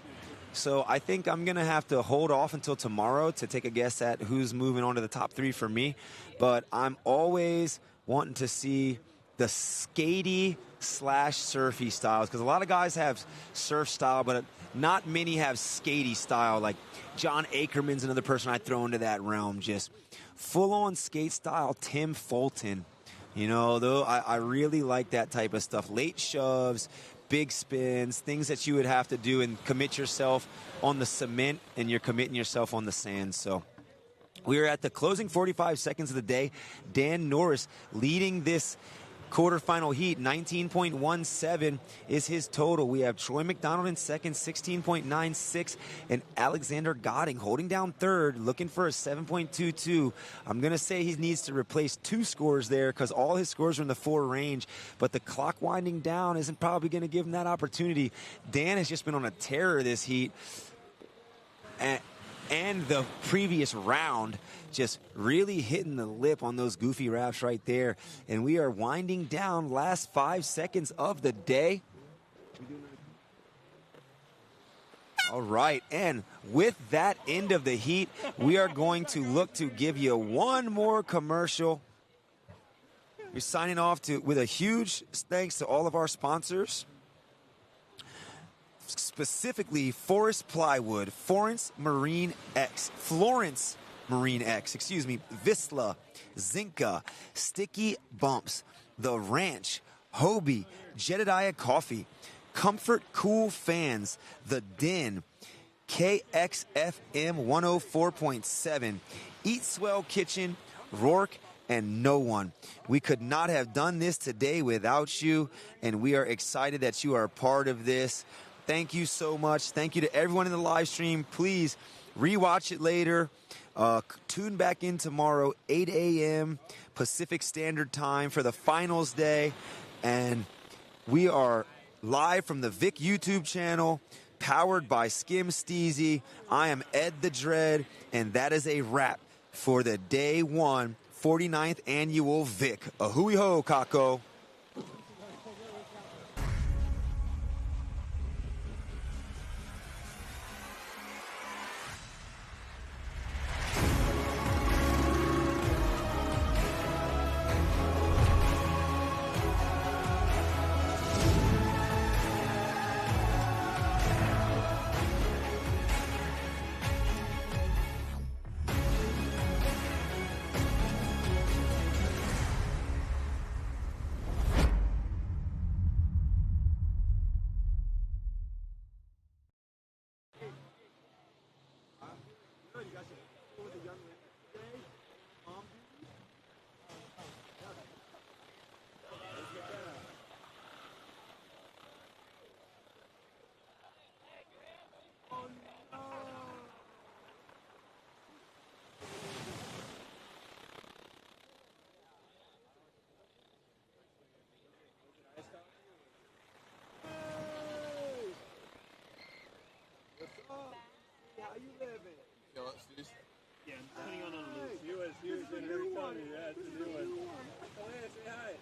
So I think I'm going to have to hold off until tomorrow to take a guess at who's moving on to the top 3 for me. But I'm always wanting to see the skatey/surfy styles, because a lot of guys have surf style, but not many have skatey style. Like John Ackerman's another person I throw into that realm. Just full-on skate style. Tim Fulton. Though I really like that type of stuff. Late shoves, big spins, things that you would have to do and commit yourself on the cement, and you're committing yourself on the sand. So we are at the closing 45 seconds of the day. Dan Norris leading this quarterfinal heat. 19.17 is his total. We have Troy McDonald in second, 16.96, and Alexander Godding holding down third, looking for a 7.22. I'm going to say he needs to replace 2 scores there, because all his scores are in the 4 range, but the clock winding down isn't probably going to give him that opportunity. Dan has just been on a tear this heat, and the previous round, just really hitting the lip on those goofy wraps right there. And we are winding down, last 5 seconds of the day. All right, and with that end of the heat, we are going to look to give you one more commercial. We're signing off with a huge thanks to all of our sponsors. Specifically, Forest Plywood, Florence Marine X, Vistla, Zinca, Sticky Bumps, The Ranch, Hobie, Jedediah Coffee, Comfort Cool Fans, The Den, KXFM 104.7, Eat Swell Kitchen, Rourke, and no one. We could not have done this today without you, and we are excited that you are a part of this. Thank you so much. Thank you to everyone in the live stream. Please rewatch it later. Tune back in tomorrow, 8 a.m. Pacific Standard Time for the finals day. And we are live from the VIC YouTube channel, powered by Skim Steezy. I am Ed the Dread, and that is a wrap for the Day 1 49th Annual VIC. A hui ho, Kako. How you living? Kill it, Steez. Yeah, I'm putting on a loop. He was in her tummy. Yeah, it's a new one. Come here, say hi.